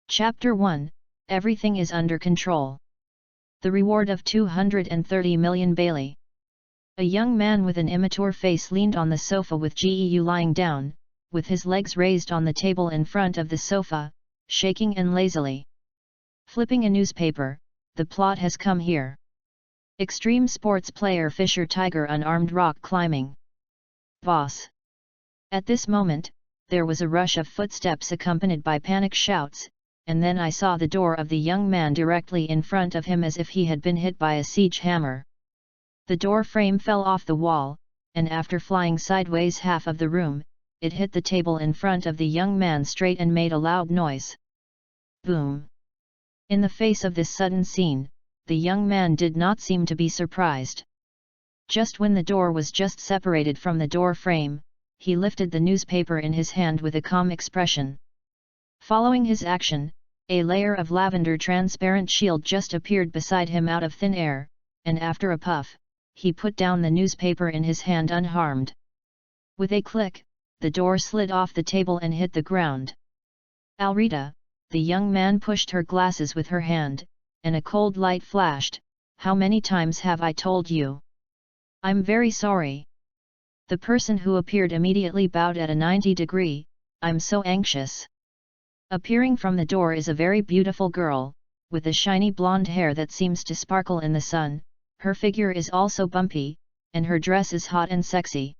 Chapter 1, Everything is under control. The reward of 230 million Bailey. A young man with an immature face leaned on the sofa with Geu lying down, with his legs raised on the table in front of the sofa, shaking and lazily flipping a newspaper. The plot has come here. Extreme sports player Fisher Tiger unarmed rock climbing. Boss. At this moment, there was a rush of footsteps accompanied by panic shouts, and then I saw the door of the young man directly in front of him as if he had been hit by a siege hammer. The door frame fell off the wall, and after flying sideways half of the room, it hit the table in front of the young man straight and made a loud noise. Boom! In the face of this sudden scene, the young man did not seem to be surprised. Just when the door was just separated from the door frame, he lifted the newspaper in his hand with a calm expression. Following his action, a layer of lavender transparent shield just appeared beside him out of thin air, and after a puff, he put down the newspaper in his hand unharmed. With a click, the door slid off the table and hit the ground. Alrita, the young man pushed her glasses with her hand, and a cold light flashed. How many times have I told you? I'm very sorry. The person who appeared immediately bowed at a 90-degree, I'm so anxious. Appearing from the door is a very beautiful girl, with a shiny blonde hair that seems to sparkle in the sun. Her figure is also bumpy, and her dress is hot and sexy.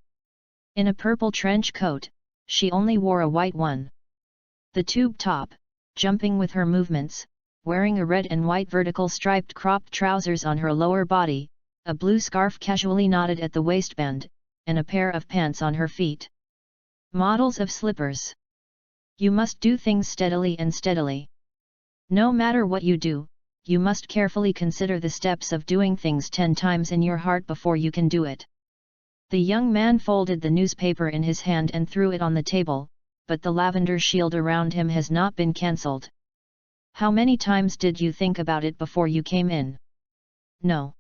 In a purple trench coat, she only wore a white one. The tube top, jumping with her movements, wearing a red and white vertical striped cropped trousers on her lower body, a blue scarf casually knotted at the waistband, and a pair of pants on her feet. Models of slippers. You must do things steadily and steadily. No matter what you do, you must carefully consider the steps of doing things 10 times in your heart before you can do it. The young man folded the newspaper in his hand and threw it on the table, but the lavender shield around him has not been cancelled. How many times did you think about it before you came in? No.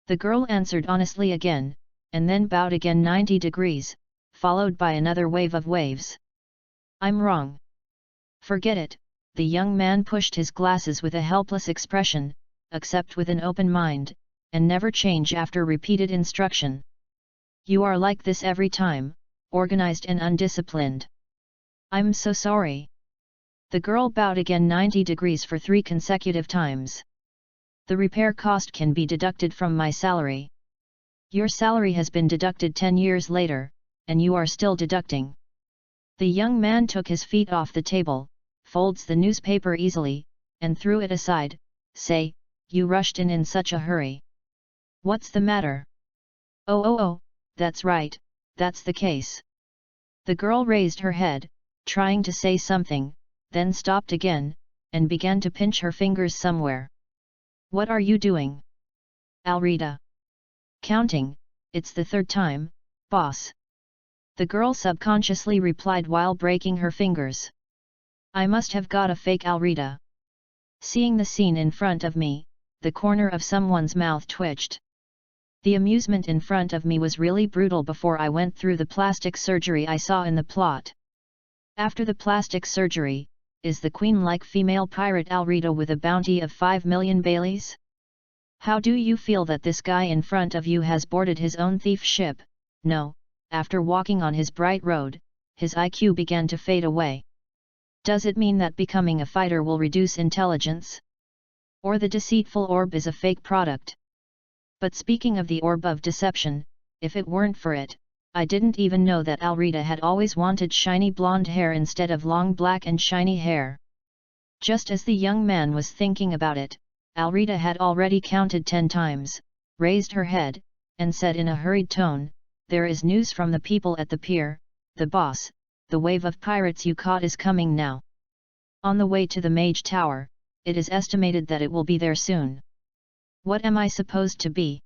The girl answered honestly again, and then bowed again 90 degrees, followed by another wave of waves. I'm wrong. Forget it. The young man pushed his glasses with a helpless expression, accept with an open mind, and never change after repeated instruction. You are like this every time, organized and undisciplined. I'm so sorry. The girl bowed again 90 degrees for 3 consecutive times. The repair cost can be deducted from my salary. Your salary has been deducted 10 years later, and you are still deducting. The young man took his feet off the table, folds the newspaper easily, and threw it aside. Say, you rushed in such a hurry. What's the matter? Oh, that's right, that's the case. The girl raised her head, trying to say something, then stopped again, and began to pinch her fingers somewhere. What are you doing? Alrita. Counting, it's the 3rd time, boss. The girl subconsciously replied while breaking her fingers. I must have got a fake Alrita. Seeing the scene in front of me, the corner of someone's mouth twitched. The amusement in front of me was really brutal before I went through the plastic surgery I saw in the plot. After the plastic surgery, is the queen-like female pirate Alrita with a bounty of 5 million Baileys? How do you feel that this guy in front of you has boarded his own thief ship? No. After walking on his bright road, his IQ began to fade away. Does it mean that becoming a fighter will reduce intelligence? Or the deceitful orb is a fake product? But speaking of the orb of deception, if it weren't for it, I didn't even know that Alrita had always wanted shiny blonde hair instead of long black and shiny hair. Just as the young man was thinking about it, Alrita had already counted 10 times, raised her head, and said in a hurried tone, there is news from the people at the pier, the boss, the wave of pirates you caught is coming now. On the way to the Mage Tower, it is estimated that it will be there soon. What am I supposed to be?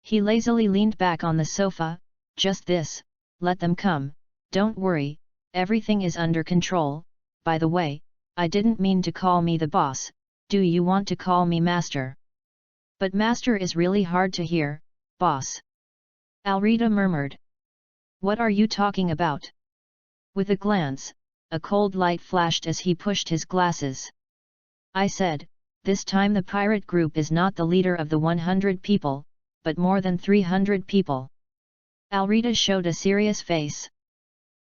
He lazily leaned back on the sofa. Just this, let them come, don't worry, everything is under control. By the way, I didn't mean to call me the boss, do you want to call me master? But master is really hard to hear, boss. Alrita murmured. What are you talking about? With a glance, a cold light flashed as he pushed his glasses. I said, this time the pirate group is not the leader of the 100 people, but more than 300 people. Alrita showed a serious face.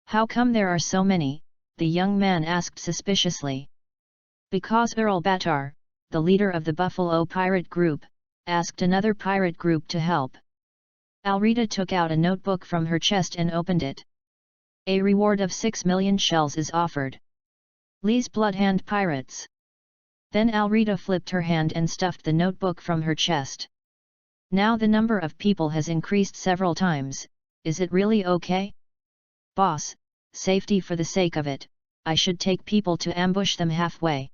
How come there are so many? The young man asked suspiciously. Because Earl Batar, the leader of the Buffalo pirate group, asked another pirate group to help. Alrita took out a notebook from her chest and opened it. A reward of 6 million shells is offered. Lee's Bloodhand Pirates. Then Alrita flipped her hand and stuffed the notebook from her chest. Now the number of people has increased several times, is it really okay? Boss, safety for the sake of it, I should take people to ambush them halfway.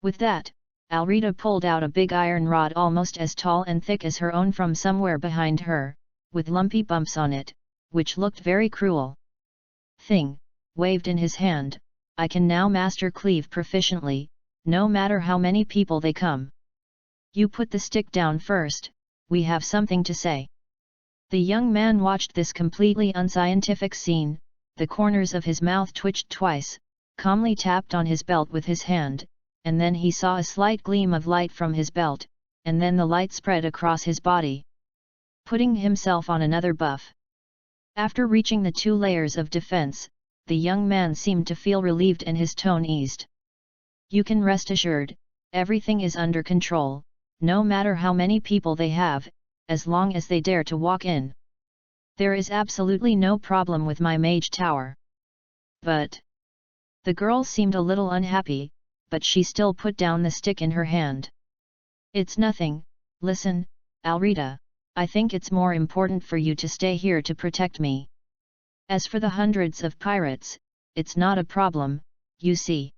With that, Alrita pulled out a big iron rod almost as tall and thick as her own from somewhere behind her, with lumpy bumps on it, which looked very cruel. Thing, waved in his hand, I can now master cleave proficiently, no matter how many people they come. You put the stick down first, we have something to say. The young man watched this completely unscientific scene, the corners of his mouth twitched twice, calmly tapped on his belt with his hand, and then he saw a slight gleam of light from his belt, and then the light spread across his body, putting himself on another buff. After reaching the 2 layers of defense, the young man seemed to feel relieved and his tone eased. You can rest assured, everything is under control, no matter how many people they have, as long as they dare to walk in. There is absolutely no problem with my mage tower. But... The girl seemed a little unhappy, but she still put down the stick in her hand. It's nothing, listen, Alrita, I think it's more important for you to stay here to protect me. As for the hundreds of pirates, it's not a problem, you see.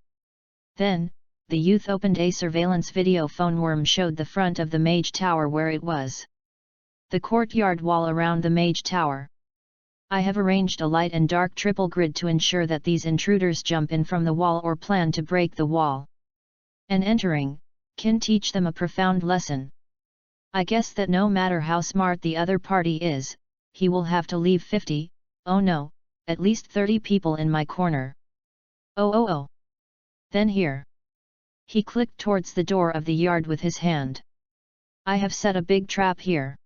Then, the youth opened a surveillance video phone. Worm showed the front of the mage tower where it was. The courtyard wall around the mage tower. I have arranged a light and dark triple grid to ensure that these intruders jump in from the wall or plan to break the wall. And entering, can teach them a profound lesson. I guess that no matter how smart the other party is, he will have to leave 50, oh no, at least 30 people in my corner. Oh. Then here. He clicked towards the door of the yard with his hand. I have set a big trap here.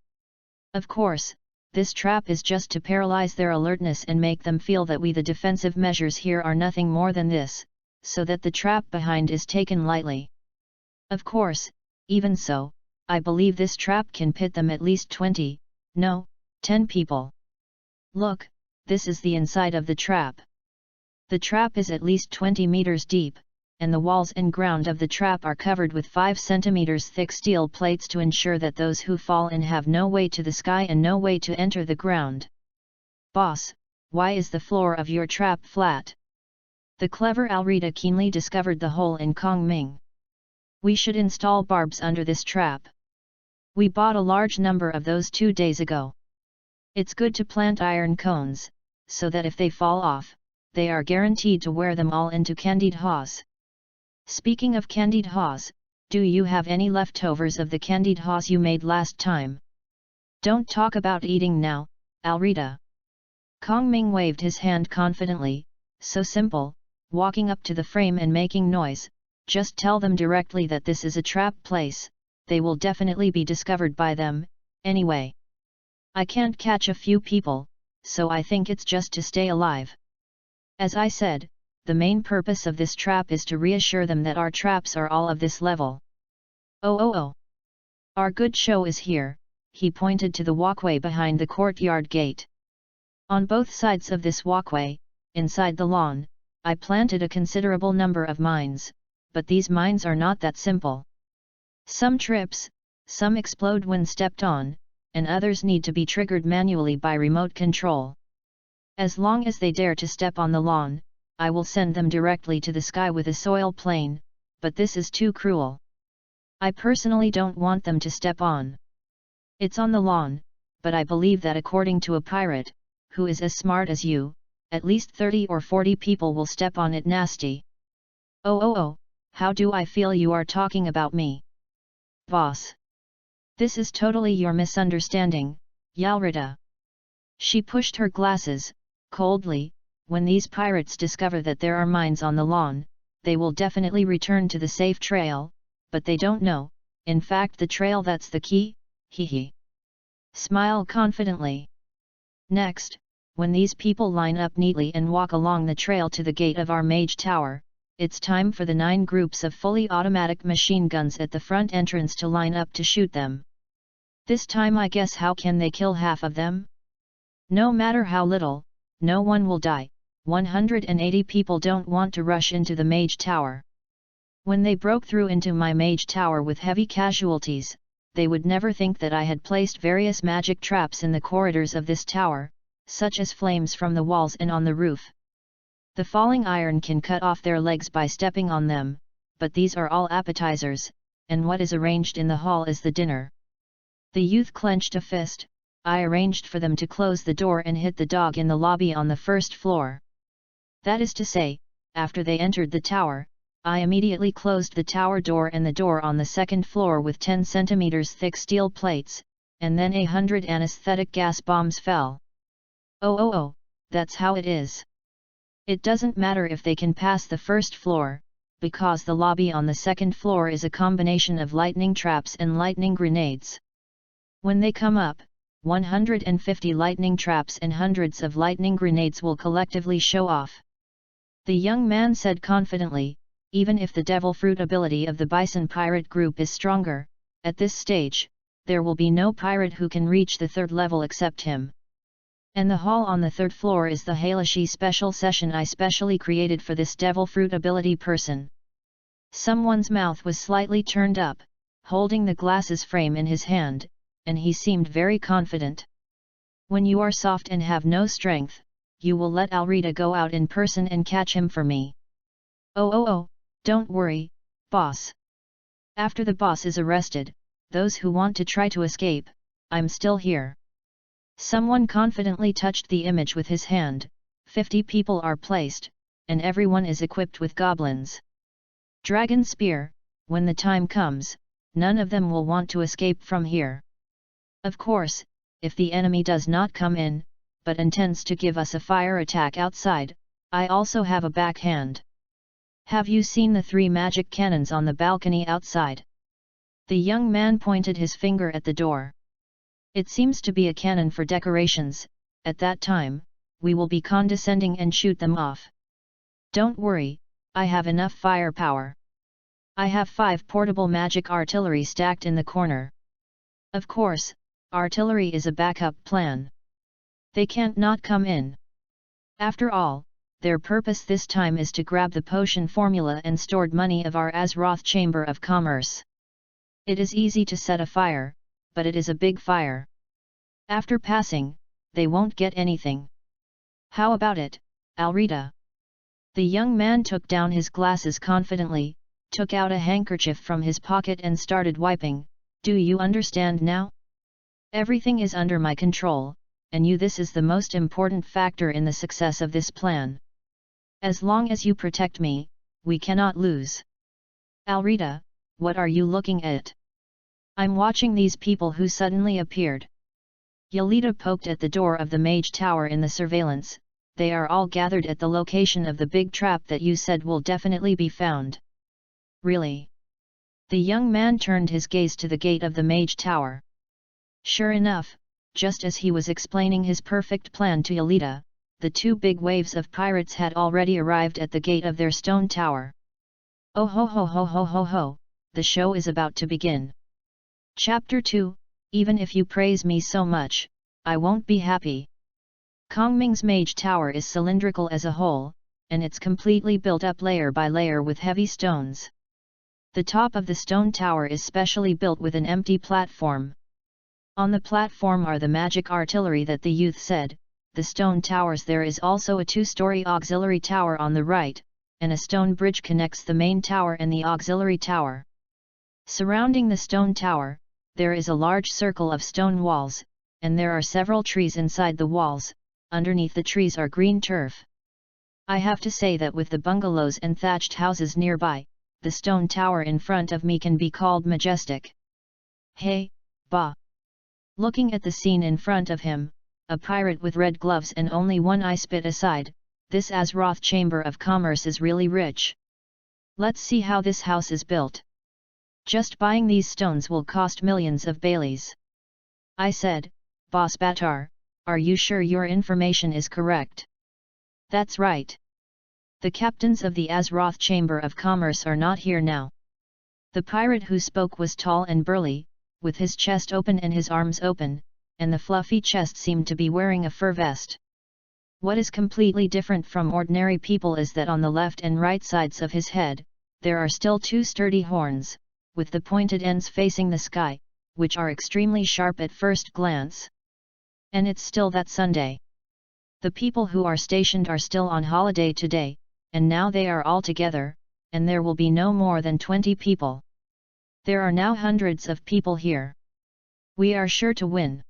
Of course, this trap is just to paralyze their alertness and make them feel that the defensive measures here are nothing more than this, so that the trap behind is taken lightly. Of course, even so, I believe this trap can pit them at least 20, no, 10 people. Look, this is the inside of the trap. The trap is at least 20 meters deep, and the walls and ground of the trap are covered with 5 centimeters thick steel plates to ensure that those who fall in have no way to the sky and no way to enter the ground. Boss, why is the floor of your trap flat? The clever Alrita keenly discovered the hole in Kong Ming. We should install barbs under this trap. We bought a large number of those 2 days ago. It's good to plant iron cones, so that if they fall off, they are guaranteed to wear them all into candied haws. Speaking of candied haws, do you have any leftovers of the candied haws you made last time? Don't talk about eating now, Alrita. Kong Ming waved his hand confidently, so simple, walking up to the frame and making noise, just tell them directly that this is a trap place, they will definitely be discovered by them, anyway. I can't catch a few people, so I think it's just to stay alive. As I said, the main purpose of this trap is to reassure them that our traps are all of this level. Oh. Our good show is here, he pointed to the walkway behind the courtyard gate. On both sides of this walkway, inside the lawn, I planted a considerable number of mines, but these mines are not that simple. Some trips, some explode when stepped on, and others need to be triggered manually by remote control. As long as they dare to step on the lawn, I will send them directly to the sky with a soil plane, but this is too cruel. I personally don't want them to step on. It's on the lawn, but I believe that according to a pirate, who is as smart as you, at least 30 or 40 people will step on it nasty. Oh, how do I feel you are talking about me? Boss. This is totally your misunderstanding, Alrita. She pushed her glasses, coldly, when these pirates discover that there are mines on the lawn, they will definitely return to the safe trail, but they don't know, in fact the trail that's the key, hee. Smile confidently. Next, when these people line up neatly and walk along the trail to the gate of our Mage Tower, it's time for the 9 groups of fully automatic machine guns at the front entrance to line up to shoot them. This time I guess how can they kill half of them? No matter how little, no one will die. 180 people don't want to rush into the Mage Tower. When they broke through into my Mage Tower with heavy casualties, they would never think that I had placed various magic traps in the corridors of this tower, such as flames from the walls and on the roof. The falling iron can cut off their legs by stepping on them, but these are all appetizers, and what is arranged in the hall is the dinner. The youth clenched a fist. I arranged for them to close the door and hit the dog in the lobby on the first floor. That is to say, after they entered the tower, I immediately closed the tower door and the door on the second floor with 10 centimeters thick steel plates, and then 100 anesthetic gas bombs fell. Oh, that's how it is. It doesn't matter if they can pass the first floor, because the lobby on the second floor is a combination of lightning traps and lightning grenades. When they come up, 150 lightning traps and hundreds of lightning grenades will collectively show off. The young man said confidently, even if the devil fruit ability of the Bison pirate group is stronger, at this stage, there will be no pirate who can reach the 3rd level except him. And the hall on the 3rd floor is the Halashi special session I specially created for this devil fruit ability person. Someone's mouth was slightly turned up, holding the glasses frame in his hand, and he seemed very confident. When you are soft and have no strength, you will let Alrita go out in person and catch him for me. Oh, don't worry, boss. After the boss is arrested, those who want to try to escape, I'm still here. Someone confidently touched the image with his hand. 50 people are placed, and everyone is equipped with goblins. Dragon Spear, when the time comes, none of them will want to escape from here. Of course, if the enemy does not come in, but intends to give us a fire attack outside, I also have a backhand. Have you seen the 3 magic cannons on the balcony outside? The young man pointed his finger at the door. It seems to be a cannon for decorations. At that time, we will be condescending and shoot them off. Don't worry, I have enough firepower. I have 5 portable magic artillery stacked in the corner. Of course, artillery is a backup plan. They can't not come in. After all, their purpose this time is to grab the potion formula and stored money of our Azeroth Chamber of Commerce. It is easy to set a fire, but it is a big fire. After passing, they won't get anything. How about it, Alrita? The young man took down his glasses confidently, took out a handkerchief from his pocket and started wiping. Do you understand now? Everything is under my control, and this is the most important factor in the success of this plan. As long as you protect me, we cannot lose. Alrita, what are you looking at? I'm watching these people who suddenly appeared. Yelita poked at the door of the Mage Tower in the surveillance. They are all gathered at the location of the big trap that you said will definitely be found. Really? The young man turned his gaze to the gate of the Mage Tower. Sure enough, just as he was explaining his perfect plan to Yelita, the 2 big waves of pirates had already arrived at the gate of their stone tower. Oh ho ho ho ho ho ho, the show is about to begin. Chapter 2, even if you praise me so much, I won't be happy. Kongming's Mage Tower is cylindrical as a whole, and it's completely built up layer by layer with heavy stones. The top of the stone tower is specially built with an empty platform. On the platform are the magic artillery that the youth said. The stone towers. There is also a 2-story auxiliary tower on the right, and a stone bridge connects the main tower and the auxiliary tower. Surrounding the stone tower, there is a large circle of stone walls, and there are several trees inside the walls. Underneath the trees are green turf. I have to say that with the bungalows and thatched houses nearby, the stone tower in front of me can be called majestic. Hey, bah! Looking at the scene in front of him, a pirate with red gloves and only one eye spit aside, this Azeroth Chamber of Commerce is really rich. Let's see how this house is built. Just buying these stones will cost millions of Baileys. I said, Boss Batar, are you sure your information is correct? That's right. The captains of the Azeroth Chamber of Commerce are not here now. The pirate who spoke was tall and burly, with his chest open and his arms open, and the fluffy chest seemed to be wearing a fur vest. What is completely different from ordinary people is that on the left and right sides of his head, there are still two sturdy horns, with the pointed ends facing the sky, which are extremely sharp at first glance. And it's still that Sunday. The people who are stationed are still on holiday today, and now they are all together, and there will be no more than 20 people. There are now hundreds of people here. We are sure to win.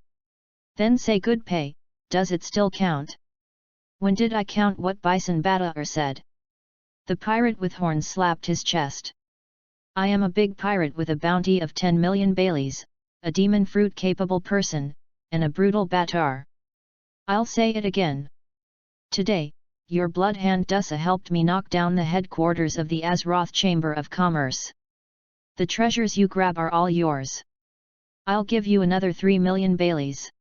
Then say good pay, does it still count? When did I count what Bison Batar said? The pirate with horns slapped his chest. I am a big pirate with a bounty of 10 million Baileys, a demon fruit capable person, and a brutal Batar. I'll say it again. Today, your bloodhand Dussa helped me knock down the headquarters of the Azeroth Chamber of Commerce. The treasures you grab are all yours. I'll give you another 3 million Baileys.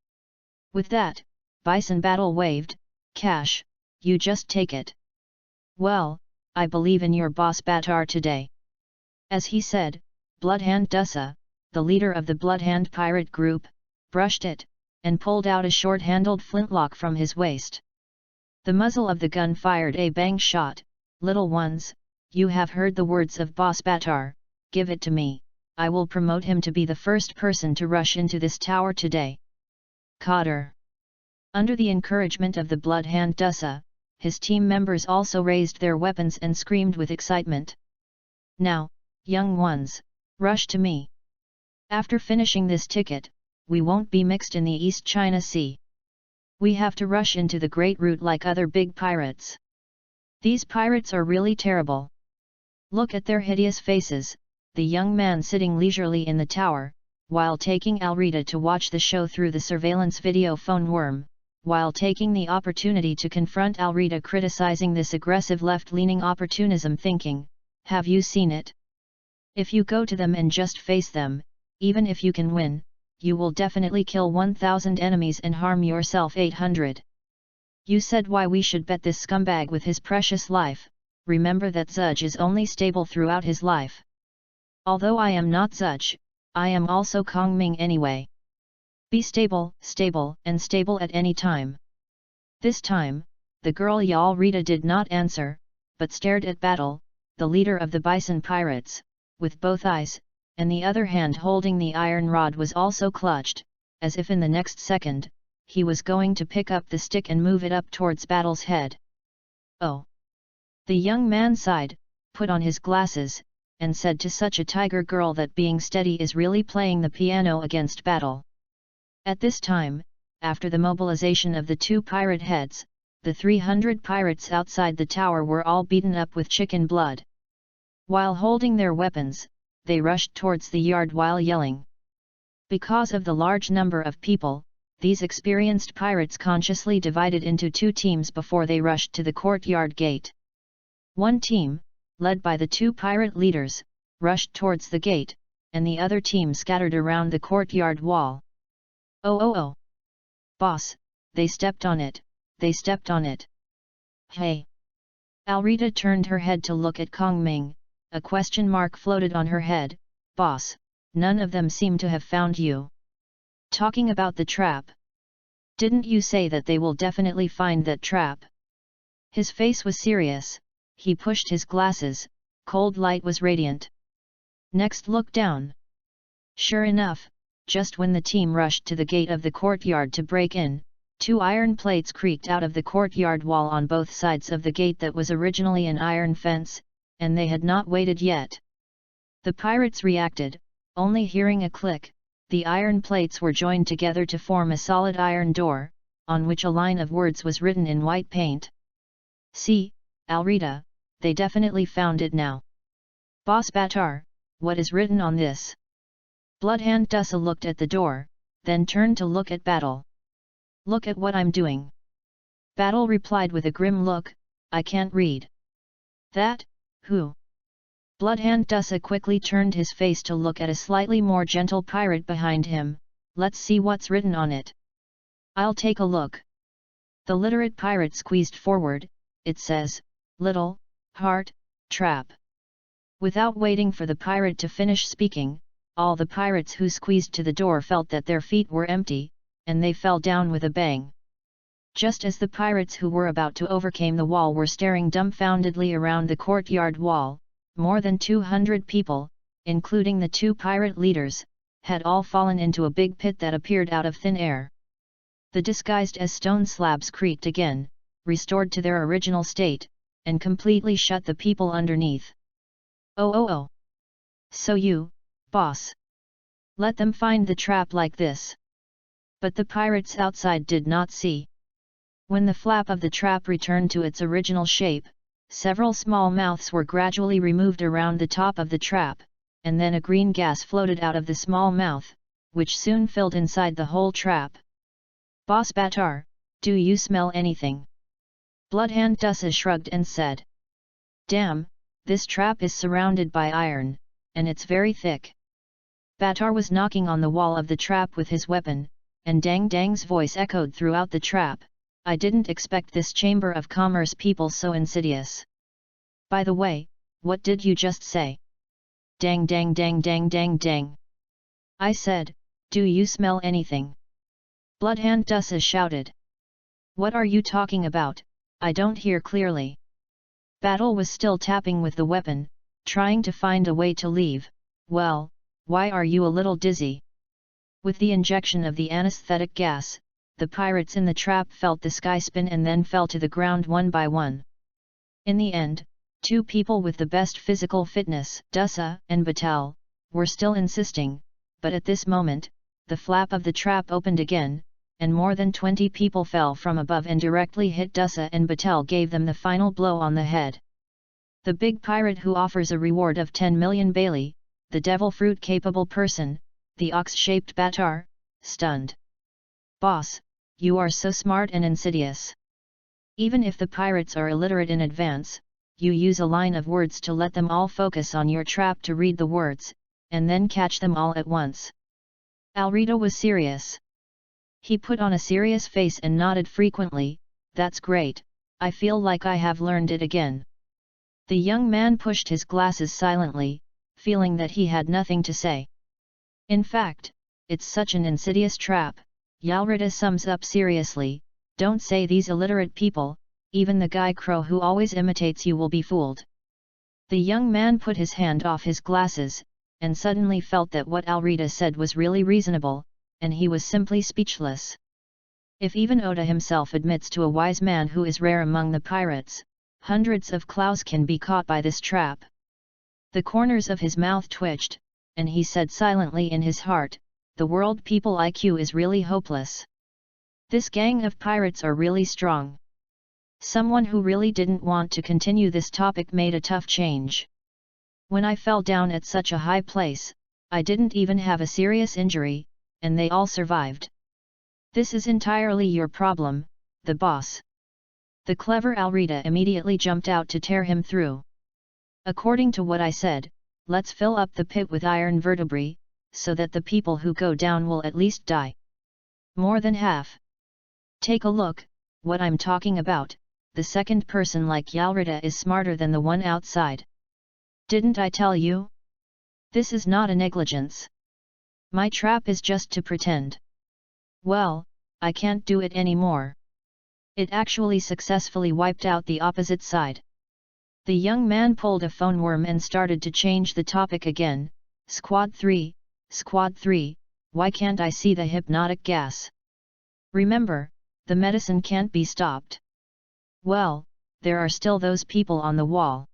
With that, Bison Batar waved, cash, you just take it. Well, I believe in your boss Batar today. As he said, Bloodhand Dussa, the leader of the Bloodhand pirate group, brushed it, and pulled out a short-handled flintlock from his waist. The muzzle of the gun fired a bang shot. Little ones, you have heard the words of Boss Batar, give it to me, I will promote him to be the first person to rush into this tower today. Cotter. Under the encouragement of the Bloodhand Dussa, his team members also raised their weapons and screamed with excitement. Now, young ones, rush to me. After finishing this ticket, we won't be mixed in the East China Sea. We have to rush into the Great Root like other big pirates. These pirates are really terrible. Look at their hideous faces. The young man sitting leisurely in the tower, while taking Alrita to watch the show through the surveillance video phone worm, while taking the opportunity to confront Alrita criticizing this aggressive left-leaning opportunism thinking, have you seen it? If you go to them and just face them, even if you can win, you will definitely kill 1,000 enemies and harm yourself 800. You said why we should bet this scumbag with his precious life, remember that Zudge is only stable throughout his life. Although I am not Zudge, I am also Kong Ming anyway. Be stable, and stable at any time. This time, the girl Alrita did not answer, but stared at Battle, the leader of the Bison Pirates, with both eyes, and the other hand holding the iron rod was also clutched, as if in the next second, he was going to pick up the stick and move it up towards Battle's head. Oh! The young man sighed, put on his glasses, and said to such a tiger girl that being steady is really playing the piano against Battle. At this time, after the mobilization of the two pirate heads, the 300 pirates outside the tower were all beaten up with chicken blood. While holding their weapons, they rushed towards the yard while yelling. Because of the large number of people, these experienced pirates consciously divided into two teams before they rushed to the courtyard gate. One team, led by the two pirate leaders, rushed towards the gate, and the other team scattered around the courtyard wall. Oh! Boss, they stepped on it, they stepped on it. Hey! Alrita turned her head to look at Kong Ming, a question mark floated on her head. Boss, none of them seem to have found you. Talking about the trap. Didn't you say that they will definitely find that trap? His face was serious, he pushed his glasses, cold light was radiant. Next look down. Sure enough, just when the team rushed to the gate of the courtyard to break in, two iron plates creaked out of the courtyard wall on both sides of the gate that was originally an iron fence, and they had not waited yet. The pirates reacted, only hearing a click, the iron plates were joined together to form a solid iron door, on which a line of words was written in white paint. See, Alrita, they definitely found it now. Boss Batar, what is written on this? Bloodhand Dussa looked at the door, then turned to look at Battle. Look at what I'm doing. Battle replied with a grim look, I can't read. That, who? Bloodhand Dussa quickly turned his face to look at a slightly more gentle pirate behind him. Let's see what's written on it. I'll take a look. The literate pirate squeezed forward. It says, Little, Heart, Trap. Without waiting for the pirate to finish speaking, all the pirates who squeezed to the door felt that their feet were empty, and they fell down with a bang. Just as the pirates who were about to overcome the wall were staring dumbfoundedly around the courtyard wall, more than 200 people, including the 2 pirate leaders, had all fallen into a big pit that appeared out of thin air. The disguised as stone slabs creaked again, restored to their original state, and completely shut the people underneath. Oh. So you, boss. Let them find the trap like this. But the pirates outside did not see. When the flap of the trap returned to its original shape, several small mouths were gradually removed around the top of the trap, and then a green gas floated out of the small mouth, which soon filled inside the whole trap. Boss Batar, do you smell anything? Bloodhand Dussa shrugged and said. Damn, this trap is surrounded by iron, and it's very thick. Batar was knocking on the wall of the trap with his weapon, and Dang Dang's voice echoed throughout the trap. I didn't expect this Chamber of Commerce people so insidious. By the way, what did you just say? Dang dang dang dang dang dang. I said, do you smell anything? Bloodhand Dussa shouted. What are you talking about? I don't hear clearly. Battle was still tapping with the weapon, trying to find a way to leave. Well, why are you a little dizzy? With the injection of the anesthetic gas, the pirates in the trap felt the sky spin and then fell to the ground one by one. In the end, 2 people with the best physical fitness, Dussa and Batal, were still insisting, but at this moment, the flap of the trap opened again, and more than 20 people fell from above and directly hit Dussa, and Batal gave them the final blow on the head. The big pirate who offers a reward of 10 million Bailey, the devil fruit-capable person, the ox-shaped Batar, stunned. Boss, you are so smart and insidious. Even if the pirates are illiterate in advance, you use a line of words to let them all focus on your trap to read the words, and then catch them all at once. Alrita was serious. He put on a serious face and nodded frequently. That's great, I feel like I have learned it again. The young man pushed his glasses silently, feeling that he had nothing to say. In fact, it's such an insidious trap. Yalrita sums up seriously, don't say these illiterate people, even the guy crow who always imitates you will be fooled. The young man put his hand off his glasses, and suddenly felt that what Alrita said was really reasonable, and he was simply speechless. If even Oda himself admits to a wise man who is rare among the pirates, hundreds of claws can be caught by this trap. The corners of his mouth twitched, and he said silently in his heart, the world people IQ is really hopeless. This gang of pirates are really strong. Someone who really didn't want to continue this topic made a tough change. When I fell down at such a high place, I didn't even have a serious injury, and they all survived. This is entirely your problem, the boss. The clever Alrita immediately jumped out to tear him through. According to what I said, let's fill up the pit with iron vertebrae, so that the people who go down will at least die. More than half. Take a look, what I'm talking about, the second person like Yalrita is smarter than the one outside. Didn't I tell you? This is not a negligence. My trap is just to pretend. Well, I can't do it anymore. It actually successfully wiped out the opposite side. The young man pulled a phone worm and started to change the topic again. Squad 3, why can't I see the hypnotic gas? Remember, the medicine can't be stopped. Well, there are still those people on the wall.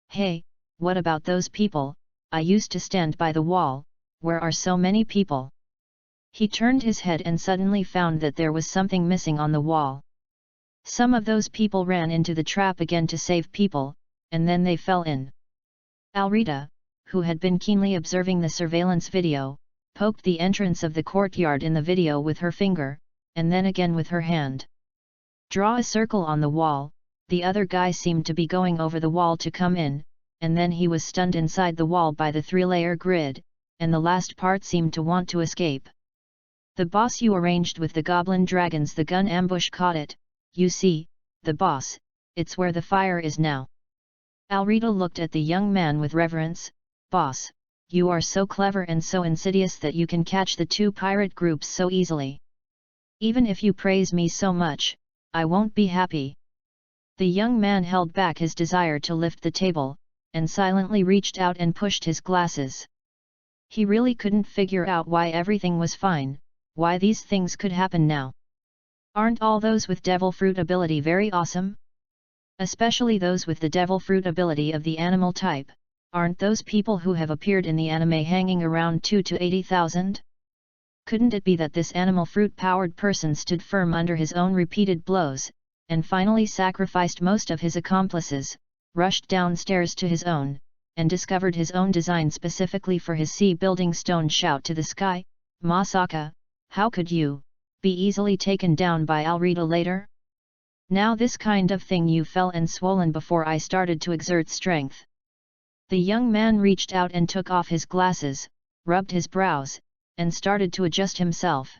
Hey, what about those people? I used to stand by the wall, where are so many people? He turned his head and suddenly found that there was something missing on the wall. Some of those people ran into the trap again to save people, and then they fell in. Alrita, who had been keenly observing the surveillance video, poked the entrance of the courtyard in the video with her finger, and then again with her hand. Draw a circle on the wall, the other guy seemed to be going over the wall to come in, and then he was stunned inside the wall by the 3-layer grid, and the last part seemed to want to escape. The boss you arranged with the goblin dragons, the gun ambush caught it, you see, the boss, it's where the fire is now. Alrita looked at the young man with reverence. Boss, you are so clever and so insidious that you can catch the 2 pirate groups so easily. Even if you praise me so much, I won't be happy. The young man held back his desire to lift the table, and silently reached out and pushed his glasses. He really couldn't figure out why everything was fine, why these things could happen now. Aren't all those with devil fruit ability very awesome? Especially those with the devil fruit ability of the animal type, aren't those people who have appeared in the anime hanging around 2 to 80,000? Couldn't it be that this animal fruit-powered person stood firm under his own repeated blows, and finally sacrificed most of his accomplices, rushed downstairs to his own, and discovered his own design specifically for his sea-building stone shout to the sky? Masaka, how could you be easily taken down by Alrita later? Now this kind of thing you fell and swollen before I started to exert strength. The young man reached out and took off his glasses, rubbed his brows, and started to adjust himself.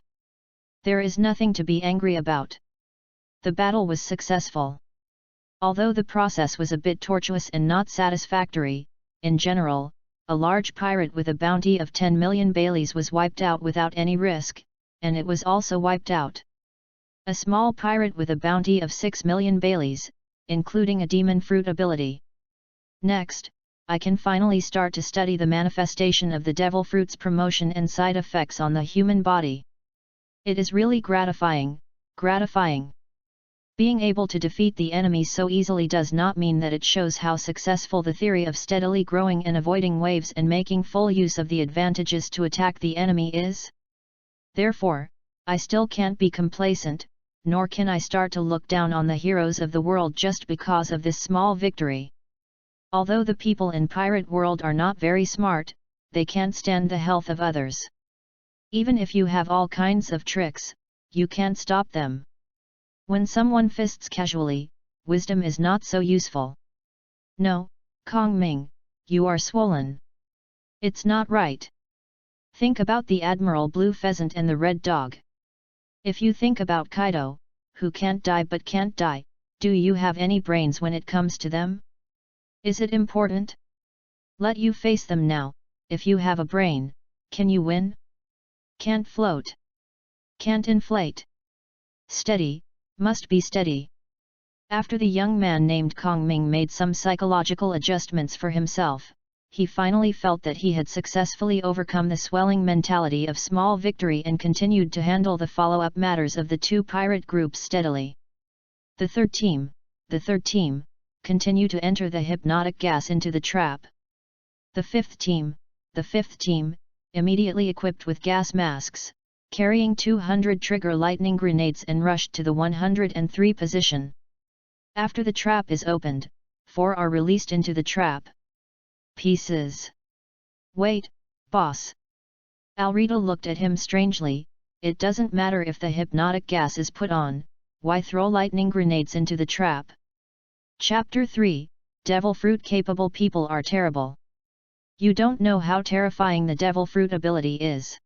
There is nothing to be angry about. The battle was successful. Although the process was a bit tortuous and not satisfactory, in general, a large pirate with a bounty of 10 million Baileys was wiped out without any risk, and it was also wiped out. A small pirate with a bounty of 6 million Baileys, including a demon fruit ability. Next, I can finally start to study the manifestation of the devil fruit's promotion and side effects on the human body. It is really gratifying. Being able to defeat the enemy so easily does not mean that it shows how successful the theory of steadily growing and avoiding waves and making full use of the advantages to attack the enemy is. Therefore, I still can't be complacent, nor can I start to look down on the heroes of the world just because of this small victory. Although the people in pirate world are not very smart, they can't stand the health of others. Even if you have all kinds of tricks, you can't stop them. When someone fists casually, wisdom is not so useful. No, Kong Ming, you are swollen. It's not right. Think about the Admiral Blue Pheasant and the Red Dog. If you think about Kaido, who can't die but can't die, do you have any brains when it comes to them? Is it important? Let you face them now. If you have a brain, can you win? Can't float. Can't inflate. Steady, must be steady. After the young man named Kong Ming made some psychological adjustments for himself, he finally felt that he had successfully overcome the swelling mentality of small victory and continued to handle the follow-up matters of the 2 pirate groups steadily. The third team, continue to enter the hypnotic gas into the trap. The fifth team, immediately equipped with gas masks, carrying 200 trigger lightning grenades and rushed to the 103 position. After the trap is opened, 4 are released into the trap. Pieces. Wait, boss. Alrita looked at him strangely. It doesn't matter if the hypnotic gas is put on, why throw lightning grenades into the trap? Chapter 3, Devil Fruit Capable People Are Terrible. You don't know how terrifying the devil fruit ability is.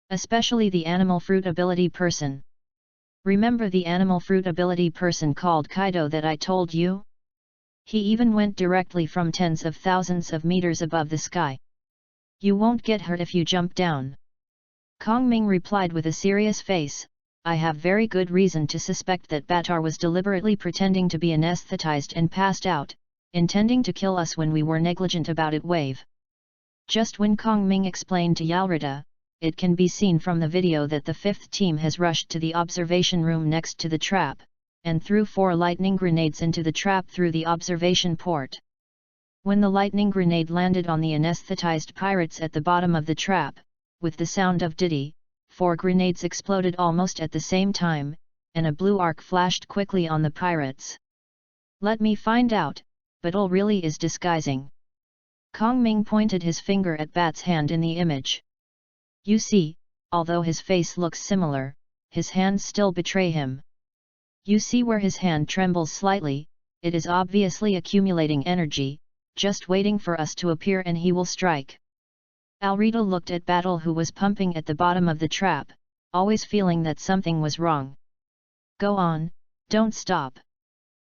Especially the animal fruit ability person. Remember the animal fruit ability person called Kaido that I told you? He even went directly from tens of thousands of meters above the sky. You won't get hurt if you jump down. Kong Ming replied with a serious face. I have very good reason to suspect that Batar was deliberately pretending to be anesthetized and passed out, intending to kill us when we were negligent about it. Wave. Just when Kong Ming explained to Alrita, it can be seen from the video that the 5th team has rushed to the observation room next to the trap, and threw 4 lightning grenades into the trap through the observation port. When the lightning grenade landed on the anesthetized pirates at the bottom of the trap, with the sound of Diddy, 4 grenades exploded almost at the same time, and a blue arc flashed quickly on the pirates. Let me find out, but Ul really is disguising. Kong Ming pointed his finger at Bat's hand in the image. You see, although his face looks similar, his hands still betray him. You see where his hand trembles slightly, it is obviously accumulating energy, just waiting for us to appear and he will strike. Alrita looked at Battle, who was pumping at the bottom of the trap, always feeling that something was wrong. Go on, don't stop.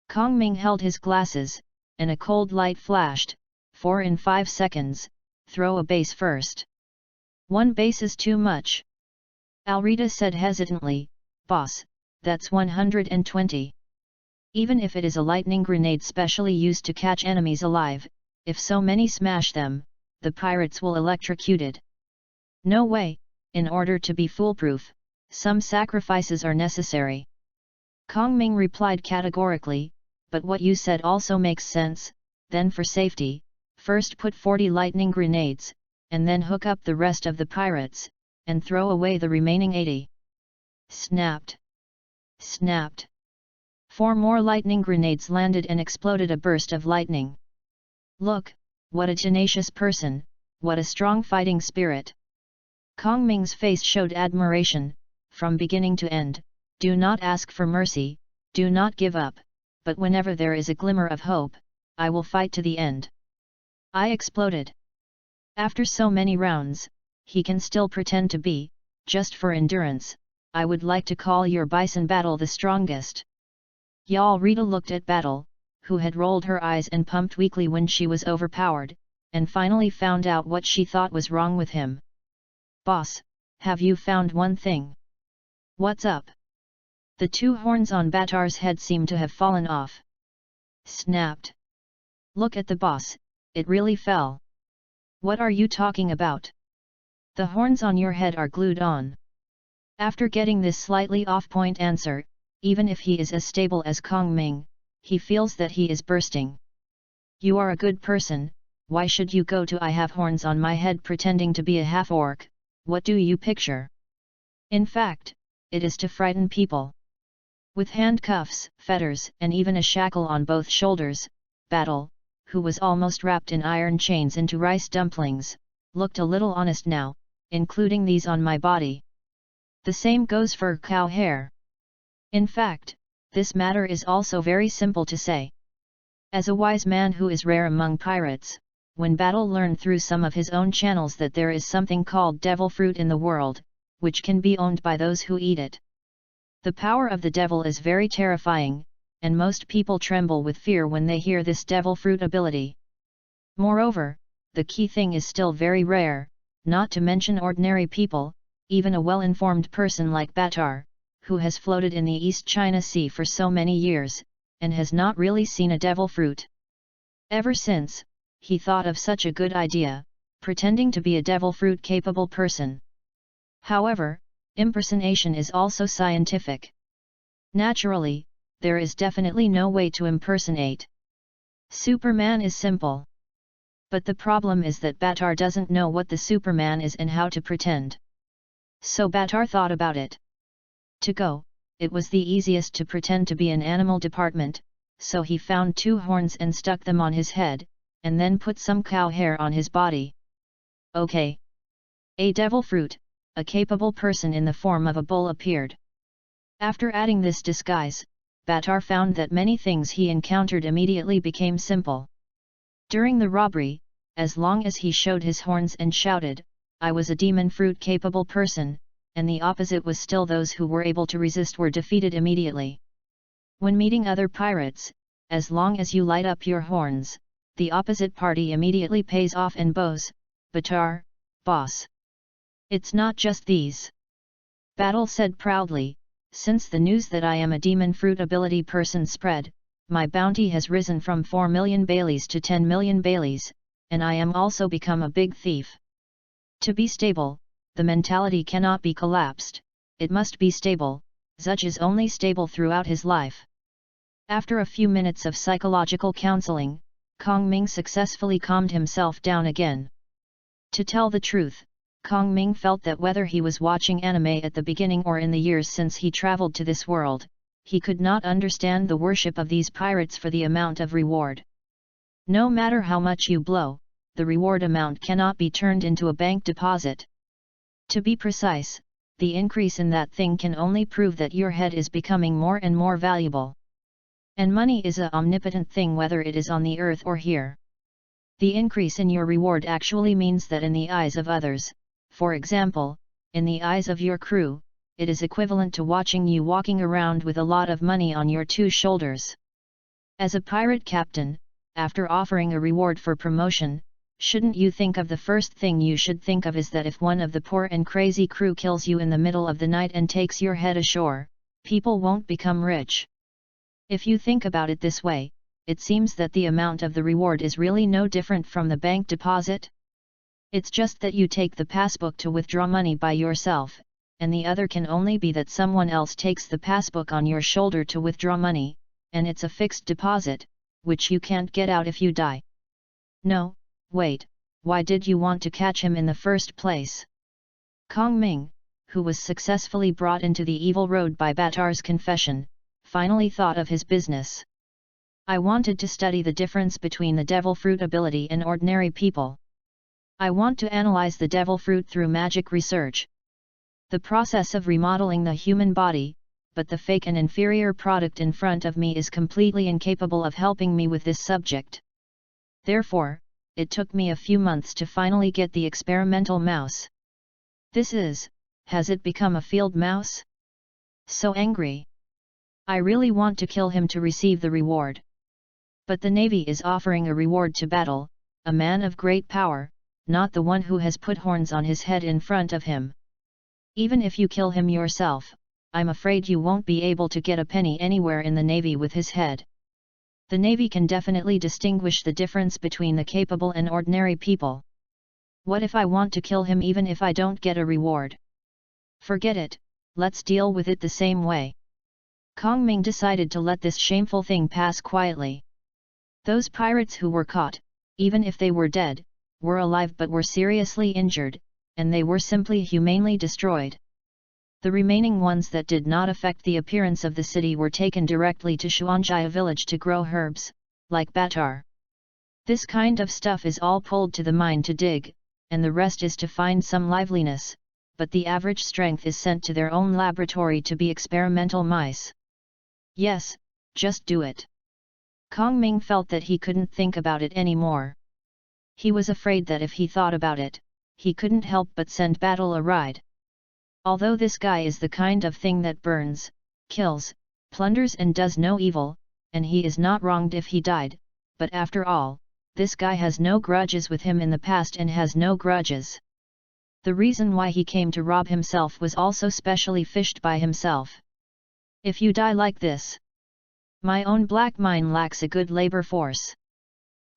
Kong Ming held his glasses, and a cold light flashed. 4 in 5 seconds, throw a base first. 1 base is too much. Alrita said hesitantly, boss, that's 120. Even if it is a lightning grenade specially used to catch enemies alive, if so many smash them, the pirates will electrocuted. No way, in order to be foolproof, some sacrifices are necessary. Kong Ming replied categorically, but what you said also makes sense. Then for safety, first put 40 lightning grenades, and then hook up the rest of the pirates, and throw away the remaining 80. Snapped. Snapped. 4 more lightning grenades landed and exploded a burst of lightning. Look, what a tenacious person, what a strong fighting spirit. Kong Ming's face showed admiration, from beginning to end. Do not ask for mercy, do not give up, but whenever there is a glimmer of hope, I will fight to the end. I exploded. After so many rounds, he can still pretend to be, just for endurance, I would like to call your bison Battle the strongest. Alrita looked at Battle, who had rolled her eyes and pumped weakly when she was overpowered, and finally found out what she thought was wrong with him. Boss, have you found one thing? What's up? The 2 horns on Batar's head seemed to have fallen off. Snapped. Look at the boss, it really fell. What are you talking about? The horns on your head are glued on. After getting this slightly off-point answer, even if he is as stable as Kong Ming, he feels that he is bursting. You are a good person, why should you go to I have horns on my head pretending to be a half-orc? What do you picture? In fact, it is to frighten people. With handcuffs, fetters, and even a shackle on both shoulders, Battle, who was almost wrapped in iron chains into rice dumplings, looked a little honest now, including these on my body. The same goes for cow hair. In fact, this matter is also very simple to say. As a wise man who is rare among pirates, when Battle learned through some of his own channels that there is something called devil fruit in the world, which can be owned by those who eat it. The power of the devil is very terrifying, and most people tremble with fear when they hear this devil fruit ability. Moreover, the key thing is still very rare, not to mention ordinary people, even a well-informed person like Batar, who has floated in the East China Sea for so many years, and has not really seen a devil fruit. Ever since, he thought of such a good idea, pretending to be a devil fruit capable person. However, impersonation is also scientific. Naturally, there is definitely no way to impersonate. Superman is simple. But the problem is that Batar doesn't know what the Superman is and how to pretend. So Batar thought about it. To go, it was the easiest to pretend to be an animal department, so he found 2 horns and stuck them on his head, and then put some cow hair on his body. Okay. A devil fruit, a capable person in the form of a bull appeared. After adding this disguise, Batar found that many things he encountered immediately became simple. During the robbery, as long as he showed his horns and shouted, I was a demon fruit capable person, and the opposite was still those who were able to resist were defeated immediately. When meeting other pirates, as long as you light up your horns, the opposite party immediately pays off and bows, Batar, boss. It's not just these. Battle said proudly, since the news that I am a demon fruit ability person spread, my bounty has risen from 4 million Baileys to 10 million Baileys, and I am also become a big thief. To be stable, the mentality cannot be collapsed, it must be stable. Zuch is only stable throughout his life. After a few minutes of psychological counseling, Kong Ming successfully calmed himself down again. To tell the truth, Kong Ming felt that whether he was watching anime at the beginning or in the years since he traveled to this world, he could not understand the worship of these pirates for the amount of reward. No matter how much you blow, the reward amount cannot be turned into a bank deposit. To be precise, the increase in that thing can only prove that your head is becoming more and more valuable. And money is a omnipotent thing whether it is on the earth or here. The increase in your reward actually means that in the eyes of others, for example, in the eyes of your crew, it is equivalent to watching you walking around with a lot of money on your two shoulders. As a pirate captain, after offering a reward for promotion, shouldn't you think of the first thing you should think of is that if one of the poor and crazy crew kills you in the middle of the night and takes your head ashore, people won't become rich. If you think about it this way, it seems that the amount of the reward is really no different from the bank deposit. It's just that you take the passbook to withdraw money by yourself, and the other can only be that someone else takes the passbook on your shoulder to withdraw money, and it's a fixed deposit, which you can't get out if you die. No, wait, why did you want to catch him in the first place? Kong Ming, who was successfully brought into the evil road by Batar's confession, finally thought of his business. I wanted to study the difference between the devil fruit ability and ordinary people. I want to analyze the devil fruit through magic research. The process of remodeling the human body, but the fake and inferior product in front of me is completely incapable of helping me with this subject. Therefore, it took me a few months to finally get the experimental mouse. Has it become a field mouse? So angry. I really want to kill him to receive the reward. But the Navy is offering a reward to Battle, a man of great power, not the one who has put horns on his head in front of him. Even if you kill him yourself, I'm afraid you won't be able to get a penny anywhere in the Navy with his head. The Navy can definitely distinguish the difference between the capable and ordinary people. What if I want to kill him even if I don't get a reward? Forget it, let's deal with it the same way. Kong Ming decided to let this shameful thing pass quietly. Those pirates who were caught, even if they were dead, were alive but were seriously injured, and they were simply humanely destroyed. The remaining ones that did not affect the appearance of the city were taken directly to Xuanjia village to grow herbs, like Batar. This kind of stuff is all pulled to the mine to dig, and the rest is to find some liveliness, but the average strength is sent to their own laboratory to be experimental mice. Yes, just do it. Kong Ming felt that he couldn't think about it anymore. He was afraid that if he thought about it, he couldn't help but send Battle a ride. Although this guy is the kind of thing that burns, kills, plunders and does no evil, and he is not wronged if he died, but after all, this guy has no grudges with him in the past and has no grudges. The reason why he came to rob himself was also specially fished by himself. If you die like this, my own black mine lacks a good labor force.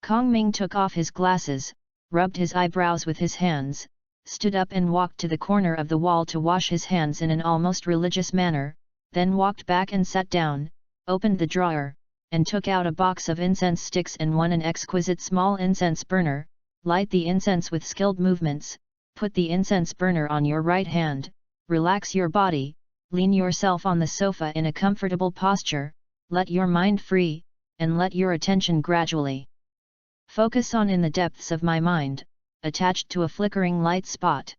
Kong Ming took off his glasses, rubbed his eyebrows with his hands, stood up and walked to the corner of the wall to wash his hands in an almost religious manner, then walked back and sat down, opened the drawer, and took out a box of incense sticks and an exquisite small incense burner. Light the incense with skilled movements, put the incense burner on your right hand, relax your body, lean yourself on the sofa in a comfortable posture, let your mind free, and let your attention gradually focus on in the depths of my mind, attached to a flickering light spot.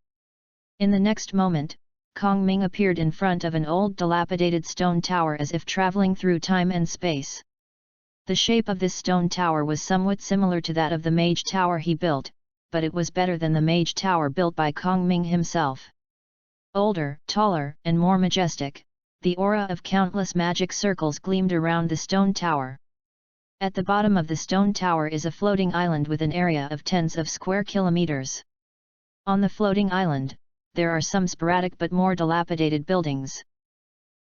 In the next moment, Kong Ming appeared in front of an old dilapidated stone tower as if traveling through time and space. The shape of this stone tower was somewhat similar to that of the Mage Tower he built, but it was better than the Mage Tower built by Kong Ming himself. Older, taller, and more majestic, the aura of countless magic circles gleamed around the stone tower. At the bottom of the stone tower is a floating island with an area of tens of square kilometers. On the floating island, there are some sporadic but more dilapidated buildings.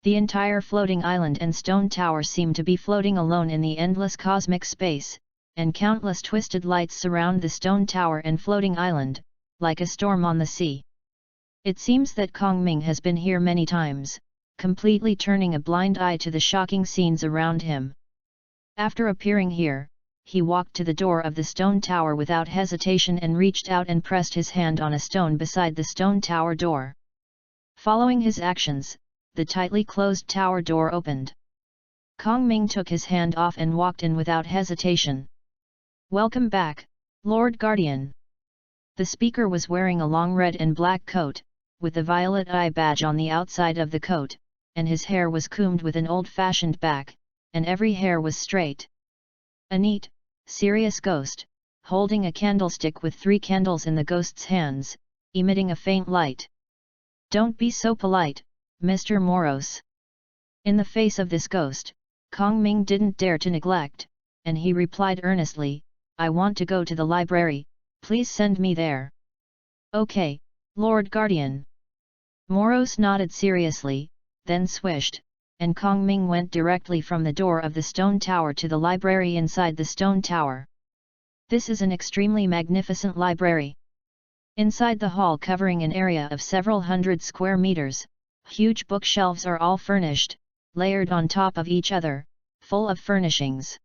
The entire floating island and stone tower seem to be floating alone in the endless cosmic space, and countless twisted lights surround the stone tower and floating island, like a storm on the sea. It seems that Kong Ming has been here many times, completely turning a blind eye to the shocking scenes around him. After appearing here, he walked to the door of the stone tower without hesitation and reached out and pressed his hand on a stone beside the stone tower door. Following his actions, the tightly closed tower door opened. Kong Ming took his hand off and walked in without hesitation. "Welcome back, Lord Guardian." The speaker was wearing a long red and black coat, with a violet eye badge on the outside of the coat, and his hair was combed with an old-fashioned back, and every hair was straight. A neat, serious ghost, holding a candlestick with 3 candles in the ghost's hands, emitting a faint light. "Don't be so polite, Mr. Moros." In the face of this ghost, Kong Ming didn't dare to neglect, and he replied earnestly, "I want to go to the library, please send me there." "Okay, Lord Guardian." Moros nodded seriously, then swished, and Kong Ming went directly from the door of the stone tower to the library inside the stone tower. This is an extremely magnificent library. Inside the hall, covering an area of several hundred square meters, huge bookshelves are all furnished, layered on top of each other, full of furnishings.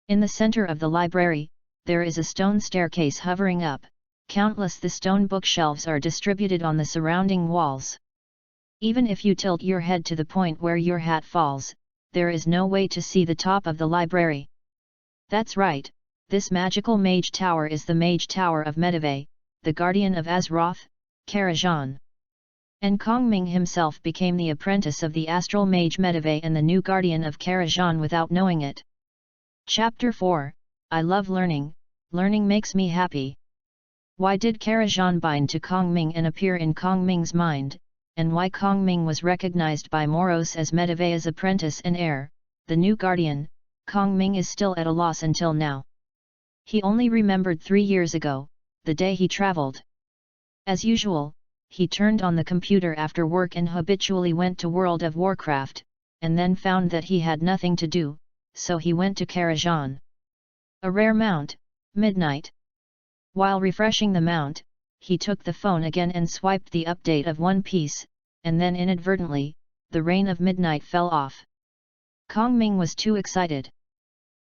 In the center of the library, there is a stone staircase hovering up. Countless the stone bookshelves are distributed on the surrounding walls. Even if you tilt your head to the point where your hat falls, there is no way to see the top of the library. That's right, this magical Mage Tower is the Mage Tower of Medivh, the guardian of Azeroth, Karajan. And Kong Ming himself became the apprentice of the astral mage Medivh and the new guardian of Karajan without knowing it. Chapter 4, I love learning, learning makes me happy. Why did Karajan bind to Kong Ming and appear in Kong Ming's mind, and why Kong Ming was recognized by Moros as Medivh's apprentice and heir, the new guardian? Kong Ming is still at a loss until now. He only remembered 3 years ago, the day he traveled. As usual, he turned on the computer after work and habitually went to World of Warcraft, and then found that he had nothing to do, so he went to Karajan. A rare mount, Midnight. While refreshing the mount, he took the phone again and swiped the update of One Piece, and then inadvertently, the Reign of Midnight fell off. Kong Ming was too excited.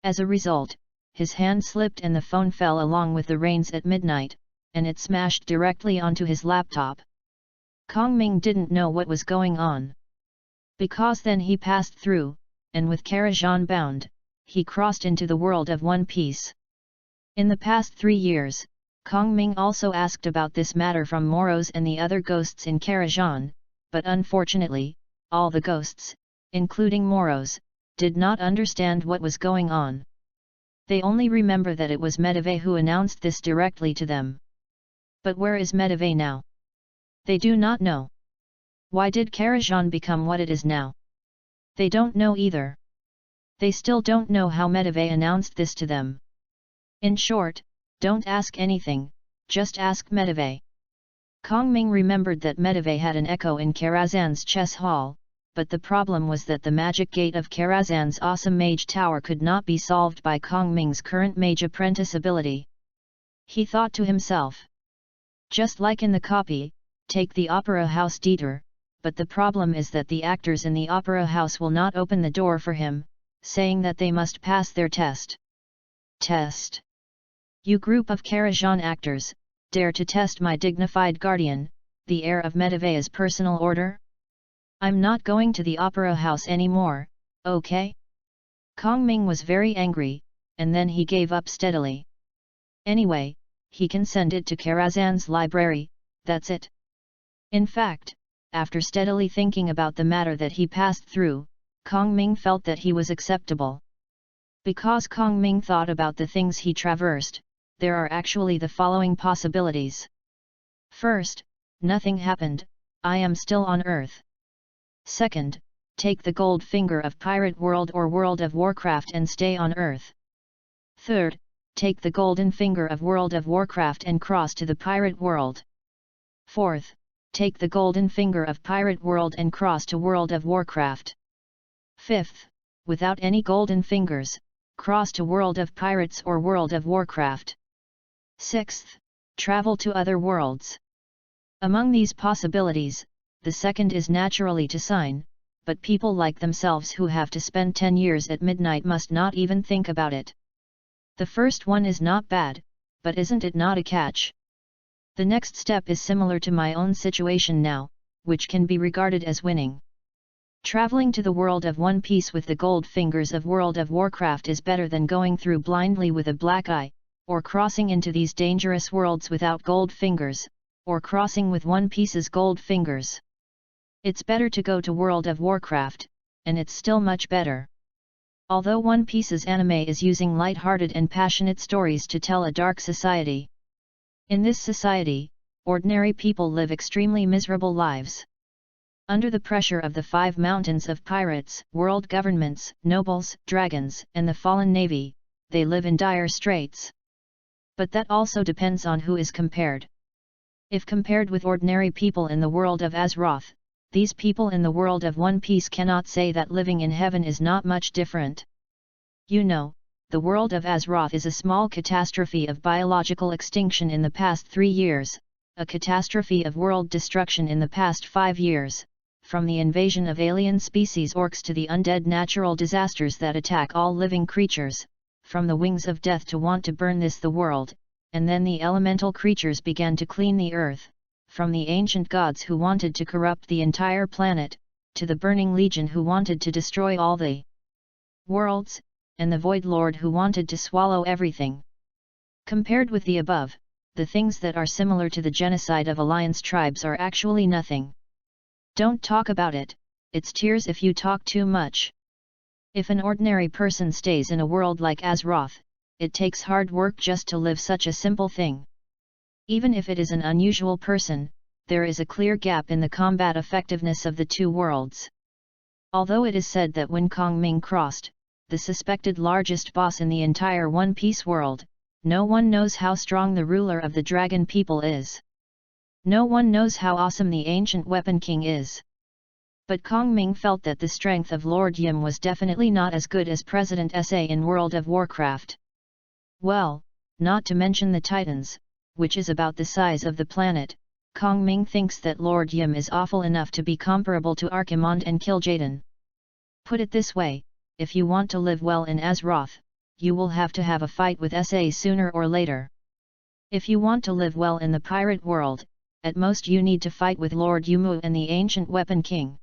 As a result, his hand slipped and the phone fell along with the Reigns at Midnight, and it smashed directly onto his laptop. Kong Ming didn't know what was going on. Because then he passed through, and with Karajan bound, he crossed into the world of One Piece. In the past 3 years, Kong Ming also asked about this matter from Moros and the other ghosts in Karajan, but unfortunately, all the ghosts, including Moros, did not understand what was going on. They only remember that it was Medivh who announced this directly to them. But where is Medivh now? They do not know. Why did Karajan become what it is now? They don't know either. They still don't know how Medivh announced this to them. In short, don't ask anything, just ask Medivh. Kong Ming remembered that Medivh had an echo in Karazhan's chess hall, but the problem was that the magic gate of Karazhan's awesome mage tower could not be solved by Kong Ming's current mage apprentice ability. He thought to himself. Just like in the copy, take the opera house Dieter, but the problem is that the actors in the opera house will not open the door for him, saying that they must pass their test. Test. You group of Karajan actors, dare to test my dignified guardian, the heir of Medivh's personal order? I'm not going to the opera house anymore, okay? Kong Ming was very angry, and then he gave up steadily. Anyway, he can send it to Karazhan's library, that's it. In fact, after steadily thinking about the matter that he passed through, Kong Ming felt that he was acceptable. Because Kong Ming thought about the things he traversed, there are actually the following possibilities. First, nothing happened, I am still on Earth. Second, take the gold finger of Pirate World or World of Warcraft and stay on Earth. Third, take the golden finger of World of Warcraft and cross to the Pirate World. Fourth, take the golden finger of Pirate World and cross to World of Warcraft. Fifth, without any golden fingers, cross to World of Pirates or World of Warcraft. Sixth, travel to other worlds. Among these possibilities, the second is naturally to sign, but people like themselves who have to spend 10 years at midnight must not even think about it. The first one is not bad, but isn't it not a catch? The next step is similar to my own situation now, which can be regarded as winning. Traveling to the world of One Piece with the gold fingers of World of Warcraft is better than going through blindly with a black eye, or crossing into these dangerous worlds without gold fingers, or crossing with One Piece's gold fingers. It's better to go to World of Warcraft, and it's still much better. Although One Piece's anime is using light-hearted and passionate stories to tell a dark society. In this society, ordinary people live extremely miserable lives. Under the pressure of the 5 mountains of pirates, world governments, nobles, dragons, and the fallen navy, they live in dire straits. But that also depends on who is compared. If compared with ordinary people in the world of Azeroth, these people in the world of One Piece cannot say that living in heaven is not much different. You know, the world of Azeroth is a small catastrophe of biological extinction in the past 3 years, a catastrophe of world destruction in the past 5 years, from the invasion of alien species orcs to the undead natural disasters that attack all living creatures, from the wings of death to want to burn the world, and then the elemental creatures began to clean the earth, from the ancient gods who wanted to corrupt the entire planet, to the burning legion who wanted to destroy all the worlds, and the Void Lord who wanted to swallow everything. Compared with the above, the things that are similar to the genocide of Alliance tribes are actually nothing. Don't talk about it, it's tears if you talk too much. If an ordinary person stays in a world like Azeroth, it takes hard work just to live such a simple thing. Even if it is an unusual person, there is a clear gap in the combat effectiveness of the 2 worlds. Although it is said that when Kong Ming crossed, the suspected largest boss in the entire One Piece world, no one knows how strong the ruler of the Dragon People is. No one knows how awesome the ancient Weapon King is. But Kong Ming felt that the strength of Lord Yim was definitely not as good as President SA in World of Warcraft. Well, not to mention the Titans, which is about the size of the planet, Kong Ming thinks that Lord Yim is awful enough to be comparable to Archimonde and Kil'jaeden. Put it this way, if you want to live well in Azeroth, you will have to have a fight with SA sooner or later. If you want to live well in the pirate world, at most you need to fight with Lord Yumu and the ancient Weapon King.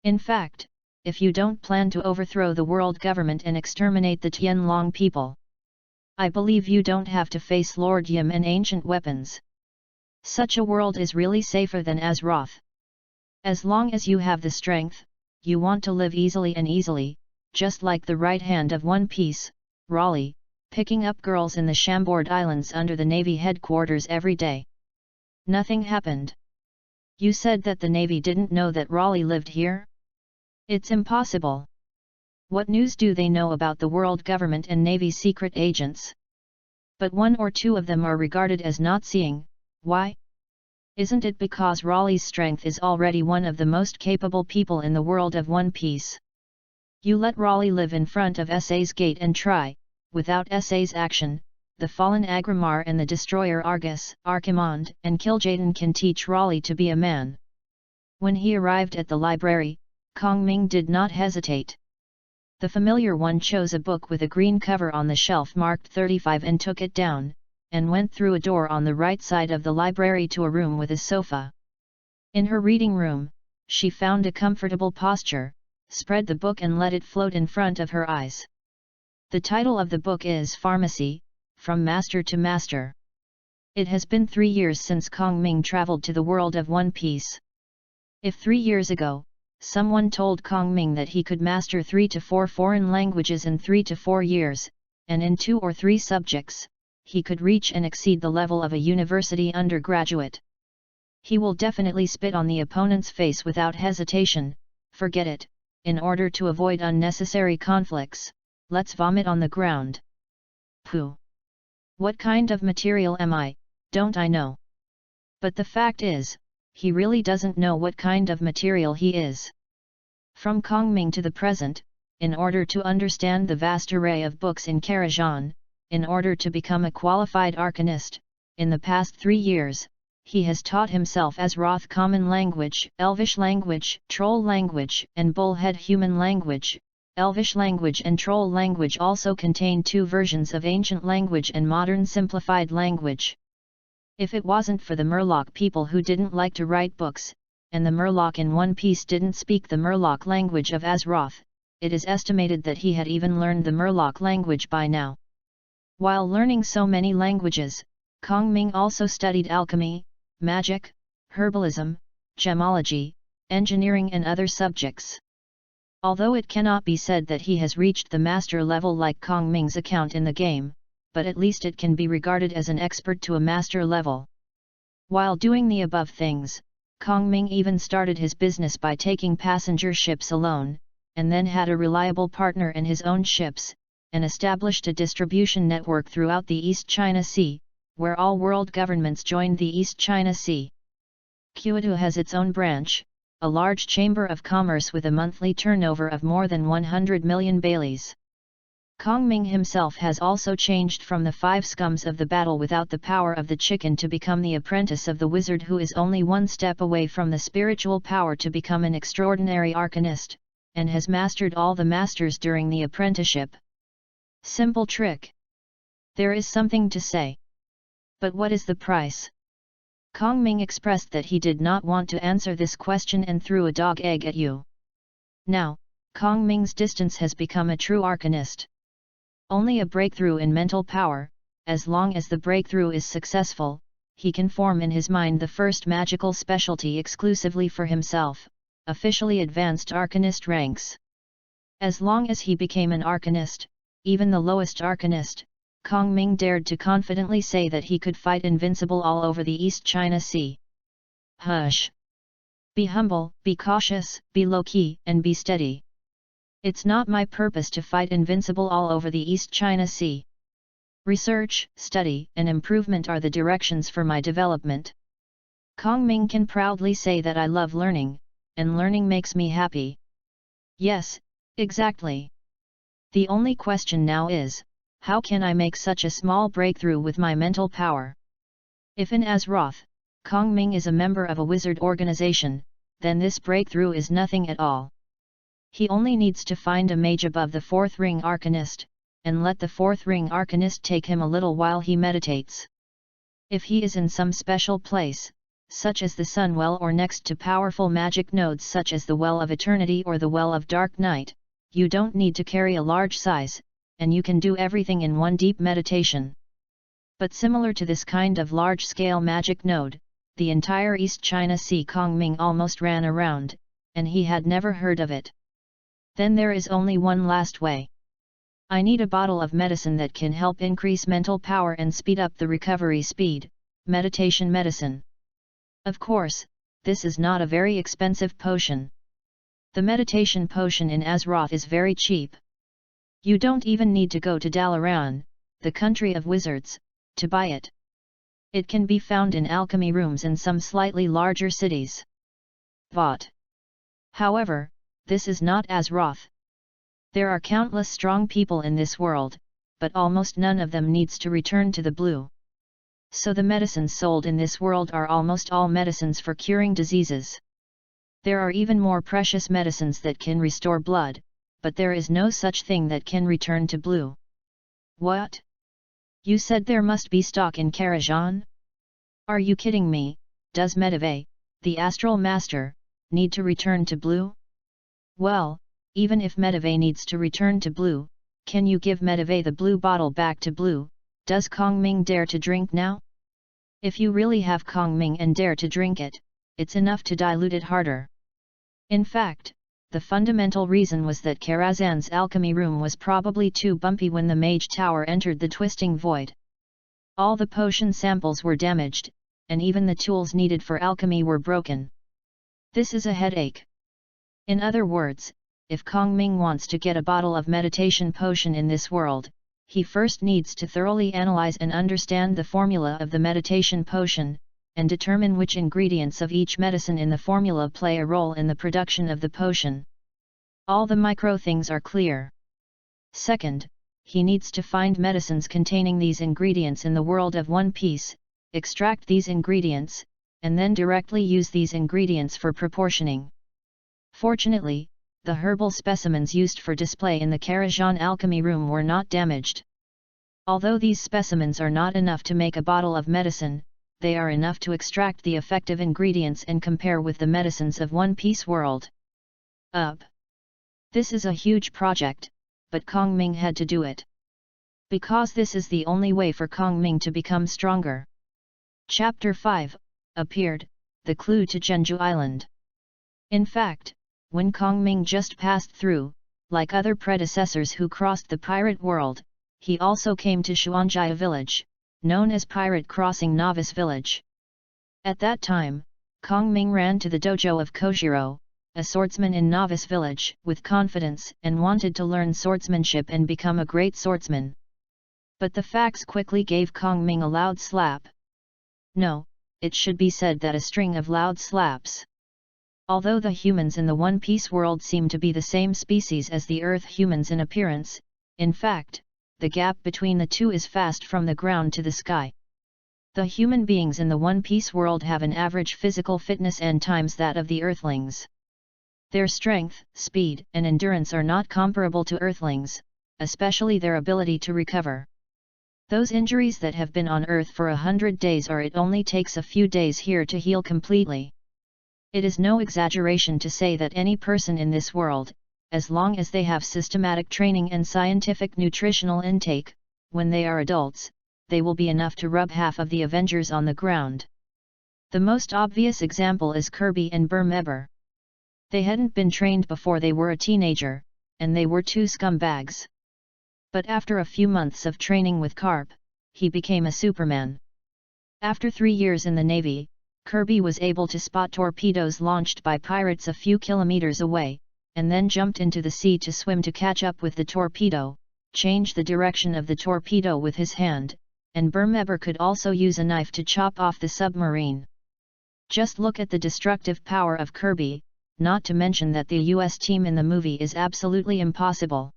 In fact, if you don't plan to overthrow the world government and exterminate the Tianlong people, I believe you don't have to face Lord Yim and ancient weapons. Such a world is really safer than Azeroth. As long as you have the strength, you want to live easily, just like the right hand of One Piece, Raleigh, picking up girls in the Chambord Islands under the Navy headquarters every day. Nothing happened. You said that the Navy didn't know that Raleigh lived here? It's impossible. What news do they know about the world government and Navy secret agents? But 1 or 2 of them are regarded as not seeing. Why? Isn't it because Raleigh's strength is already one of the most capable people in the world of One Piece? You let Raleigh live in front of SA's gate and try, without SA's action, the fallen Agrimar and the destroyer Argus, Archimonde, and Kil'jaeden can teach Raleigh to be a man. When he arrived at the library, Kong Ming did not hesitate. The familiar one chose a book with a green cover on the shelf marked 35 and took it down, and went through a door on the right side of the library to a room with a sofa. In her reading room, she found a comfortable posture, spread the book and let it float in front of her eyes. The title of the book is Pharmacy, From Master to Master. It has been 3 years since Kong Ming traveled to the world of One Piece. If 3 years ago, someone told Kong Ming that he could master 3 to 4 foreign languages in 3 to 4 years, and in 2 or 3 subjects, he could reach and exceed the level of a university undergraduate. He will definitely spit on the opponent's face without hesitation. Forget it, in order to avoid unnecessary conflicts, let's vomit on the ground. Pooh! What kind of material am I, don't I know? But the fact is, he really doesn't know what kind of material he is. From Kong Ming to the present, in order to understand the vast array of books in Karajan, in order to become a qualified arcanist, in the past 3 years, he has taught himself Azeroth Common Language, Elvish Language, Troll Language, and Bullhead Human Language. Elvish Language and Troll Language also contain 2 versions of Ancient Language and Modern Simplified Language. If it wasn't for the Murloc people who didn't like to write books, and the Murloc in One Piece didn't speak the Murloc language of Azeroth, it is estimated that he had even learned the Murloc language by now. While learning so many languages, Kong Ming also studied alchemy, magic, herbalism, gemology, engineering and other subjects. Although it cannot be said that he has reached the master level like Kong Ming's account in the game, but at least it can be regarded as an expert to a master level. While doing the above things, Kong Ming even started his business by taking passenger ships alone, and then had a reliable partner in his own ships, and established a distribution network throughout the East China Sea, where all world governments joined the East China Sea. Kuatu has its own branch, a large chamber of commerce with a monthly turnover of more than 100 million baileys. Kong Ming himself has also changed from the 5 scums of the battle without the power of the chicken to become the apprentice of the wizard who is only one step away from the spiritual power to become an extraordinary arcanist, and has mastered all the masters during the apprenticeship. Simple trick. There is something to say. But what is the price? Kong Ming expressed that he did not want to answer this question and threw a dog egg at you. Now, Kong Ming's distance has become a true arcanist. Only a breakthrough in mental power, as long as the breakthrough is successful, he can form in his mind the first magical specialty exclusively for himself, officially advanced arcanist ranks. As long as he became an arcanist, even the lowest arcanist, Kong Ming dared to confidently say that he could fight invincible all over the East China Sea. Hush! Be humble, be cautious, be low-key, and be steady. It's not my purpose to fight invincible all over the East China Sea. Research, study, and improvement are the directions for my development. Kong Ming can proudly say that I love learning, and learning makes me happy. Yes, exactly. The only question now is, how can I make such a small breakthrough with my mental power? If in Azeroth, Kong Ming is a member of a wizard organization, then this breakthrough is nothing at all. He only needs to find a mage above the 4th ring arcanist, and let the 4th ring arcanist take him a little while he meditates. If he is in some special place, such as the Sun Well or next to powerful magic nodes such as the Well of Eternity or the Well of Dark Night, you don't need to carry a large size, and you can do everything in one deep meditation. But similar to this kind of large-scale magic node, the entire East China Sea Kong Ming almost ran around, and he had never heard of it. Then there is only one last way. I need a bottle of medicine that can help increase mental power and speed up the recovery speed, meditation medicine. Of course, this is not a very expensive potion. The meditation potion in Azeroth is very cheap. You don't even need to go to Dalaran, the country of wizards, to buy it. It can be found in alchemy rooms in some slightly larger cities. Vought. However, this is not Azeroth. There are countless strong people in this world, but almost none of them needs to return to the blue. So the medicines sold in this world are almost all medicines for curing diseases. There are even more precious medicines that can restore blood, but there is no such thing that can return to blue. What? You said there must be stock in Karajan? Are you kidding me? Does Medivh, the Astral Master, need to return to blue? Well, even if Medivh needs to return to blue, can you give Medivh the blue bottle back to blue? Does Kong Ming dare to drink now? If you really have Kong Ming and dare to drink it, it's enough to dilute it harder. In fact, the fundamental reason was that Karazhan's alchemy room was probably too bumpy when the Mage Tower entered the twisting void. All the potion samples were damaged, and even the tools needed for alchemy were broken. This is a headache. In other words, if Kong Ming wants to get a bottle of meditation potion in this world, he first needs to thoroughly analyze and understand the formula of the meditation potion, and determine which ingredients of each medicine in the formula play a role in the production of the potion. All the micro things are clear. Second, he needs to find medicines containing these ingredients in the world of One Piece, extract these ingredients, and then directly use these ingredients for proportioning. Fortunately, the herbal specimens used for display in the Karajan alchemy room were not damaged. Although these specimens are not enough to make a bottle of medicine, they are enough to extract the effective ingredients and compare with the medicines of One Piece world. This is a huge project, but Kong Ming had to do it. Because this is the only way for Kong Ming to become stronger. Chapter 5 appeared, the clue to Jeonju Island. In fact, when Kong Ming just passed through, like other predecessors who crossed the pirate world, he also came to Xuanjia village, known as Pirate Crossing Novice Village. At that time, Kong Ming ran to the dojo of Kojiro, a swordsman in Novice Village, with confidence and wanted to learn swordsmanship and become a great swordsman. But the facts quickly gave Kong Ming a loud slap. No, it should be said that a string of loud slaps. Although the humans in the One Piece world seem to be the same species as the Earth humans in appearance, in fact, the gap between the two is vast from the ground to the sky. The human beings in the One Piece world have an average physical fitness n times that of the Earthlings. Their strength, speed, and endurance are not comparable to Earthlings, especially their ability to recover. Those injuries that have been on Earth for 100 days or it only takes a few days here to heal completely. It is no exaggeration to say that any person in this world, as long as they have systematic training and scientific nutritional intake, when they are adults, they will be enough to rub half of the Avengers on the ground. The most obvious example is Kirby and Burmeber. They hadn't been trained before they were a teenager, and they were two scumbags. But after a few months of training with Carp, he became a Superman. After 3 years in the Navy, Kirby was able to spot torpedoes launched by pirates a few kilometers away, and then jumped into the sea to swim to catch up with the torpedo, change the direction of the torpedo with his hand, and Burmeber could also use a knife to chop off the submarine. Just look at the destructive power of Kirby, not to mention that the US team in the movie is absolutely impossible.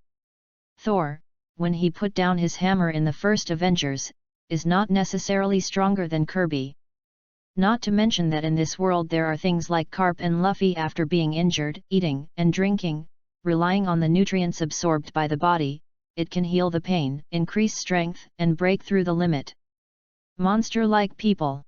Thor, when he put down his hammer in the first Avengers, is not necessarily stronger than Kirby. Not to mention that in this world there are things like Carp and Luffy after being injured, eating and drinking, relying on the nutrients absorbed by the body, it can heal the pain, increase strength, and break through the limit. Monster-like people.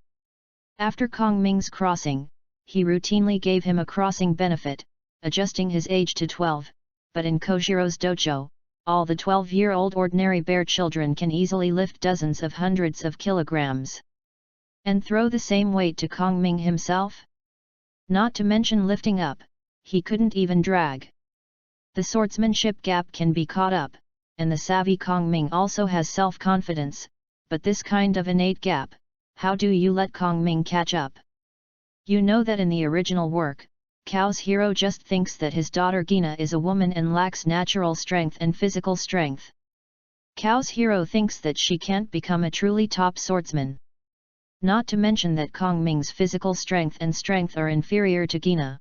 After Kong Ming's crossing, he routinely gave him a crossing benefit, adjusting his age to 12, but in Kojiro's dojo, all the 12-year-old ordinary bear children can easily lift dozens of hundreds of kilograms. And throw the same weight to Kong Ming himself? Not to mention lifting up, he couldn't even drag. The swordsmanship gap can be caught up, and the savvy Kong Ming also has self-confidence, but this kind of innate gap, how do you let Kong Ming catch up? You know that in the original work, Cao's hero just thinks that his daughter Gina is a woman and lacks natural strength and physical strength. Cao's hero thinks that she can't become a truly top swordsman. Not to mention that Kong Ming's physical strength and strength are inferior to Gina.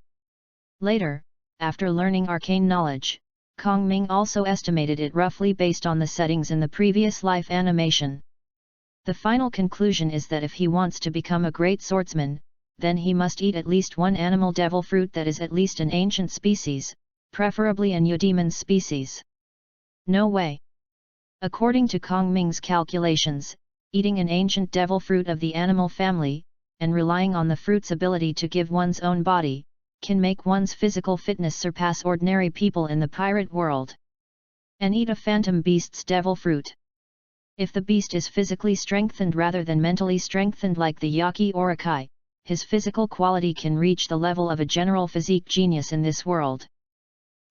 Later, after learning arcane knowledge, Kong Ming also estimated it roughly based on the settings in the previous life animation. The final conclusion is that if he wants to become a great swordsman, then he must eat at least one animal devil fruit that is at least an ancient species, preferably an Eudemon species. No way. According to Kong Ming's calculations, eating an ancient devil fruit of the animal family, and relying on the fruit's ability to give one's own body, can make one's physical fitness surpass ordinary people in the pirate world. And eat a phantom beast's devil fruit. If the beast is physically strengthened rather than mentally strengthened like the Yaki Orokai, his physical quality can reach the level of a general physique genius in this world.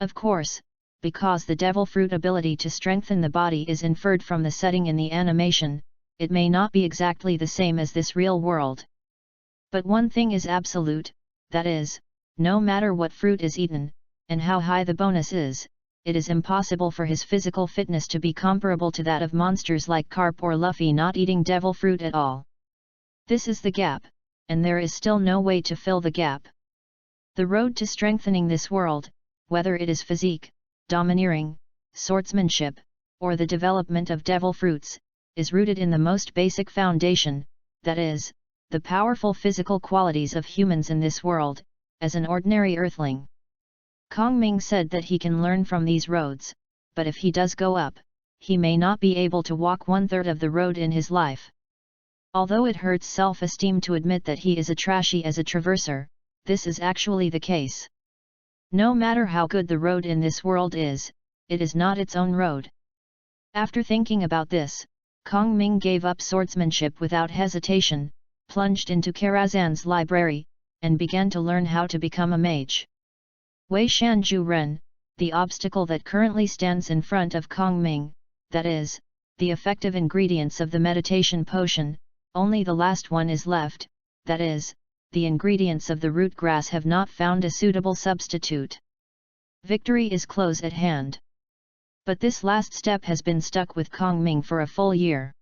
Of course, because the devil fruit ability to strengthen the body is inferred from the setting in the animation, it may not be exactly the same as this real world. But one thing is absolute, that is, no matter what fruit is eaten, and how high the bonus is, it is impossible for his physical fitness to be comparable to that of monsters like Carp or Luffy not eating devil fruit at all. This is the gap, and there is still no way to fill the gap. The road to strengthening this world, whether it is physique, domineering, swordsmanship, or the development of devil fruits, is rooted in the most basic foundation, that is, the powerful physical qualities of humans in this world, as an ordinary earthling. Kong Ming said that he can learn from these roads, but if he does go up, he may not be able to walk 1/3 of the road in his life. Although it hurts self-esteem to admit that he is a trashy as a traverser, this is actually the case. No matter how good the road in this world is, it is not its own road. After thinking about this, Kong Ming gave up swordsmanship without hesitation, plunged into Karazhan's library, and began to learn how to become a mage. Wei Shan Ju Ren, the obstacle that currently stands in front of Kong Ming, that is, the effective ingredients of the meditation potion, only the last one is left, that is, the ingredients of the root grass have not found a suitable substitute. Victory is close at hand. But this last step has been stuck with Kong Ming for a full year.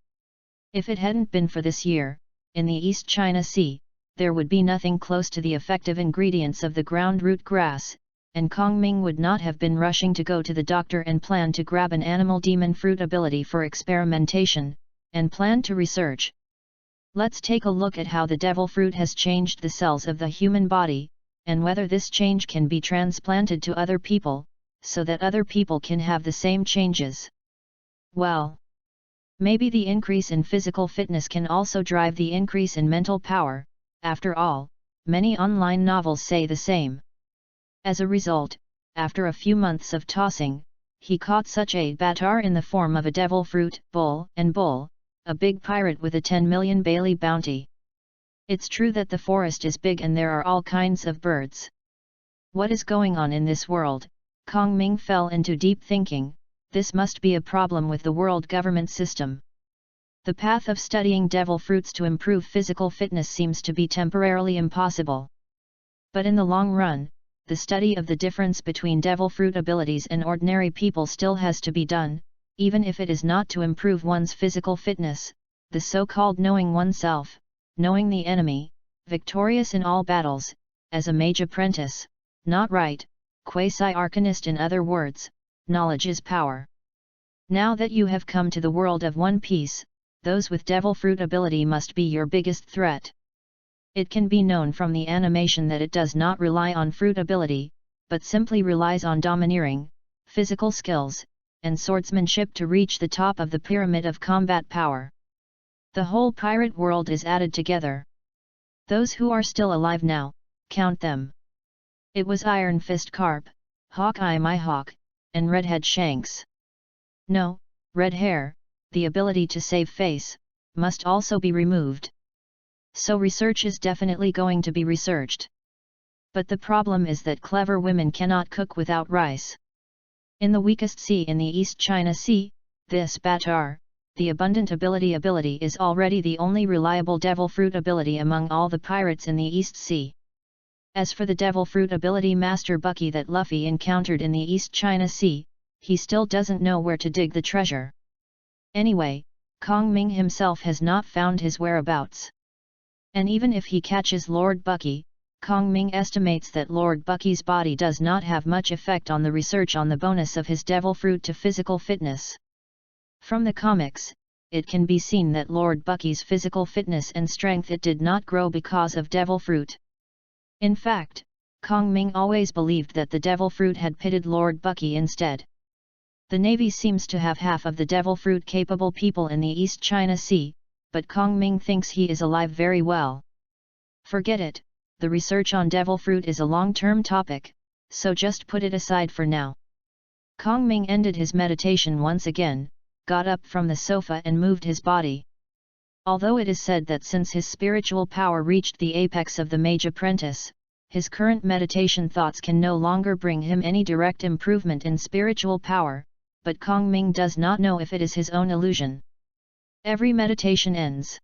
If it hadn't been for this year, in the East China Sea, there would be nothing close to the effective ingredients of the ground root grass, and Kong Ming would not have been rushing to go to the doctor and plan to grab an animal demon fruit ability for experimentation, and plan to research. Let's take a look at how the devil fruit has changed the cells of the human body, and whether this change can be transplanted to other people, so that other people can have the same changes. Well, maybe the increase in physical fitness can also drive the increase in mental power. After all, many online novels say the same. As a result, after a few months of tossing, he caught such a batar in the form of a devil fruit, bull, a big pirate with a 10 million Bailey bounty. It's true that the forest is big and there are all kinds of birds. What is going on in this world? Kong Ming fell into deep thinking. This must be a problem with the world government system. The path of studying devil fruits to improve physical fitness seems to be temporarily impossible. But in the long run, the study of the difference between devil fruit abilities and ordinary people still has to be done, even if it is not to improve one's physical fitness, the so-called knowing oneself, knowing the enemy, victorious in all battles, as a mage apprentice, not right, quasi-arcanist in other words, knowledge is power. Now that you have come to the world of One Piece, those with devil fruit ability must be your biggest threat. It can be known from the animation that it does not rely on fruit ability, but simply relies on domineering, physical skills, and swordsmanship to reach the top of the pyramid of combat power. The whole pirate world is added together. Those who are still alive now, count them. It was Iron Fist Carp, Hawkeye my Hawk, and Redhead Shanks. No, red hair, the ability to save face, must also be removed. So research is definitely going to be researched. But the problem is that clever women cannot cook without rice. In the weakest sea in the East China Sea, this batar, the abundant ability is already the only reliable devil fruit ability among all the pirates in the East Sea. As for the devil fruit ability Master Bucky that Luffy encountered in the East China Sea, he still doesn't know where to dig the treasure. Anyway, Kong Ming himself has not found his whereabouts. And even if he catches Lord Bucky, Kong Ming estimates that Lord Bucky's body does not have much effect on the research on the bonus of his devil fruit to physical fitness. From the comics, it can be seen that Lord Bucky's physical fitness and strength it did not grow because of devil fruit. In fact, Kong Ming always believed that the devil fruit had pitted Lord Bucky instead. The Navy seems to have half of the devil fruit capable people in the East China Sea, but Kong Ming thinks he is alive very well. Forget it. The research on devil fruit is a long-term topic, so just put it aside for now. Kong Ming ended his meditation once again, got up from the sofa and moved his body. Although it is said that since his spiritual power reached the apex of the Mage apprentice, his current meditation thoughts can no longer bring him any direct improvement in spiritual power, but Kong Ming does not know if it is his own illusion. Every meditation ends.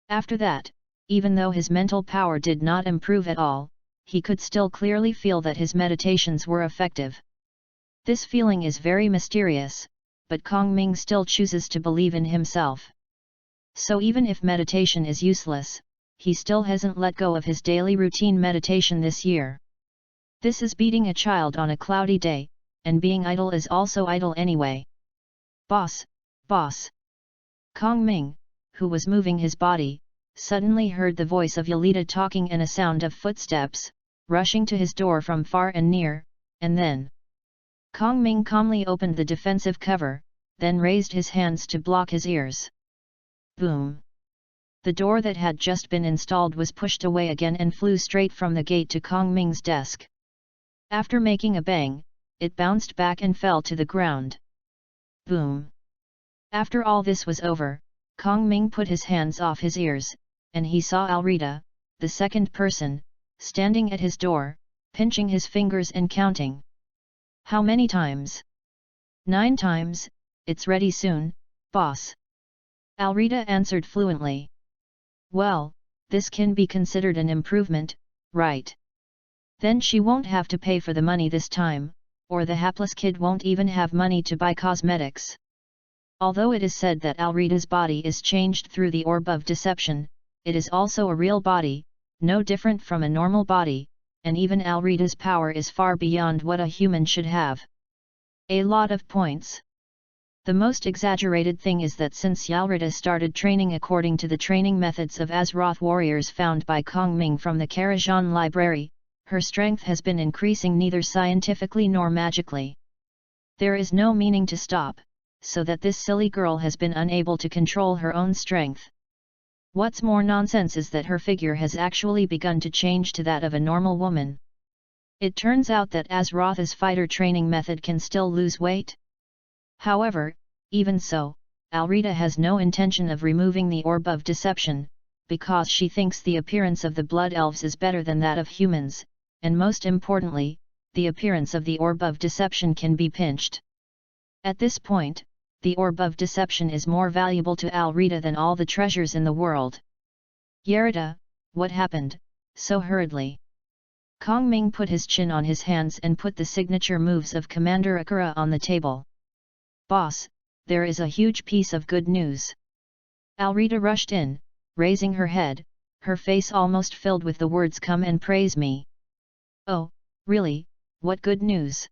After that, even though his mental power did not improve at all, he could still clearly feel that his meditations were effective. This feeling is very mysterious, but Kong Ming still chooses to believe in himself. So even if meditation is useless, he still hasn't let go of his daily routine meditation this year. This is beating a child on a cloudy day, and being idle is also idle anyway. Boss, boss. Kong Ming, who was moving his body, suddenly heard the voice of Yelida talking and a sound of footsteps, rushing to his door from far and near, and then Kong Ming calmly opened the defensive cover, then raised his hands to block his ears. Boom! The door that had just been installed was pushed away again and flew straight from the gate to Kong Ming's desk. After making a bang, it bounced back and fell to the ground. Boom! After all this was over, Kong Ming put his hands off his ears, and he saw Alrita, the second person, standing at his door, pinching his fingers and counting. How many times? 9 times, it's ready soon, boss. Alrita answered fluently. Well, this can be considered an improvement, right? Then she won't have to pay for the money this time, or the hapless kid won't even have money to buy cosmetics. Although it is said that Alrita's body is changed through the orb of deception, it is also a real body, no different from a normal body, and even Alrita's power is far beyond what a human should have. A lot of points. The most exaggerated thing is that since Alrita started training according to the training methods of Azeroth warriors found by Kong Ming from the Karajan library, her strength has been increasing neither scientifically nor magically. There is no meaning to stop, so that this silly girl has been unable to control her own strength. What's more nonsense is that her figure has actually begun to change to that of a normal woman. It turns out that Azeroth's fighter training method can still lose weight. However, even so, Alrita has no intention of removing the orb of deception, because she thinks the appearance of the blood elves is better than that of humans, and most importantly, the appearance of the orb of deception can be pinched. At this point, the orb of deception is more valuable to Alrita than all the treasures in the world. Yerida, what happened, so hurriedly? Kong Ming put his chin on his hands and put the signature moves of Commander Akira on the table. Boss, there is a huge piece of good news. Alrita rushed in, raising her head, her face almost filled with the words "Come and praise me." Oh, really, what good news?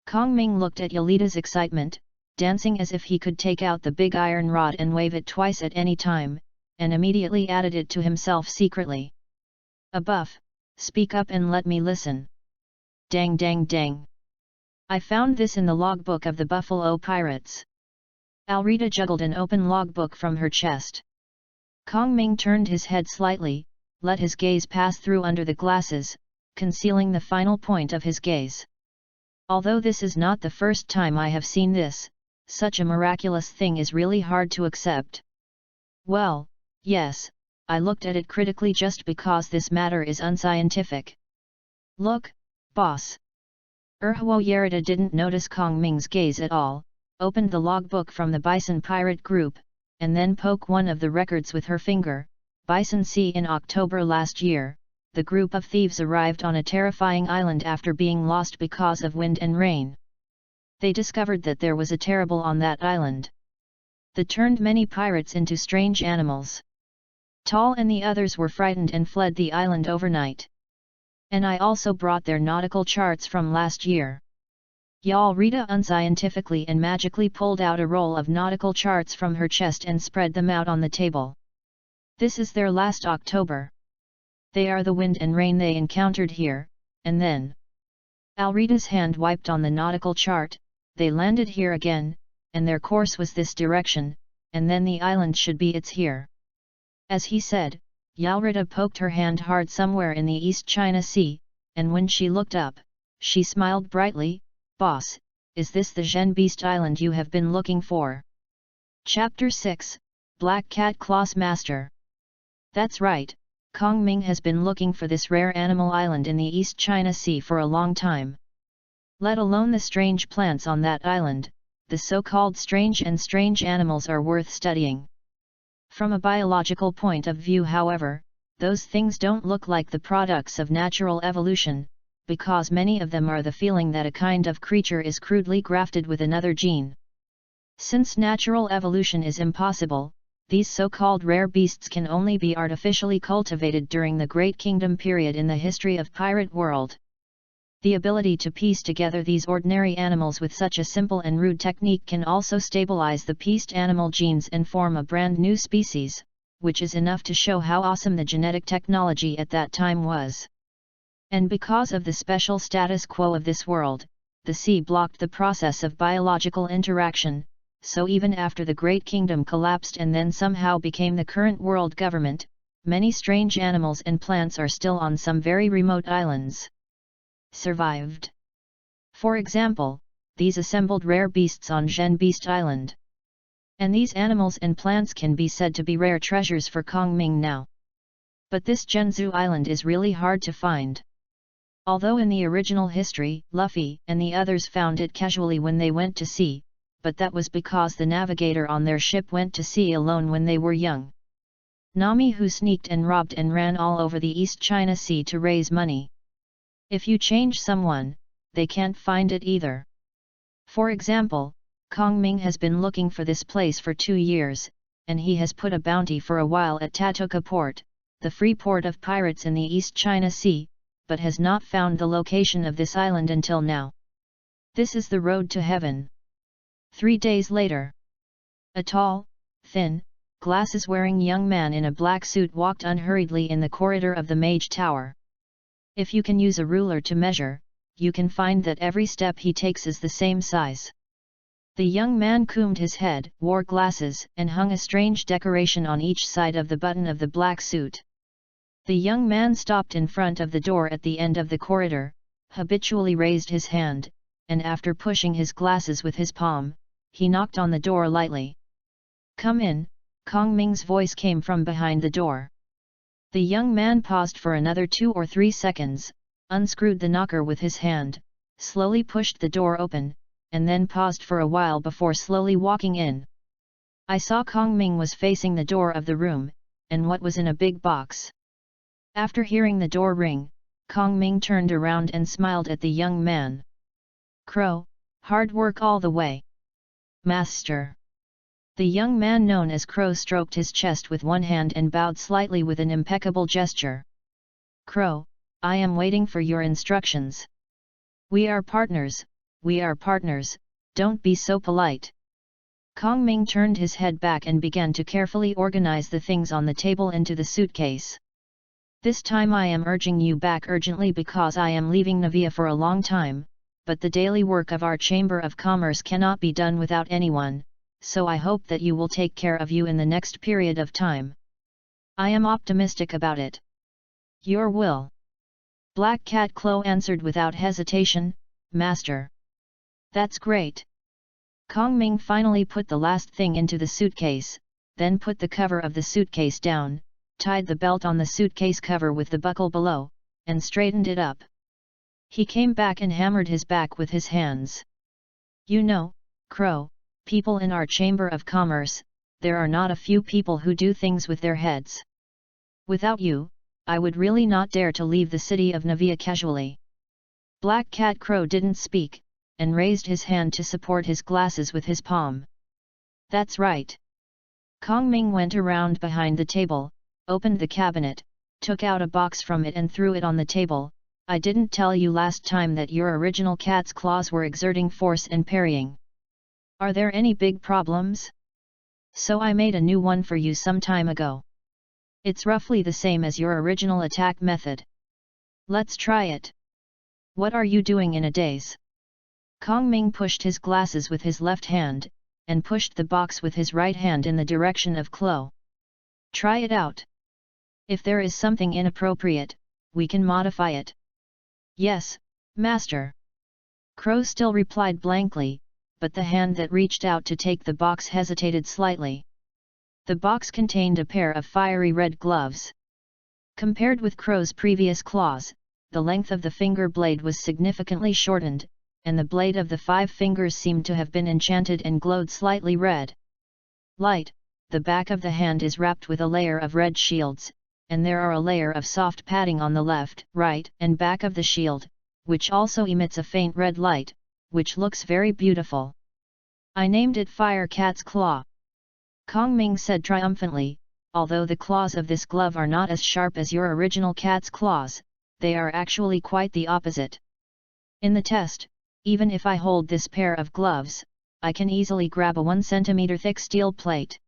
Kong Ming looked at Yelita's excitement, dancing as if he could take out the big iron rod and wave it twice at any time, and immediately added it to himself secretly. A buff, speak up and let me listen. Dang dang dang. I found this in the logbook of the Buffalo Pirates. Alrita juggled an open logbook from her chest. Kong Ming turned his head slightly, let his gaze pass through under the glasses, concealing the final point of his gaze. Although this is not the first time I have seen this, such a miraculous thing is really hard to accept. Well, yes, I looked at it critically just because this matter is unscientific. Look, boss. Erhuo Yerida didn't notice Kong Ming's gaze at all, opened the logbook from the Bison Pirate Group, and then poked one of the records with her finger. Bison Sea. In October last year, the group of thieves arrived on a terrifying island after being lost because of wind and rain. They discovered that there was a terrible on that island that turned many pirates into strange animals. Tal and the others were frightened and fled the island overnight. And I also brought their nautical charts from last year. Yalrita unscientifically and magically pulled out a roll of nautical charts from her chest and spread them out on the table. This is their last October. They are the wind and rain they encountered here, and then. Alrita's hand wiped on the nautical chart, they landed here again, and their course was this direction, and then the island should be its here. As he said, Yalrita poked her hand hard somewhere in the East China Sea, and when she looked up, she smiled brightly. Boss, is this the Zhen Beast Island you have been looking for? Chapter 6, Black Cat Claws Master. That's right, Kong Ming has been looking for this rare animal island in the East China Sea for a long time. Let alone the strange plants on that island, the so-called strange animals are worth studying. From a biological point of view, however, those things don't look like the products of natural evolution, because many of them are the feeling that a kind of creature is crudely grafted with another gene. Since natural evolution is impossible, these so-called rare beasts can only be artificially cultivated during the Great Kingdom period in the history of Pirate World. The ability to piece together these ordinary animals with such a simple and rude technique can also stabilize the pieced animal genes and form a brand new species, which is enough to show how awesome the genetic technology at that time was. And because of the special status quo of this world, the sea blocked the process of biological interaction, so even after the Great Kingdom collapsed and then somehow became the current world government, many strange animals and plants are still on some very remote islands. Survived. For example, these assembled rare beasts on Zhen Beast Island. And these animals and plants can be said to be rare treasures for Kong Ming now. But this Zhenzu Island is really hard to find. Although in the original history, Luffy and the others found it casually when they went to sea, but that was because the navigator on their ship went to sea alone when they were young. Nami who sneaked and robbed and ran all over the East China Sea to raise money. If you change someone, they can't find it either. For example, Kong Ming has been looking for this place for 2 years, and he has put a bounty for a while at Tatuka Port, the free port of pirates in the East China Sea, but has not found the location of this island until now. This is the road to heaven. 3 days later. A tall, thin, glasses-wearing young man in a black suit walked unhurriedly in the corridor of the Mage Tower. If you can use a ruler to measure, you can find that every step he takes is the same size. The young man combed his head, wore glasses, and hung a strange decoration on each side of the button of the black suit. The young man stopped in front of the door at the end of the corridor, habitually raised his hand, and after pushing his glasses with his palm, he knocked on the door lightly. "Come in," Kong Ming's voice came from behind the door. The young man paused for another 2 or 3 seconds, unscrewed the knocker with his hand, slowly pushed the door open, and then paused for a while before slowly walking in. I saw Kong Ming was facing the door of the room, and what was in a big box. After hearing the door ring, Kong Ming turned around and smiled at the young man. "Crow, hard work all the way." "Master." The young man known as Crow stroked his chest with one hand and bowed slightly with an impeccable gesture. "Crow, I am waiting for your instructions." We are partners, don't be so polite." Kong Ming turned his head back and began to carefully organize the things on the table into the suitcase. "This time I am urging you back urgently because I am leaving Navia for a long time, but the daily work of our Chamber of Commerce cannot be done without anyone, so I hope that you will take care of you in the next period of time. I am optimistic about it." "Your will." Black Cat Clo answered without hesitation, "Master." "That's great." Kong Ming finally put the last thing into the suitcase, then put the cover of the suitcase down, tied the belt on the suitcase cover with the buckle below, and straightened it up. He came back and hammered his back with his hands. "You know, Crow, people in our Chamber of Commerce, there are not a few people who do things with their heads. Without you, I would really not dare to leave the city of Navia casually." Black Cat Crow didn't speak, and raised his hand to support his glasses with his palm. "That's right." Kong Ming went around behind the table, opened the cabinet, took out a box from it and threw it on the table. "I didn't tell you last time that your original cat's claws were exerting force and parrying. Are there any big problems? So I made a new one for you some time ago. It's roughly the same as your original attack method. Let's try it. What are you doing in a daze?" Kong Ming pushed his glasses with his left hand, and pushed the box with his right hand in the direction of Clo. "Try it out. If there is something inappropriate, we can modify it." "Yes, Master." Crow still replied blankly, but the hand that reached out to take the box hesitated slightly. The box contained a pair of fiery red gloves. Compared with Crow's previous claws, the length of the finger blade was significantly shortened, and the blade of the 5 fingers seemed to have been enchanted and glowed slightly red. Light, the back of the hand is wrapped with a layer of red shields, and there are a layer of soft padding on the left, right, and back of the shield, which also emits a faint red light, which looks very beautiful. I named it Fire Cat's Claw. Kong Ming said triumphantly, although the claws of this glove are not as sharp as your original cat's claws, they are actually quite the opposite. In the test, even if I hold this pair of gloves, I can easily grab a 1 cm thick steel plate.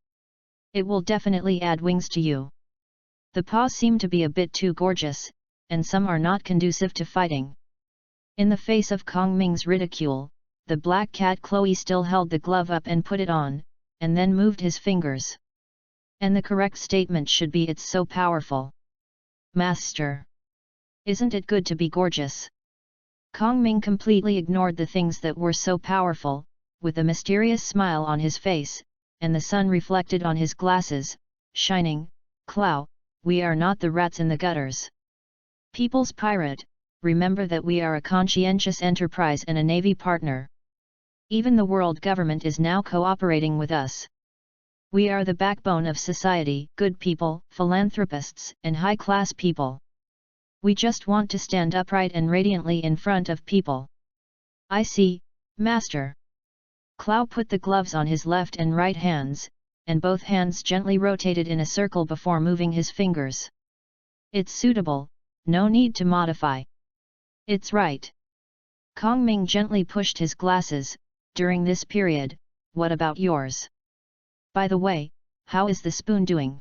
It will definitely add wings to you. The paws seem to be a bit too gorgeous, and some are not conducive to fighting. In the face of Kong Ming's ridicule, the black cat Chloe still held the glove up and put it on, and then moved his fingers. And the correct statement should be "It's so powerful." Master. Isn't it good to be gorgeous? Kong Ming completely ignored the things that were so powerful, with a mysterious smile on his face, and the sun reflected on his glasses, shining. "Clow, we are not the rats in the gutters. People's pirate, remember that we are a conscientious enterprise and a Navy partner. Even the world government is now cooperating with us. We are the backbone of society, good people, philanthropists, and high-class people. We just want to stand upright and radiantly in front of people. I see, Master. Clow put the gloves on his left and right hands, and both hands gently rotated in a circle before moving his fingers. It's suitable, no need to modify. It's right. Kong Ming gently pushed his glasses. During this period, what about yours? By the way, how is the spoon doing?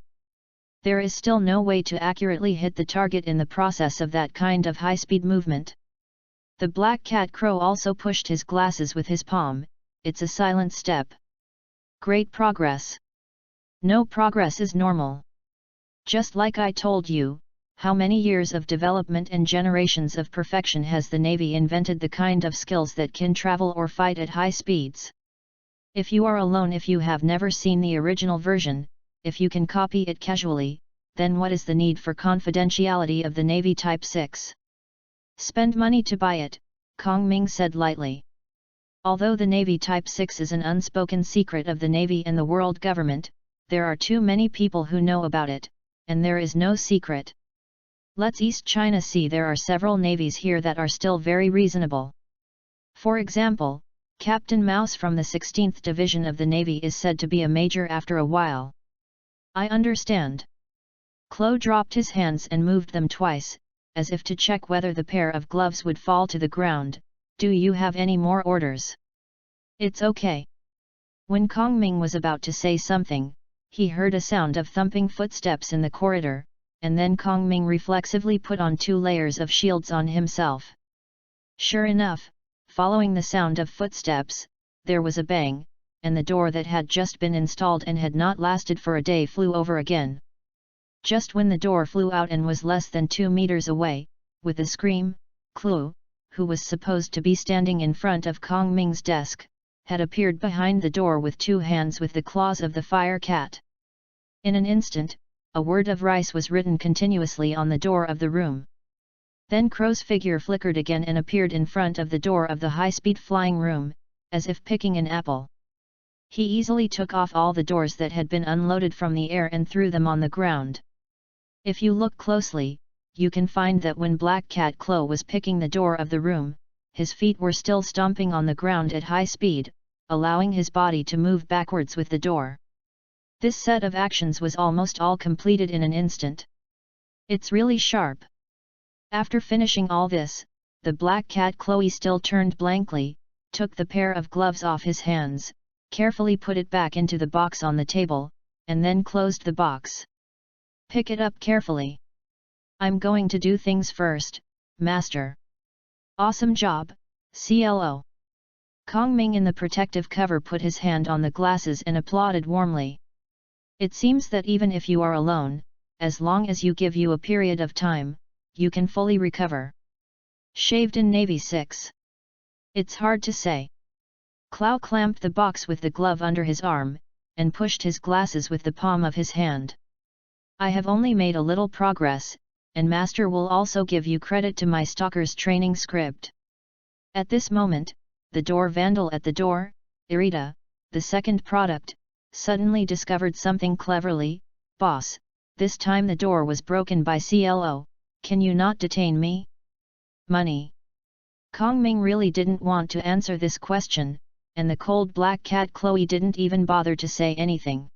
There is still no way to accurately hit the target in the process of that kind of high-speed movement. The black cat crow also pushed his glasses with his palm. It's a silent step. Great progress. No progress is normal. Just like I told you, how many years of development and generations of perfection has the Navy invented the kind of skills that can travel or fight at high speeds? If you are alone, if you have never seen the original version, if you can copy it casually, then what is the need for confidentiality of the Navy Type 6? Spend money to buy it, Kong Ming said lightly. Although the Navy Type 6 is an unspoken secret of the Navy and the world government, there are too many people who know about it, and there is no secret. Let's East China Sea, there are several navies here that are still very reasonable. For example, Captain Mouse from the 16th Division of the Navy is said to be a major after a while. I understand. Clo dropped his hands and moved them twice, as if to check whether the pair of gloves would fall to the ground. Do you have any more orders? It's okay. When Kong Ming was about to say something, he heard a sound of thumping footsteps in the corridor, and then Kong Ming reflexively put on 2 layers of shields on himself. Sure enough, following the sound of footsteps, there was a bang, and the door that had just been installed and had not lasted for a day flew over again. Just when the door flew out and was less than 2 meters away, with a scream, Clu, who was supposed to be standing in front of Kong Ming's desk, had appeared behind the door with 2 hands with the claws of the fire cat. In an instant, a word of rice was written continuously on the door of the room. Then Crow's figure flickered again and appeared in front of the door of the high-speed flying room, as if picking an apple. He easily took off all the doors that had been unloaded from the air and threw them on the ground. If you look closely, you can find that when Black Cat Clo was picking the door of the room, his feet were still stomping on the ground at high speed, allowing his body to move backwards with the door. This set of actions was almost all completed in an instant. It's really sharp. After finishing all this, the black cat Chloe still turned blankly, took the pair of gloves off his hands, carefully put it back into the box on the table, and then closed the box. Pick it up carefully. I'm going to do things first, Master. Awesome job, CLO. Kong Ming in the protective cover put his hand on the glasses and applauded warmly. It seems that even if you are alone, as long as you give you a period of time, you can fully recover. Shaved in Navy 6. It's hard to say. Clow clamped the box with the glove under his arm, and pushed his glasses with the palm of his hand. I have only made a little progress, and Master will also give you credit to my stalker's training script. At this moment, the door vandal at the door, Irita, the second product, suddenly discovered something cleverly. Boss, this time the door was broken by CLO, can you not detain me? Money. Kong Ming really didn't want to answer this question, and the cold black cat Chloe didn't even bother to say anything.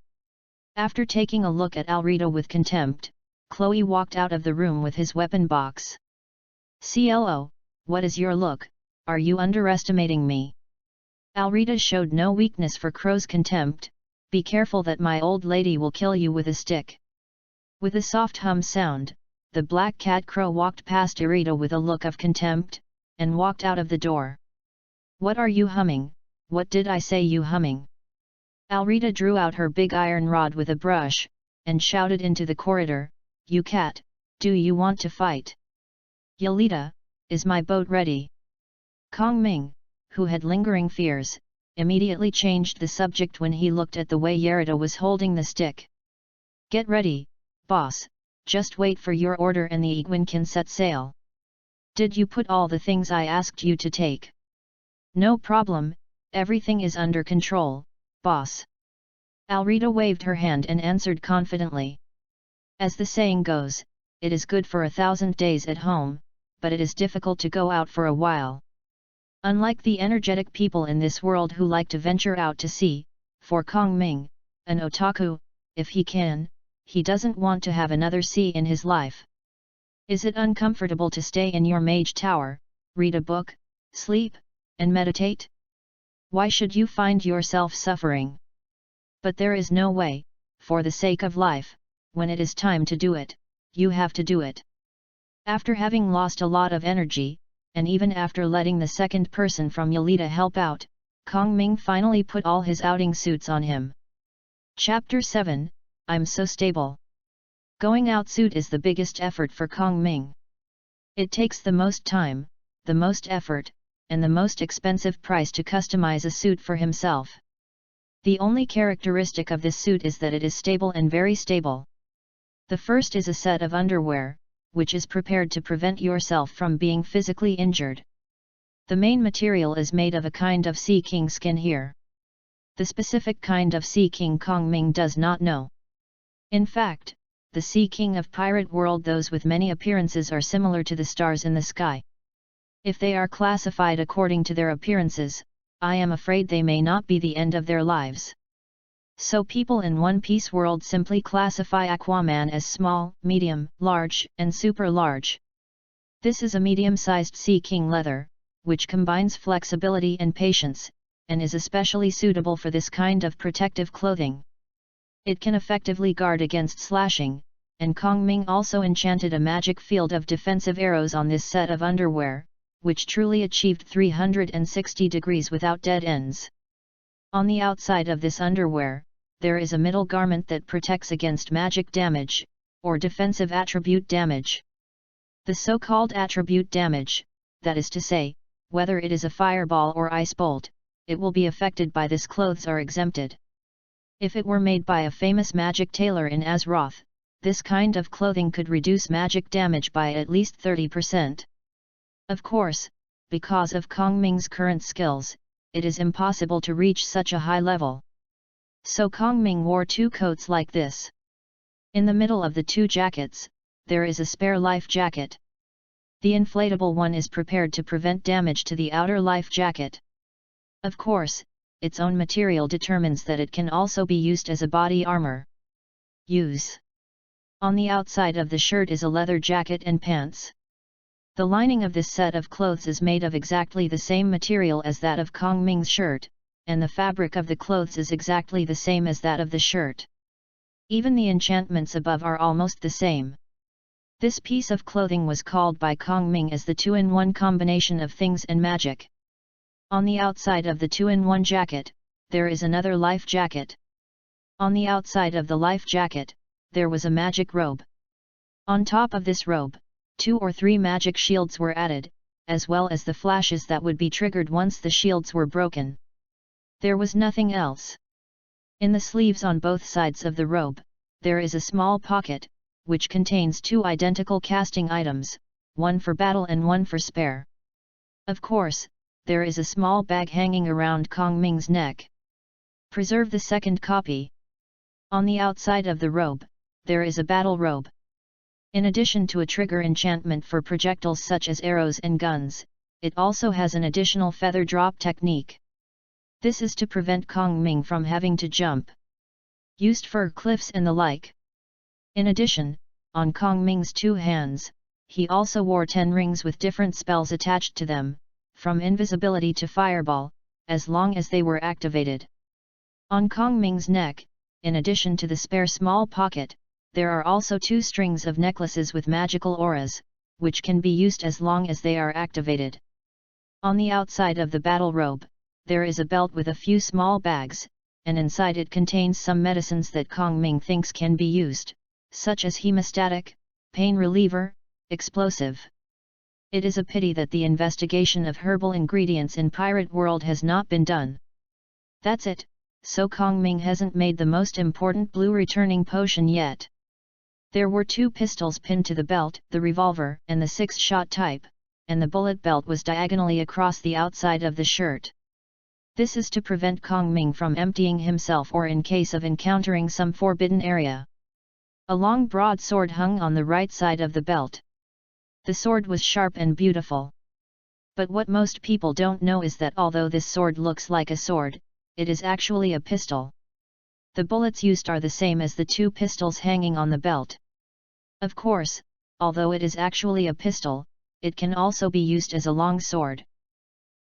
After taking a look at Alrita with contempt, Chloe walked out of the room with his weapon box. CLO, what is your look, are you underestimating me? Alrita showed no weakness for Crow's contempt. Be careful that my old lady will kill you with a stick. With a soft hum sound, the black cat Crow walked past Irita with a look of contempt, and walked out of the door. What are you humming? What did I say you humming? Alrita drew out her big iron rod with a brush, and shouted into the corridor, you cat, do you want to fight? Yelita, is my boat ready? Kong Ming, who had lingering fears, immediately changed the subject when he looked at the way Yerida was holding the stick. Get ready, boss, just wait for your order and the Igwin can set sail. Did you put all the things I asked you to take? No problem, everything is under control, boss. Alrita waved her hand and answered confidently. As the saying goes, it is good for 1,000 days at home, but it is difficult to go out for a while. Unlike the energetic people in this world who like to venture out to sea, for Kong Ming, an otaku, if he can, he doesn't want to have another sea in his life. Is it uncomfortable to stay in your mage tower, read a book, sleep, and meditate? Why should you find yourself suffering? But there is no way, for the sake of life, when it is time to do it, you have to do it. After having lost a lot of energy, and even after letting the second person from Yelita help out, Kong Ming finally put all his outing suits on him. Chapter 7, I'm so stable. Going out suit is the biggest effort for Kong Ming. It takes the most time, the most effort, and the most expensive price to customize a suit for himself. The only characteristic of this suit is that it is stable and very stable. The first is a set of underwear, which is prepared to prevent yourself from being physically injured. The main material is made of a kind of sea king skin here. The specific kind of sea king Kong Ming does not know. In fact, the sea king of pirate world, those with many appearances, are similar to the stars in the sky. If they are classified according to their appearances, I am afraid they may not be the end of their lives. So people in One Piece world simply classify Aquaman as small, medium, large, and super large. This is a medium-sized sea king leather, which combines flexibility and patience, and is especially suitable for this kind of protective clothing. It can effectively guard against slashing, and Kong Ming also enchanted a magic field of defensive arrows on this set of underwear, which truly achieved 360 degrees without dead ends. On the outside of this underwear, there is a middle garment that protects against magic damage, or defensive attribute damage. The so-called attribute damage, that is to say, whether it is a fireball or ice bolt, it will be affected by this clothes are exempted. If it were made by a famous magic tailor in Azeroth, this kind of clothing could reduce magic damage by at least 30%. Of course, because of Kong Ming's current skills, it is impossible to reach such a high level. So Kong Ming wore two coats like this. In the middle of the two jackets, there is a spare life jacket. The inflatable one is prepared to prevent damage to the outer life jacket. Of course, its own material determines that it can also be used as a body armor. Use. On the outside of the shirt is a leather jacket and pants. The lining of this set of clothes is made of exactly the same material as that of Kong Ming's shirt, and the fabric of the clothes is exactly the same as that of the shirt. Even the enchantments above are almost the same. This piece of clothing was called by Kong Ming as the two-in-one combination of things and magic. On the outside of the two-in-one jacket, there is another life jacket. On the outside of the life jacket, there was a magic robe. On top of this robe, 2 or 3 magic shields were added, as well as the flashes that would be triggered once the shields were broken. There was nothing else. In the sleeves on both sides of the robe, there is a small pocket, which contains 2 identical casting items, one for battle and one for spare. Of course, there is a small bag hanging around Kong Ming's neck. Preserve the second copy. On the outside of the robe, there is a battle robe. In addition to a trigger enchantment for projectiles such as arrows and guns, it also has an additional feather drop technique. This is to prevent Kong Ming from having to jump. Used for cliffs and the like. In addition, on Kong Ming's 2 hands, he also wore 10 rings with different spells attached to them, from invisibility to fireball, as long as they were activated. On Kong Ming's neck, in addition to the spare small pocket, there are also 2 strings of necklaces with magical auras, which can be used as long as they are activated. On the outside of the battle robe, there is a belt with a few small bags, and inside it contains some medicines that Kong Ming thinks can be used, such as hemostatic, pain reliever, explosive. It is a pity that the investigation of herbal ingredients in Pirate World has not been done. That's it, so Kong Ming hasn't made the most important blue returning potion yet. There were 2 pistols pinned to the belt, the revolver and the 6-shot type, and the bullet belt was diagonally across the outside of the shirt. This is to prevent Kong Ming from emptying himself or in case of encountering some forbidden area. A long broad sword hung on the right side of the belt. The sword was sharp and beautiful. But what most people don't know is that although this sword looks like a sword, it is actually a pistol. The bullets used are the same as the two pistols hanging on the belt. Of course, although it is actually a pistol, it can also be used as a long sword.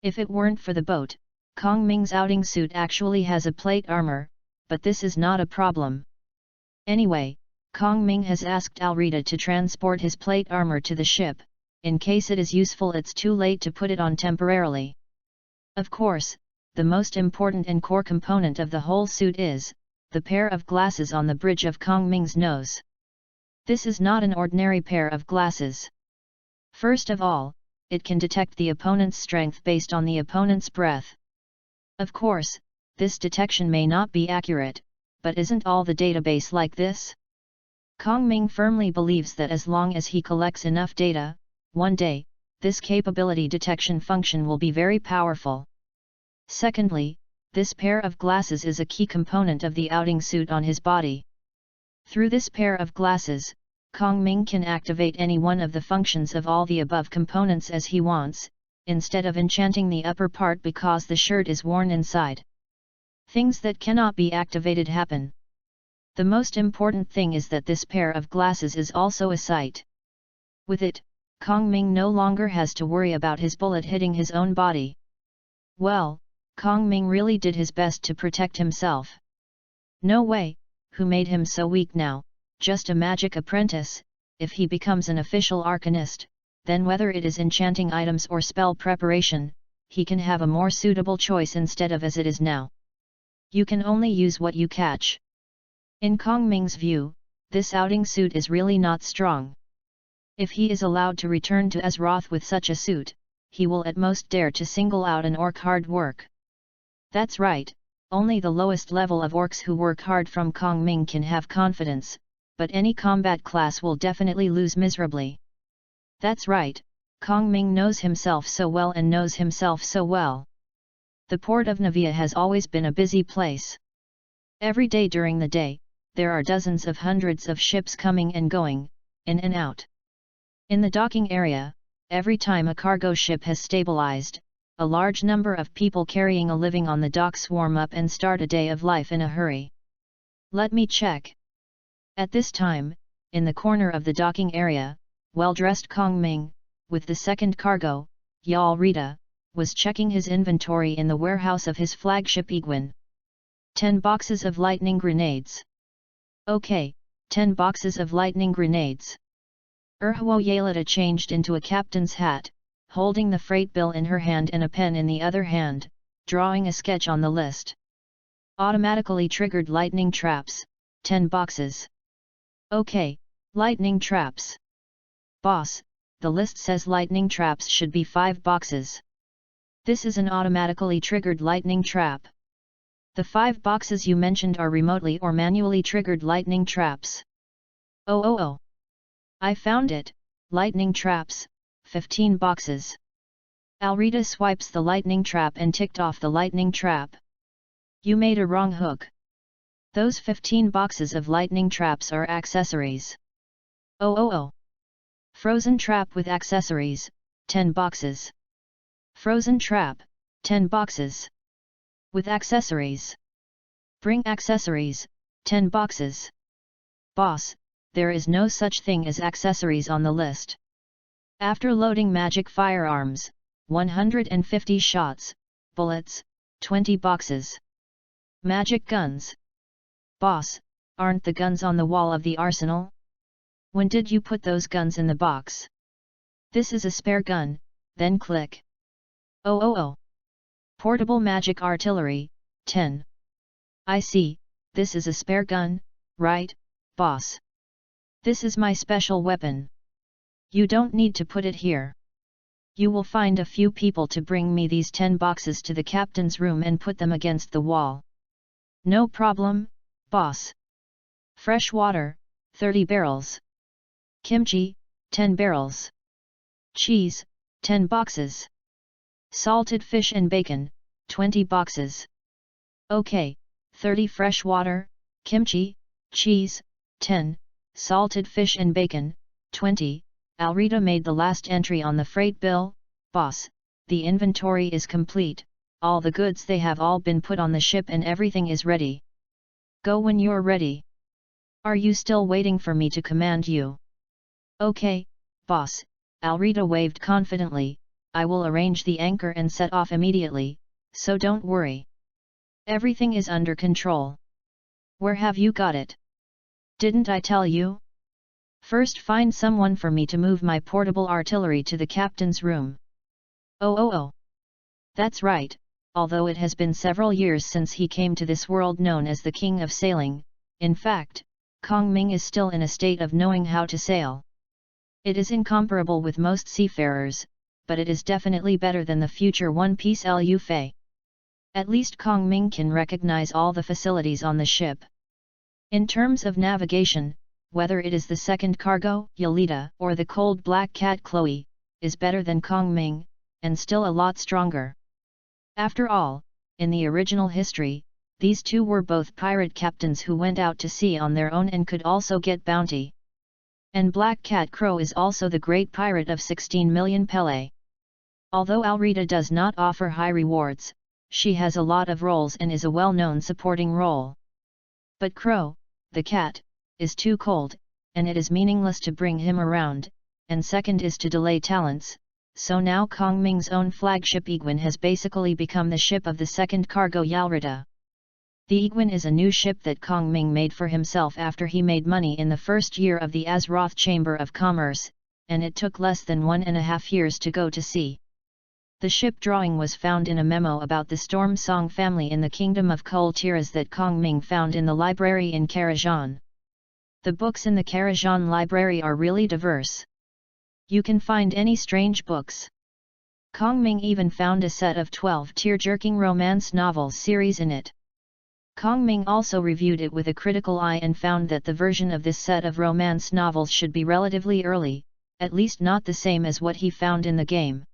If it weren't for the boat, Kong Ming's outing suit actually has a plate armor, but this is not a problem. Anyway, Kong Ming has asked Alrita to transport his plate armor to the ship. In case it is useful, it's too late to put it on temporarily. Of course, the most important and core component of the whole suit is the pair of glasses on the bridge of Kong Ming's nose. This is not an ordinary pair of glasses. First of all, it can detect the opponent's strength based on the opponent's breath. Of course, this detection may not be accurate, but isn't all the database like this? Kong Ming firmly believes that as long as he collects enough data, one day, this capability detection function will be very powerful. Secondly, this pair of glasses is a key component of the outing suit on his body. Through this pair of glasses, Kong Ming can activate any one of the functions of all the above components as he wants, instead of enchanting the upper part because the shirt is worn inside. Things that cannot be activated happen. The most important thing is that this pair of glasses is also a sight. With it, Kong Ming no longer has to worry about his bullet hitting his own body. Well, Kong Ming really did his best to protect himself. No way, who made him so weak now, just a magic apprentice. If he becomes an official arcanist, then whether it is enchanting items or spell preparation, he can have a more suitable choice instead of as it is now. You can only use what you catch. In Kong Ming's view, this outing suit is really not strong. If he is allowed to return to Azeroth with such a suit, he will at most dare to single out an orc hard work. That's right, only the lowest level of orcs who work hard from Kong Ming can have confidence, but any combat class will definitely lose miserably. That's right, Kong Ming knows himself so well and knows himself so well. The port of Navia has always been a busy place. Every day during the day, there are dozens of hundreds of ships coming and going, in and out. In the docking area, every time a cargo ship has stabilized, a large number of people carrying a living on the dock swarm up and start a day of life in a hurry. Let me check. At this time, in the corner of the docking area, well-dressed Kong Ming, with the second cargo, Alrita, was checking his inventory in the warehouse of his flagship Egwin. 10 boxes of lightning grenades. Okay, 10 boxes of lightning grenades. Yelita changed into a captain's hat, holding the freight bill in her hand and a pen in the other hand, drawing a sketch on the list. Automatically triggered lightning traps, 10 boxes. Okay, lightning traps. Boss, the list says lightning traps should be 5 boxes. This is an automatically triggered lightning trap. The 5 boxes you mentioned are remotely or manually triggered lightning traps. Oh. I found it, lightning traps, 15 boxes. Alrita swipes the lightning trap and ticked off the lightning trap. You made a wrong hook. Those 15 boxes of lightning traps are accessories. Oh. Frozen trap with accessories, 10 boxes. Frozen trap, 10 boxes. With accessories. Bring accessories, 10 boxes. Boss, there is no such thing as accessories on the list. After loading magic firearms, 150 shots, bullets, 20 boxes. Magic guns. Boss, aren't the guns on the wall of the arsenal? When did you put those guns in the box? This is a spare gun, then click. Oh. Portable magic artillery, 10. I see, this is a spare gun, right, boss? This is my special weapon. You don't need to put it here. You will find a few people to bring me these 10 boxes to the captain's room and put them against the wall. No problem, boss. Fresh water, 30 barrels. Kimchi, 10 barrels. Cheese, 10 boxes. Salted fish and bacon, 20 boxes. Okay, 30 fresh water, kimchi, cheese, 10, salted fish and bacon, 20, Alrita made the last entry on the freight bill. Boss, the inventory is complete, all the goods they have all been put on the ship and everything is ready. Go when you're ready. Are you still waiting for me to command you? Okay, boss, Alrita waved confidently, I will arrange the anchor and set off immediately, so don't worry. Everything is under control. Where have you got it? Didn't I tell you? First find someone for me to move my portable artillery to the captain's room. Oh. That's right, although it has been several years since he came to this world known as the King of Sailing, in fact, Kong Ming is still in a state of knowing how to sail. It is incomparable with most seafarers, but it is definitely better than the future One Piece Lu Fei. At least Kong Ming can recognize all the facilities on the ship. In terms of navigation, whether it is the second cargo, Yolita, or the cold black cat Chloe, is better than Kong Ming, and still a lot stronger. After all, in the original history, these two were both pirate captains who went out to sea on their own and could also get bounty. And Black Cat Crow is also the great pirate of 16 million Pele. Although Alrita does not offer high rewards, she has a lot of roles and is a well-known supporting role. But Crow, the cat, is too cold, and it is meaningless to bring him around, and second is to delay talents, so now Kong Ming's own flagship Iguan has basically become the ship of the second cargo Yalrita. The Iguan is a new ship that Kong Ming made for himself after he made money in the first year of the Azeroth Chamber of Commerce, and it took less than 1.5 years to go to sea. The ship drawing was found in a memo about the Storm Song family in the Kingdom of Kol Tiras that Kong Ming found in the library in Karajan. The books in the Karajan library are really diverse. You can find any strange books. Kong Ming even found a set of 12 tear-jerking romance novels series in it. Kong Ming also reviewed it with a critical eye and found that the version of this set of romance novels should be relatively early, at least not the same as what he found in the game.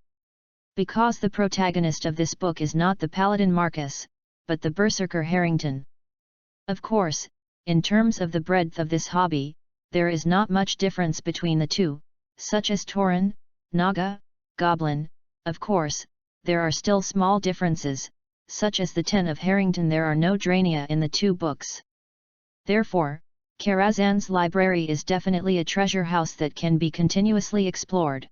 Because the protagonist of this book is not the Paladin Marcus, but the Berserker Harrington. Of course, in terms of the breadth of this hobby, there is not much difference between the two, such as Tauren, Naga, Goblin. Of course, there are still small differences, such as the 10 of Harrington. There are no Drania in the two books. Therefore, Karazhan's library is definitely a treasure house that can be continuously explored.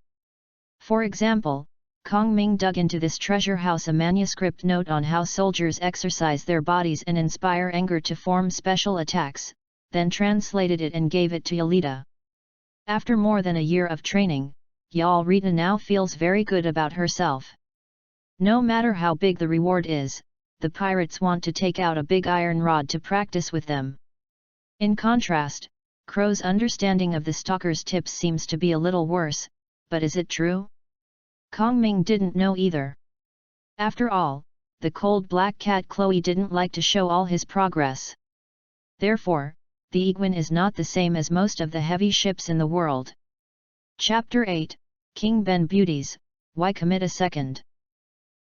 For example, Kong Ming dug into this treasure house a manuscript note on how soldiers exercise their bodies and inspire anger to form special attacks, then translated it and gave it to Yolita. After more than a year of training, Yalrita now feels very good about herself. No matter how big the reward is, the pirates want to take out a big iron rod to practice with them. In contrast, Crow's understanding of the stalker's tips seems to be a little worse, but is it true? Kong Ming didn't know either. After all, the cold black cat Chloe didn't like to show all his progress. Therefore, the Iguan is not the same as most of the heavy ships in the world. Chapter 8, King Ben Beauties, Why Commit a Second?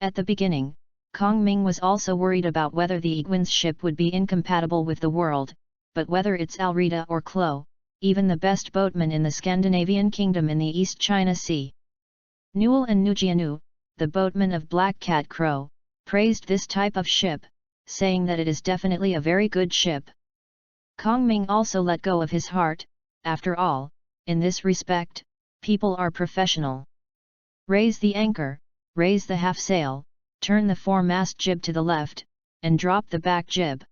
At the beginning, Kong Ming was also worried about whether the Iguan's ship would be incompatible with the world, but whether it's Alrita or Chloe, even the best boatman in the Scandinavian kingdom in the East China Sea. Newell and Nujianu, the boatman of Black Cat Crow, praised this type of ship, saying that it is definitely a very good ship. Kong Ming also let go of his heart. After all, in this respect, people are professional. Raise the anchor, raise the half sail, turn the foremast jib to the left, and drop the back jib.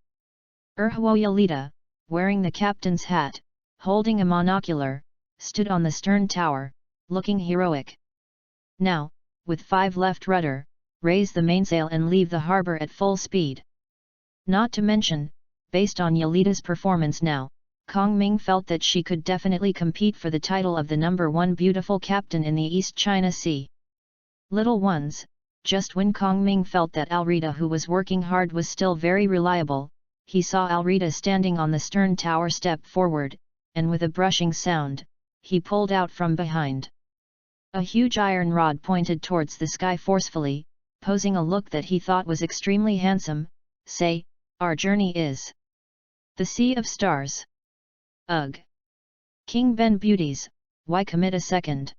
Yolita, wearing the captain's hat, holding a monocular, stood on the stern tower, looking heroic. Now, with 5 left rudder, raise the mainsail and leave the harbor at full speed. Not to mention, based on Yolita's performance now, Kong Ming felt that she could definitely compete for the title of the #1 beautiful captain in the East China Sea. Little ones, just when Kong Ming felt that Alrita, who was working hard, was still very reliable, he saw Alrita standing on the stern tower, step forward, and with a brushing sound, he pulled out from behind. A huge iron rod pointed towards the sky forcefully, posing a look that he thought was extremely handsome. Say, our journey is the Sea of Stars. Ugh! King Ben Beauties, why commit a second?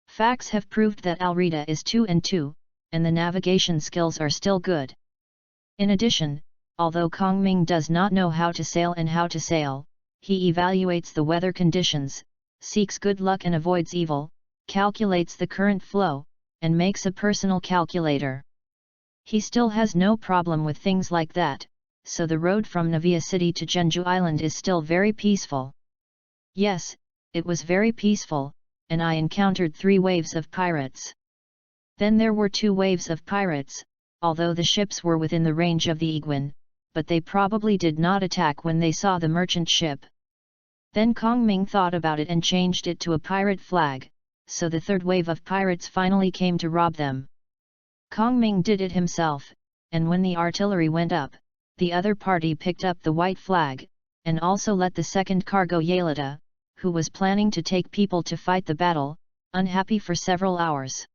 Facts have proved that Alrita is 2 and 2, and the navigation skills are still good. In addition, although Kong Ming does not know how to sail, he evaluates the weather conditions, seeks good luck and avoids evil, calculates the current flow, and makes a personal calculator. He still has no problem with things like that, so the road from Navia City to Jeonju Island is still very peaceful. Yes, it was very peaceful, and I encountered 3 waves of pirates. Then there were 2 waves of pirates, although the ships were within the range of the Iguan, but they probably did not attack when they saw the merchant ship. Then Kong Ming thought about it and changed it to a pirate flag, so the 3rd wave of pirates finally came to rob them. Kong Ming did it himself, and when the artillery went up, the other party picked up the white flag, and also let the 2nd cargo Yalita, who was planning to take people to fight the battle, unhappy for several hours.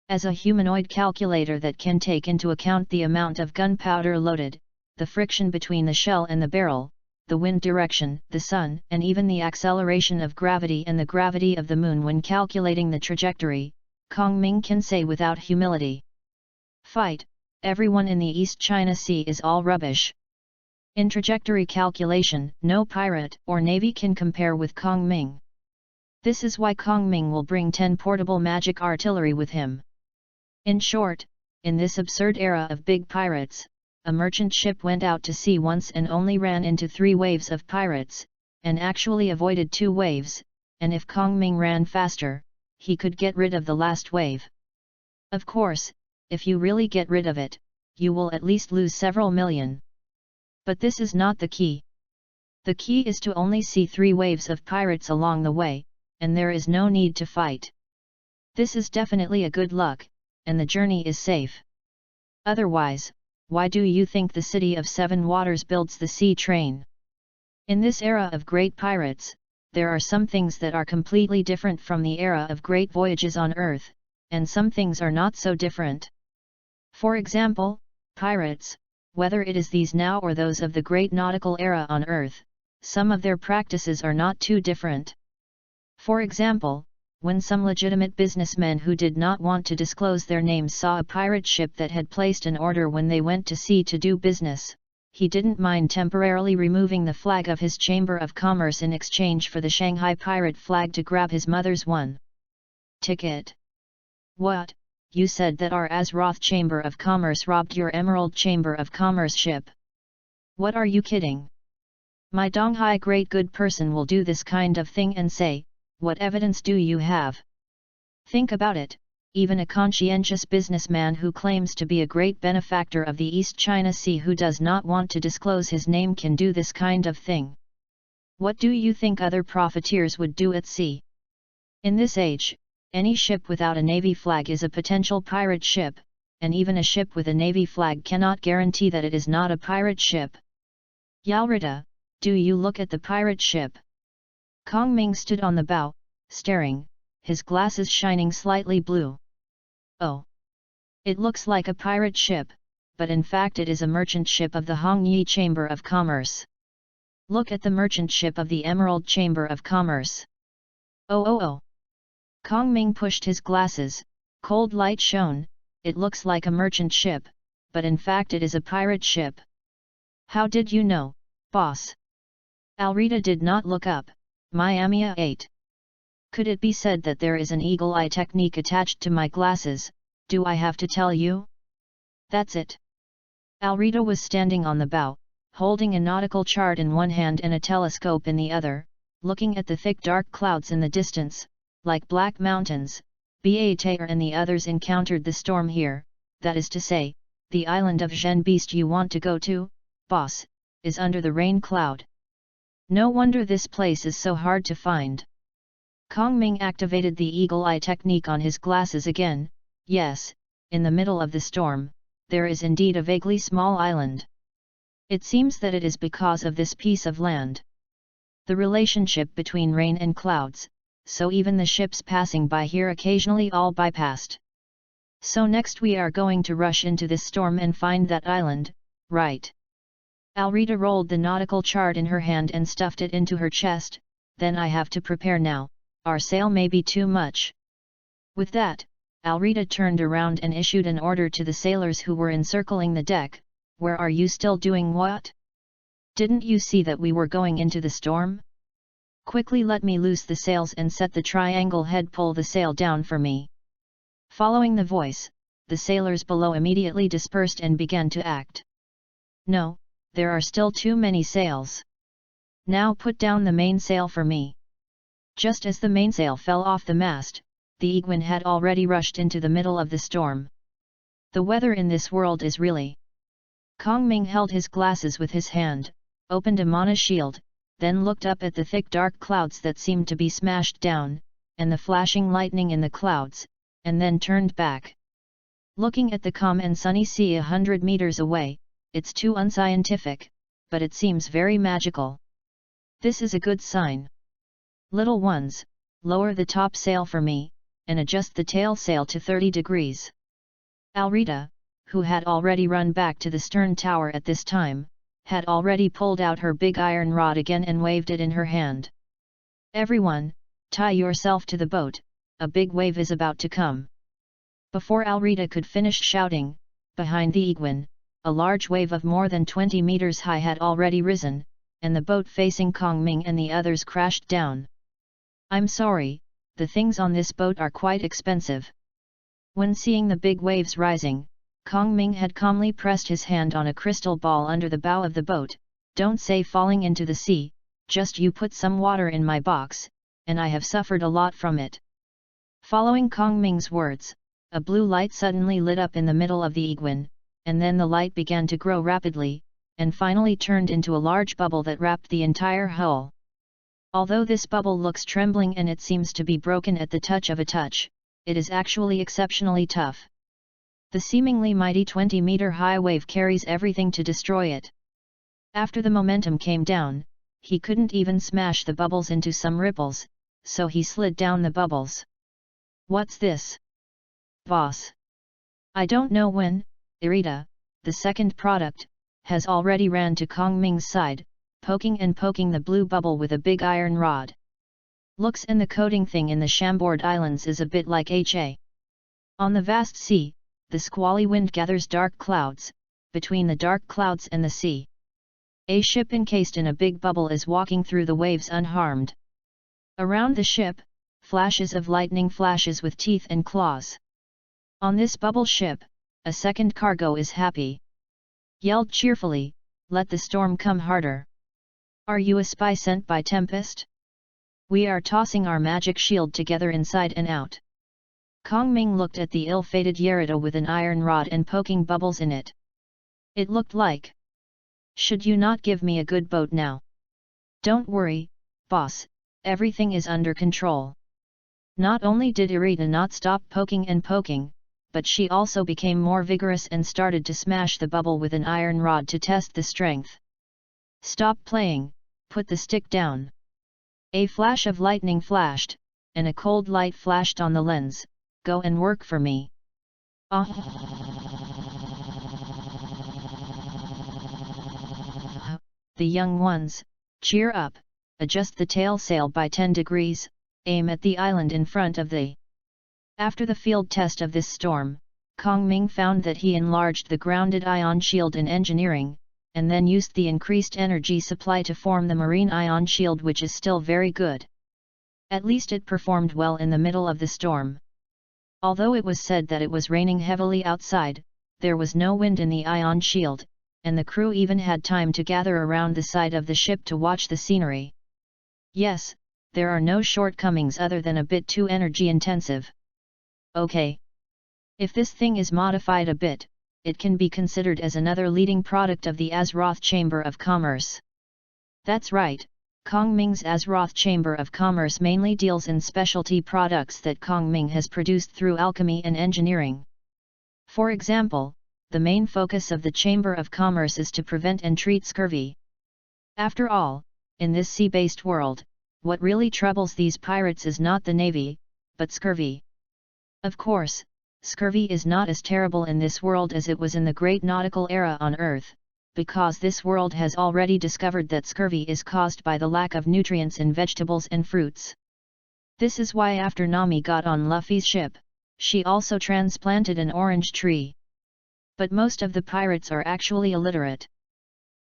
As a humanoid calculator that can take into account the amount of gunpowder loaded, the friction between the shell and the barrel, the wind direction, the sun, and even the acceleration of gravity and the gravity of the moon when calculating the trajectory, Kong Ming can say without humility, "Fight, everyone in the East China Sea is all rubbish." In trajectory calculation, no pirate or navy can compare with Kong Ming. This is why Kong Ming will bring 10 portable magic artillery with him. In short, in this absurd era of big pirates, a merchant ship went out to sea once and only ran into 3 waves of pirates, and actually avoided 2 waves, and if Kong Ming ran faster, he could get rid of the last wave. Of course, if you really get rid of it, you will at least lose several million. But this is not the key. The key is to only see 3 waves of pirates along the way, and there is no need to fight. This is definitely a good luck, and the journey is safe. Otherwise, why do you think the City of 7 Waters builds the sea train? In this era of great pirates, there are some things that are completely different from the era of great voyages on Earth, and some things are not so different. For example, pirates, whether it is these now or those of the great nautical era on Earth, some of their practices are not too different. For example, when some legitimate businessmen who did not want to disclose their names saw a pirate ship that had placed an order when they went to sea to do business, he didn't mind temporarily removing the flag of his Chamber of Commerce in exchange for the Shanghai pirate flag to grab his mother's one ticket. What? You said that our Azroth Chamber of Commerce robbed your Emerald Chamber of Commerce ship? What are you kidding? My Donghai great good person will do this kind of thing and say, "What evidence do you have?" Think about it, even a conscientious businessman who claims to be a great benefactor of the East China Sea who does not want to disclose his name can do this kind of thing. What do you think other profiteers would do at sea? In this age, any ship without a navy flag is a potential pirate ship, and even a ship with a navy flag cannot guarantee that it is not a pirate ship. Yalrita, do you look at the pirate ship? Kong Ming stood on the bow, staring, his glasses shining slightly blue. Oh! It looks like a pirate ship, but in fact it is a merchant ship of the Hongyi Chamber of Commerce. Look at the merchant ship of the Emerald Chamber of Commerce. Oh! Kong Ming pushed his glasses, cold light shone, it looks like a merchant ship, but in fact it is a pirate ship. How did you know, boss? Alrita did not look up. Miamiya 8. Could it be said that there is an eagle eye technique attached to my glasses? Do I have to tell you? That's it. Alrita was standing on the bow, holding a nautical chart in one hand and a telescope in the other, looking at the thick dark clouds in the distance, like black mountains. Batair and the others encountered the storm here, that is to say, the island of Zhen Beast you want to go to, boss, is under the rain cloud. No wonder this place is so hard to find. Kong Ming activated the eagle eye technique on his glasses again. Yes, in the middle of the storm, there is indeed a vaguely small island. It seems that it is because of this piece of land. The relationship between rain and clouds, so even the ships passing by here occasionally all bypassed. So next we are going to rush into this storm and find that island, right? Alrita rolled the nautical chart in her hand and stuffed it into her chest. Then I have to prepare now, our sail may be too much. With that, Alrita turned around and issued an order to the sailors who were encircling the deck. Where are you still doing what? Didn't you see that we were going into the storm? Quickly let me loose the sails and set the triangle head, pull the sail down for me. Following the voice, the sailors below immediately dispersed and began to act. No, there are still too many sails. Now put down the mainsail for me. Just as the mainsail fell off the mast, the Egwin had already rushed into the middle of the storm. The weather in this world is really... Kong Ming held his glasses with his hand, opened a mana shield, then looked up at the thick dark clouds that seemed to be smashed down, and the flashing lightning in the clouds, and then turned back. Looking at the calm and sunny sea 100 meters away, it's too unscientific, but it seems very magical. This is a good sign. Little ones, lower the top sail for me, and adjust the tail sail to 30 degrees. Alrita, who had already run back to the stern tower at this time, had already pulled out her big iron rod again and waved it in her hand. Everyone, tie yourself to the boat, a big wave is about to come. Before Alrita could finish shouting, behind the Egwin, a large wave of more than 20 meters high had already risen, and the boat facing Kong Ming and the others crashed down. I'm sorry, the things on this boat are quite expensive. When seeing the big waves rising, Kong Ming had calmly pressed his hand on a crystal ball under the bow of the boat. Don't say falling into the sea, just you put some water in my box, and I have suffered a lot from it. Following Kong Ming's words, a blue light suddenly lit up in the middle of the Egwin, and then the light began to grow rapidly, and finally turned into a large bubble that wrapped the entire hull. Although this bubble looks trembling and it seems to be broken at the touch of a touch, it is actually exceptionally tough. The seemingly mighty 20-meter high wave carries everything to destroy it. After the momentum came down, he couldn't even smash the bubbles into some ripples, so he slid down the bubbles. What's this? Boss. I don't know when. Irita, the second product, has already ran to Kong Ming's side, poking the blue bubble with a big iron rod. Looks, and the coating thing in the Chambord Islands is a bit like HA. On the vast sea, the squally wind gathers dark clouds, between the dark clouds and the sea. A ship encased in a big bubble is walking through the waves unharmed. Around the ship, flashes of lightning flashes with teeth and claws. On this bubble ship, a second cargo is happy. Yelled cheerfully, let the storm come harder. Are you a spy sent by Tempest? We are tossing our magic shield together inside and out. Kong Ming looked at the ill-fated Yerida with an iron rod and poking bubbles in it. It looked like... Should you not give me a good boat now? Don't worry, boss, everything is under control. Not only did Irita not stop poking, but she also became more vigorous and started to smash the bubble with an iron rod to test the strength. Stop playing, put the stick down. A flash of lightning flashed, and a cold light flashed on the lens. Go and work for me. The young ones, cheer up, adjust the tail sail by 10 degrees, aim at the island in front of the... After the field test of this storm, Kong Ming found that he enlarged the grounded ion shield in engineering, and then used the increased energy supply to form the marine ion shield, which is still very good. At least it performed well in the middle of the storm. Although it was said that it was raining heavily outside, there was no wind in the ion shield, and the crew even had time to gather around the side of the ship to watch the scenery. Yes, there are no shortcomings other than a bit too energy intensive. Okay. If this thing is modified a bit, it can be considered as another leading product of the Azeroth Chamber of Commerce. That's right, Kong Ming's Azeroth Chamber of Commerce mainly deals in specialty products that Kong Ming has produced through alchemy and engineering. For example, the main focus of the Chamber of Commerce is to prevent and treat scurvy. After all, in this sea-based world, what really troubles these pirates is not the navy, but scurvy. Of course, scurvy is not as terrible in this world as it was in the great nautical era on Earth, because this world has already discovered that scurvy is caused by the lack of nutrients in vegetables and fruits. This is why after Nami got on Luffy's ship, she also transplanted an orange tree. But most of the pirates are actually illiterate.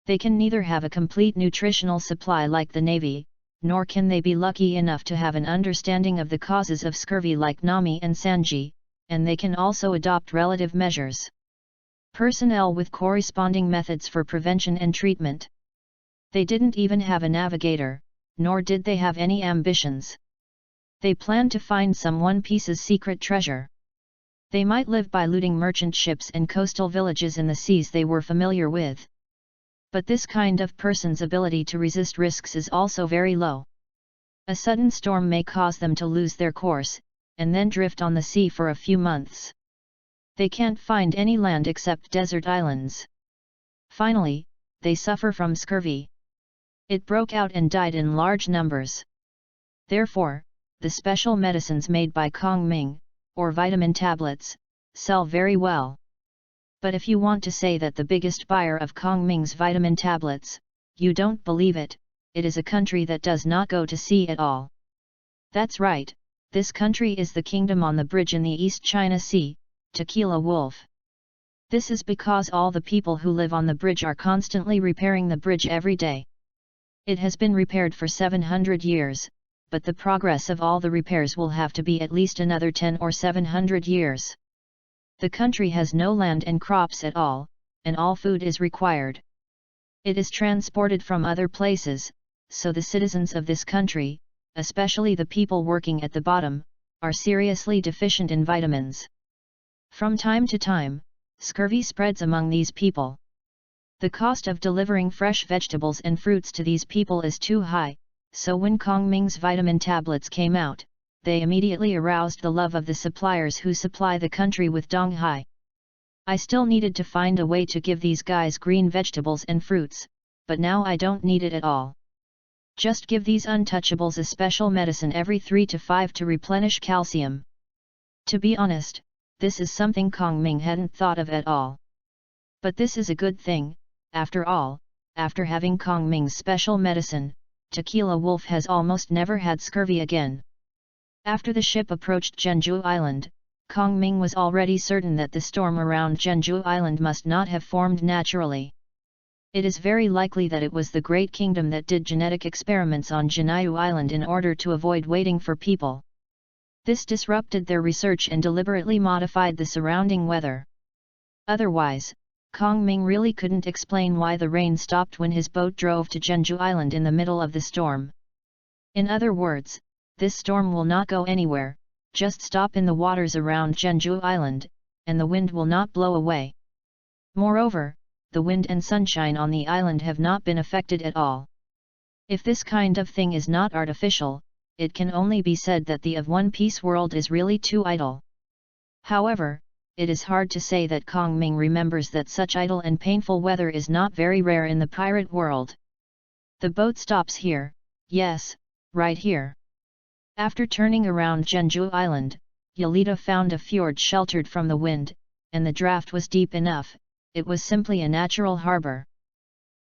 They can neither have a complete nutritional supply like the navy, nor can they be lucky enough to have an understanding of the causes of scurvy like Nami and Sanji, and they can also adopt relative measures. Personnel with corresponding methods for prevention and treatment. They didn't even have a navigator, nor did they have any ambitions. They planned to find some One Piece's secret treasure. They might live by looting merchant ships and coastal villages in the seas they were familiar with. But this kind of person's ability to resist risks is also very low. A sudden storm may cause them to lose their course, and then drift on the sea for a few months. They can't find any land except desert islands. Finally, they suffer from scurvy. It broke out and died in large numbers. Therefore, the special medicines made by Kong Ming, or vitamin tablets, sell very well. But if you want to say that the biggest buyer of Kong Ming's vitamin tablets, you don't believe it, it is a country that does not go to sea at all. That's right, this country is the kingdom on the bridge in the East China Sea, Tequila Wolf. This is because all the people who live on the bridge are constantly repairing the bridge every day. It has been repaired for 700 years, but the progress of all the repairs will have to be at least another 10 or 700 years. The country has no land and crops at all, and all food is required. It is transported from other places, so the citizens of this country, especially the people working at the bottom, are seriously deficient in vitamins. From time to time, scurvy spreads among these people. The cost of delivering fresh vegetables and fruits to these people is too high, so when Kong Ming's vitamin tablets came out, they immediately aroused the love of the suppliers who supply the country with Donghai. I still needed to find a way to give these guys green vegetables and fruits, but now I don't need it at all. Just give these untouchables a special medicine every 3 to 5 to replenish calcium. To be honest, this is something Kong Ming hadn't thought of at all. But this is a good thing, after all, after having Kong Ming's special medicine, Tequila Wolf has almost never had scurvy again. After the ship approached Jeonju Island, Kong Ming was already certain that the storm around Jeonju Island must not have formed naturally. It is very likely that it was the Great Kingdom that did genetic experiments on Jeonju Island in order to avoid waiting for people. This disrupted their research and deliberately modified the surrounding weather. Otherwise, Kong Ming really couldn't explain why the rain stopped when his boat drove to Jeonju Island in the middle of the storm. In other words, this storm will not go anywhere, just stop in the waters around Jeonju Island, and the wind will not blow away. Moreover, the wind and sunshine on the island have not been affected at all. If this kind of thing is not artificial, it can only be said that the of One Piece world is really too idle. However, it is hard to say that Kong Ming remembers that such idle and painful weather is not very rare in the pirate world. The boat stops here, yes, right here. After turning around Jeonju Island, Yolita found a fjord sheltered from the wind, and the draft was deep enough, it was simply a natural harbor.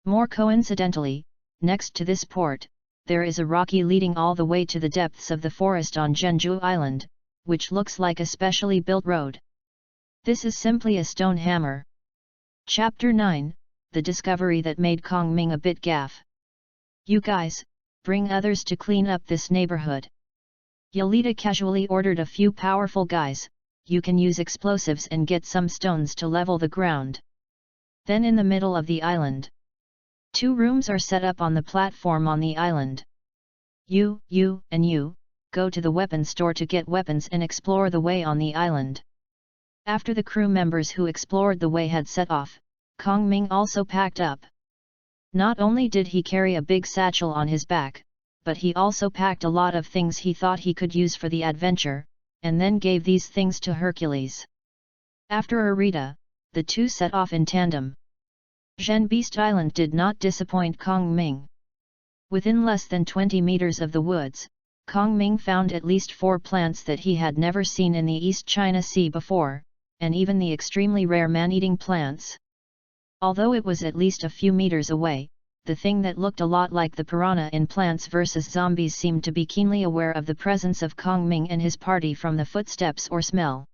More coincidentally, next to this port, there is a rocky leading all the way to the depths of the forest on Jeonju Island, which looks like a specially built road. This is simply a stone hammer. Chapter 9, The Discovery that made Kong Ming a bit gaff. You guys, bring others to clean up this neighborhood. Yolita casually ordered a few powerful guys, you can use explosives and get some stones to level the ground. Then in the middle of the island, 2 rooms are set up on the platform on the island. You, and you, go to the weapon store to get weapons and explore the way on the island. After the crew members who explored the way had set off, Kong Ming also packed up. Not only did he carry a big satchel on his back, but he also packed a lot of things he thought he could use for the adventure, and then gave these things to Hercules. After Arita, the two set off in tandem. Zhen Beast Island did not disappoint Kong Ming. Within less than 20 meters of the woods, Kong Ming found at least 4 plants that he had never seen in the East China Sea before, and even the extremely rare man-eating plants. Although it was at least a few meters away, the thing that looked a lot like the piranha in Plants vs. Zombies seemed to be keenly aware of the presence of Kong Ming and his party from the footsteps or smell.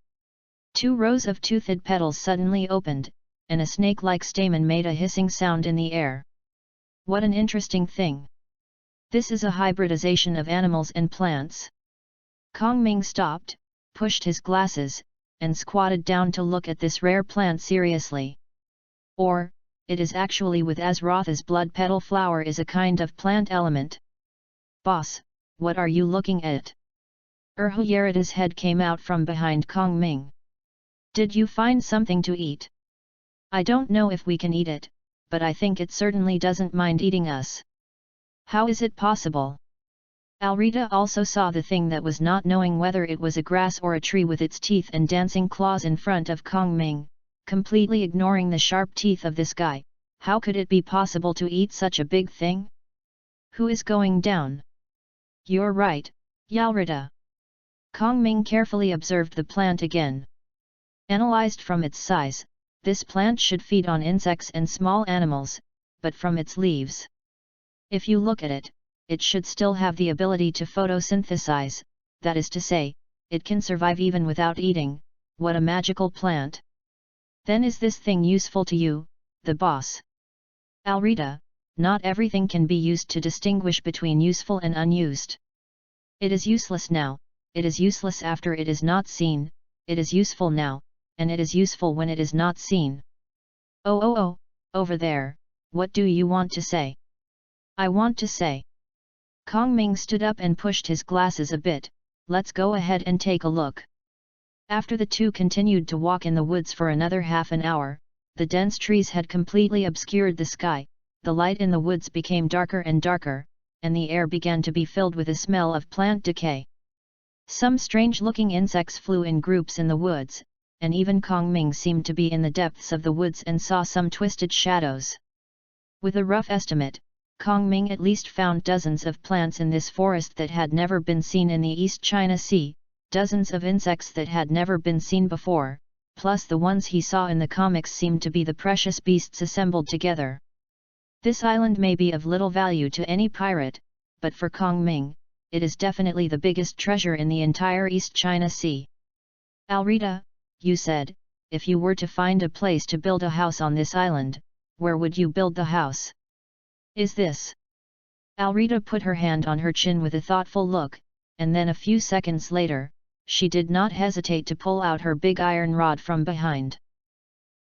2 rows of toothed petals suddenly opened, and a snake-like stamen made a hissing sound in the air. What an interesting thing! This is a hybridization of animals and plants. Kong Ming stopped, pushed his glasses, and squatted down to look at this rare plant seriously. Or, it is actually with Azrotha's blood petal flower is a kind of plant element. Boss, what are you looking at? Yerita's head came out from behind Kong Ming. Did you find something to eat? I don't know if we can eat it, but I think it certainly doesn't mind eating us. How is it possible? Alrita also saw the thing that was, not knowing whether it was a grass or a tree with its teeth and dancing claws in front of Kong Ming, completely ignoring the sharp teeth of this guy. How could it be possible to eat such a big thing? Who is going down? You're right, Yalrita. Kong Ming carefully observed the plant again. Analyzed from its size, this plant should feed on insects and small animals, but from its leaves. If you look at it, it should still have the ability to photosynthesize, that is to say, it can survive even without eating. What a magical plant! Then is this thing useful to you, the boss? Alrita, not everything can be used to distinguish between useful and unused. It is useless now, it is useless after it is not seen, it is useful now, and it is useful when it is not seen. Oh, over there, what do you want to say? I want to say. Kong Ming stood up and pushed his glasses a bit. Let's go ahead and take a look. After the two continued to walk in the woods for another half an hour, the dense trees had completely obscured the sky, the light in the woods became darker and darker, and the air began to be filled with a smell of plant decay. Some strange-looking insects flew in groups in the woods, and even Kong Ming seemed to be in the depths of the woods and saw some twisted shadows. With a rough estimate, Kong Ming at least found dozens of plants in this forest that had never been seen in the East China Sea, dozens of insects that had never been seen before, plus the ones he saw in the comics seemed to be the precious beasts assembled together. This island may be of little value to any pirate, but for Kong Ming, it is definitely the biggest treasure in the entire East China Sea. Alrita, you said, if you were to find a place to build a house on this island, where would you build the house? Is this? Alrita put her hand on her chin with a thoughtful look, and then a few seconds later, she did not hesitate to pull out her big iron rod from behind.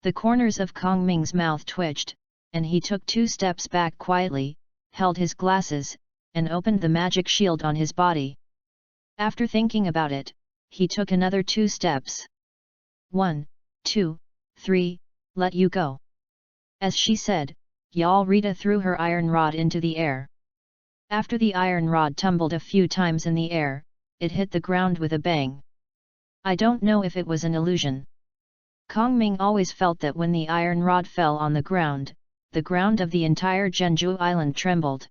The corners of Kong Ming's mouth twitched, and he took 2 steps back quietly, held his glasses, and opened the magic shield on his body. After thinking about it, he took another 2 steps. 1, 2, 3, let you go. As she said, Yalrita threw her iron rod into the air. After the iron rod tumbled a few times in the air, it hit the ground with a bang. I don't know if it was an illusion. Kong Ming always felt that when the iron rod fell on the ground of the entire Jeonju island trembled.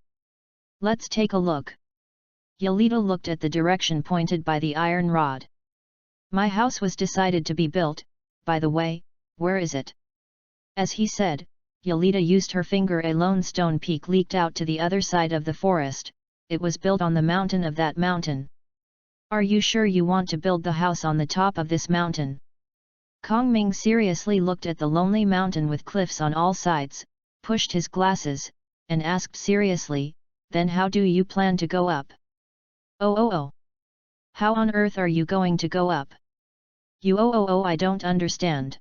Let's take a look. Yalita looked at the direction pointed by the iron rod. My house was decided to be built, by the way, where is it? As he said, Yalita used her finger. A lone stone peak leaked out to the other side of the forest. It was built on the mountain of that mountain. Are you sure you want to build the house on the top of this mountain? Kong Ming seriously looked at the lonely mountain with cliffs on all sides, pushed his glasses, and asked seriously, then how do you plan to go up? Oh. How on earth are you going to go up? I don't understand.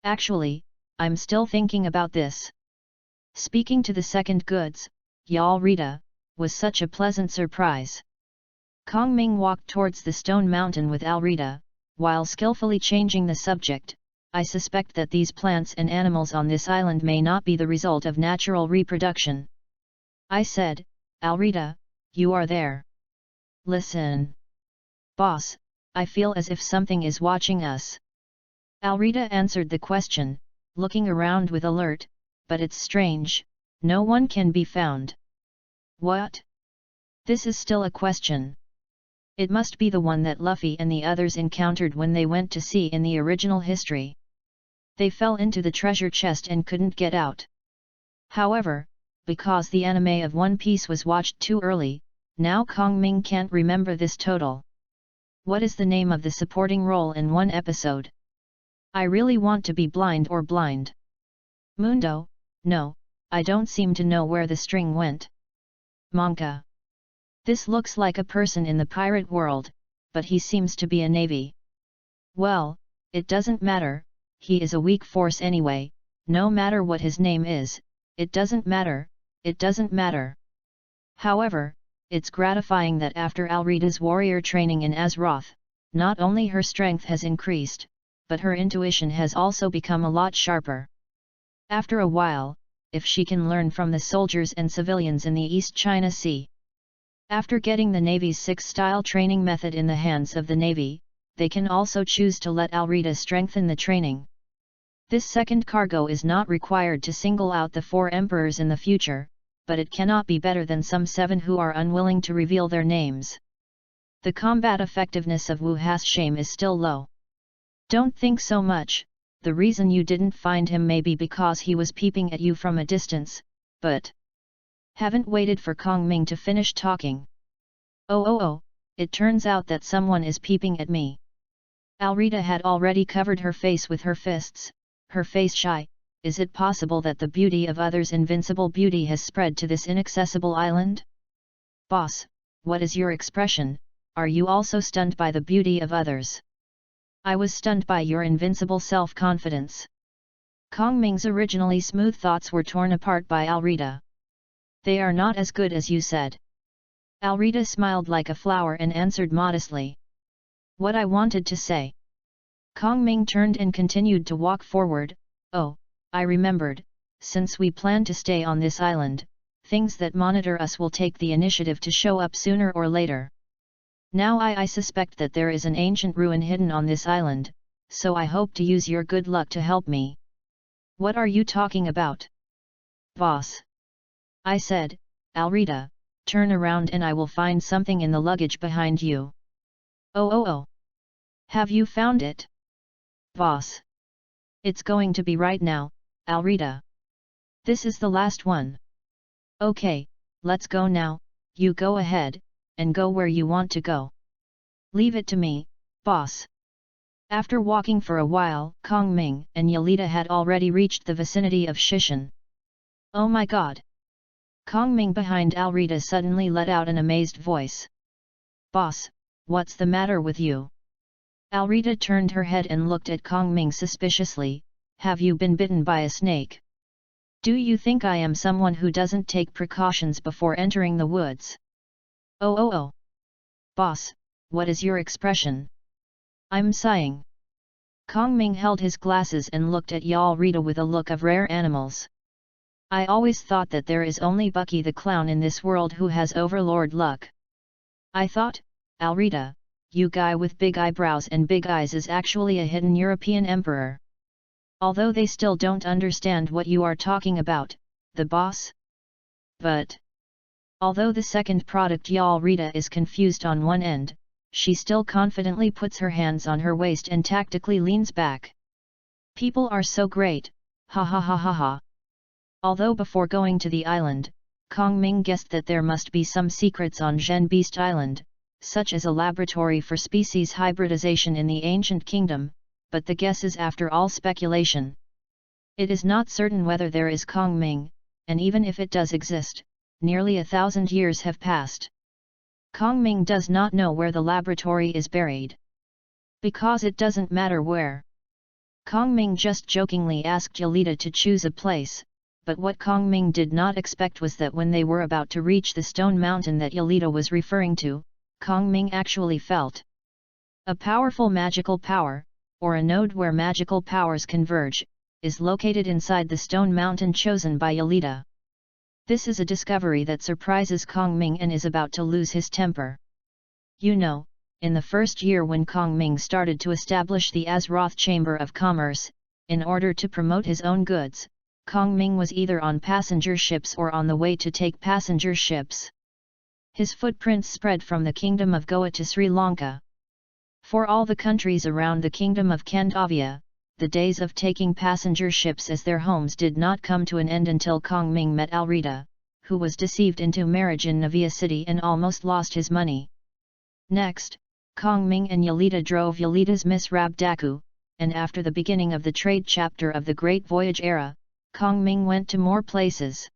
Actually, I'm still thinking about this. Speaking to the second goods, Yalrita, was such a pleasant surprise. Kong Ming walked towards the stone mountain with Alrita, while skillfully changing the subject. I suspect that these plants and animals on this island may not be the result of natural reproduction. I said, Alrita, you are there. Listen. Boss, I feel as if something is watching us. Alrita answered the question, looking around with alert, but it's strange, no one can be found. What? This is still a question. It must be the one that Luffy and the others encountered when they went to sea in the original history. They fell into the treasure chest and couldn't get out. However, because the anime of One Piece was watched too early, now Kong Ming can't remember this total. What is the name of the supporting role in one episode? I really want to be blind or blind. Mundo, no, I don't seem to know where the string went. Manga. This looks like a person in the pirate world, but he seems to be a navy. Well, it doesn't matter, he is a weak force anyway, no matter what his name is, it doesn't matter, it doesn't matter. However, it's gratifying that after Alrida's warrior training in Azeroth, not only her strength has increased, but her intuition has also become a lot sharper. After a while, if she can learn from the soldiers and civilians in the East China Sea. After getting the Navy's 6-style training method in the hands of the Navy, they can also choose to let Alrida strengthen the training. This second cargo is not required to single out the 4 emperors in the future, but it cannot be better than some 7 who are unwilling to reveal their names. The combat effectiveness of Wu Hasshame is still low. Don't think so much, the reason you didn't find him may be because he was peeping at you from a distance, but haven't waited for Kong Ming to finish talking. Oh, it turns out that someone is peeping at me. Alrida had already covered her face with her fists, her face shy. Is it possible that the beauty of others' invincible beauty has spread to this inaccessible island? Boss, what is your expression, are you also stunned by the beauty of others? I was stunned by your invincible self-confidence. Kong Ming's originally smooth thoughts were torn apart by Alrida. They are not as good as you said. Alrida smiled like a flower and answered modestly. What I wanted to say. Kong Ming turned and continued to walk forward. Oh, I remembered, since we plan to stay on this island, things that monitor us will take the initiative to show up sooner or later. Now I suspect that there is an ancient ruin hidden on this island, so I hope to use your good luck to help me. What are you talking about? Boss. I said, Alrida, turn around and I will find something in the luggage behind you. Oh. Have you found it? Boss. It's going to be right now, Alrida. This is the last one. Okay, let's go now, you go ahead, and go where you want to go. Leave it to me, boss. After walking for a while, Kong Ming and Yelida had already reached the vicinity of Shishan. Oh my god! Kong Ming behind Alrida suddenly let out an amazed voice. Boss, what's the matter with you? Alrida turned her head and looked at Kong Ming suspiciously. Have you been bitten by a snake? Do you think I am someone who doesn't take precautions before entering the woods? Oh. Boss, what is your expression? I'm sighing. Kong Ming held his glasses and looked at Alrida with a look of rare animals. I always thought that there is only Bucky the Clown in this world who has overlord luck. I thought, Alrida, you guy with big eyebrows and big eyes is actually a hidden European emperor. Although they still don't understand what you are talking about, the boss. But although the second product Alrida is confused on one end, she still confidently puts her hands on her waist and tactically leans back. People are so great, ha ha ha ha ha. Although before going to the island, Kong Ming guessed that there must be some secrets on Zhen Beast Island, such as a laboratory for species hybridization in the ancient kingdom, but the guess is after all speculation. It is not certain whether there is Kong Ming, and even if it does exist, nearly 1,000 years have passed. Kong Ming does not know where the laboratory is buried. Because it doesn't matter where. Kong Ming just jokingly asked Yelida to choose a place, but what Kong Ming did not expect was that when they were about to reach the stone mountain that Yelida was referring to, Kong Ming actually felt a powerful magical power, or a node where magical powers converge, is located inside the stone mountain chosen by Yelida. This is a discovery that surprises Kong Ming and is about to lose his temper. You know, in the first year when Kong Ming started to establish the Azeroth Chamber of Commerce, in order to promote his own goods, Kong Ming was either on passenger ships or on the way to take passenger ships. His footprints spread from the kingdom of Goa to Sri Lanka. For all the countries around the kingdom of Kandavia, the days of taking passenger ships as their homes did not come to an end until Kong Ming met Alrita, who was deceived into marriage in Navia city and almost lost his money. Next, Kong Ming and Yalita drove Yalita's Miss Rabdaku, and after the beginning of the trade chapter of the Great Voyage era, Kong Ming went to more places.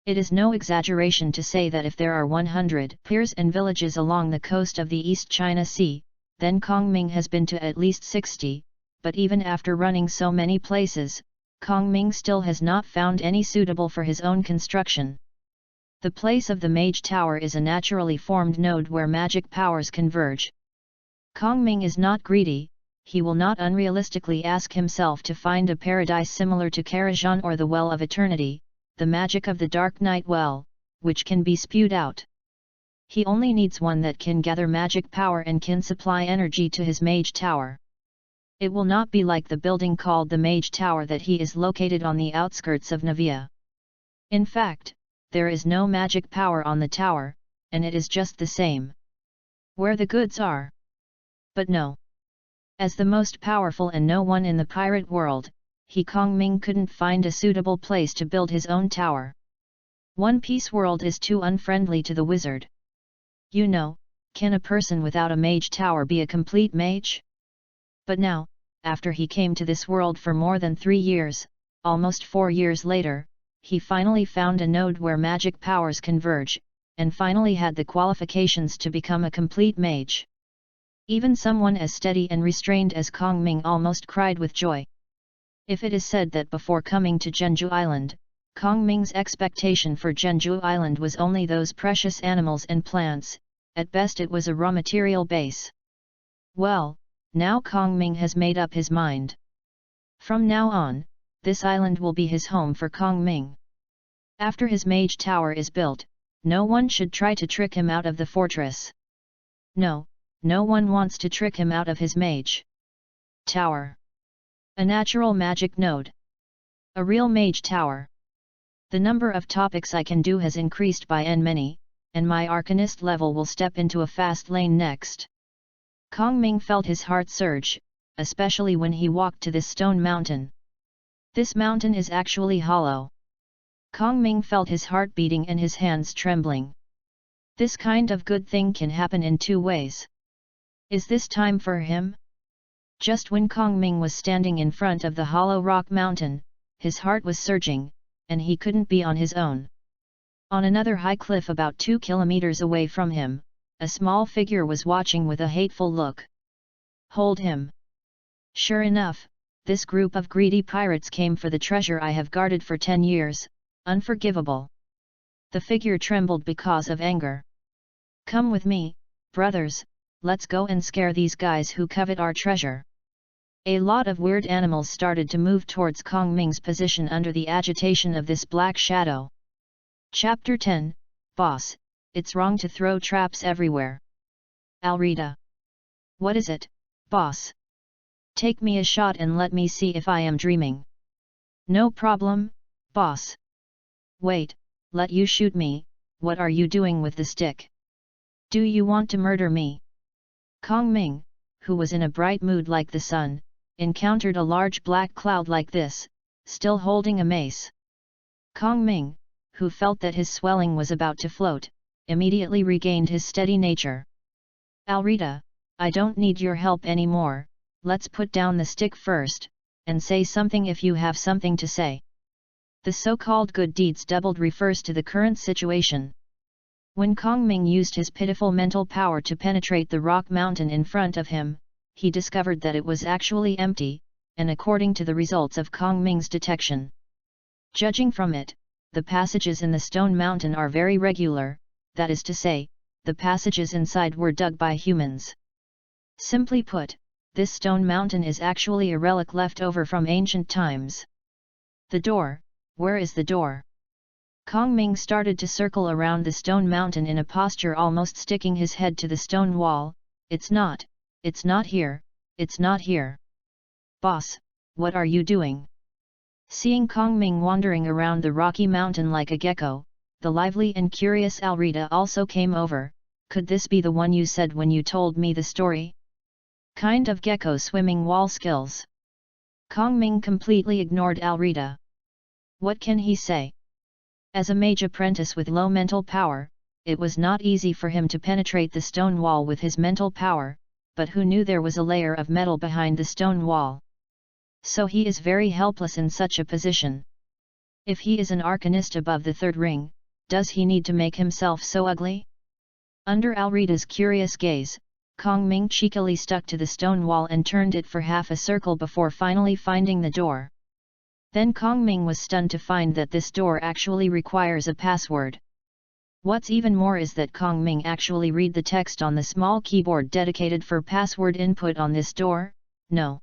It is no exaggeration to say that if there are 100 piers and villages along the coast of the East China Sea, then Kong Ming has been to at least 60, but even after running so many places, Kong Ming still has not found any suitable for his own construction. The place of the Mage Tower is a naturally formed node where magic powers converge. Kong Ming is not greedy. He will not unrealistically ask himself to find a paradise similar to Karajan or the Well of Eternity, the magic of the Dark Night Well, which can be spewed out. He only needs one that can gather magic power and can supply energy to his Mage Tower. It will not be like the building called the Mage Tower that he is located on the outskirts of Navia. In fact, there is no magic power on the tower, and it is just the same where the goods are. But no. As the most powerful and no one in the pirate world, Kong Ming couldn't find a suitable place to build his own tower. One Piece world is too unfriendly to the wizard. You know, can a person without a mage tower be a complete mage? But now, after he came to this world for more than 3 years, almost 4 years later, he finally found a node where magic powers converge, and finally had the qualifications to become a complete mage. Even someone as steady and restrained as Kong Ming almost cried with joy. If it is said that before coming to Jeonju Island, Kong Ming's expectation for Jeonju Island was only those precious animals and plants, at best it was a raw material base. Well, now Kong Ming has made up his mind. From now on, this island will be his home for Kong Ming. After his mage tower is built, no one should try to trick him out of the fortress. No one wants to trick him out of his mage tower. A natural magic node. A real mage tower. The number of topics I can do has increased by n many, and my Arcanist level will step into a fast lane next. Kong Ming felt his heart surge, especially when he walked to this stone mountain. This mountain is actually hollow. Kong Ming felt his heart beating and his hands trembling. This kind of good thing can happen in 2 ways. Is this time for him? Just when Kong Ming was standing in front of the hollow rock mountain, his heart was surging, and he couldn't be on his own. On another high cliff about 2 kilometers away from him, a small figure was watching with a hateful look. Hold him! Sure enough, this group of greedy pirates came for the treasure I have guarded for 10 years, unforgivable. The figure trembled because of anger. Come with me, brothers, let's go and scare these guys who covet our treasure. A lot of weird animals started to move towards Kong Ming's position under the agitation of this black shadow. Chapter 10, Boss, it's wrong to throw traps everywhere. Alrita. What is it, boss? Take me a shot and let me see if I am dreaming. No problem, boss. Wait, let you shoot me, what are you doing with the stick? Do you want to murder me? Kong Ming, who was in a bright mood like the sun, encountered a large black cloud like this, still holding a mace. Kong Ming, who felt that his swelling was about to float, immediately regained his steady nature. Alrita, I don't need your help anymore, let's put down the stick first, and say something if you have something to say. The so-called good deeds doubled refers to the current situation. When Kong Ming used his pitiful mental power to penetrate the rock mountain in front of him, he discovered that it was actually empty, and according to the results of Kong Ming's detection. Judging from it, the passages in the stone mountain are very regular, that is to say, the passages inside were dug by humans. Simply put, this stone mountain is actually a relic left over from ancient times. The door, where is the door? Kong Ming started to circle around the stone mountain in a posture almost sticking his head to the stone wall. It's not here, it's not here. Boss, what are you doing? Seeing Kong Ming wandering around the rocky mountain like a gecko, the lively and curious Alrita also came over. Could this be the one you said when you told me the story? Kind of gecko swimming wall skills. Kong Ming completely ignored Alrita. What can he say? As a mage apprentice with low mental power, it was not easy for him to penetrate the stone wall with his mental power, but who knew there was a layer of metal behind the stone wall? So he is very helpless in such a position. If he is an arcanist above the third ring, does he need to make himself so ugly? Under Alrita's curious gaze, Kong Ming cheekily stuck to the stone wall and turned it for half a circle before finally finding the door. Then Kong Ming was stunned to find that this door actually requires a password. What's even more is that Kong Ming actually read the text on the small keyboard dedicated for password input on this door. No.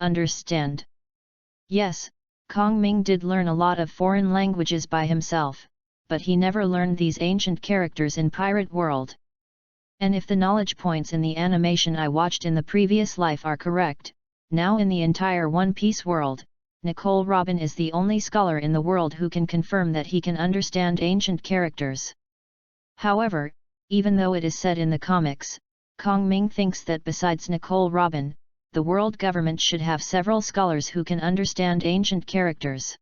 Understand? Yes, Kong Ming did learn a lot of foreign languages by himself, but he never learned these ancient characters in Pirate World. And if the knowledge points in the animation I watched in the previous life are correct, now in the entire One Piece world, Nicole Robin is the only scholar in the world who can confirm that he can understand ancient characters. However, even though it is said in the comics, Kong Ming thinks that besides Nicole Robin, the world government should have several scholars who can understand ancient characters.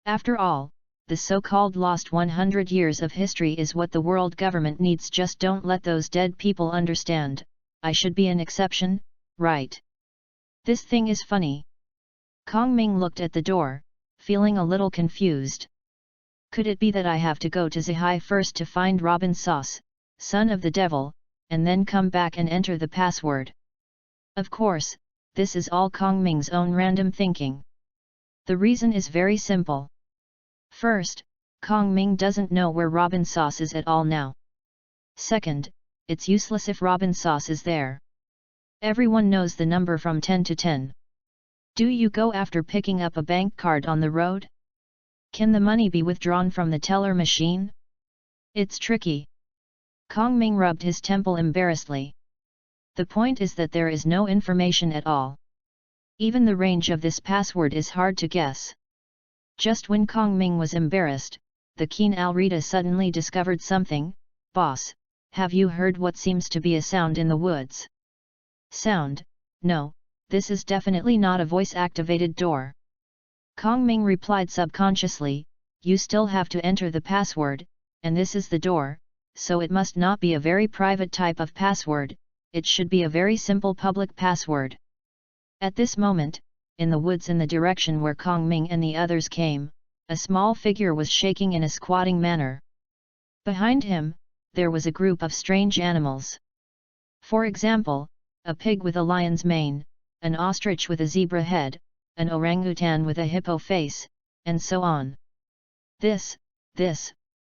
After all, the so-called lost 100 years of history is what the world government needs. Just don't let those dead people understand. I should be an exception, right? This thing is funny. Kong Ming looked at the door, feeling a little confused. Could it be that I have to go to Zihai first to find Robin Sauce, son of the devil, and then come back and enter the password? Of course, this is all Kong Ming's own random thinking. The reason is very simple. First, Kong Ming doesn't know where Robin Sauce is at all now. Second, it's useless if Robin Sauce is there. Everyone knows the number from 10 to 10. Do you go after picking up a bank card on the road? Can the money be withdrawn from the teller machine? It's tricky. Kong Ming rubbed his temple embarrassedly. The point is that there is no information at all. Even the range of this password is hard to guess. Just when Kong Ming was embarrassed, the keen Alrita suddenly discovered something. Boss, have you heard what seems to be a sound in the woods? Sound? No, this is definitely not a voice-activated door. Kong Ming replied subconsciously, you still have to enter the password, and this is the door, so it must not be a very private type of password, it should be a very simple public password. At this moment, in the woods in the direction where Kong Ming and the others came, a small figure was shaking in a squatting manner. Behind him, there was a group of strange animals. For example, a pig with a lion's mane, an ostrich with a zebra head, an orangutan with a hippo face, and so on. This,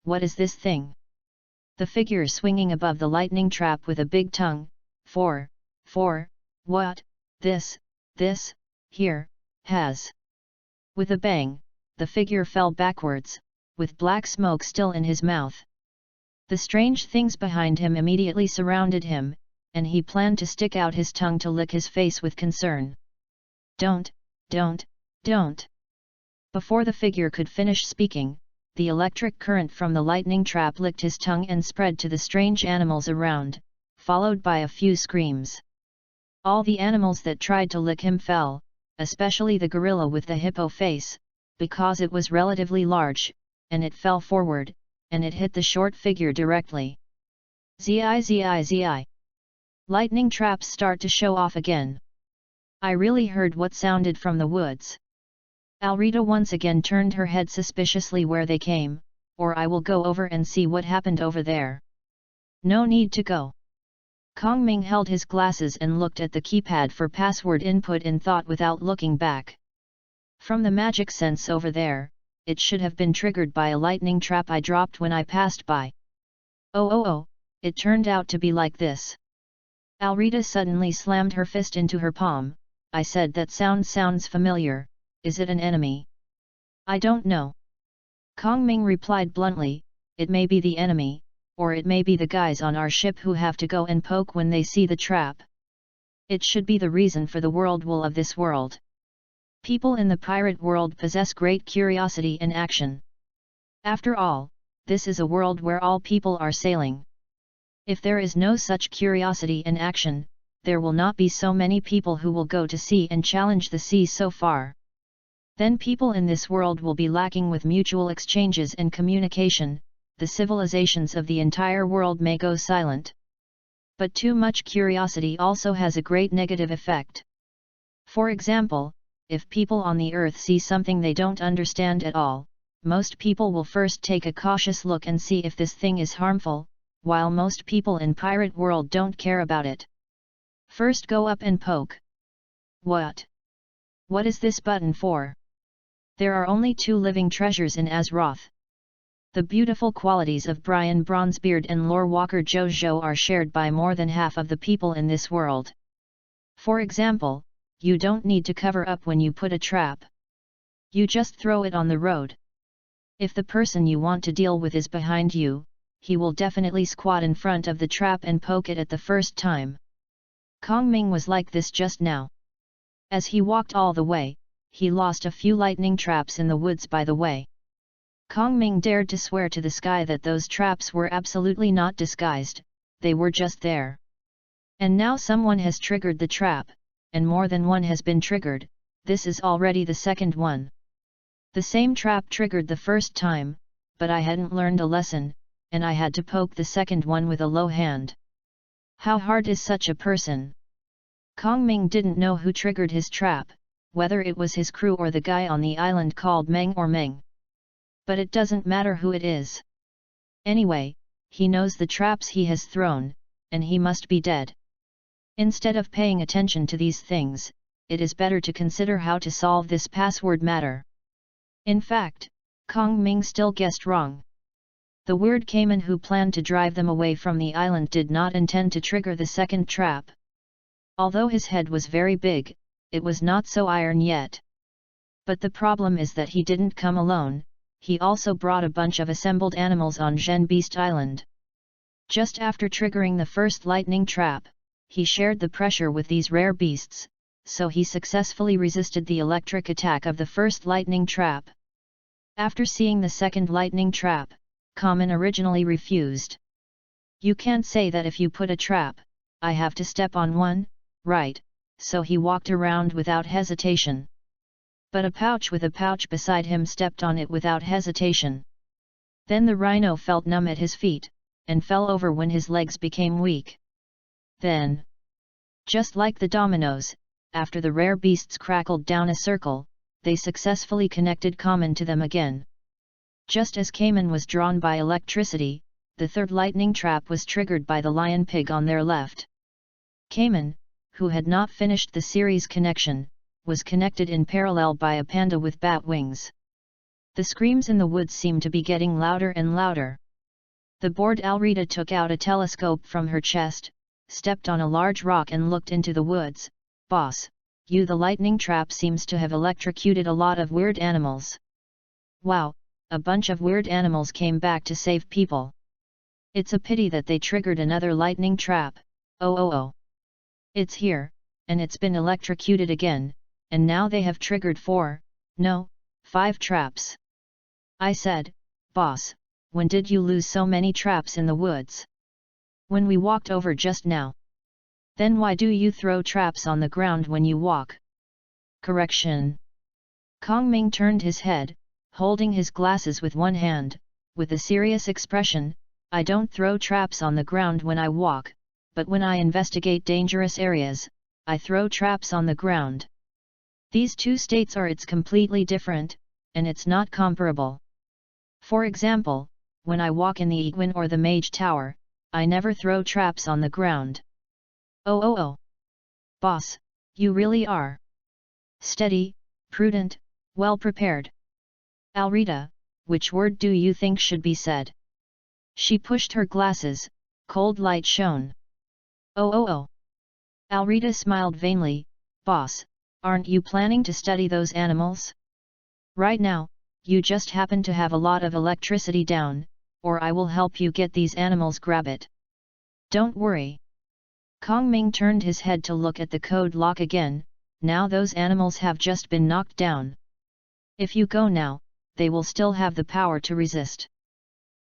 what is this thing? The figure swinging above the lightning trap with a big tongue, what, this, here, has. With a bang, the figure fell backwards, with black smoke still in his mouth. The strange things behind him immediately surrounded him, and he planned to stick out his tongue to lick his face with concern. Don't. Before the figure could finish speaking, the electric current from the lightning trap licked his tongue and spread to the strange animals around, followed by a few screams. All the animals that tried to lick him fell, especially the gorilla with the hippo face, because it was relatively large, and it fell forward, and it hit the short figure directly. Zi. Lightning traps start to show off again. I really heard what sounded from the woods. Alrita once again turned her head suspiciously where they came, or I will go over and see what happened over there. No need to go. Kong Ming held his glasses and looked at the keypad for password input in thought without looking back. From the magic sense over there, it should have been triggered by a lightning trap I dropped when I passed by. Oh, it turned out to be like this. Alrita suddenly slammed her fist into her palm. I said that sounds familiar, is it an enemy? I don't know. Kong Ming replied bluntly, it may be the enemy, or it may be the guys on our ship who have to go and poke when they see the trap. It should be the reason for the world wool of this world. People in the pirate world possess great curiosity and action. After all, this is a world where all people are sailing. If there is no such curiosity and action, there will not be so many people who will go to sea and challenge the sea so far. Then people in this world will be lacking with mutual exchanges and communication, the civilizations of the entire world may go silent. But too much curiosity also has a great negative effect. For example, if people on the earth see something they don't understand at all, most people will first take a cautious look and see if this thing is harmful, while most people in pirate world don't care about it. First go up and poke. What? What is this button for? There are only 2 living treasures in Azeroth. The beautiful qualities of Brian Bronzebeard and Lore Walker Jojo are shared by more than half of the people in this world. For example, you don't need to cover up when you put a trap. You just throw it on the road. If the person you want to deal with is behind you, he will definitely squat in front of the trap and poke it at the first time. Kong Ming was like this just now. As he walked all the way, he lost a few lightning traps in the woods by the way. Kong Ming dared to swear to the sky that those traps were absolutely not disguised, they were just there. And now someone has triggered the trap, and more than one has been triggered, this is already the second one. The same trap triggered the first time, but I hadn't learned a lesson, and I had to poke the second one with a low hand. How hard is such a person? Kong Ming didn't know who triggered his trap, whether it was his crew or the guy on the island called Meng or Meng. But it doesn't matter who it is. Anyway, he knows the traps he has thrown, and he must be dead. Instead of paying attention to these things, it is better to consider how to solve this password matter. In fact, Kong Ming still guessed wrong. The weird Cayman who planned to drive them away from the island did not intend to trigger the second trap. Although his head was very big, it was not so iron yet. But the problem is that he didn't come alone, he also brought a bunch of assembled animals on Zhen Beast Island. Just after triggering the first lightning trap, he shared the pressure with these rare beasts, so he successfully resisted the electric attack of the first lightning trap. After seeing the second lightning trap, Kamen originally refused. You can't say that if you put a trap, I have to step on one, right? So he walked around without hesitation. But a pouch with a pouch beside him stepped on it without hesitation. Then the rhino felt numb at his feet, and fell over when his legs became weak. Then, just like the dominoes, after the rare beasts crackled down a circle, they successfully connected Kamen to them again. Just as Kamen was drawn by electricity, the third lightning trap was triggered by the lion pig on their left. Kamen, who had not finished the series connection, was connected in parallel by a panda with bat wings. The screams in the woods seemed to be getting louder and louder. The bored Alrita took out a telescope from her chest, stepped on a large rock and looked into the woods. Boss, the lightning trap seems to have electrocuted a lot of weird animals. Wow, a bunch of weird animals came back to save people. It's a pity that they triggered another lightning trap. Oh. It's here, and it's been electrocuted again, and now they have triggered 5 traps. I said, boss, when did you lose so many traps in the woods? When we walked over just now. Then why do you throw traps on the ground when you walk? Correction. Kong Ming turned his head, holding his glasses with one hand, with a serious expression. I don't throw traps on the ground when I walk, but when I investigate dangerous areas, I throw traps on the ground. These two states are completely different, and it's not comparable. For example, when I walk in the Iguan or the Mage Tower, I never throw traps on the ground. Oh. Boss, you really are steady, prudent, well prepared. Alrita, which word do you think should be said? She pushed her glasses, cold light shone. Oh. Alrita smiled vainly. Boss, aren't you planning to study those animals? Right now, you just happen to have a lot of electricity down, or I will help you get these animals grab it. Don't worry. Kong Ming turned his head to look at the code lock again. Now those animals have just been knocked down. If you go now, they will still have the power to resist.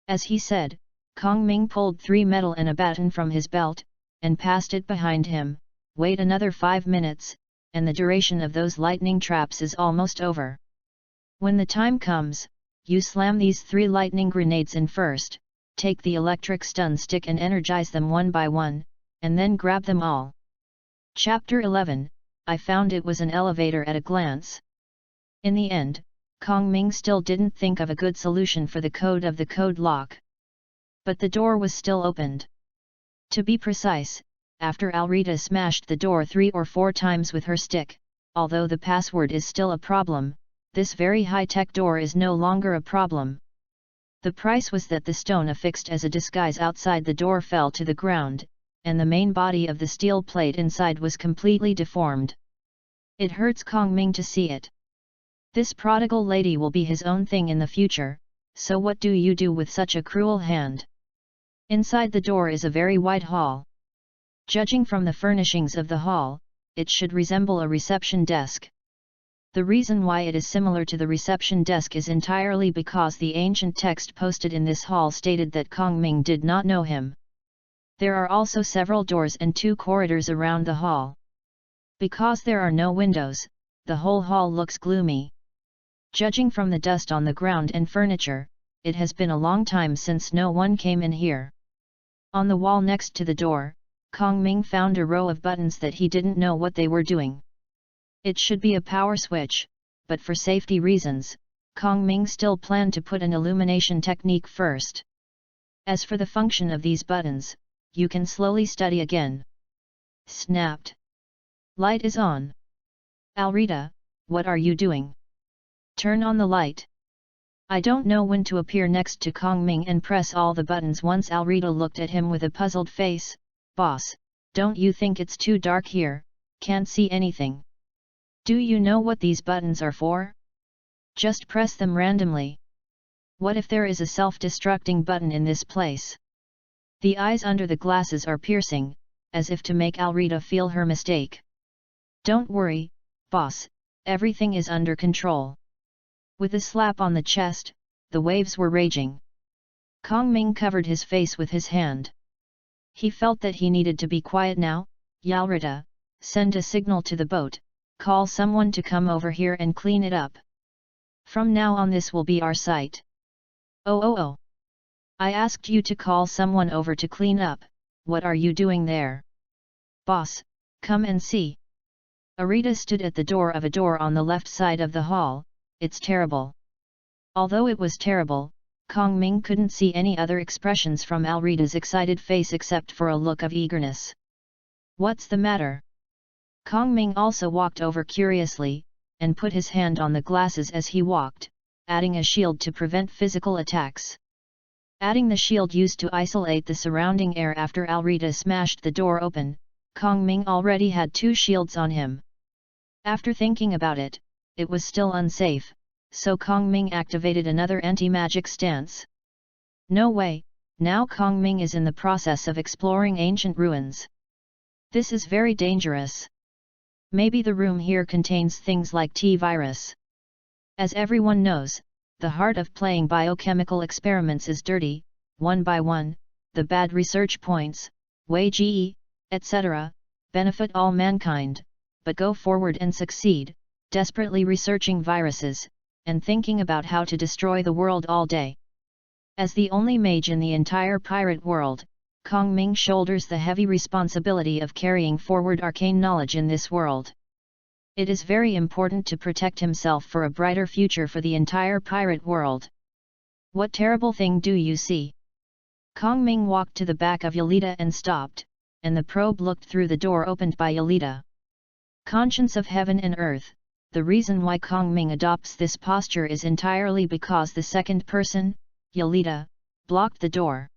As he said, Kong Ming pulled 3 metal and a baton from his belt, and passed it behind him. Wait another 5 minutes, and the duration of those lightning traps is almost over. When the time comes, you slam these 3 lightning grenades in first, take the electric stun stick and energize them one by one, and then grab them all. Chapter 11, I found it was an elevator at a glance. In the end, Kong Ming still didn't think of a good solution for the code of the code lock. But the door was still opened. To be precise, after Alrita smashed the door 3 or 4 times with her stick, although the password is still a problem, this very high-tech door is no longer a problem. The price was that the stone affixed as a disguise outside the door fell to the ground, and the main body of the steel plate inside was completely deformed. It hurts Kong Ming to see it. This prodigal lady will be his own thing in the future, so what do you do with such a cruel hand? Inside the door is a very wide hall. Judging from the furnishings of the hall, it should resemble a reception desk. The reason why it is similar to the reception desk is entirely because the ancient text posted in this hall stated that Kong Ming did not know him. There are also several doors and 2 corridors around the hall. Because there are no windows, the whole hall looks gloomy. Judging from the dust on the ground and furniture, it has been a long time since no one came in here. On the wall next to the door, Kong Ming found a row of buttons that he didn't know what they were doing. It should be a power switch, but for safety reasons, Kong Ming still planned to put an illumination technique first. As for the function of these buttons, you can slowly study again. Snapped. Light is on. Alrita, what are you doing? Turn on the light. I don't know when to appear next to Kong Ming and press all the buttons once. Alrita looked at him with a puzzled face. Boss, don't you think it's too dark here? Can't see anything. Do you know what these buttons are for? Just press them randomly. What if there is a self-destructing button in this place? The eyes under the glasses are piercing, as if to make Alrita feel her mistake. Don't worry, boss, everything is under control. With a slap on the chest, the waves were raging. Kong Ming covered his face with his hand. He felt that he needed to be quiet now. Alrita, send a signal to the boat, call someone to come over here and clean it up. From now on this will be our site. Oh. I asked you to call someone over to clean up, what are you doing there? Boss, come and see. Alrita stood at the door of a door on the left side of the hall. It's terrible. Although it was terrible, Kong Ming couldn't see any other expressions from Alrita's excited face except for a look of eagerness. What's the matter? Kong Ming also walked over curiously, and put his hand on the glasses as he walked, adding a shield to prevent physical attacks. Adding the shield used to isolate the surrounding air after Alrita smashed the door open, Kong Ming already had 2 shields on him. After thinking about it, it was still unsafe, so Kong Ming activated another anti-magic stance. No way, now Kong Ming is in the process of exploring ancient ruins. This is very dangerous. Maybe the room here contains things like T-virus. As everyone knows, the heart of playing biochemical experiments is dirty. One by one, the bad research points, Wei-Ge, etc., benefit all mankind, but go forward and succeed, desperately researching viruses, and thinking about how to destroy the world all day. As the only mage in the entire pirate world, Kong Ming shoulders the heavy responsibility of carrying forward arcane knowledge in this world. It is very important to protect himself for a brighter future for the entire pirate world. What terrible thing do you see? Kong Ming walked to the back of Yolita and stopped, and the probe looked through the door opened by Yolita. Conscience of heaven and earth, the reason why Kong Ming adopts this posture is entirely because the second person, Yolita, blocked the door.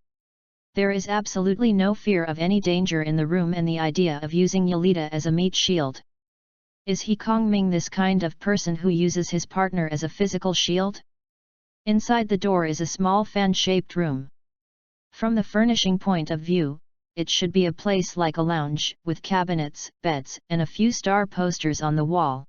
There is absolutely no fear of any danger in the room and the idea of using Yolita as a meat shield. Is he Kong Ming this kind of person who uses his partner as a physical shield? Inside the door is a small fan-shaped room. From the furnishing point of view, it should be a place like a lounge, with cabinets, beds, and a few star posters on the wall.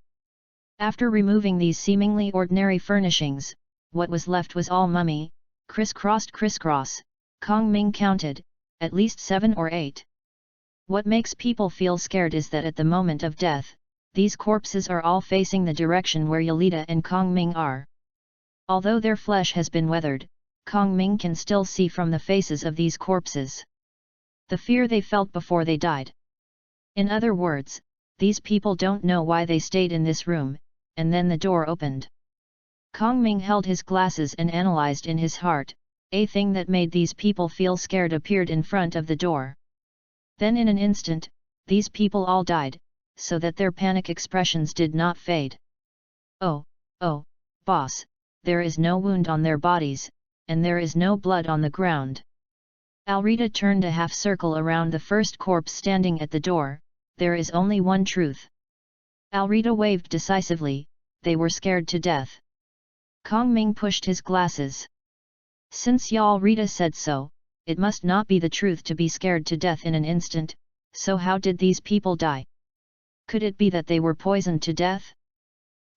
After removing these seemingly ordinary furnishings, what was left was all mummy, crisscross, Kong Ming counted, at least 7 or 8. What makes people feel scared is that at the moment of death, these corpses are all facing the direction where Yolita and Kong Ming are. Although their flesh has been weathered, Kong Ming can still see from the faces of these corpses the fear they felt before they died. In other words, these people don't know why they stayed in this room, and then the door opened. Kong Ming held his glasses and analyzed in his heart, a thing that made these people feel scared appeared in front of the door. Then in an instant, these people all died, so that their panic expressions did not fade. Oh, boss, there is no wound on their bodies, and there is no blood on the ground. Alrita turned a half circle around the first corpse standing at the door. There is only one truth. Alrita waved decisively, they were scared to death. Kong Ming pushed his glasses. Since Alrita said so, it must not be the truth to be scared to death in an instant, so how did these people die? Could it be that they were poisoned to death?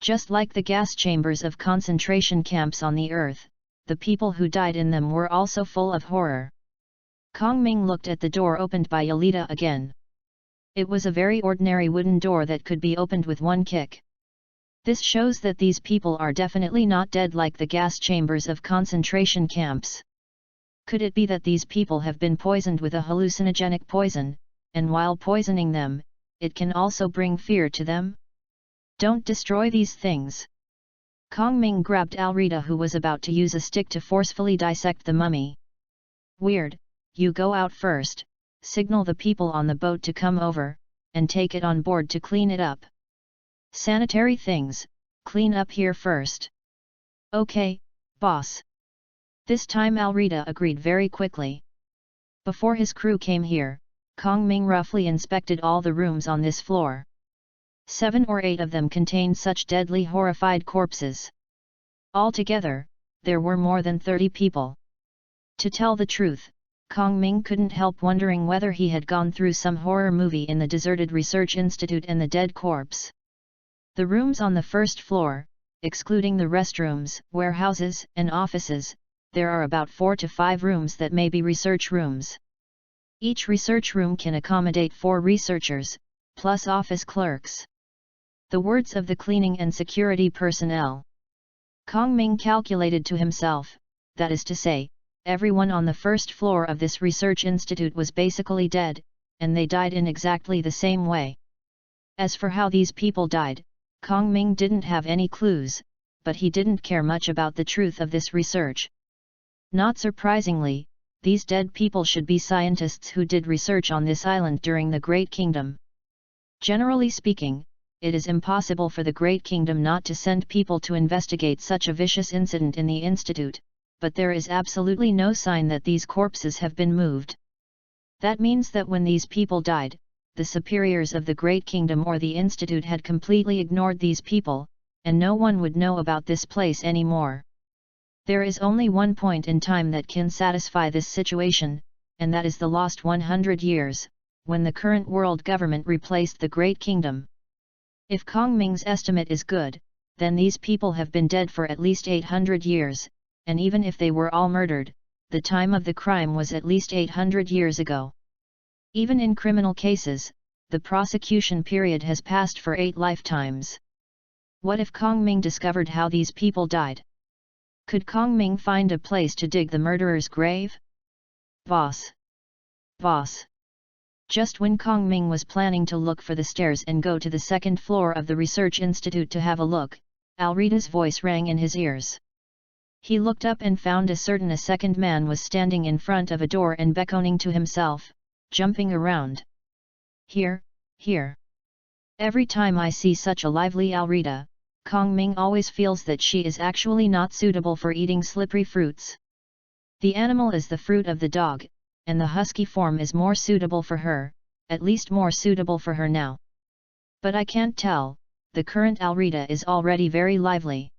Just like the gas chambers of concentration camps on the earth, the people who died in them were also full of horror. Kong Ming looked at the door opened by Yolita again. It was a very ordinary wooden door that could be opened with one kick. This shows that these people are definitely not dead like the gas chambers of concentration camps. Could it be that these people have been poisoned with a hallucinogenic poison, and while poisoning them, it can also bring fear to them? Don't destroy these things. Kong Ming grabbed Alrita, who was about to use a stick to forcefully dissect the mummy. Weird, you go out first, signal the people on the boat to come over, and take it on board to clean it up. Sanitary things, clean up here first. Okay, boss. This time Alrita agreed very quickly. Before his crew came here, Kong Ming roughly inspected all the rooms on this floor. 7 or 8 of them contained such deadly horrified corpses. Altogether, there were more than 30 people. To tell the truth, Kong Ming couldn't help wondering whether he had gone through some horror movie in the deserted research institute and the dead corpse. The rooms on the first floor, excluding the restrooms, warehouses, and offices, there are about 4 to 5 rooms that may be research rooms. Each research room can accommodate 4 researchers, plus office clerks. The words of the cleaning and security personnel. Kong Ming calculated to himself, that is to say, everyone on the first floor of this research institute was basically dead, and they died in exactly the same way. As for how these people died, Kong Ming didn't have any clues, but he didn't care much about the truth of this research. Not surprisingly, these dead people should be scientists who did research on this island during the Great Kingdom. Generally speaking, it is impossible for the Great Kingdom not to send people to investigate such a vicious incident in the Institute, but there is absolutely no sign that these corpses have been moved. That means that when these people died, the superiors of the Great Kingdom or the Institute had completely ignored these people, and no one would know about this place anymore. There is only one point in time that can satisfy this situation, and that is the lost 100 years, when the current world government replaced the Great Kingdom. If Kong Ming's estimate is good, then these people have been dead for at least 800 years, and even if they were all murdered, the time of the crime was at least 800 years ago. Even in criminal cases, the prosecution period has passed for 8 lifetimes. What if Kong Ming discovered how these people died? Could Kong Ming find a place to dig the murderer's grave? Boss! Boss! Just when Kong Ming was planning to look for the stairs and go to the second floor of the research institute to have a look, Alrita's voice rang in his ears. He looked up and found a second man was standing in front of a door and beckoning to himself, jumping around. Here, here. Every time I see such a lively Alrita, Kong Ming always feels that she is actually not suitable for eating slippery fruits. The animal is the fruit of the dog, and the husky form is more suitable for her, at least more suitable for her now. But I can't tell, the current Alrita is already very lively.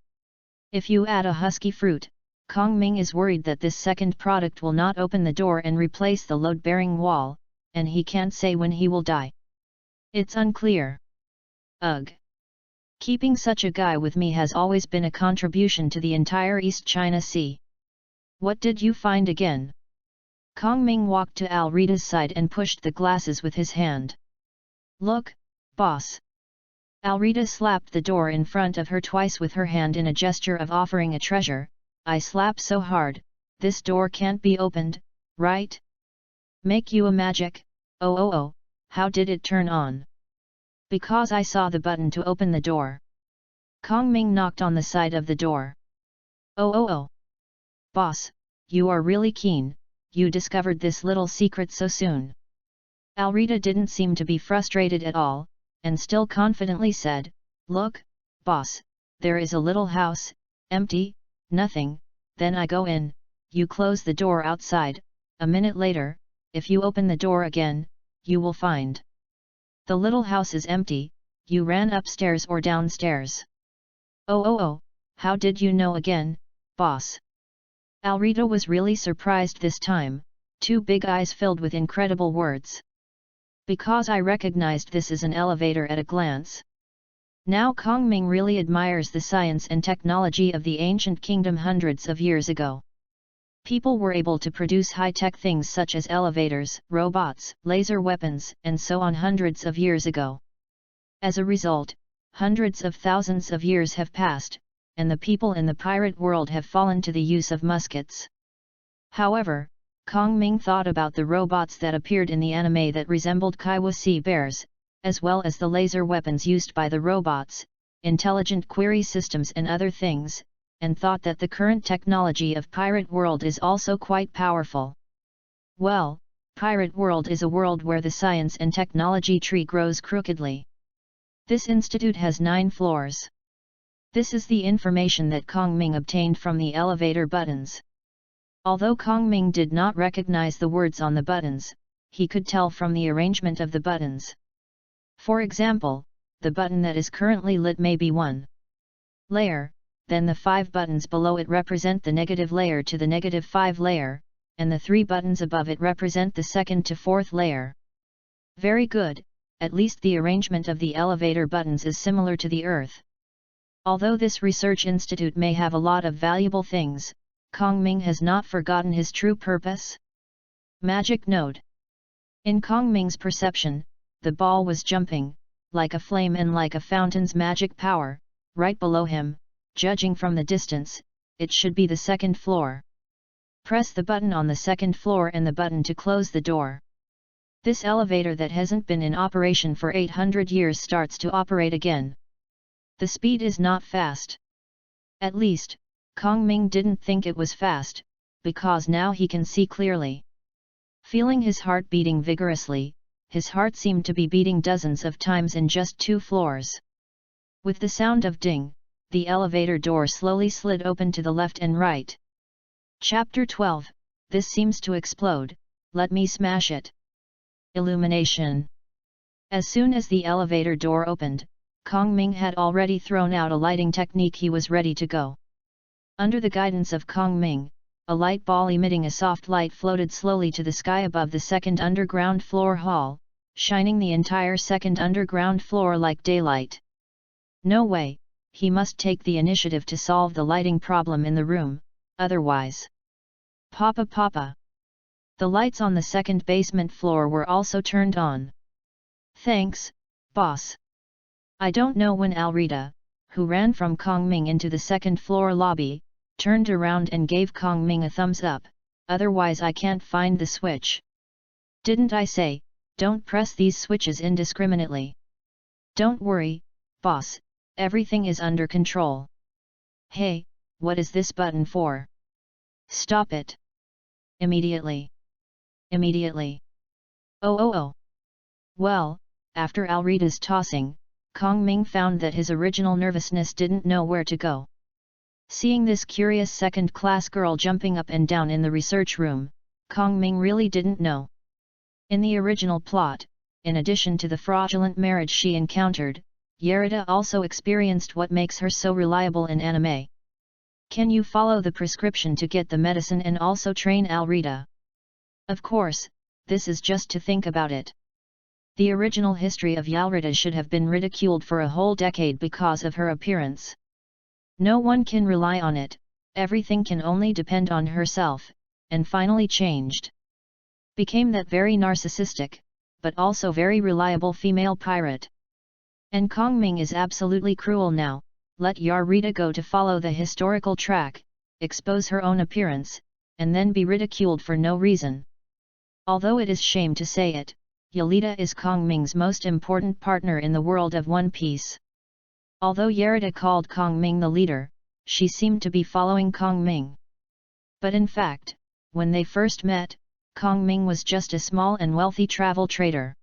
If you add a husky fruit, Kong Ming is worried that this second product will not open the door and replace the load-bearing wall, and he can't say when he will die. It's unclear. Ugh. Keeping such a guy with me has always been a contribution to the entire East China Sea. What did you find again? Kong Ming walked to Alrita's side and pushed the glasses with his hand. Look, boss. Alrita slapped the door in front of her twice with her hand in a gesture of offering a treasure. I slap so hard, this door can't be opened, right? Make you a magic? Oh, how did it turn on? Because I saw the button to open the door. Kong Ming knocked on the side of the door. Oh. Boss, you are really keen, you discovered this little secret so soon. Alrita didn't seem to be frustrated at all, and still confidently said, Look, boss, there is a little house, empty, nothing, then I go in, you close the door outside, a minute later, if you open the door again, you will find. The little house is empty, you ran upstairs or downstairs. Oh, how did you know again, boss? Alrita was really surprised this time, two big eyes filled with incredible words. Because I recognized this as an elevator at a glance. Now Kong Ming really admires the science and technology of the ancient kingdom hundreds of years ago. People were able to produce high-tech things such as elevators, robots, laser weapons, and so on hundreds of years ago. As a result, hundreds of thousands of years have passed, and the people in the pirate world have fallen to the use of muskets. However, Kong Ming thought about the robots that appeared in the anime that resembled Kaiwa sea bears, as well as the laser weapons used by the robots, intelligent query systems and other things, and thought that the current technology of pirate world is also quite powerful. Well, pirate world is a world where the science and technology tree grows crookedly. This institute has 9 floors. This is the information that Kong Ming obtained from the elevator buttons. Although Kong Ming did not recognize the words on the buttons, he could tell from the arrangement of the buttons. For example, the button that is currently lit may be 1 layer, then the 5 buttons below it represent the negative layer to the -5 layer, and the 3 buttons above it represent the 2nd to 4th layer. Very good, at least the arrangement of the elevator buttons is similar to the Earth. Although this research institute may have a lot of valuable things, Kong Ming has not forgotten his true purpose. Magic node. In Kong Ming's perception, the ball was jumping, like a flame and like a fountain's magic power, right below him. Judging from the distance, it should be the 2nd floor. Press the button on the 2nd floor and the button to close the door. This elevator that hasn't been in operation for 800 years starts to operate again. The speed is not fast. At least, Kong Ming didn't think it was fast, because now he can see clearly. Feeling his heart beating vigorously, his heart seemed to be beating dozens of times in just 2 floors. With the sound of ding, the elevator door slowly slid open to the left and right. Chapter 12, This seems to explode, let me smash it. Illumination. As soon as the elevator door opened, Kong Ming had already thrown out a lighting technique. He was ready to go. Under the guidance of Kong Ming, a light ball emitting a soft light floated slowly to the sky above the 2nd underground floor hall, shining the entire 2nd underground floor like daylight. No way! He must take the initiative to solve the lighting problem in the room, otherwise. Papa! The lights on the 2nd basement floor were also turned on. Thanks, boss. I don't know when Alrita, who ran from Kong Ming into the 2nd floor lobby, turned around and gave Kong Ming a thumbs up, otherwise I can't find the switch. Didn't I say, don't press these switches indiscriminately? Don't worry, boss. Everything is under control. Hey, what is this button for? Stop it. Immediately. Oh. Well, after Alrita's tossing, Kong Ming found that his original nervousness didn't know where to go. Seeing this curious 2nd-class girl jumping up and down in the research room, Kong Ming really didn't know. In the original plot, in addition to the fraudulent marriage she encountered, Yerida also experienced what makes her so reliable in anime. Can you follow the prescription to get the medicine and also train Alrita? Of course, this is just to think about it. The original history of Yalrita should have been ridiculed for a whole decade because of her appearance. No one can rely on it, Everything can only depend on herself, and finally changed. Became that very narcissistic, but also very reliable female pirate. And Kongming is absolutely cruel now. Let Yarita go to follow the historical track, expose her own appearance, and then be ridiculed for no reason. Although it is shame to say it, Yarita is Kongming's most important partner in the world of One Piece. Although Yarita called Kongming the leader, she seemed to be following Kongming. But in fact, when they first met, Kongming was just a small and wealthy travel trader.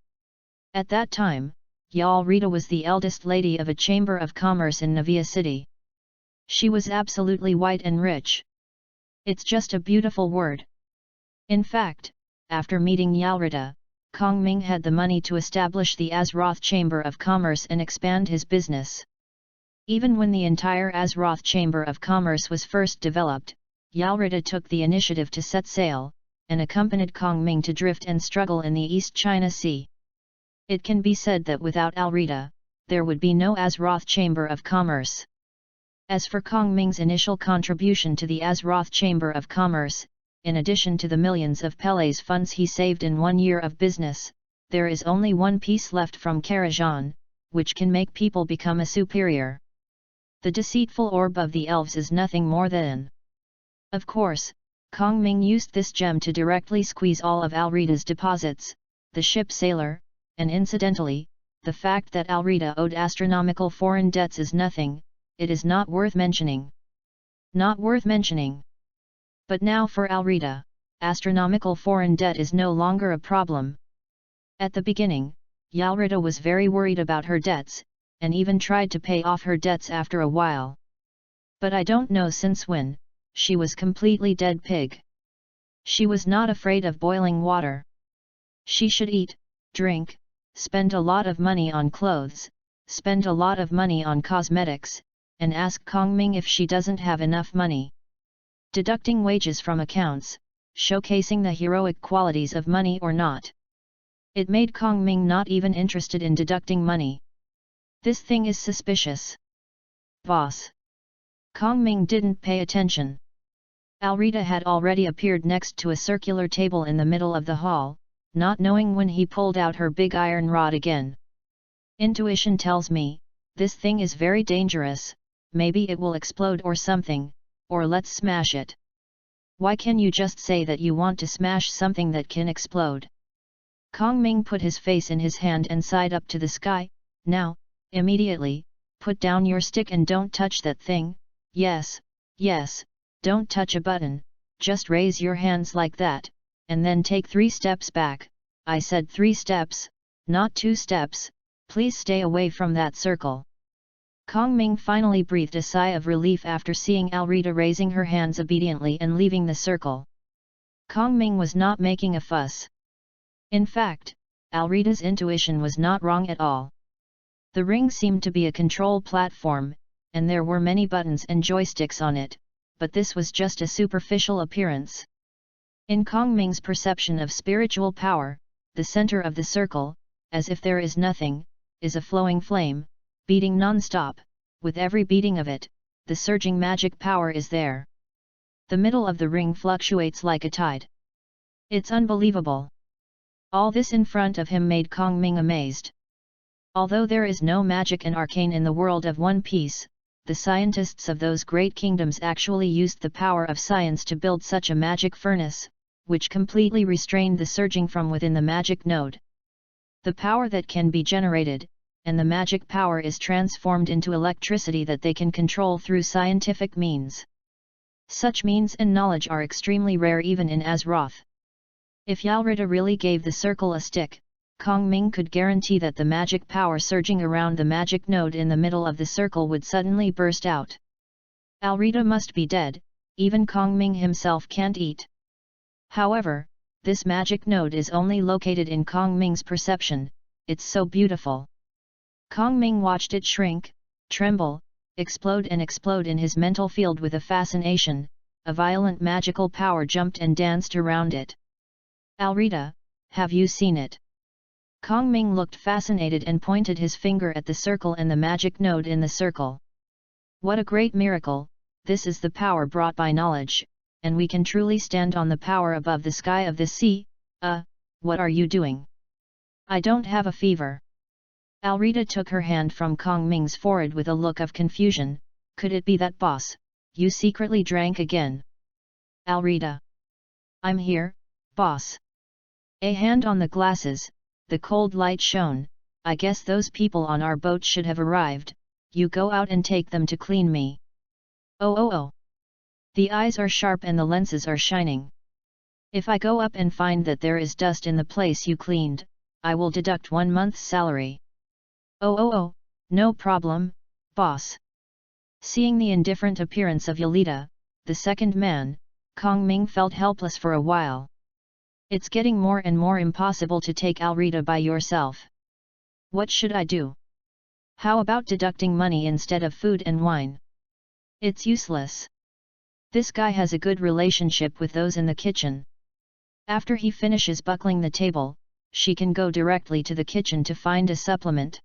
At that time, Yarita was the eldest lady of a chamber of commerce in Navia City. She was absolutely white and rich. It's just a beautiful word. In fact, after meeting Yarita, Kongming had the money to establish the Azeroth Chamber of Commerce and expand his business. Even when the entire Azeroth Chamber of Commerce was first developed, Yarita took the initiative to set sail, and accompanied Kongming to drift and struggle in the East China Sea. It can be said that without Yarita, there would be no Azeroth Chamber of Commerce. As for Kongming's initial contribution to the Azeroth Chamber of Commerce, in addition to the millions of Pele's funds he saved in 1 year of business, there is only one piece left from Karajan, which can make people become a superior. The deceitful orb of the elves is nothing more than. Of course, Kongming used this gem to directly squeeze all of Yarita's deposits, the ship sailor, and incidentally, the fact that Yarita owed astronomical foreign debts is nothing, it is not worth mentioning. Not worth mentioning. But now for Yarita, astronomical foreign debt is no longer a problem. At the beginning, Yarita was very worried about her debts, and even tried to pay off her debts after a while. But I don't know since when, she was completely dead pig. She was not afraid of boiling water. She should eat, drink, spend a lot of money on clothes, spend a lot of money on cosmetics, and ask Kongming if she doesn't have enough money. Deducting wages from accounts, showcasing the heroic qualities of money or not. It made Kongming not even interested in deducting money. This thing is suspicious. Boss. Kongming didn't pay attention. Yarita had already appeared next to a circular table in the middle of the hall, not knowing when he pulled out her big iron rod again. Intuition tells me, this thing is very dangerous, maybe it will explode or something, or let's smash it. Why can you just say that you want to smash something that can explode? Kongming put his face in his hand and sighed up to the sky. Now, immediately, put down your stick and don't touch that thing. Yes, yes, don't touch a button, just raise your hands like that, and then take 3 steps back. I said 3 steps, not 2 steps, please stay away from that circle. Kongming finally breathed a sigh of relief after seeing Yarita raising her hands obediently and leaving the circle. Kongming was not making a fuss. In fact, Yarita's intuition was not wrong at all. The ring seemed to be a control platform, and there were many buttons and joysticks on it, but this was just a superficial appearance. In Kongming's perception of spiritual power, the center of the circle, as if there is nothing, is a flowing flame, beating non-stop. With every beating of it, the surging magic power is there. The middle of the ring fluctuates like a tide. It's unbelievable. All this in front of him made Kongming amazed. Although there is no magic and arcane in the world of One Piece, the scientists of those great kingdoms actually used the power of science to build such a magic furnace, which completely restrained the surging from within the magic node. The power that can be generated, and the magic power is transformed into electricity that they can control through scientific means. Such means and knowledge are extremely rare even in Azeroth. If Yarita really gave the circle a stick, Kongming could guarantee that the magic power surging around the magic node in the middle of the circle would suddenly burst out. Yarita must be dead, even Kongming himself can't eat. However, this magic node is only located in Kongming's perception, it's so beautiful. Kongming watched it shrink, tremble, explode and explode in his mental field with a fascination. A violent magical power jumped and danced around it. Yarita, have you seen it? Kongming looked fascinated and pointed his finger at the circle and the magic node in the circle. What a great miracle, this is the power brought by knowledge, and we can truly stand on the power above the sky of this sea. What are you doing? I don't have a fever. Alrita took her hand from Kong Ming's forehead with a look of confusion. Could it be that, boss, you secretly drank again? Alrita. I'm here, boss. A hand on the glasses, the cold light shone. I guess those people on our boat should have arrived. You go out and take them to clean me. Oh. The eyes are sharp and the lenses are shining. If I go up and find that there is dust in the place you cleaned, I will deduct 1 month's salary. Oh, no problem, boss. Seeing the indifferent appearance of Yolita, the second man, Kong Ming felt helpless for a while. It's getting more and more impossible to take Alrita by yourself. What should I do? How about deducting money instead of food and wine? It's useless. This guy has a good relationship with those in the kitchen. After he finishes buckling the table, she can go directly to the kitchen to find a supplement.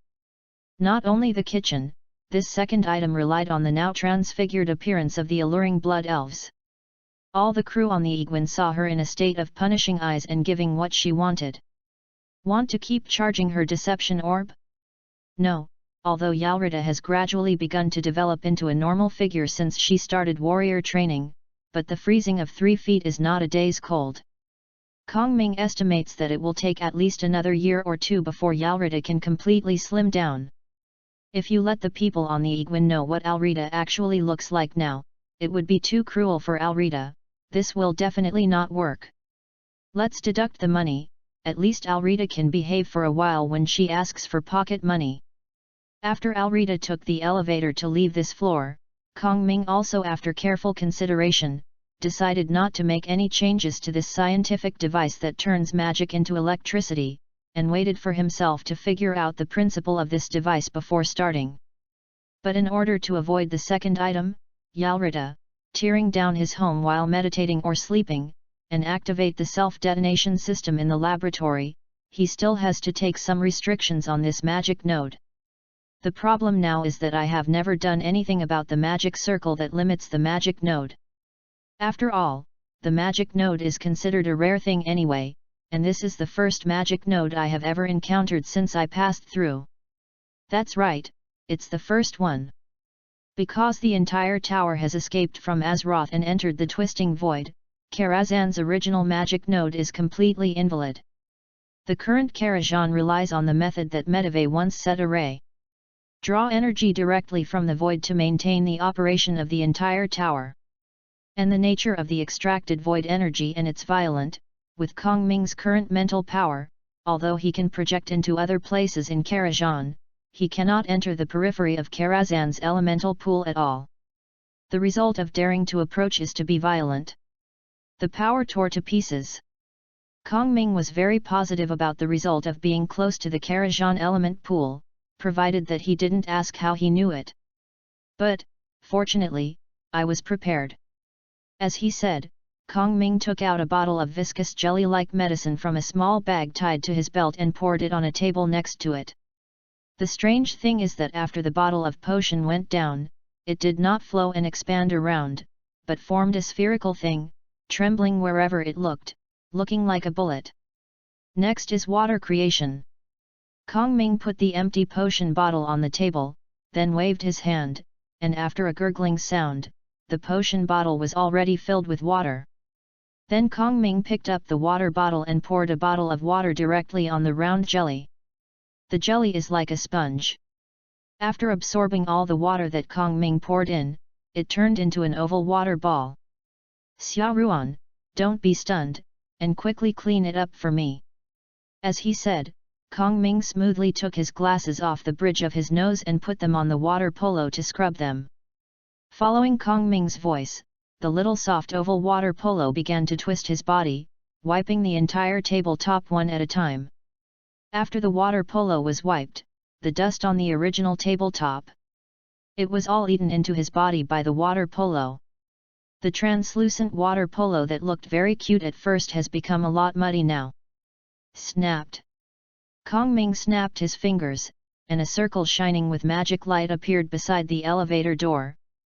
Not only the kitchen, this second item relied on the now transfigured appearance of the alluring blood elves. All the crew on the Egwin saw her in a state of punishing eyes and giving what she wanted. Want to keep charging her deception orb? No, although Yalrita has gradually begun to develop into a normal figure since she started warrior training, but the freezing of 3 feet is not a day's cold. Kong Ming estimates that it will take at least another year or 2 before Yalrita can completely slim down. If you let the people on the Egwin know what Alrita actually looks like now, it would be too cruel for Alrita. This will definitely not work. Let's deduct the money, at least Alrita can behave for a while when she asks for pocket money. After Alrita took the elevator to leave this floor, Kong Ming also, after careful consideration, decided not to make any changes to this scientific device that turns magic into electricity, and waited for himself to figure out the principle of this device before starting. But in order to avoid the second item, Yalrita, tearing down his home while meditating or sleeping, and activate the self-detonation system in the laboratory, he still has to take some restrictions on this magic node. The problem now is that I have never done anything about the magic circle that limits the magic node. After all, the magic node is considered a rare thing anyway, and this is the first magic node I have ever encountered since I passed through. That's right, it's the first one. Because the entire tower has escaped from Azeroth and entered the Twisting Void, Karazhan's original magic node is completely invalid. The current Karazhan relies on the method that Medivh once set array. Draw energy directly from the void to maintain the operation of the entire tower. And the nature of the extracted void energy and its violent, with Kong Ming's current mental power, although he can project into other places in Karazhan, he cannot enter the periphery of Karazhan's elemental pool at all. The result of daring to approach is to be violent. The power tore to pieces. Kong Ming was very positive about the result of being close to the Karazhan element pool, provided that he didn't ask how he knew it. But, fortunately, I was prepared. As he said, Kong Ming took out a bottle of viscous jelly-like medicine from a small bag tied to his belt and poured it on a table next to it. The strange thing is that after the bottle of potion went down, it did not flow and expand around, but formed a spherical thing, trembling wherever it looked, looking like a bullet. Next is water creation. Kong Ming put the empty potion bottle on the table, then waved his hand, and after a gurgling sound, the potion bottle was already filled with water. Then Kong Ming picked up the water bottle and poured a bottle of water directly on the round jelly. The jelly is like a sponge. After absorbing all the water that Kong Ming poured in, it turned into an oval water ball. Xia Ruan, don't be stunned, and quickly clean it up for me. As he said, Kong Ming smoothly took his glasses off the bridge of his nose and put them on the water polo to scrub them. Following Kong Ming's voice, the little soft oval water polo began to twist his body, wiping the entire tabletop one at a time. After the water polo was wiped, the dust on the original tabletop, it was all eaten into his body by the water polo. The translucent water polo that looked very cute at first has become a lot muddy now. Snapped. Kong Ming snapped his fingers, and a circle shining with magic light appeared beside the elevator door.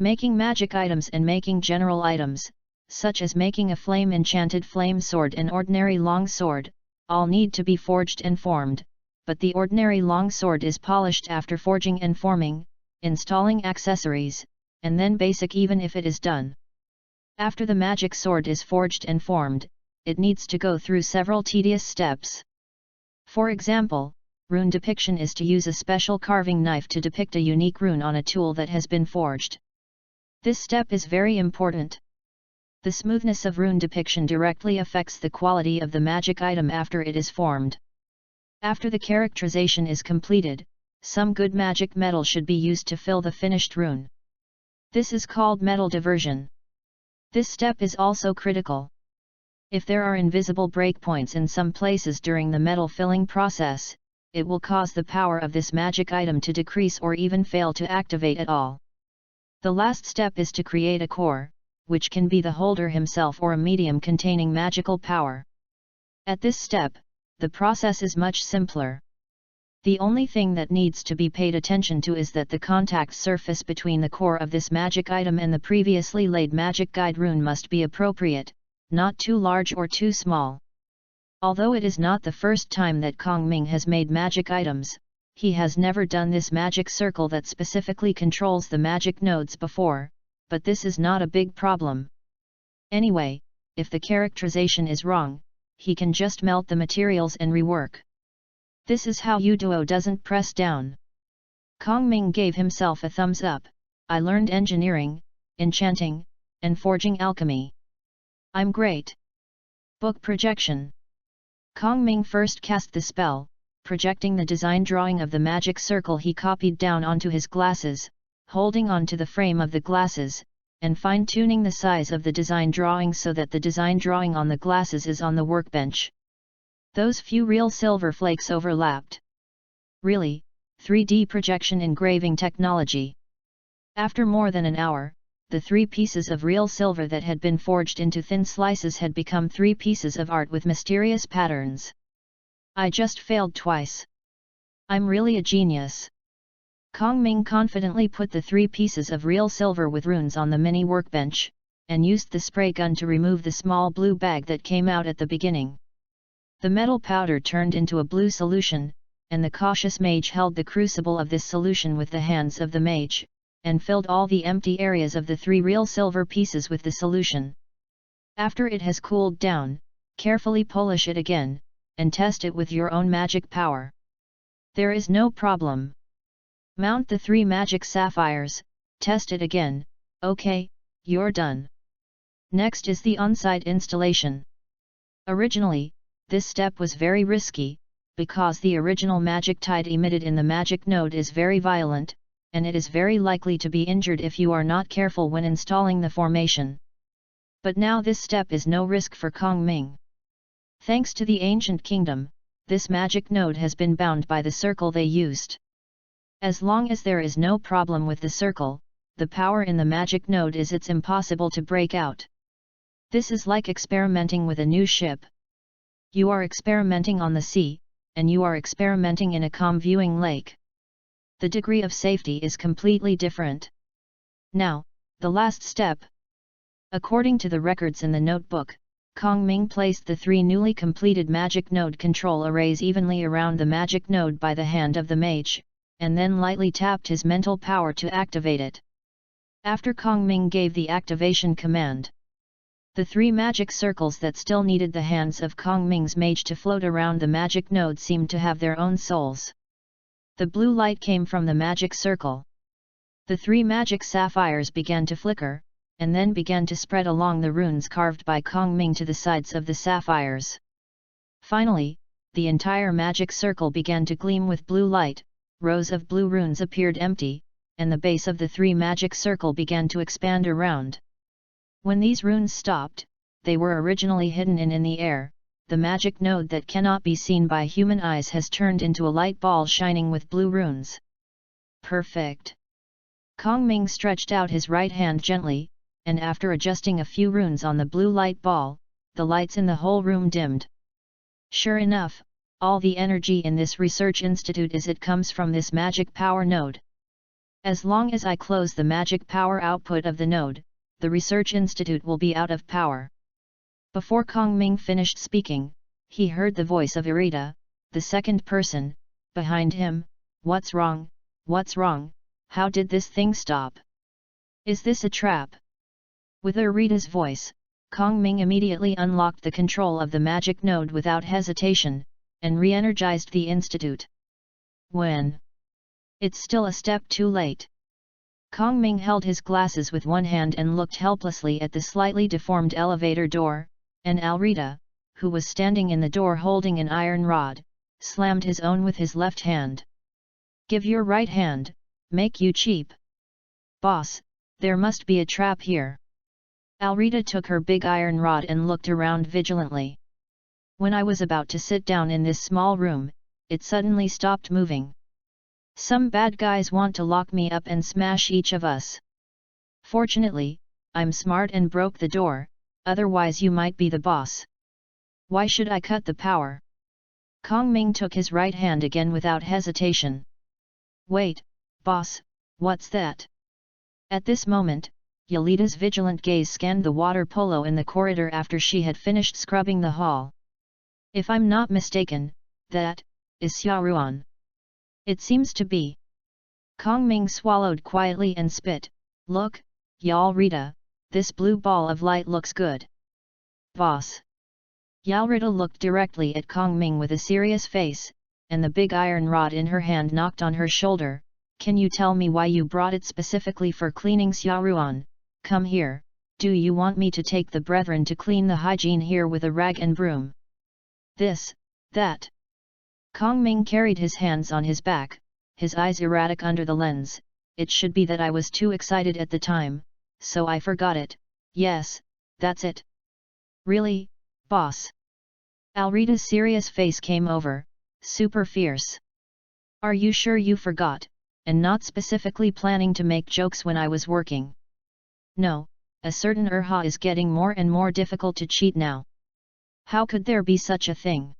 Making magic items and making general items, such as making a flame-enchanted flame sword and ordinary long sword, all need to be forged and formed, but the ordinary long sword is polished after forging and forming, installing accessories, and then basic even if it is done. After the magic sword is forged and formed, it needs to go through several tedious steps. For example, rune depiction is to use a special carving knife to depict a unique rune on a tool that has been forged. This step is very important. The smoothness of rune depiction directly affects the quality of the magic item after it is formed. After the characterization is completed, some good magic metal should be used to fill the finished rune. This is called metal diversion. This step is also critical. If there are invisible breakpoints in some places during the metal filling process, it will cause the power of this magic item to decrease or even fail to activate at all. The last step is to create a core, which can be the holder himself or a medium containing magical power. At this step, the process is much simpler. The only thing that needs to be paid attention to is that the contact surface between the core of this magic item and the previously laid magic guide rune must be appropriate, not too large or too small. Although it is not the first time that Kong Ming has made magic items, he has never done this magic circle that specifically controls the magic nodes before, but this is not a big problem. Anyway, if the characterization is wrong, he can just melt the materials and rework. This is how Uduo doesn't press down. Kong Ming gave himself a thumbs up. I learned engineering, enchanting, and forging alchemy. I'm great. Book projection. Kong Ming first cast the spell, projecting the design drawing of the magic circle he copied down onto his glasses, holding on to the frame of the glasses, and fine-tuning the size of the design drawing so that the design drawing on the glasses is on the workbench. Those few real silver flakes overlapped. Really, 3D projection engraving technology. After more than an hour, the 3 pieces of real silver that had been forged into thin slices had become 3 pieces of art with mysterious patterns. I just failed twice. I'm really a genius. Kong Ming confidently put the 3 pieces of real silver with runes on the mini workbench, and used the spray gun to remove the small blue bag that came out at the beginning. The metal powder turned into a blue solution, and the cautious mage held the crucible of this solution with the hands of the mage, and filled all the empty areas of the 3 real silver pieces with the solution. After it has cooled down, carefully polish it again, and test it with your own magic power. There is no problem. Mount the 3 magic sapphires, test it again, okay, you're done. Next is the on-site installation. Originally, this step was very risky, because the original magic tide emitted in the magic node is very violent, and it is very likely to be injured if you are not careful when installing the formation. But now this step is no risk for Kong Ming. Thanks to the ancient kingdom, this magic node has been bound by the circle they used. As long as there is no problem with the circle, the power in the magic node is it's impossible to break out. This is like experimenting with a new ship. You are experimenting on the sea, and you are experimenting in a calm viewing lake. The degree of safety is completely different. Now, the last step. According to the records in the notebook, Kong Ming placed the 3 newly completed magic node control arrays evenly around the magic node by the hand of the mage, and then lightly tapped his mental power to activate it. After Kong Ming gave the activation command, the 3 magic circles that still needed the hands of Kong Ming's mage to float around the magic node seemed to have their own souls. The blue light came from the magic circle. The 3 magic sapphires began to flicker, and then began to spread along the runes carved by Kong Ming to the sides of the sapphires. Finally, the entire magic circle began to gleam with blue light, rows of blue runes appeared empty, and the base of the 3 magic circle began to expand around. When these runes stopped, they were originally hidden in the air. The magic node that cannot be seen by human eyes has turned into a light ball shining with blue runes. Perfect! Kong Ming stretched out his right hand gently, and after adjusting a few runes on the blue light ball, the lights in the whole room dimmed. Sure enough, all the energy in this research institute comes from this magic power node. As long as I close the magic power output of the node, the research institute will be out of power. Before Kong Ming finished speaking, he heard the voice of Irita, the second person, behind him. What's wrong? What's wrong? How did this thing stop? Is this a trap? With Irita's voice, Kong Ming immediately unlocked the control of the magic node without hesitation, and re-energized the institute. When? It's still a step too late. Kong Ming held his glasses with one hand and looked helplessly at the slightly deformed elevator door, and Alrita, who was standing in the door holding an iron rod, slammed his own with his left hand. Give your right hand, make you cheap. Boss, there must be a trap here. Alrita took her big iron rod and looked around vigilantly. When I was about to sit down in this small room, it suddenly stopped moving. Some bad guys want to lock me up and smash each of us. Fortunately, I'm smart and broke the door, otherwise you might be the boss. Why should I cut the power? Kong Ming took his right hand again without hesitation. Wait, boss, what's that? At this moment, Yelita's vigilant gaze scanned the water polo in the corridor after she had finished scrubbing the hall. If I'm not mistaken, that is Xiaoruan. It seems to be. Kong Ming swallowed quietly and spit. Look, Yalrita, this blue ball of light looks good. Boss. Yalrita looked directly at Kong Ming with a serious face, and the big iron rod in her hand knocked on her shoulder. Can you tell me why you brought it specifically for cleaning Xiaoruan? Come here, do you want me to take the brethren to clean the hygiene here with a rag and broom? This, that. Kong Ming carried his hands on his back, his eyes erratic under the lens. It should be that I was too excited at the time, so I forgot it. Yes, that's it. Really, boss? Alrita's serious face came over, super fierce. Are you sure you forgot, and not specifically planning to make jokes when I was working? No, a certain Urha is getting more and more difficult to cheat now. How could there be such a thing?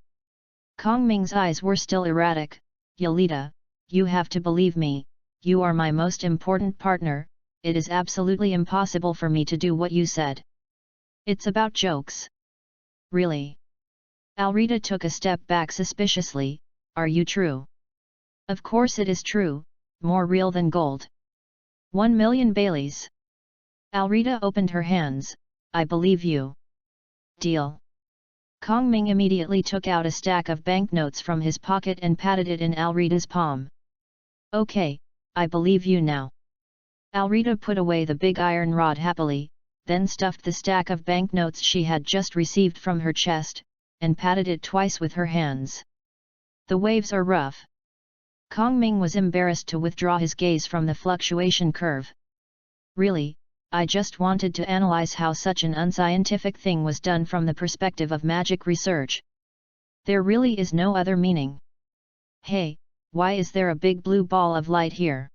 Kong Ming's eyes were still erratic. Yelita, you have to believe me, you are my most important partner, it is absolutely impossible for me to do what you said. It's about jokes. Really? Alrita took a step back suspiciously. Are you true? Of course it is true, more real than gold. 1 million Baileys. Alrita opened her hands. I believe you. Deal. Kong Ming immediately took out a stack of banknotes from his pocket and patted it in Alrita's palm. Okay, I believe you now. Alrita put away the big iron rod happily, then stuffed the stack of banknotes she had just received from her chest, and patted it twice with her hands. The waves are rough. Kong Ming was embarrassed to withdraw his gaze from the fluctuation curve. Really, I just wanted to analyze how such an unscientific thing was done from the perspective of magic research. There really is no other meaning. Hey, why is there a big blue ball of light here?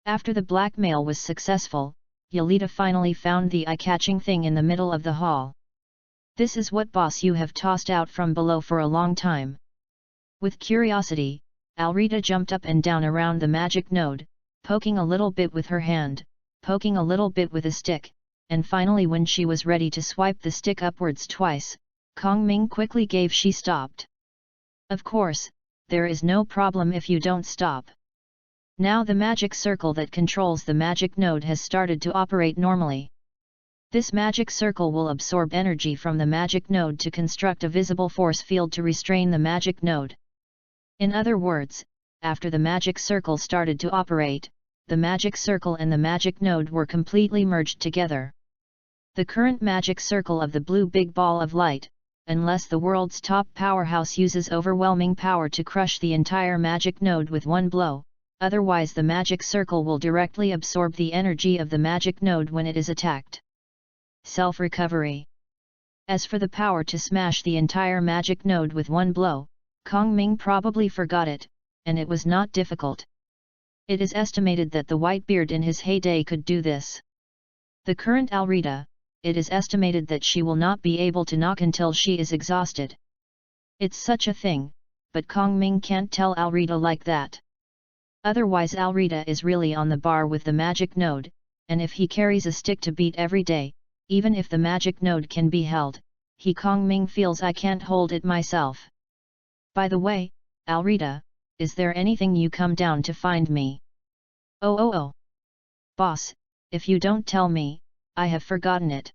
After the blackmail was successful, Yelita finally found the eye-catching thing in the middle of the hall. This is what boss you have tossed out from below for a long time. With curiosity, Alrita jumped up and down around the magic node, poking a little bit with her hand, poking a little bit with a stick, and finally when she was ready to swipe the stick upwards twice, Kong Ming quickly gave she stopped. Of course, there is no problem if you don't stop. Now the magic circle that controls the magic node has started to operate normally. This magic circle will absorb energy from the magic node to construct a visible force field to restrain the magic node. In other words, after the magic circle started to operate, the magic circle and the magic node were completely merged together. The current magic circle of the blue big ball of light, unless the world's top powerhouse uses overwhelming power to crush the entire magic node with one blow, otherwise the magic circle will directly absorb the energy of the magic node when it is attacked. Self-recovery. As for the power to smash the entire magic node with one blow, Kong Ming probably forgot it, and it was not difficult. It is estimated that the Whitebeard in his heyday could do this. The current Alrita, it is estimated that she will not be able to knock until she is exhausted. It's such a thing, but Kong Ming can't tell Alrita like that. Otherwise Alrita is really on the bar with the magic node, and if he carries a stick to beat every day, even if the magic node can be held, he Kongming feels I can't hold it myself. By the way, Alrita, is there anything you come down to find me? Oh. Boss, if you don't tell me, I have forgotten it.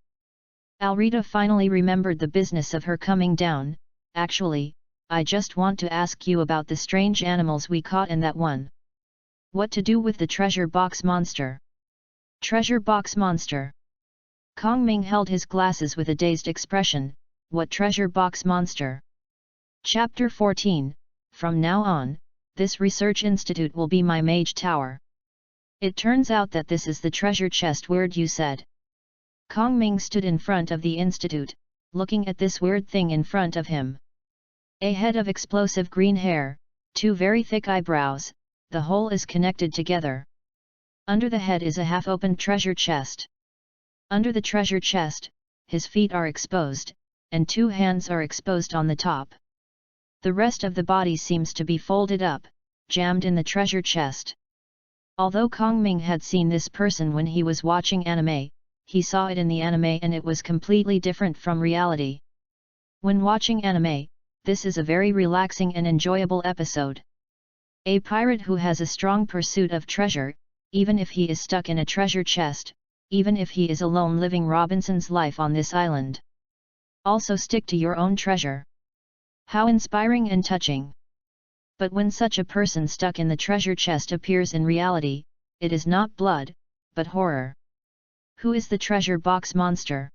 Alrita finally remembered the business of her coming down. Actually, I just want to ask you about the strange animals we caught and that one. What to do with the treasure box monster? Treasure box monster. Kongming held his glasses with a dazed expression. What treasure box monster? Chapter 14, From now on, this research institute will be my Mage Tower. It turns out that this is the treasure chest word you said. Kongming stood in front of the institute, looking at this weird thing in front of him. A head of explosive green hair, two very thick eyebrows, the whole is connected together. Under the head is a half-opened treasure chest. Under the treasure chest, his feet are exposed, and two hands are exposed on the top. The rest of the body seems to be folded up, jammed in the treasure chest. Although Kongming had seen this person when he was watching anime, he saw it in the anime and it was completely different from reality. When watching anime, this is a very relaxing and enjoyable episode. A pirate who has a strong pursuit of treasure, even if he is stuck in a treasure chest, even if he is alone living Robinson's life on this island. Also stick to your own treasure. How inspiring and touching. But when such a person stuck in the treasure chest appears in reality, it is not blood, but horror. Who is the treasure box monster?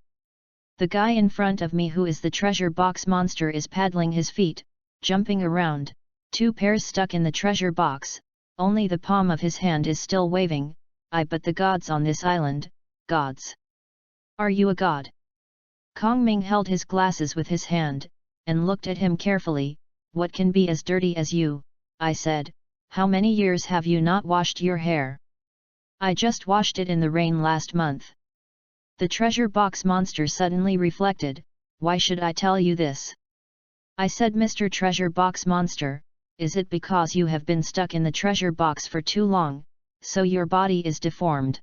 The guy in front of me who is the treasure box monster is paddling his feet, jumping around, two pairs stuck in the treasure box, only the palm of his hand is still waving. But the gods on this island, gods. Are you a god? Kongming held his glasses with his hand, and looked at him carefully. What can be as dirty as you? I said. How many years have you not washed your hair? I just washed it in the rain last month. The treasure box monster suddenly reflected. Why should I tell you this? I said, Mr. Treasure Box Monster, is it because you have been stuck in the treasure box for too long, so your body is deformed?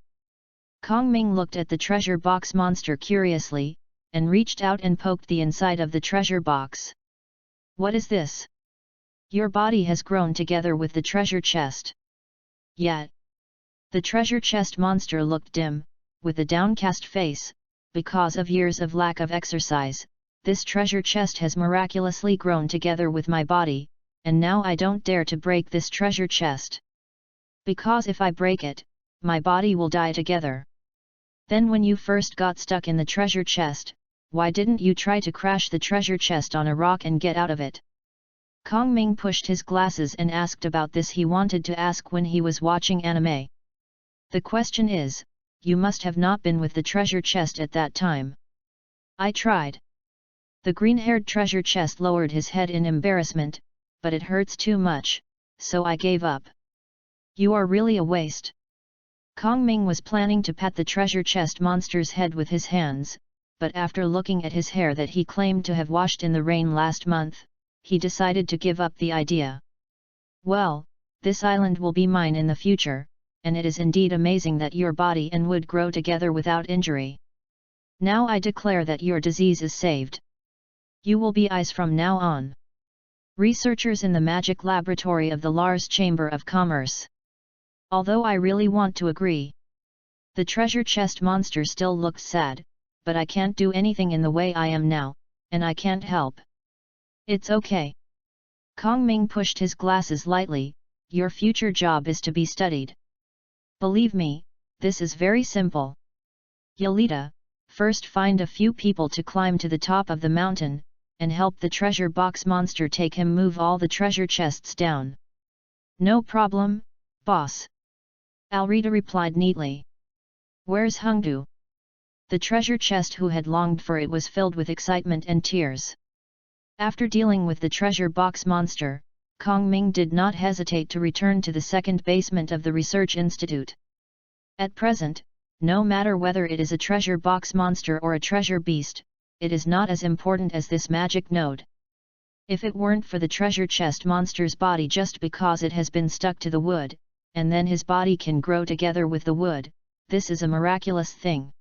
Kongming looked at the treasure box monster curiously, and reached out and poked the inside of the treasure box. What is this? Your body has grown together with the treasure chest. Yet. The treasure chest monster looked dim, with a downcast face. Because of years of lack of exercise, this treasure chest has miraculously grown together with my body, and now I don't dare to break this treasure chest. Because if I break it, my body will die together. Then when you first got stuck in the treasure chest, why didn't you try to crash the treasure chest on a rock and get out of it? Kongming pushed his glasses and asked about this he wanted to ask when he was watching anime. The question is, you must have not been with the treasure chest at that time. I tried. The green-haired treasure chest lowered his head in embarrassment, but it hurts too much, so I gave up. You are really a waste. Kongming was planning to pat the treasure chest monster's head with his hands, but after looking at his hair that he claimed to have washed in the rain last month, he decided to give up the idea. Well, this island will be mine in the future, and it is indeed amazing that your body and wood grow together without injury. Now I declare that your disease is saved. You will be eyes from now on. Researchers in the magic laboratory of the Lars Chamber of Commerce. Although I really want to agree. The treasure chest monster still looks sad, but I can't do anything in the way I am now, and I can't help. It's okay. Kongming pushed his glasses lightly. Your future job is to be studied. Believe me, this is very simple. Yelita, first find a few people to climb to the top of the mountain, and help the treasure box monster take him move all the treasure chests down. No problem, boss. Alrita replied neatly. Where's Hungdu? The treasure chest who had longed for it was filled with excitement and tears. After dealing with the treasure box monster, Kongming did not hesitate to return to the second basement of the research institute. At present, no matter whether it is a treasure box monster or a treasure beast, it is not as important as this magic node. If it weren't for the treasure chest monster's body just because it has been stuck to the wood, and then his body can grow together with the wood. This is a miraculous thing.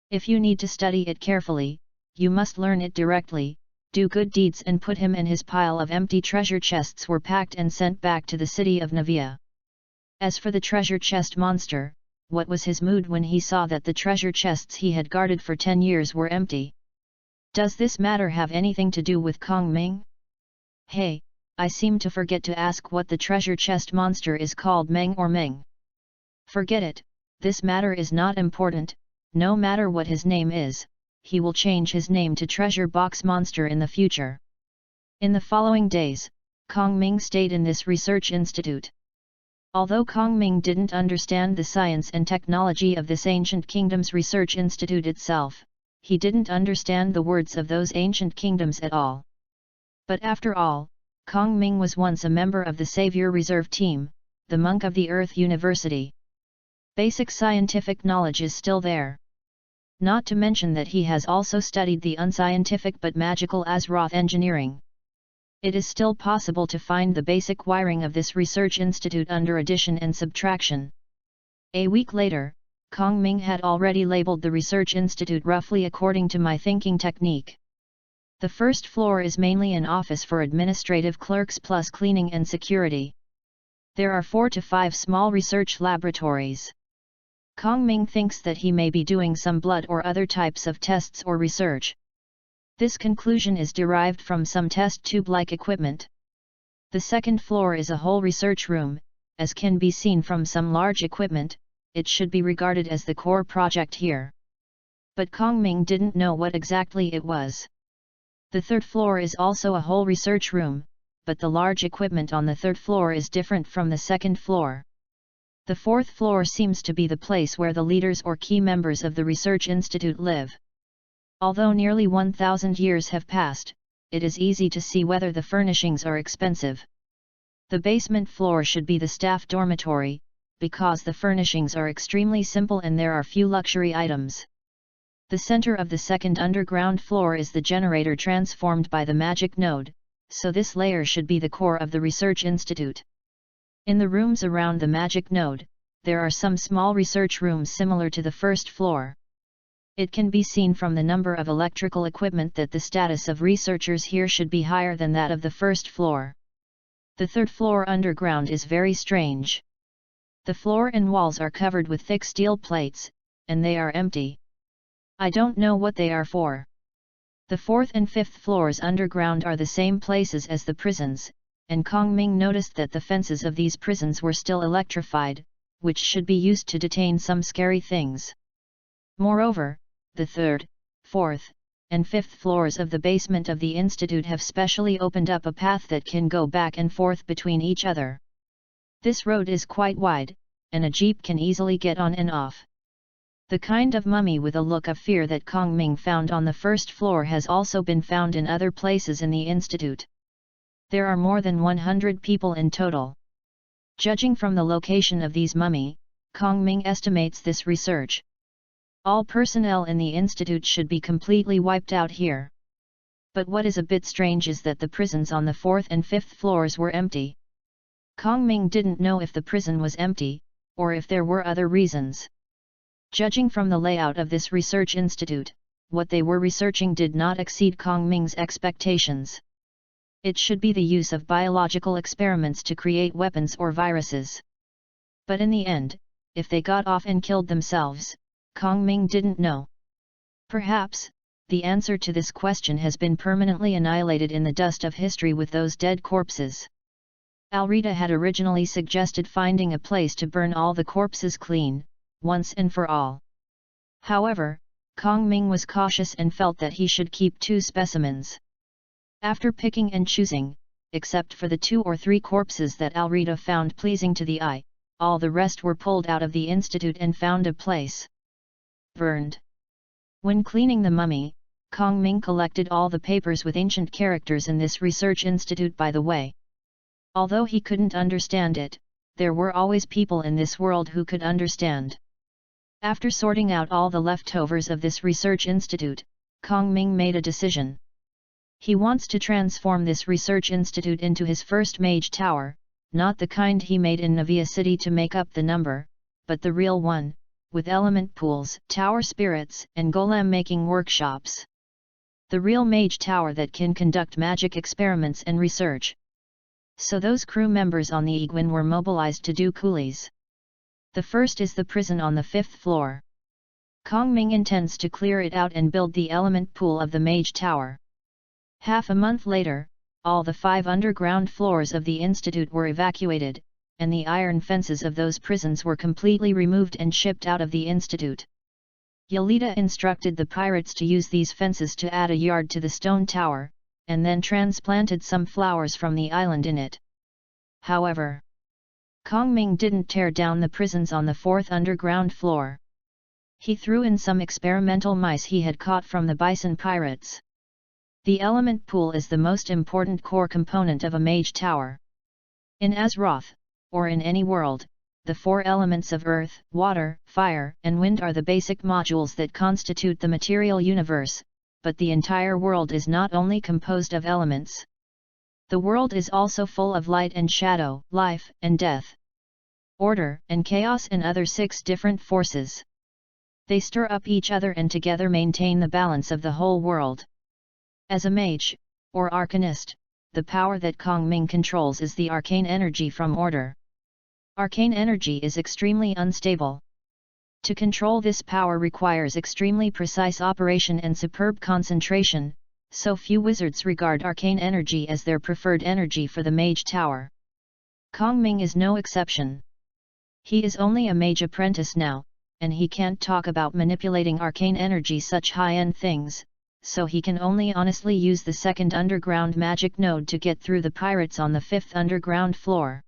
If you need to study it carefully, you must learn it directly, do good deeds and put him in his pile of empty treasure chests were packed and sent back to the city of Navia. As for the treasure chest monster, what was his mood when he saw that the treasure chests he had guarded for 10 years were empty? Does this matter have anything to do with Kong Ming? Hey, I seem to forget to ask what the treasure chest monster is called, Meng or Ming. Forget it, this matter is not important. No matter what his name is, he will change his name to Treasure Box Monster in the future. In the following days, Kong Ming stayed in this research institute. Although Kong Ming didn't understand the science and technology of this ancient kingdom's research institute itself, he didn't understand the words of those ancient kingdoms at all. But after all, Kong Ming was once a member of the Savior Reserve Team, the monk of the Earth University. Basic scientific knowledge is still there. Not to mention that he has also studied the unscientific but magical Azeroth engineering. It is still possible to find the basic wiring of this research institute under addition and subtraction. A week later, Kong Ming had already labeled the research institute roughly according to my thinking technique. The first floor is mainly an office for administrative clerks plus cleaning and security. There are 4 to 5 small research laboratories. Kong Ming thinks that he may be doing some blood or other types of tests or research. This conclusion is derived from some test tube-like equipment. The second floor is a whole research room, as can be seen from some large equipment. It should be regarded as the core project here. But Kong Ming didn't know what exactly it was. The third floor is also a whole research room, but the large equipment on the third floor is different from the second floor. The fourth floor seems to be the place where the leaders or key members of the research institute live. Although nearly 1,000 years have passed, it is easy to see whether the furnishings are expensive. The basement floor should be the staff dormitory, because the furnishings are extremely simple and there are few luxury items. The center of the second underground floor is the generator transformed by the magic node, so this layer should be the core of the research institute. In the rooms around the magic node, there are some small research rooms similar to the first floor. It can be seen from the number of electrical equipment that the status of researchers here should be higher than that of the first floor. The third floor underground is very strange. The floor and walls are covered with thick steel plates, and they are empty. I don't know what they are for. The fourth and fifth floors underground are the same places as the prisons, and Kong Ming noticed that the fences of these prisons were still electrified, which should be used to detain some scary things. Moreover, the third, fourth, and fifth floors of the basement of the institute have specially opened up a path that can go back and forth between each other. This road is quite wide, and a jeep can easily get on and off. The kind of mummy with a look of fear that Kong Ming found on the first floor has also been found in other places in the institute. There are more than 100 people in total. Judging from the location of these mummy, Kong Ming estimates this research. All personnel in the institute should be completely wiped out here. But what is a bit strange is that the prisons on the fourth and fifth floors were empty. Kong Ming didn't know if the prison was empty, or if there were other reasons. Judging from the layout of this research institute, what they were researching did not exceed Kong Ming's expectations. It should be the use of biological experiments to create weapons or viruses. But in the end, if they got off and killed themselves, Kong Ming didn't know. Perhaps, the answer to this question has been permanently annihilated in the dust of history with those dead corpses. Alrita had originally suggested finding a place to burn all the corpses clean, once and for all. However, Kong Ming was cautious and felt that he should keep 2 specimens. After picking and choosing, except for the 2 or 3 corpses that Alrita found pleasing to the eye, all the rest were pulled out of the institute and found a place. Burned. When cleaning the mummy, Kong Ming collected all the papers with ancient characters in this research institute by the way. Although he couldn't understand it, there were always people in this world who could understand. After sorting out all the leftovers of this research institute, Kong Ming made a decision. He wants to transform this research institute into his first Mage Tower, not the kind he made in Navia City to make up the number, but the real one, with element pools, tower spirits, and golem-making workshops. The real mage tower that can conduct magic experiments and research. So those crew members on the Egwin were mobilized to do coolies. The first is the prison on the 5th floor. Kong Ming intends to clear it out and build the element pool of the mage tower. Half a month later, all the 5 underground floors of the institute were evacuated, and the iron fences of those prisons were completely removed and shipped out of the institute. Yelida instructed the pirates to use these fences to add a yard to the stone tower, and then transplanted some flowers from the island in it. However, Kong Ming didn't tear down the prisons on the 4th underground floor. He threw in some experimental mice he had caught from the bison pirates. The element pool is the most important core component of a mage tower. In Azeroth, or in any world, the 4 elements of earth, water, fire, and wind are the basic modules that constitute the material universe, but the entire world is not only composed of elements. The world is also full of light and shadow, life and death, order and chaos, and other 6 different forces. They stir up each other and together maintain the balance of the whole world. As a mage, or arcanist, the power that Kong Ming controls is the arcane energy from order. Arcane energy is extremely unstable. To control this power requires extremely precise operation and superb concentration, so few wizards regard arcane energy as their preferred energy for the mage tower. Kong Ming is no exception. He is only a mage apprentice now, and he can't talk about manipulating arcane energy, such high-end things, so he can only honestly use the 2nd underground magic node to get through the pirates on the 5th underground floor.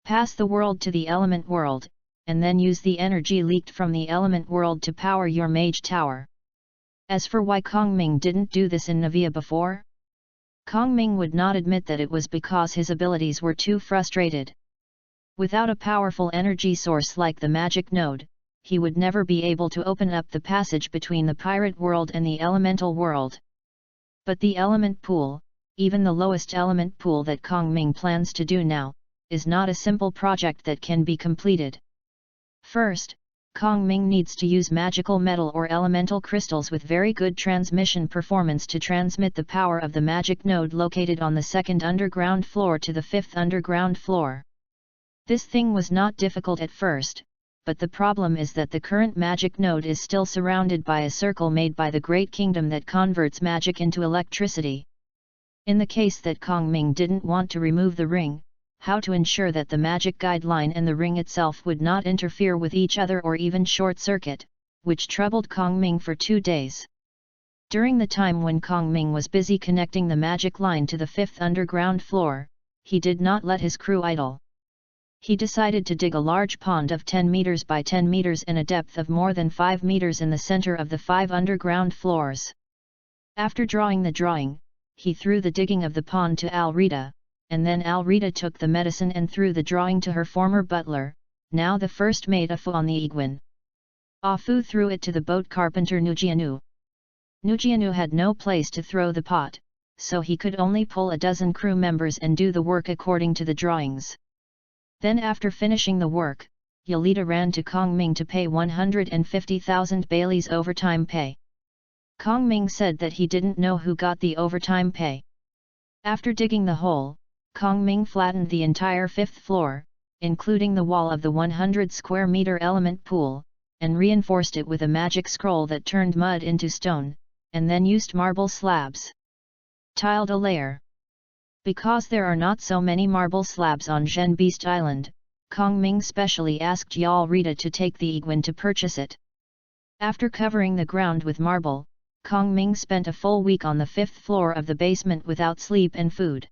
Pass the world to the element world, and then use the energy leaked from the element world to power your mage tower. As for why Kong Ming didn't do this in Navia before? Kong Ming would not admit that it was because his abilities were too frustrated. Without a powerful energy source like the magic node, he would never be able to open up the passage between the pirate world and the elemental world. But the element pool, even the lowest element pool that Kong Ming plans to do now, is not a simple project that can be completed. First, Kong Ming needs to use magical metal or elemental crystals with very good transmission performance to transmit the power of the magic node located on the 2nd underground floor to the 5th underground floor. This thing was not difficult at first, but the problem is that the current magic node is still surrounded by a circle made by the Great Kingdom that converts magic into electricity. In the case that Kong Ming didn't want to remove the ring, how to ensure that the magic guideline and the ring itself would not interfere with each other or even short-circuit, which troubled Kong Ming for 2 days. During the time when Kong Ming was busy connecting the magic line to the 5th underground floor, he did not let his crew idle. He decided to dig a large pond of 10 meters by 10 meters and a depth of more than 5 meters in the center of the 5 underground floors. After drawing the drawing, he threw the digging of the pond to Alrita, and then Alrita took the medicine and threw the drawing to her former butler, now the first mate Afu on the Egwin. Afu threw it to the boat carpenter Nujianu. Nujianu had no place to throw the pot, so he could only pull a dozen crew members and do the work according to the drawings. Then after finishing the work, Yelida ran to Kong Ming to pay 150,000 Bailey's overtime pay. Kong Ming said that he didn't know who got the overtime pay. After digging the hole, Kong Ming flattened the entire 5th floor, including the wall of the 100 square meter element pool, and reinforced it with a magic scroll that turned mud into stone, and then used marble slabs. Tiled a layer. Because there are not so many marble slabs on Zhen Beast Island, Kong Ming specially asked Yal Rita to take the Egwin to purchase it. After covering the ground with marble, Kong Ming spent a full week on the 5th floor of the basement without sleep and food.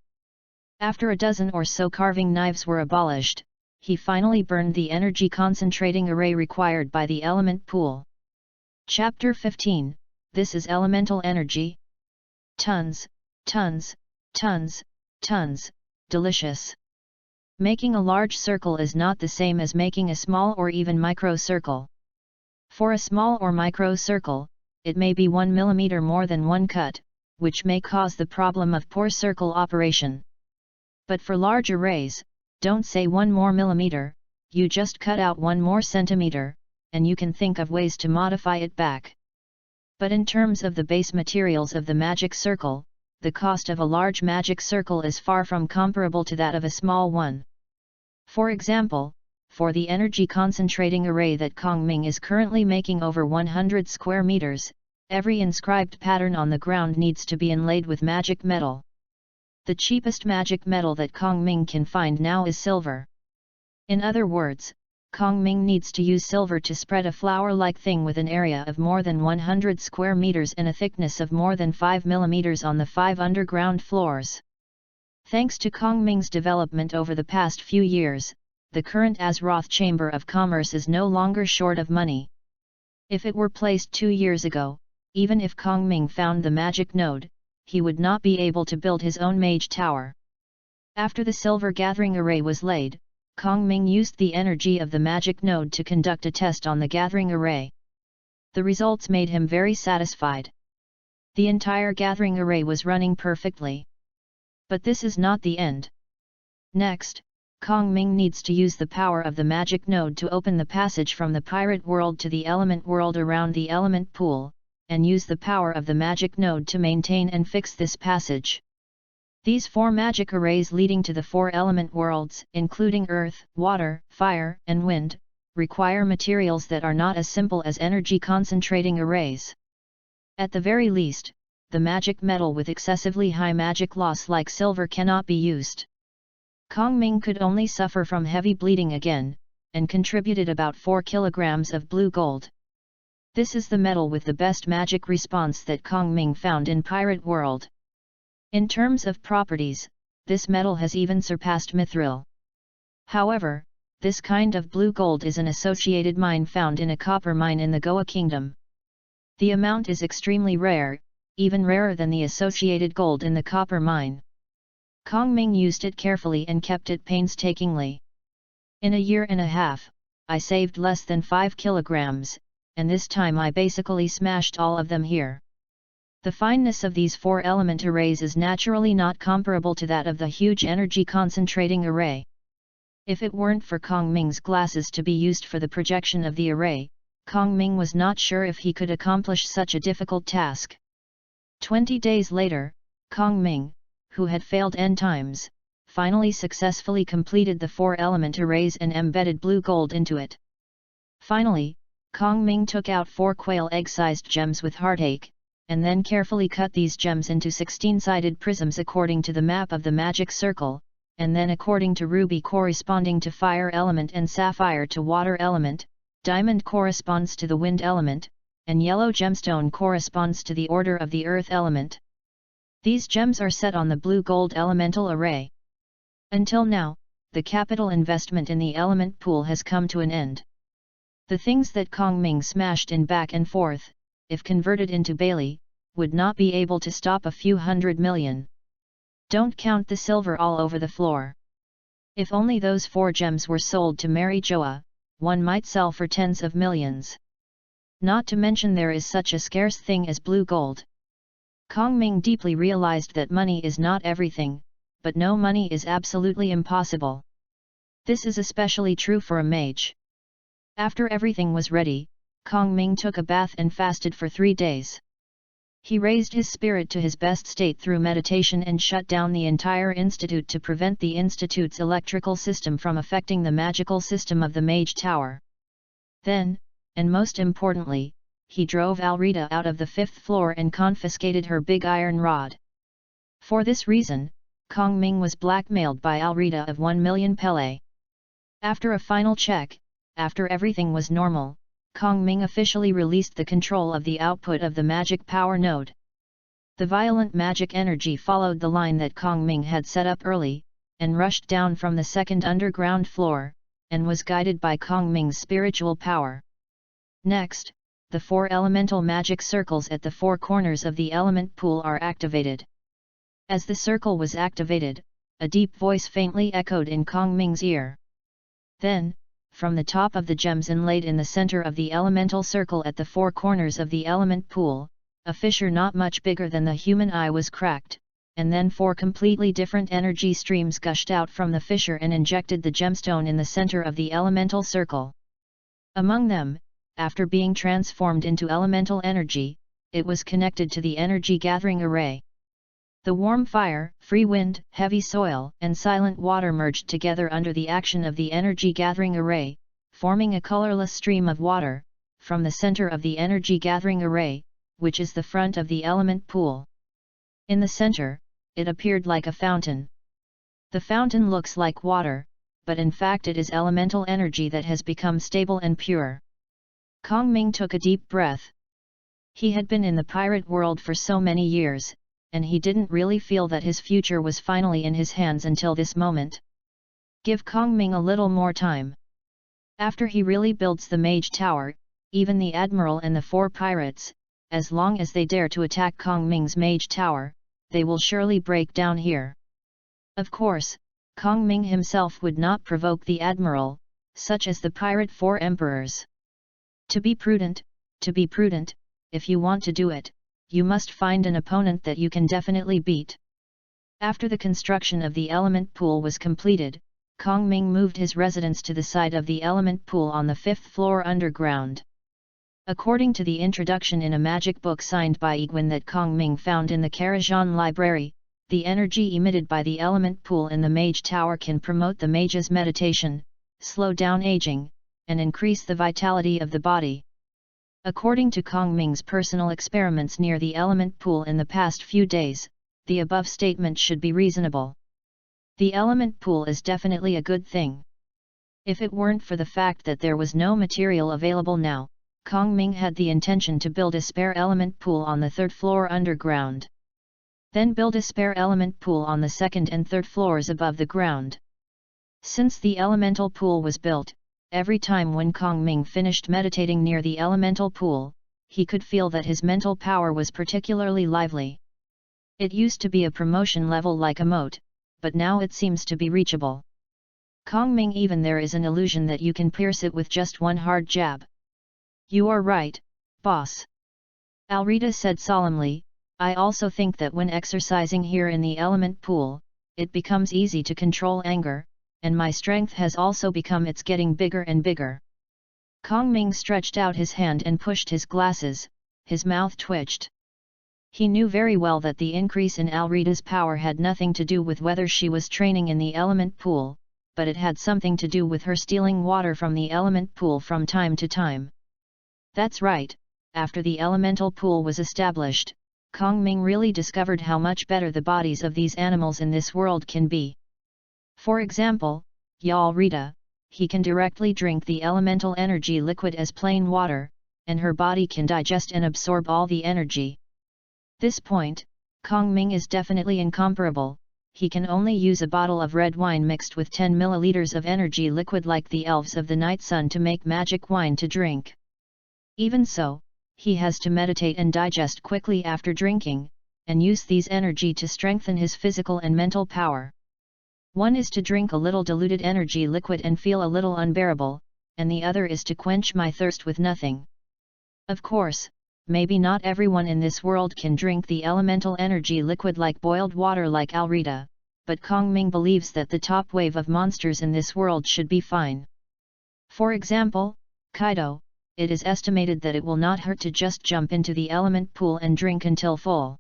After a dozen or so carving knives were abolished, he finally burned the energy concentrating array required by the element pool. Chapter 15, This is Elemental Energy. Tons, tons, tons, tons, delicious. Making a large circle is not the same as making a small or even micro circle. For a small or micro circle, it may be 1 mm more than one cut, which may cause the problem of poor circle operation. But for large arrays, Don't say 1 more millimeter, you just cut out 1 more centimeter, and you can think of ways to modify it back. But in terms of the base materials of the magic circle, the cost of a large magic circle is far from comparable to that of a small one. For example, for the energy concentrating array that Kongming is currently making over 100 square meters, every inscribed pattern on the ground needs to be inlaid with magic metal. The cheapest magic metal that Kongming can find now is silver. In other words, Kongming needs to use silver to spread a flower-like thing with an area of more than 100 square meters and a thickness of more than 5 millimeters on the 5 underground floors. Thanks to Kongming's development over the past few years, the current Azeroth Chamber of Commerce is no longer short of money. If it were placed 2 years ago, even if Kongming found the magic node, he would not be able to build his own mage tower. After the silver gathering array was laid, Kongming used the energy of the magic node to conduct a test on the gathering array. The results made him very satisfied. The entire gathering array was running perfectly. But this is not the end. Next, Kongming needs to use the power of the magic node to open the passage from the pirate world to the element world around the element pool, and use the power of the magic node to maintain and fix this passage. These 4 magic arrays leading to the 4 element worlds, including earth, water, fire, and wind, require materials that are not as simple as energy concentrating arrays. At the very least, the magic metal with excessively high magic loss like silver cannot be used. Kongming could only suffer from heavy bleeding again, and contributed about 4 kilograms of blue gold. This is the metal with the best magic response that Kongming found in Pirate World. In terms of properties, this metal has even surpassed mithril. However, this kind of blue gold is an associated mine found in a copper mine in the Goa Kingdom. The amount is extremely rare, even rarer than the associated gold in the copper mine. Kongming used it carefully and kept it painstakingly. In a year and a half, I saved less than 5 kilograms, and this time I basically smashed all of them here. The fineness of these 4 element arrays is naturally not comparable to that of the huge energy concentrating array. If it weren't for Kongming's glasses to be used for the projection of the array, Kongming was not sure if he could accomplish such a difficult task. 20 days later, Kongming, who had failed n times, finally successfully completed the 4 element arrays and embedded blue gold into it. Finally, Kongming took out 4 quail egg-sized gems with heartache, and then carefully cut these gems into 16-sided prisms according to the map of the magic circle, and then according to ruby corresponding to fire element and sapphire to water element, diamond corresponds to the wind element, and yellow gemstone corresponds to the order of the earth element. These gems are set on the blue-gold elemental array. Until now, the capital investment in the element pool has come to an end. The things that Kongming smashed in back and forth, if converted into Bailey, would not be able to stop a few 100 million. Don't count the silver all over the floor. If only those 4 gems were sold to Mary Joa, one might sell for tens of millions. Not to mention there is such a scarce thing as blue gold. Kongming deeply realized that money is not everything, but no money is absolutely impossible. This is especially true for a mage. After everything was ready, Kongming took a bath and fasted for 3 days. He raised his spirit to his best state through meditation and shut down the entire institute to prevent the institute's electrical system from affecting the magical system of the Mage Tower. Then, and most importantly, he drove Alrita out of the 5th floor and confiscated her big iron rod. For this reason, Kongming was blackmailed by Alrita of 1 million pele. After a final check, after everything was normal, Kongming officially released the control of the output of the magic power node. The violent magic energy followed the line that Kongming had set up early, and rushed down from the 2nd underground floor, and was guided by Kongming's spiritual power. Next, the 4 elemental magic circles at the 4 corners of the element pool are activated. As the circle was activated, a deep voice faintly echoed in Kongming's ear. Then, from the top of the gems inlaid in the center of the elemental circle at the 4 corners of the element pool, a fissure not much bigger than the human eye was cracked, and then 4 completely different energy streams gushed out from the fissure and injected the gemstone in the center of the elemental circle. Among them, after being transformed into elemental energy, it was connected to the energy gathering array. The warm fire, free wind, heavy soil, and silent water merged together under the action of the energy gathering array, forming a colorless stream of water, from the center of the energy gathering array, which is the front of the element pool. In the center, it appeared like a fountain. The fountain looks like water, but in fact it is elemental energy that has become stable and pure. Kong Ming took a deep breath. He had been in the pirate world for so many years, and he didn't really feel that his future was finally in his hands until this moment. Give Kong Ming a little more time. After he really builds the Mage Tower, even the Admiral and the 4 pirates, as long as they dare to attack Kong Ming's Mage Tower, they will surely break down here. Of course, Kong Ming himself would not provoke the Admiral, such as the pirate 4 emperors. To be prudent, if you want to do it, you must find an opponent that you can definitely beat. After the construction of the element pool was completed, Kong Ming moved his residence to the side of the element pool on the 5th floor underground. According to the introduction in a magic book signed by Iguan that Kong Ming found in the Karajan library, the energy emitted by the element pool in the Mage Tower can promote the mage's meditation, slow down aging, and increase the vitality of the body. According to Kong Ming's personal experiments near the element pool in the past few days, the above statement should be reasonable. The element pool is definitely a good thing. If it weren't for the fact that there was no material available now, Kong Ming had the intention to build a spare element pool on the 3rd floor underground. Then build a spare element pool on the 2nd and 3rd floors above the ground. Since the elemental pool was built, every time when Kong Ming finished meditating near the elemental pool, he could feel that his mental power was particularly lively. It used to be a promotion level like a moat, but now it seems to be reachable. Kong Ming, even there is an illusion that you can pierce it with just one hard jab. You are right, boss. Alrita said solemnly, I also think that when exercising here in the element pool, it becomes easy to control anger, and my strength has also become it's getting bigger and bigger. Kong Ming stretched out his hand and pushed his glasses, his mouth twitched. He knew very well that the increase in Alrita's power had nothing to do with whether she was training in the element pool, but it had something to do with her stealing water from the element pool from time to time. That's right, after the elemental pool was established, Kong Ming really discovered how much better the bodies of these animals in this world can be. For example, Alrita, he can directly drink the elemental energy liquid as plain water, and her body can digest and absorb all the energy. This point, Kong Ming is definitely incomparable. He can only use a bottle of red wine mixed with 10 milliliters of energy liquid like the elves of the night sun to make magic wine to drink. Even so, he has to meditate and digest quickly after drinking, and use these energy to strengthen his physical and mental power. One is to drink a little diluted energy liquid and feel a little unbearable, and the other is to quench my thirst with nothing. Of course, maybe not everyone in this world can drink the elemental energy liquid like boiled water like Alrita, but Kong Ming believes that the top wave of monsters in this world should be fine. For example, Kaido, it is estimated that it will not hurt to just jump into the element pool and drink until full.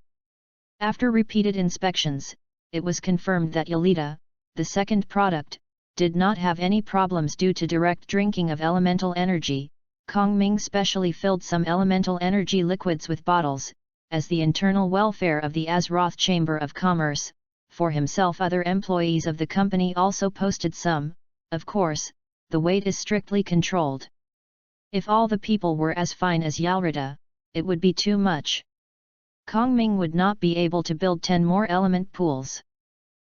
After repeated inspections, it was confirmed that Yolita, the second product, did not have any problems due to direct drinking of elemental energy. Kong Ming specially filled some elemental energy liquids with bottles, as the internal welfare of the Azeroth Chamber of Commerce. For himself, other employees of the company also posted some. Of course, the weight is strictly controlled. If all the people were as fine as Alrita, it would be too much. Kong Ming would not be able to build 10 more element pools.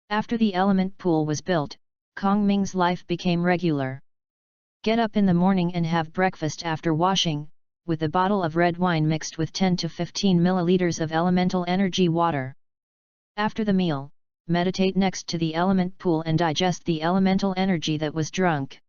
After the element pool was built, Kong Ming's life became regular. Get up in the morning and have breakfast after washing, with a bottle of red wine mixed with 10 to 15 milliliters of elemental energy water. After the meal, meditate next to the element pool and digest the elemental energy that was drunk.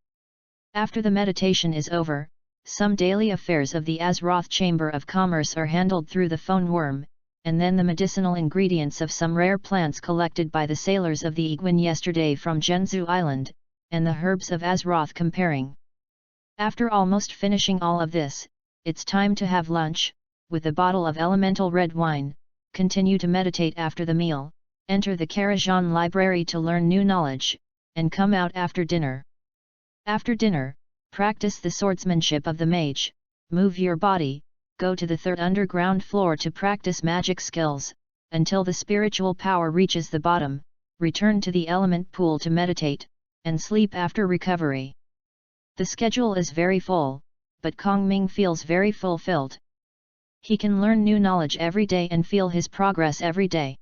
After the meditation is over, some daily affairs of the Azeroth Chamber of Commerce are handled through the phone worm, and then the medicinal ingredients of some rare plants collected by the sailors of the Iguin yesterday from Jeonju Island, and the herbs of Azeroth comparing. After almost finishing all of this, it's time to have lunch, with a bottle of elemental red wine, continue to meditate after the meal, enter the Karajan library to learn new knowledge, and come out after dinner. After dinner, practice the swordsmanship of the mage, move your body, go to the third underground floor to practice magic skills, until the spiritual power reaches the bottom, return to the element pool to meditate, and sleep after recovery. The schedule is very full, but Kong Ming feels very fulfilled. He can learn new knowledge every day and feel his progress every day.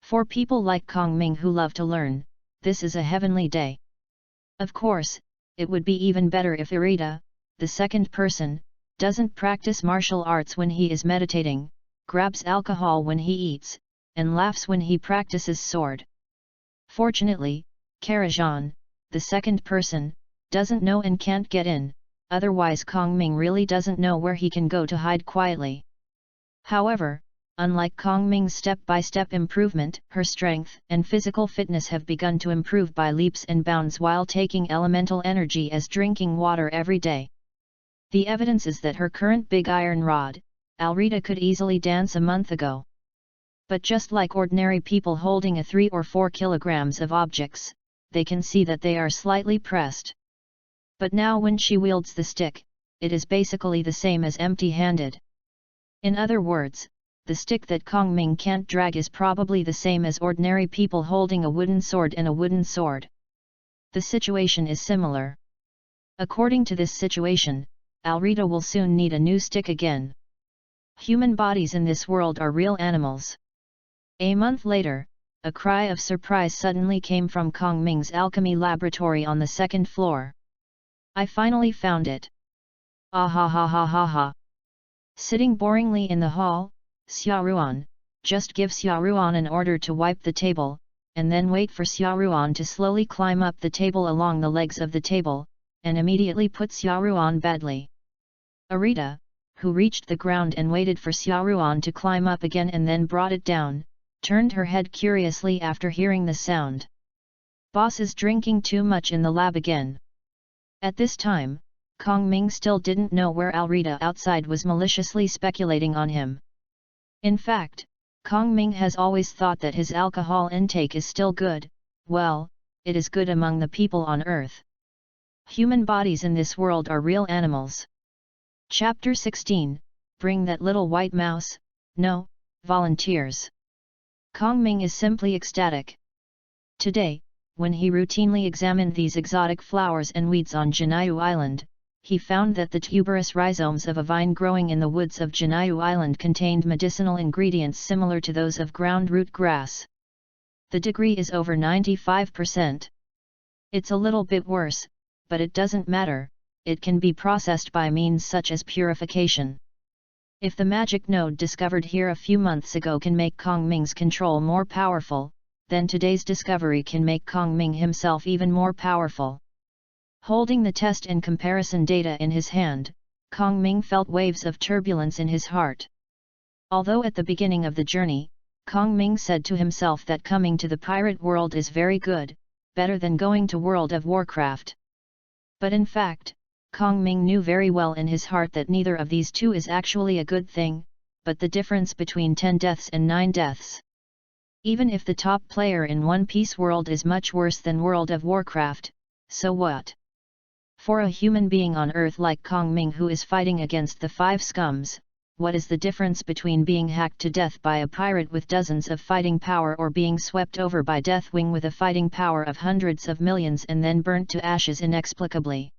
For people like Kong Ming who love to learn, this is a heavenly day. Of course, it would be even better if Irida, the second person, doesn't practice martial arts when he is meditating, grabs alcohol when he eats, and laughs when he practices sword. Fortunately, Karajan, the second person, doesn't know and can't get in, otherwise Kong Ming really doesn't know where he can go to hide quietly. However, unlike Kong Ming's step-by-step improvement, her strength and physical fitness have begun to improve by leaps and bounds while taking elemental energy as drinking water every day. The evidence is that her current big iron rod, Alrita, could easily dance a month ago. But just like ordinary people holding a 3 or 4 kilograms of objects, they can see that they are slightly pressed. But now when she wields the stick, it is basically the same as empty-handed. In other words, the stick that Kong Ming can't drag is probably the same as ordinary people holding a wooden sword and a wooden sword. The situation is similar. According to this situation, Alrita will soon need a new stick again. Human bodies in this world are real animals. A month later, a cry of surprise suddenly came from Kong Ming's alchemy laboratory on the second floor. I finally found it. Ah ha ha ha ha ha. Sitting boringly in the hall, Xiaoruan, just give Xiaoruan an order to wipe the table, and then wait for Xiaoruan to slowly climb up the table along the legs of the table, and immediately put Xiaoruan badly. Arita, who reached the ground and waited for Xiaoruan to climb up again and then brought it down, turned her head curiously after hearing the sound. Boss is drinking too much in the lab again. At this time, Kong Ming still didn't know where Alrita outside was maliciously speculating on him. In fact, Kong Ming has always thought that his alcohol intake is still good. Well, it is good among the people on Earth. Human bodies in this world are real animals. Chapter 16, Bring that little white mouse. No, volunteers. Kong Ming is simply ecstatic. Today, when he routinely examined these exotic flowers and weeds on Jeonju Island, he found that the tuberous rhizomes of a vine growing in the woods of Jeonju Island contained medicinal ingredients similar to those of ground root grass. The degree is over 95%. It's a little bit worse, but it doesn't matter, it can be processed by means such as purification. If the magic node discovered here a few months ago can make Kong Ming's control more powerful, then today's discovery can make Kong Ming himself even more powerful. Holding the test and comparison data in his hand, Kong Ming felt waves of turbulence in his heart. Although at the beginning of the journey, Kong Ming said to himself that coming to the pirate world is very good, better than going to World of Warcraft. But in fact, Kong Ming knew very well in his heart that neither of these two is actually a good thing, but the difference between 10 deaths and 9 deaths. Even if the top player in One Piece world is much worse than World of Warcraft, so what? For a human being on Earth like Kong Ming who is fighting against the 5 scums, what is the difference between being hacked to death by a pirate with dozens of fighting power or being swept over by Deathwing with a fighting power of hundreds of millions and then burnt to ashes inexplicably?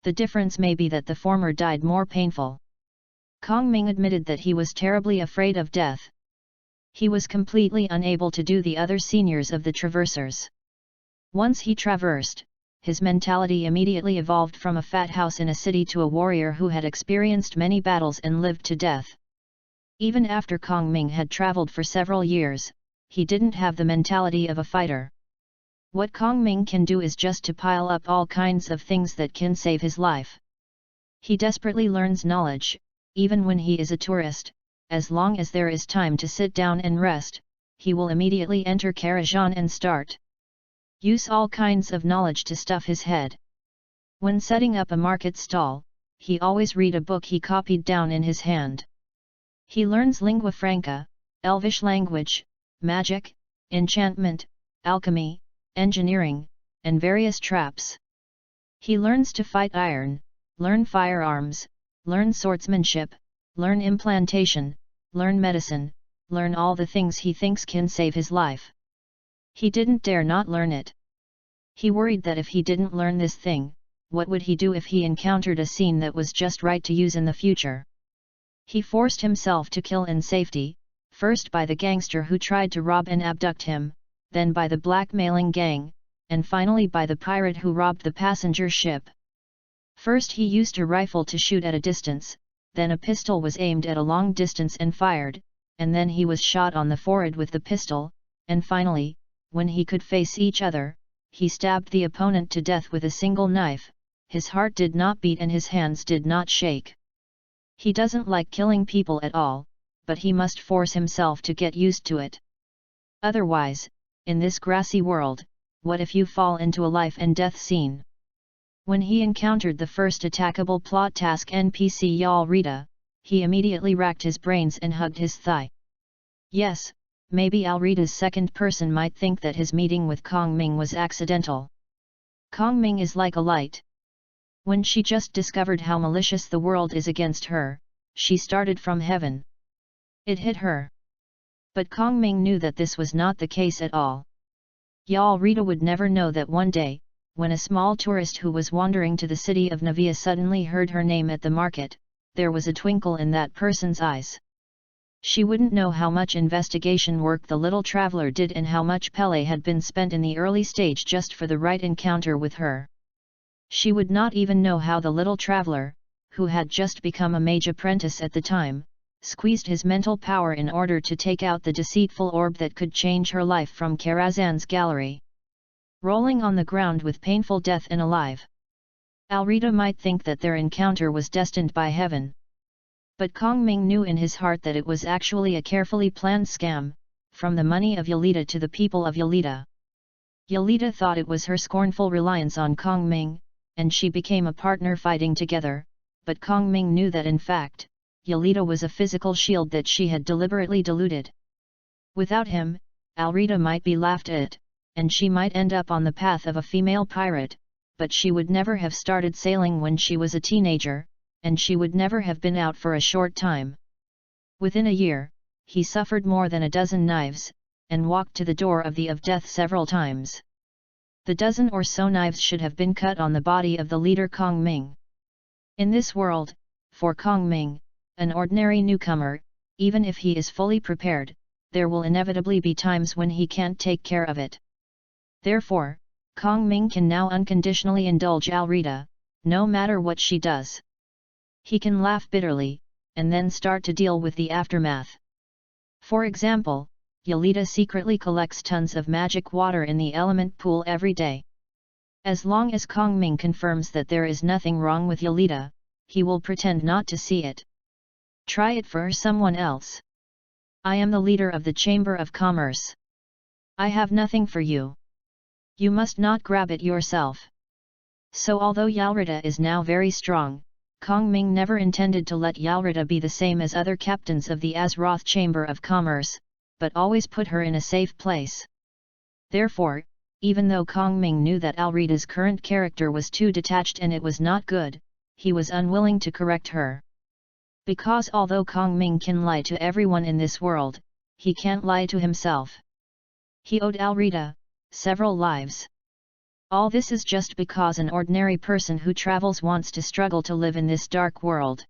The difference may be that the former died more painful. Kong Ming admitted that he was terribly afraid of death. He was completely unable to do the other seniors of the Traversers. Once he traversed, his mentality immediately evolved from a fat house in a city to a warrior who had experienced many battles and lived to death. Even after Kong Ming had traveled for several years, he didn't have the mentality of a fighter. What Kong Ming can do is just to pile up all kinds of things that can save his life. He desperately learns knowledge, even when he is a tourist, as long as there is time to sit down and rest, he will immediately enter Karajan and start. Use all kinds of knowledge to stuff his head. When setting up a market stall, he always read a book he copied down in his hand. He learns lingua franca, Elvish language, magic, enchantment, alchemy, engineering, and various traps. He learns to fight iron, learn firearms, learn swordsmanship, learn implantation, learn medicine, learn all the things he thinks can save his life. He didn't dare not learn it. He worried that if he didn't learn this thing, what would he do if he encountered a scene that was just right to use in the future? He forced himself to kill in safety, first by the gangster who tried to rob and abduct him, then by the blackmailing gang, and finally by the pirate who robbed the passenger ship. First he used a rifle to shoot at a distance, then a pistol was aimed at a long distance and fired, and then he was shot on the forehead with the pistol, and finally, when he could face each other, he stabbed the opponent to death with a single knife. His heart did not beat and his hands did not shake. He doesn't like killing people at all, but he must force himself to get used to it. Otherwise, in this grassy world, what if you fall into a life and death scene? When he encountered the first attackable plot task NPC Alrita, he immediately racked his brains and hugged his thigh. Yes, maybe Alrita's second person might think that his meeting with Kong Ming was accidental. Kong Ming is like a light. When she just discovered how malicious the world is against her, she started from heaven. It hit her. But Kong Ming knew that this was not the case at all. Alrita would never know that one day, when a small tourist who was wandering to the city of Navia suddenly heard her name at the market, there was a twinkle in that person's eyes. She wouldn't know how much investigation work the little traveler did and how much Pele had been spent in the early stage just for the right encounter with her. She would not even know how the little traveler, who had just become a mage apprentice at the time, squeezed his mental power in order to take out the deceitful orb that could change her life from Karazhan's gallery. Rolling on the ground with painful death and alive. Alrita might think that their encounter was destined by heaven. But Kong Ming knew in his heart that it was actually a carefully planned scam, from the money of Yelita to the people of Yelita. Yelita thought it was her scornful reliance on Kong Ming, and she became a partner fighting together, but Kong Ming knew that in fact, Yelita was a physical shield that she had deliberately deluded. Without him, Alrita might be laughed at, and she might end up on the path of a female pirate, but she would never have started sailing when she was a teenager, and she would never have been out for a short time. Within a year, he suffered more than a dozen knives, and walked to the door of death several times. The dozen or so knives should have been cut on the body of the leader Kong Ming. In this world, for Kong Ming, an ordinary newcomer, even if he is fully prepared, there will inevitably be times when he can't take care of it. Therefore, Kong Ming can now unconditionally indulge Alrita, no matter what she does. He can laugh bitterly, and then start to deal with the aftermath. For example, Yelita secretly collects tons of magic water in the element pool every day. As long as Kong Ming confirms that there is nothing wrong with Yelita, he will pretend not to see it. Try it for someone else. I am the leader of the Chamber of Commerce. I have nothing for you. You must not grab it yourself. So although Alrita is now very strong, Kong Ming never intended to let Alrita be the same as other captains of the Azeroth Chamber of Commerce, but always put her in a safe place. Therefore, even though Kong Ming knew that Alrita's current character was too detached and it was not good, he was unwilling to correct her. Because although Kong Ming can lie to everyone in this world, he can't lie to himself. He owed Alrita several lives. All this is just because an ordinary person who travels wants to struggle to live in this dark world.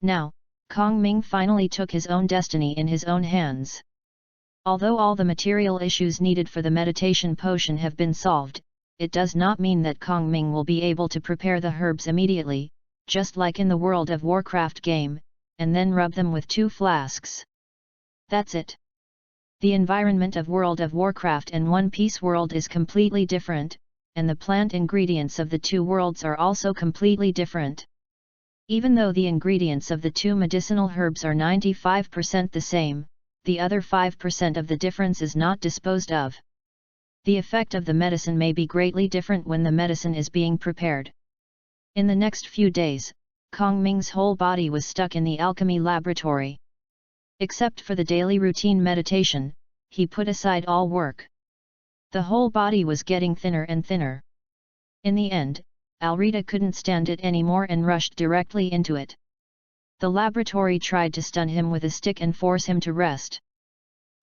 Now, Kong Ming finally took his own destiny in his own hands. Although all the material issues needed for the meditation potion have been solved, it does not mean that Kong Ming will be able to prepare the herbs immediately, just like in the World of Warcraft game, and then rub them with 2 flasks. That's it. The environment of World of Warcraft and One Piece world is completely different, and the plant ingredients of the 2 worlds are also completely different. Even though the ingredients of the two medicinal herbs are 95% the same, the other 5% of the difference is not disposed of. The effect of the medicine may be greatly different when the medicine is being prepared. In the next few days, Kong Ming's whole body was stuck in the alchemy laboratory. Except for the daily routine meditation, he put aside all work. The whole body was getting thinner and thinner. In the end, Alrita couldn't stand it anymore and rushed directly into it. The laboratory tried to stun him with a stick and force him to rest.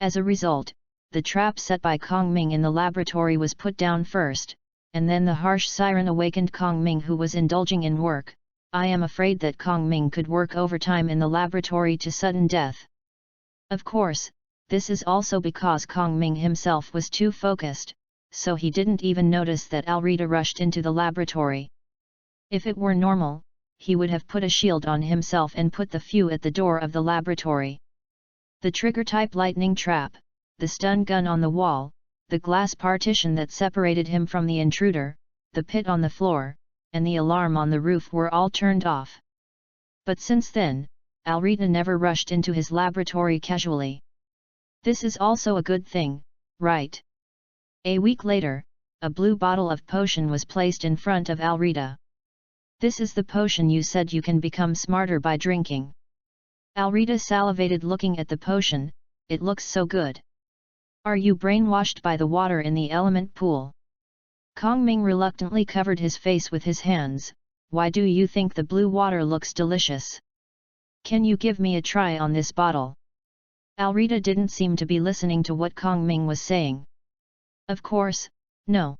As a result, the trap set by Kong Ming in the laboratory was put down first, and then the harsh siren awakened Kong Ming, who was indulging in work. I am afraid that Kong Ming could work overtime in the laboratory to sudden death. Of course, this is also because Kong Ming himself was too focused, so he didn't even notice that Alrita rushed into the laboratory. If it were normal, he would have put a shield on himself and put the fuse at the door of the laboratory. The trigger-type lightning trap, the stun gun on the wall, the glass partition that separated him from the intruder, the pit on the floor, and the alarm on the roof were all turned off. But since then, Alrita never rushed into his laboratory casually. This is also a good thing, right? A week later, a blue bottle of potion was placed in front of Alrita. This is the potion you said you can become smarter by drinking. Alrita salivated looking at the potion. It looks so good. Are you brainwashed by the water in the element pool? Kong Ming reluctantly covered his face with his hands. Why do you think the blue water looks delicious? Can you give me a try on this bottle? Alrita didn't seem to be listening to what Kong Ming was saying. Of course, no.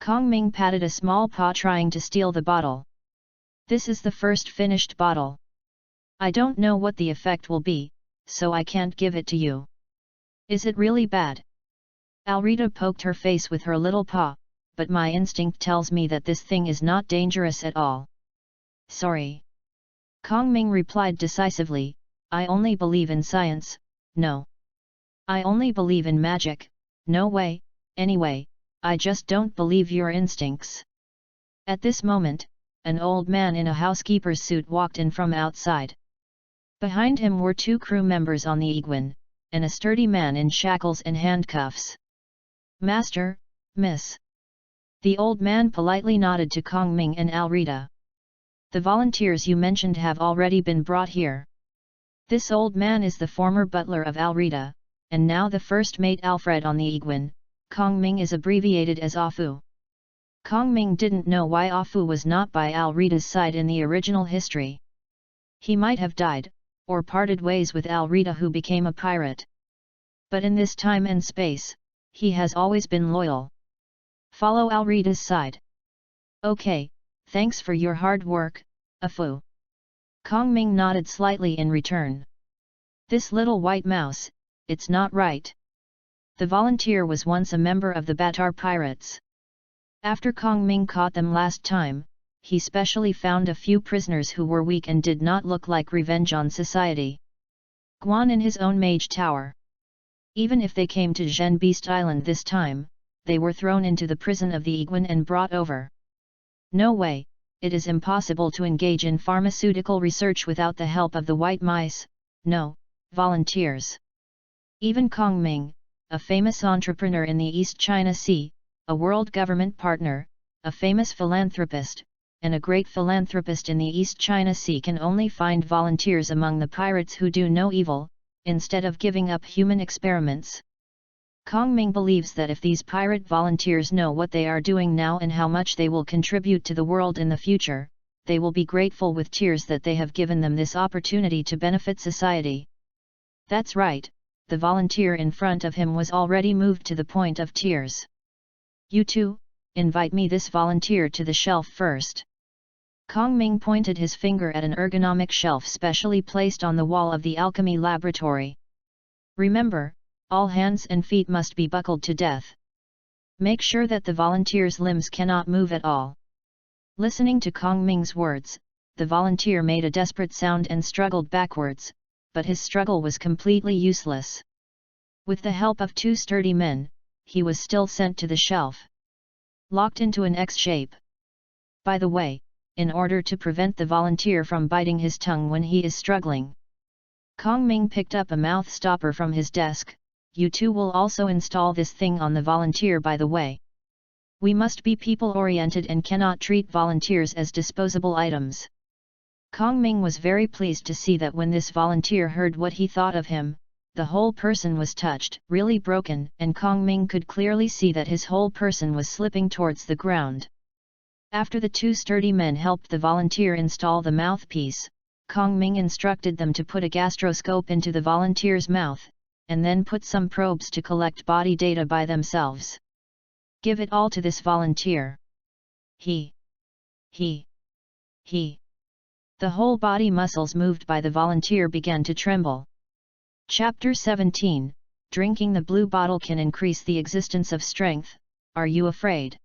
Kong Ming patted a small paw trying to steal the bottle. This is the first finished bottle. I don't know what the effect will be, so I can't give it to you. Is it really bad? Alrita poked her face with her little paw, but my instinct tells me that this thing is not dangerous at all. Sorry. Kong Ming replied decisively, I only believe in science, no. I only believe in magic, no way, anyway, I just don't believe your instincts. At this moment, an old man in a housekeeper's suit walked in from outside. Behind him were two crew members on the Iguan, and a sturdy man in shackles and handcuffs. Master, Miss. The old man politely nodded to Kong Ming and Alrita. The volunteers you mentioned have already been brought here. This old man is the former butler of Alrita, and now the first mate Alfred on the Iguan. Kong Ming is abbreviated as Afu. Kong Ming didn't know why Afu was not by Alrita's side in the original history. He might have died, or parted ways with Alrita, who became a pirate. But in this time and space, he has always been loyal. Follow Alrita's side. Okay, thanks for your hard work, Afu. Kong Ming nodded slightly in return. This little white mouse, it's not right. The volunteer was once a member of the Batar pirates. After Kong Ming caught them last time, he specially found a few prisoners who were weak and did not look like revenge on society. Guan in his own mage tower. Even if they came to Zhen Beast Island this time, they were thrown into the prison of the Iguan and brought over. No way, it is impossible to engage in pharmaceutical research without the help of the white mice, no, volunteers. Even Kong Ming, a famous entrepreneur in the East China Sea, a world government partner, a famous philanthropist, and a great philanthropist in the East China Sea, can only find volunteers among the pirates who do no evil, instead of giving up human experiments. Kong Ming believes that if these pirate volunteers know what they are doing now and how much they will contribute to the world in the future, they will be grateful with tears that they have given them this opportunity to benefit society. That's right, the volunteer in front of him was already moved to the point of tears. You two, invite me this volunteer to the shelf first. Kong Ming pointed his finger at an ergonomic shelf specially placed on the wall of the alchemy laboratory. Remember, all hands and feet must be buckled to death. Make sure that the volunteer's limbs cannot move at all. Listening to Kong Ming's words, the volunteer made a desperate sound and struggled backwards, but his struggle was completely useless. With the help of two sturdy men, he was still sent to the shelf. Locked into an X shape. By the way, in order to prevent the volunteer from biting his tongue when he is struggling. Kong Ming picked up a mouth stopper from his desk. You two will also install this thing on the volunteer, by the way. We must be people-oriented and cannot treat volunteers as disposable items. Kong Ming was very pleased to see that when this volunteer heard what he thought of him, the whole person was touched, really broken, and Kong Ming could clearly see that his whole person was slipping towards the ground. After the two sturdy men helped the volunteer install the mouthpiece, Kong Ming instructed them to put a gastroscope into the volunteer's mouth, and then put some probes to collect body data by themselves. Give it all to this volunteer. He. The whole body muscles moved by the volunteer began to tremble. Chapter 17, Drinking the blue bottle can increase the existence of strength. Are you afraid?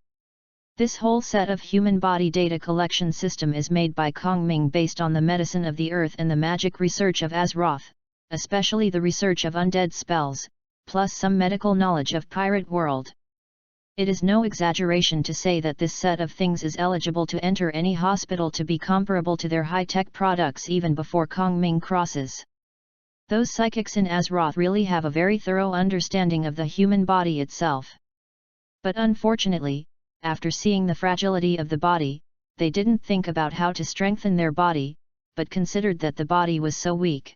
This whole set of human body data collection system is made by Kong Ming based on the medicine of the earth and the magic research of Azeroth, especially the research of undead spells, plus some medical knowledge of pirate world. It is no exaggeration to say that this set of things is eligible to enter any hospital to be comparable to their high-tech products even before Kong Ming crosses. Those psychics in Azeroth really have a very thorough understanding of the human body itself. But unfortunately, after seeing the fragility of the body, they didn't think about how to strengthen their body, but considered that the body was so weak.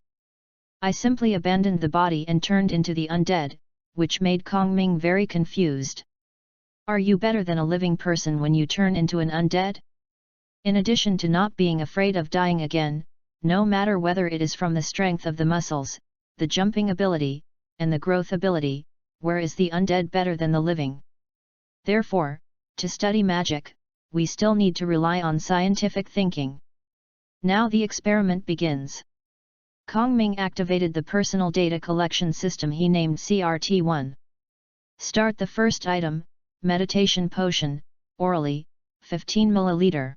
I simply abandoned the body and turned into the undead, which made Kong Ming very confused. Are you better than a living person when you turn into an undead? In addition to not being afraid of dying again, no matter whether it is from the strength of the muscles, the jumping ability, and the growth ability, where is the undead better than the living? Therefore, to study magic, we still need to rely on scientific thinking. Now the experiment begins. Kong Ming activated the personal data collection system he named CRT-1. Start the first item, meditation potion, orally, 15 ml.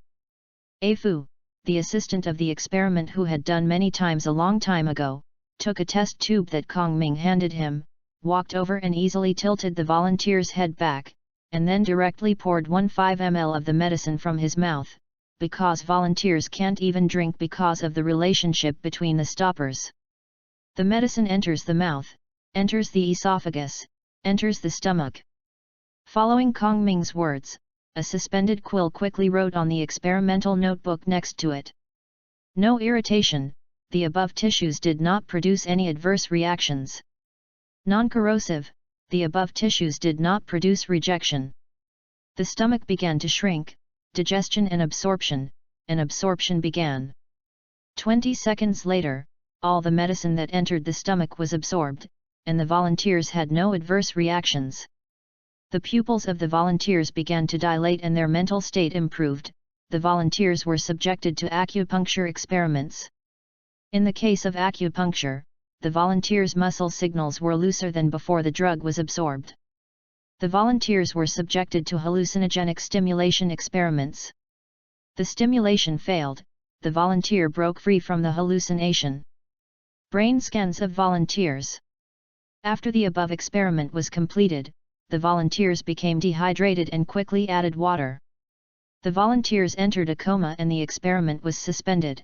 Afu, the assistant of the experiment who had done many times a long time ago, took a test tube that Kong Ming handed him, walked over and easily tilted the volunteer's head back, and then directly poured 15 ml of the medicine from his mouth, because volunteers can't even drink because of the relationship between the stoppers. The medicine enters the mouth, enters the esophagus, enters the stomach. Following Kong Ming's words, a suspended quill quickly wrote on the experimental notebook next to it. No irritation, the above tissues did not produce any adverse reactions. Non-corrosive, the above tissues did not produce rejection. The stomach began to shrink, digestion and absorption began. 20 seconds later, all the medicine that entered the stomach was absorbed, and the volunteers had no adverse reactions. The pupils of the volunteers began to dilate and their mental state improved. The volunteers were subjected to acupuncture experiments. In the case of acupuncture, the volunteers' muscle signals were looser than before the drug was absorbed. The volunteers were subjected to hallucinogenic stimulation experiments. The stimulation failed, the volunteer broke free from the hallucination. Brain scans of volunteers. After the above experiment was completed, the volunteers became dehydrated and quickly added water. The volunteers entered a coma and the experiment was suspended.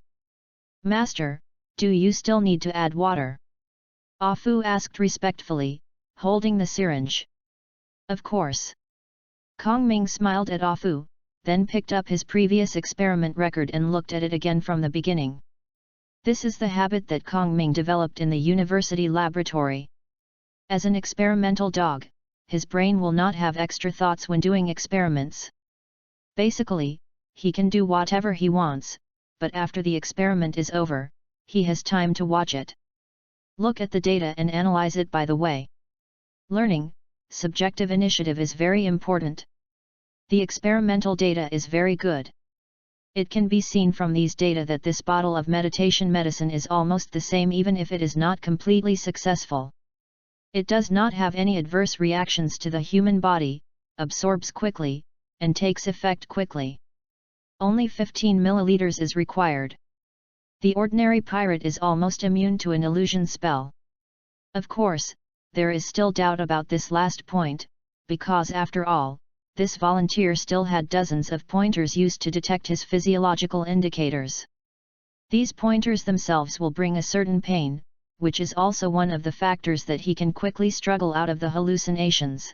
Master, do you still need to add water? Afu asked respectfully, holding the syringe. Of course. Kong Ming smiled at Afu, then picked up his previous experiment record and looked at it again from the beginning. This is the habit that Kong Ming developed in the university laboratory. As an experimental dog, his brain will not have extra thoughts when doing experiments. Basically, he can do whatever he wants, but after the experiment is over, he has time to watch it. Look at the data and analyze it by the way. Learning, subjective initiative is very important. The experimental data is very good. It can be seen from these data that this bottle of meditation medicine is almost the same even if it is not completely successful. It does not have any adverse reactions to the human body, absorbs quickly, and takes effect quickly. Only 15 ml is required. The ordinary pirate is almost immune to an illusion spell. Of course, there is still doubt about this last point, because after all, this volunteer still had dozens of pointers used to detect his physiological indicators. These pointers themselves will bring a certain pain, which is also one of the factors that he can quickly struggle out of the hallucinations.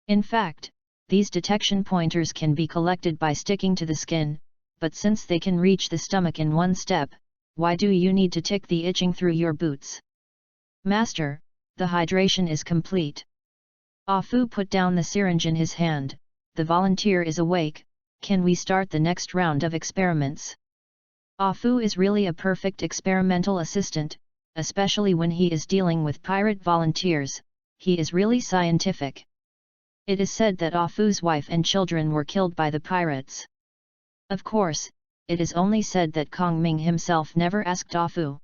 In fact, these detection pointers can be collected by sticking to the skin, but since they can reach the stomach in one step, why do you need to tick the itching through your boots? Master, the hydration is complete. Ah Fu put down the syringe in his hand. The volunteer is awake, can we start the next round of experiments? Ah Fu is really a perfect experimental assistant, especially when he is dealing with pirate volunteers, he is really scientific. It is said that Ah Fu's wife and children were killed by the pirates. Of course, it is only said that Kong Ming himself never asked Ah Fu.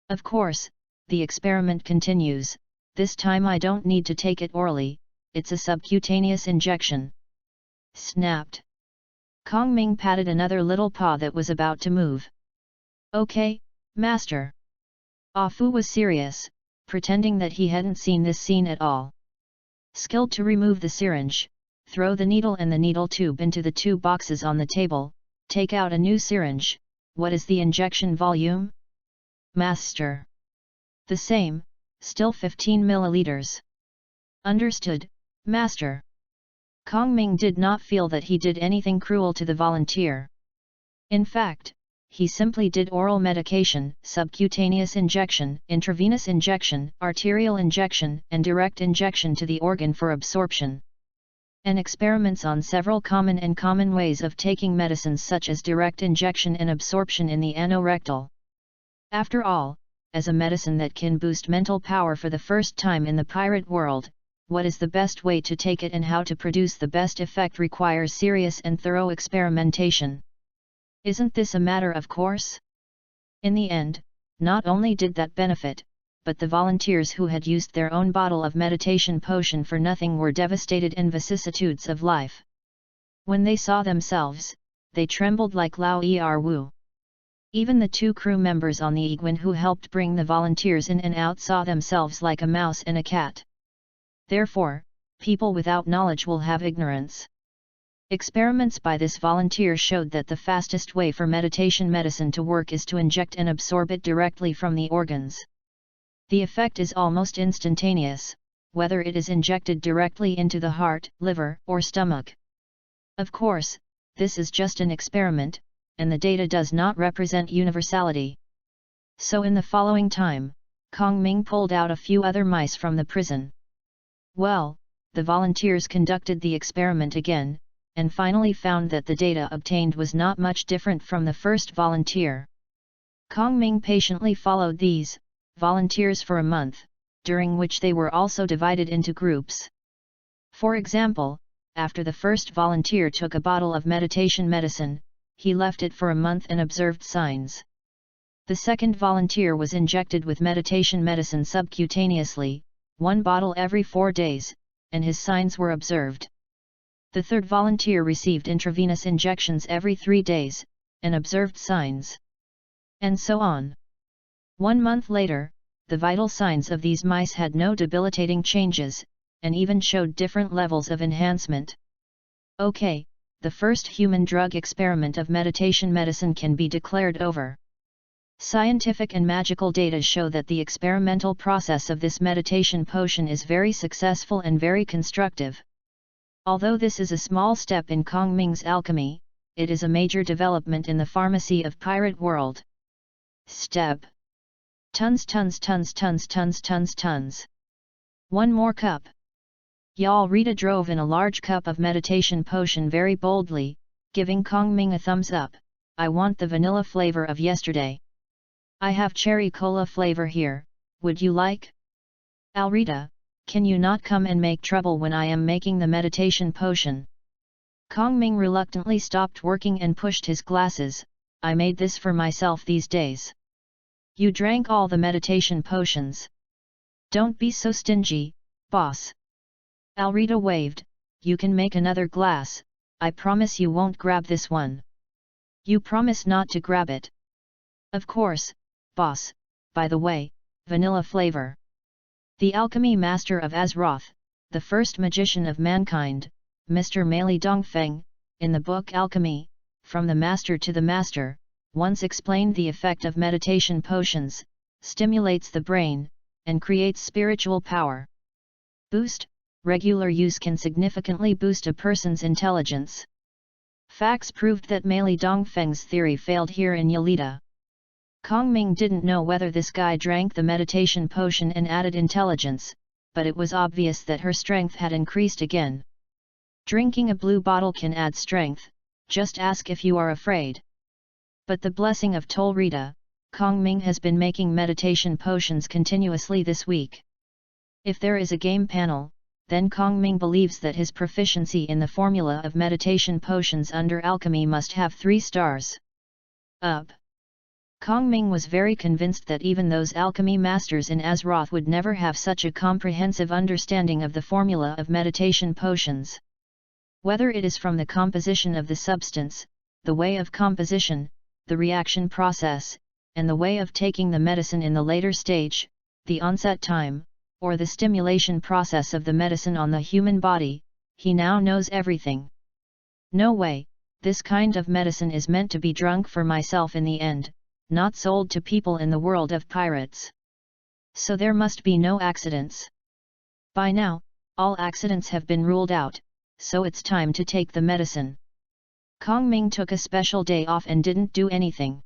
Of course, the experiment continues, this time I don't need to take it orally, it's a subcutaneous injection. Snapped. Kong Ming patted another little paw that was about to move. Okay, master. Ah Fu was serious, pretending that he hadn't seen this scene at all. Skilled to remove the syringe, throw the needle and the needle tube into the two boxes on the table, take out a new syringe, what is the injection volume? Master. The same, still 15 milliliters. Understood, master. Kong Ming did not feel that he did anything cruel to the volunteer. In fact, he simply did oral medication, subcutaneous injection, intravenous injection, arterial injection, and direct injection to the organ for absorption. And experiments on several common ways of taking medicines such as direct injection and absorption in the anorectal. After all, as a medicine that can boost mental power for the first time in the pirate world, what is the best way to take it and how to produce the best effect requires serious and thorough experimentation. Isn't this a matter of course? In the end, not only did that benefit, but the volunteers who had used their own bottle of meditation potion for nothing were devastated in vicissitudes of life. When they saw themselves, they trembled like Lao Er Wu. Even the two crew members on the Igwin who helped bring the volunteers in and out saw themselves like a mouse and a cat. Therefore, people without knowledge will have ignorance. Experiments by this volunteer showed that the fastest way for meditation medicine to work is to inject and absorb it directly from the organs. The effect is almost instantaneous, whether it is injected directly into the heart, liver, or stomach. Of course, this is just an experiment, and the data does not represent universality. So in the following time, Kong Ming pulled out a few other mice from the prison. Well, the volunteers conducted the experiment again, and finally found that the data obtained was not much different from the first volunteer. Kong Ming patiently followed these volunteers for a month, during which they were also divided into groups. For example, after the first volunteer took a bottle of meditation medicine, he left it for a month and observed signs. The second volunteer was injected with meditation medicine subcutaneously, one bottle every 4 days, and his signs were observed. The third volunteer received intravenous injections every 3 days, and observed signs. And so on. 1 month later, the vital signs of these mice had no debilitating changes, and even showed different levels of enhancement. Okay, the first human drug experiment of meditation medicine can be declared over. Scientific and magical data show that the experimental process of this meditation potion is very successful and very constructive. Although this is a small step in Kong Ming's alchemy, it is a major development in the pharmacy of pirate world. Step. Tons. 1 more cup. Y'all Rita drove in a large cup of meditation potion very boldly, giving Kong Ming a thumbs up. I want the vanilla flavor of yesterday. I have cherry cola flavor here, would you like? Alrita, can you not come and make trouble when I am making the meditation potion? Kong Ming reluctantly stopped working and pushed his glasses. I made this for myself these days. You drank all the meditation potions. Don't be so stingy, boss. Alrita waved, you can make another glass, I promise you won't grab this one. You promise not to grab it. Of course, boss, by the way, vanilla flavor. The alchemy master of Azeroth, the first magician of mankind, Mr. Mei Dongfeng, in the book Alchemy, From the Master to the Master, once explained the effect of meditation potions, stimulates the brain, and creates spiritual power. Boost, regular use can significantly boost a person's intelligence. Facts proved that Mei Dongfeng's theory failed here in Yalita. Kongming didn't know whether this guy drank the meditation potion and added intelligence, but it was obvious that her strength had increased again. Drinking a blue bottle can add strength, just ask if you are afraid. But the blessing of Tolrita, Kongming has been making meditation potions continuously this week. If there is a game panel, then Kongming believes that his proficiency in the formula of meditation potions under alchemy must have 3 stars. Up. Kongming was very convinced that even those alchemy masters in Azeroth would never have such a comprehensive understanding of the formula of meditation potions. Whether it is from the composition of the substance, the way of composition, the reaction process, and the way of taking the medicine in the later stage, the onset time, or the stimulation process of the medicine on the human body, he now knows everything. No way, this kind of medicine is meant to be drunk for myself in the end, not sold to people in the world of pirates. So there must be no accidents. By now, all accidents have been ruled out, so it's time to take the medicine. Kongming took a special day off and didn't do anything.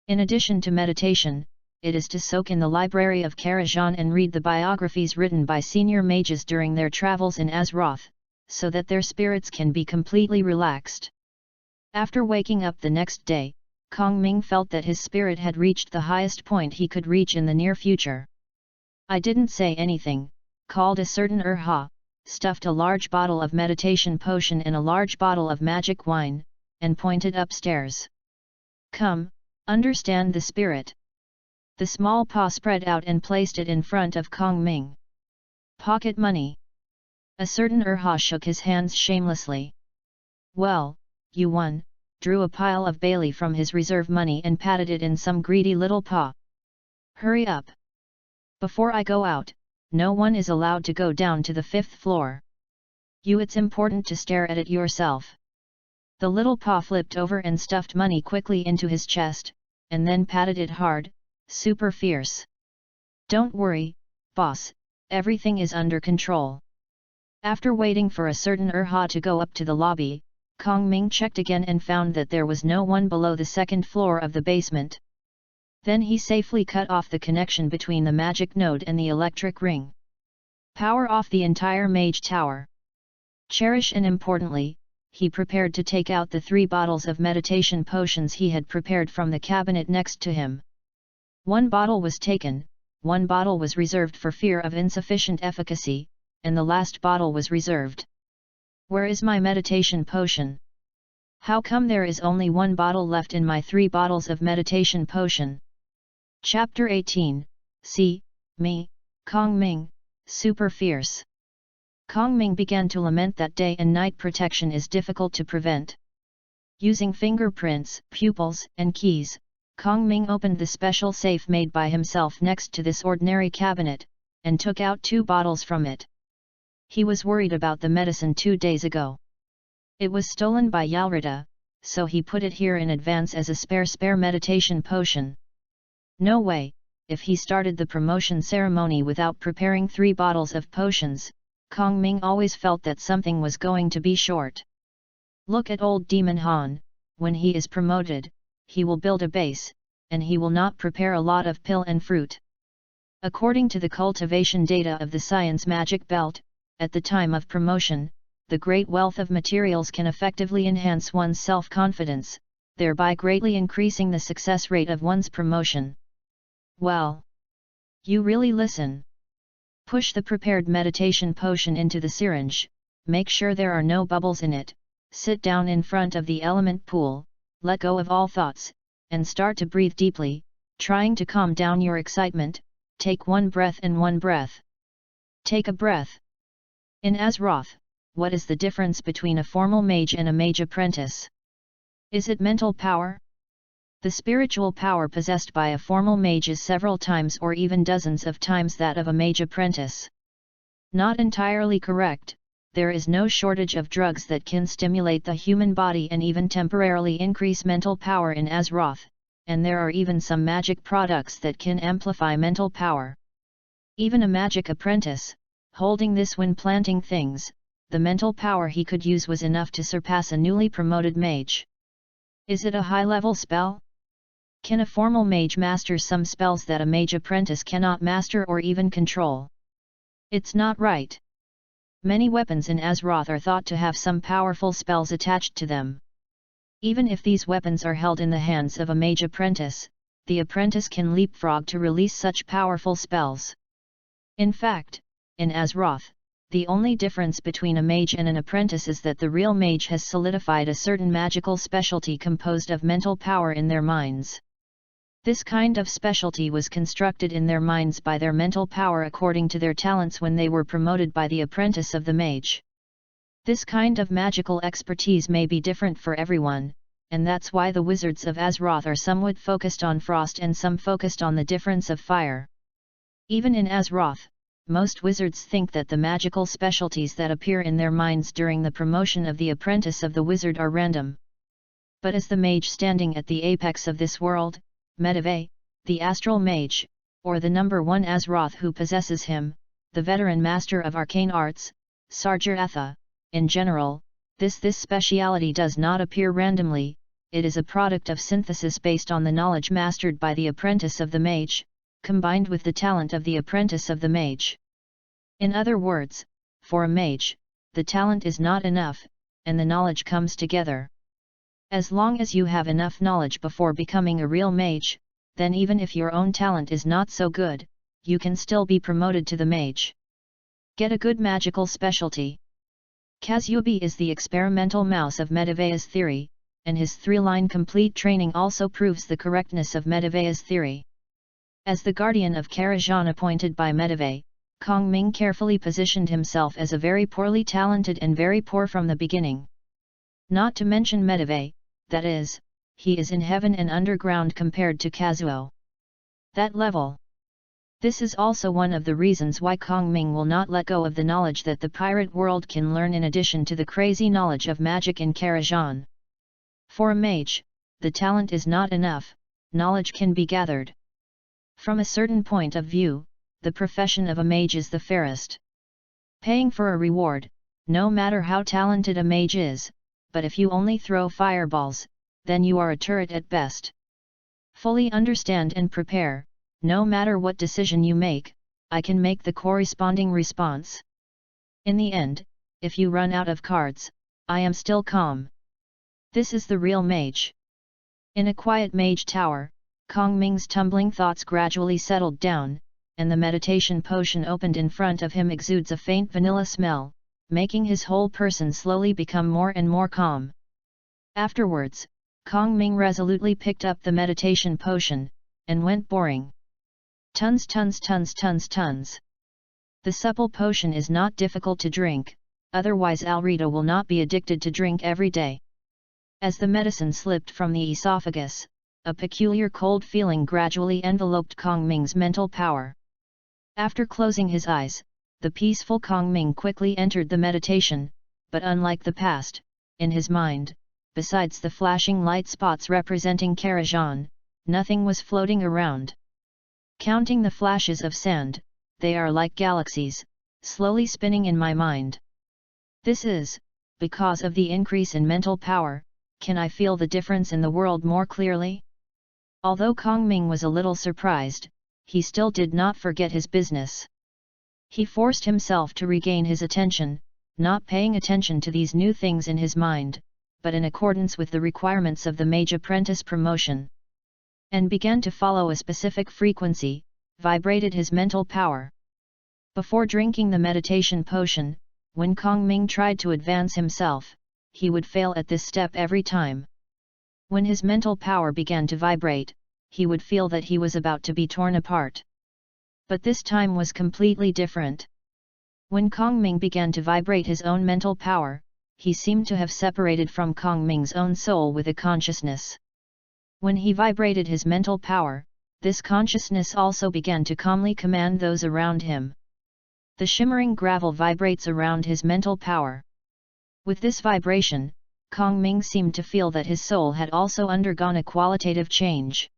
In addition to meditation, it is to soak in the library of Karajan and read the biographies written by senior mages during their travels in Azeroth, so that their spirits can be completely relaxed. After waking up the next day, Kongming felt that his spirit had reached the highest point he could reach in the near future. I didn't say anything, called a certain Urha, stuffed a large bottle of meditation potion in a large bottle of magic wine, and pointed upstairs. Come, understand the spirit. The small paw spread out and placed it in front of Kongming. Pocket money. A certain Urha shook his hands shamelessly. Well, you won, drew a pile of Bailey from his reserve money and patted it in some greedy little paw. Hurry up. Before I go out, no one is allowed to go down to the 5th floor. It's important to stare at it yourself. The little paw flipped over and stuffed money quickly into his chest, and then patted it hard, super fierce. Don't worry, boss, everything is under control. After waiting for a certain Urha to go up to the lobby, Kongming checked again and found that there was no one below the 2nd floor of the basement. Then he safely cut off the connection between the magic node and the electric ring. Power off the entire mage tower. Cherish and importantly, he prepared to take out the 3 bottles of meditation potions he had prepared from the cabinet next to him. 1 bottle was taken, 1 bottle was reserved for fear of insufficient efficacy, and the last bottle was reserved. Where is my meditation potion? How come there is only 1 bottle left in my 3 bottles of meditation potion? Chapter 18, See, Me, Kongming, Super Fierce. Kongming began to lament that day and night protection is difficult to prevent. Using fingerprints, pupils, and keys, Kongming opened the special safe made by himself next to this ordinary cabinet, and took out 2 bottles from it. He was worried about the medicine 2 days ago. It was stolen by Yalrita, so he put it here in advance as a spare meditation potion. No way, if he started the promotion ceremony without preparing 3 bottles of potions, Kongming always felt that something was going to be short. Look at old Demon Han, when he is promoted, he will build a base, and he will not prepare a lot of pill and fruit. According to the cultivation data of the Science Magic Belt, at the time of promotion, the great wealth of materials can effectively enhance one's self-confidence, thereby greatly increasing the success rate of one's promotion. Well, you really listen. Push the prepared meditation potion into the syringe, make sure there are no bubbles in it, sit down in front of the element pool, let go of all thoughts, and start to breathe deeply, trying to calm down your excitement. Take 1 breath and 1 breath. Take a breath. In Azeroth, what is the difference between a formal mage and a mage apprentice? Is it mental power? The spiritual power possessed by a formal mage is several times or even dozens of times that of a mage apprentice. Not entirely correct, there is no shortage of drugs that can stimulate the human body and even temporarily increase mental power in Azeroth, and there are even some magic products that can amplify mental power. Even a magic apprentice, holding this when planting things, the mental power he could use was enough to surpass a newly promoted mage. Is it a high-level spell? Can a formal mage master some spells that a mage apprentice cannot master or even control? It's not right. Many weapons in Azeroth are thought to have some powerful spells attached to them. Even if these weapons are held in the hands of a mage apprentice, the apprentice can leapfrog to release such powerful spells. In fact, in Azeroth, the only difference between a mage and an apprentice is that the real mage has solidified a certain magical specialty composed of mental power in their minds. This kind of specialty was constructed in their minds by their mental power according to their talents when they were promoted by the apprentice of the mage. This kind of magical expertise may be different for everyone, and that's why the wizards of Azeroth are somewhat focused on frost and some focused on the difference of fire. Even in Azeroth, most wizards think that the magical specialties that appear in their minds during the promotion of the apprentice of the wizard are random. But as the mage standing at the apex of this world, Medivh, the astral mage, or the number one Azeroth who possesses him, the veteran master of arcane arts, Sargeratha, in general, this speciality does not appear randomly, it is a product of synthesis based on the knowledge mastered by the apprentice of the mage, combined with the talent of the apprentice of the mage. In other words, for a mage, the talent is not enough, and the knowledge comes together. As long as you have enough knowledge before becoming a real mage, then even if your own talent is not so good, you can still be promoted to the mage. Get a good magical specialty. Kazubi is the experimental mouse of Medivh's theory, and his 3-line complete training also proves the correctness of Medivh's theory. As the guardian of Karajan appointed by Medivh, Kong Ming carefully positioned himself as a very poorly talented and very poor from the beginning. Not to mention Medivh, that is, he is in heaven and underground compared to Kazuo. That level. This is also one of the reasons why Kong Ming will not let go of the knowledge that the pirate world can learn in addition to the crazy knowledge of magic in Karajan. For a mage, the talent is not enough, knowledge can be gathered. From a certain point of view, the profession of a mage is the fairest. Paying for a reward, no matter how talented a mage is, but if you only throw fireballs, then you are a turret at best. Fully understand and prepare, no matter what decision you make, I can make the corresponding response. In the end, if you run out of cards, I am still calm. This is the real mage. In a quiet mage tower, Kong Ming's tumbling thoughts gradually settled down, and the meditation potion opened in front of him exudes a faint vanilla smell, making his whole person slowly become more and more calm. Afterwards, Kong Ming resolutely picked up the meditation potion, and went boring. Tons. The supple potion is not difficult to drink, otherwise Alrita will not be addicted to drink every day. As the medicine slipped from the esophagus, a peculiar cold feeling gradually enveloped Kong Ming's mental power. After closing his eyes, the peaceful Kong Ming quickly entered the meditation, but unlike the past, in his mind, besides the flashing light spots representing Karajan, nothing was floating around. Counting the flashes of sand, they are like galaxies, slowly spinning in my mind. This is, because of the increase in mental power, can I feel the difference in the world more clearly? Although Kong Ming was a little surprised, he still did not forget his business. He forced himself to regain his attention, not paying attention to these new things in his mind, but in accordance with the requirements of the mage apprentice promotion. And began to follow a specific frequency, vibrated his mental power. Before drinking the meditation potion, when Kong Ming tried to advance himself, he would fail at this step every time. When his mental power began to vibrate, he would feel that he was about to be torn apart. But this time was completely different. When Kong Ming began to vibrate his own mental power, he seemed to have separated from Kong Ming's own soul with a consciousness. When he vibrated his mental power, this consciousness also began to calmly command those around him. The shimmering gravel vibrates around his mental power. With this vibration, Kong Ming seemed to feel that his soul had also undergone a qualitative change.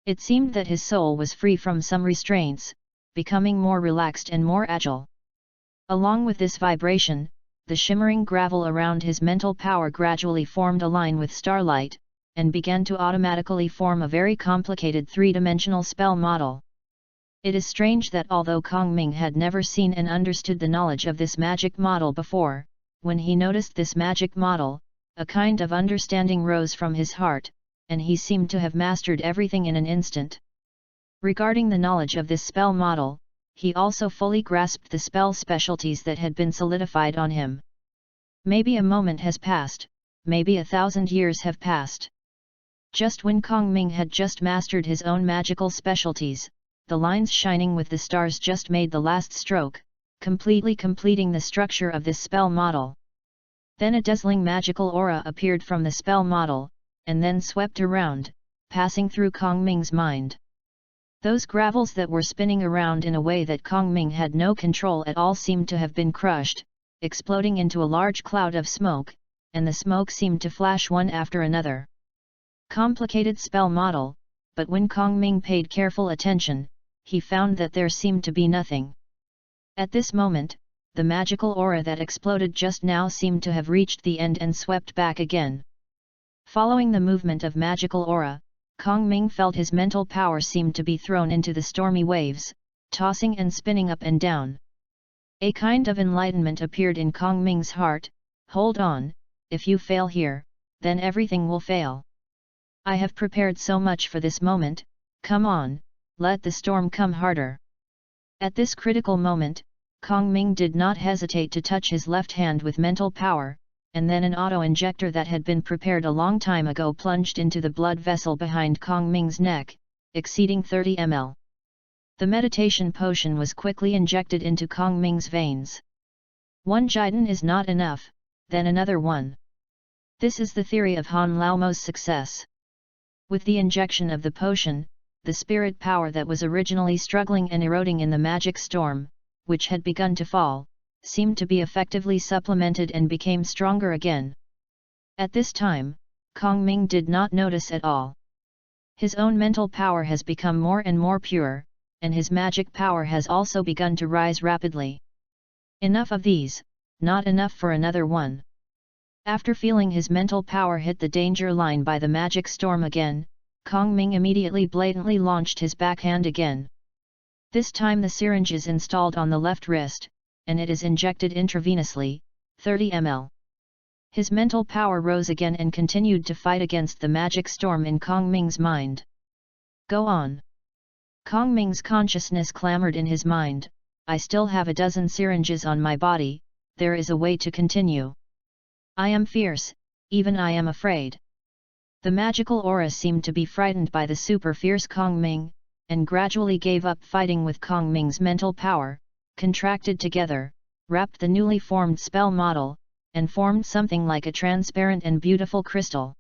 It seemed that his soul was free from some restraints, becoming more relaxed and more agile. Along with this vibration, the shimmering gravel around his mental power gradually formed a line with starlight, and began to automatically form a very complicated three-dimensional spell model. It is strange that although Kong Ming had never seen and understood the knowledge of this magic model before, when he noticed this magic model, a kind of understanding rose from his heart, and he seemed to have mastered everything in an instant. Regarding the knowledge of this spell model, he also fully grasped the spell specialties that had been solidified on him. Maybe a moment has passed, maybe 1,000 years have passed. Just when Kong Ming had just mastered his own magical specialties, the lines shining with the stars just made the last stroke, completely completing the structure of this spell model. Then a dazzling magical aura appeared from the spell model, and then swept around, passing through Kong Ming's mind. Those gravels that were spinning around in a way that Kong Ming had no control at all seemed to have been crushed, exploding into a large cloud of smoke, and the smoke seemed to flash one after another. Complicated spell model, but when Kong Ming paid careful attention, he found that there seemed to be nothing. At this moment, the magical aura that exploded just now seemed to have reached the end and swept back again. Following the movement of magical aura, Kong Ming felt his mental power seemed to be thrown into the stormy waves, tossing and spinning up and down. A kind of enlightenment appeared in Kong Ming's heart. Hold on, if you fail here, then everything will fail. I have prepared so much for this moment, come on, let the storm come harder. At this critical moment, Kong Ming did not hesitate to touch his left hand with mental power, and then an auto-injector that had been prepared a long time ago plunged into the blood vessel behind Kong Ming's neck, exceeding 30 ml. The meditation potion was quickly injected into Kong Ming's veins. One Jiden is not enough, then another one. This is the theory of Han Laomo's success. With the injection of the potion, the spirit power that was originally struggling and eroding in the magic storm, which had begun to fall, seemed to be effectively supplemented and became stronger again. At this time, Kong Ming did not notice at all. His own mental power has become more and more pure, and his magic power has also begun to rise rapidly. Enough of these, not enough for another one. After feeling his mental power hit the danger line by the magic storm again, Kong Ming immediately blatantly launched his backhand again. This time the syringe is installed on the left wrist, and it is injected intravenously, 30 ml. His mental power rose again and continued to fight against the magic storm in Kong Ming's mind. Go on. Kong Ming's consciousness clamored in his mind, I still have a dozen syringes on my body, there is a way to continue. I am fierce, even I am afraid. The magical aura seemed to be frightened by the super fierce Kong Ming, and gradually gave up fighting with Kong Ming's mental power, contracted together, wrapped the newly formed spell model, and formed something like a transparent and beautiful crystal.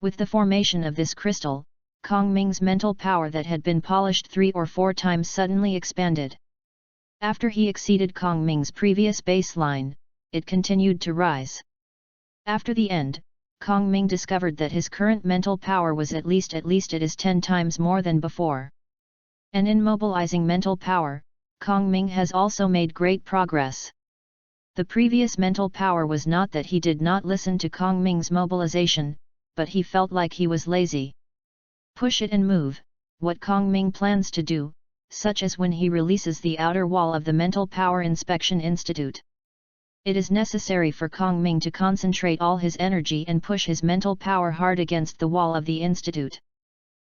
With the formation of this crystal, Kong Ming's mental power that had been polished 3 or 4 times suddenly expanded. After he exceeded Kong Ming's previous baseline, it continued to rise. After the end, Kong Ming discovered that his current mental power was at least it is 10 times more than before. And in mobilizing mental power, Kong Ming has also made great progress. The previous mental power was not that he did not listen to Kong Ming's mobilization, but he felt like he was lazy. Push it and move, what Kong Ming plans to do, such as when he releases the outer wall of the Mental Power Inspection Institute. It is necessary for Kong Ming to concentrate all his energy and push his mental power hard against the wall of the institute.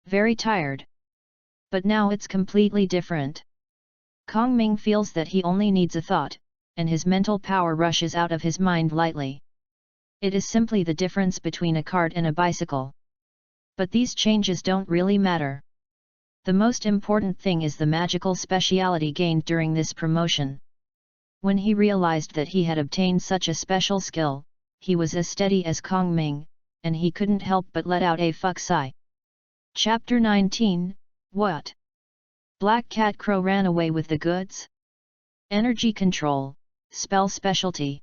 Very tired. But now it's completely different. Kong Ming feels that he only needs a thought, and his mental power rushes out of his mind lightly. It is simply the difference between a cart and a bicycle. But these changes don't really matter. The most important thing is the magical speciality gained during this promotion. When he realized that he had obtained such a special skill, he was as steady as Kong Ming, and he couldn't help but let out a fuck sigh. Chapter 19, What? Black Cat Crow ran away with the goods? Energy control, spell specialty.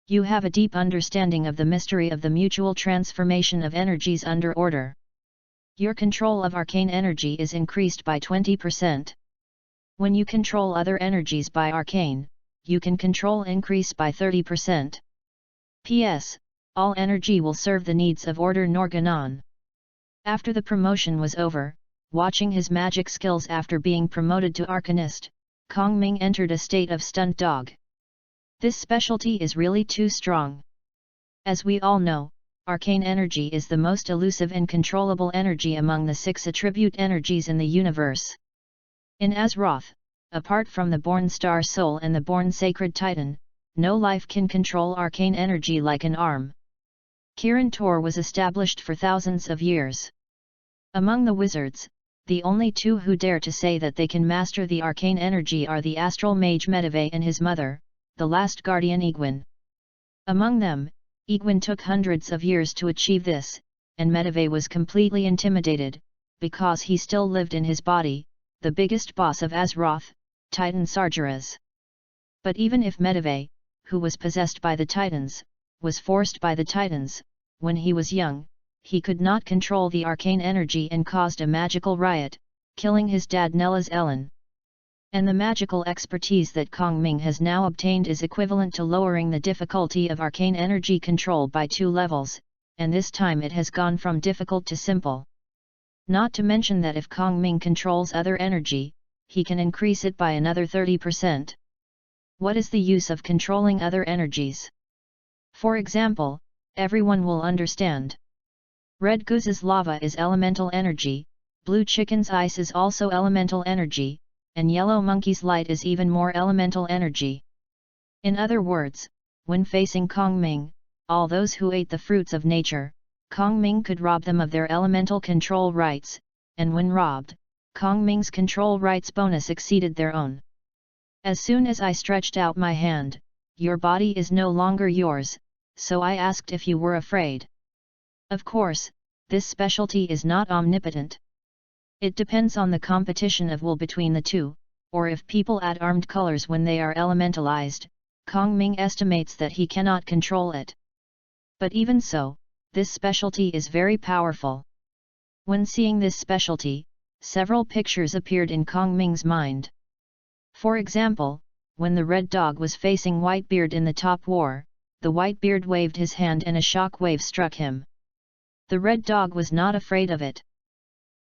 You have a deep understanding of the mystery of the mutual transformation of energies under order. Your control of arcane energy is increased by 20%. When you control other energies by arcane, you can control increase by 30%. P.S. All energy will serve the needs of Order Norganon. After the promotion was over, watching his magic skills after being promoted to Arcanist, Kong Ming entered a state of stunned dog. This specialty is really too strong. As we all know, arcane energy is the most elusive and controllable energy among the 6 attribute energies in the universe. In Azeroth, apart from the Born Star Soul and the Born Sacred Titan, no life can control arcane energy like an arm. Kirin Tor was established for thousands of years. Among the wizards, the only 2 who dare to say that they can master the arcane energy are the astral mage Medivh and his mother, the last guardian Egwin. Among them, Egwin took hundreds of years to achieve this, and Medivh was completely intimidated, because he still lived in his body, the biggest boss of Azeroth, Titan Sargeras. But even if Medivh, who was possessed by the Titans, was forced by the Titans, when he was young, he could not control the arcane energy and caused a magical riot, killing his dad Nella's Ellen. And the magical expertise that Kong Ming has now obtained is equivalent to lowering the difficulty of arcane energy control by 2 levels, and this time it has gone from difficult to simple. Not to mention that if Kong Ming controls other energy, he can increase it by another 30%. What is the use of controlling other energies? For example, everyone will understand. Red Goose's lava is elemental energy, Blue Chicken's ice is also elemental energy, and Yellow Monkey's light is even more elemental energy. In other words, when facing Kong Ming, all those who ate the fruits of nature, Kong Ming could rob them of their elemental control rights, and when robbed, Kong Ming's control rights bonus exceeded their own. As soon as I stretched out my hand, your body is no longer yours, so I asked if you were afraid. Of course, this specialty is not omnipotent. It depends on the competition of will between the 2, or if people add armed colors when they are elementalized, Kong Ming estimates that he cannot control it. But even so, this specialty is very powerful. When seeing this specialty, several pictures appeared in Kong Ming's mind. For example, when the red dog was facing Whitebeard in the top war, the Whitebeard waved his hand and a shock wave struck him. The red dog was not afraid of it.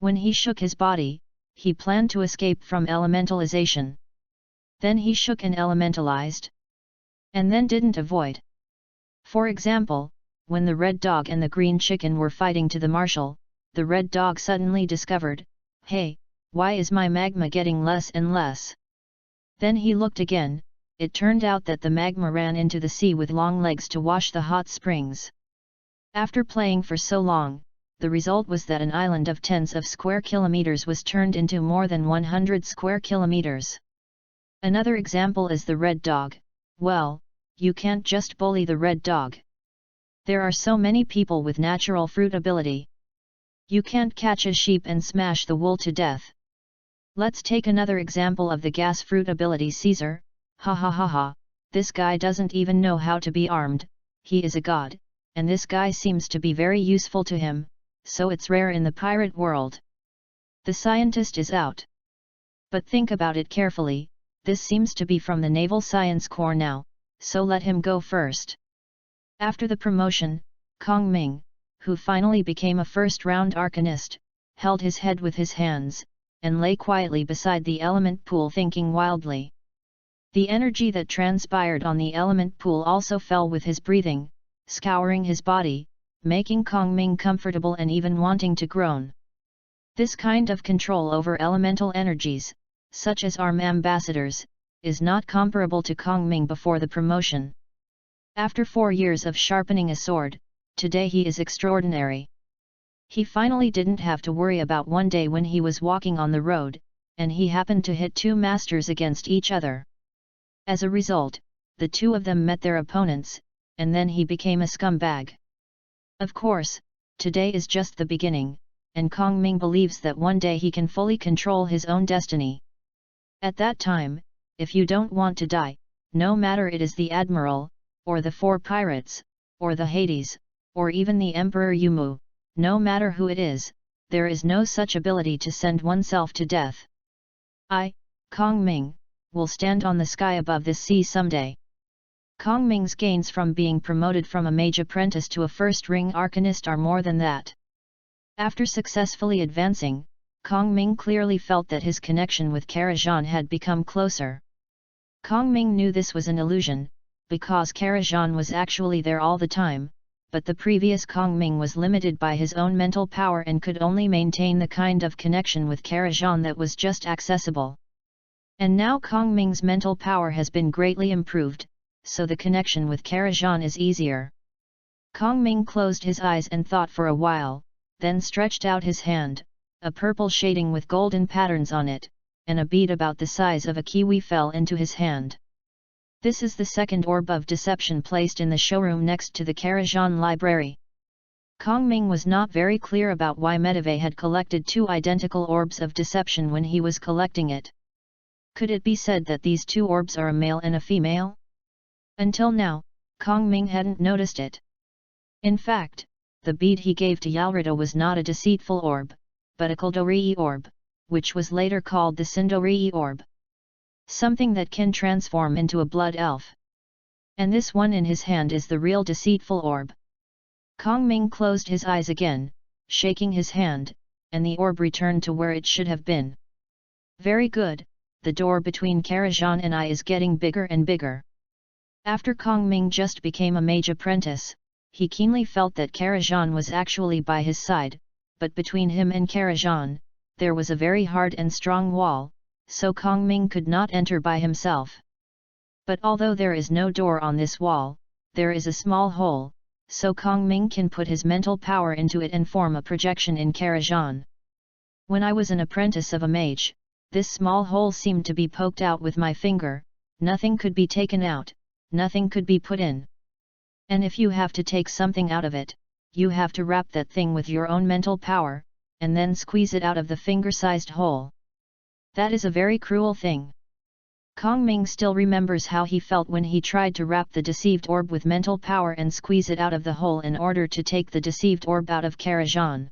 When he shook his body, he planned to escape from elementalization. Then he shook and elementalized. And then didn't avoid. For example, when the red dog and the green chicken were fighting to the marshal, the red dog suddenly discovered, "Hey, why is my magma getting less and less?" Then he looked again, it turned out that the magma ran into the sea with long legs to wash the hot springs. After playing for so long, the result was that an island of tens of square kilometers was turned into more than 100 square kilometers. Another example is the red dog. Well, you can't just bully the red dog. There are so many people with natural fruit ability. You can't catch a sheep and smash the wool to death. Let's take another example of the gas fruit ability Caesar. Ha ha ha ha, this guy doesn't even know how to be armed, he is a god, and this guy seems to be very useful to him, so it's rare in the pirate world. The scientist is out. But think about it carefully, this seems to be from the Naval Science Corps now, so let him go first. After the promotion, Kong Ming, who finally became a first-round arcanist, held his head with his hands, and lay quietly beside the element pool thinking wildly. The energy that transpired on the element pool also fell with his breathing, scouring his body, making Kong Ming comfortable and even wanting to groan. This kind of control over elemental energies, such as arm ambassadors, is not comparable to Kong Ming before the promotion. After 4 years of sharpening a sword, today he is extraordinary. He finally didn't have to worry about one day when he was walking on the road, and he happened to hit 2 masters against each other. As a result, the 2 of them met their opponents, and then he became a scumbag. Of course, today is just the beginning, and Kong Ming believes that one day he can fully control his own destiny. At that time, if you don't want to die, no matter it is the Admiral, or the 4 pirates, or the Hades, or even the Emperor Yumu, no matter who it is, there is no such ability to send oneself to death. I, Kong Ming, will stand on the sky above this sea someday. Kong Ming's gains from being promoted from a mage apprentice to a first-ring arcanist are more than that. After successfully advancing, Kong Ming clearly felt that his connection with Karajan had become closer. Kong Ming knew this was an illusion, because Karajan was actually there all the time, but the previous Kong Ming was limited by his own mental power and could only maintain the kind of connection with Karajan that was just accessible. And now Kong Ming's mental power has been greatly improved, so the connection with Karajan is easier. Kong Ming closed his eyes and thought for a while, then stretched out his hand, a purple shading with golden patterns on it, and a bead about the size of a kiwi fell into his hand. This is the second orb of deception placed in the showroom next to the Karajan library. Kong Ming was not very clear about why Medivh had collected 2 identical orbs of deception when he was collecting it. Could it be said that these 2 orbs are a male and a female? Until now, Kong Ming hadn't noticed it. In fact, the bead he gave to Yalrita was not a deceitful orb, but a Kaldori orb, which was later called the Sindori orb. Something that can transform into a blood elf. And this one in his hand is the real deceitful orb. Kong Ming closed his eyes again, shaking his hand, and the orb returned to where it should have been. Very good, the door between Karajan and I is getting bigger and bigger. After Kong Ming just became a mage apprentice, he keenly felt that Karajan was actually by his side, but between him and Karajan, there was a very hard and strong wall, so Kong Ming could not enter by himself. But although there is no door on this wall, there is a small hole, so Kong Ming can put his mental power into it and form a projection in Karajan. When I was an apprentice of a mage, this small hole seemed to be poked out with my finger, nothing could be taken out, nothing could be put in. And if you have to take something out of it, you have to wrap that thing with your own mental power, and then squeeze it out of the finger-sized hole. That is a very cruel thing. Kong Ming still remembers how he felt when he tried to wrap the deceived orb with mental power and squeeze it out of the hole in order to take the deceived orb out of Karajan.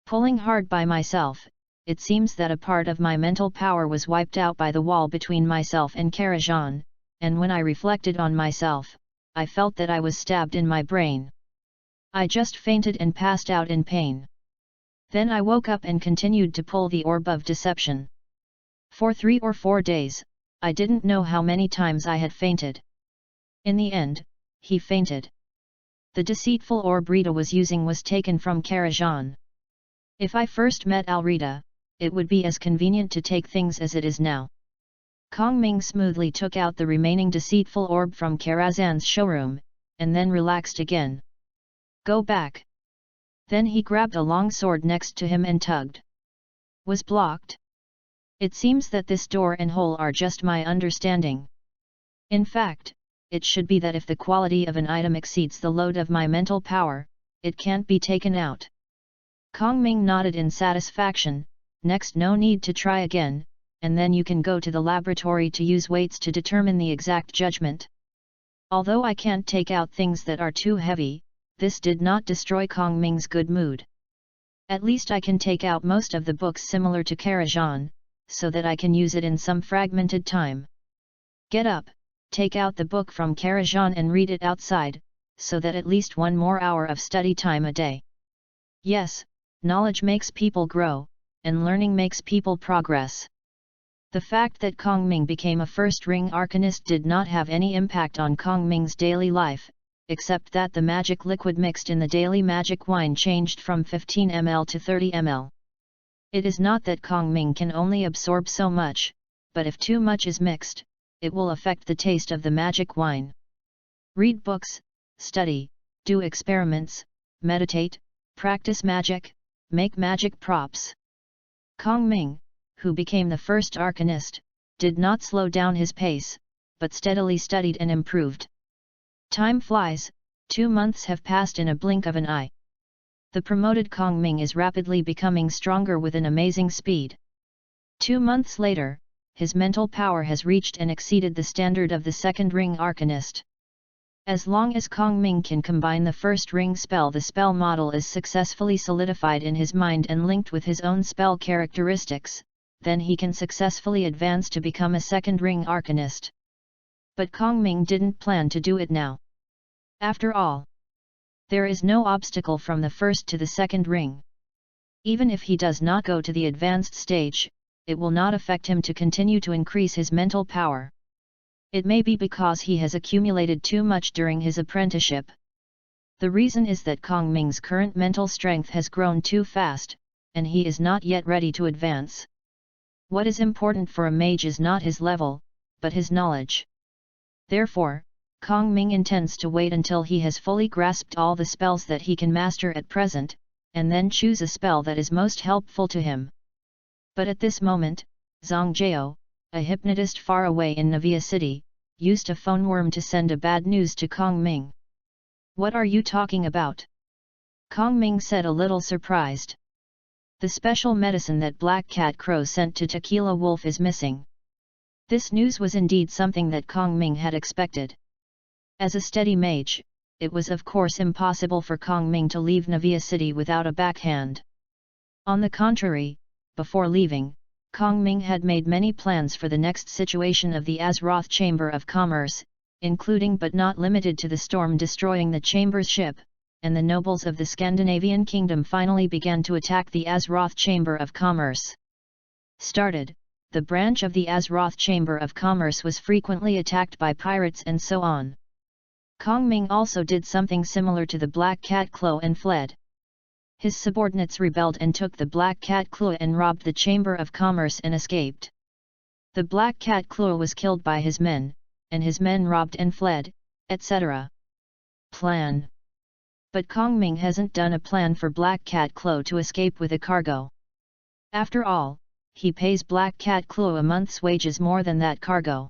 Pulling hard by myself, it seems that a part of my mental power was wiped out by the wall between myself and Karajan, and when I reflected on myself, I felt that I was stabbed in my brain. I just fainted and passed out in pain. Then I woke up and continued to pull the orb of deception. For 3 or 4 days, I didn't know how many times I had fainted. In the end, he fainted. The deceitful orb Rita was using was taken from Karajan. If I first met Alrita, it would be as convenient to take things as it is now. Kong Ming smoothly took out the remaining deceitful orb from Karazan's showroom, and then relaxed again. Go back. Then he grabbed a long sword next to him and tugged. Was blocked. It seems that this door and hole are just my understanding. In fact, it should be that if the quality of an item exceeds the load of my mental power, it can't be taken out. Kong Ming nodded in satisfaction. Next, no need to try again, and then you can go to the laboratory to use weights to determine the exact judgment. Although I can't take out things that are too heavy, this did not destroy Kong Ming's good mood. At least I can take out most of the books similar to Karajan, so that I can use it in some fragmented time. Get up, take out the book from Karajan and read it outside, so that at least 1 more hour of study time a day. Yes, knowledge makes people grow, and learning makes people progress. The fact that Kong Ming became a first-ring arcanist did not have any impact on Kong Ming's daily life, except that the magic liquid mixed in the daily magic wine changed from 15 ml to 30 ml. It is not that Kong Ming can only absorb so much, but if too much is mixed, it will affect the taste of the magic wine. Read books, study, do experiments, meditate, practice magic, make magic props. Kong Ming, who became the first arcanist, did not slow down his pace, but steadily studied and improved. Time flies, 2 months have passed in a blink of an eye. The promoted Kong Ming is rapidly becoming stronger with an amazing speed. 2 months later, his mental power has reached and exceeded the standard of the second ring arcanist. As long as Kong Ming can combine the first ring spell, the spell model is successfully solidified in his mind and linked with his own spell characteristics, then he can successfully advance to become a second ring arcanist. But Kong Ming didn't plan to do it now. After all, there is no obstacle from the first to the second ring. Even if he does not go to the advanced stage, it will not affect him to continue to increase his mental power. It may be because he has accumulated too much during his apprenticeship. The reason is that Kong Ming's current mental strength has grown too fast, and he is not yet ready to advance. What is important for a mage is not his level, but his knowledge. Therefore, Kong Ming intends to wait until he has fully grasped all the spells that he can master at present, and then choose a spell that is most helpful to him. But at this moment, Zhang Jiao, a hypnotist far away in Navia City, used a phone worm to send a bad news to Kong Ming. "What are you talking about?" Kong Ming said, a little surprised. "The special medicine that Black Cat Crow sent to Tequila Wolf is missing." This news was indeed something that Kong Ming had expected. As a steady mage, it was of course impossible for Kong Ming to leave Navia City without a backhand. On the contrary, before leaving, Kong Ming had made many plans for the next situation of the Azeroth Chamber of Commerce, including but not limited to the storm destroying the Chamber's ship, and the nobles of the Scandinavian kingdom finally began to attack the Azeroth Chamber of Commerce. The branch of the Azeroth Chamber of Commerce was frequently attacked by pirates and so on. Kong Ming also did something similar to the Black Cat Claw and fled. His subordinates rebelled and took the Black Cat Claw and robbed the Chamber of Commerce and escaped. The Black Cat Claw was killed by his men, and his men robbed and fled, etc. Plan. But Kong Ming hasn't done a plan for Black Cat Claw to escape with a cargo. After all, he pays Black Cat Claw a month's wages more than that cargo.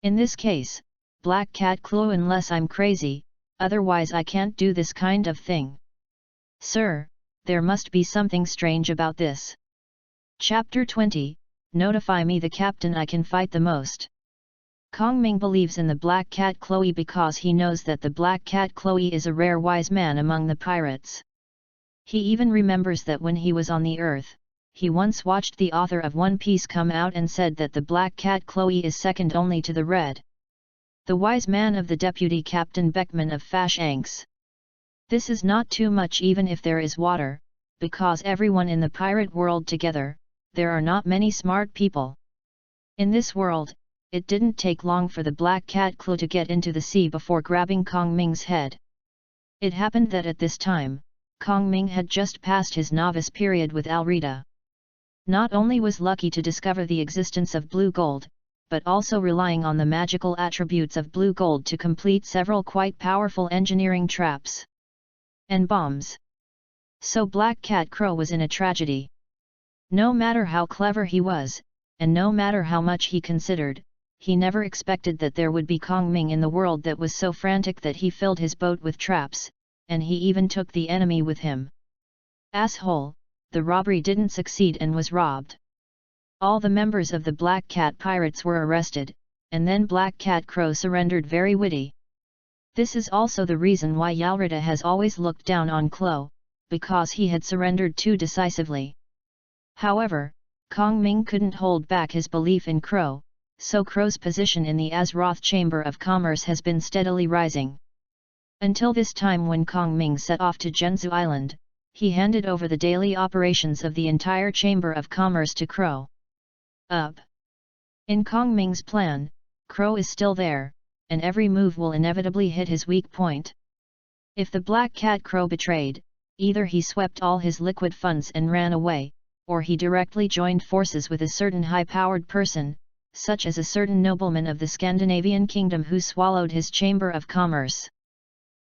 In this case, Black Cat Claw, unless I'm crazy, otherwise I can't do this kind of thing. Sir, there must be something strange about this. Chapter 20, Notify me the captain I can fight the most. Kong Ming believes in the Black Cat Chloe because he knows that the Black Cat Chloe is a rare wise man among the pirates. He even remembers that when he was on the earth, he once watched the author of One Piece come out and said that the Black Cat Chloe is second only to the Red. The wise man of the Deputy Captain Beckman of Fashanks. This is not too much even if there is water, because everyone in the pirate world together, there are not many smart people. In this world, it didn't take long for the Black Cat Claw to get into the sea before grabbing Kong Ming's head. It happened that at this time, Kong Ming had just passed his novice period with Alrita. Not only was lucky to discover the existence of blue gold, but also relying on the magical attributes of blue gold to complete several quite powerful engineering traps and bombs. So Black Cat Crow was in a tragedy. No matter how clever he was, and no matter how much he considered, he never expected that there would be Kong Ming in the world that was so frantic that he filled his boat with traps, and he even took the enemy with him. Asshole, the robbery didn't succeed and was robbed. All the members of the Black Cat Pirates were arrested, and then Black Cat Crow surrendered very witty. This is also the reason why Yalrita has always looked down on Klo, because he had surrendered too decisively. However, Kong Ming couldn't hold back his belief in Crow, so Crow's position in the Azeroth Chamber of Commerce has been steadily rising. Until this time when Kong Ming set off to Zhenzu Island, he handed over the daily operations of the entire Chamber of Commerce to Crow. In Kong Ming's plan, Crow is still there, and every move will inevitably hit his weak point. If the Black Cat Crow betrayed, either he swept all his liquid funds and ran away, or he directly joined forces with a certain high-powered person, such as a certain nobleman of the Scandinavian kingdom who swallowed his Chamber of Commerce.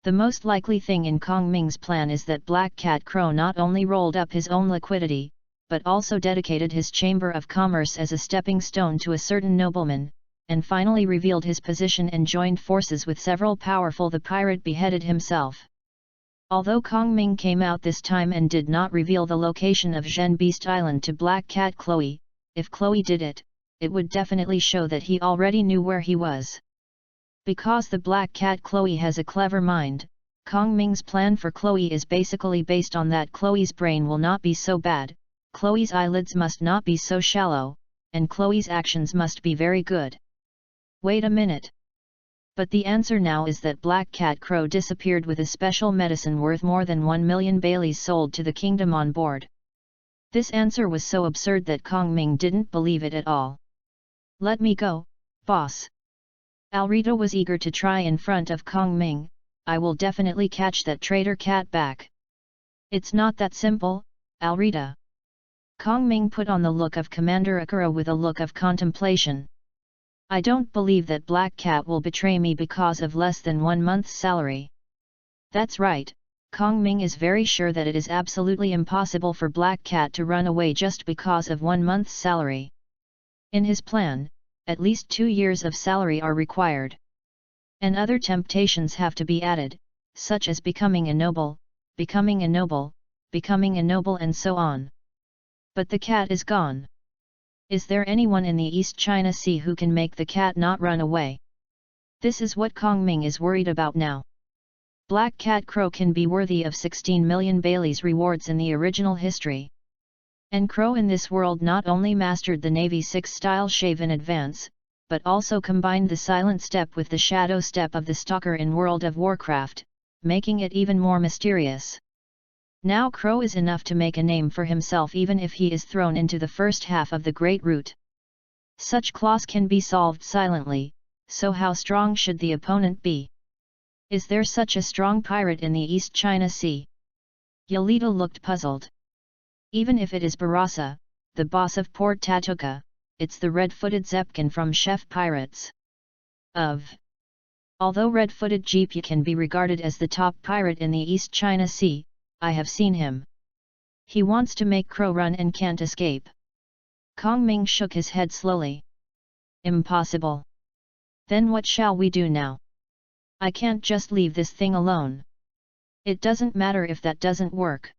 The most likely thing in Kong Ming's plan is that Black Cat Crow not only rolled up his own liquidity, but also dedicated his Chamber of Commerce as a stepping stone to a certain nobleman, and finally revealed his position and joined forces with several powerful the pirate beheaded himself. Although Kong Ming came out this time and did not reveal the location of Zhen Beast Island to Black Cat Chloe, if Chloe did it, it would definitely show that he already knew where he was. Because the black cat Chloe has a clever mind, Kong Ming's plan for Chloe is basically based on that Chloe's brain will not be so bad, Chloe's eyelids must not be so shallow, and Chloe's actions must be very good. Wait a minute. But the answer now is that Black Cat Crow disappeared with a special medicine worth more than 1 million Baileys sold to the kingdom on board. This answer was so absurd that Kong Ming didn't believe it at all. Let me go, boss. Alrita was eager to try in front of Kong Ming. I will definitely catch that traitor cat back. It's not that simple, Alrita. Kong Ming put on the look of Commander Akira with a look of contemplation. I don't believe that Black Cat will betray me because of less than 1 month's salary. That's right, Kong Ming is very sure that it is absolutely impossible for Black Cat to run away just because of 1 month's salary. In his plan, at least 2 years of salary are required. And other temptations have to be added, such as becoming a noble, becoming a noble, becoming a noble and so on. But the cat is gone. Is there anyone in the East China Sea who can make the cat not run away? This is what Kong Ming is worried about now. Black Cat Crow can be worthy of 16 million Baileys rewards in the original history. And Crow in this world not only mastered the Navy 6 style shave in advance, but also combined the silent step with the shadow step of the stalker in World of Warcraft, making it even more mysterious. Now Crow is enough to make a name for himself even if he is thrown into the first half of the Great Root. Such claws can be solved silently, so how strong should the opponent be? Is there such a strong pirate in the East China Sea? Yelita looked puzzled. Even if it is Barasa, the boss of Port Tatuka, it's the red-footed Zepkin from Chef Pirates. Although red-footed Jeepya can be regarded as the top pirate in the East China Sea, I have seen him. He wants to make Crow run and can't escape. Kong Ming shook his head slowly. Impossible. Then what shall we do now? I can't just leave this thing alone. It doesn't matter if that doesn't work.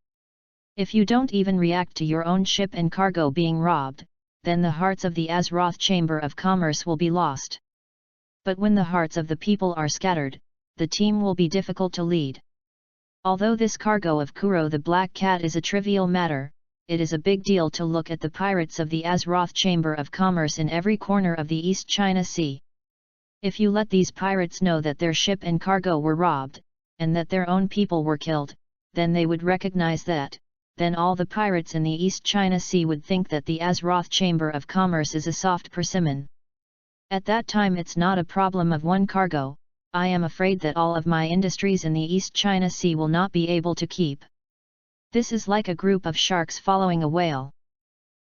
If you don't even react to your own ship and cargo being robbed, then the hearts of the Azeroth Chamber of Commerce will be lost. But when the hearts of the people are scattered, the team will be difficult to lead. Although this cargo of Kuro the Black Cat is a trivial matter, it is a big deal to look at the pirates of the Azeroth Chamber of Commerce in every corner of the East China Sea. If you let these pirates know that their ship and cargo were robbed, and that their own people were killed, then they would recognize that. Then all the pirates in the East China Sea would think that the Azeroth Chamber of Commerce is a soft persimmon. At that time it's not a problem of one cargo. I am afraid that all of my industries in the East China Sea will not be able to keep. This is like a group of sharks following a whale.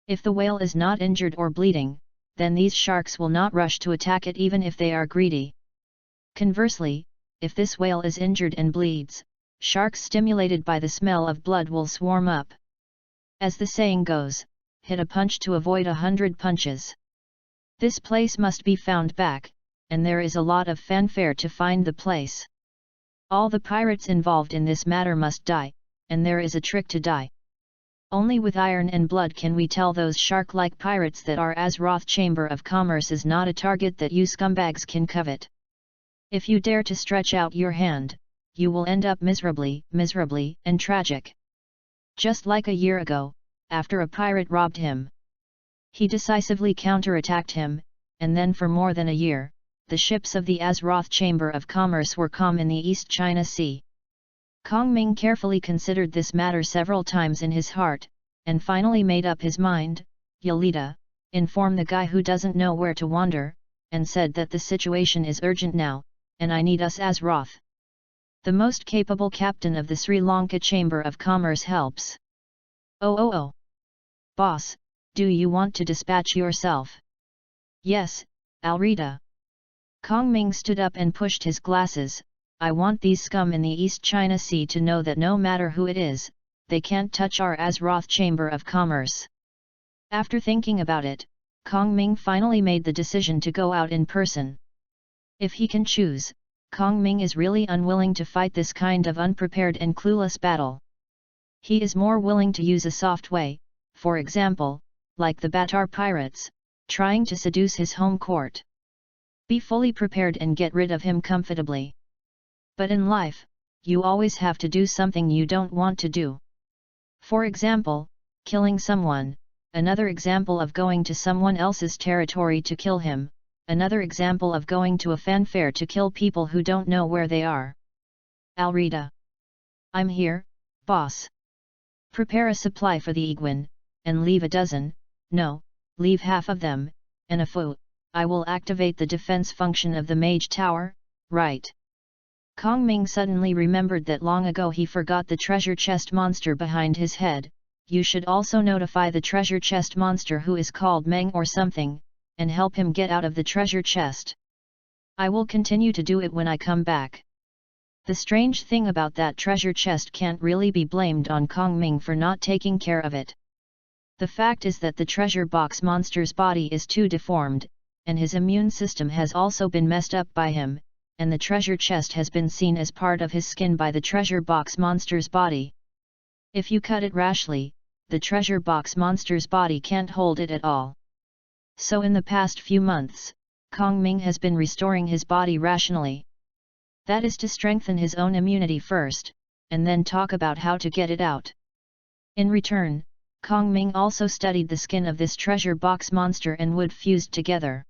If the whale is not injured or bleeding, then these sharks will not rush to attack it even if they are greedy. Conversely, if this whale is injured and bleeds, sharks stimulated by the smell of blood will swarm up. As the saying goes, hit a punch to avoid 100 punches. This place must be found back, and there is a lot of fanfare to find the place. All the pirates involved in this matter must die, and there is a trick to die. Only with iron and blood can we tell those shark-like pirates that our Azeroth Chamber of Commerce is not a target that you scumbags can covet. If you dare to stretch out your hand, you will end up miserably, and tragic. Just like a year ago, after a pirate robbed him. He decisively counterattacked him, and then for more than a year, the ships of the Azeroth Chamber of Commerce were calm in the East China Sea. Kong Ming carefully considered this matter several times in his heart, and finally made up his mind. Yelita, inform the guy who doesn't know where to wander, and said that the situation is urgent now, and I need us Azeroth. The most capable captain of the Sri Lanka Chamber of Commerce helps. Oh. Boss, do you want to dispatch yourself? Yes, Alrita. Kong Ming stood up and pushed his glasses. I want these scum in the East China Sea to know that no matter who it is, they can't touch our Azeroth Chamber of Commerce. After thinking about it, Kong Ming finally made the decision to go out in person. If he can choose, Kong Ming is really unwilling to fight this kind of unprepared and clueless battle. He is more willing to use a soft way, for example, like the Batar pirates, trying to seduce his home court. Be fully prepared and get rid of him comfortably. But in life, you always have to do something you don't want to do. For example, killing someone, another example of going to someone else's territory to kill him, another example of going to a fanfare to kill people who don't know where they are. Alrita. I'm here, boss. Prepare a supply for the Iguan, and leave a dozen, no, leave half of them, and a foot. I will activate the defense function of the Mage Tower, right? Kong Ming suddenly remembered that long ago he forgot the treasure chest monster behind his head. You should also notify the treasure chest monster who is called Meng or something, and help him get out of the treasure chest. I will continue to do it when I come back. The strange thing about that treasure chest can't really be blamed on Kong Ming for not taking care of it. The fact is that the treasure box monster's body is too deformed, and his immune system has also been messed up by him, and the treasure chest has been seen as part of his skin by the treasure box monster's body. If you cut it rashly, the treasure box monster's body can't hold it at all. So in the past few months, Kong Ming has been restoring his body rationally. That is to strengthen his own immunity first, and then talk about how to get it out. In return, Kong Ming also studied the skin of this treasure box monster and wood fused together.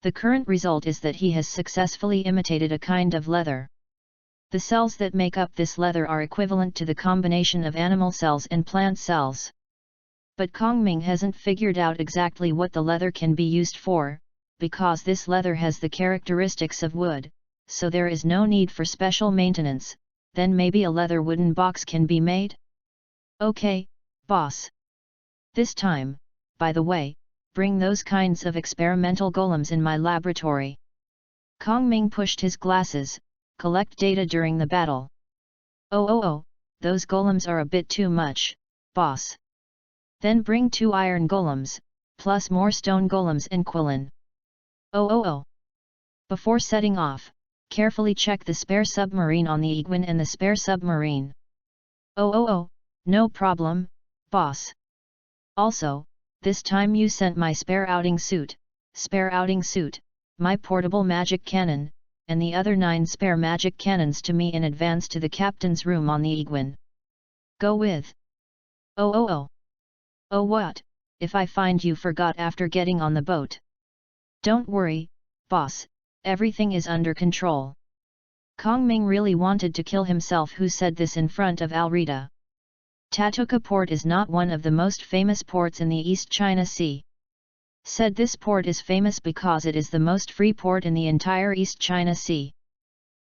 The current result is that he has successfully imitated a kind of leather. The cells that make up this leather are equivalent to the combination of animal cells and plant cells. But Kong Ming hasn't figured out exactly what the leather can be used for, because this leather has the characteristics of wood, so there is no need for special maintenance. Then maybe a leather wooden box can be made? Okay, boss. This time, by the way, bring those kinds of experimental golems in my laboratory. Kong Ming pushed his glasses, collect data during the battle. Oh, those golems are a bit too much, boss. Then bring 2 iron golems, plus more stone golems and Quillen. Oh. Before setting off, carefully check the spare submarine on the Iguan and the spare submarine. Oh, no problem, boss. Also, this time you sent my spare outing suit, my portable magic cannon, and the other 9 spare magic cannons to me in advance to the captain's room on the Iguan. Go with. Oh, what, if I find you forgot after getting on the boat? Don't worry, boss, everything is under control. Kong Ming really wanted to kill himself who said this in front of Alrita. Tatuka Port is not one of the most famous ports in the East China Sea. Said this port is famous because it is the most free port in the entire East China Sea.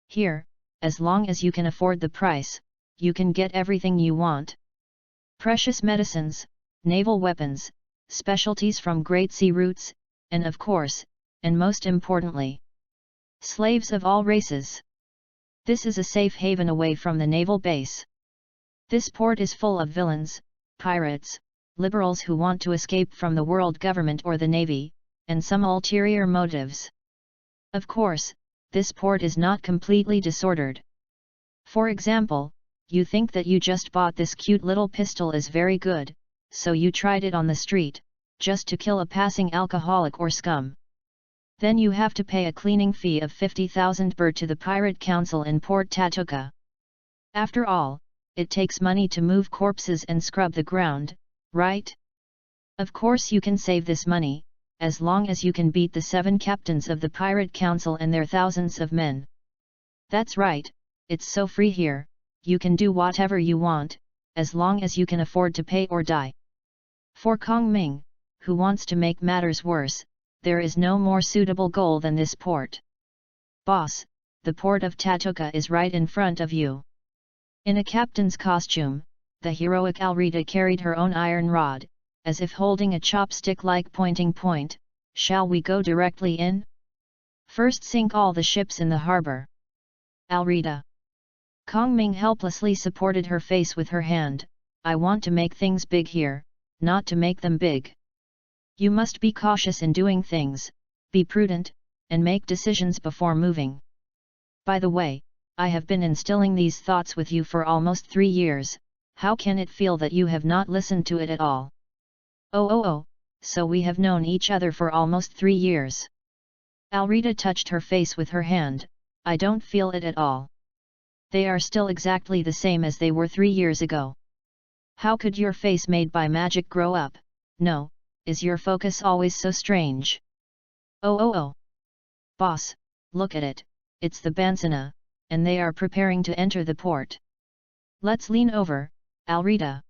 Here, as long as you can afford the price, you can get everything you want. Precious medicines, naval weapons, specialties from great sea routes, and of course, and most importantly, slaves of all races. This is a safe haven away from the naval base. This port is full of villains, pirates, liberals who want to escape from the world government or the navy, and some ulterior motives. Of course, this port is not completely disordered. For example, you think that you just bought this cute little pistol is very good, so you tried it on the street, just to kill a passing alcoholic or scum. Then you have to pay a cleaning fee of 50,000 birr to the Pirate Council in Port Tatuka. After all, it takes money to move corpses and scrub the ground, right? Of course you can save this money, as long as you can beat the 7 captains of the Pirate Council and their thousands of men. That's right, it's so free here, you can do whatever you want, as long as you can afford to pay or die. For Kong Ming, who wants to make matters worse, there is no more suitable goal than this port. Boss, the port of Tatuka is right in front of you. In a captain's costume, the heroic Alrita carried her own iron rod, as if holding a chopstick-like pointing point. Shall we go directly in? First sink all the ships in the harbor. Alrita. Kong Ming helplessly supported her face with her hand. I want to make things big here, not to make them big. You must be cautious in doing things, be prudent, and make decisions before moving. By the way, I have been instilling these thoughts with you for almost 3 years, how can it feel that you have not listened to it at all? Oh, so we have known each other for almost 3 years. Alrita touched her face with her hand. I don't feel it at all. They are still exactly the same as they were 3 years ago. How could your face made by magic grow up? No, is your focus always so strange? Oh. Boss, look at it, it's the Bansana, and they are preparing to enter the port. Let's lean over, Alrita.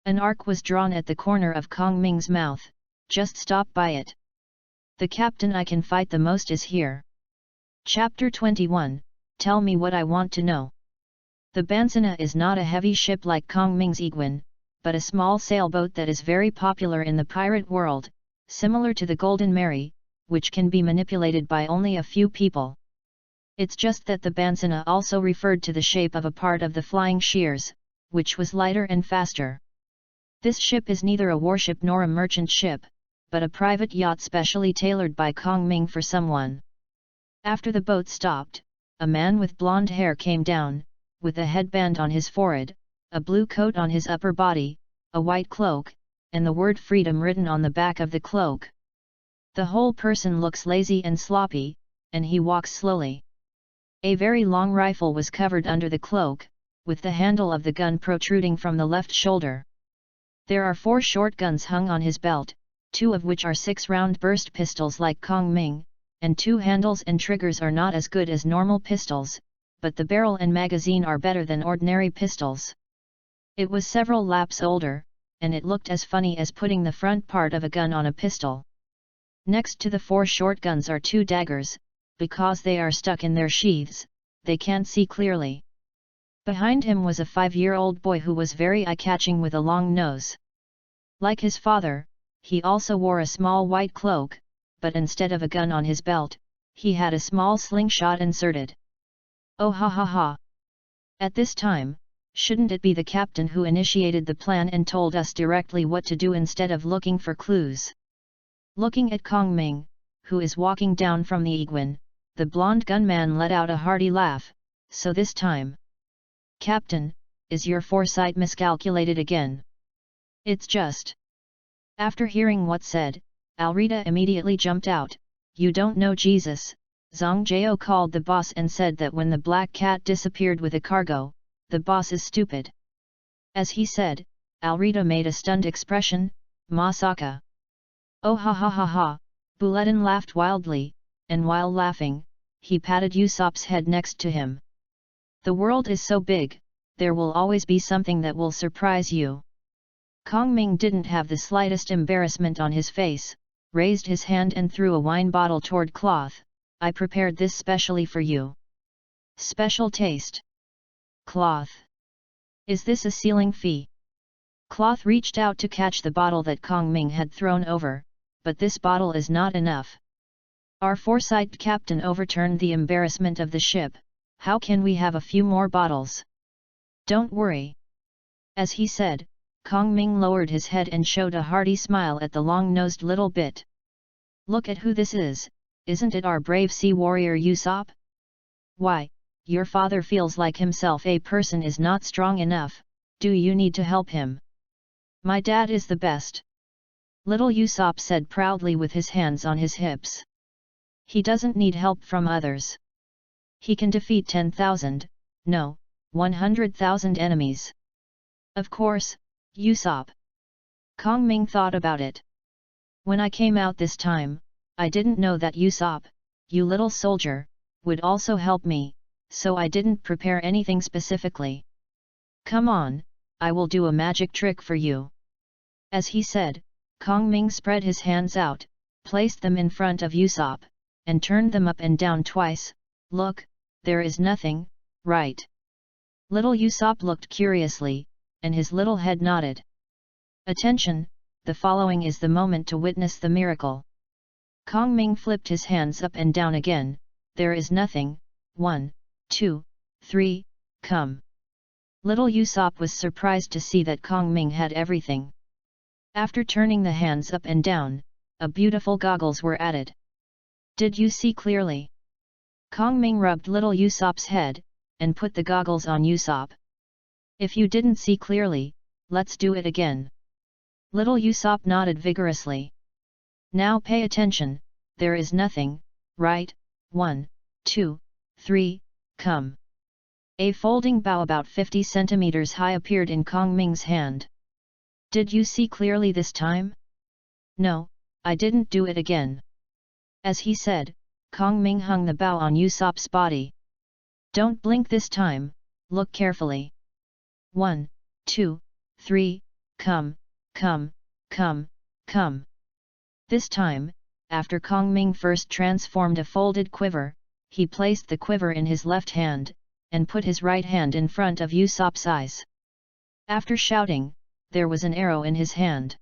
An arc was drawn at the corner of Kong Ming's mouth. Just stop by it. The captain I can fight the most is here. Chapter 21, Tell me what I want to know. The Bansana is not a heavy ship like Kong Ming's Iguan, but a small sailboat that is very popular in the pirate world, similar to the Golden Mary, which can be manipulated by only a few people. It's just that the Bansana also referred to the shape of a part of the flying shears, which was lighter and faster. This ship is neither a warship nor a merchant ship, but a private yacht specially tailored by Kong Ming for someone. After the boat stopped, a man with blonde hair came down, with a headband on his forehead, a blue coat on his upper body, a white cloak, and the word freedom written on the back of the cloak. The whole person looks lazy and sloppy, and he walks slowly. A very long rifle was covered under the cloak, with the handle of the gun protruding from the left shoulder. There are 4 short guns hung on his belt, 2 of which are 6-round burst pistols like Kong Ming, and 2 handles and triggers are not as good as normal pistols, but the barrel and magazine are better than ordinary pistols. It was several laps older, and it looked as funny as putting the front part of a gun on a pistol. Next to the 4 short guns are 2 daggers. Because they are stuck in their sheaths, they can't see clearly. Behind him was a 5-year-old boy who was very eye-catching with a long nose. Like his father, he also wore a small white cloak, but instead of a gun on his belt, he had a small slingshot inserted. Oh ha ha ha! At this time, shouldn't it be the captain who initiated the plan and told us directly what to do instead of looking for clues? Looking at Kong Ming, who is walking down from the Iguan, the blonde gunman let out a hearty laugh. So this time, Captain, is your foresight miscalculated again? It's just. After hearing what said, Alrita immediately jumped out. You don't know Jesus. Zhang Jiao called the boss and said that when the black cat disappeared with a cargo, the boss is stupid. As he said, Alrita made a stunned expression. Masaka. Oh ha ha ha ha! Buletin laughed wildly, and while laughing, he patted Usopp's head next to him. The world is so big, there will always be something that will surprise you. Kong Ming didn't have the slightest embarrassment on his face, raised his hand and threw a wine bottle toward Cloth. I prepared this specially for you. Special taste. Cloth. Is this a sealing fee? Cloth reached out to catch the bottle that Kong Ming had thrown over, but this bottle is not enough. Our foresight captain overturned the embarrassment of the ship. How can we have a few more bottles? Don't worry. As he said, Kong Ming lowered his head and showed a hearty smile at the long-nosed little bit. Look at who this is, isn't it our brave sea warrior Usopp? Why, your father feels like himself a person is not strong enough, do you need to help him? My dad is the best. Little Usopp said proudly with his hands on his hips. He doesn't need help from others. He can defeat 10,000, no, 100,000 enemies. Of course, Usopp. Kong Ming thought about it. When I came out this time, I didn't know that Usopp, you little soldier, would also help me, so I didn't prepare anything specifically. Come on, I will do a magic trick for you. As he said, Kong Ming spread his hands out, placed them in front of Usopp, and turned them up and down twice. Look, there is nothing, right? Little Usopp looked curiously, and his little head nodded. Attention, the following is the moment to witness the miracle. Kong Ming flipped his hands up and down again. There is nothing. 1, 2, 3, come. Little Usopp was surprised to see that Kong Ming had everything. After turning the hands up and down, a beautiful goggles were added. Did you see clearly? Kong Ming rubbed little Usopp's head, and put the goggles on Usopp. If you didn't see clearly, let's do it again. Little Usopp nodded vigorously. Now pay attention, there is nothing, right? 1, 2, 3, come. A folding bow about 50 centimeters high appeared in Kong Ming's hand. Did you see clearly this time? No, I didn't do it again. As he said, Kong Ming hung the bow on Usopp's body. Don't blink this time, look carefully. 1, 2, 3, come, come, come, come. This time, after Kong Ming first transformed a folded quiver, he placed the quiver in his left hand, and put his right hand in front of Usopp's eyes. After shouting, there was an arrow in his hand.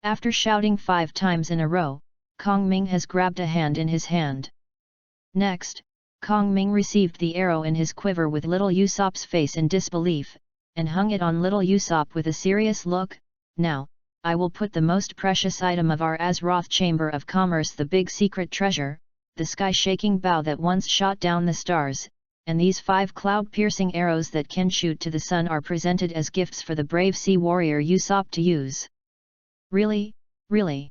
After shouting 5 times in a row, Kong Ming has grabbed a hand in his hand. Next, Kong Ming received the arrow in his quiver with little Usopp's face in disbelief, and hung it on little Usopp with a serious look. Now, I will put the most precious item of our Azeroth Chamber of Commerce, the big secret treasure, the sky-shaking bow that once shot down the stars, and these 5 cloud-piercing arrows that can shoot to the sun are presented as gifts for the brave sea warrior Usopp to use. Really, really?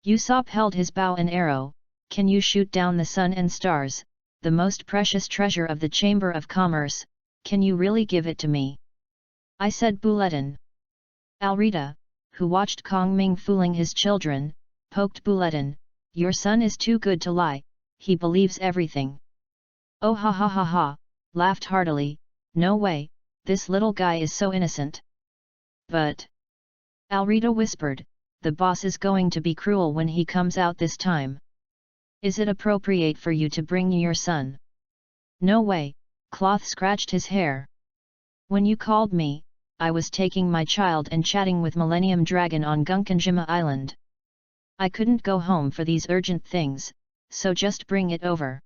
Usopp held his bow and arrow. Can you shoot down the sun and stars, the most precious treasure of the Chamber of Commerce? Can you really give it to me? I said Buletin. Alrita, who watched Kong Ming fooling his children, poked Buletin. Your son is too good to lie, he believes everything. Oh ha ha ha ha, laughed heartily, no way, this little guy is so innocent. But, Alrita whispered, the boss is going to be cruel when he comes out this time. Is it appropriate for you to bring your son? No way, Cloth scratched his hair. When you called me, I was taking my child and chatting with Millennium Dragon on Gunkanjima Island. I couldn't go home for these urgent things, so just bring it over.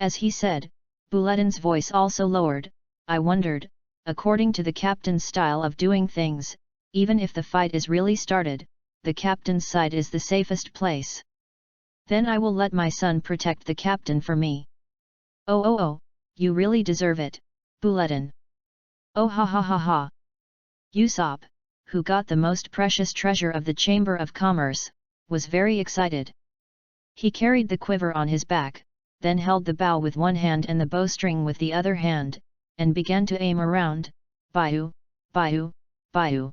As he said, Buletin's voice also lowered. I wondered, according to the captain's style of doing things, even if the fight is really started, the captain's side is the safest place. Then I will let my son protect the captain for me. Oh, you really deserve it, Buletin. Oh ha ha ha ha. Usopp, who got the most precious treasure of the Chamber of Commerce, was very excited. He carried the quiver on his back, then held the bow with one hand and the bowstring with the other hand, and began to aim around. Bayou, Bayou, Bayou.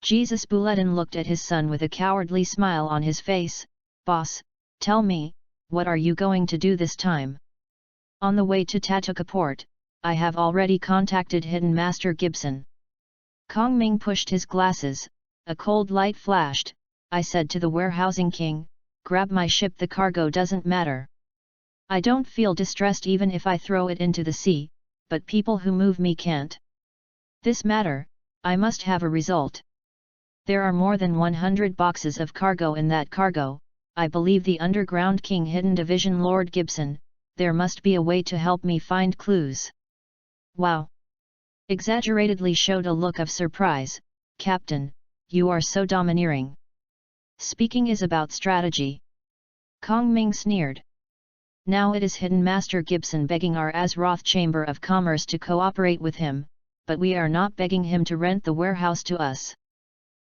Jesus! Buletin looked at his son with a cowardly smile on his face. Boss, tell me, what are you going to do this time? On the way to Tatuka Port, I have already contacted Hidden Master Gibson. Kong Ming pushed his glasses, a cold light flashed. I said to the warehousing king, grab my ship, the cargo doesn't matter. I don't feel distressed even if I throw it into the sea, but people who move me can't. This matter, I must have a result. There are more than 100 boxes of cargo in that cargo, I believe the Underground King Hidden Division Lord Gibson, there must be a way to help me find clues. Wow! Exaggeratedly showed a look of surprise. Captain, you are so domineering. Speaking is about strategy. Kong Ming sneered. Now it is Hidden Master Gibson begging our Azeroth Chamber of Commerce to cooperate with him, but we are not begging him to rent the warehouse to us.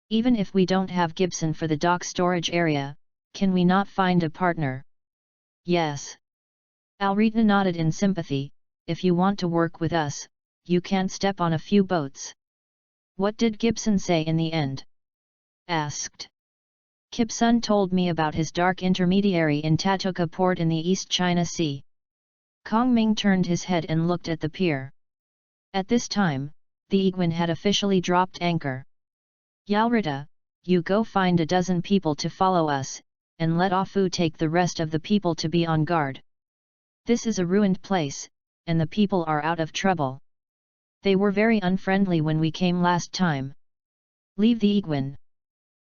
Even if we don't have Gibson for the dock storage area, can we not find a partner? Yes. Alrita nodded in sympathy. If you want to work with us, you can step on a few boats. What did Gibson say in the end? Asked. Gibson told me about his dark intermediary in Tatuka Port in the East China Sea. Kong Ming turned his head and looked at the pier. At this time, the Egwin had officially dropped anchor. Alrita, you go find a dozen people to follow us, and let Afu take the rest of the people to be on guard. This is a ruined place, and the people are out of trouble. They were very unfriendly when we came last time. Leave the Egwin.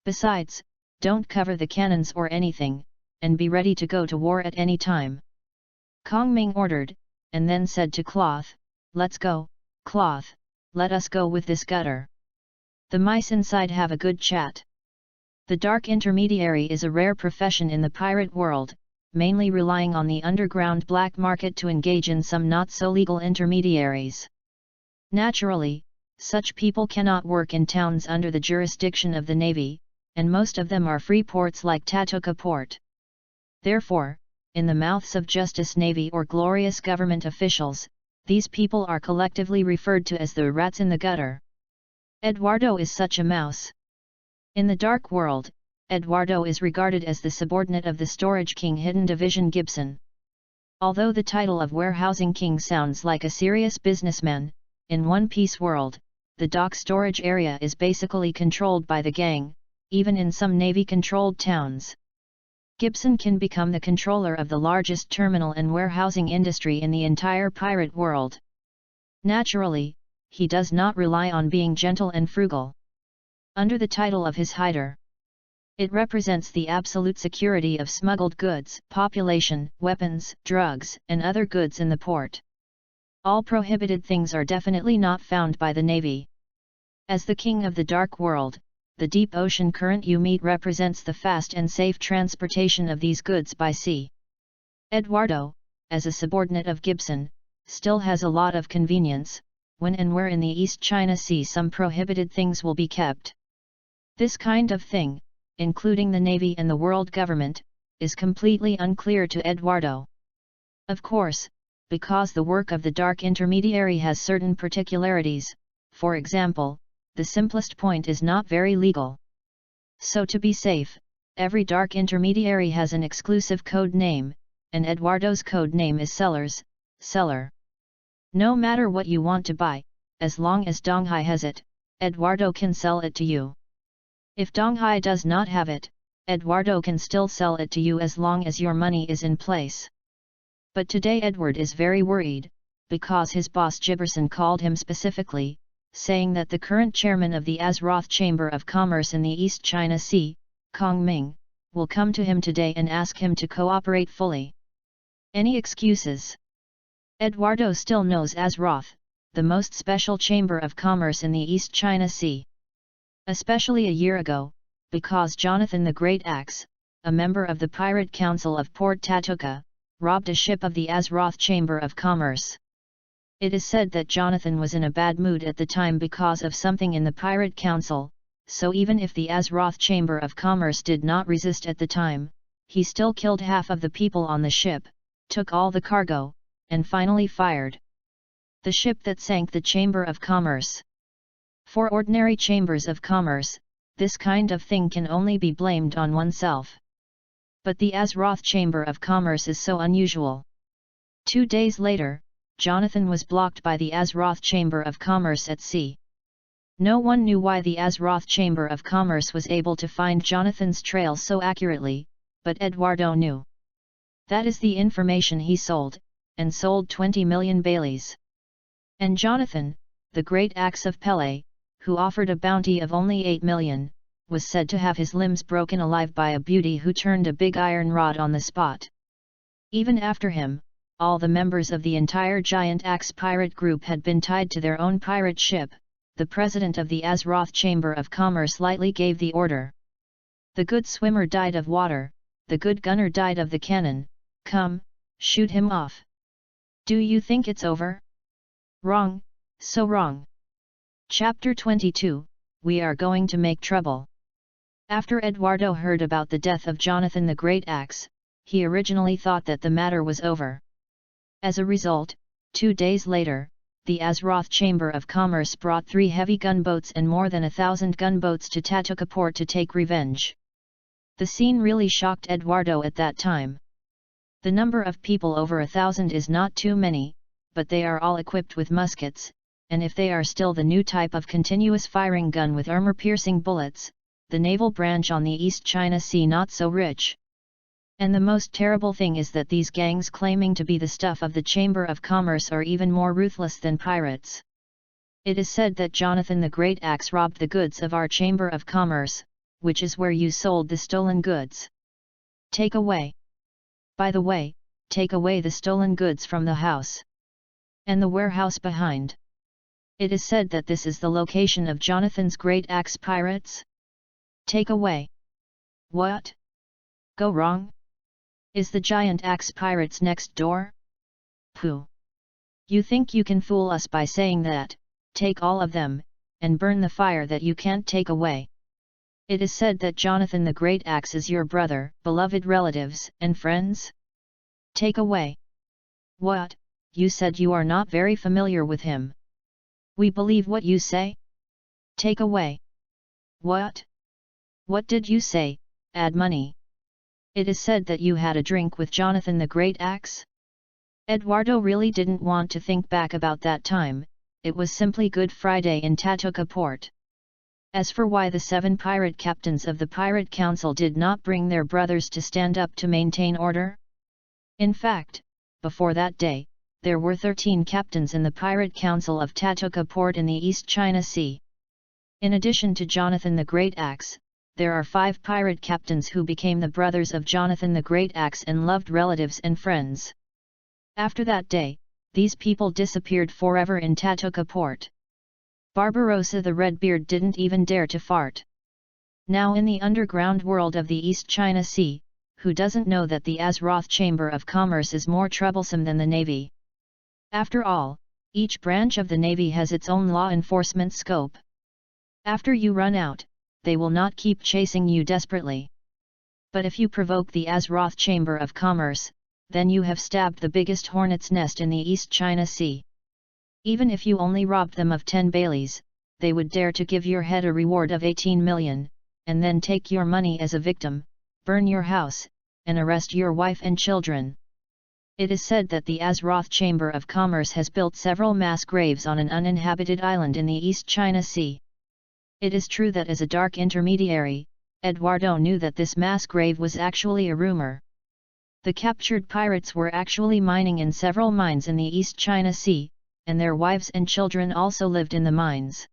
Besides, don't cover the cannons or anything, and be ready to go to war at any time. Kong Ming ordered, and then said to Cloth, let's go, Cloth, let us go with this gutter. The mice inside have a good chat. The dark intermediary is a rare profession in the pirate world, mainly relying on the underground black market to engage in some not-so-legal intermediaries. Naturally, such people cannot work in towns under the jurisdiction of the Navy, and most of them are free ports like Tatuka Port. Therefore, in the mouths of Justice Navy or glorious government officials, these people are collectively referred to as the rats in the gutter. Eduardo is such a mouse. In the dark world, Eduardo is regarded as the subordinate of the storage king hidden division Gibson. Although the title of warehousing king sounds like a serious businessman, in One Piece world, the dock storage area is basically controlled by the gang, even in some Navy-controlled towns. Gibson can become the controller of the largest terminal and warehousing industry in the entire pirate world. Naturally, he does not rely on being gentle and frugal. Under the title of his hider, it represents the absolute security of smuggled goods, population, weapons, drugs, and other goods in the port. All prohibited things are definitely not found by the Navy. As the king of the dark world, the deep ocean current you meet represents the fast and safe transportation of these goods by sea. Eduardo, as a subordinate of Gibson, still has a lot of convenience, when and where in the East China Sea some prohibited things will be kept. This kind of thing, including the Navy and the world government, is completely unclear to Eduardo. Of course, because the work of the dark intermediary has certain particularities, for example, the simplest point is not very legal. So to be safe, every dark intermediary has an exclusive code name, and Eduardo's code name is seller. No matter what you want to buy, as long as Donghai has it, Eduardo can sell it to you. If Donghai does not have it, Eduardo can still sell it to you as long as your money is in place. But today Edward is very worried, because his boss Giberson called him specifically, saying that the current chairman of the Azeroth Chamber of Commerce in the East China Sea, Kong Ming, will come to him today and ask him to cooperate fully. Any excuses? Eduardo still knows Azeroth, the most special chamber of commerce in the East China Sea. Especially a year ago, because Jonathan the Great Axe, a member of the Pirate Council of Port Tatuka, robbed a ship of the Azeroth Chamber of Commerce. It is said that Jonathan was in a bad mood at the time because of something in the Pirate Council, so even if the Azeroth Chamber of Commerce did not resist at the time, he still killed half of the people on the ship, took all the cargo, and finally fired the ship that sank the Chamber of Commerce. For ordinary chambers of commerce, this kind of thing can only be blamed on oneself. But the Azeroth Chamber of Commerce is so unusual. 2 days later, Jonathan was blocked by the Azeroth Chamber of Commerce at sea. No one knew why the Azeroth Chamber of Commerce was able to find Jonathan's trail so accurately, but Eduardo knew. That is the information he sold, and sold 20 million Baileys. And Jonathan, the Great Axe of Pele, who offered a bounty of only 8 million, was said to have his limbs broken alive by a beauty who turned a big iron rod on the spot. Even after him, all the members of the entire Giant Axe pirate group had been tied to their own pirate ship. The president of the Azeroth Chamber of Commerce lightly gave the order. The good swimmer died of water, the good gunner died of the cannon. Come, shoot him off. Do you think it's over? Wrong, so wrong. Chapter 22, We are going to make trouble. After Eduardo heard about the death of Jonathan the Great Axe, he originally thought that the matter was over. As a result, 2 days later, the Azeroth Chamber of Commerce brought 3 heavy gunboats and more than 1,000 gunboats to Tatuka Port to take revenge. The scene really shocked Eduardo at that time. The number of people over 1,000 is not too many, but they are all equipped with muskets, and if they are still the new type of continuous firing gun with armor-piercing bullets, the naval branch on the East China Sea not so rich. And the most terrible thing is that these gangs claiming to be the stuff of the Chamber of Commerce are even more ruthless than pirates. It is said that Jonathan the Great Axe robbed the goods of our Chamber of Commerce, which is where you sold the stolen goods. Take away. By the way, take away the stolen goods from the house. And the warehouse behind. It is said that this is the location of Jonathan's Great Axe pirates. Take away. What? Go wrong? Is the Giant Axe pirates next door? Pooh! You think you can fool us by saying that, take all of them, and burn the fire that you can't take away. It is said that Jonathan the Great Axe is your brother, beloved relatives, and friends? Take away. What, you said you are not very familiar with him. We believe what you say? Take away. What? What did you say? Add money. It is said that you had a drink with Jonathan the Great Axe? Eduardo really didn't want to think back about that time, it was simply Good Friday in Tatuca port. As for why the 7 pirate captains of the Pirate Council did not bring their brothers to stand up to maintain order? In fact, before that day, there were 13 captains in the Pirate Council of Tatuca port in the East China Sea. In addition to Jonathan the Great Axe, there are 5 pirate captains who became the brothers of Jonathan the Great Axe and loved relatives and friends. After that day, these people disappeared forever in Tatuca port. Barbarossa the Redbeard didn't even dare to fart. Now in the underground world of the East China Sea, who doesn't know that the Azeroth Chamber of Commerce is more troublesome than the Navy? After all, each branch of the Navy has its own law enforcement scope. After you run out, they will not keep chasing you desperately. But if you provoke the Azeroth Chamber of Commerce, then you have stabbed the biggest hornet's nest in the East China Sea. Even if you only robbed them of 10 Baileys, they would dare to give your head a reward of 18 million, and then take your money as a victim, burn your house, and arrest your wife and children. It is said that the Azeroth Chamber of Commerce has built several mass graves on an uninhabited island in the East China Sea. It is true that as a dark intermediary, Eduardo knew that this mass grave was actually a rumor. The captured pirates were actually mining in several mines in the East China Sea, and their wives and children also lived in the mines.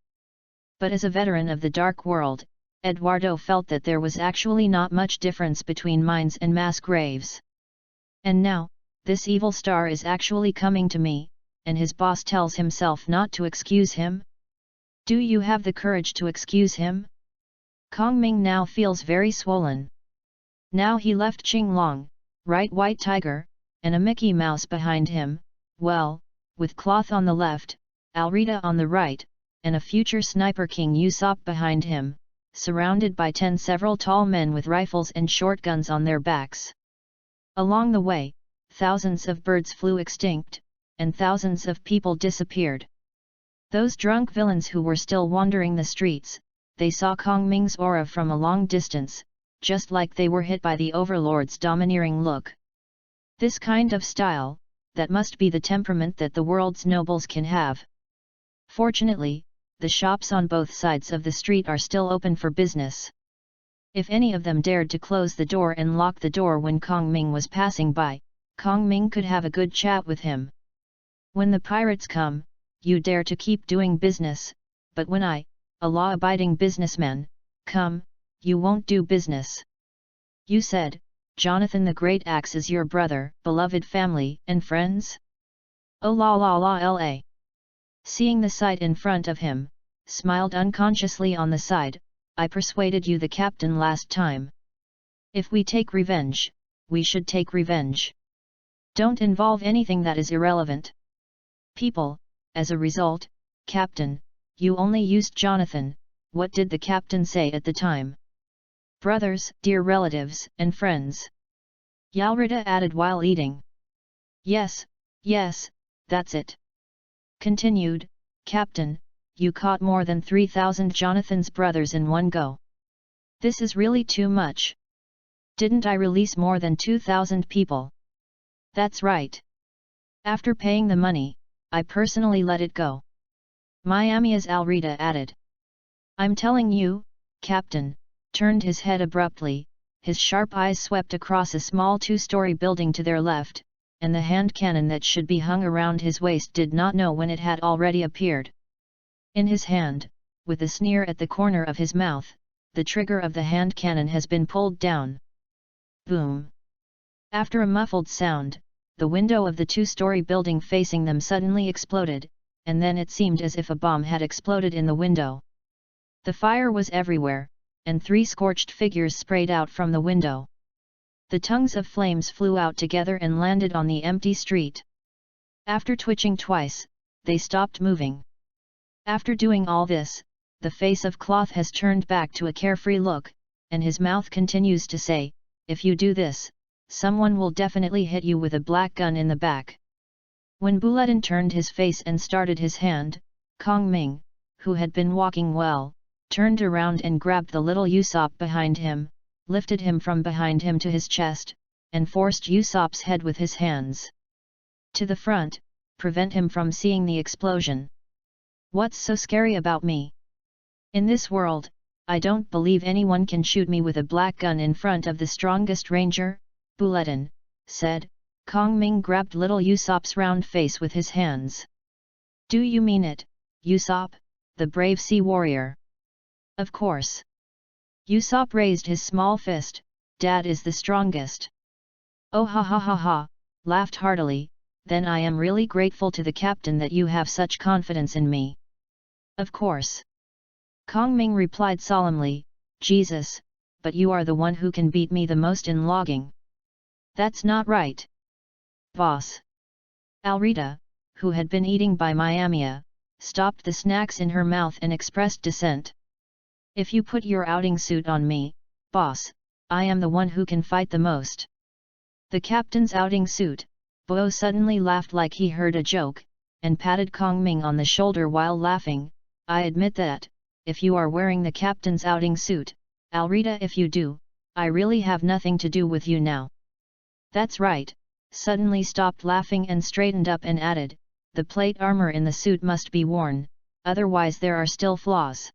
But as a veteran of the dark world, Eduardo felt that there was actually not much difference between mines and mass graves. And now, this evil star is actually coming to me, and his boss tells himself not to excuse him? Do you have the courage to excuse him? Kong Ming now feels very swollen. Now he left Qinglong, right White Tiger, and a Mickey Mouse behind him, well, with Cloth on the left, Alrita on the right, and a future Sniper King Usopp behind him, surrounded by several tall men with rifles and shotguns on their backs. Along the way, thousands of birds flew extinct, and thousands of people disappeared. Those drunk villains who were still wandering the streets, they saw Kong Ming's aura from a long distance, just like they were hit by the Overlord's domineering look. This kind of style, that must be the temperament that the world's nobles can have. Fortunately, the shops on both sides of the street are still open for business. If any of them dared to close the door and lock the door when Kong Ming was passing by, Kong Ming could have a good chat with him. When the pirates come, you dare to keep doing business, but when I, a law-abiding businessman, come, you won't do business. You said, Jonathan the Great Axe is your brother, beloved family, and friends? Oh la la la la. Seeing the sight in front of him, smiled unconsciously on the side, I persuaded you the captain last time. If we take revenge, we should take revenge. Don't involve anything that is irrelevant. People, as a result, Captain, you only used Jonathan. What did the captain say at the time? Brothers, dear relatives, and friends. Yalrita added while eating. Yes, yes, that's it. Continued, Captain, you caught more than 3,000 Jonathan's brothers in one go. This is really too much. Didn't I release more than 2,000 people? That's right. After paying the money, I personally let it go. Miami, as Alrita added. I'm telling you, Captain, turned his head abruptly, his sharp eyes swept across a small 2-story building to their left, and the hand cannon that should be hung around his waist did not know when it had already appeared. In his hand, with a sneer at the corner of his mouth, the trigger of the hand cannon has been pulled down. Boom! After a muffled sound, the window of the 2-story building facing them suddenly exploded, and then it seemed as if a bomb had exploded in the window. The fire was everywhere, and 3 scorched figures sprayed out from the window. The tongues of flames flew out together and landed on the empty street. After twitching twice, they stopped moving. After doing all this, the face of cloth has turned back to a carefree look, and his mouth continues to say, "If you do this, someone will definitely hit you with a black gun in the back." When Bulatin turned his face and started his hand, Kong Ming, who had been walking well, turned around and grabbed the little Usopp behind him, lifted him from behind him to his chest, and forced Usopp's head with his hands to the front, prevent him from seeing the explosion. "What's so scary about me? In this world, I don't believe anyone can shoot me with a black gun in front of the strongest ranger," Bulatin said. Kong Ming grabbed little Usopp's round face with his hands. "Do you mean it, Usopp, the brave sea warrior?" "Of course." Usopp raised his small fist. "Dad is the strongest." "Oh ha ha ha ha," laughed heartily, "then I am really grateful to the captain that you have such confidence in me." "Of course." Kong Ming replied solemnly, "Jesus, but you are the one who can beat me the most in logging." "That's not right, boss." Alrita, who had been eating by Maiamia, stopped the snacks in her mouth and expressed dissent. "If you put your outing suit on me, boss, I am the one who can fight the most." "The captain's outing suit," Bo suddenly laughed like he heard a joke, and patted Kong Ming on the shoulder while laughing. "I admit that, if you are wearing the captain's outing suit, Alrita, if you do, I really have nothing to do with you now." "That's right," suddenly stopped laughing and straightened up and added, "the plate armor in the suit must be worn, otherwise there are still flaws.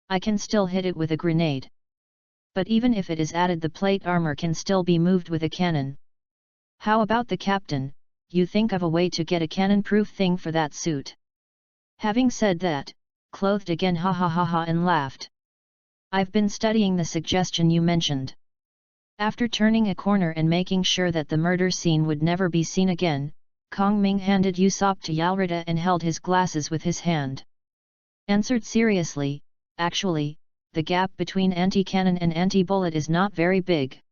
I can still hit it with a grenade. But even if it is added, the plate armor can still be moved with a cannon. How about the captain, you think of a way to get a cannon-proof thing for that suit?" Having said that, clothed again ha ha ha ha and laughed. "I've been studying the suggestion you mentioned." After turning a corner and making sure that the murder scene would never be seen again, Kong Ming handed Usopp to Alrita and held his glasses with his hand. Answered seriously, "Actually, the gap between anti-cannon and anti-bullet is not very big.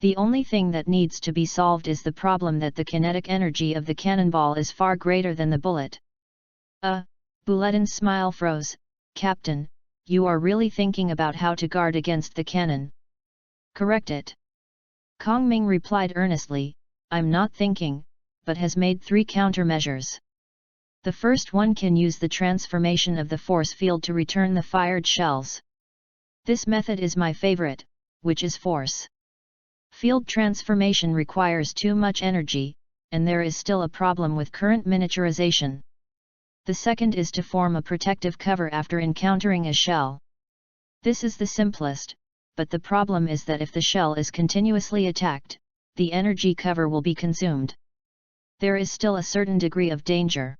The only thing that needs to be solved is the problem that the kinetic energy of the cannonball is far greater than the bullet." Bulatin's smile froze. "Captain, you are really thinking about how to guard against the cannon?" "Correct it." Kong Ming replied earnestly, "I'm not thinking, but has made 3 countermeasures. The first one can use the transformation of the force field to return the fired shells. This method is my favorite, which is force field transformation requires too much energy, and there is still a problem with current miniaturization. The second is to form a protective cover after encountering a shell. This is the simplest, but the problem is that if the shell is continuously attacked, the energy cover will be consumed. There is still a certain degree of danger."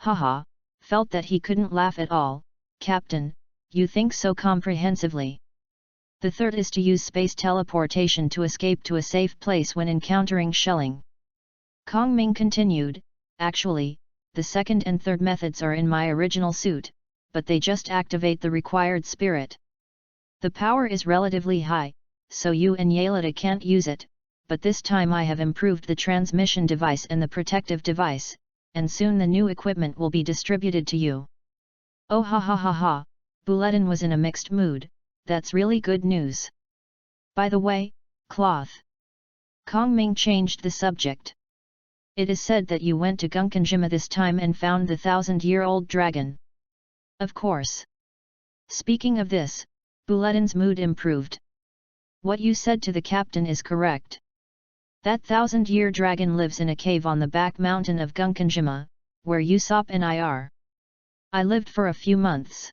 Haha, felt that he couldn't laugh at all. "Captain, you think so comprehensively." The third is to use space teleportation to escape to a safe place when encountering shelling. Kong Ming continued, "Actually, the second and third methods are in my original suit, but they just activate the required spirit. The power is relatively high, so you and Yalita can't use it, but this time I have improved the transmission device and the protective device, and soon the new equipment will be distributed to you." "Oh ha ha ha ha," Bulatin was in a mixed mood. "That's really good news. By the way, cloth." Kong Ming changed the subject. "It is said that you went to Gunkanjima this time and found the 1,000-year-old dragon." "Of course." Speaking of this, Bulatin's mood improved. "What you said to the captain is correct. That 1,000-year dragon lives in a cave on the back mountain of Gunkanjima, where Usopp and I are. I lived for a few months.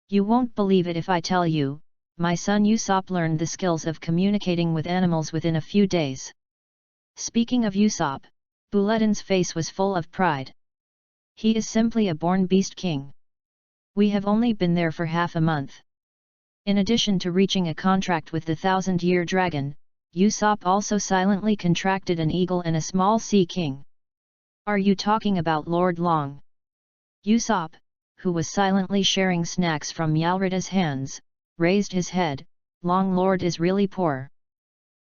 You won't believe it if I tell you, my son Usopp learned the skills of communicating with animals within a few days." Speaking of Usopp, Bulatin's face was full of pride. "He is simply a born beast king. We have only been there for half a month." In addition to reaching a contract with the 1,000-year dragon, Usopp also silently contracted an eagle and a small sea king. "Are you talking about Lord Long?" Usopp, who was silently sharing snacks from Yalrita's hands, raised his head. "Long Lord is really poor.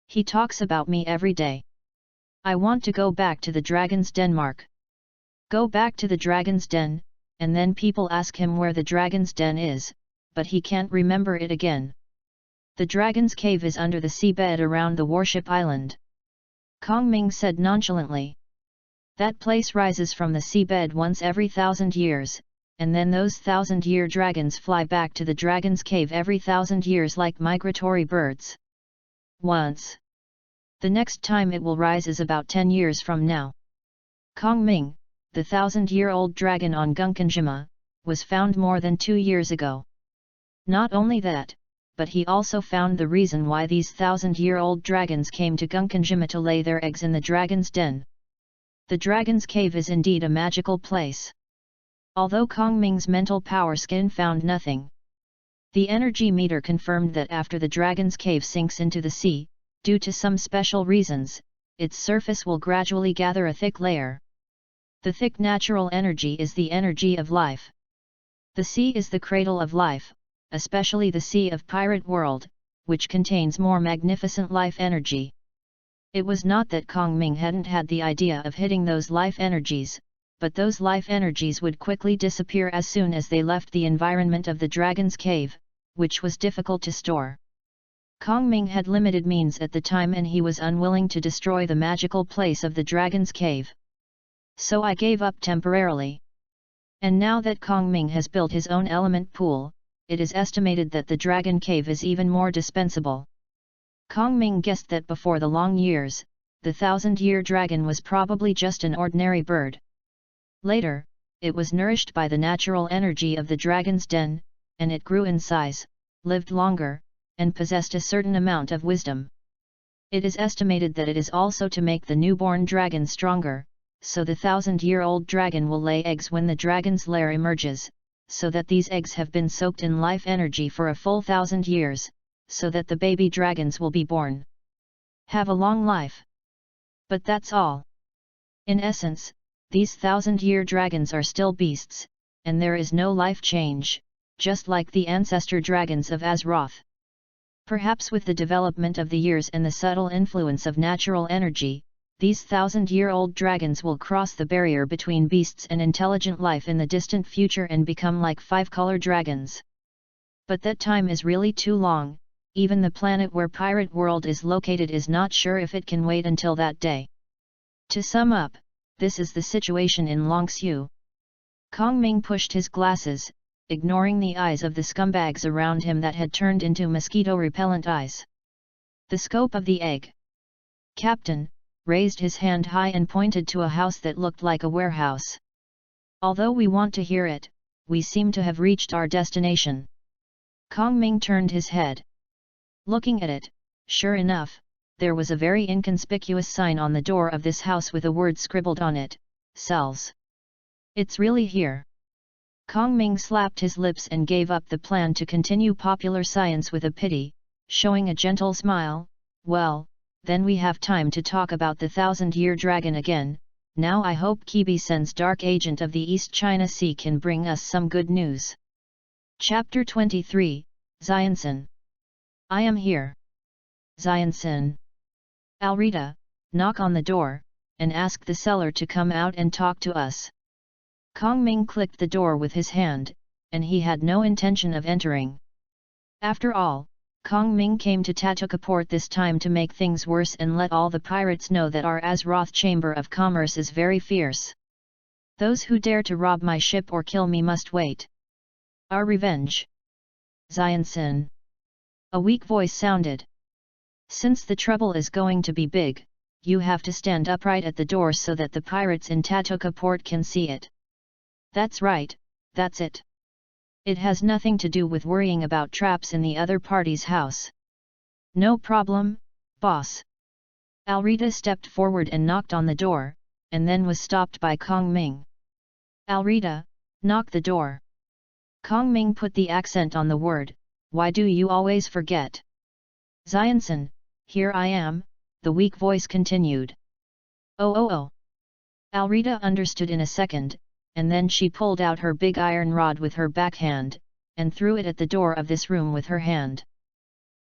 He talks about me every day. I want to go back to the Dragon's Den." "Go back to the Dragon's Den?" and then people ask him where the dragon's den is, but he can't remember it again. The dragon's cave is under the seabed around the warship island. Kong Ming said nonchalantly. That place rises from the seabed once every 1,000 years, and then those 1,000-year dragons fly back to the dragon's cave every 1,000 years like migratory birds. Once. The next time it will rise is about 10 years from now. Kong Ming, the 1,000-year-old dragon on Gunkanjima, was found more than 2 years ago. Not only that, but he also found the reason why these 1,000-year-old dragons came to Gunkanjima to lay their eggs in the dragon's den. The dragon's cave is indeed a magical place. Although Kong Ming's mental power scan found nothing. The energy meter confirmed that after the dragon's cave sinks into the sea, due to some special reasons, its surface will gradually gather a thick layer. The thick natural energy is the energy of life. The sea is the cradle of life, especially the sea of Pirate World, which contains more magnificent life energy. It was not that Kong Ming hadn't had the idea of hitting those life energies, but those life energies would quickly disappear as soon as they left the environment of the dragon's cave, which was difficult to store. Kong Ming had limited means at the time and he was unwilling to destroy the magical place of the dragon's cave. So I gave up temporarily. And now that Kong Ming has built his own element pool, it is estimated that the dragon cave is even more dispensable. Kong Ming guessed that before the long years, the 1,000-year dragon was probably just an ordinary bird. Later, it was nourished by the natural energy of the dragon's den, and it grew in size, lived longer, and possessed a certain amount of wisdom. It is estimated that it is also to make the newborn dragon stronger, so the 1,000-year-old dragon will lay eggs when the dragon's lair emerges, so that these eggs have been soaked in life energy for a full 1,000 years, so that the baby dragons will be born. Have a long life. But that's all. In essence, these 1,000-year dragons are still beasts, and there is no life change, just like the ancestor dragons of Azeroth. Perhaps with the development of the years and the subtle influence of natural energy, these 1,000-year-old dragons will cross the barrier between beasts and intelligent life in the distant future and become like 5-color dragons. But that time is really too long. Even the planet where Pirate World is located is not sure if it can wait until that day. To sum up, this is the situation in Longxiu. Kong Ming pushed his glasses, ignoring the eyes of the scumbags around him that had turned into mosquito-repellent eyes. The scope of the egg. Captain raised his hand high and pointed to a house that looked like a warehouse. Although we want to hear it, we seem to have reached our destination. Kong Ming turned his head. Looking at it, sure enough, there was a very inconspicuous sign on the door of this house with a word scribbled on it, cells. It's really here. Kong Ming slapped his lips and gave up the plan to continue popular science with a pity, showing a gentle smile. Well, then we have time to talk about the 1,000-year dragon again. Now I hope Kibi-sen's dark agent of the East China Sea can bring us some good news. Chapter 23, Xianxin. I am here. Xianxin. Alrita, knock on the door, and ask the seller to come out and talk to us. Kong Ming clicked the door with his hand, and he had no intention of entering. After all, Kong Ming came to Tatuka port this time to make things worse and let all the pirates know that our Azeroth Chamber of Commerce is very fierce. Those who dare to rob my ship or kill me must wait. Our revenge. Xianxin. A weak voice sounded. Since the trouble is going to be big, you have to stand upright at the door so that the pirates in Tatuka port can see it. That's right, that's it. It has nothing to do with worrying about traps in the other party's house. No problem, boss. Alrita stepped forward and knocked on the door, and then was stopped by Kong Ming. Alrita, knock the door. Kong Ming put the accent on the word, why do you always forget? Xianxin, here I am, the weak voice continued. Oh. Alrita understood in a second, and then she pulled out her big iron rod with her backhand, and threw it at the door of this room with her hand.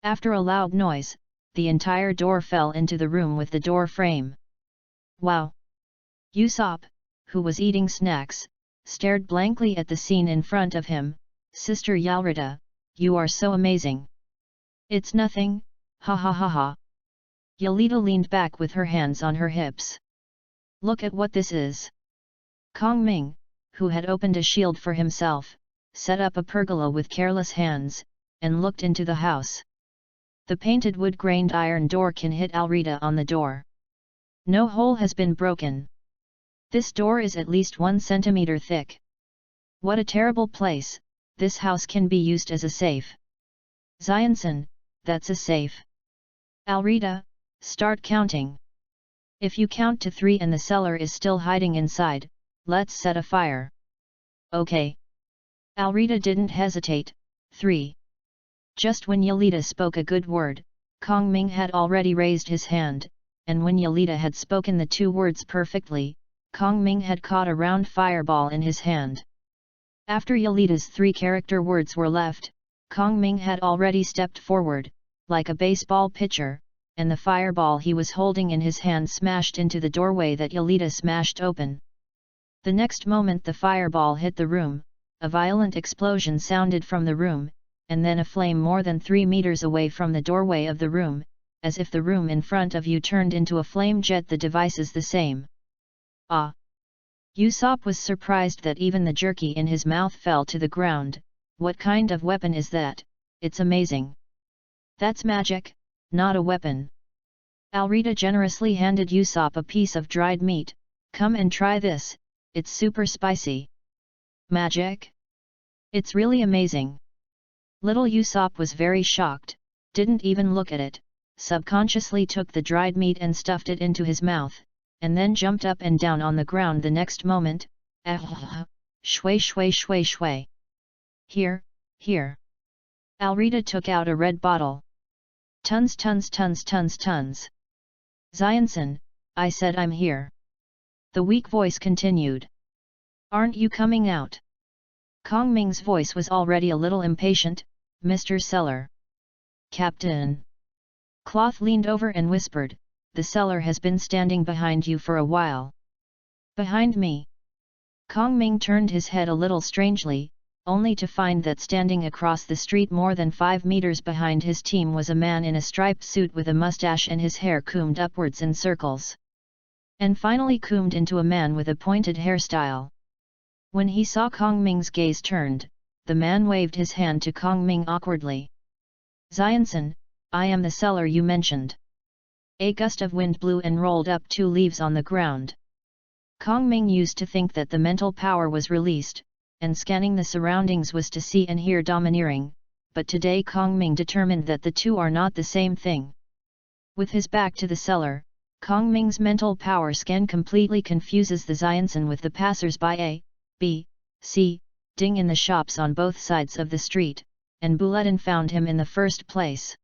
After a loud noise, the entire door fell into the room with the door frame. Wow! Usopp, who was eating snacks, stared blankly at the scene in front of him. Sister Yalrita, you are so amazing. It's nothing, ha ha ha ha. Yalita leaned back with her hands on her hips. Look at what this is. Kong Ming, who had opened a shield for himself, set up a pergola with careless hands, and looked into the house. The painted wood-grained iron door can hit Alrita on the door. No hole has been broken. This door is at least 1 centimeter thick. What a terrible place, this house can be used as a safe. Xianxin, that's a safe. Alrita, start counting. If you count to 3 and the cellar is still hiding inside, let's set a fire. Okay. Alrita didn't hesitate. 3. Just when Yalita spoke a good word, Kong Ming had already raised his hand, and when Yalita had spoken the 2 words perfectly, Kong Ming had caught a round fireball in his hand. After Yalita's 3 character words were left, Kong Ming had already stepped forward, like a baseball pitcher, and the fireball he was holding in his hand smashed into the doorway that Yalita smashed open. The next moment the fireball hit the room, a violent explosion sounded from the room, and then a flame more than 3 meters away from the doorway of the room, as if the room in front of you turned into a flame jet. The device is the same. Ah! Usopp was surprised that even the jerky in his mouth fell to the ground. What kind of weapon is that? It's amazing. That's magic, not a weapon. Alrita generously handed Usopp a piece of dried meat. Come and try this, it's super spicy. Magic? It's really amazing. Little Usopp was very shocked, didn't even look at it, subconsciously took the dried meat and stuffed it into his mouth, and then jumped up and down on the ground the next moment. Shway shway shway shway. Here, here. Alrita took out a red bottle. Tons tons tons tons tons. Xianxin, I said I'm here. The weak voice continued. Aren't you coming out? Kong Ming's voice was already a little impatient. Mr. Seller. Captain. Cloth leaned over and whispered, the seller has been standing behind you for a while. Behind me? Kong Ming turned his head a little strangely, only to find that standing across the street more than 5 meters behind his team was a man in a striped suit with a mustache and his hair combed upwards in circles. And finally combed into a man with a pointed hairstyle. When he saw Kong Ming's gaze turned, the man waved his hand to Kong Ming awkwardly. Xianxin, I am the seller you mentioned. A gust of wind blew and rolled up 2 leaves on the ground. Kong Ming used to think that the mental power was released, and scanning the surroundings was to see and hear domineering, but today Kong Ming determined that the 2 are not the same thing. With his back to the seller, Kong Ming's mental power scan completely confuses the Xianxin with the passers-by A, B, C, Ding in the shops on both sides of the street, and Bulletin found him in the first place.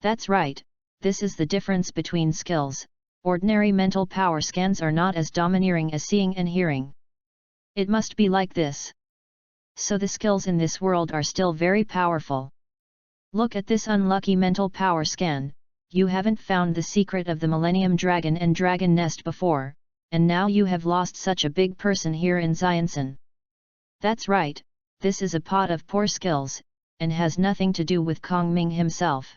That's right, this is the difference between skills. Ordinary mental power scans are not as domineering as seeing and hearing. It must be like this. So the skills in this world are still very powerful. Look at this unlucky mental power scan, you haven't found the secret of the Millennium Dragon and Dragon Nest before, and now you have lost such a big person here in Xianxin. That's right, this is a pot of poor skills, and has nothing to do with Kong Ming himself.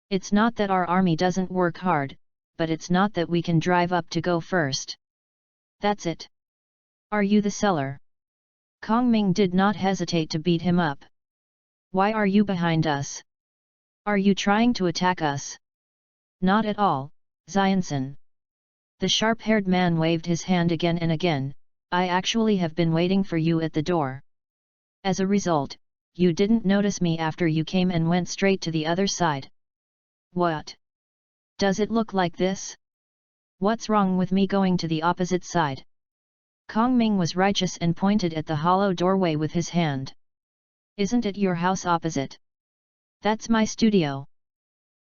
It's not that our army doesn't work hard, but it's not that we can drive up to go first. That's it. Are you the seller? Kong Ming did not hesitate to beat him up. Why are you behind us? Are you trying to attack us? Not at all, Xianxin. The sharp-haired man waved his hand again and again. I actually have been waiting for you at the door. As a result, you didn't notice me after you came and went straight to the other side. What? Does it look like this? What's wrong with me going to the opposite side? Kong Ming was righteous and pointed at the hollow doorway with his hand. Isn't it your house opposite? That's my studio.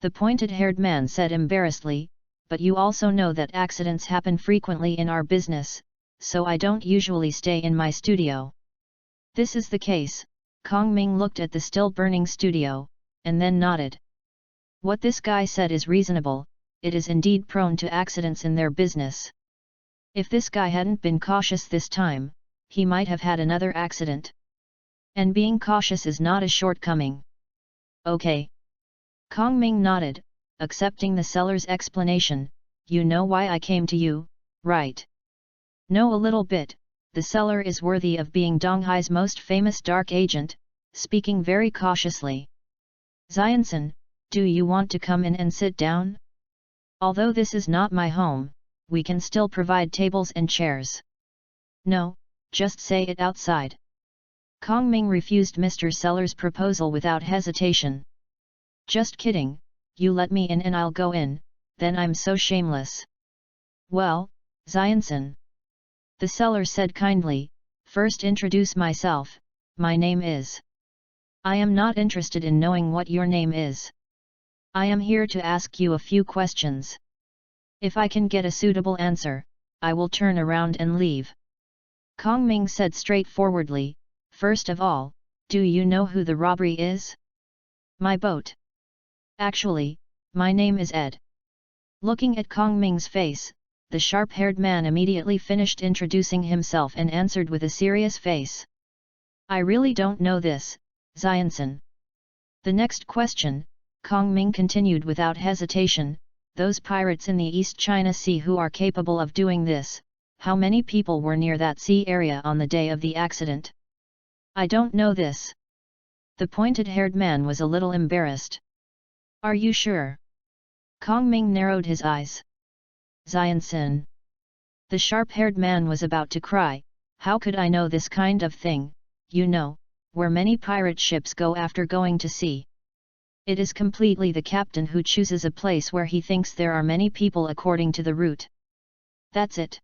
The pointed-haired man said embarrassedly, but you also know that accidents happen frequently in our business, so I don't usually stay in my studio. This is the case. Kong Ming looked at the still-burning studio, and then nodded. What this guy said is reasonable, it is indeed prone to accidents in their business. If this guy hadn't been cautious this time, he might have had another accident. And being cautious is not a shortcoming. Okay. Kong Ming nodded, accepting the seller's explanation. You know why I came to you, right? Know a little bit. The seller is worthy of being Donghai's most famous dark agent, speaking very cautiously. Xianxin, do you want to come in and sit down? Although this is not my home, we can still provide tables and chairs. No, just say it outside. Kong Ming refused Mr. Seller's proposal without hesitation. Just kidding, you let me in and I'll go in, then I'm so shameless. Well, Xianxin. The seller said kindly, first introduce myself, my name is. I am not interested in knowing what your name is. I am here to ask you a few questions. If I can get a suitable answer, I will turn around and leave. Kong Ming said straightforwardly, first of all, do you know who the robbery is? My boat. Actually, my name is Ed. Looking at Kong Ming's face, the sharp-haired man immediately finished introducing himself and answered with a serious face. I really don't know this, Xianxin. The next question, Kong Ming continued without hesitation, those pirates in the East China Sea who are capable of doing this, how many people were near that sea area on the day of the accident? I don't know this. The pointed-haired man was a little embarrassed. Are you sure? Kong Ming narrowed his eyes. Xianxin. The sharp-haired man was about to cry, how could I know this kind of thing, you know, where many pirate ships go after going to sea. It is completely the captain who chooses a place where he thinks there are many people according to the route. That's it.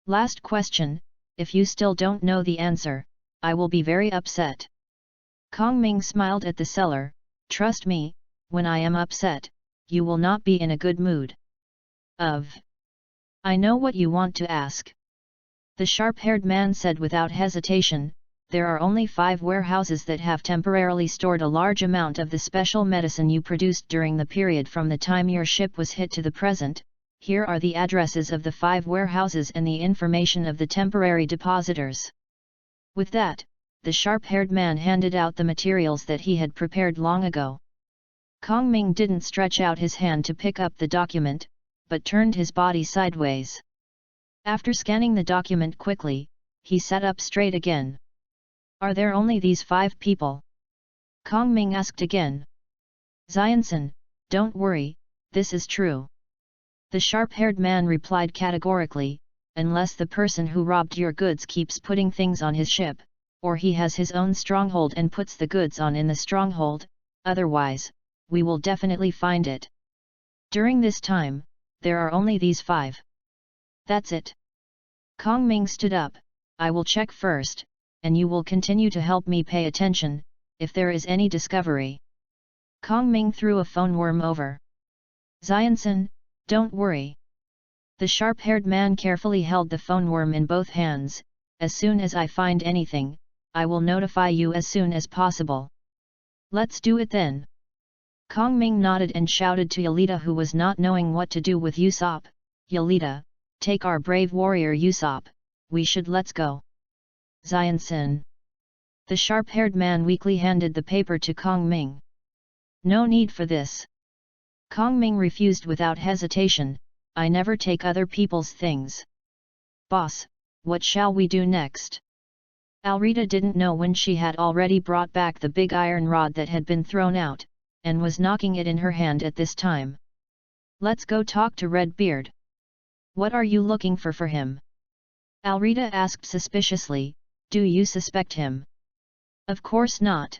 Last question, if you still don't know the answer, I will be very upset. Kong Ming smiled at the seller, trust me, when I am upset, you will not be in a good mood. I know what you want to ask. The sharp-haired man said without hesitation, there are only 5 warehouses that have temporarily stored a large amount of the special medicine you produced during the period from the time your ship was hit to the present. Here are the addresses of the 5 warehouses and the information of the temporary depositors. With that, the sharp-haired man handed out the materials that he had prepared long ago. Kong Ming didn't stretch out his hand to pick up the document, but turned his body sideways. After scanning the document quickly, he sat up straight again. Are there only these 5 people? Kong Ming asked again. Xianxin, don't worry, this is true. The sharp-haired man replied categorically, unless the person who robbed your goods keeps putting things on his ship, or he has his own stronghold and puts the goods on in the stronghold, otherwise, we will definitely find it. During this time, there are only these 5. That's it. Kong Ming stood up, I will check first, and you will continue to help me pay attention, if there is any discovery. Kong Ming threw a phone worm over. Xianxin, don't worry. The sharp-haired man carefully held the phone worm in both hands, as soon as I find anything, I will notify you as soon as possible. Let's do it then. Kong Ming nodded and shouted to Yelida who was not knowing what to do with Usopp, Yelida, take our brave warrior Usopp, we should let's go. Xianxin. The sharp-haired man weakly handed the paper to Kong Ming. No need for this. Kong Ming refused without hesitation, I never take other people's things. Boss, what shall we do next? Alrita didn't know when she had already brought back the big iron rod that had been thrown out, and was knocking it in her hand at this time. Let's go talk to Redbeard. What are you looking for him? Alrita asked suspiciously, do you suspect him? Of course not.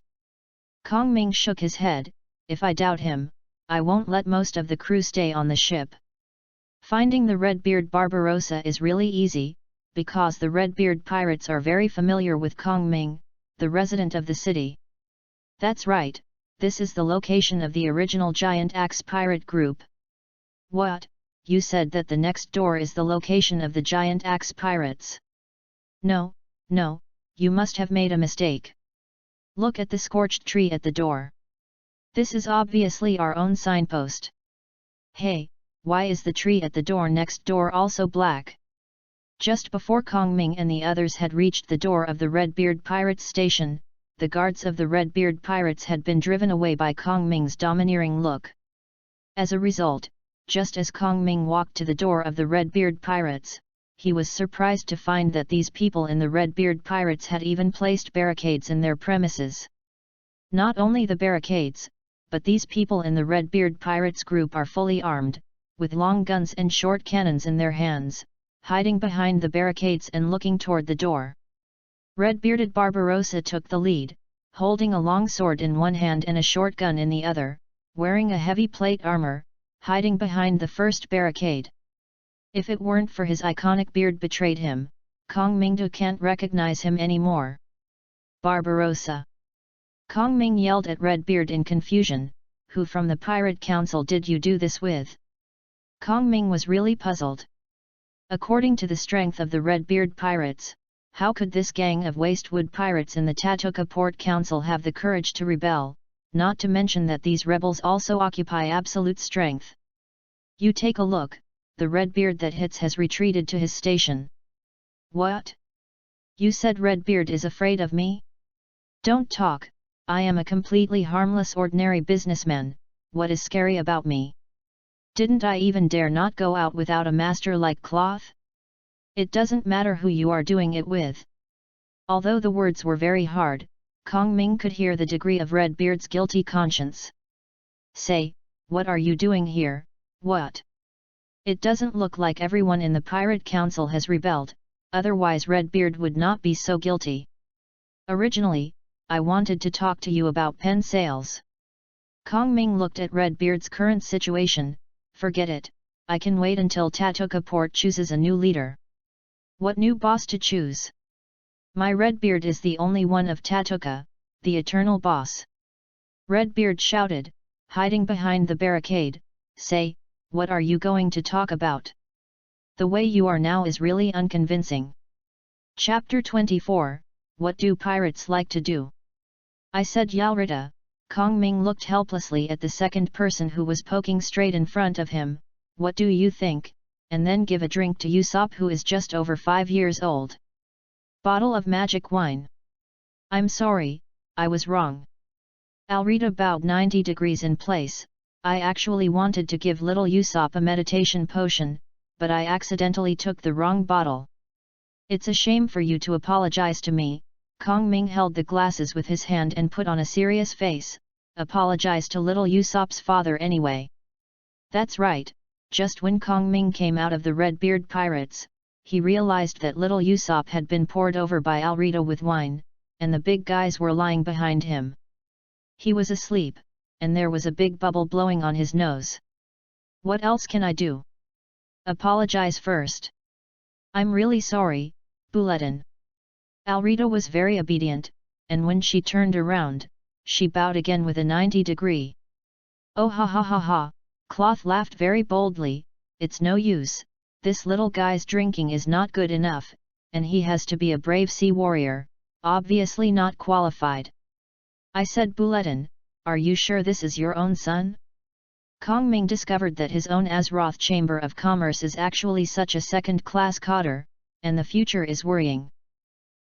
Kong Ming shook his head, if I doubt him, I won't let most of the crew stay on the ship. Finding the Redbeard Barbarossa is really easy, because the Redbeard pirates are very familiar with Kong Ming, the resident of the city. That's right, this is the location of the original Giant Axe pirate group. What, you said that the next door is the location of the Giant Axe pirates? No, you must have made a mistake. Look at the scorched tree at the door. This is obviously our own signpost. Hey, why is the tree at the door next door also black? Just before Kong Ming and the others had reached the door of the Redbeard Pirates station, the guards of the Redbeard Pirates had been driven away by Kong Ming's domineering look. As a result, just as Kong Ming walked to the door of the Redbeard Pirates, he was surprised to find that these people in the Redbeard Pirates had even placed barricades in their premises. Not only the barricades, but these people in the Redbeard Pirates group are fully armed, with long guns and short cannons in their hands, hiding behind the barricades and looking toward the door. Red-bearded Barbarossa took the lead, holding a long sword in one hand and a short gun in the other, wearing a heavy plate armor, hiding behind the first barricade. If it weren't for his iconic beard betrayed him, Kong Mingdu can't recognize him anymore. Barbarossa! Kong Ming yelled at Redbeard in confusion, "Who from the Pirate Council did you do this with?" Kong Ming was really puzzled. According to the strength of the Redbeard Pirates, how could this gang of wastewood pirates in the Tatuka Port Council have the courage to rebel, not to mention that these rebels also occupy absolute strength? You take a look, the Redbeard that hits has retreated to his station. What? You said Redbeard is afraid of me? Don't talk, I am a completely harmless ordinary businessman, what is scary about me? Didn't I even dare not go out without a master like Cloth? It doesn't matter who you are doing it with. Although the words were very hard, Kong Ming could hear the degree of Redbeard's guilty conscience. Say, what are you doing here, what? It doesn't look like everyone in the Pirate Council has rebelled, otherwise Redbeard would not be so guilty. Originally, I wanted to talk to you about pen sales. Kong Ming looked at Redbeard's current situation. Forget it, I can wait until Tatuka Port chooses a new leader. What new boss to choose? My Redbeard is the only one of Tatuka, the eternal boss. Redbeard shouted, hiding behind the barricade. Say, what are you going to talk about? The way you are now is really unconvincing. Chapter 24, What do pirates like to do? I said Yalrita. Kong Ming looked helplessly at the second person who was poking straight in front of him. What do you think? And then give a drink to Usopp, who is just over 5 years old. Bottle of magic wine. I'm sorry, I was wrong. Alrita bowed 90 degrees in place. I actually wanted to give little Usopp a meditation potion, but I accidentally took the wrong bottle. It's a shame for you to apologize to me. Kong Ming held the glasses with his hand and put on a serious face. Apologize to little Usopp's father anyway. That's right, just when Kong Ming came out of the Redbeard Pirates, he realized that little Usopp had been poured over by Alrita with wine, and the big guys were lying behind him. He was asleep, and there was a big bubble blowing on his nose. What else can I do? Apologize first. I'm really sorry, Bulletin. Alrita was very obedient, and when she turned around, she bowed again with a 90-degree. Oh ha ha ha ha, Cloth laughed very boldly. It's no use, this little guy's drinking is not good enough, and he has to be a brave sea warrior, obviously not qualified. I said, Bulletin, are you sure this is your own son? Kong Ming discovered that his own Azeroth Chamber of Commerce is actually such a second-class cotter, and the future is worrying.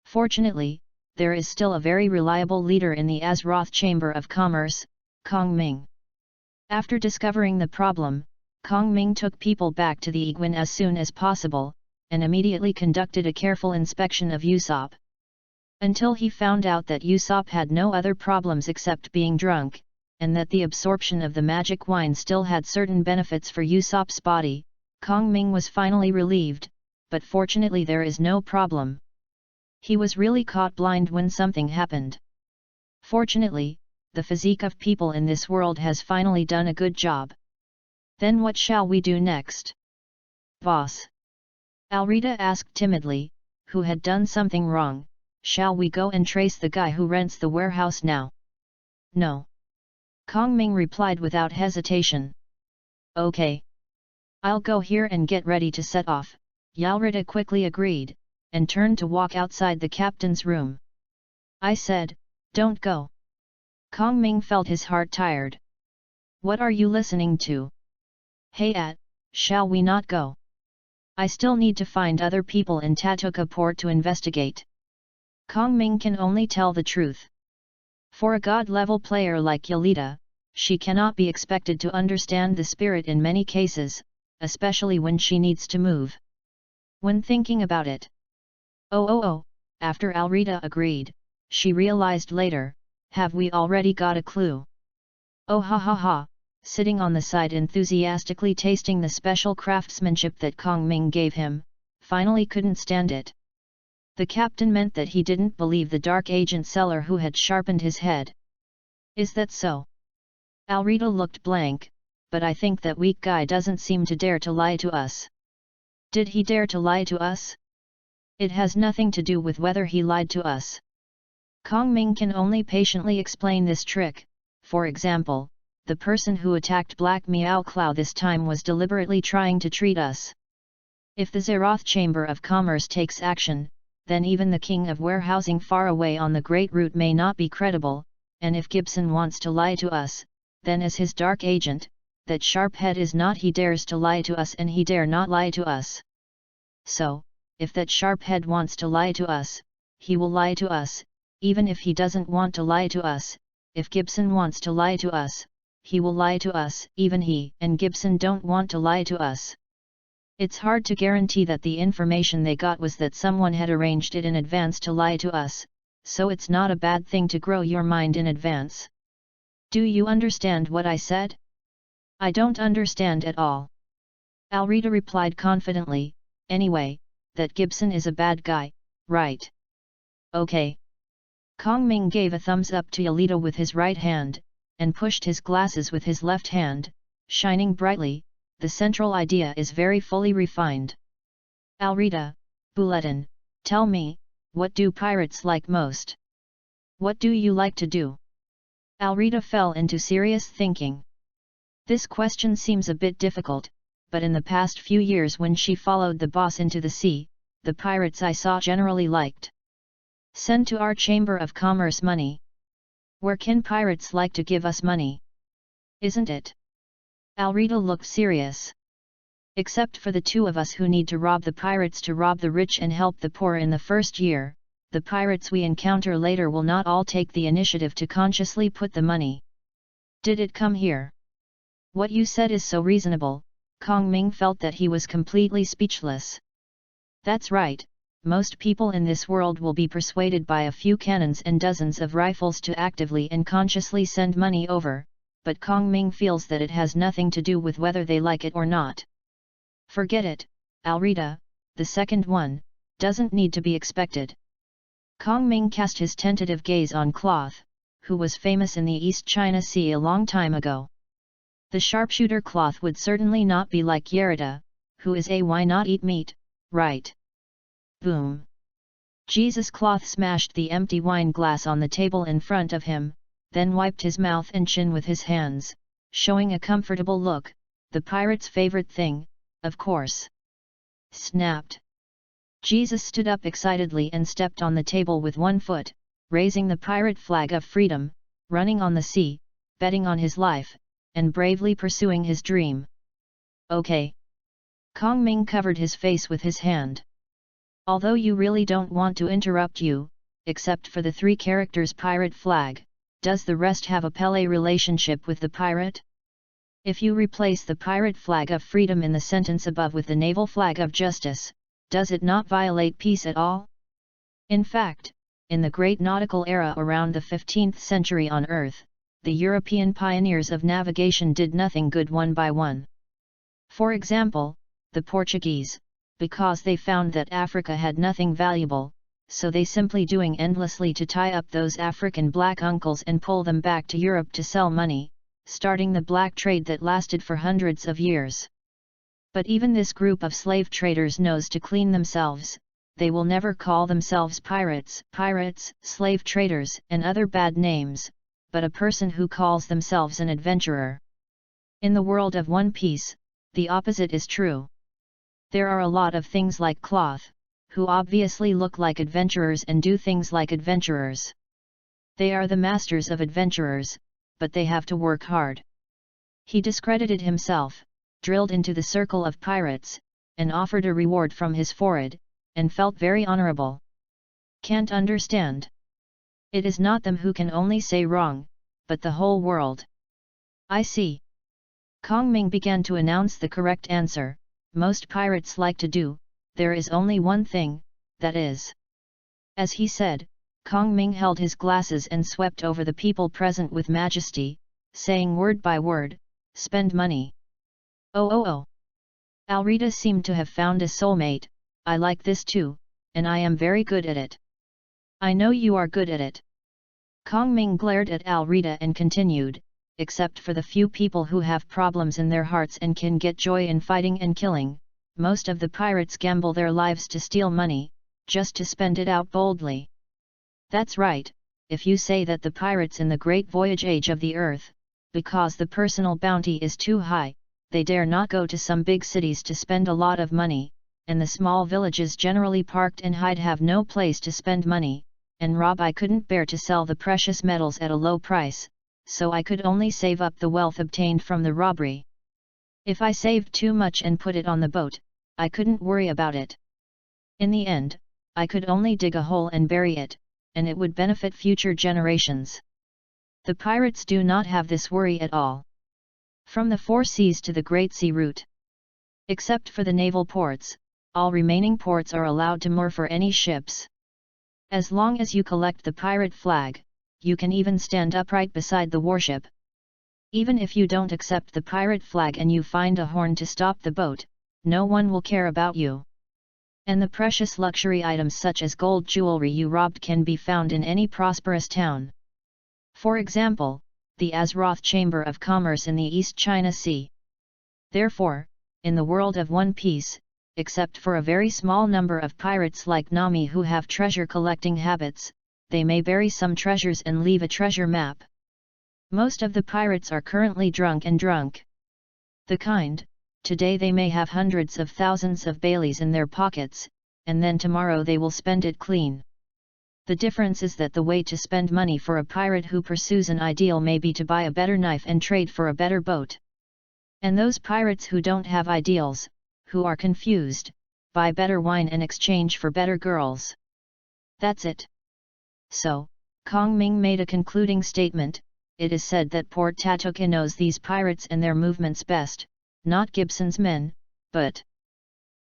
Fortunately, there is still a very reliable leader in the Azeroth Chamber of Commerce, Kong Ming. After discovering the problem, Kong Ming took people back to the Iguin as soon as possible, and immediately conducted a careful inspection of Usopp. Until he found out that Usopp had no other problems except being drunk, and that the absorption of the magic wine still had certain benefits for Usopp's body, Kong Ming was finally relieved, but fortunately there is no problem. He was really caught blind when something happened. Fortunately, the physique of people in this world has finally done a good job. Then what shall we do next? Boss. Alrita asked timidly, who had done something wrong. Shall we go and trace the guy who rents the warehouse now? No. Kong Ming replied without hesitation. Okay. I'll go here and get ready to set off. Yalrita quickly agreed, and turned to walk outside the captain's room. I said, don't go. Kong Ming felt his heart tired. What are you listening to? Hey shall we not go? I still need to find other people in Tatuka port to investigate. Kong Ming can only tell the truth. For a god-level player like Yelida, she cannot be expected to understand the spirit in many cases, especially when she needs to move. When thinking about it. Oh, after Alrita agreed, she realized later, have we already got a clue? Oh ha, sitting on the side enthusiastically tasting the special craftsmanship that Kong Ming gave him, finally couldn't stand it. The captain meant that he didn't believe the dark agent seller who had sharpened his head. Is that so? Alrita looked blank, but I think that weak guy doesn't seem to dare to lie to us. Did he dare to lie to us? It has nothing to do with whether he lied to us. Kong Ming can only patiently explain this trick. For example, the person who attacked Black Meow Clow this time was deliberately trying to treat us. If the Zeroth Chamber of Commerce takes action, then even the king of warehousing far away on the Great Route may not be credible, and if Gibson wants to lie to us, then as his dark agent, that sharp head is not he dares to lie to us and he dare not lie to us. So, if that sharp head wants to lie to us, he will lie to us, even if he doesn't want to lie to us. If Gibson wants to lie to us, he will lie to us, even he and Gibson don't want to lie to us. It's hard to guarantee that the information they got was that someone had arranged it in advance to lie to us, so it's not a bad thing to grow your mind in advance. Do you understand what I said? I don't understand at all. Alrita replied confidently, anyway, that Gibson is a bad guy, right? Okay. Kong Ming gave a thumbs up to Yelida with his right hand, and pushed his glasses with his left hand, shining brightly. The central idea is very fully refined. Alrita, Bulletin, tell me, what do pirates like most? What do you like to do? Alrita fell into serious thinking. This question seems a bit difficult, but in the past few years when she followed the boss into the sea, the pirates I saw generally liked. Send to our Chamber of Commerce money. Where can pirates like to give us money? Isn't it? Alrita looked serious. Except for the two of us who need to rob the pirates to rob the rich and help the poor in the first year, the pirates we encounter later will not all take the initiative to consciously put the money. Did it come here? What you said is so reasonable. Kong Ming felt that he was completely speechless. That's right, most people in this world will be persuaded by a few cannons and dozens of rifles to actively and consciously send money over, but Kong Ming feels that it has nothing to do with whether they like it or not. Forget it, Alrita, the second one, doesn't need to be expected. Kong Ming cast his tentative gaze on Cloth, who was famous in the East China Sea a long time ago. The sharpshooter Cloth would certainly not be like Yerida, who is a why not eat meat, right? Boom! Jesus Cloth smashed the empty wine glass on the table in front of him, then wiped his mouth and chin with his hands, showing a comfortable look, the pirate's favorite thing, of course. Snapped. Jesus stood up excitedly and stepped on the table with one foot, raising the pirate flag of freedom, running on the sea, betting on his life, and bravely pursuing his dream. Okay. Kong Ming covered his face with his hand. Although you really don't want to interrupt you, except for the 3 characters pirate flag, does the rest have a Pele relationship with the pirate? If you replace the pirate flag of freedom in the sentence above with the naval flag of justice, does it not violate peace at all? In fact, in the great nautical era around the 15th century on Earth, the European pioneers of navigation did nothing good one by one. For example, the Portuguese, because they found that Africa had nothing valuable, so they simply doing endlessly to tie up those African black uncles and pull them back to Europe to sell money, starting the black trade that lasted for hundreds of years. But even this group of slave traders knows to clean themselves. They will never call themselves pirates, slave traders, and other bad names, but a person who calls themselves an adventurer. In the world of One Piece, the opposite is true. There are a lot of things like Cloth, who obviously look like adventurers and do things like adventurers. They are the masters of adventurers, but they have to work hard. He discredited himself, drilled into the circle of pirates, and offered a reward from his forehead, and felt very honorable. Can't understand. It is not them who can only say wrong, but the whole world. I see. Kong Ming began to announce the correct answer. Most pirates like to do, there is only one thing, that is. As he said, Kong Ming held his glasses and swept over the people present with majesty, saying word by word, spend money. Oh. Alrita seemed to have found a soulmate. I like this too, and I am very good at it. I know you are good at it. Kong Ming glared at Alrita and continued, except for the few people who have problems in their hearts and can get joy in fighting and killing, most of the pirates gamble their lives to steal money, just to spend it out boldly. That's right, if you say that the pirates in the Great Voyage Age of the Earth, because the personal bounty is too high, they dare not go to some big cities to spend a lot of money, and the small villages generally parked and hide have no place to spend money, and rob. I couldn't bear to sell the precious metals at a low price, so I could only save up the wealth obtained from the robbery. If I saved too much and put it on the boat, I couldn't worry about it. In the end, I could only dig a hole and bury it, and it would benefit future generations. The pirates do not have this worry at all. From the 4 seas to the Great Sea route. Except for the naval ports, all remaining ports are allowed to moor for any ships. As long as you collect the pirate flag, you can even stand upright beside the warship. Even if you don't accept the pirate flag and you find a horn to stop the boat, no one will care about you. And the precious luxury items such as gold jewelry you robbed can be found in any prosperous town. For example, the Azeroth Chamber of Commerce in the East China Sea. Therefore, in the world of One Piece, except for a very small number of pirates like Nami who have treasure-collecting habits, they may bury some treasures and leave a treasure map. Most of the pirates are currently drunk. Today they may have hundreds of thousands of Baileys in their pockets, and then tomorrow they will spend it clean. The difference is that the way to spend money for a pirate who pursues an ideal may be to buy a better knife and trade for a better boat. And those pirates who don't have ideals, who are confused, buy better wine in exchange for better girls. That's it. So, Kong Ming made a concluding statement. It is said that Port Tatuka knows these pirates and their movements best, not Gibson's men, but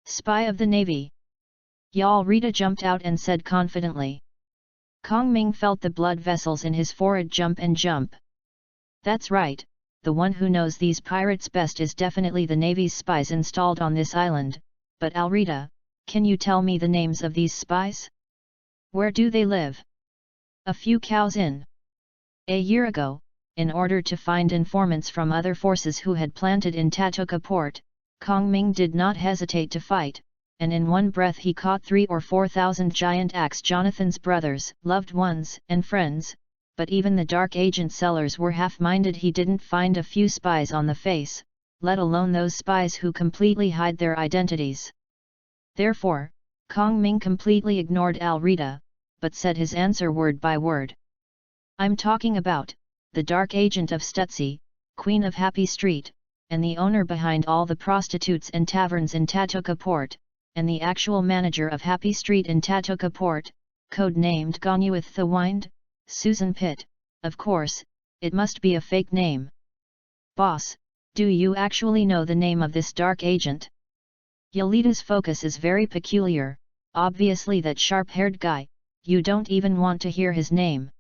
Spy of the Navy. Alrita jumped out and said confidently. Kong Ming felt the blood vessels in his forehead jump. That's right, the one who knows these pirates best is definitely the Navy's spies installed on this island, but Alrita, can you tell me the names of these spies? Where do they live? A few cows in. A year ago, in order to find informants from other forces who had planted in Tatuka port, Kong Ming did not hesitate to fight, and in one breath he caught 3,000 or 4,000 giant axe Jonathan's brothers, loved ones, and friends, but even the dark agent sellers were half-minded. He didn't find a few spies on the face, let alone those spies who completely hide their identities. Therefore, Kong Ming completely ignored Alrita, but said his answer word by word. I'm talking about the dark agent of Stutzi, Queen of Happy Street, and the owner behind all the prostitutes and taverns in Tatuka port, and the actual manager of Happy Street in Tatuka port, code-named Gonyuith the Wind, Susan Pitt. Of course, it must be a fake name. Boss, do you actually know the name of this dark agent? Yelita's focus is very peculiar, obviously that sharp-haired guy, you don't even want to hear his name.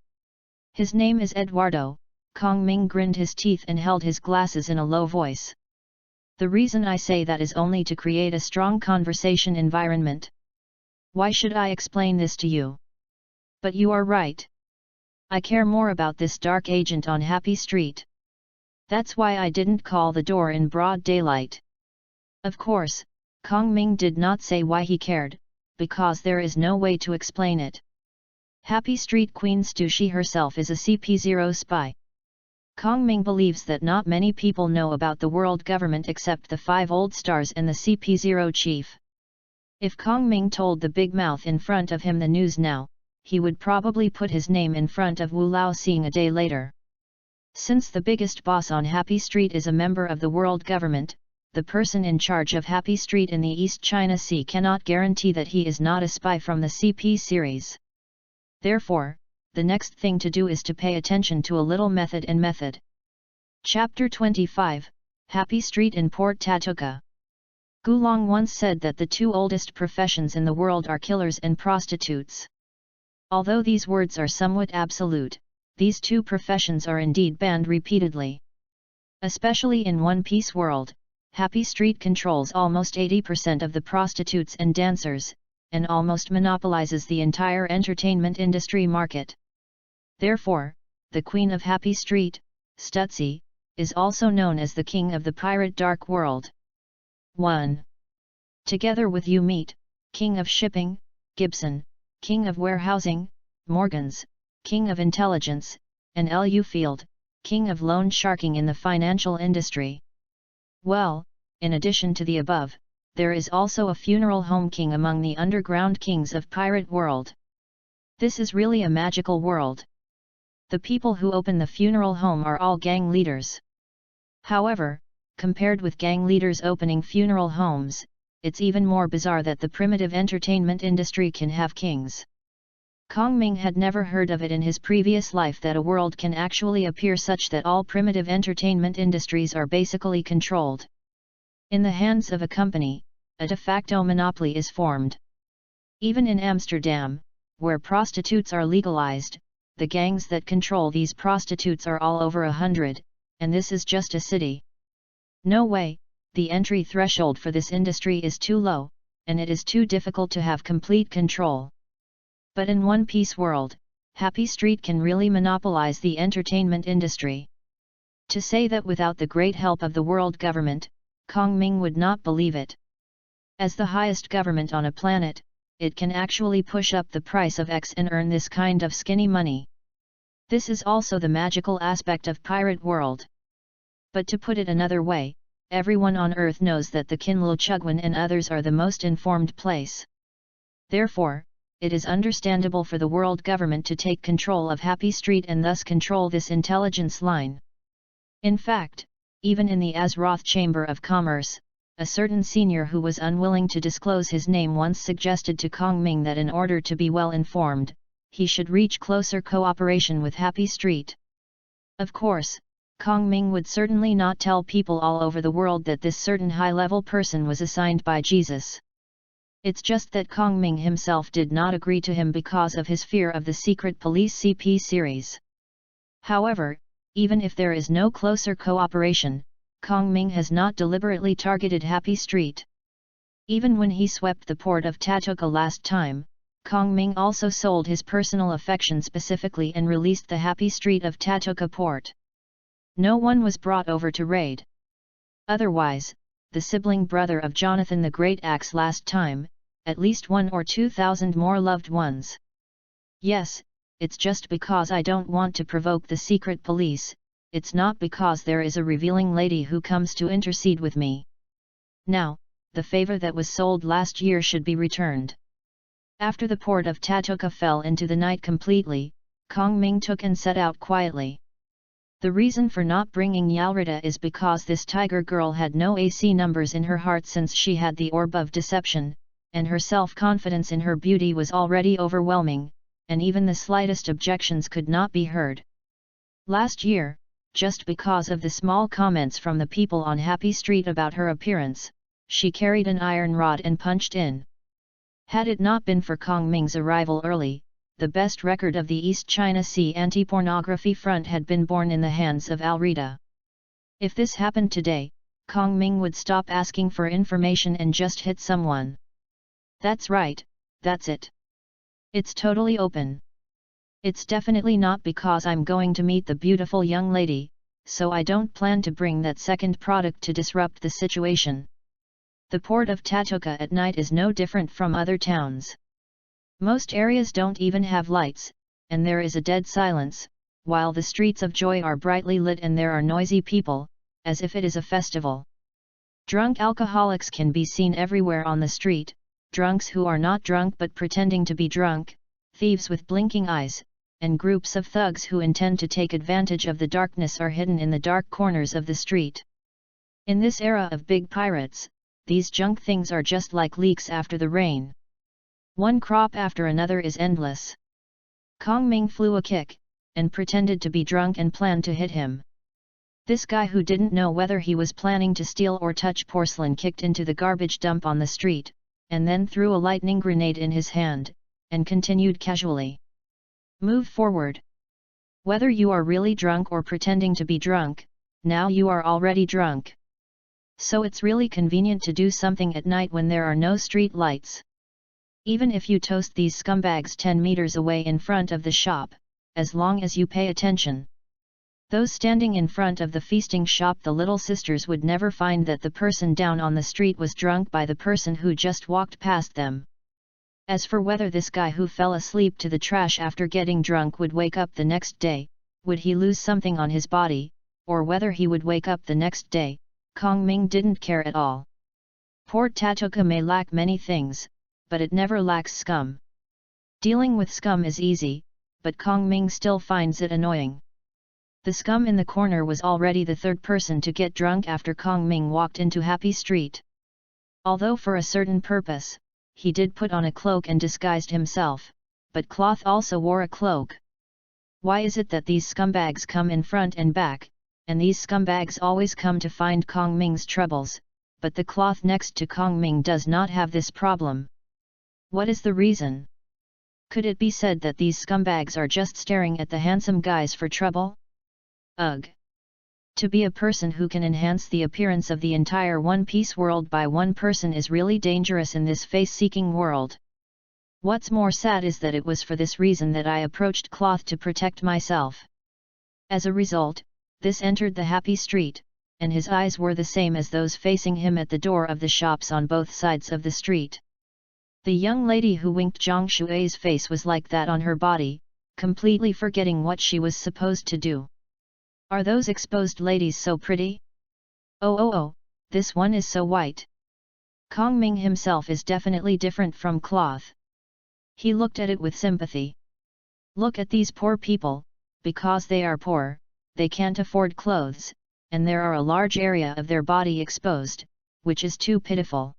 His name is Eduardo. Kong Ming grinned his teeth and held his glasses in a low voice. The reason I say that is only to create a strong conversation environment. Why should I explain this to you? But you are right. I care more about this dark agent on Happy Street. That's why I didn't call the door in broad daylight. Of course, Kong Ming did not say why he cared, because there is no way to explain it. Happy Street Queen Stushi herself is a CP0 spy. Kong Ming believes that not many people know about the world government except the 5 old stars and the CP0 chief. If Kong Ming told the big mouth in front of him the news now, he would probably put his name in front of Wu Lao Xing a day later. Since the biggest boss on Happy Street is a member of the world government, the person in charge of Happy Street in the East China Sea cannot guarantee that he is not a spy from the CP series. Therefore, the next thing to do is to pay attention to a little method and method. Chapter 25, Happy Street in Port Tatuka. Gulong once said that the two oldest professions in the world are killers and prostitutes. Although these words are somewhat absolute, these two professions are indeed banned repeatedly. Especially in One Piece world, Happy Street controls almost 80% of the prostitutes and dancers, and almost monopolizes the entire entertainment industry market. Therefore, the Queen of Happy Street, Stutzi, is also known as the King of the Pirate Dark World. 1. Together with you meet, King of Shipping, Gibson, King of Warehousing, Morgans, King of Intelligence, and Lu Field, King of Loan Sharking in the financial industry. Well, in addition to the above, there is also a funeral home king among the underground kings of pirate world. This is really a magical world. The people who open the funeral home are all gang leaders. However, compared with gang leaders opening funeral homes, it's even more bizarre that the primitive entertainment industry can have kings. Kong Ming had never heard of it in his previous life that a world can actually appear such that all primitive entertainment industries are basically controlled. In the hands of a company, a de facto monopoly is formed. Even in Amsterdam, where prostitutes are legalized, the gangs that control these prostitutes are all over 100, and this is just a city. No way, the entry threshold for this industry is too low, and it is too difficult to have complete control. But in One Piece world, Happy Street can really monopolize the entertainment industry. To say that without the great help of the world government, Kong Ming would not believe it. As the highest government on a planet, it can actually push up the price of X and earn this kind of skinny money. This is also the magical aspect of pirate world. But to put it another way, everyone on Earth knows that the Kinlo Chugwan and others are the most informed place. Therefore, it is understandable for the world government to take control of Happy Street and thus control this intelligence line. In fact, even in the Azeroth Chamber of Commerce, a certain senior who was unwilling to disclose his name once suggested to Kong Ming that in order to be well informed, he should reach closer cooperation with Happy Street. Of course, Kong Ming would certainly not tell people all over the world that this certain high-level person was assigned by Jesus. It's just that Kong Ming himself did not agree to him because of his fear of the secret police CP series. However, even if there is no closer cooperation, Kong Ming has not deliberately targeted Happy Street. Even when he swept the port of Tatuka last time, Kong Ming also sold his personal affection specifically and released the Happy Street of Tatuka port. No one was brought over to raid. Otherwise, the sibling brother of Jonathan the Great Axe last time, at least 1 or 2,000 more loved ones. Yes, it's just because I don't want to provoke the secret police, it's not because there is a revealing lady who comes to intercede with me. Now, the favor that was sold last year should be returned. After the port of Tatuka fell into the night completely, Kong Ming took and set out quietly. The reason for not bringing Yalrita is because this tiger girl had no AC numbers in her heart since she had the orb of deception, and her self-confidence in her beauty was already overwhelming, and even the slightest objections could not be heard. Last year, just because of the small comments from the people on Happy Street about her appearance, she carried an iron rod and punched in. Had it not been for Kong Ming's arrival early, the best record of the East China Sea anti-pornography front had been born in the hands of Alrita. If this happened today, Kong Ming would stop asking for information and just hit someone. That's right, that's it. It's totally open. It's definitely not because I'm going to meet the beautiful young lady, so I don't plan to bring that second product to disrupt the situation. The port of Tatuka at night is no different from other towns. Most areas don't even have lights, and there is a dead silence, while the streets of Joy are brightly lit and there are noisy people, as if it is a festival. Drunk alcoholics can be seen everywhere on the street, drunks who are not drunk but pretending to be drunk, thieves with blinking eyes, and groups of thugs who intend to take advantage of the darkness are hidden in the dark corners of the street. In this era of big pirates, these junk things are just like leaks after the rain. One crop after another is endless. Kong Ming flew a kick, and pretended to be drunk and planned to hit him. This guy who didn't know whether he was planning to steal or touch porcelain kicked into the garbage dump on the street, and then threw a lightning grenade in his hand, and continued casually. Move forward. Whether you are really drunk or pretending to be drunk, now you are already drunk. So it's really convenient to do something at night when there are no street lights. Even if you toast these scumbags 10 meters away in front of the shop, as long as you pay attention. Those standing in front of the feasting shop, the little sisters would never find that the person down on the street was drunk by the person who just walked past them. As for whether this guy who fell asleep to the trash after getting drunk would wake up the next day, would he lose something on his body, or whether he would wake up the next day, Kong Ming didn't care at all. Port Tatoka may lack many things, but it never lacks scum. Dealing with scum is easy, but Kong Ming still finds it annoying. The scum in the corner was already the third person to get drunk after Kong Ming walked into Happy Street. Although for a certain purpose, he did put on a cloak and disguised himself, but Cloth also wore a cloak. Why is it that these scumbags come in front and back, and these scumbags always come to find Kong Ming's troubles, but the Cloth next to Kong Ming does not have this problem? What is the reason? Could it be said that these scumbags are just staring at the handsome guys for trouble? Ugh! To be a person who can enhance the appearance of the entire One Piece world by one person is really dangerous in this face-seeking world. What's more sad is that it was for this reason that I approached Cloth to protect myself. As a result, this entered the Happy Street, and his eyes were the same as those facing him at the door of the shops on both sides of the street. The young lady who winked Zhang Shui's face was like that on her body, completely forgetting what she was supposed to do. Are those exposed ladies so pretty? Oh, this one is so white. Kong Ming himself is definitely different from Cloth. He looked at it with sympathy. Look at these poor people, because they are poor, they can't afford clothes, and there are a large area of their body exposed, which is too pitiful.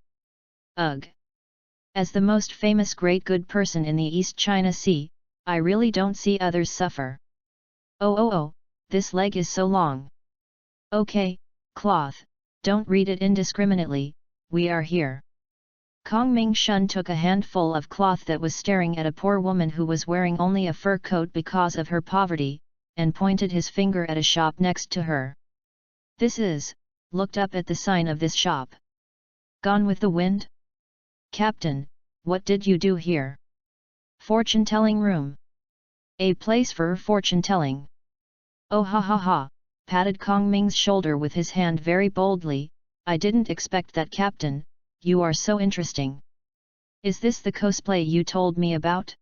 Ugh! As the most famous great good person in the East China Sea, I really don't see others suffer. Oh, this leg is so long. Okay, Cloth, don't read it indiscriminately, we are here. Kong Ming Shun took a handful of cloth that was staring at a poor woman who was wearing only a fur coat because of her poverty, and pointed his finger at a shop next to her. This is, looked up at the sign of this shop. Gone with the Wind? Captain, what did you do here? Fortune-telling room. A place for fortune-telling. Oh ha, patted Kong Ming's shoulder with his hand very boldly, I didn't expect that, Captain, you are so interesting. Is this the cosplay you told me about?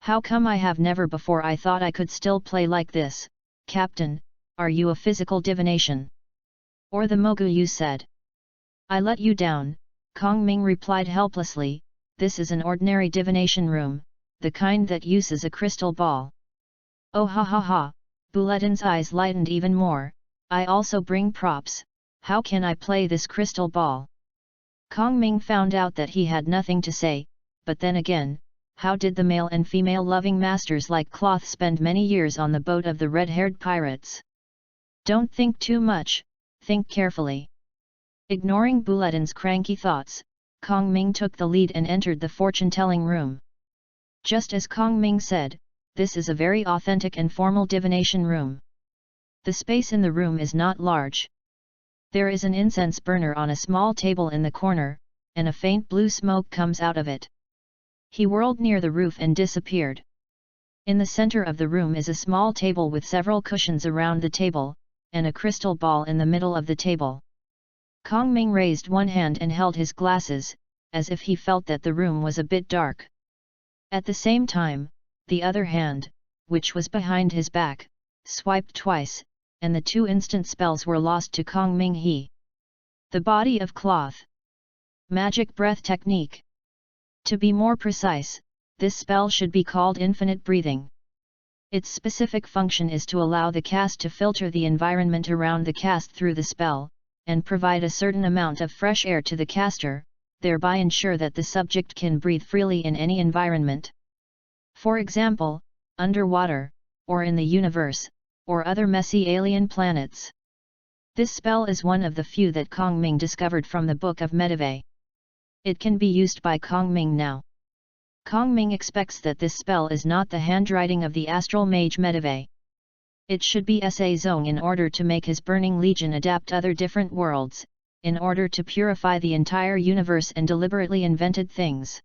How come I have never before I thought I could still play like this, Captain, are you a physical divination? Or the Mogu you said? I let you down, Kong Ming replied helplessly, this is an ordinary divination room, the kind that uses a crystal ball. Oh ha, Bulletin's eyes lightened even more, I also bring props, how can I play this crystal ball? Kong Ming found out that he had nothing to say, but then again, how did the male and female loving masters like Cloth spend many years on the boat of the red-haired pirates? Don't think too much, think carefully. Ignoring Bulletin's cranky thoughts, Kong Ming took the lead and entered the fortune-telling room. Just as Kong Ming said, this is a very authentic and formal divination room. The space in the room is not large. There is an incense burner on a small table in the corner, and a faint blue smoke comes out of it. He whirled near the roof and disappeared. In the center of the room is a small table with several cushions around the table, and a crystal ball in the middle of the table. Kong Ming raised one hand and held his glasses, as if he felt that the room was a bit dark. At the same time, the other hand, which was behind his back, swiped twice, and the two instant spells were lost to Kong Ming He. The body of Cloth. Magic breath technique. To be more precise, this spell should be called infinite breathing. Its specific function is to allow the cast to filter the environment around the cast through the spell, and provide a certain amount of fresh air to the caster, thereby ensure that the subject can breathe freely in any environment. For example, underwater, or in the universe, or other messy alien planets. This spell is one of the few that Kong Ming discovered from the Book of Medivh. It can be used by Kong Ming now. Kong Ming expects that this spell is not the handwriting of the astral mage Medivh. It should be Sa Zong in order to make his Burning Legion adapt other different worlds, in order to purify the entire universe and deliberately invented things.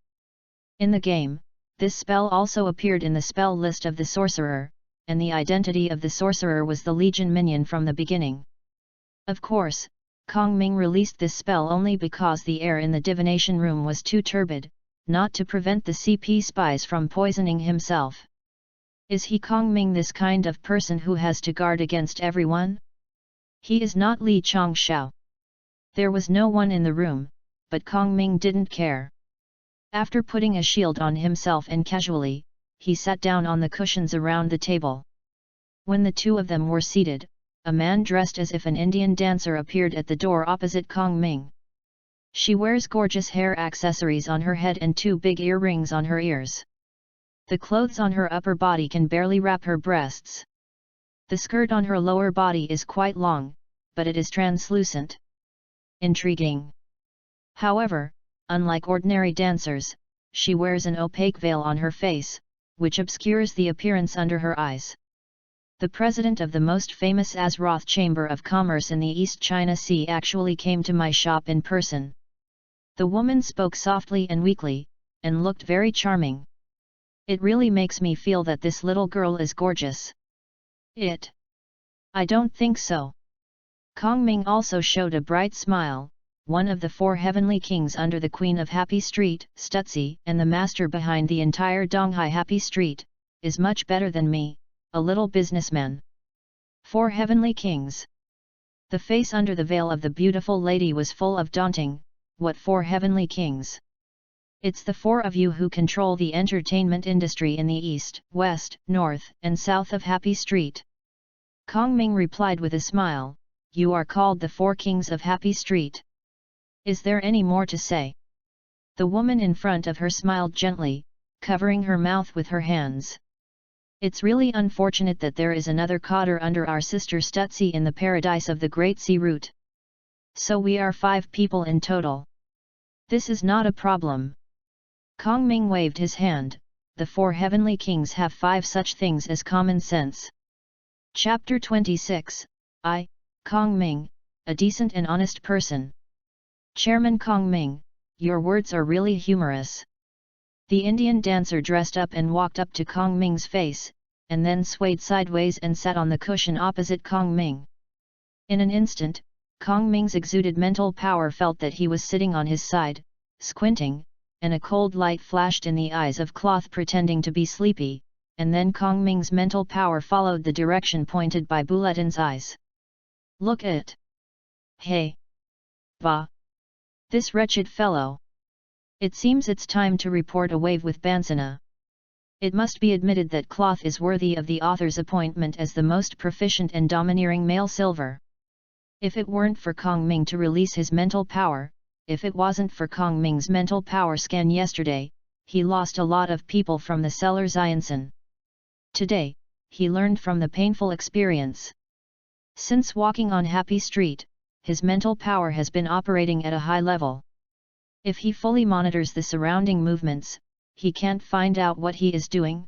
In the game, this spell also appeared in the spell list of the sorcerer, and the identity of the sorcerer was the Legion minion from the beginning. Of course, Kong Ming released this spell only because the air in the divination room was too turbid, not to prevent the CP spies from poisoning himself. Is he Kong Ming this kind of person who has to guard against everyone? He is not Li Chongshao. There was no one in the room, but Kong Ming didn't care. After putting a shield on himself and casually, he sat down on the cushions around the table. When the two of them were seated, a man dressed as if an Indian dancer appeared at the door opposite Kong Ming. She wears gorgeous hair accessories on her head and 2 big earrings on her ears. The clothes on her upper body can barely wrap her breasts. The skirt on her lower body is quite long, but it is translucent. Intriguing. However, unlike ordinary dancers, she wears an opaque veil on her face, which obscures the appearance under her eyes. The president of the most famous Azeroth Chamber of Commerce in the East China Sea actually came to my shop in person. The woman spoke softly and weakly, and looked very charming. It really makes me feel that this little girl is gorgeous. I don't think so. Kong Ming also showed a bright smile. One of the 4 heavenly kings under the Queen of Happy Street, Stutzi, and the master behind the entire Donghai Happy Street, is much better than me, a little businessman. 4 heavenly kings. The face under the veil of the beautiful lady was full of daunting. What 4 heavenly kings? It's the 4 of you who control the entertainment industry in the east, west, north, and south of Happy Street. Kong Ming replied with a smile, you are called the 4 kings of Happy Street. Is there any more to say? The woman in front of her smiled gently, covering her mouth with her hands. It's really unfortunate that there is another cotter under our sister Stutzi in the paradise of the Great Sea Route. So we are 5 people in total. This is not a problem. Kong Ming waved his hand. The 4 heavenly kings have 5 such things as common sense. Chapter 26, I, Kong Ming, a decent and honest person. Chairman Kong Ming, your words are really humorous. The Indian dancer dressed up and walked up to Kong Ming's face, and then swayed sideways and sat on the cushion opposite Kong Ming. In an instant, Kong Ming's exuded mental power felt that he was sitting on his side, squinting, and a cold light flashed in the eyes of Cloth pretending to be sleepy, and then Kong Ming's mental power followed the direction pointed by Bulletin's eyes. Look at. Hey! Bah! This wretched fellow! It seems it's time to report a wave with Bansana. It must be admitted that Cloth is worthy of the author's appointment as the most proficient and domineering male silver. If it weren't for Kong Ming to release his mental power, if it wasn't for Kong Ming's mental power scan yesterday, he lost a lot of people from the cellar Xiansen. Today, he learned from the painful experience. Since walking on Happy Street, his mental power has been operating at a high level. If he fully monitors the surrounding movements, he can't find out what he is doing.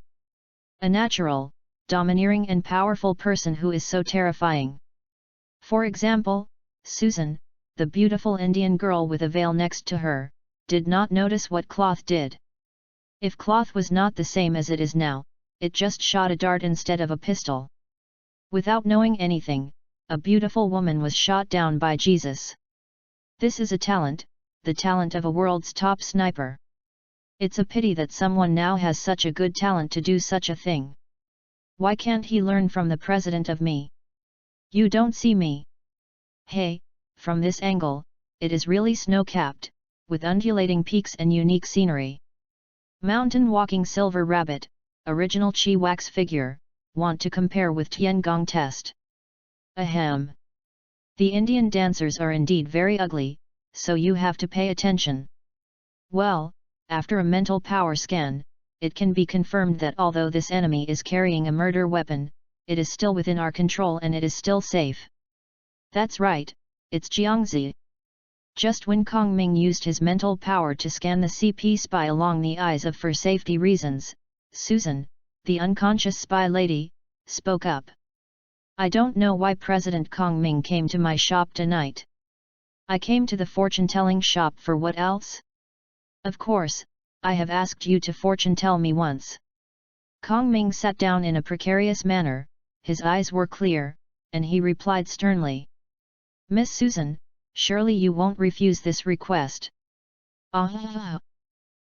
A natural, domineering and powerful person who is so terrifying. For example, Susan, the beautiful Indian girl with a veil next to her, did not notice what Cloth did. If Cloth was not the same as it is now, it just shot a dart instead of a pistol. Without knowing anything, a beautiful woman was shot down by Jesus. This is a talent, the talent of a world's top sniper. It's a pity that someone now has such a good talent to do such a thing. Why can't he learn from the president of me? You don't see me. Hey, from this angle, it is really snow-capped, with undulating peaks and unique scenery. Mountain walking silver rabbit, original chi wax figure, want to compare with Tiangong test. Ahem. The Indian dancers are indeed very ugly, so you have to pay attention. Well, after a mental power scan, it can be confirmed that although this enemy is carrying a murder weapon, it is still within our control and it is still safe. That's right, it's Jiangzi. Just when Kong Ming used his mental power to scan the CP spy along the eyes of for safety reasons, Susan, the unconscious spy lady, spoke up. I don't know why President Kong Ming came to my shop tonight. I came to the fortune-telling shop for what else? Of course, I have asked you to fortune-tell me once. Kong Ming sat down in a precarious manner, his eyes were clear, and he replied sternly. Miss Susan, surely you won't refuse this request. Ah!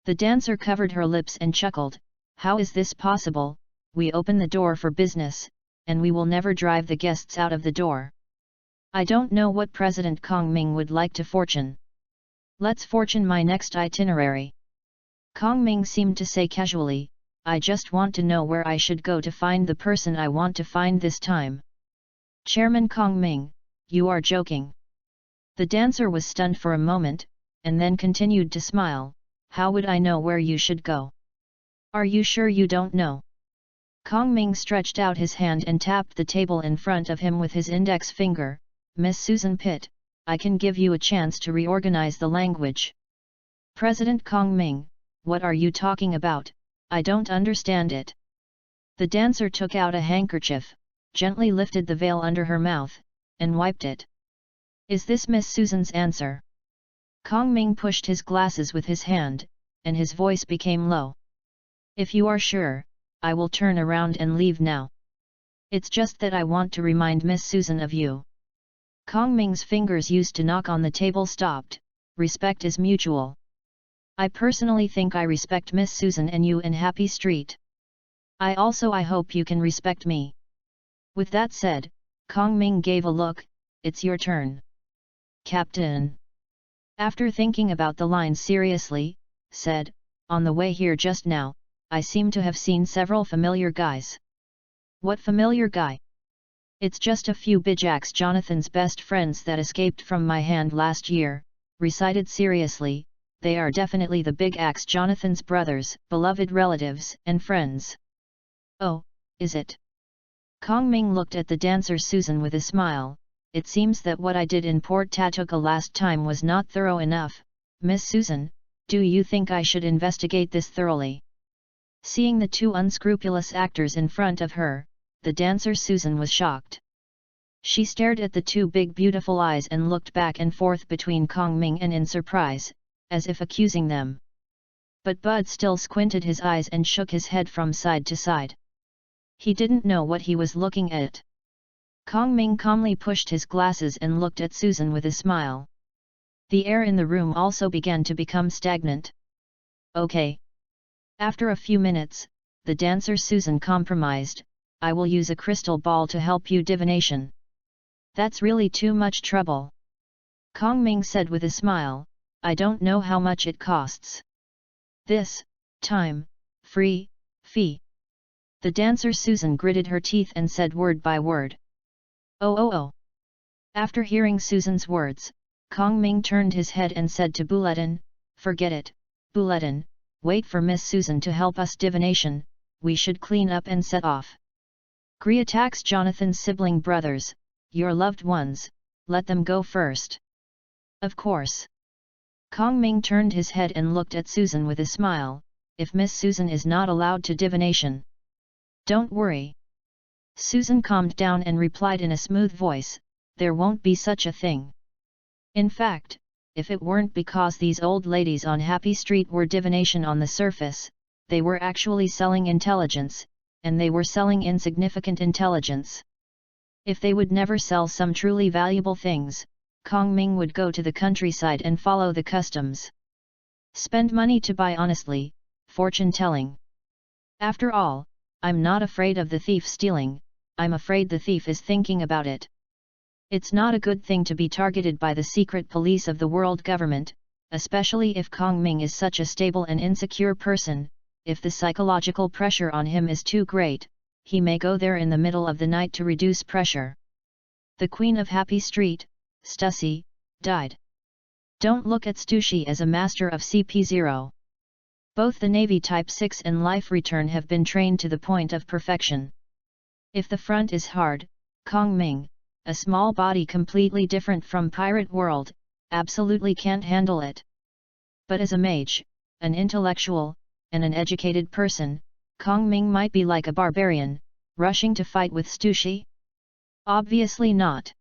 The dancer covered her lips and chuckled. How is this possible? We open the door for business, and we will never drive the guests out of the door. I don't know what President Kong Ming would like to fortune. Let's fortune my next itinerary. Kong Ming seemed to say casually, I just want to know where I should go to find the person I want to find this time. Chairman Kong Ming, you are joking. The dancer was stunned for a moment, and then continued to smile. How would I know where you should go? Are you sure you don't know? Kong Ming stretched out his hand and tapped the table in front of him with his index finger. Miss Susan Pitt, I can give you a chance to reorganize the language. President Kong Ming, what are you talking about? I don't understand it. The dancer took out a handkerchief, gently lifted the veil under her mouth, and wiped it. Is this Miss Susan's answer? Kong Ming pushed his glasses with his hand, and his voice became low. If you are sure, I will turn around and leave now. It's just that I want to remind Miss Susan of you. Kong Ming's fingers used to knock on the table stopped. Respect is mutual. I personally think I respect Miss Susan and you in Happy Street. I hope you can respect me. With that said, Kong Ming gave a look. It's your turn. Captain. After thinking about the lines seriously, said, on the way here just now, I seem to have seen several familiar guys. What familiar guy? It's just a few Bijax Jonathan's best friends that escaped from my hand last year, recited seriously. They are definitely the Big Axe Jonathan's brothers, beloved relatives and friends. Oh, is it? Kong Ming looked at the dancer Susan with a smile. It seems that what I did in Port Tatuka last time was not thorough enough. Miss Susan, do you think I should investigate this thoroughly? Seeing the two unscrupulous actors in front of her, the dancer Susan was shocked. She stared at the two big beautiful eyes and looked back and forth between Kong Ming and in surprise, as if accusing them. But Bud still squinted his eyes and shook his head from side to side. He didn't know what he was looking at. Kong Ming calmly pushed his glasses and looked at Susan with a smile. The air in the room also began to become stagnant. Okay. After a few minutes, the dancer Susan compromised. I will use a crystal ball to help you divination. That's really too much trouble. Kong Ming said with a smile, I don't know how much it costs. This time, free, fee. The dancer Susan gritted her teeth and said word by word. Oh. After hearing Susan's words, Kong Ming turned his head and said to Bulletin, forget it, Bulletin, wait for Miss Susan to help us divination, we should clean up and set off. Attacks Jonathan's sibling brothers, your loved ones, let them go first. Of course. Kong Ming turned his head and looked at Susan with a smile, if Miss Susan is not allowed to divination. Don't worry. Susan calmed down and replied in a smooth voice, there won't be such a thing. In fact, if it weren't because these old ladies on Happy Street were divination on the surface, they were actually selling intelligence, and they were selling insignificant intelligence. If they would never sell some truly valuable things, Kong Ming would go to the countryside and follow the customs. Spend money to buy honestly, fortune-telling. After all, I'm not afraid of the thief stealing, I'm afraid the thief is thinking about it. It's not a good thing to be targeted by the secret police of the world government, especially if Kong Ming is such a stable and insecure person. If the psychological pressure on him is too great, he may go there in the middle of the night to reduce pressure. The Queen of Happy Street, Stussy, died. Don't look at Stussy as a master of CP0. Both the Navy Type 6 and Life Return have been trained to the point of perfection. If the front is hard, Kong Ming, a small body completely different from Pirate World, absolutely can't handle it. But as a mage, an intellectual, and an educated person, Kong Ming might be like a barbarian, rushing to fight with Stussy? Obviously not.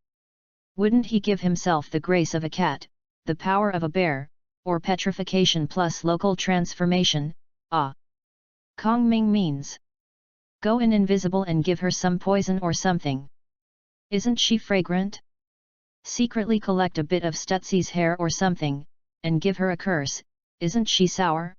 Wouldn't he give himself the grace of a cat, the power of a bear, or petrification plus local transformation? Kong Ming means go in invisible and give her some poison or something. Isn't she fragrant? Secretly collect a bit of Stutsy's hair or something, and give her a curse. Isn't she sour?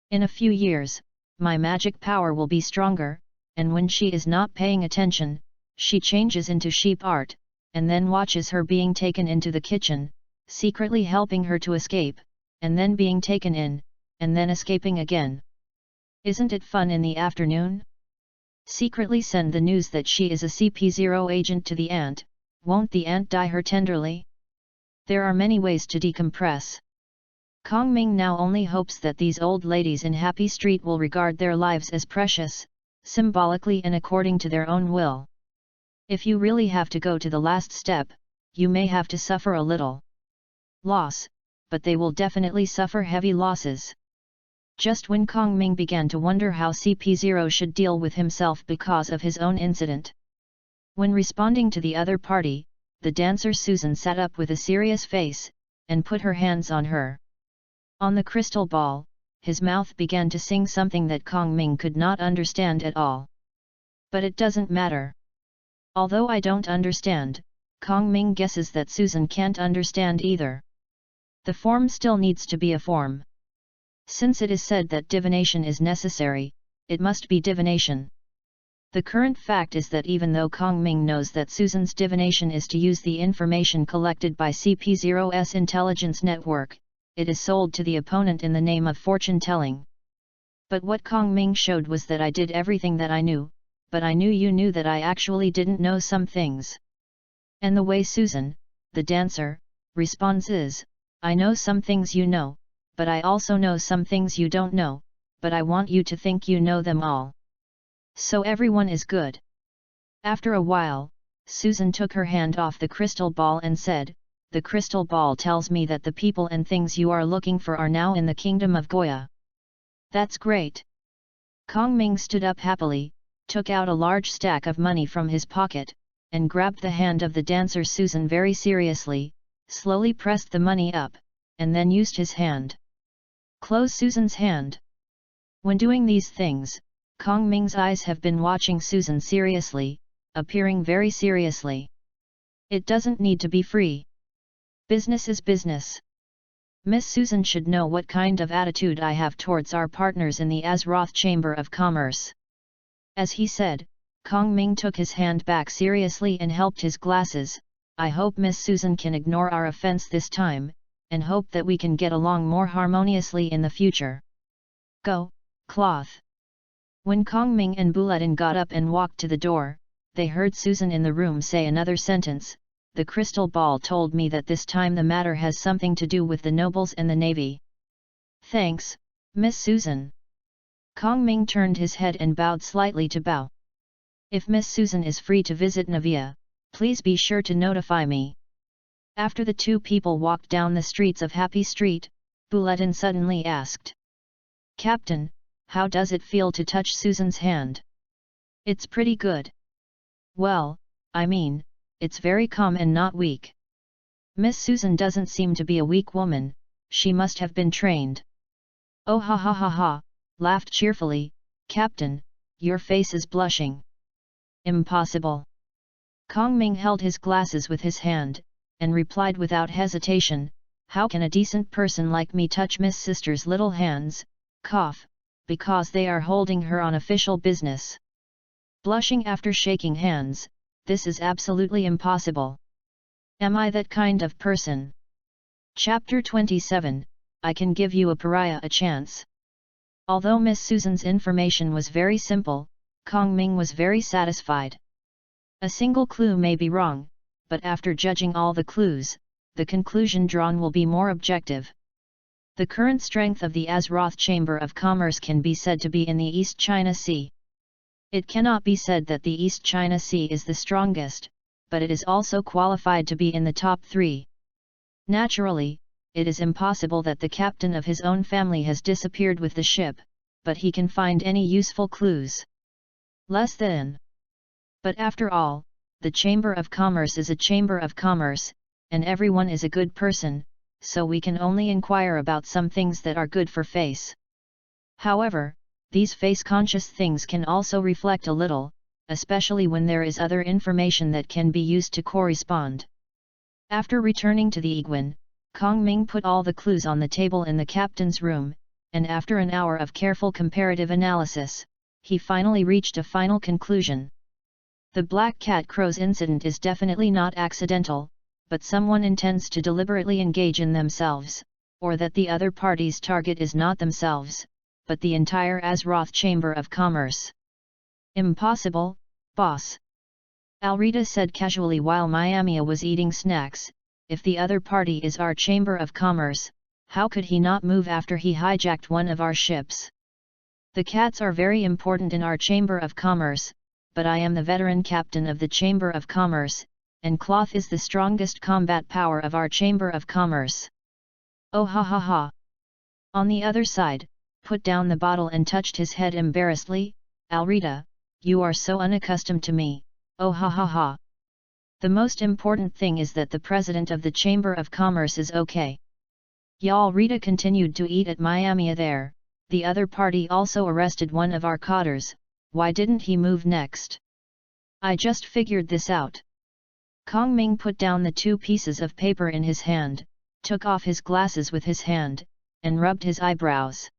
In a few years, my magic power will be stronger, and when she is not paying attention, she changes into sheep art, and then watches her being taken into the kitchen, secretly helping her to escape, and then being taken in, and then escaping again. Isn't it fun in the afternoon? Secretly send the news that she is a CP0 agent to the ant. Won't the ant die her tenderly? There are many ways to decompress. Kong Ming now only hopes that these old ladies in Happy Street will regard their lives as precious, symbolically and according to their own will. If you really have to go to the last step, you may have to suffer a little loss, but they will definitely suffer heavy losses. Just when Kong Ming began to wonder how CP0 should deal with himself because of his own incident. When responding to the other party, the dancer Susan sat up with a serious face, and put her hands on her. On the crystal ball, his mouth began to sing something that Kong Ming could not understand at all. But it doesn't matter. Although I don't understand, Kong Ming guesses that Susan can't understand either. The form still needs to be a form. Since it is said that divination is necessary, it must be divination. The current fact is that even though Kong Ming knows that Susan's divination is to use the information collected by CP0's intelligence network, it is sold to the opponent in the name of fortune-telling. But what Kong Ming showed was that I did everything that I knew, but I knew you knew that I actually didn't know some things. And the way Susan, the dancer, responds is, I know some things you know, but I also know some things you don't know, but I want you to think you know them all. So everyone is good. After a while, Susan took her hand off the crystal ball and said, the crystal ball tells me that the people and things you are looking for are now in the kingdom of Goya. That's great. Kong Ming stood up happily, took out a large stack of money from his pocket, and grabbed the hand of the dancer Susan very seriously, slowly pressed the money up, and then used his hand. Close Susan's hand. When doing these things, Kong Ming's eyes have been watching Susan seriously, appearing very seriously. It doesn't need to be free. Business is business. Miss Susan should know what kind of attitude I have towards our partners in the Azeroth Chamber of Commerce. As he said, Kong Ming took his hand back seriously and helped his glasses. I hope Miss Susan can ignore our offense this time, and hope that we can get along more harmoniously in the future. Go, cloth. When Kong Ming and Bulletin got up and walked to the door, they heard Susan in the room say another sentence. The crystal ball told me that this time the matter has something to do with the nobles and the navy. Thanks, Miss Susan. Kong Ming turned his head and bowed slightly to bow. If Miss Susan is free to visit Navia, please be sure to notify me. After the two people walked down the streets of Happy Street, Bulletin suddenly asked. Captain, how does it feel to touch Susan's hand? It's pretty good. Well, I mean, it's very calm and not weak. Miss Susan doesn't seem to be a weak woman, she must have been trained. Oh ha ha ha ha, laughed cheerfully, Captain, your face is blushing. Impossible. Kong Ming held his glasses with his hand, and replied without hesitation, how can a decent person like me touch Miss Sister's little hands, cough, because they are holding her on official business. Blushing after shaking hands, this is absolutely impossible. Am I that kind of person? Chapter 27, I can give you a pariah a chance. Although Miss Susan's information was very simple, Kong Ming was very satisfied. A single clue may be wrong, but after judging all the clues, the conclusion drawn will be more objective. The current strength of the Azeroth Chamber of Commerce can be said to be in the East China Sea. It cannot be said that the East China Sea is the strongest, but it is also qualified to be in the top 3. Naturally, it is impossible that the captain of his own family has disappeared with the ship, but he can find any useful clues. Less than. But after all, the Chamber of Commerce is a Chamber of Commerce, and everyone is a good person, so we can only inquire about some things that are good for face. However, these face-conscious things can also reflect a little, especially when there is other information that can be used to correspond. After returning to the Igwan, Kong Ming put all the clues on the table in the captain's room, and after an hour of careful comparative analysis, he finally reached a final conclusion. The Black Cat Crow's incident is definitely not accidental, but someone intends to deliberately engage in themselves, or that the other party's target is not themselves, but the entire Azeroth Chamber of Commerce. Impossible, boss. Alrita said casually while Miyamia was eating snacks. If the other party is our Chamber of Commerce, how could he not move after he hijacked one of our ships? The cats are very important in our Chamber of Commerce, but I am the veteran captain of the Chamber of Commerce, and cloth is the strongest combat power of our Chamber of Commerce. Oh ha ha ha. On the other side, put down the bottle and touched his head embarrassedly. Alrita, you are so unaccustomed to me, oh ha ha ha. The most important thing is that the president of the Chamber of Commerce is okay. Alrita continued to eat at Miyamia there. The other party also arrested one of our cotters. Why didn't he move next? I just figured this out. Kong Ming put down the 2 pieces of paper in his hand, took off his glasses with his hand, and rubbed his eyebrows.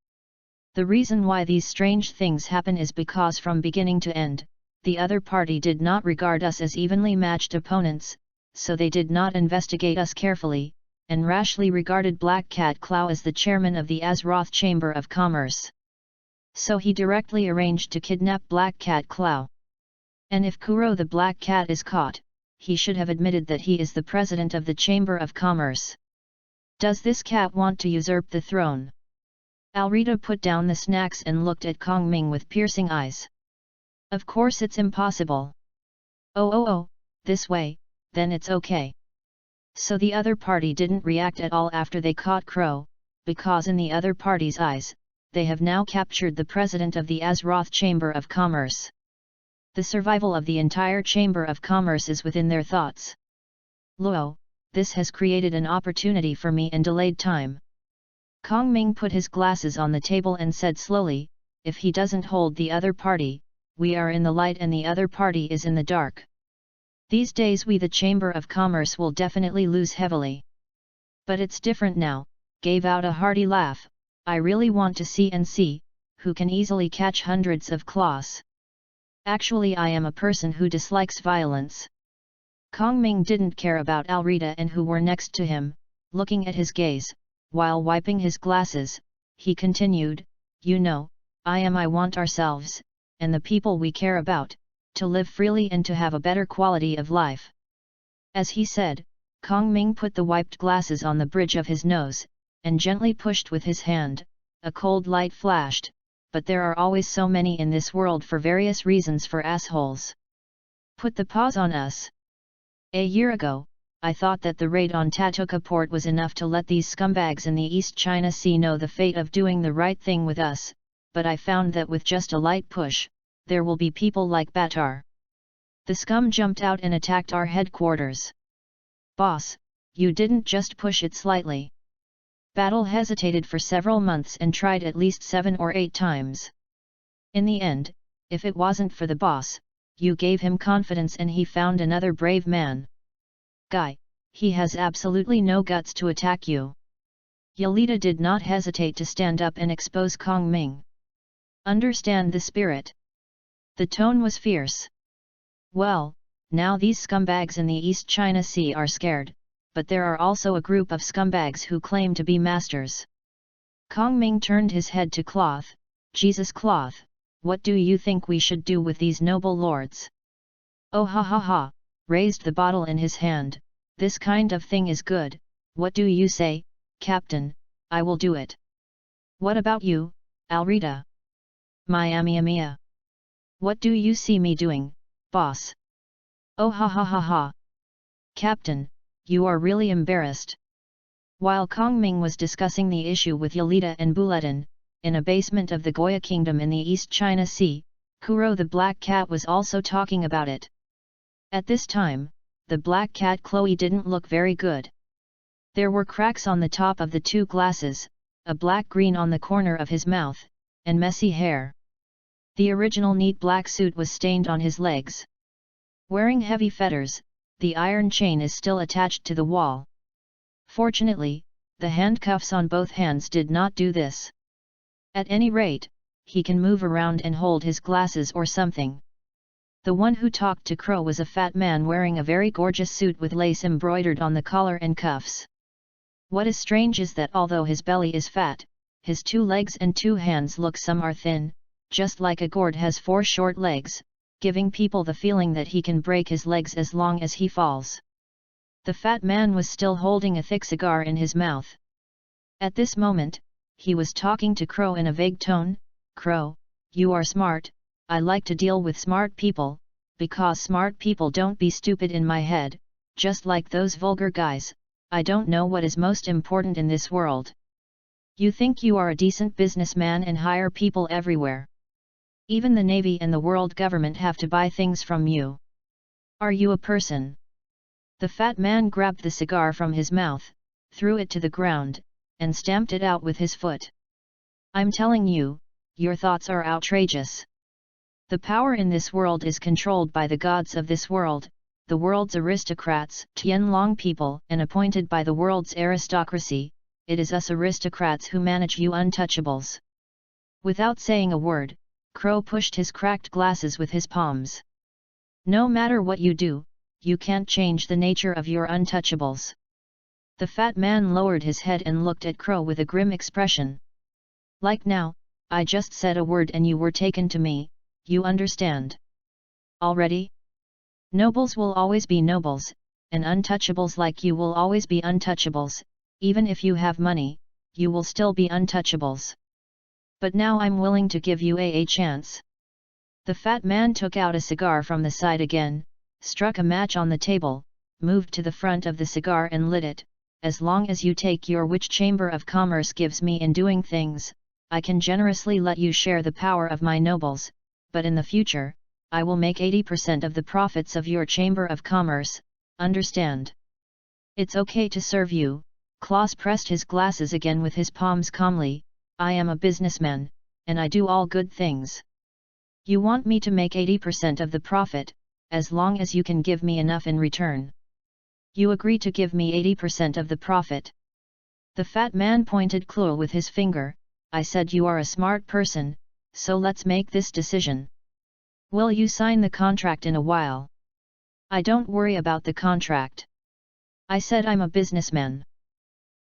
The reason why these strange things happen is because from beginning to end, the other party did not regard us as evenly matched opponents, so they did not investigate us carefully, and rashly regarded Black Cat Claw as the chairman of the Azeroth Chamber of Commerce. So he directly arranged to kidnap Black Cat Claw. And if Kuro the Black Cat is caught, he should have admitted that he is the president of the Chamber of Commerce. Does this cat want to usurp the throne? Alrita put down the snacks and looked at Kong Ming with piercing eyes. Of course it's impossible. Oh, this way, then it's okay. So the other party didn't react at all after they caught Crow, because in the other party's eyes, they have now captured the president of the Azeroth Chamber of Commerce. The survival of the entire Chamber of Commerce is within their thoughts. Luo, this has created an opportunity for me and delayed time. Kong Ming put his glasses on the table and said slowly, if he doesn't hold the other party, we are in the light and the other party is in the dark. These days we the Chamber of Commerce will definitely lose heavily. But it's different now, gave out a hearty laugh. I really want to see who can easily catch hundreds of claws. Actually I am a person who dislikes violence. Kong Ming didn't care about Alrita and who were next to him, looking at his gaze, while wiping his glasses, he continued, you know, I want ourselves, and the people we care about, to live freely and to have a better quality of life. As he said, Kong Ming put the wiped glasses on the bridge of his nose, and gently pushed with his hand. A cold light flashed, but there are always so many in this world for various reasons for assholes. Put the pause on us. A year ago, I thought that the raid on Tatuka port was enough to let these scumbags in the East China Sea know the fate of doing the right thing with us, but I found that with just a light push, there will be people like Batar. The scum jumped out and attacked our headquarters. Boss, you didn't just push it slightly. Battle hesitated for several months and tried at least 7 or 8 times. In the end, if it wasn't for the boss, you gave him confidence and he found another brave man. Guy, he has absolutely no guts to attack you. Yelita did not hesitate to stand up and expose Kong Ming. Understand the spirit. The tone was fierce. Well, now these scumbags in the East China Sea are scared, but there are also a group of scumbags who claim to be masters. Kong Ming turned his head to Cloth. Jesus Cloth, what do you think we should do with these noble lords? Oh ha ha ha, raised the bottle in his hand. This kind of thing is good, what do you say, Captain? I will do it. What about you, Alrita? Mia. What do you see me doing, boss? Oh ha ha ha ha. Captain, you are really embarrassed. While Kongming was discussing the issue with Yelita and Buletin, in a basement of the Goya Kingdom in the East China Sea, Kuro the black cat was also talking about it. At this time, the black cat Chloe didn't look very good. There were cracks on the top of the two glasses, a black-green on the corner of his mouth, and messy hair. The original neat black suit was stained on his legs. Wearing heavy fetters, the iron chain is still attached to the wall. Fortunately, the handcuffs on both hands did not do this. At any rate, he can move around and hold his glasses or something. The one who talked to Crow was a fat man wearing a very gorgeous suit with lace embroidered on the collar and cuffs. What is strange is that although his belly is fat, his 2 legs and 2 hands look some are thin, just like a gourd has 4 short legs, giving people the feeling that he can break his legs as long as he falls. The fat man was still holding a thick cigar in his mouth. At this moment, he was talking to Crow in a vague tone. Crow, you are smart, I like to deal with smart people, because smart people don't be stupid in my head, just like those vulgar guys. I don't know what is most important in this world. You think you are a decent businessman and hire people everywhere. Even the Navy and the world government have to buy things from you. Are you a person? The fat man grabbed the cigar from his mouth, threw it to the ground, and stamped it out with his foot. I'm telling you, your thoughts are outrageous. The power in this world is controlled by the gods of this world, the world's aristocrats, Tianlong people, and appointed by the world's aristocracy. It is us aristocrats who manage you untouchables. Without saying a word, Crow pushed his cracked glasses with his palms. No matter what you do, you can't change the nature of your untouchables. The fat man lowered his head and looked at Crow with a grim expression. Like now, I just said a word and you were taken to me, you understand? Already? Nobles will always be nobles, and untouchables like you will always be untouchables. Even if you have money, you will still be untouchables. But now I'm willing to give you a chance. The fat man took out a cigar from the side again, struck a match on the table, moved to the front of the cigar and lit it. As long as you take your which Chamber of Commerce gives me in doing things, I can generously let you share the power of my nobles, but in the future, I will make 80% of the profits of your Chamber of Commerce, understand? It's okay to serve you. Klaus pressed his glasses again with his palms calmly. I am a businessman, and I do all good things. You want me to make 80% of the profit, as long as you can give me enough in return. You agree to give me 80% of the profit. The fat man pointed Clue with his finger. I said you are a smart person, so let's make this decision. Will you sign the contract in a while? I don't worry about the contract. I said I'm a businessman.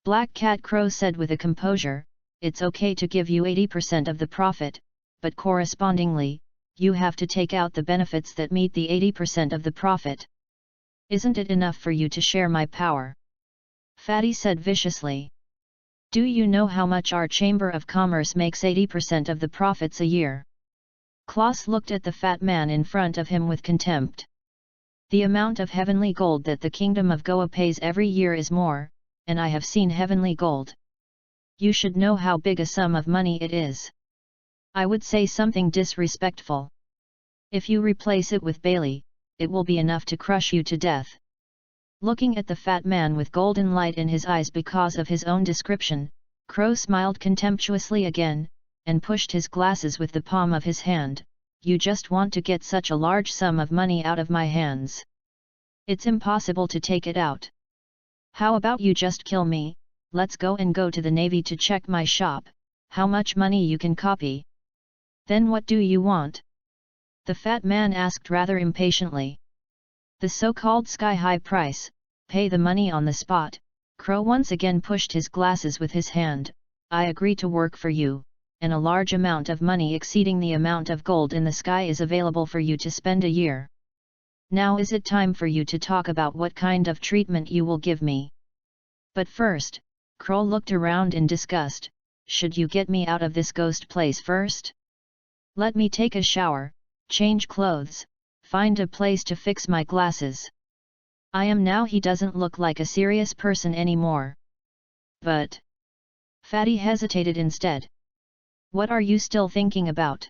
Black Cat Crow said with a composure, it's okay to give you 80% of the profit, but correspondingly, you have to take out the benefits that meet the 80% of the profit. Isn't it enough for you to share my power? Fatty said viciously. Do you know how much our Chamber of Commerce makes 80% of the profits a year? Klaus looked at the fat man in front of him with contempt. The amount of heavenly gold that the Kingdom of Goa pays every year is more, and I have seen heavenly gold. You should know how big a sum of money it is. I would say something disrespectful. If you replace it with Bailey, it will be enough to crush you to death. Looking at the fat man with golden light in his eyes because of his own description, Crow smiled contemptuously again, and pushed his glasses with the palm of his hand. You just want to get such a large sum of money out of my hands. It's impossible to take it out. How about you just kill me? Let's go to the Navy to check my shop, how much money you can copy. Then what do you want? The fat man asked rather impatiently. The so-called sky-high price, pay the money on the spot. Crow once again pushed his glasses with his hand. I agree to work for you, and a large amount of money exceeding the amount of gold in the sky is available for you to spend a year. Now is it time for you to talk about what kind of treatment you will give me? But first, Kroll looked around in disgust. Should you get me out of this ghost place first? Let me take a shower, change clothes, find a place to fix my glasses. I am now. He doesn't look like a serious person anymore. But Fatty hesitated instead. What are you still thinking about?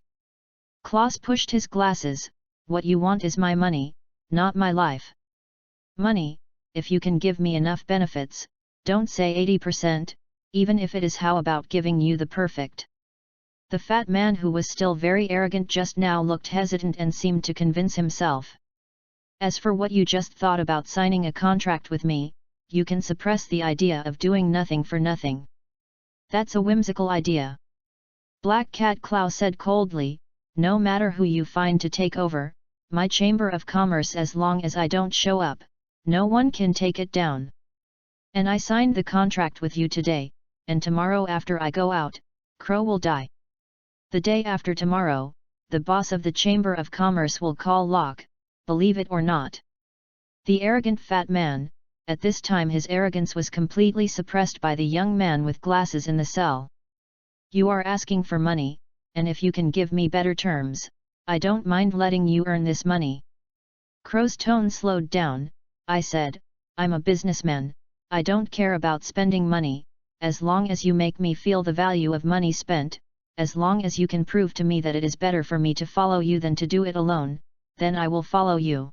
Klaus pushed his glasses. What you want is my money, not my life. Money, if you can give me enough benefits, don't say 80%, even if it is. How about giving you the perfect? The fat man, who was still very arrogant just now, looked hesitant and seemed to convince himself. As for what you just thought about signing a contract with me, you can suppress the idea of doing nothing for nothing. That's a whimsical idea. Black Cat Klaus said coldly, no matter who you find to take over my Chamber of Commerce, as long as I don't show up, no one can take it down. And I signed the contract with you today, and tomorrow after I go out, Crow will die. The day after tomorrow, the boss of the Chamber of Commerce will call Locke, believe it or not. The arrogant fat man, at this time his arrogance was completely suppressed by the young man with glasses in the cell. You are asking for money, and if you can give me better terms, I don't mind letting you earn this money. Crow's tone slowed down. I said, I'm a businessman, I don't care about spending money, as long as you make me feel the value of money spent, as long as you can prove to me that it is better for me to follow you than to do it alone, then I will follow you.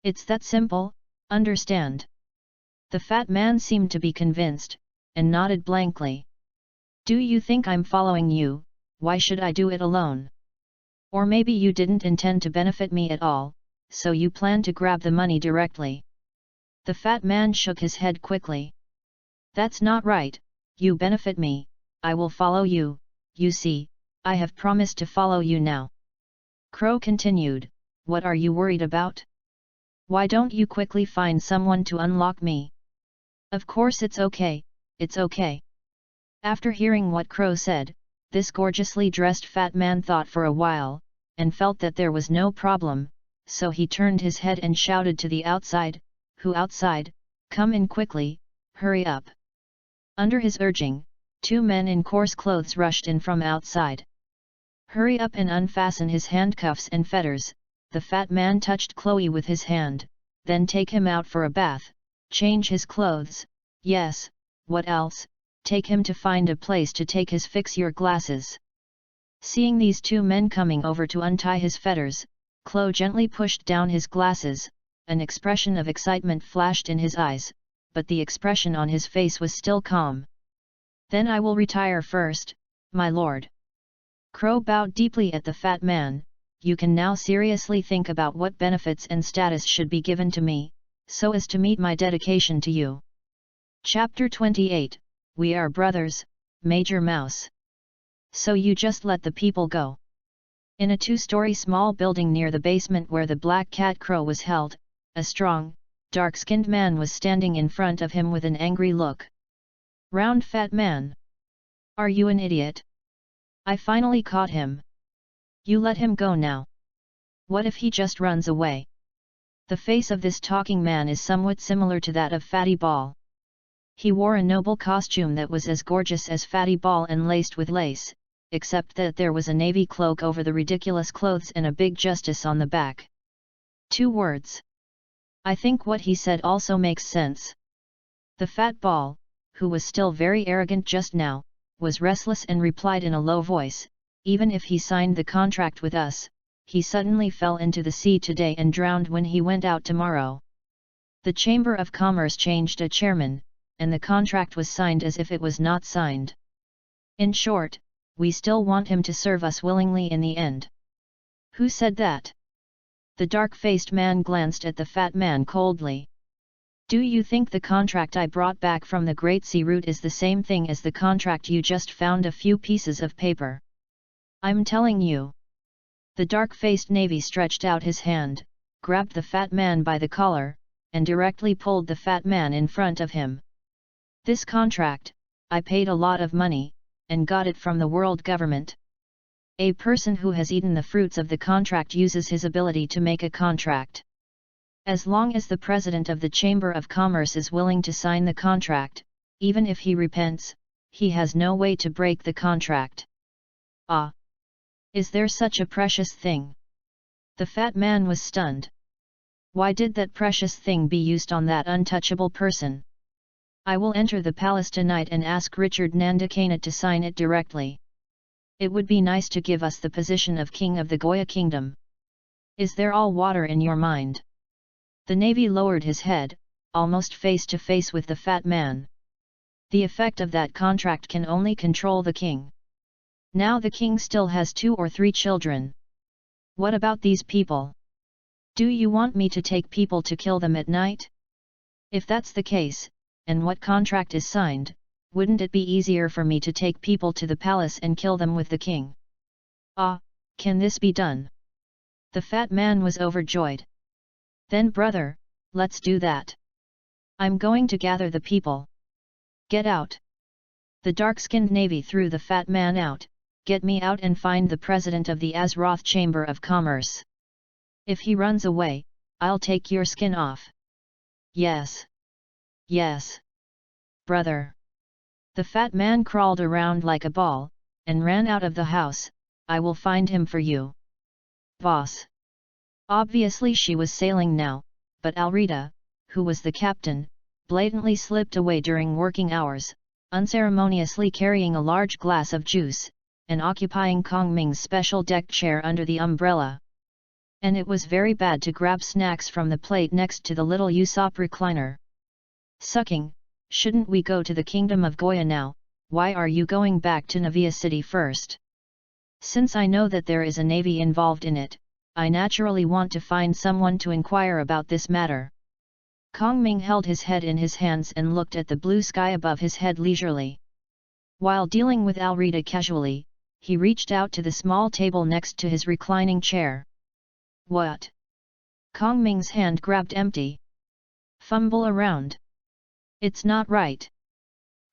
It's that simple, understand? The fat man seemed to be convinced, and nodded blankly. Do you think I'm following you? Why should I do it alone? Or maybe you didn't intend to benefit me at all, so you plan to grab the money directly. The fat man shook his head quickly. That's not right. You benefit me, I will follow you. You see, I have promised to follow you now. Crow continued, what are you worried about? Why don't you quickly find someone to unlock me? Of course it's okay, it's okay. After hearing what Crow said, this gorgeously dressed fat man thought for a while, and felt that there was no problem, so he turned his head and shouted to the outside, who outside? Come in quickly, hurry up. Under his urging, two men in coarse clothes rushed in from outside. Hurry up and unfasten his handcuffs and fetters. The fat man touched Chloe with his hand, then take him out for a bath, change his clothes, yes, what else, take him to find a place to take his fix your glasses. Seeing these two men coming over to untie his fetters, Chloe gently pushed down his glasses, an expression of excitement flashed in his eyes, but the expression on his face was still calm. Then I will retire first, my lord. Crow bowed deeply at the fat man. You can now seriously think about what benefits and status should be given to me, so as to meet my dedication to you. Chapter 28, We Are Brothers, Major Mouse. So you just let the people go. In a two-story small building near the basement where the black cat Crow was held, a strong, dark-skinned man was standing in front of him with an angry look. Round fat man. Are you an idiot? I finally caught him. You let him go now. What if he just runs away? The face of this talking man is somewhat similar to that of Fatty Ball. He wore a noble costume that was as gorgeous as Fatty Ball and laced with lace, except that there was a navy cloak over the ridiculous clothes and a big justice on the back. 2 words. I think what he said also makes sense. The fat ball, who was still very arrogant just now, was restless and replied in a low voice, even if he signed the contract with us, he suddenly fell into the sea today and drowned when he went out tomorrow. The Chamber of Commerce changed a chairman, and the contract was signed as if it was not signed. In short, we still want him to serve us willingly in the end. Who said that? The dark-faced man glanced at the fat man coldly. Do you think the contract I brought back from the Great Sea route is the same thing as the contract you just found a few pieces of paper? I'm telling you. The dark-faced navy stretched out his hand, grabbed the fat man by the collar, and directly pulled the fat man in front of him. This contract, I paid a lot of money, and got it from the world government. A person who has eaten the fruits of the contract uses his ability to make a contract. As long as the president of the Chamber of Commerce is willing to sign the contract, even if he repents, he has no way to break the contract. Ah! Is there such a precious thing? The fat man was stunned. Why did that precious thing be used on that untouchable person? I will enter the palace tonight and ask Richard Nandakanat to sign it directly. It would be nice to give us the position of king of the Goya kingdom. Is there all water in your mind? The Navy lowered his head, almost face to face with the fat man. The effect of that contract can only control the king. Now the king still has 2 or 3 children. What about these people? Do you want me to take people to kill them at night? If that's the case, and what contract is signed, wouldn't it be easier for me to take people to the palace and kill them with the king? Ah, can this be done? The fat man was overjoyed. Then brother, let's do that. I'm going to gather the people. Get out. The dark-skinned navy threw the fat man out. Get me out and find the president of the Azeroth Chamber of Commerce. If he runs away, I'll take your skin off. Yes. Yes. Brother. The fat man crawled around like a ball, and ran out of the house. I will find him for you. Boss. Obviously she was sailing now, but Alrita, who was the captain, blatantly slipped away during working hours, unceremoniously carrying a large glass of juice, and occupying Kong Ming's special deck chair under the umbrella. And it was very bad to grab snacks from the plate next to the little Usopp recliner. Sucking, shouldn't we go to the kingdom of Goya now? Why are you going back to Navia City first? Since I know that there is a navy involved in it, I naturally want to find someone to inquire about this matter. Kong Ming held his head in his hands and looked at the blue sky above his head leisurely. While dealing with Alrita casually, he reached out to the small table next to his reclining chair. What? Kong Ming's hand grabbed empty. Fumble around. It's not right.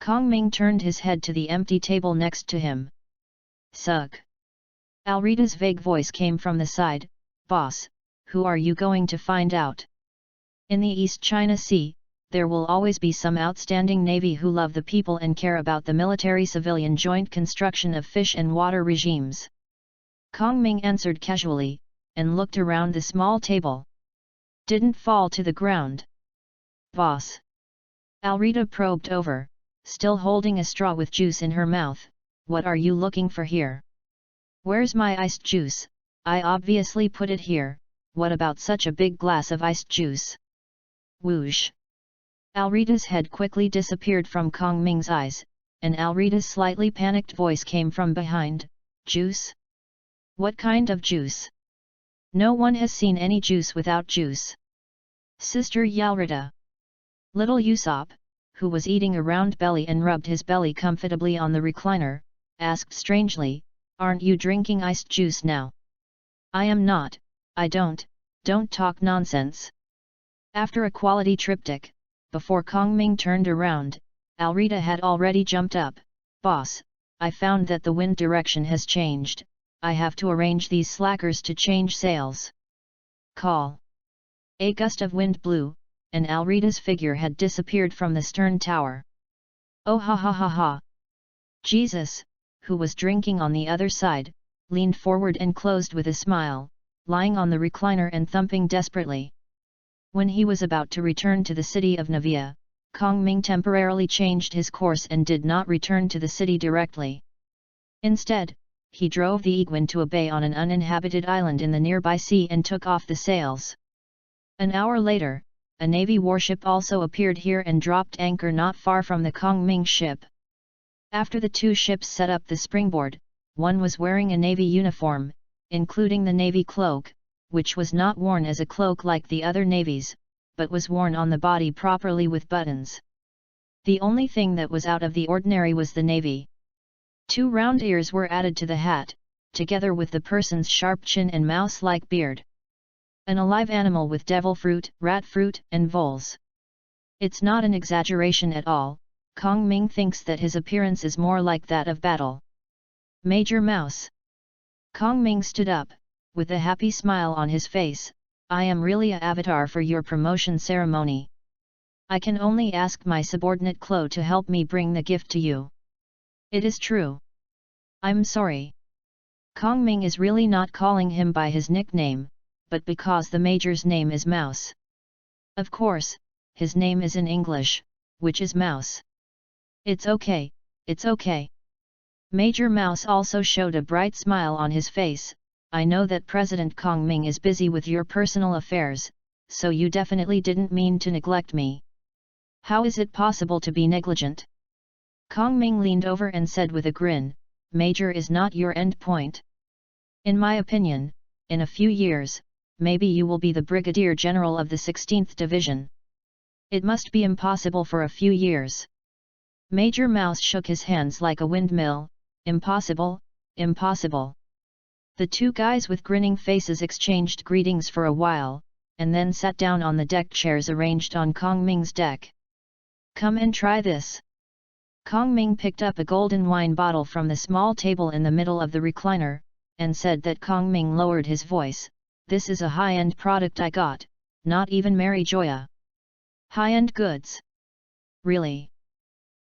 Kong Ming turned his head to the empty table next to him. Sug. Alrita's vague voice came from the side. Boss, who are you going to find out? In the East China Sea, there will always be some outstanding navy who love the people and care about the military-civilian joint construction of fish and water regimes. Kong Ming answered casually, and looked around the small table. Didn't fall to the ground. Boss. Alrita probed over, still holding a straw with juice in her mouth. What are you looking for here? Where's my iced juice? I obviously put it here. What about such a big glass of iced juice? Whoosh. Alrita's head quickly disappeared from Kong Ming's eyes, and Alrita's slightly panicked voice came from behind. Juice? What kind of juice? No one has seen any juice without juice. Sister Yalrita. Little Usopp, who was eating a round belly and rubbed his belly comfortably on the recliner, asked strangely, aren't you drinking iced juice now? I am not, I don't talk nonsense. After a quality triptych, before Kong Ming turned around, Alrita had already jumped up. Boss, I found that the wind direction has changed. I have to arrange these slackers to change sails. Call. A gust of wind blew, and Alrita's figure had disappeared from the stern tower. Oh ha ha ha ha! Jesus, who was drinking on the other side, leaned forward and closed with a smile, lying on the recliner and thumping desperately. When he was about to return to the city of Navia, Kong Ming temporarily changed his course and did not return to the city directly. Instead, he drove the Egwin to a bay on an uninhabited island in the nearby sea and took off the sails. An hour later, a navy warship also appeared here and dropped anchor not far from the Kong Ming ship. After the two ships set up the springboard, one was wearing a navy uniform, including the navy cloak, which was not worn as a cloak like the other navies, but was worn on the body properly with buttons. The only thing that was out of the ordinary was the navy. 2 round ears were added to the hat, together with the person's sharp chin and mouse-like beard. An alive animal with devil fruit, rat fruit, and voles. It's not an exaggeration at all. Kong Ming thinks that his appearance is more like that of battle. Major Mouse. Kong Ming stood up, with a happy smile on his face. I am really a avatar for your promotion ceremony. I can only ask my subordinate Klo to help me bring the gift to you. It is true. I'm sorry. Kong Ming is really not calling him by his nickname, but because the Major's name is Mouse. Of course, his name is in English, which is Mouse. It's okay, it's okay. Major Mouse also showed a bright smile on his face. I know that President Kong Ming is busy with your personal affairs, so you definitely didn't mean to neglect me. How is it possible to be negligent? Kong Ming leaned over and said with a grin, Major is not your end point. In my opinion, in a few years, maybe you will be the Brigadier General of the 16th Division. It must be impossible for a few years. Major Mouse shook his hands like a windmill. Impossible, impossible. The two guys with grinning faces exchanged greetings for a while, and then sat down on the deck chairs arranged on Kong Ming's deck. Come and try this. Kong Ming picked up a golden wine bottle from the small table in the middle of the recliner, and said that Kong Ming lowered his voice, this is a high-end product I got, not even Mary Joya. High-end goods. Really?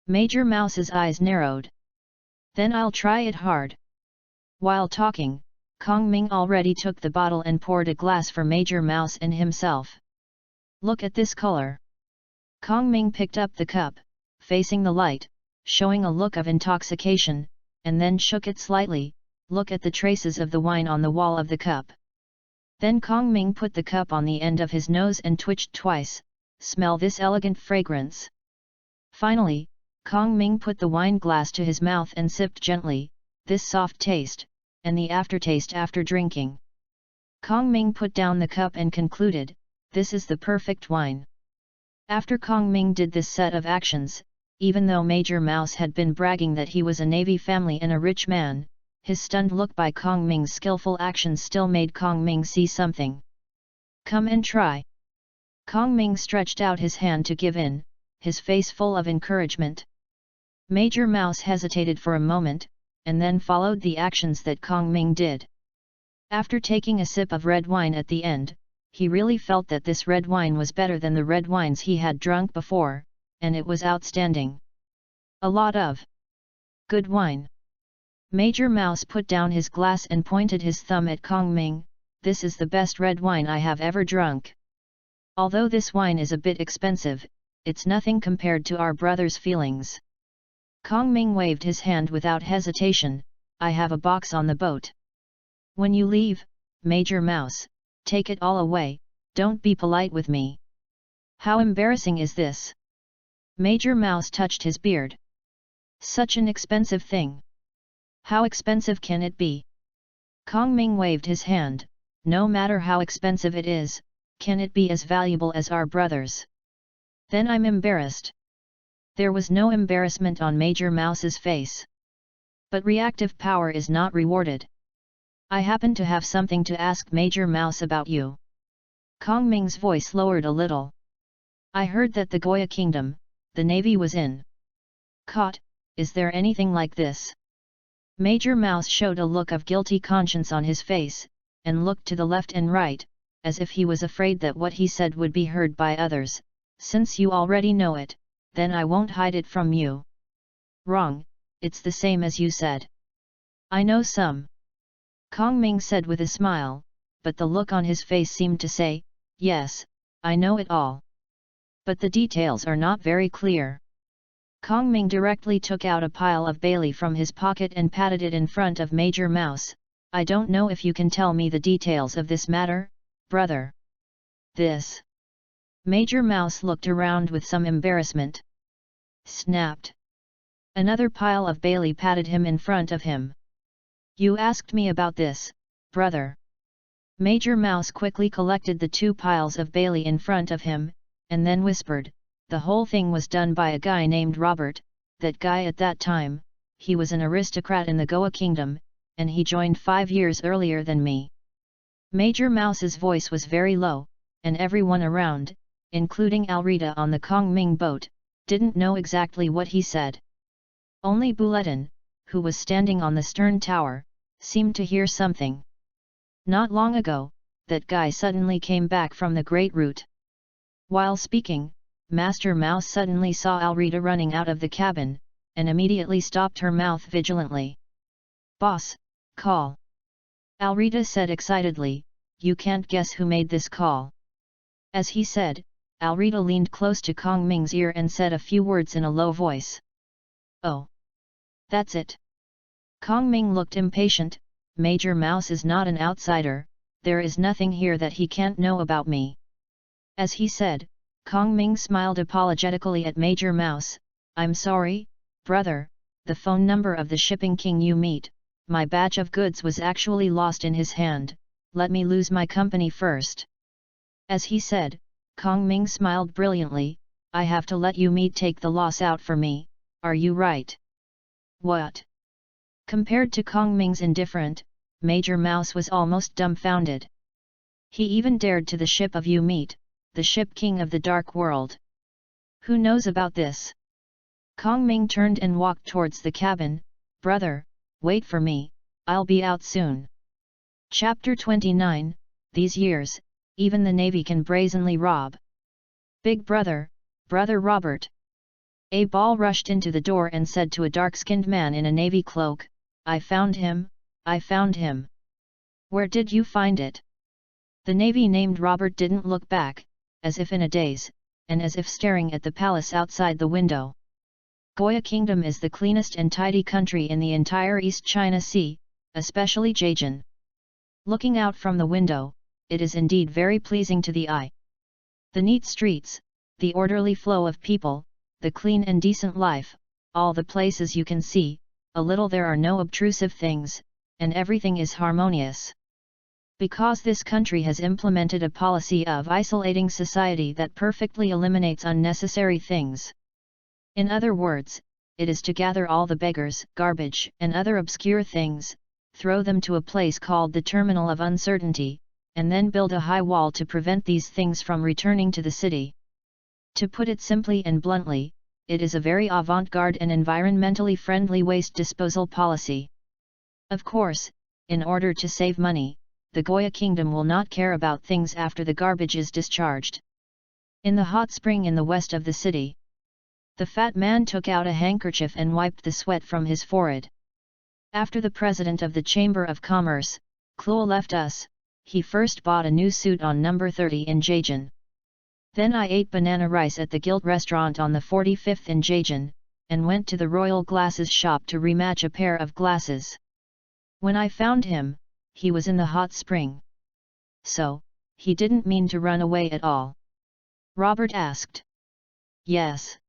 Major Mouse's eyes narrowed. Then I'll try it hard. While talking, Kong Ming already took the bottle and poured a glass for Major Mouse and himself. Look at this color. Kong Ming picked up the cup, facing the light, showing a look of intoxication, and then shook it slightly. Look at the traces of the wine on the wall of the cup. Then Kong Ming put the cup on the end of his nose and twitched twice. Smell this elegant fragrance. Finally, Kong Ming put the wine glass to his mouth and sipped gently, this soft taste, and the aftertaste after drinking. Kong Ming put down the cup and concluded, this is the perfect wine. After Kong Ming did this set of actions, even though Major Mouse had been bragging that he was a navy family and a rich man, his stunned look by Kong Ming's skillful actions still made Kong Ming see something. Come and try. Kong Ming stretched out his hand to give in, his face full of encouragement. Major Mouse hesitated for a moment, and then followed the actions that Kong Ming did. After taking a sip of red wine at the end, he really felt that this red wine was better than the red wines he had drunk before, and it was outstanding. A lot of good wine. Major Mouse put down his glass and pointed his thumb at Kong Ming, this is the best red wine I have ever drunk. Although this wine is a bit expensive, it's nothing compared to our brother's feelings. Kong Ming waved his hand without hesitation, I have a box on the boat. When you leave, Major Mouse, take it all away, don't be polite with me. How embarrassing is this? Major Mouse touched his beard. Such an expensive thing. How expensive can it be? Kong Ming waved his hand, no matter how expensive it is, can it be as valuable as our brother's? Then I'm embarrassed. There was no embarrassment on Major Mouse's face. But reactive power is not rewarded. I happen to have something to ask Major Mouse about you. Kong Ming's voice lowered a little. I heard that the Goya Kingdom, the navy was in. Caught, is there anything like this? Major Mouse showed a look of guilty conscience on his face, and looked to the left and right, as if he was afraid that what he said would be heard by others. Since you already know it, then I won't hide it from you. Wrong, it's the same as you said. I know some. Kong Ming said with a smile, but the look on his face seemed to say, yes, I know it all. But the details are not very clear. Kong Ming directly took out a pile of Bailey from his pocket and patted it in front of Major Mouse. I don't know if you can tell me the details of this matter, brother. This. Major Mouse looked around with some embarrassment. Snapped. Another pile of Bailey patted him in front of him. You asked me about this, brother. Major Mouse quickly collected the two piles of Bailey in front of him, and then whispered, the whole thing was done by a guy named Robert, that guy at that time, he was an aristocrat in the Goa Kingdom, and he joined 5 years earlier than me. Major Mouse's voice was very low, and everyone around, including Alrita on the Kong Ming boat, didn't know exactly what he said. Only Bulletin, who was standing on the stern tower, seemed to hear something. Not long ago, that guy suddenly came back from the Great Root. While speaking, Master Mouse suddenly saw Alrita running out of the cabin, and immediately stopped her mouth vigilantly. "Boss, call!" Alrita said excitedly, "You can't guess who made this call." As he said, Alrita leaned close to Kong Ming's ear and said a few words in a low voice. "Oh. That's it." Kong Ming looked impatient. "Major Mouse is not an outsider, there is nothing here that he can't know about me." As he said, Kong Ming smiled apologetically at Major Mouse. "I'm sorry, brother, the phone number of the shipping king you meet, my batch of goods was actually lost in his hand, let me lose my company first." As he said, Kong Ming smiled brilliantly. "I have to let you meet take the loss out for me, are you right?" "What?" Compared to Kong Ming's indifferent, Major Mouse was almost dumbfounded. He even dared to the ship of you meet, the ship king of the dark world. Who knows about this? Kong Ming turned and walked towards the cabin. "Brother, wait for me, I'll be out soon." Chapter 29, These years, even the Navy can brazenly rob. "Big brother, Brother Robert." A ball rushed into the door and said to a dark-skinned man in a navy cloak, I found him, I found him." "Where did you find it?" The navy named Robert didn't look back, as if in a daze, and as if staring at the palace outside the window. Goya Kingdom is the cleanest and tidy country in the entire East China Sea, especially Zhejiang. Looking out from the window, it is indeed very pleasing to the eye. The neat streets, the orderly flow of people, the clean and decent life, all the places you can see, a little there are no obtrusive things, and everything is harmonious. Because this country has implemented a policy of isolating society that perfectly eliminates unnecessary things. In other words, it is to gather all the beggars, garbage, and other obscure things, throw them to a place called the Terminal of Uncertainty, and then build a high wall to prevent these things from returning to the city. To put it simply and bluntly, it is a very avant-garde and environmentally friendly waste disposal policy. Of course, in order to save money, the Goya Kingdom will not care about things after the garbage is discharged. In the hot spring in the west of the city, the fat man took out a handkerchief and wiped the sweat from his forehead. After the president of the Chamber of Commerce, Kluo left us, he first bought a new suit on number 30 in Zhejiang. Then I ate banana rice at the Guild restaurant on the 45th in Zhejiang, and went to the Royal Glasses shop to rematch a pair of glasses. When I found him, he was in the hot spring. So, he didn't mean to run away at all? Robert asked. Yes.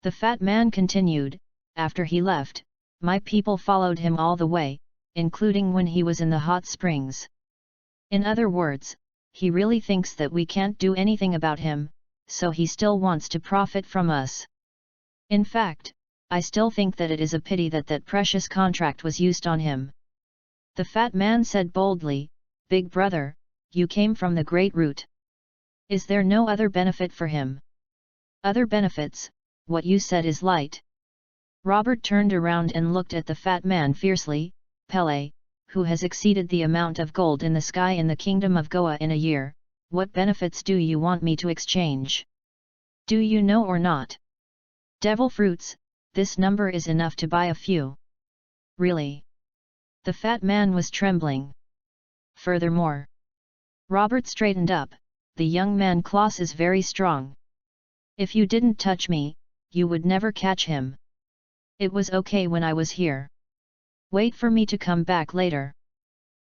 The fat man continued, after he left, my people followed him all the way, including when he was in the hot springs. In other words, he really thinks that we can't do anything about him, so he still wants to profit from us. In fact, I still think that it is a pity that that precious contract was used on him. The fat man said boldly, Big brother, you came from the Great Root. Is there no other benefit for him? Other benefits, what you said is light. Robert turned around and looked at the fat man fiercely. Pele, who has exceeded the amount of gold in the sky in the kingdom of Goa in a year, what benefits do you want me to exchange? Do you know or not? Devil fruits, this number is enough to buy a few. Really? The fat man was trembling. Furthermore, Robert straightened up, the young man Klaus is very strong. If you didn't touch me, you would never catch him. It was okay when I was here. Wait for me to come back later.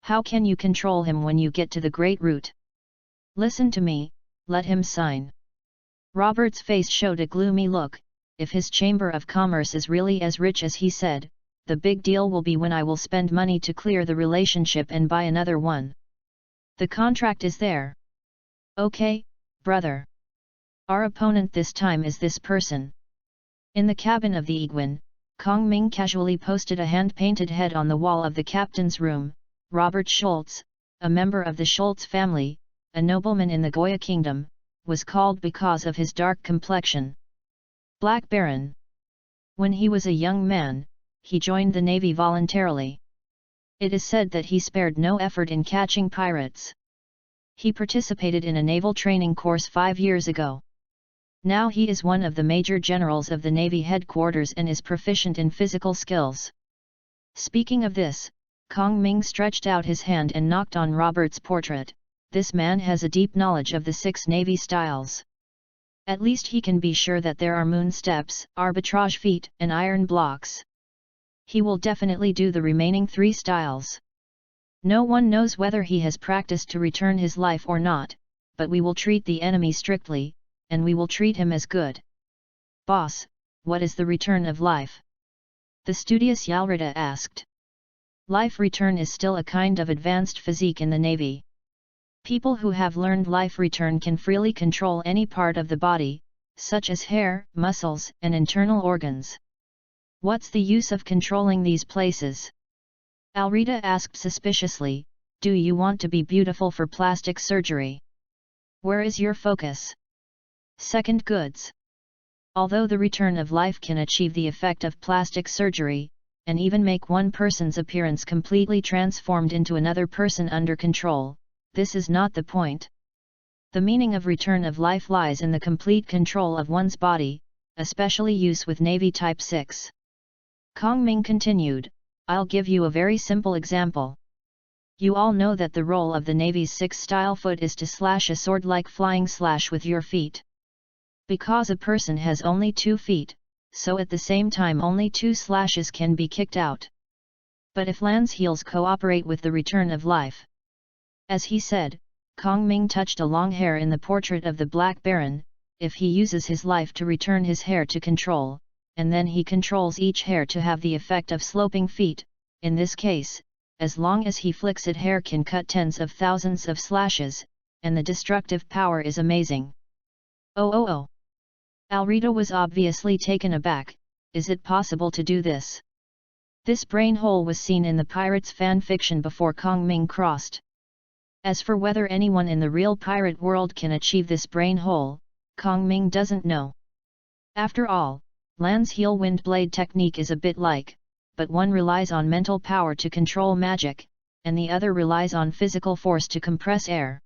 How can you control him when you get to the Great Root? Listen to me, let him sign. Robert's face showed a gloomy look. If his Chamber of Commerce is really as rich as he said, the big deal will be when I will spend money to clear the relationship and buy another one. The contract is there. Okay, brother. Our opponent this time is this person. In the cabin of the Iguan, Kong Ming casually posted a hand-painted head on the wall of the captain's room. Robert Schultz, a member of the Schultz family, a nobleman in the Goya Kingdom, was called because of his dark complexion. Black Baron. When he was a young man, he joined the navy voluntarily. It is said that he spared no effort in catching pirates. He participated in a naval training course 5 years ago. Now he is one of the major generals of the Navy headquarters and is proficient in physical skills. Speaking of this, Kong Ming stretched out his hand and knocked on Robert's portrait. This man has a deep knowledge of the 6 Navy styles. At least he can be sure that there are moon steps, arbitrage feet, and iron blocks. He will definitely do the remaining 3 styles. No one knows whether he has practiced to return his life or not, but we will treat the enemy strictly, and we will treat him as good. Boss, what is the return of life? The studious Yalrita asked. Life return is still a kind of advanced physique in the Navy. People who have learned life return can freely control any part of the body, such as hair, muscles, and internal organs. What's the use of controlling these places? Alrita asked suspiciously, do you want to be beautiful for plastic surgery? Where is your focus? Second goods. Although the return of life can achieve the effect of plastic surgery, and even make one person's appearance completely transformed into another person under control, this is not the point. The meaning of return of life lies in the complete control of one's body, especially use with Navy Type 6. Kong Ming continued, I'll give you a very simple example. You all know that the role of the Navy's 6-style foot is to slash a sword-like flying slash with your feet. Because a person has only 2 feet, so at the same time only 2 slashes can be kicked out. But if Lan's heels cooperate with the return of life. As he said, Kong Ming touched a long hair in the portrait of the Black Baron. If he uses his life to return his hair to control, and then he controls each hair to have the effect of sloping feet, in this case, as long as he flicks it, hair can cut tens of thousands of slashes, and the destructive power is amazing. Oh. Alrita was obviously taken aback. Is it possible to do this? This brain hole was seen in the pirate's fan fiction before Kong Ming crossed. As for whether anyone in the real pirate world can achieve this brain hole, Kong Ming doesn't know. After all, Lan's heel wind blade technique is a bit like, but one relies on mental power to control magic, and the other relies on physical force to compress air.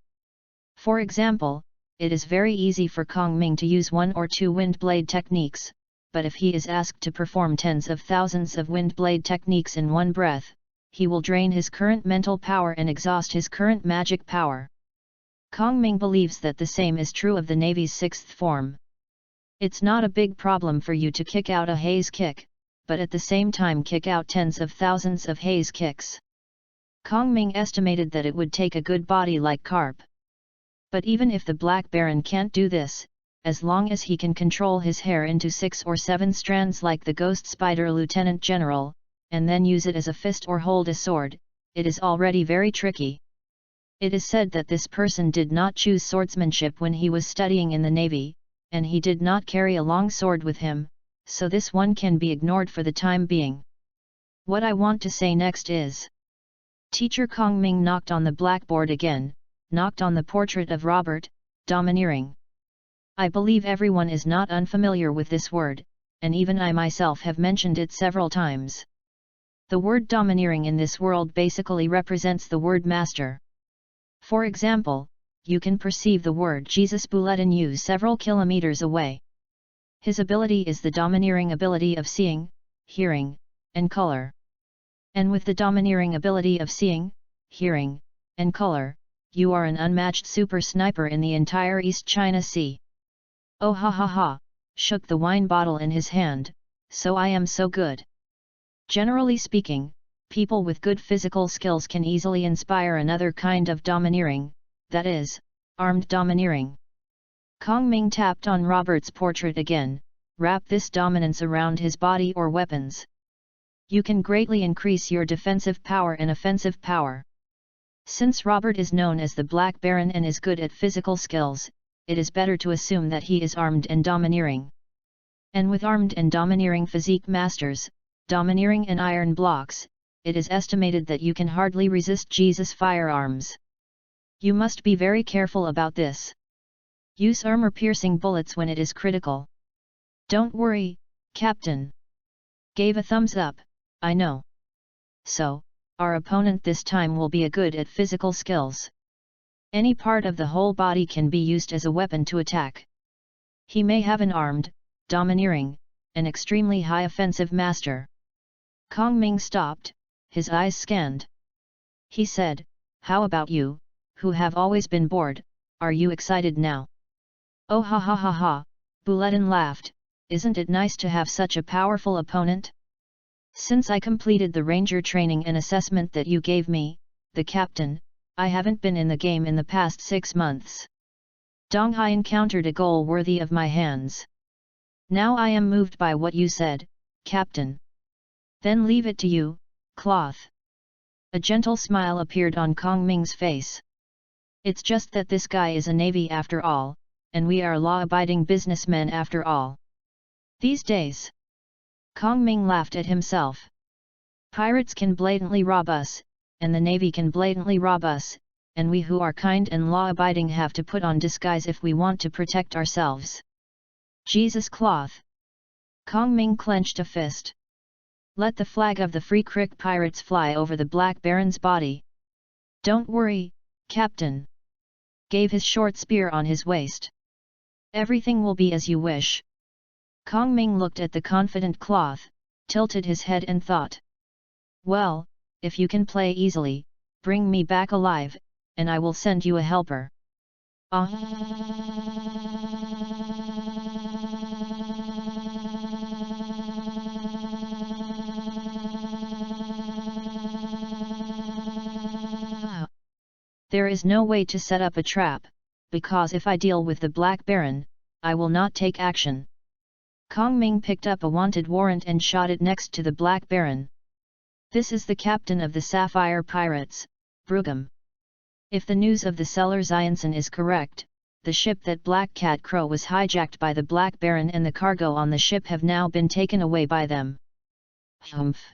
For example, it is very easy for Kong Ming to use 1 or 2 wind blade techniques, but if he is asked to perform tens of thousands of wind blade techniques in one breath, he will drain his current mental power and exhaust his current magic power. Kong Ming believes that the same is true of the Navy's 6th form. It's not a big problem for you to kick out a haze kick, but at the same time kick out tens of thousands of haze kicks. Kong Ming estimated that it would take a good body like carp. But even if the Black Baron can't do this, as long as he can control his hair into 6 or 7 strands like the Ghost Spider Lieutenant General, and then use it as a fist or hold a sword, it is already very tricky. It is said that this person did not choose swordsmanship when he was studying in the Navy, and he did not carry a long sword with him, so this one can be ignored for the time being. What I want to say next is... Teacher Kong Ming knocked on the blackboard again, knocked on the portrait of Robert, domineering. I believe everyone is not unfamiliar with this word, and even I myself have mentioned it several times. The word domineering in this world basically represents the word master. For example, you can perceive the word Jesus bullet in you several kilometers away. His ability is the domineering ability of seeing, hearing, and color. And with the domineering ability of seeing, hearing, and color, you are an unmatched super sniper in the entire East China Sea. Oh ha ha ha, shook the wine bottle in his hand, so I am so good. Generally speaking, people with good physical skills can easily inspire another kind of domineering, that is, armed domineering. Kong Ming tapped on Robert's portrait again. Wrap this dominance around his body or weapons. You can greatly increase your defensive power and offensive power. Since Robert is known as the Black Baron and is good at physical skills, it is better to assume that he is armed and domineering. And with armed and domineering physique masters, domineering and iron blocks, it is estimated that you can hardly resist Jesus' firearms. You must be very careful about this. Use armor-piercing bullets when it is critical. Don't worry, Captain. Gave a thumbs up, I know. So, our opponent this time will be a good at physical skills. Any part of the whole body can be used as a weapon to attack. He may have an armed, domineering, and extremely high offensive master. Kong Ming stopped, his eyes scanned. He said, "How about you, who have always been bored, are you excited now?" "Oh ha ha ha ha," Bulletin laughed, "isn't it nice to have such a powerful opponent? Since I completed the ranger training and assessment that you gave me, the captain, I haven't been in the game in the past 6 months. Dong Hai encountered a goal worthy of my hands. Now I am moved by what you said, Captain. Then leave it to you, Cloth." A gentle smile appeared on Kong Ming's face. "It's just that this guy is a navy after all, and we are law-abiding businessmen after all. These days." Kong Ming laughed at himself. "Pirates can blatantly rob us, and the navy can blatantly rob us, and we who are kind and law-abiding have to put on disguise if we want to protect ourselves. Jesus Cloth!" Kong Ming clenched a fist. "Let the flag of the Free Crick Pirates fly over the Black Baron's body." "Don't worry, Captain." Gave his short spear on his waist. "Everything will be as you wish." Kong Ming looked at the confident Cloth, tilted his head and thought. "Well, if you can play easily, bring me back alive, and I will send you a helper." There is no way to set up a trap, because if I deal with the Black Baron, I will not take action. Kong Ming picked up a wanted warrant and shot it next to the Black Baron. "This is the captain of the Sapphire Pirates, Brugum. If the news of the Cellar Zianson is correct, the ship that Black Cat Crow was hijacked by the Black Baron and the cargo on the ship have now been taken away by them." "Humph!"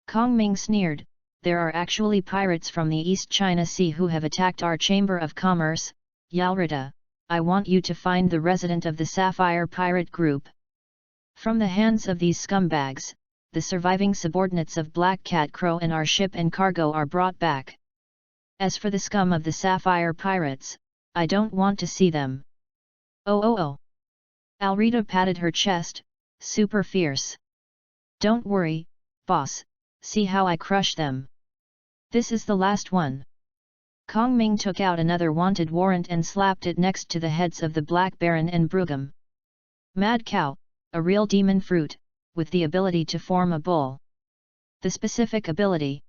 Kong Ming sneered, "there are actually pirates from the East China Sea who have attacked our Chamber of Commerce, Yalrita. I want you to find the resident of the Sapphire Pirate Group. From the hands of these scumbags, the surviving subordinates of Black Cat Crow and our ship and cargo are brought back. As for the scum of the Sapphire Pirates, I don't want to see them." Oh. Alrita patted her chest, super fierce. "Don't worry, boss, see how I crush them. This is the last one." Kong Ming took out another wanted warrant and slapped it next to the heads of the Black Baron and Brugum. "Mad Cow, a real demon fruit, with the ability to form a bull." The specific ability.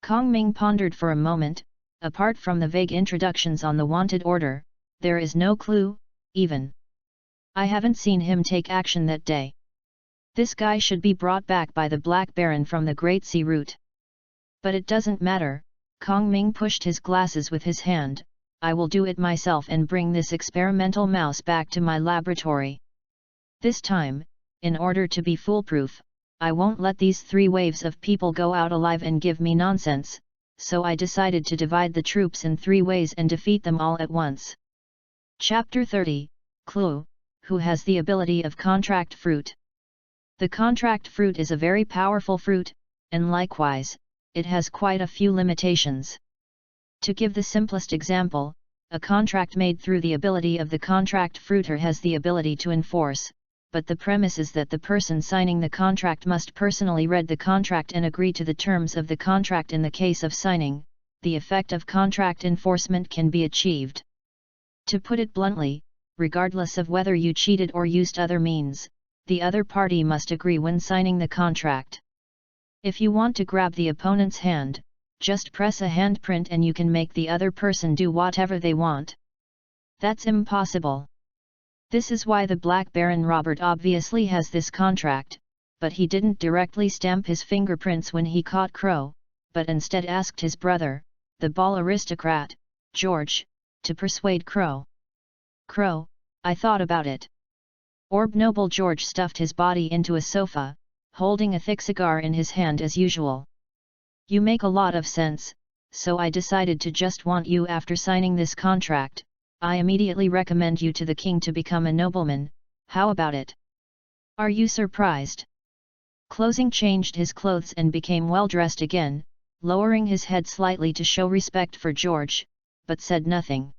Kong Ming pondered for a moment. Apart from the vague introductions on the wanted order, there is no clue, even. I haven't seen him take action that day. This guy should be brought back by the Black Baron from the Great Sea route. But it doesn't matter, Kong Ming pushed his glasses with his hand. "I will do it myself and bring this experimental mouse back to my laboratory. This time, in order to be foolproof, I won't let these 3 waves of people go out alive and give me nonsense, so I decided to divide the troops in 3 ways and defeat them all at once." Chapter 30, Clue, who has the ability of Contract Fruit. The Contract Fruit is a very powerful fruit, and likewise, it has quite a few limitations. To give the simplest example, a contract made through the ability of the Contract Fruiter has the ability to enforce, but the premise is that the person signing the contract must personally read the contract and agree to the terms of the contract. In the case of signing, the effect of contract enforcement can be achieved. To put it bluntly, regardless of whether you cheated or used other means, the other party must agree when signing the contract. If you want to grab the opponent's hand, just press a handprint and you can make the other person do whatever they want. That's impossible. This is why the Black Baron Robert obviously has this contract, but he didn't directly stamp his fingerprints when he caught Crow, but instead asked his brother, the Ball aristocrat, George, to persuade Crow. "Crow, I thought about it." Orb Noble George stuffed his body into a sofa, holding a thick cigar in his hand as usual. "You make a lot of sense, so I decided to just want you after signing this contract. I immediately recommend you to the king to become a nobleman. How about it? Are you surprised?" Closing changed his clothes and became well dressed again, lowering his head slightly to show respect for George. but said nothing.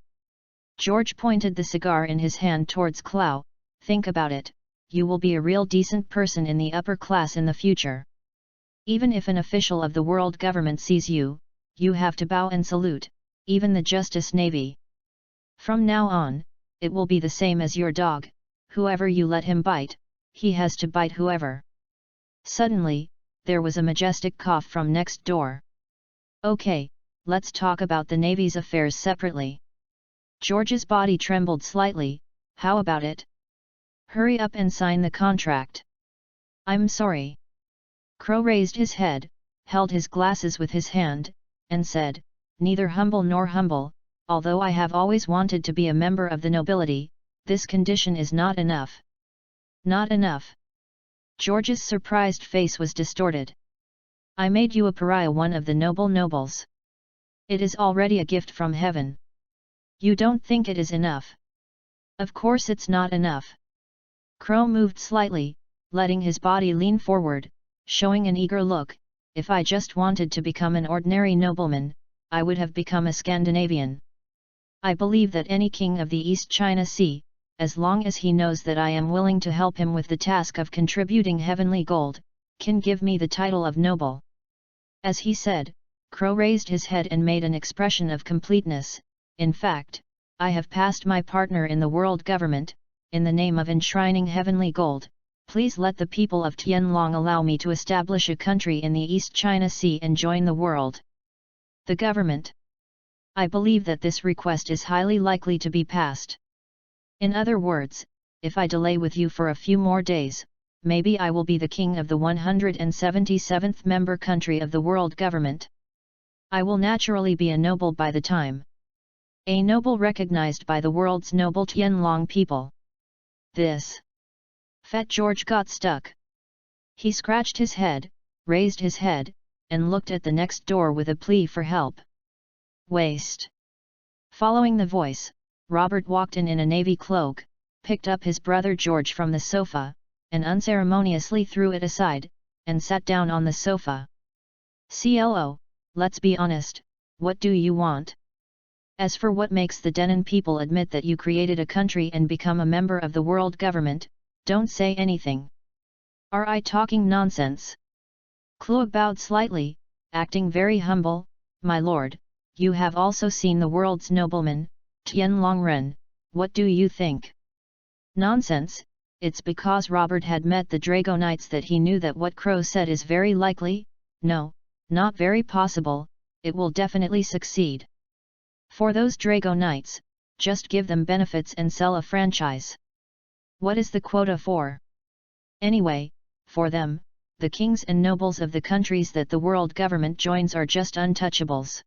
George pointed the cigar in his hand towards Clow. Think about it, you will be a real decent person in the upper class in the future. Even if an official of the world government sees you, you have to bow and salute, even the Justice Navy. From now on, it will be the same as your dog, whoever you let him bite, he has to bite whoever. Suddenly, there was a majestic cough from next door. Okay, let's talk about the Navy's affairs separately. George's body trembled slightly. How about it? Hurry up and sign the contract. I'm sorry. Crow raised his head, held his glasses with his hand, and said, neither humble nor humble, although I have always wanted to be a member of the nobility, this condition is not enough. Not enough. George's surprised face was distorted. I made you a pariah, one of the nobles. It is already a gift from heaven. You don't think it is enough? Of course it's not enough. Crow moved slightly, letting his body lean forward, showing an eager look. If I just wanted to become an ordinary nobleman, I would have become a Scandinavian. I believe that any king of the East China Sea, as long as he knows that I am willing to help him with the task of contributing heavenly gold, can give me the title of noble. As he said, Crow raised his head and made an expression of completeness. In fact, I have passed my partner in the world government. In the name of enshrining heavenly gold, please let the people of Tianlong allow me to establish a country in the East China Sea and join the world. The government. I believe that this request is highly likely to be passed. In other words, if I delay with you for a few more days, maybe I will be the king of the 177th member country of the world government. I will naturally be a noble by the time. A noble recognized by the world's noble Tianlong people. This. Fat George got stuck. He scratched his head, raised his head, and looked at the next door with a plea for help. Waste. Following the voice, Robert walked in a navy cloak, picked up his brother George from the sofa, and unceremoniously threw it aside, and sat down on the sofa. CLO, let's be honest, what do you want? As for what makes the Denon people admit that you created a country and become a member of the world government, don't say anything. Are I talking nonsense? Clow bowed slightly, acting very humble. My lord, you have also seen the world's nobleman, Tianlong Ren, what do you think? Nonsense, it's because Robert had met the Drago Knights that he knew that what Crow said is very likely. No, not very possible, it will definitely succeed. For those Drago Knights, just give them benefits and sell a franchise. What is the quota for? Anyway, for them, the kings and nobles of the countries that the world government joins are just untouchables.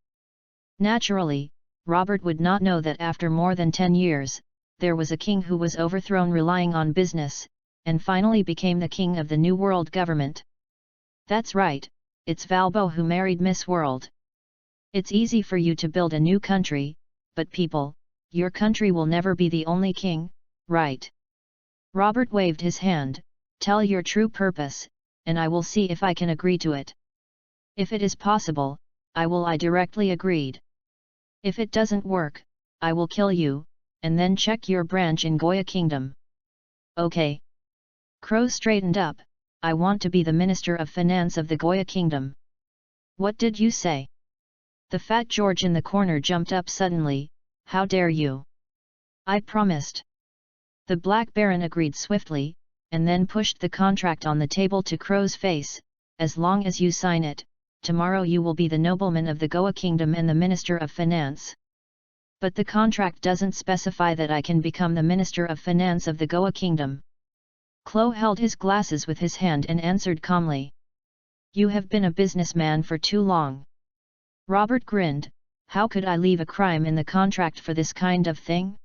Naturally, Robert would not know that after more than 10 years, there was a king who was overthrown relying on business, and finally became the king of the new world government. That's right, it's Valbo who married Miss World. It's easy for you to build a new country, but people, your country will never be the only king, right? Robert waved his hand. Tell your true purpose, and I will see if I can agree to it. If it is possible, I directly agreed. If it doesn't work, I will kill you, and then check your branch in Goya Kingdom. Okay. Crow straightened up. I want to be the Minister of Finance of the Goya Kingdom. What did you say? The fat George in the corner jumped up suddenly. How dare you? I promised. The Black Baron agreed swiftly, and then pushed the contract on the table to Crow's face. As long as you sign it, tomorrow you will be the nobleman of the Goa Kingdom and the Minister of Finance. But the contract doesn't specify that I can become the Minister of Finance of the Goa Kingdom. Clow held his glasses with his hand and answered calmly. You have been a businessman for too long. Robert grinned. How could I leave a crime in the contract for this kind of thing?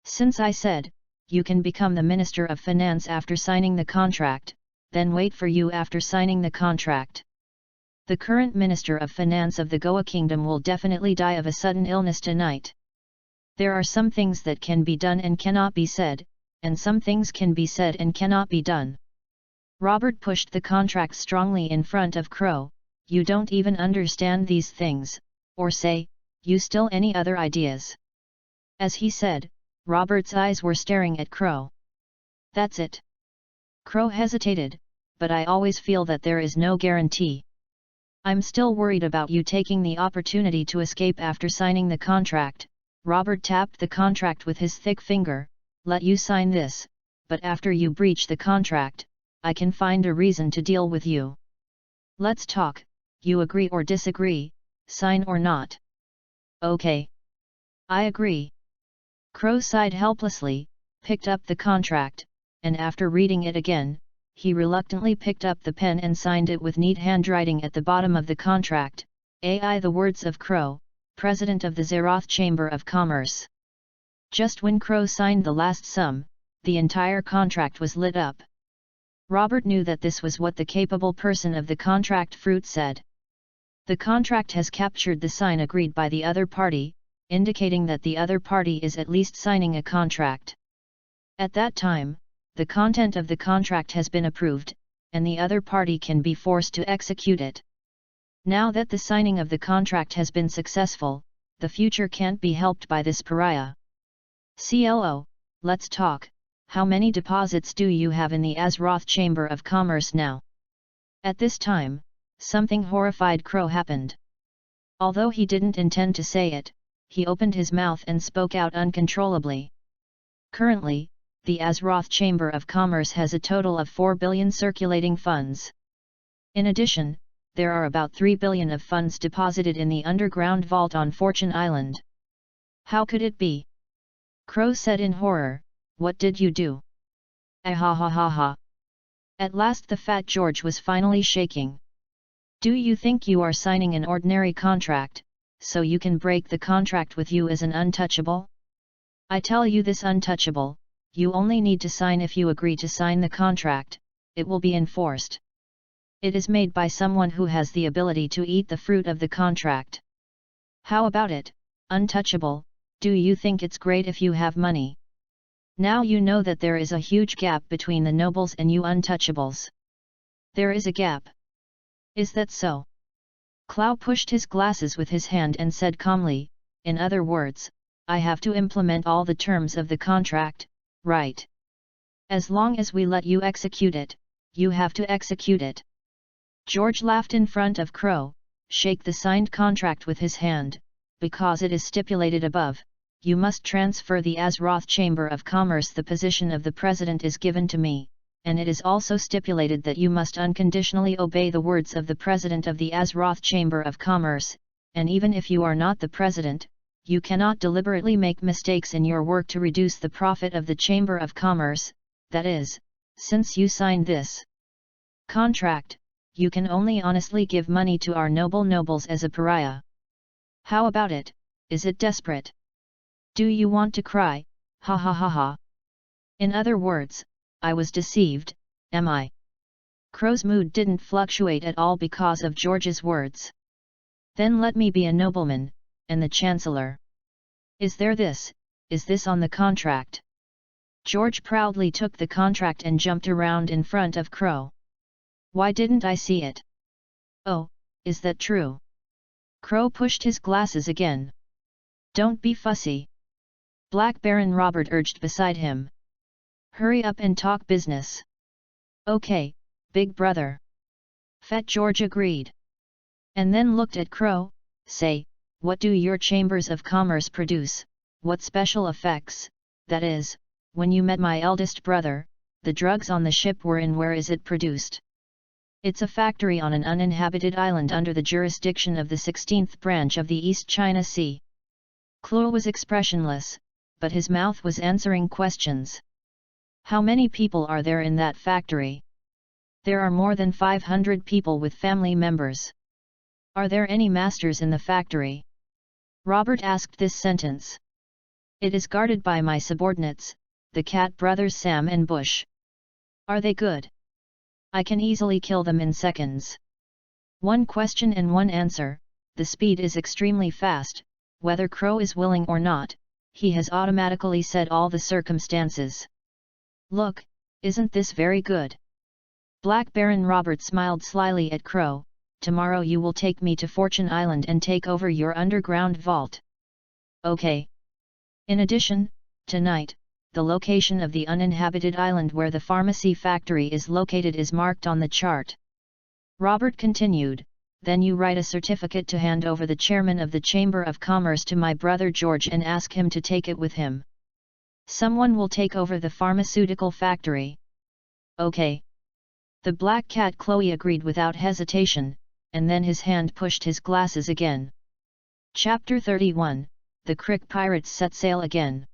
Since I said, you can become the Minister of Finance after signing the contract, then wait for you after signing the contract. The current Minister of Finance of the Goa Kingdom will definitely die of a sudden illness tonight. There are some things that can be done and cannot be said, and some things can be said and cannot be done. Robert pushed the contract strongly in front of Crow. You don't even understand these things, or say, You still any other ideas? As he said, Robert's eyes were staring at Crow. That's it. Crow hesitated, but I always feel that there is no guarantee. I'm still worried about you taking the opportunity to escape after signing the contract. Robert tapped the contract with his thick finger. Let you sign this, but after you breach the contract, I can find a reason to deal with you. Let's talk. You agree or disagree, sign or not? Okay. I agree. Crow sighed helplessly, picked up the contract, and after reading it again, he reluctantly picked up the pen and signed it with neat handwriting at the bottom of the contract. AI the words of Crow, President of the Zeroth Chamber of Commerce. Just when Crow signed the last sum, the entire contract was lit up. Robert knew that this was what the capable person of the contract fruit said. The contract has captured the sign agreed by the other party, indicating that the other party is at least signing a contract. At that time, the content of the contract has been approved, and the other party can be forced to execute it. Now that the signing of the contract has been successful, the future can't be helped by this pariah. CLO, let's talk. How many deposits do you have in the Azeroth Chamber of Commerce now? At this time, something horrified Crow happened. Although he didn't intend to say it, he opened his mouth and spoke out uncontrollably. Currently, the Azeroth Chamber of Commerce has a total of 4 billion circulating funds. In addition, there are about 3 billion of funds deposited in the underground vault on Fortune Island. How could it be? Crow said in horror, what did you do? Ah ha ha ha ha. At last the fat George was finally shaking. Do you think you are signing an ordinary contract, so you can break the contract with you as an untouchable? I tell you this untouchable, you only need to sign if you agree to sign the contract, it will be enforced. It is made by someone who has the ability to eat the fruit of the contract. How about it, untouchable, do you think it's great if you have money? Now you know that there is a huge gap between the nobles and you untouchables. There is a gap. Is that so? Clow pushed his glasses with his hand and said calmly, in other words, I have to implement all the terms of the contract, right? As long as we let you execute it, you have to execute it. George laughed in front of Crow, shake the signed contract with his hand, because it is stipulated above, you must transfer the Azeroth Chamber of Commerce. The position of the President is given to me, and it is also stipulated that you must unconditionally obey the words of the President of the Azeroth Chamber of Commerce, and even if you are not the President, you cannot deliberately make mistakes in your work to reduce the profit of the Chamber of Commerce. That is, since you signed this contract, you can only honestly give money to our nobles as a pariah. How about it, is it desperate? Do you want to cry, ha ha ha ha? In other words, I was deceived, am I? Crow's mood didn't fluctuate at all because of George's words. Then let me be a nobleman, and the Chancellor. Is this on the contract? George proudly took the contract and jumped around in front of Crow. Why didn't I see it? Oh, is that true? Crow pushed his glasses again. Don't be fussy. Black Baron Robert urged beside him. Hurry up and talk business. Okay, big brother. Fat George agreed. And then looked at Crow, say, what do your chambers of commerce produce, what special effects, that is, when you met my eldest brother, the drugs on the ship were in where is it produced? It's a factory on an uninhabited island under the jurisdiction of the 16th branch of the East China Sea. Clow was expressionless, but his mouth was answering questions. How many people are there in that factory? There are more than 500 people with family members. Are there any masters in the factory? Robert asked this sentence. It is guarded by my subordinates, the Cat brothers Sam and Bush. Are they good? I can easily kill them in seconds. One question and one answer, the speed is extremely fast, whether Crow is willing or not, he has automatically said all the circumstances. Look, isn't this very good? Black Baron Robert smiled slyly at Crow, tomorrow you will take me to Fortune Island and take over your underground vault. Okay. In addition, tonight, the location of the uninhabited island where the pharmacy factory is located is marked on the chart. Robert continued, then you write a certificate to hand over the chairman of the Chamber of Commerce to my brother George and ask him to take it with him. Someone will take over the pharmaceutical factory. Okay. The black cat Chloe agreed without hesitation, and then his hand pushed his glasses again. Chapter 31, The Crick Pirates set sail again.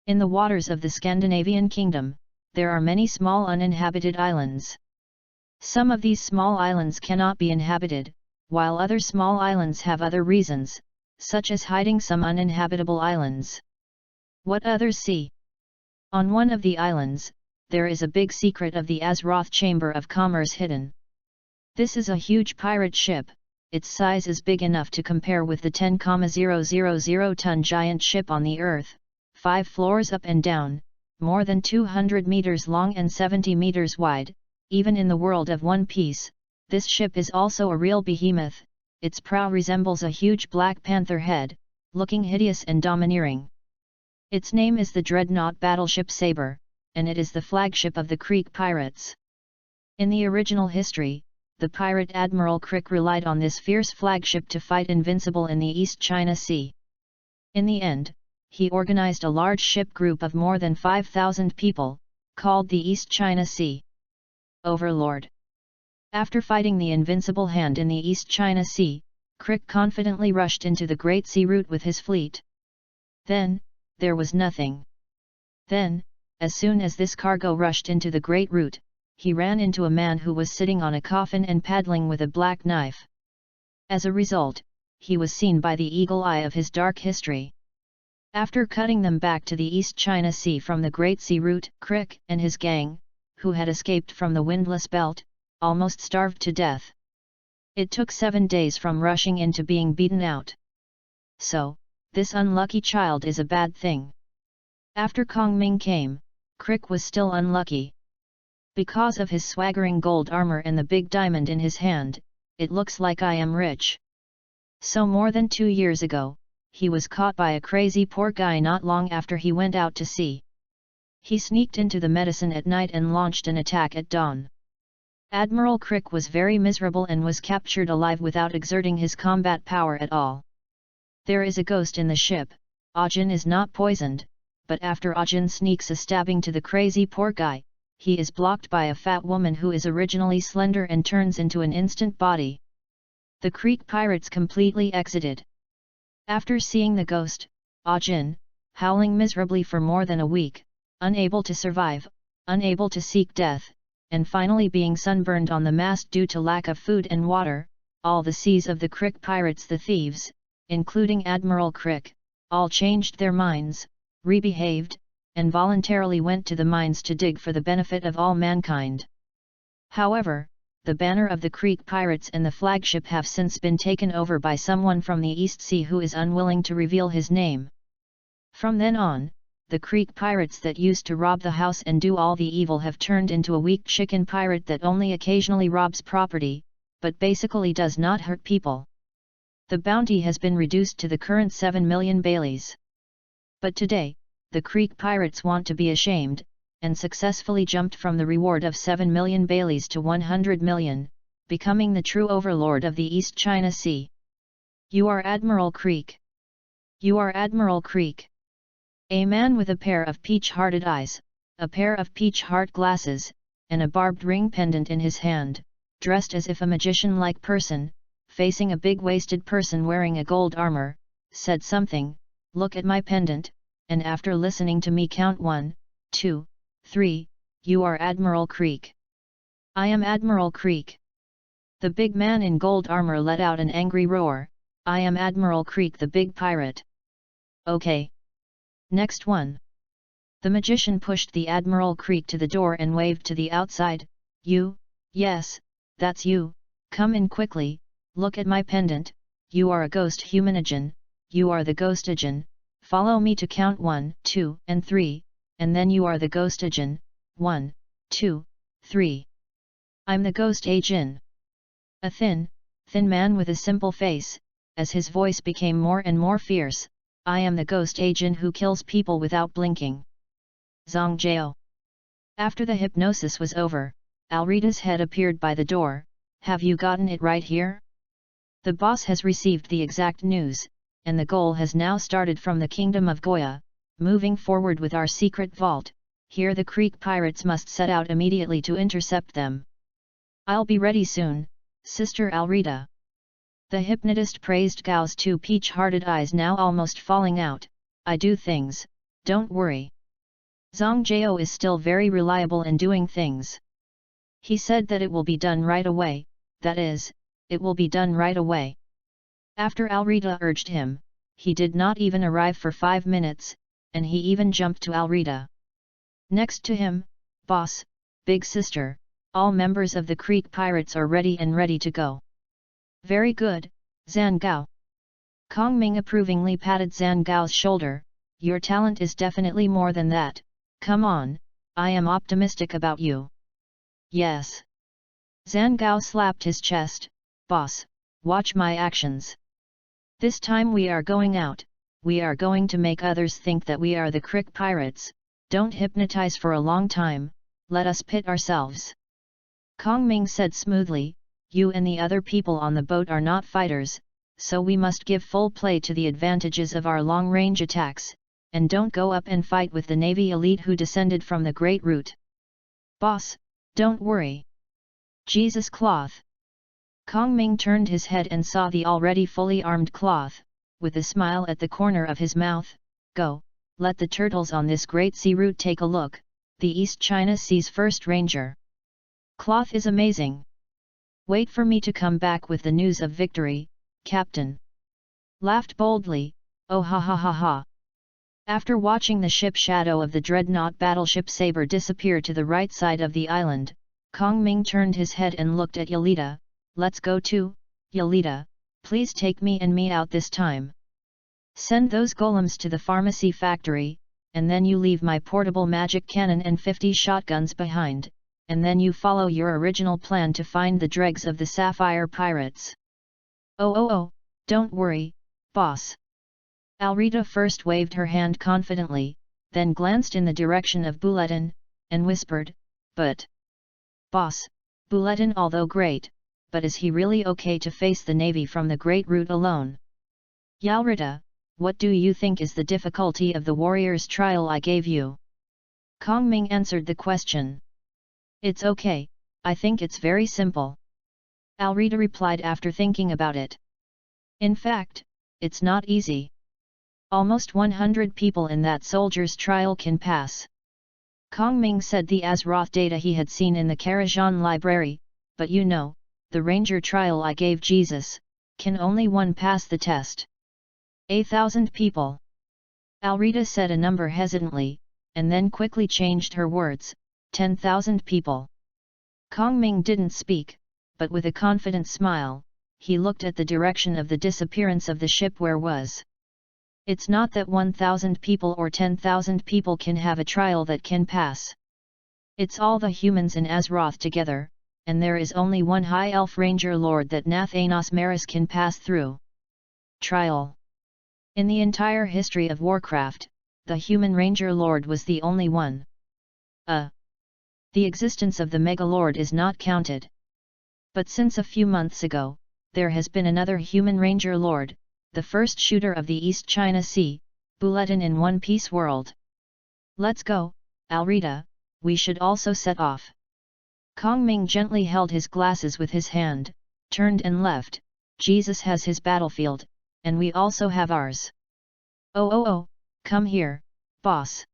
In the waters of the Scandinavian kingdom, there are many small uninhabited islands. Some of these small islands cannot be inhabited, while other small islands have other reasons, such as hiding some uninhabitable islands. What others see? On one of the islands, there is a big secret of the Azeroth Chamber of Commerce hidden. This is a huge pirate ship. Its size is big enough to compare with the 10,000-ton giant ship on the Earth, 5 floors up and down, more than 200 meters long and 70 meters wide. Even in the world of One Piece, this ship is also a real behemoth. Its prow resembles a huge black panther head, looking hideous and domineering. Its name is the dreadnought battleship Saber, and it is the flagship of the Creek Pirates. In the original history, the pirate Admiral Crick relied on this fierce flagship to fight Invincible in the East China Sea. In the end, he organized a large ship group of more than 5,000 people, called the East China Sea Overlord. After fighting the Invincible Hand in the East China Sea, Crick confidently rushed into the Great Sea route with his fleet. Then, there was nothing. Then, as soon as this cargo rushed into the Great Route, he ran into a man who was sitting on a coffin and paddling with a black knife. As a result, he was seen by the eagle eye of his dark history. After cutting them back to the East China Sea from the Great Sea Route, Crick and his gang, who had escaped from the Windless Belt, almost starved to death. It took 7 days from rushing in to being beaten out. So, this unlucky child is a bad thing. After Kong Ming came, Crick was still unlucky. Because of his swaggering gold armor and the big diamond in his hand, it looks like I am rich. So more than 2 years ago, he was caught by a crazy poor guy not long after he went out to sea. He sneaked into the medicine at night and launched an attack at dawn. Admiral Crick was very miserable and was captured alive without exerting his combat power at all. There is a ghost in the ship. Ajin is not poisoned, but after Ajin sneaks a stabbing to the crazy poor guy, he is blocked by a fat woman who is originally slender and turns into an instant body. The Creek Pirates completely exited. After seeing the ghost, Ajin, howling miserably for more than a week, unable to survive, unable to seek death, and finally being sunburned on the mast due to lack of food and water, all the seas of the Crick Pirates, the thieves, including Admiral Crick, all changed their minds, rebehaved, and voluntarily went to the mines to dig for the benefit of all mankind. However, the banner of the Creek Pirates and the flagship have since been taken over by someone from the East Sea who is unwilling to reveal his name. From then on, the Creek Pirates that used to rob the house and do all the evil have turned into a weak chicken pirate that only occasionally robs property, but basically does not hurt people. The bounty has been reduced to the current 7 million Baileys. But today, the Creek Pirates want to be ashamed, and successfully jumped from the reward of 7 million Baileys to 100 million, becoming the true overlord of the East China Sea. You are Admiral Crick. You are Admiral Crick. A man with a pair of peach-hearted eyes, a pair of peach-heart glasses, and a barbed ring pendant in his hand, dressed as if a magician-like person, facing a big-waisted person wearing a gold armor, said something, "Look at my pendant," and after listening to me count 1, 2, 3, "You are Admiral Crick." "I am Admiral Crick." The big man in gold armor let out an angry roar, "I am Admiral Crick, the big pirate." "Okay. Next one." The magician pushed the Admiral Crick to the door and waved to the outside, "You, yes, that's you, come in quickly, look at my pendant, you are a ghost humanogen, you are the ghostogen, follow me to count 1, 2, and 3, and then you are the ghostogen, 1, 2, 3. I'm the ghost agent." A thin, thin man with a simple face, as his voice became more and more fierce, I am the ghost agent who kills people without blinking. Zhang Jiao. After the hypnosis was over, Alrita's head appeared by the door. Have you gotten it right here? The boss has received the exact news, and the goal has now started from the kingdom of Goya, moving forward with our secret vault. Here the Creek pirates must set out immediately to intercept them. I'll be ready soon, Sister Alrita. The hypnotist praised Gao's two peach-hearted eyes now almost falling out. I do things, don't worry. Zhang Jiao is still very reliable in doing things. He said that it will be done right away, that is, it will be done right away. After Alrita urged him, he did not even arrive for 5 minutes, and he even jumped to Alrita. Next to him, boss, big sister, all members of the Creek pirates are ready and ready to go. Very good, Zhan Gao. Kong Ming approvingly patted Zhan Gao's shoulder. Your talent is definitely more than that. Come on, I am optimistic about you. Yes. Zhan Gao slapped his chest. Boss, watch my actions. This time we are going out, we are going to make others think that we are the Creek pirates. Don't hypnotize for a long time, let us pit ourselves. Kong Ming said smoothly, you and the other people on the boat are not fighters, so we must give full play to the advantages of our long-range attacks, and don't go up and fight with the Navy elite who descended from the Great Root. Boss, don't worry. Jesus Cloth. Kong Ming turned his head and saw the already fully armed Cloth, with a smile at the corner of his mouth. Go, let the turtles on this great sea route take a look, the East China Sea's first ranger. Cloth is amazing. Wait for me to come back with the news of victory, Captain. Laughed boldly, oh ha ha ha ha. After watching the ship shadow of the dreadnought battleship Sabre disappear to the right side of the island, Kong Ming turned his head and looked at Yelita. Let's go too, Yelita, please take me and me out this time. Send those golems to the pharmacy factory, and then you leave my portable magic cannon and 50 shotguns behind, and then you follow your original plan to find the dregs of the Sapphire Pirates. Oh, don't worry, boss. Alrita first waved her hand confidently, then glanced in the direction of Bulletin, and whispered, but... Boss, Bulletin although great, but is he really okay to face the Navy from the Great Root alone? Yalrita, what do you think is the difficulty of the warrior's trial I gave you? Kong Ming answered the question. It's okay, I think it's very simple. Alrita replied after thinking about it. In fact, it's not easy. Almost 100 people in that soldier's trial can pass. Kong Ming said the Azeroth data he had seen in the Karajan library, but you know, the ranger trial I gave Jesus, can only one pass the test. 1,000 people. Alrita said a number hesitantly, and then quickly changed her words, 10,000 people. Kong Ming didn't speak, but with a confident smile, he looked at the direction of the disappearance of the ship where was. It's not that 1,000 people or 10,000 people can have a trial that can pass. It's all the humans in Azeroth together, and there is only one High Elf Ranger Lord that Nathanos Maris can pass through. Trial. In the entire history of Warcraft, the human Ranger Lord was the only one. The existence of the Mega Lord is not counted. But since a few months ago, there has been another human Ranger Lord, the first shooter of the East China Sea, Bulletin in One Piece world. Let's go, Alrita, we should also set off. Kong Ming gently held his glasses with his hand, turned and left. Jesus has his battlefield, and we also have ours. Oh, come here, boss.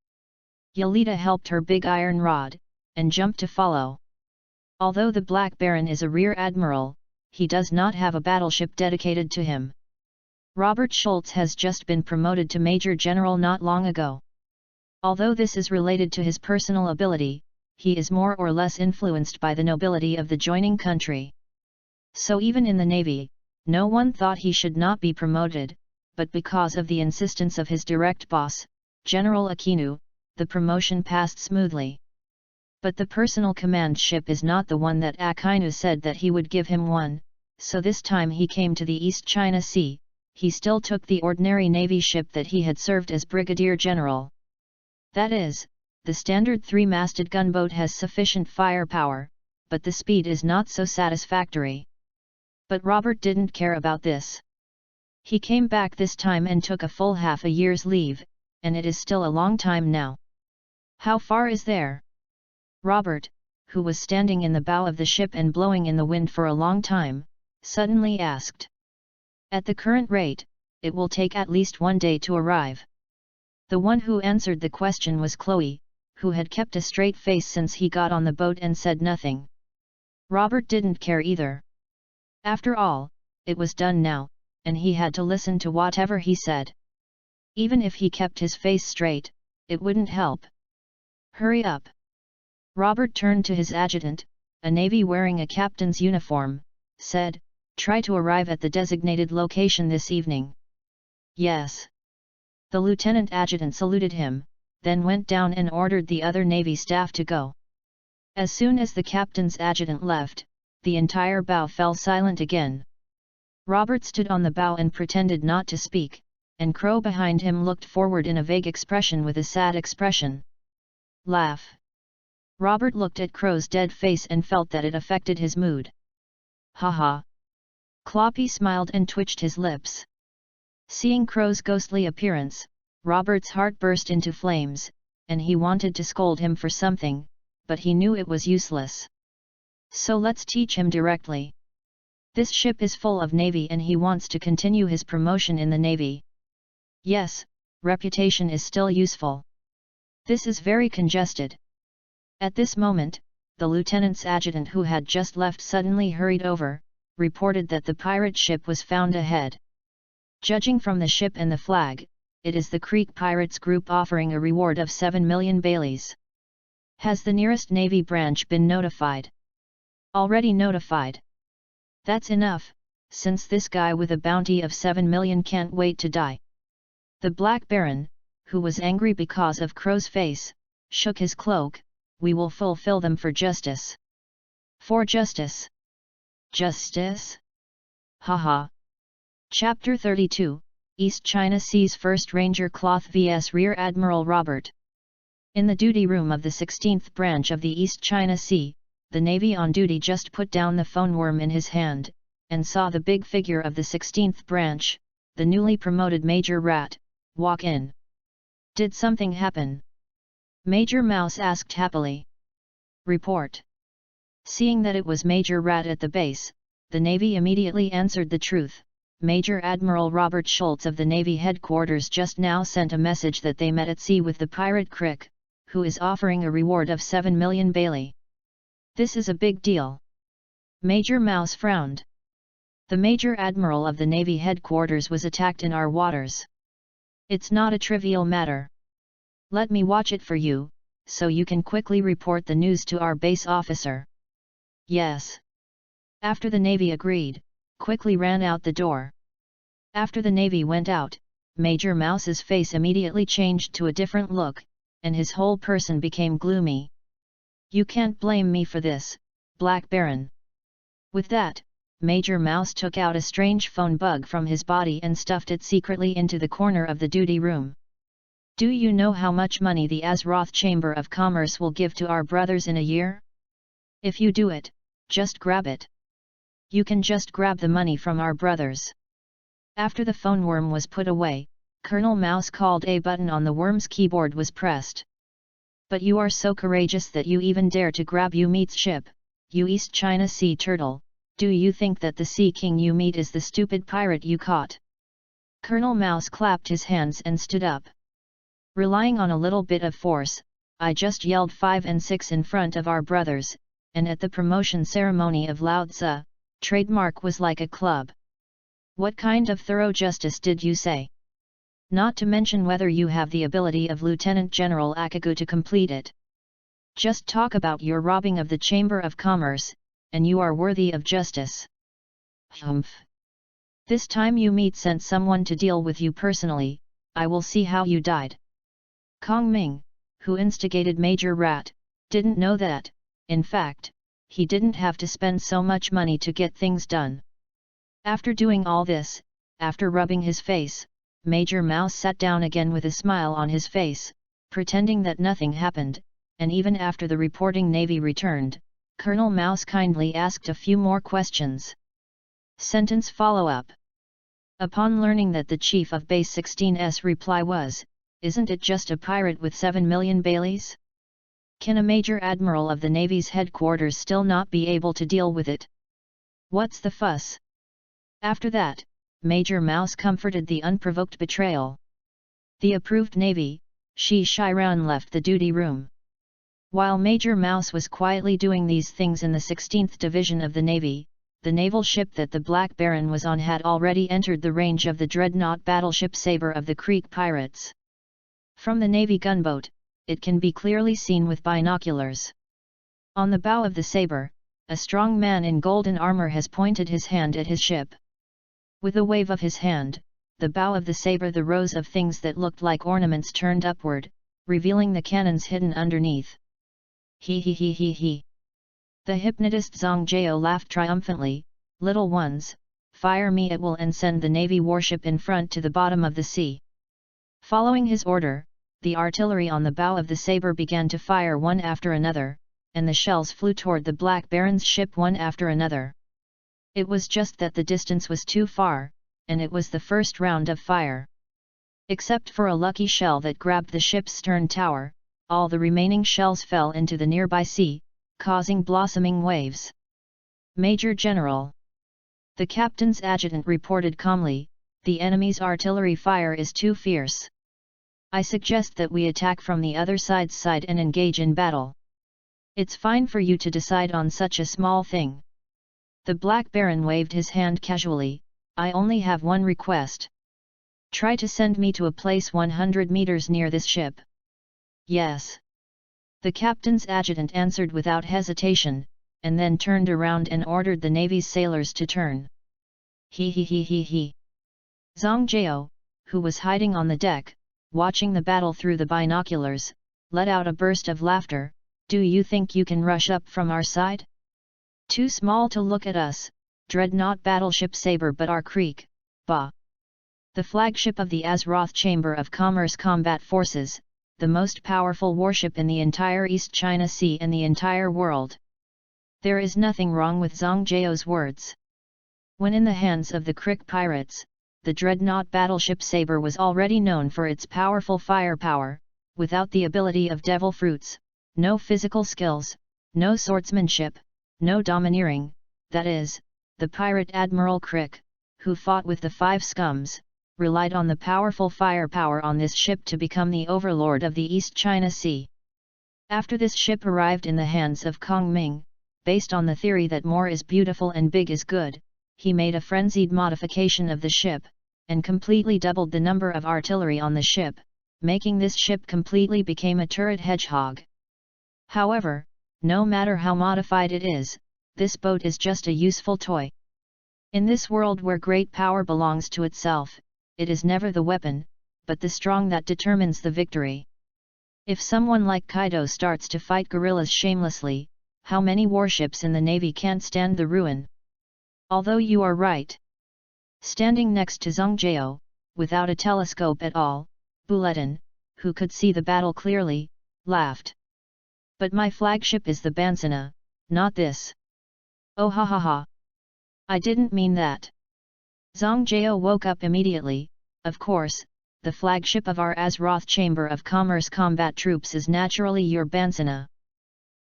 Yelita helped her big iron rod, and jumped to follow. Although the Black Baron is a rear admiral, he does not have a battleship dedicated to him. Robert Schultz has just been promoted to Major General not long ago. Although this is related to his personal ability, he is more or less influenced by the nobility of the joining country. So even in the Navy, no one thought he should not be promoted, but because of the insistence of his direct boss, General Aquino, the promotion passed smoothly. But the personal command ship is not the one that Aquino said that he would give him one, so this time he came to the East China Sea, he still took the ordinary navy ship that he had served as brigadier general. That is, the standard 3-masted gunboat has sufficient firepower, but the speed is not so satisfactory. But Robert didn't care about this. He came back this time and took a full half a year's leave, and it is still a long time now. How far is there? Robert, who was standing in the bow of the ship and blowing in the wind for a long time, suddenly asked. At the current rate, it will take at least 1 day to arrive. The one who answered the question was Chloe, who had kept a straight face since he got on the boat and said nothing. Robert didn't care either. After all, it was done now, and he had to listen to whatever he said. Even if he kept his face straight, it wouldn't help. Hurry up! Robert turned to his adjutant, a navy wearing a captain's uniform, said, "Try to arrive at the designated location this evening." "Yes." The lieutenant adjutant saluted him, then went down and ordered the other navy staff to go. As soon as the captain's adjutant left, the entire bow fell silent again. Robert stood on the bow and pretended not to speak, and Crow behind him looked forward in a vague expression with a sad expression. Laugh. Robert looked at Crow's dead face and felt that it affected his mood. Ha ha. Cloppy smiled and twitched his lips. Seeing Crow's ghostly appearance, Robert's heart burst into flames, and he wanted to scold him for something, but he knew it was useless. So let's teach him directly. This ship is full of navy and he wants to continue his promotion in the navy. Yes, reputation is still useful. This is very congested. At this moment, the lieutenant's adjutant who had just left suddenly hurried over, reported that the pirate ship was found ahead. Judging from the ship and the flag, it is the Creek Pirates Group offering a reward of 7 million baileys. Has the nearest navy branch been notified? Already notified. That's enough, since this guy with a bounty of 7 million can't wait to die. The Black Baron, who was angry because of Crow's face, shook his cloak. We will fulfill them for justice. For justice. Justice? Haha. Chapter 32, East China Sea's First Ranger Cloth vs Rear Admiral Robert. In the duty room of the 16th branch of the East China Sea, the Navy on duty just put down the phone worm in his hand, and saw the big figure of the 16th branch, the newly promoted Major Rat, walk in. Did something happen? Major Mouse asked happily. Report. Seeing that it was Major Rat at the base, the Navy immediately answered the truth. Major Admiral Robert Schultz of the Navy headquarters just now sent a message that they met at sea with the pirate Crick, who is offering a reward of 7 million bailey. This is a big deal. Major Mouse frowned. The Major Admiral of the Navy headquarters was attacked in our waters. It's not a trivial matter. Let me watch it for you, so you can quickly report the news to our base officer. Yes. After the Navy agreed, quickly ran out the door. After the Navy went out, Major Mouse's face immediately changed to a different look, and his whole person became gloomy. You can't blame me for this, Black Baron. With that, Major Mouse took out a strange phone bug from his body and stuffed it secretly into the corner of the duty room. Do you know how much money the Azeroth Chamber of Commerce will give to our brothers in a year? If you do it, just grab it. You can just grab the money from our brothers. After the phone worm was put away, Colonel Mouse called a button on the worm's keyboard was pressed. But you are so courageous that you even dare to grab you meet's ship, you East China Sea turtle. Do you think that the Sea King you meet is the stupid pirate you caught? Colonel Mouse clapped his hands and stood up. Relying on a little bit of force, I just yelled 5 and 6 in front of our brothers, and at the promotion ceremony of Lao Tzu, trademark was like a club. What kind of thorough justice did you say? Not to mention whether you have the ability of Lieutenant General Akagu to complete it. Just talk about your robbing of the Chamber of Commerce, and you are worthy of justice. Humph. This time you meet sent someone to deal with you personally, I will see how you died. Kong Ming, who instigated Major Rat, didn't know that, in fact, he didn't have to spend so much money to get things done. After doing all this, after rubbing his face, Major Mouse sat down again with a smile on his face, pretending that nothing happened, and even after the reporting Navy returned, Colonel Mouse kindly asked a few more questions. Sentence follow-up. Upon learning that the chief of Base 16's reply was, "Isn't it just a pirate with 7 million Baileys? Can a Major Admiral of the Navy's headquarters still not be able to deal with it? What's the fuss?" After that, Major Mouse comforted the unprovoked betrayal. The approved Navy, Shi Shiran left the duty room. While Major Mouse was quietly doing these things in the 16th Division of the Navy, the naval ship that the Black Baron was on had already entered the range of the dreadnought battleship Sabre of the Creek pirates. From the Navy gunboat, it can be clearly seen with binoculars. On the bow of the Sabre, a strong man in golden armor has pointed his hand at his ship. With a wave of his hand, the bow of the Sabre, the rows of things that looked like ornaments turned upward, revealing the cannons hidden underneath. He he he he he. The hypnotist Zhang Jiao laughed triumphantly. "Little ones, fire me at will and send the Navy warship in front to the bottom of the sea." Following his order, the artillery on the bow of the Sabre began to fire one after another, and the shells flew toward the Black Baron's ship one after another. It was just that the distance was too far, and it was the first round of fire. Except for a lucky shell that grabbed the ship's stern tower, all the remaining shells fell into the nearby sea, causing blossoming waves. "Major General," the captain's adjutant reported calmly, "the enemy's artillery fire is too fierce. I suggest that we attack from the other side's side and engage in battle." "It's fine for you to decide on such a small thing." The Black Baron waved his hand casually. "I only have one request. Try to send me to a place 100 meters near this ship." "Yes." The captain's adjutant answered without hesitation, and then turned around and ordered the Navy's sailors to turn. He he he he he. Zhang Jiao, who was hiding on the deck, watching the battle through the binoculars, let out a burst of laughter. "Do you think you can rush up from our side? Too small to look at us, dreadnought battleship Sabre, but our Creek, bah! The flagship of the Azeroth Chamber of Commerce Combat Forces, the most powerful warship in the entire East China Sea and the entire world." There is nothing wrong with Zhang Jiao's words. When in the hands of the Creek pirates, the dreadnought battleship Sabre was already known for its powerful firepower. Without the ability of devil fruits, no physical skills, no swordsmanship, no domineering, that is, the pirate Admiral Crick, who fought with the Five Scums, relied on the powerful firepower on this ship to become the overlord of the East China Sea. After this ship arrived in the hands of Kong Ming, based on the theory that more is beautiful and big is good, he made a frenzied modification of the ship, and completely doubled the number of artillery on the ship, making this ship completely became a turret hedgehog. However, no matter how modified it is, this boat is just a useful toy. In this world where great power belongs to itself, it is never the weapon, but the strong that determines the victory. If someone like Kaido starts to fight guerrillas shamelessly, how many warships in the Navy can't stand the ruin? Although you are right. Standing next to Zhang Jiao, without a telescope at all, Buletin, who could see the battle clearly, laughed. "But my flagship is the Bansana, not this." "Oh ha ha ha! I didn't mean that." Zhang Jiao woke up immediately. "Of course, the flagship of our Azeroth Chamber of Commerce combat troops is naturally your Bansana."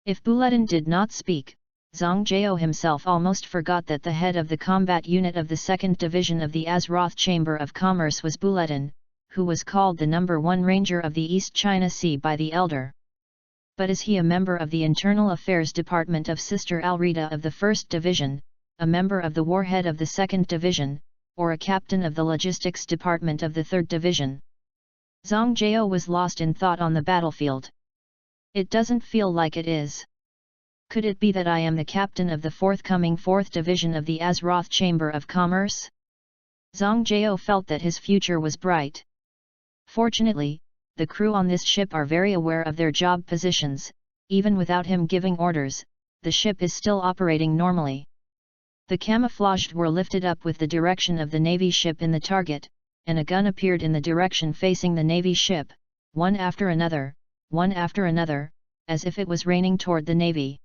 If Buletin did not speak, Zhang Jiao himself almost forgot that the head of the combat unit of the 2nd Division of the Azeroth Chamber of Commerce was Buletin, who was called the number 1 Ranger of the East China Sea by the Elder. But is he a member of the Internal Affairs Department of Sister Alrita of the 1st Division, a member of the Warhead of the 2nd Division, or a captain of the Logistics Department of the 3rd Division? Zhang Jiao was lost in thought on the battlefield. It doesn't feel like it is. Could it be that I am the captain of the forthcoming 4th Division of the Azeroth Chamber of Commerce? Zhang Jiao felt that his future was bright. Fortunately, the crew on this ship are very aware of their job positions. Even without him giving orders, the ship is still operating normally. The camouflaged were lifted up with the direction of the Navy ship in the target, and a gun appeared in the direction facing the Navy ship, one after another, as if it was raining toward the Navy.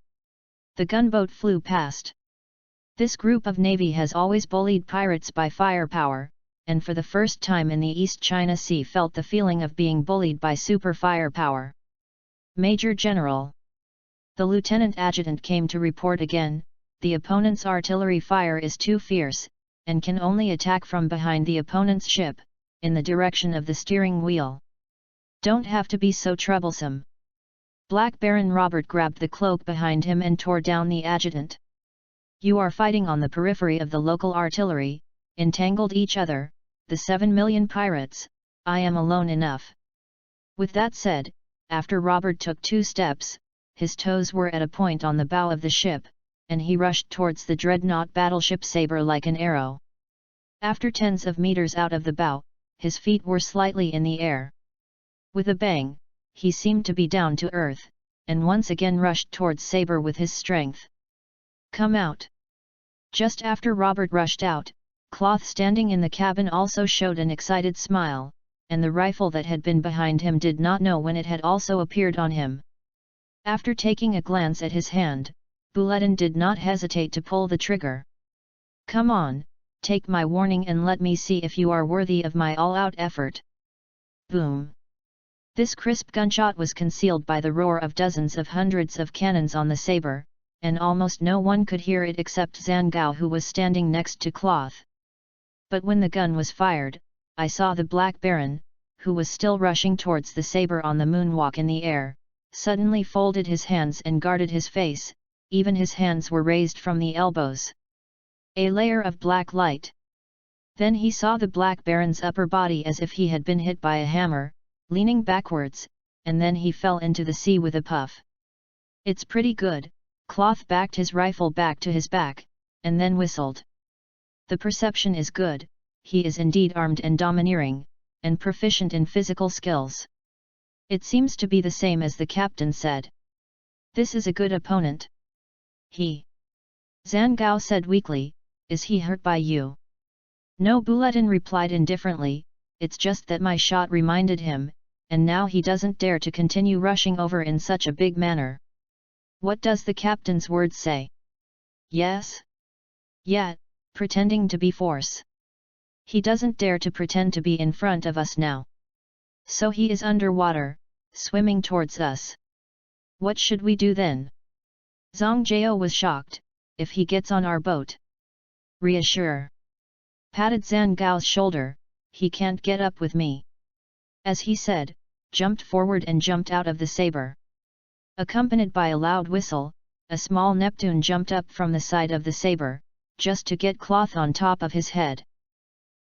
The gunboat flew past. This group of Navy has always bullied pirates by firepower, and for the first time in the East China Sea felt the feeling of being bullied by super firepower. Major General. The Lieutenant Adjutant came to report again. The opponent's artillery fire is too fierce, and can only attack from behind the opponent's ship, in the direction of the steering wheel. Don't have to be so troublesome. Black Baron Robert grabbed the cloak behind him and tore down the adjutant. You are fighting on the periphery of the local artillery, entangled each other, the 7 million pirates, I am alone enough. With that said, after Robert took 2 steps, his toes were at a point on the bow of the ship, and he rushed towards the dreadnought battleship Sabre like an arrow. After tens of meters out of the bow, his feet were slightly in the air. With a bang, he seemed to be down to earth, and once again rushed towards Sabre with his strength. Come out! Just after Robert rushed out, Cloth standing in the cabin also showed an excited smile, and the rifle that had been behind him did not know when it had also appeared on him. After taking a glance at his hand, Bulletin did not hesitate to pull the trigger. Come on, take my warning and let me see if you are worthy of my all-out effort. Boom! This crisp gunshot was concealed by the roar of dozens of hundreds of cannons on the Sabre, and almost no one could hear it except Zhang, who was standing next to Cloth. But when the gun was fired, I saw the Black Baron, who was still rushing towards the Sabre on the moonwalk in the air, suddenly folded his hands and guarded his face, even his hands were raised from the elbows. A layer of black light. Then he saw the Black Baron's upper body as if he had been hit by a hammer, leaning backwards, and then he fell into the sea with a puff. It's pretty good. Cloth backed his rifle back to his back, and then whistled. The perception is good, he is indeed armed and domineering, and proficient in physical skills. It seems to be the same as the captain said. This is a good opponent. Zhang Gao said weakly, is he hurt by you? No, Bulletin replied indifferently, it's just that my shot reminded him, and now he doesn't dare to continue rushing over in such a big manner. What does the captain's words say? Yes? Yet, pretending to be force. He doesn't dare to pretend to be in front of us now. So he is underwater, swimming towards us. What should we do then? Zhang Jiao was shocked. If he gets on our boat. Reassure. Patted Zhang Gao's shoulder, he can't get up with me. As he said, jumped forward and jumped out of the Sabre. Accompanied by a loud whistle, a small Neptune jumped up from the side of the Sabre, just to get Cloth on top of his head.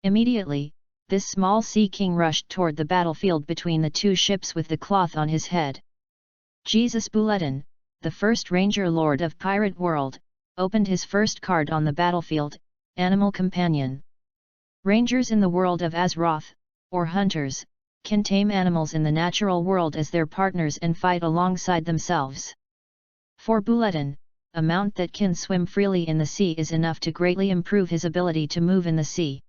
Immediately, this small Sea King rushed toward the battlefield between the 2 ships with the Cloth on his head. Jesus Bulletin, the first Ranger Lord of Pirate World, opened his first card on the battlefield, Animal Companion. Rangers in the world of Azeroth, or hunters, can tame animals in the natural world as their partners and fight alongside themselves. For Bulletin, a mount that can swim freely in the sea is enough to greatly improve his ability to move in the sea.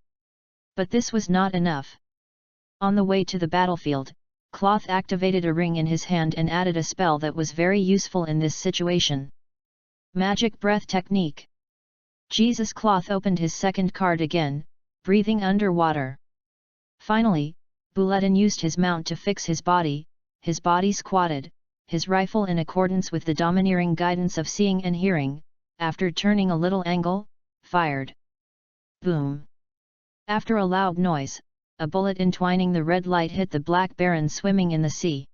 But this was not enough. On the way to the battlefield, Cloth activated a ring in his hand and added a spell that was very useful in this situation. Magic Breath Technique. Jesus Cloth opened his second card again, breathing underwater. Finally, Bulletin used his mount to fix his body squatted, his rifle in accordance with the domineering guidance of seeing and hearing, after turning a little angle, fired. Boom! After a loud noise, a bullet entwining the red light hit the Black Baron swimming in the sea.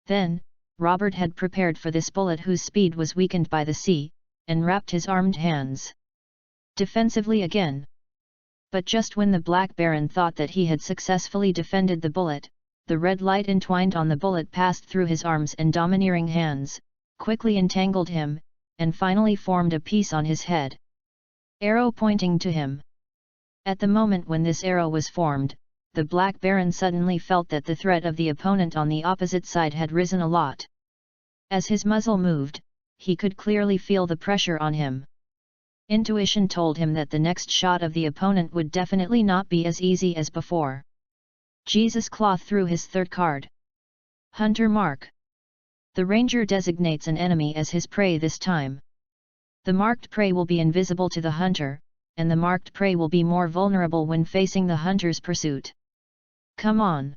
Then, Robert had prepared for this bullet whose speed was weakened by the sea, and wrapped his armed hands defensively again. But just when the Black Baron thought that he had successfully defended the bullet, the red light entwined on the bullet passed through his arms and domineering hands, quickly entangled him, and finally formed a piece on his head. Arrow pointing to him. At the moment when this arrow was formed, the Black Baron suddenly felt that the threat of the opponent on the opposite side had risen a lot. As his muzzle moved, he could clearly feel the pressure on him. Intuition told him that the next shot of the opponent would definitely not be as easy as before. Jesus claw threw his third card. Hunter mark. The ranger designates an enemy as his prey this time. The marked prey will be invisible to the hunter, and the marked prey will be more vulnerable when facing the hunter's pursuit. Come on!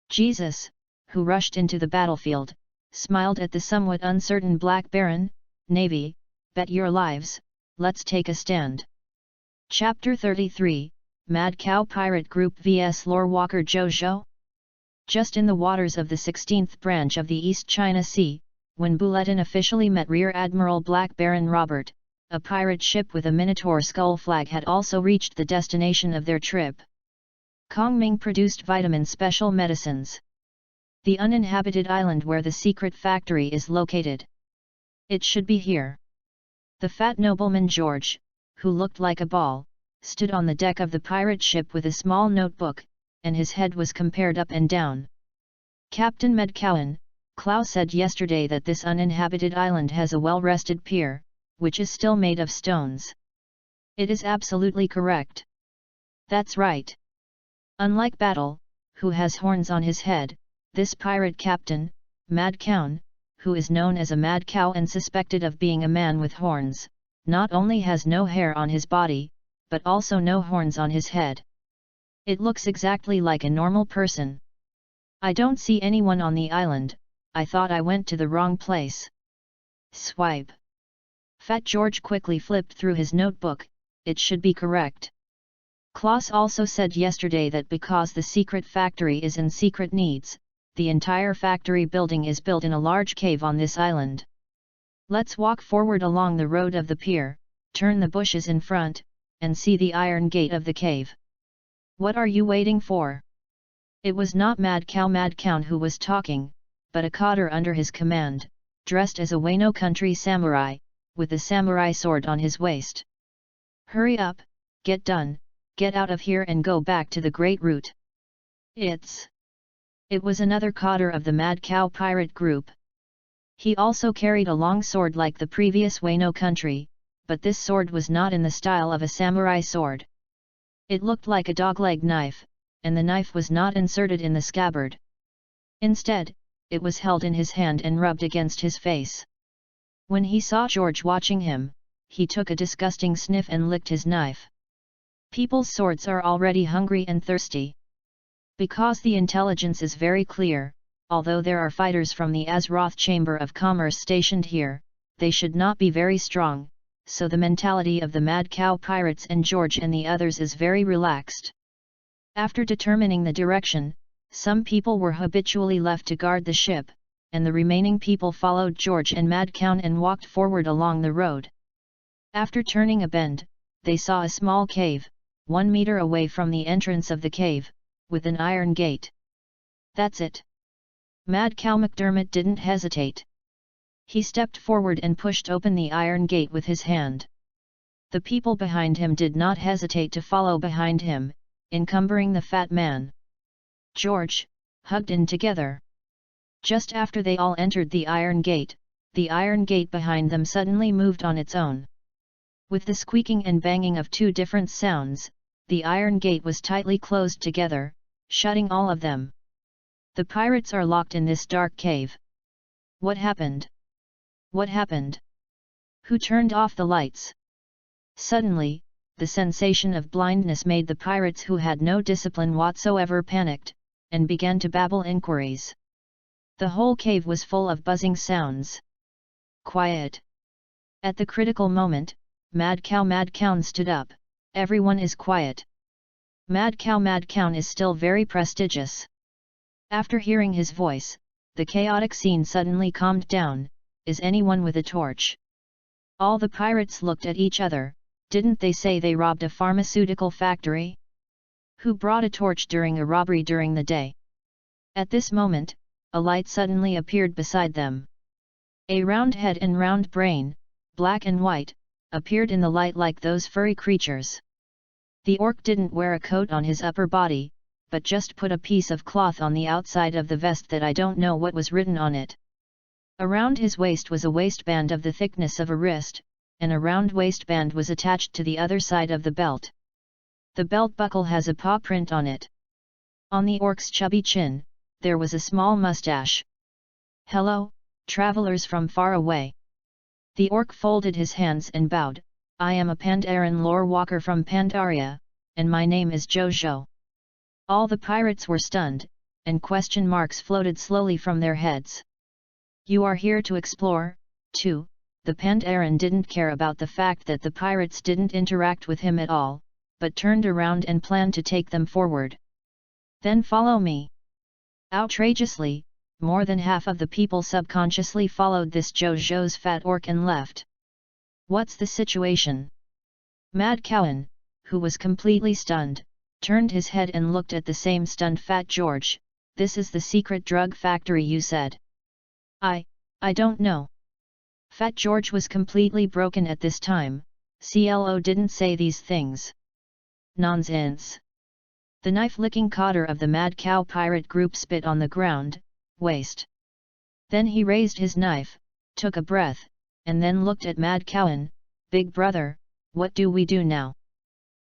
Jesus, who rushed into the battlefield, smiled at the somewhat uncertain Black Baron. Navy, bet your lives, let's take a stand. Chapter 33, Mad Cow Pirate Group vs Lore Walker Jojo? Just in the waters of the 16th branch of the East China Sea, when Bulletin officially met Rear Admiral Black Baron Robert, a pirate ship with a Minotaur skull flag had also reached the destination of their trip. Kongming produced vitamin special medicines. The uninhabited island where the secret factory is located. It should be here. The fat nobleman George, who looked like a ball, stood on the deck of the pirate ship with a small notebook, and his head was compared up and down. Captain Medcowan, Klaus said yesterday that this uninhabited island has a well-rested pier, which is still made of stones. It is absolutely correct. That's right. Unlike Battle, who has horns on his head, this pirate captain, Mad Cow, who is known as a mad cow and suspected of being a man with horns, not only has no hair on his body, but also no horns on his head. It looks exactly like a normal person. I don't see anyone on the island. I thought I went to the wrong place. Swipe. Fat George quickly flipped through his notebook. It should be correct. Klaus also said yesterday that because the secret factory is in secret needs, the entire factory building is built in a large cave on this island. Let's walk forward along the road of the pier, turn the bushes in front, and see the iron gate of the cave. What are you waiting for? It was not Mad Cow who was talking, but a cotter under his command, dressed as a Wano country samurai, with a samurai sword on his waist. Hurry up, get done, get out of here and go back to the Great Route. It was another cotter of the Mad Cow pirate group. He also carried a long sword like the previous Wano country, but this sword was not in the style of a samurai sword. It looked like a dogleg knife, and the knife was not inserted in the scabbard. Instead, it was held in his hand and rubbed against his face. When he saw George watching him, he took a disgusting sniff and licked his knife. People's swords are already hungry and thirsty. Because the intelligence is very clear, although there are fighters from the Azeroth Chamber of Commerce stationed here, they should not be very strong, so the mentality of the Mad Cow pirates and George and the others is very relaxed. After determining the direction, some people were habitually left to guard the ship, and the remaining people followed George and Mad Cow and walked forward along the road. After turning a bend, they saw a small cave, 1 meter away from the entrance of the cave, with an iron gate. That's it. Mad Cow McDermott didn't hesitate. He stepped forward and pushed open the iron gate with his hand. The people behind him did not hesitate to follow behind him, encumbering the fat man. George, hugged in together. Just after they all entered the iron gate behind them suddenly moved on its own. With the squeaking and banging of two different sounds, the iron gate was tightly closed together, shutting all of them. The pirates are locked in this dark cave. What happened? What happened? Who turned off the lights? Suddenly, the sensation of blindness made the pirates who had no discipline whatsoever panicked, and began to babble inquiries. The whole cave was full of buzzing sounds. Quiet. At the critical moment, Mad Cow stood up. Everyone is quiet. Mad Cow is still very prestigious. After hearing his voice, the chaotic scene suddenly calmed down. Is anyone with a torch? All the pirates looked at each other. Didn't they say they robbed a pharmaceutical factory? Who brought a torch during a robbery during the day? At this moment, a light suddenly appeared beside them. A round head and round brain, black and white, appeared in the light like those furry creatures. The orc didn't wear a coat on his upper body, but just put a piece of cloth on the outside of the vest that I don't know what was written on it. Around his waist was a waistband of the thickness of a wrist, and a round waistband was attached to the other side of the belt. The belt buckle has a paw print on it. On the orc's chubby chin, there was a small mustache. "Hello, travelers from far away." The orc folded his hands and bowed. "I am a Pandaren lore walker from Pandaria, and my name is Jojo." All the pirates were stunned, and question marks floated slowly from their heads. "You are here to explore, too?" The Pandaren didn't care about the fact that the pirates didn't interact with him at all, but turned around and planned to take them forward. "Then follow me." Outrageously, more than half of the people subconsciously followed this Jojo's fat orc and left. "What's the situation?" Mad Cowan, who was completely stunned, turned his head and looked at the same stunned Fat George. "This is the secret drug factory you said." I don't know." Fat George was completely broken at this time. CLO didn't say these things. Nonsense. The knife-licking cotter of the Mad Cow pirate group spit on the ground. "Waste." Then he raised his knife, took a breath, and then looked at Mad Cowan. "Big brother, what do we do now?"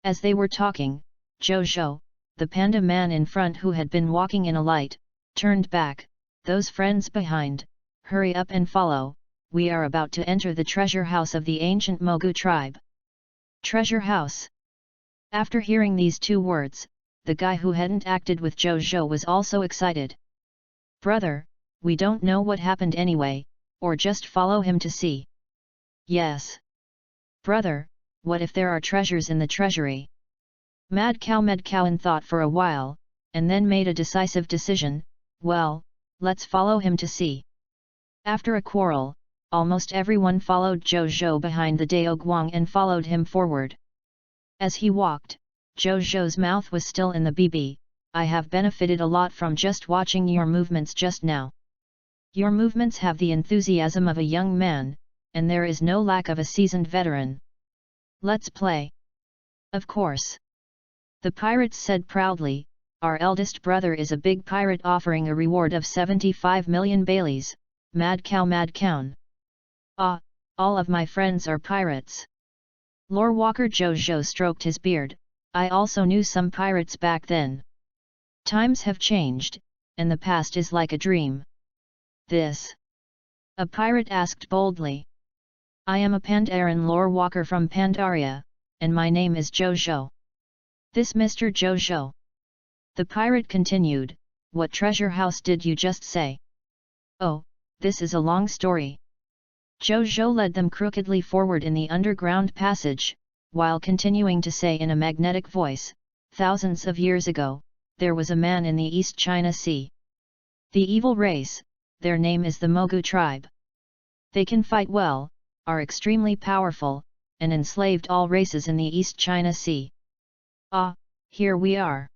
As they were talking, Jojo, the panda man in front who had been walking in a light, turned back. "Those friends behind, hurry up and follow, we are about to enter the treasure house of the ancient Mogu tribe." Treasure house. After hearing these two words, the guy who hadn't acted with Jojo was also excited. "Brother, we don't know what happened anyway, or just follow him to see." "Yes. Brother, what if there are treasures in the treasury?" Mad Cowan thought for a while, and then made a decisive decision. "Well, let's follow him to see." After a quarrel, almost everyone followed Jojo behind the Daoguang and followed him forward. As he walked, Jojo's mouth was still in the BB. "I have benefited a lot from just watching your movements just now. Your movements have the enthusiasm of a young man, and there is no lack of a seasoned veteran. Let's play." "Of course." The pirates said proudly. "Our eldest brother is a big pirate offering a reward of 75 million Baileys, Mad Cow. Ah, all of my friends are pirates." Lore Walker Jojo stroked his beard. "I also knew some pirates back then. Times have changed, and the past is like a dream." "This?" a pirate asked boldly. "I am a Pandaren lore walker from Pandaria, and my name is Jojo." "This Mr. Jojo?" The pirate continued. "What treasure house did you just say?" "Oh, this is a long story." Jojo led them crookedly forward in the underground passage, while continuing to say in a magnetic voice, "Thousands of years ago, there was a man in the East China Sea. The evil race, their name is the Mogu tribe. They can fight well, are extremely powerful, and enslaved all races in the East China Sea. Ah, here we are."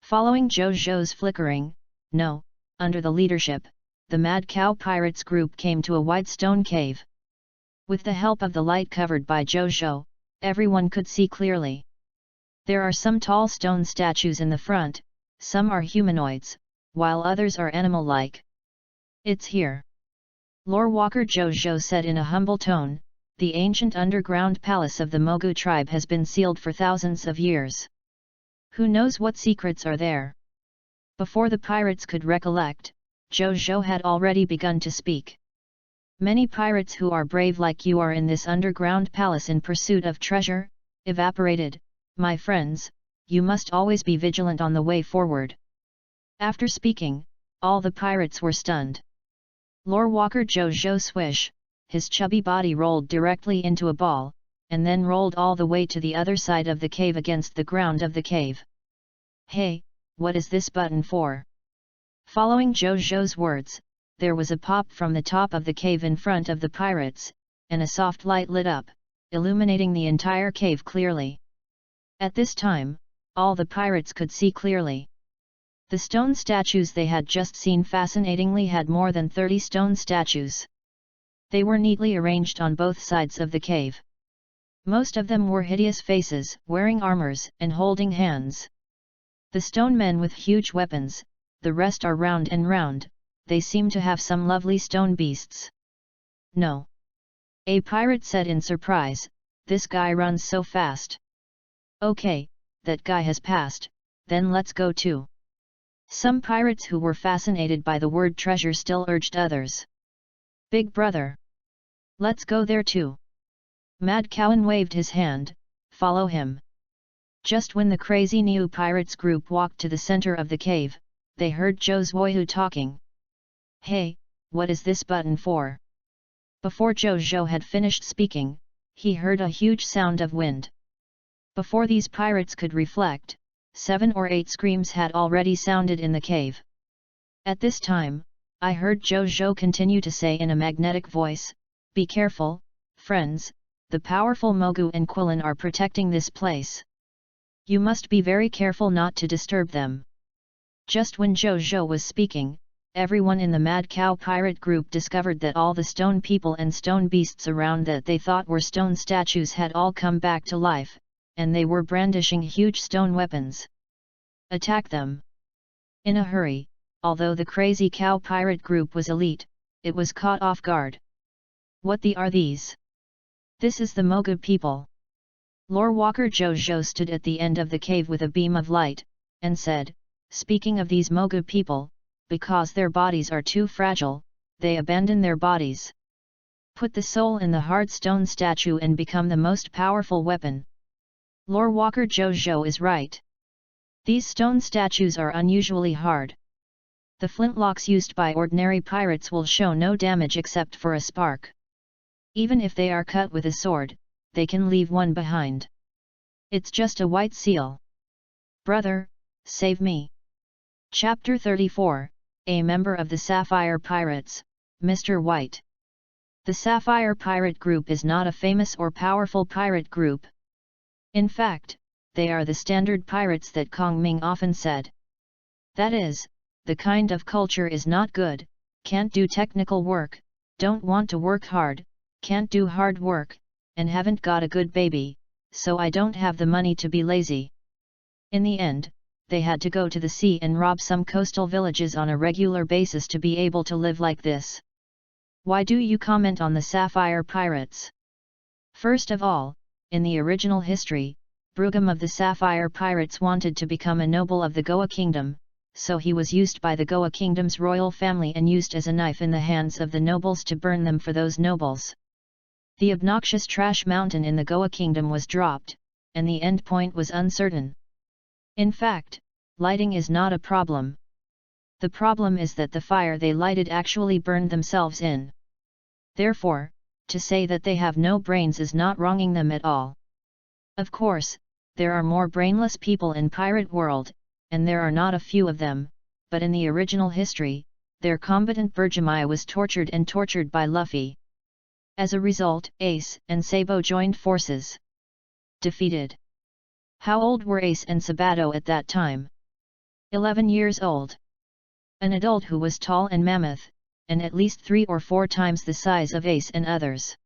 Following Jojo's flickering, under the leadership, the Mad Cow Pirates group came to a wide stone cave. With the help of the light covered by Jojo, everyone could see clearly. There are some tall stone statues in the front, some are humanoids, while others are animal-like. "It's here." Lore Walker Jojo said in a humble tone. "The ancient underground palace of the Mogu tribe has been sealed for thousands of years. Who knows what secrets are there?" Before the pirates could recollect, Jojo had already begun to speak. "Many pirates who are brave like you are in this underground palace in pursuit of treasure, evaporated. My friends, you must always be vigilant on the way forward." After speaking, all the pirates were stunned. Lore Walker Jojo swish, his chubby body rolled directly into a ball, and then rolled all the way to the other side of the cave against the ground of the cave. "Hey, what is this button for?" Following Jojo's words, there was a pop from the top of the cave in front of the pirates, and a soft light lit up, illuminating the entire cave clearly. At this time, all the pirates could see clearly. The stone statues they had just seen fascinatingly had more than 30 stone statues. They were neatly arranged on both sides of the cave. Most of them were hideous faces, wearing armors, and holding hands. The stone men with huge weapons, the rest are round and round, they seem to have some lovely stone beasts. "No. A pirate said in surprise, "This guy runs so fast." "Okay, that guy has passed, then let's go too." Some pirates who were fascinated by the word treasure still urged others. "Big brother! Let's go there too." Mad Cowan waved his hand, "Follow him." Just when the crazy new pirates group walked to the center of the cave, they heard Zhou talking. "Hey, what is this button for?" Before Zhou had finished speaking, he heard a huge sound of wind. Before these pirates could reflect, 7 or 8 screams had already sounded in the cave. At this time, I heard Zhou continue to say in a magnetic voice, "Be careful, friends, the powerful Mogu and Quillen are protecting this place. You must be very careful not to disturb them." Just when Zhou was speaking, everyone in the Mad Cow pirate group discovered that all the stone people and stone beasts around that they thought were stone statues had all come back to life, and they were brandishing huge stone weapons. "Attack them!" In a hurry, although the crazy cow pirate group was elite, it was caught off guard. "What are these?" "This is the Mogu people." Lore Walker Zhou stood at the end of the cave with a beam of light, and said, "Speaking of these Mogu people, because their bodies are too fragile, they abandon their bodies. Put the soul in the hard stone statue and become the most powerful weapon." Lore Walker Zhou is right. These stone statues are unusually hard. The flintlocks used by ordinary pirates will show no damage except for a spark. Even if they are cut with a sword, they can leave one behind. It's just a white seal. "Brother, save me." Chapter 34, a member of the Sapphire Pirates, Mr. White. The Sapphire Pirate Group is not a famous or powerful pirate group. In fact, they are the standard pirates that Kong Ming often said. That is, the kind of culture is not good, can't do technical work, don't want to work hard, can't do hard work, and haven't got a good baby, so I don't have the money to be lazy. In the end, they had to go to the sea and rob some coastal villages on a regular basis to be able to live like this. Why do you comment on the Sapphire Pirates? First of all, in the original history, Brugam of the Sapphire Pirates wanted to become a noble of the Goa Kingdom, so he was used by the Goa Kingdom's royal family and used as a knife in the hands of the nobles to burn them for those nobles. The obnoxious trash mountain in the Goa Kingdom was dropped, and the end point was uncertain. In fact, lighting is not a problem. The problem is that the fire they lighted actually burned themselves in. Therefore, to say that they have no brains is not wronging them at all. Of course, there are more brainless people in pirate world, and there are not a few of them, but in the original history, their combatant Bergamia was tortured by Luffy. As a result, Ace and Sabo joined forces. Defeated. How old were Ace and Sabato at that time? 11 years old. An adult who was tall and mammoth, and at least 3 or 4 times the size of Ace and others.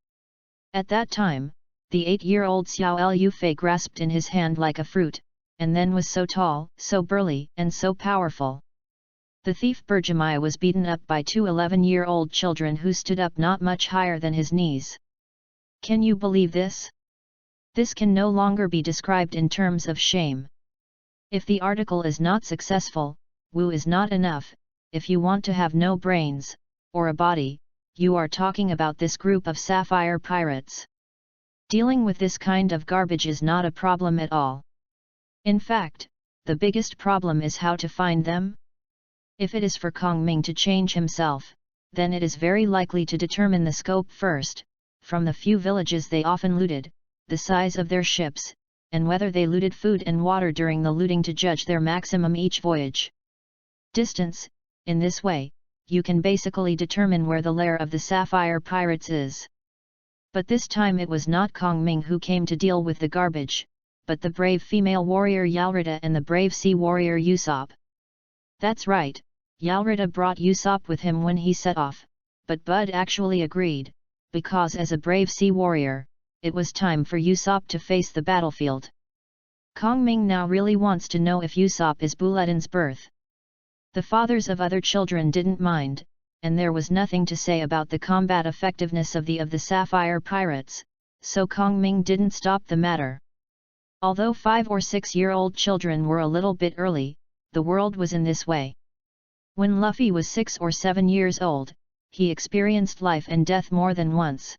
At that time, the 8-year-old Xiao Lufei grasped in his hand like a fruit, and then was so tall, so burly, and so powerful. The thief Bergamia was beaten up by 2 11-year-old children who stood up not much higher than his knees. Can you believe this? This can no longer be described in terms of shame. If the article is not successful, Wu is not enough. If you want to have no brains, or a body, you are talking about this group of Sapphire Pirates. Dealing with this kind of garbage is not a problem at all. In fact, the biggest problem is how to find them. If it is for Kong Ming to change himself, then it is very likely to determine the scope first, from the few villages they often looted, the size of their ships, and whether they looted food and water during the looting to judge their maximum each voyage. Distance. In this way, you can basically determine where the lair of the Sapphire Pirates is. But this time it was not Kong Ming who came to deal with the garbage, but the brave female warrior Yalrita and the brave sea warrior Usopp. That's right, Yalrita brought Usopp with him when he set off, but Bud actually agreed, because as a brave sea warrior, it was time for Usopp to face the battlefield. Kong Ming now really wants to know if Usopp is Buledin's birth. The fathers of other children didn't mind, and there was nothing to say about the combat effectiveness of the Sapphire Pirates, so Kong Ming didn't stop the matter. Although 5 or 6-year-old children were a little bit early, the world was in this way. When Luffy was 6 or 7 years old, he experienced life and death more than once.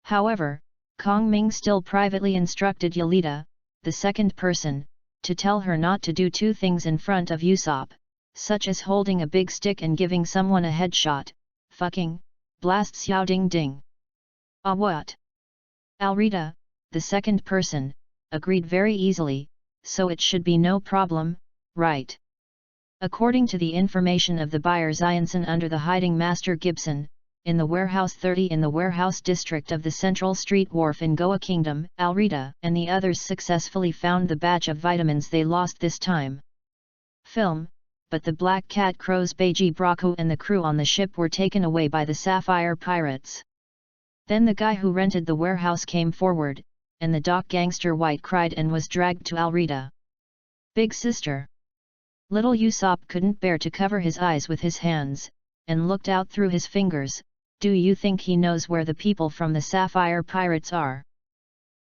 However, Kong Ming still privately instructed Yolita, the second person, to tell her not to do 2 things in front of Usopp, such as holding a big stick and giving someone a headshot, fucking, blast xiao ding ding. Ah what? Alrita, the second person, agreed very easily, so it should be no problem, right? According to the information of the buyer Zianson under the hiding master Gibson, in the Warehouse 30 in the Warehouse District of the Central Street Wharf in Goa Kingdom, Alrita and the others successfully found the batch of vitamins they lost this time. Film, but the Black Cat Crow's Beiji Brocco and the crew on the ship were taken away by the Sapphire Pirates. Then the guy who rented the warehouse came forward, and the dock gangster White cried and was dragged to Alrita. Big sister. Little Usopp couldn't bear to cover his eyes with his hands, and looked out through his fingers. Do you think he knows where the people from the Sapphire Pirates are?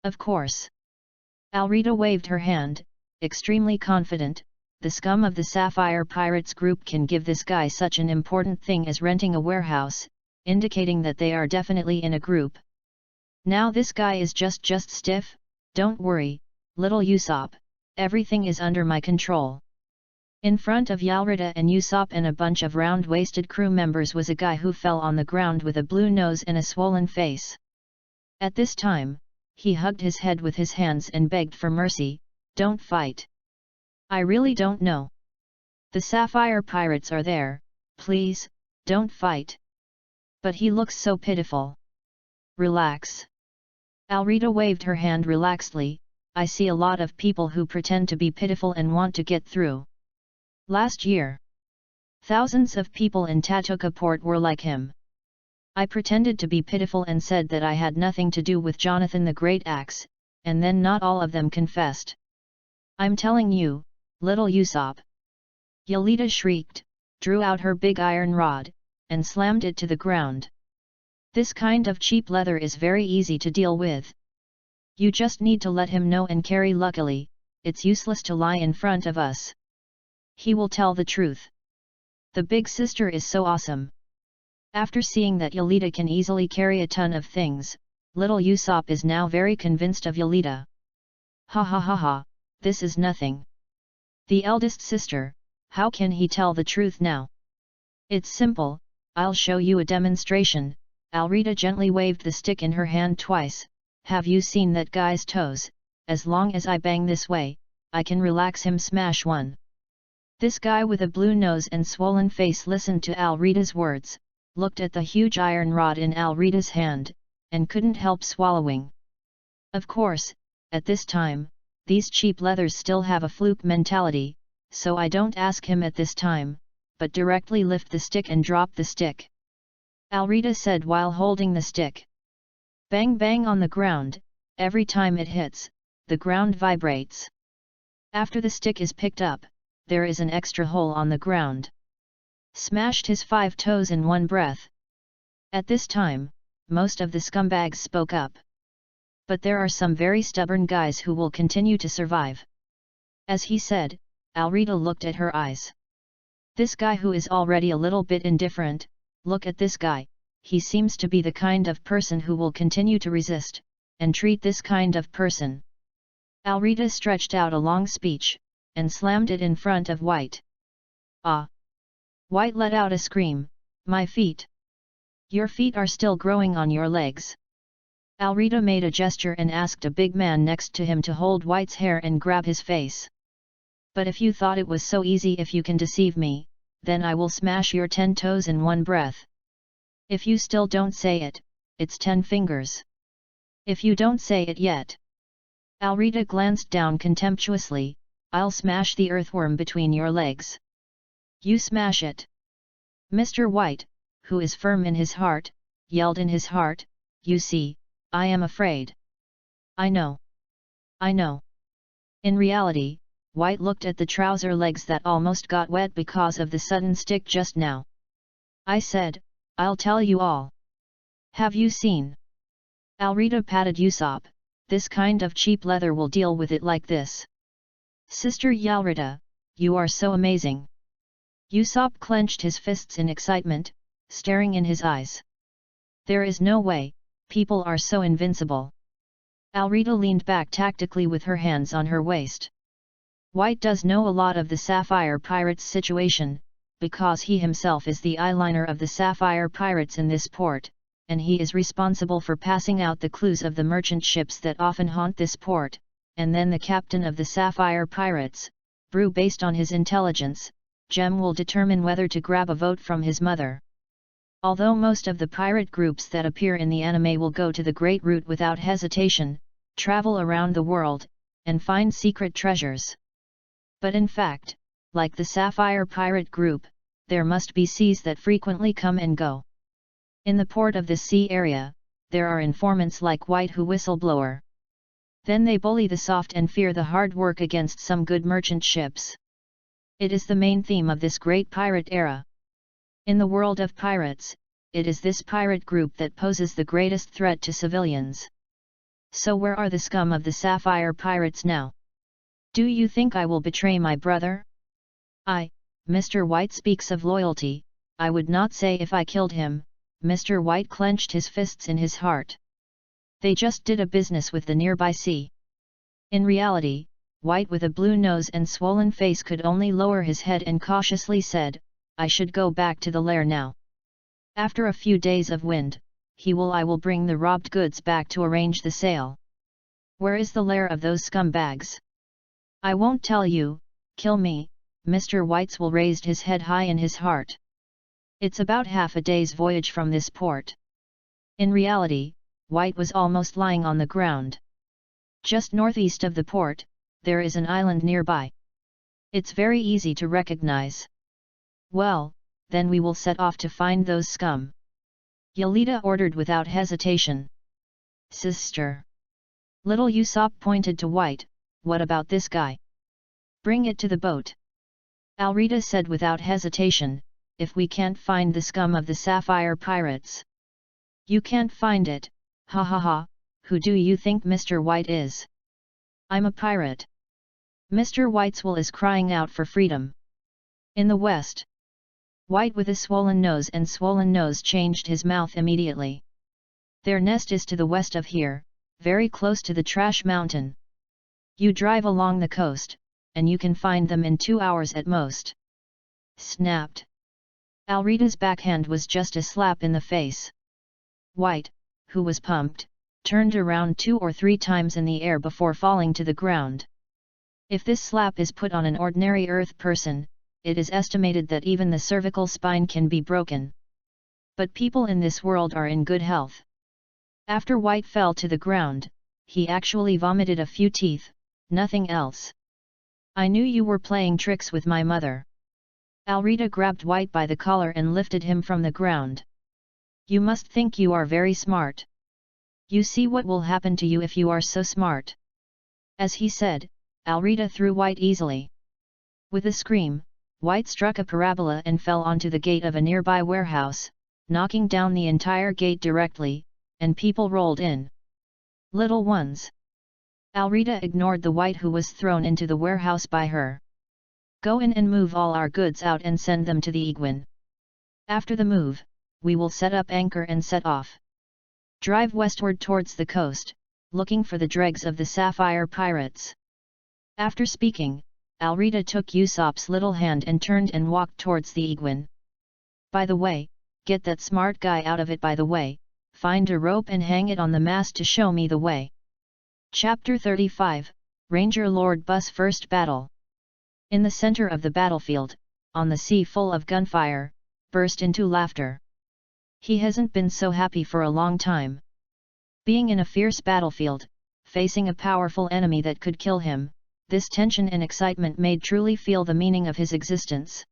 Of course. Alrita waved her hand, extremely confident. The scum of the Sapphire Pirates group can give this guy such an important thing as renting a warehouse, indicating that they are definitely in a group. Now this guy is just stiff. Don't worry, little Usopp, everything is under my control. In front of Alrita and Usopp and a bunch of round-waisted crew members was a guy who fell on the ground with a blue nose and a swollen face. At this time, he hugged his head with his hands and begged for mercy. Don't fight. I really don't know. The Sapphire Pirates are there, please, don't fight. But he looks so pitiful. Relax. Alrita waved her hand relaxedly. I see a lot of people who pretend to be pitiful and want to get through. Last year, thousands of people in Tatuka Port were like him. I pretended to be pitiful and said that I had nothing to do with Jonathan the Great Axe, and then not all of them confessed. I'm telling you, little Usopp. Yolita shrieked, drew out her big iron rod, and slammed it to the ground. This kind of cheap leather is very easy to deal with. You just need to let him know and carry. Luckily, it's useless to lie in front of us. He will tell the truth. The big sister is so awesome. After seeing that Yolita can easily carry a ton of things, little Usopp is now very convinced of Yolita. Ha ha ha ha, this is nothing. The eldest sister, how can he tell the truth now? It's simple, I'll show you a demonstration. Alrita gently waved the stick in her hand twice. Have you seen that guy's toes? As long as I bang this way, I can relax him. Smash one. This guy with a blue nose and swollen face listened to Alrita's words, looked at the huge iron rod in Alrita's hand, and couldn't help swallowing. Of course, at this time, these cheap leathers still have a fluke mentality, so I don't ask him at this time, but directly lift the stick and drop the stick. Alrita said while holding the stick. Bang bang on the ground, every time it hits, the ground vibrates. After the stick is picked up, there is an extra hole on the ground. Smashed his 5 toes in one breath. At this time, most of the scumbags spoke up. But there are some very stubborn guys who will continue to survive. As he said, Alrita looked at her eyes. This guy who is already a little bit indifferent, look at this guy, he seems to be the kind of person who will continue to resist, and treat this kind of person. Alrita stretched out a long speech, and slammed it in front of White. Ah! White let out a scream, my feet! Your feet are still growing on your legs. Alrita made a gesture and asked a big man next to him to hold White's hair and grab his face. But if you thought it was so easy, if you can deceive me, then I will smash your 10 toes in one breath. If you still don't say it, it's 10 fingers. If you don't say it yet. Alrita glanced down contemptuously, I'll smash the earthworm between your legs. You smash it. Mr. White, who is firm in his heart, yelled in his heart, you see, I am afraid. I know. I know. In reality, White looked at the trouser legs that almost got wet because of the sudden stick just now. I said, I'll tell you all. Have you seen? Alrita patted Usopp, this kind of cheap leather will deal with it like this. Sister Yalrita, you are so amazing. Usopp clenched his fists in excitement, staring in his eyes. There is no way, people are so invincible. Alrita leaned back tactically with her hands on her waist. White does know a lot of the Sapphire Pirates situation, because he himself is the eyeliner of the Sapphire Pirates in this port, and he is responsible for passing out the clues of the merchant ships that often haunt this port, and then the captain of the Sapphire Pirates, Brew, based on his intelligence, Gem will determine whether to grab a vote from his mother. Although most of the pirate groups that appear in the anime will go to the Great Route without hesitation, travel around the world, and find secret treasures. But in fact, like the Sapphire Pirate Group, there must be seas that frequently come and go. In the port of this sea area, there are informants like White who whistleblower. Then they bully the soft and fear the hard work against some good merchant ships. It is the main theme of this great pirate era. In the world of pirates, it is this pirate group that poses the greatest threat to civilians. So where are the scum of the Sapphire Pirates now? Do you think I will betray my brother? Mr. White speaks of loyalty, I would not say if I killed him. Mr. White clenched his fists in his heart. They just did a business with the nearby sea. In reality, White with a blue nose and swollen face could only lower his head and cautiously said, I should go back to the lair now. After a few days of wind, I will bring the robbed goods back to arrange the sale. Where is the lair of those scumbags? I won't tell you, kill me. Mr. Whiteswell raised his head high in his heart. It's about half a day's voyage from this port. In reality, White was almost lying on the ground. Just northeast of the port, there is an island nearby. It's very easy to recognize. Well, then we will set off to find those scum. Yelita ordered without hesitation. Sister. Little Usopp pointed to White, what about this guy? Bring it to the boat. Alrita said without hesitation, if we can't find the scum of the Sapphire Pirates. You can't find it, ha ha ha, who do you think Mr. White is? I'm a pirate. Mr. Whiteswell is crying out for freedom. In the west. White with a swollen nose changed his mouth immediately. Their nest is to the west of here, very close to the Trash Mountain. You drive along the coast, and you can find them in 2 hours at most. Snapped. Alrita's backhand was just a slap in the face. White, who was pumped, turned around 2 or 3 times in the air before falling to the ground. If this slap is put on an ordinary Earth person, it is estimated that even the cervical spine can be broken. But people in this world are in good health. After White fell to the ground, he actually vomited a few teeth, nothing else. I knew you were playing tricks with my mother. Alrita grabbed White by the collar and lifted him from the ground. You must think you are very smart. You see what will happen to you if you are so smart. As he said, Alrita threw White easily. With a scream, White struck a parabola and fell onto the gate of a nearby warehouse, knocking down the entire gate directly, and people rolled in. Little ones. Alrita ignored the White who was thrown into the warehouse by her. Go in and move all our goods out and send them to the Iguan. After the move, we will set up anchor and set off. Drive westward towards the coast, looking for the dregs of the Sapphire Pirates. After speaking, Alrita took Usopp's little hand and turned and walked towards the Iguan. By the way, get that smart guy out of it by the way, find a rope and hang it on the mast to show me the way. Chapter 35, Ranger Lord Bus First Battle. In the center of the battlefield, on the sea full of gunfire, burst into laughter. He hasn't been so happy for a long time. Being in a fierce battlefield, facing a powerful enemy that could kill him, this tension and excitement made truly feel the meaning of his existence.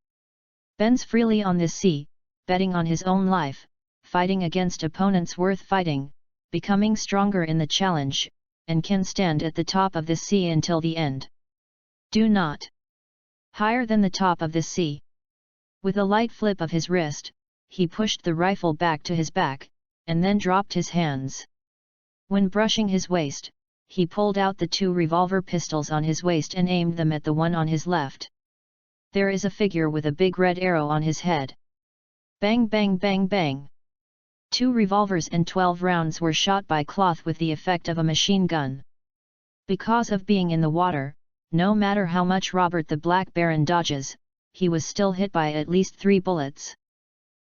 Bends freely on this sea, betting on his own life, fighting against opponents worth fighting, becoming stronger in the challenge, and can stand at the top of this sea until the end. Do not. Higher than the top of this sea. With a light flip of his wrist, he pushed the rifle back to his back, and then dropped his hands. When brushing his waist, he pulled out the 2 revolver pistols on his waist and aimed them at the one on his left. There is a figure with a big red arrow on his head. Bang bang bang bang. 2 revolvers and 12 rounds were shot by cloth with the effect of a machine gun. Because of being in the water, no matter how much Robert the Black Baron dodges, he was still hit by at least 3 bullets.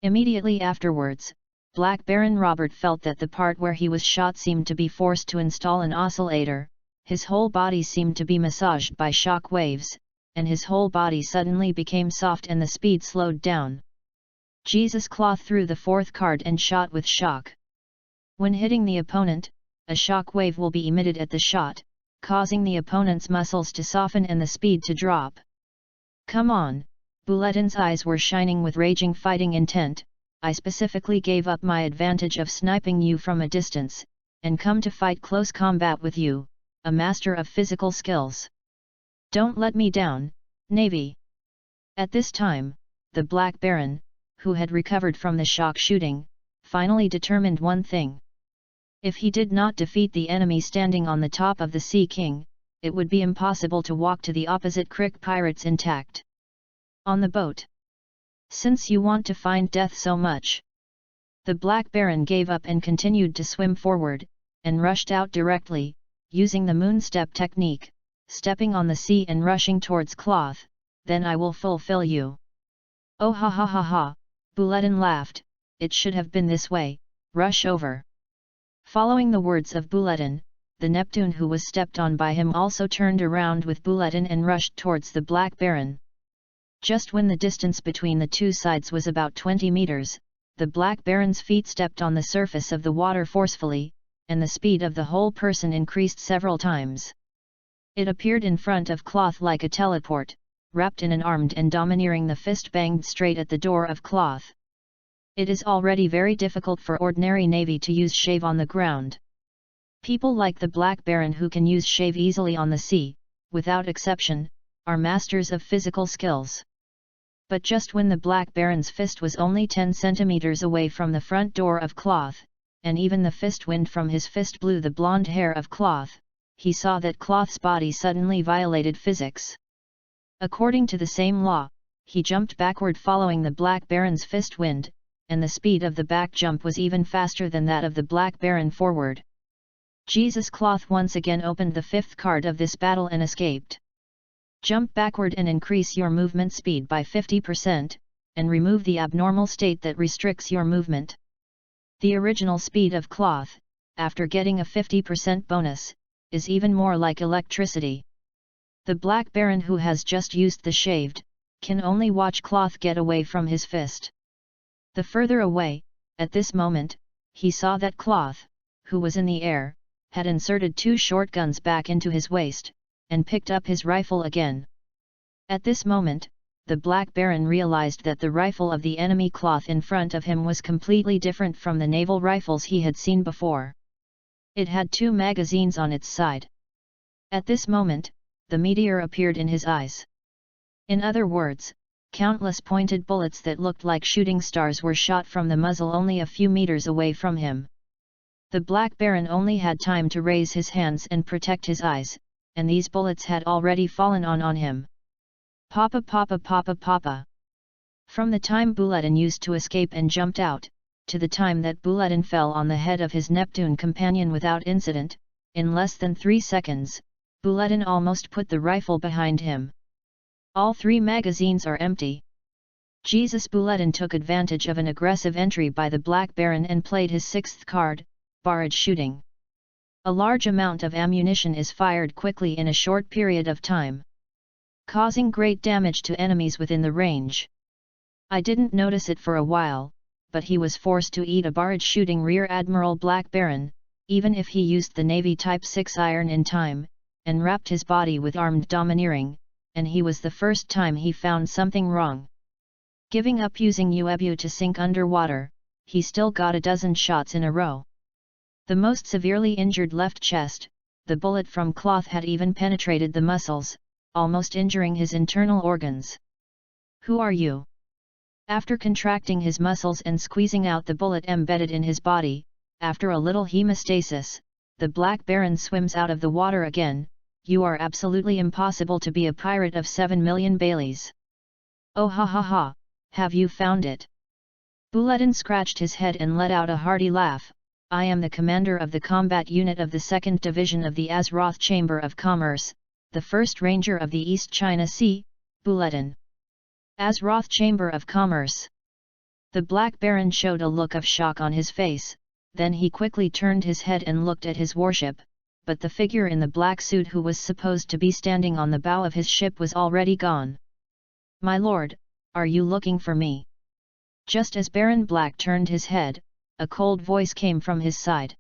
Immediately afterwards, Black Baron Robert felt that the part where he was shot seemed to be forced to install an oscillator, his whole body seemed to be massaged by shock waves, and his whole body suddenly became soft and the speed slowed down. Jesus claw threw the 4th card and shot with shock. When hitting the opponent, a shock wave will be emitted at the shot, causing the opponent's muscles to soften and the speed to drop. Come on, Bulletin's eyes were shining with raging fighting intent. I specifically gave up my advantage of sniping you from a distance, and come to fight close combat with you, a master of physical skills. Don't let me down, Navy. At this time, the Black Baron, who had recovered from the shock shooting, finally determined one thing. If he did not defeat the enemy standing on the top of the Sea King, it would be impossible to walk to the opposite Crick pirates intact. On the boat. Since you want to find death so much. The Black Baron gave up and continued to swim forward, and rushed out directly, using the moonstep technique, stepping on the sea and rushing towards cloth. Then I will fulfill you. Oh ha ha ha ha, Bulletin laughed, it should have been this way, rush over. Following the words of Bulletin, the Neptune who was stepped on by him also turned around with Bulletin and rushed towards the Black Baron. Just when the distance between the 2 sides was about 20 meters, the Black Baron's feet stepped on the surface of the water forcefully, and the speed of the whole person increased several times. It appeared in front of cloth like a teleport, wrapped in an armed and domineering the fist banged straight at the door of cloth. It is already very difficult for ordinary navy to use shave on the ground. People like the Black Baron who can use shave easily on the sea, without exception, are masters of physical skills. But just when the Black Baron's fist was only 10 centimeters away from the front door of cloth, and even the fist wind from his fist blew the blonde hair of cloth, he saw that cloth's body suddenly violated physics. According to the same law, he jumped backward following the Black Baron's fist wind, and the speed of the back jump was even faster than that of the Black Baron forward. Jesus Cloth once again opened the 5th card of this battle and escaped. Jump backward and increase your movement speed by 50%, and remove the abnormal state that restricts your movement. The original speed of cloth, after getting a 50% bonus, is even more like electricity. The Black Baron who has just used the shaved, can only watch cloth get away from his fist. The further away, at this moment, he saw that cloth, who was in the air, had inserted 2 shotguns back into his waist, and picked up his rifle again. At this moment, the Black Baron realized that the rifle of the enemy cloth in front of him was completely different from the naval rifles he had seen before. It had 2 magazines on its side. At this moment, the meteor appeared in his eyes. In other words, countless pointed bullets that looked like shooting stars were shot from the muzzle only a few meters away from him. The Black Baron only had time to raise his hands and protect his eyes, and these bullets had already fallen on him. Papa papa papa papa. From the time Bulletin used to escape and jumped out, to the time that Bulletin fell on the head of his Neptune companion without incident, in less than 3 seconds, Bulletin almost put the rifle behind him. All 3 magazines are empty. Jesus Bulletin took advantage of an aggressive entry by the Black Baron and played his 6th card, barrage shooting. A large amount of ammunition is fired quickly in a short period of time, causing great damage to enemies within the range. I didn't notice it for a while, but he was forced to eat a barrage shooting Rear Admiral Black Baron, even if he used the Navy Type 6 iron in time, and wrapped his body with armed domineering, and he was the first time he found something wrong. Giving up using UEBU to sink underwater, he still got a dozen shots in a row. The most severely injured left chest, the bullet from cloth had even penetrated the muscles, almost injuring his internal organs. Who are you? After contracting his muscles and squeezing out the bullet embedded in his body, after a little hemostasis, the Black Baron swims out of the water again. You are absolutely impossible to be a pirate of 7 million Baileys. Oh ha ha ha, have you found it? Bouletin scratched his head and let out a hearty laugh. I am the commander of the combat unit of the 2nd Division of the Azeroth Chamber of Commerce, the 1st Ranger of the East China Sea, Bouletin. Azeroth Chamber of Commerce. The Black Baron showed a look of shock on his face, then he quickly turned his head and looked at his warship, but the figure in the black suit who was supposed to be standing on the bow of his ship was already gone. My lord, are you looking for me? Just as Baron Black turned his head, a cold voice came from his side.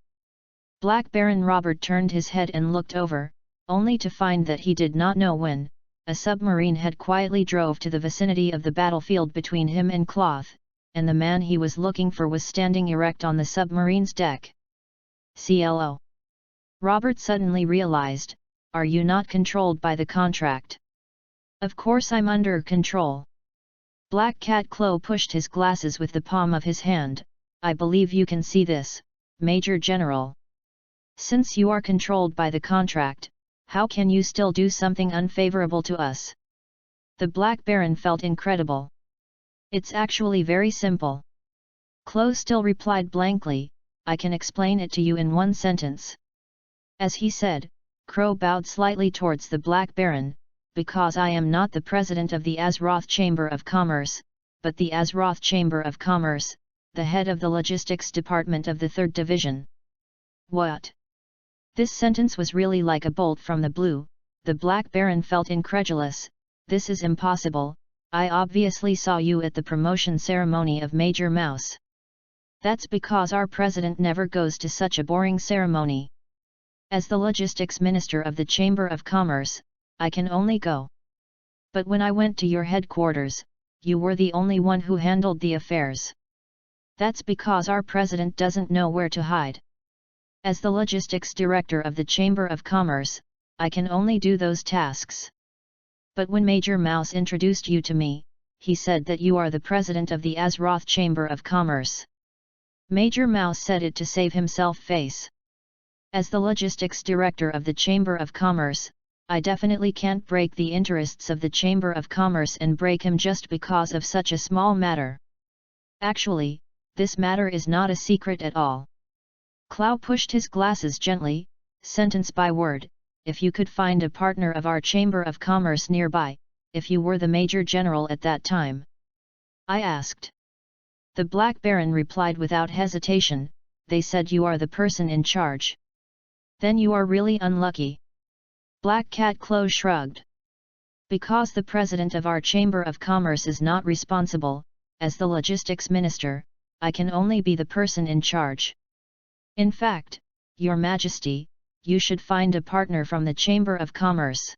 Black Baron Robert turned his head and looked over, only to find that he did not know when, a submarine had quietly drove to the vicinity of the battlefield between him and Cloth, and the man he was looking for was standing erect on the submarine's deck. CLO. Robert suddenly realized, are you not controlled by the contract? Of course I'm under control. Black Cat Claw pushed his glasses with the palm of his hand. I believe you can see this, Major General. Since you are controlled by the contract, how can you still do something unfavorable to us? The Black Baron felt incredible. It's actually very simple. Claw still replied blankly, I can explain it to you in one sentence. As he said, Crow bowed slightly towards the Black Baron, because I am not the president of the Azeroth Chamber of Commerce, but the Azeroth Chamber of Commerce, the head of the logistics department of the 3rd Division. What? This sentence was really like a bolt from the blue. The Black Baron felt incredulous. This is impossible, I obviously saw you at the promotion ceremony of Major Mouse. That's because our president never goes to such a boring ceremony. As the logistics minister of the Chamber of Commerce, I can only go. But when I went to your headquarters, you were the only one who handled the affairs. That's because our president doesn't know where to hide. As the logistics director of the Chamber of Commerce, I can only do those tasks. But when Major Mouse introduced you to me, he said that you are the president of the Azeroth Chamber of Commerce. Major Mouse said it to save himself face. As the logistics director of the Chamber of Commerce, I definitely can't break the interests of the Chamber of Commerce and break him just because of such a small matter. Actually, this matter is not a secret at all. Clow pushed his glasses gently, sentence by word, if you could find a partner of our Chamber of Commerce nearby, if you were the Major General at that time. I asked. The Black Baron replied without hesitation, they said you are the person in charge. Then you are really unlucky. Black Cat Claw shrugged. Because the president of our Chamber of Commerce is not responsible, as the logistics minister, I can only be the person in charge. In fact, Your Majesty, you should find a partner from the Chamber of Commerce.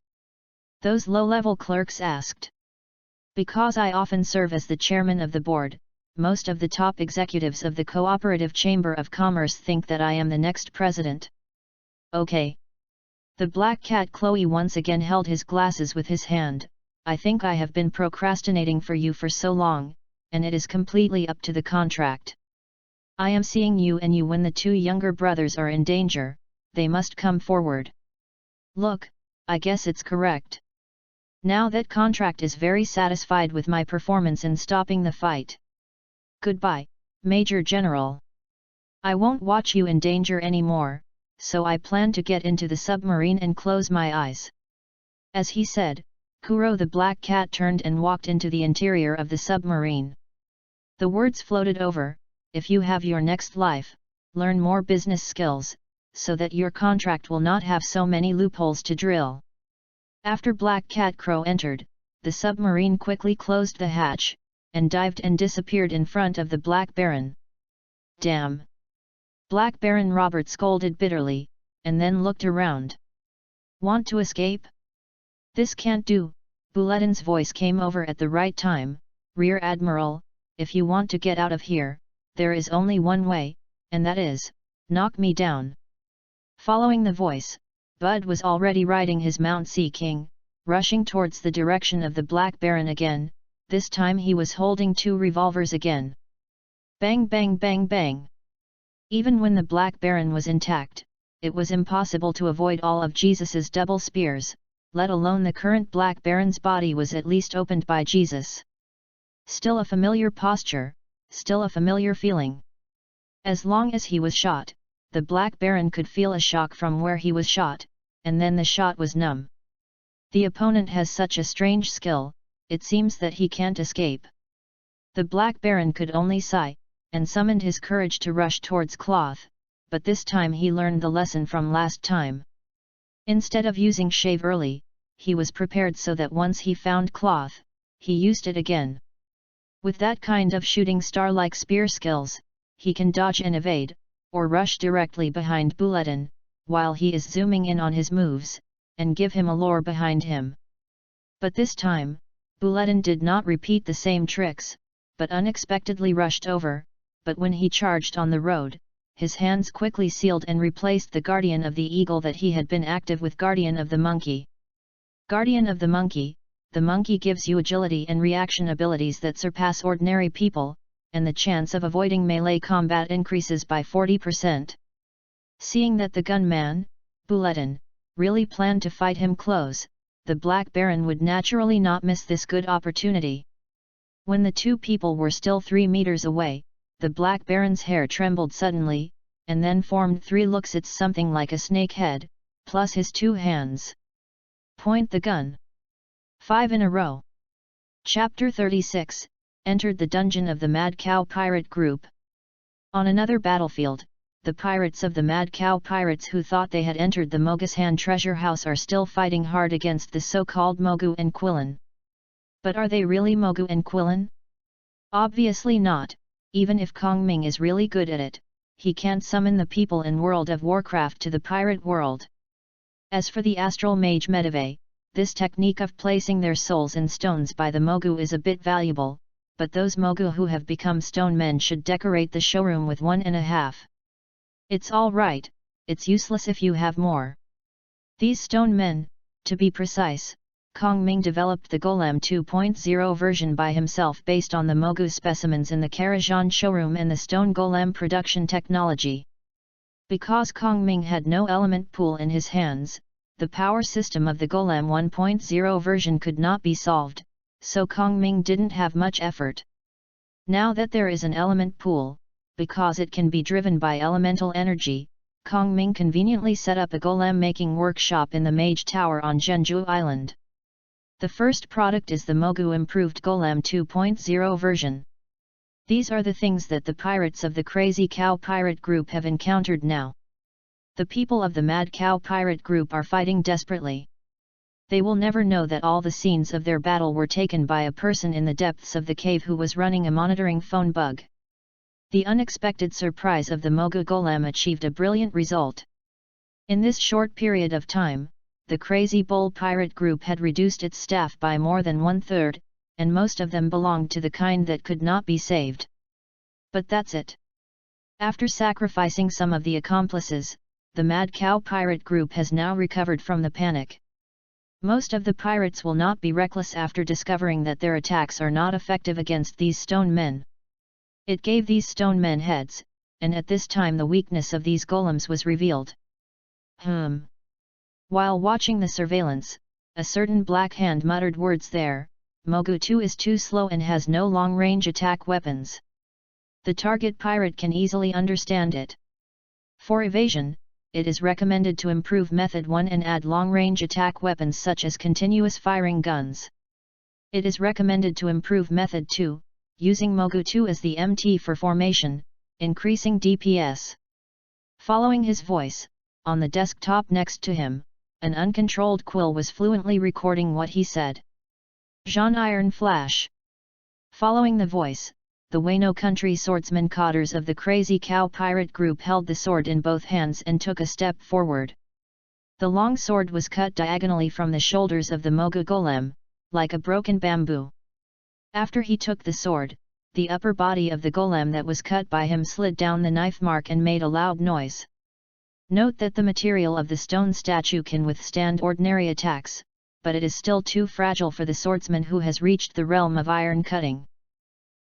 Those low-level clerks asked. Because I often serve as the chairman of the board, most of the top executives of the Cooperative Chamber of Commerce think that I am the next president. Okay. The Black Cat Chloe once again held his glasses with his hand. I think I have been procrastinating for you for so long, and it is completely up to the contract. I am seeing you and you when the two younger brothers are in danger, they must come forward. Look, I guess it's correct. Now that contract is very satisfied with my performance in stopping the fight. Goodbye, Major General. I won't watch you in danger anymore, so I plan to get into the submarine and close my eyes. As he said, Kuro the Black Cat turned and walked into the interior of the submarine. The words floated over, if you have your next life, learn more business skills, so that your contract will not have so many loopholes to drill. After Black Cat Crow entered, the submarine quickly closed the hatch, and dived and disappeared in front of the Black Baron. Damn! Black Baron Robert scolded bitterly, and then looked around. Want to escape? This can't do. Bouletin's voice came over at the right time. Rear Admiral, if you want to get out of here, there is only one way, and that is, knock me down. Following the voice, Bud was already riding his Mount Sea King, rushing towards the direction of the Black Baron again. this time he was holding 2 revolvers again. Bang bang bang bang. Even when the Black Baron was intact, it was impossible to avoid all of Jesus's double spears, let alone the current Black Baron's body was at least opened by Jesus. Still a familiar posture, still a familiar feeling. As long as he was shot, the Black Baron could feel a shock from where he was shot, and then the shot was numb. The opponent has such a strange skill, it seems that he can't escape. The Black Baron could only sigh, and summoned his courage to rush towards Cloth, but this time he learned the lesson from last time. Instead of using shave early, he was prepared so that once he found Cloth, he used it again. With that kind of shooting star-like spear skills, he can dodge and evade, or rush directly behind Bulletin, while he is zooming in on his moves, and give him a lure behind him. But this time, Bulletin did not repeat the same tricks, but unexpectedly rushed over, but when he charged on the road, his hands quickly sealed and replaced the Guardian of the Eagle that he had been active with Guardian of the Monkey. Guardian of the monkey gives you agility and reaction abilities that surpass ordinary people, and the chance of avoiding melee combat increases by 40%. Seeing that the gunman, Bulletin, really planned to fight him close, the Black Baron would naturally not miss this good opportunity. When the 2 people were still 3 meters away, the Black Baron's hair trembled suddenly, and then formed 3 looks. It's something like a snake head, plus his 2 hands. Point the gun. 5 in a row. Chapter 36, entered the dungeon of the Mad Cow Pirate Group. On another battlefield, the pirates of the Mad Cow Pirates who thought they had entered the Mogashan treasure house are still fighting hard against the so-called Mogu and Quillen. But are they really Mogu and Quillen? Obviously not. Even if Kong Ming is really good at it, he can't summon the people in World of Warcraft to the pirate world. As for the Astral Mage Medivh, this technique of placing their souls in stones by the Mogu is a bit valuable, but those Mogu who have become stone men should decorate the showroom with 1.5. It's all right, it's useless if you have more. These stone men, to be precise, Kong Ming developed the Golem 2.0 version by himself based on the Mogu specimens in the Karajan showroom and the stone golem production technology. Because Kong Ming had no element pool in his hands, the power system of the Golem 1.0 version could not be solved, so Kong Ming didn't have much effort. Now that there is an element pool, because it can be driven by elemental energy, Kong Ming conveniently set up a golem making workshop in the Mage Tower on Jeonju Island. The first product is the Mogu Improved Golem 2.0 version. These are the things that the pirates of the Crazy Cow Pirate Group have encountered now. The people of the Mad Cow Pirate Group are fighting desperately. They will never know that all the scenes of their battle were taken by a person in the depths of the cave who was running a monitoring phone bug. The unexpected surprise of the Mogu Golem achieved a brilliant result. In this short period of time, the Crazy Bull Pirate Group had reduced its staff by more than 1/3, and most of them belonged to the kind that could not be saved. But that's it. After sacrificing some of the accomplices, the Mad Cow Pirate Group has now recovered from the panic. Most of the pirates will not be reckless after discovering that their attacks are not effective against these stone men. It gave these stone men heads, and at this time the weakness of these golems was revealed. While watching the surveillance, a certain black hand muttered words there. Mogu 2 is too slow and has no long-range attack weapons. The target pirate can easily understand it. For evasion, it is recommended to improve Method 1 and add long-range attack weapons such as continuous firing guns. It is recommended to improve Method 2, using Mogu 2 as the MT for formation, increasing DPS. Following his voice, on the desktop next to him, an uncontrolled quill was fluently recording what he said. Jean Iron Flash. Following the voice, the Wano country swordsman Cotters of the Crazy Cow Pirate Group held the sword in both hands and took a step forward. The long sword was cut diagonally from the shoulders of the Mogu Golem, like a broken bamboo. After he took the sword, the upper body of the golem that was cut by him slid down the knife mark and made a loud noise. Note that the material of the stone statue can withstand ordinary attacks, but it is still too fragile for the swordsman who has reached the realm of iron cutting.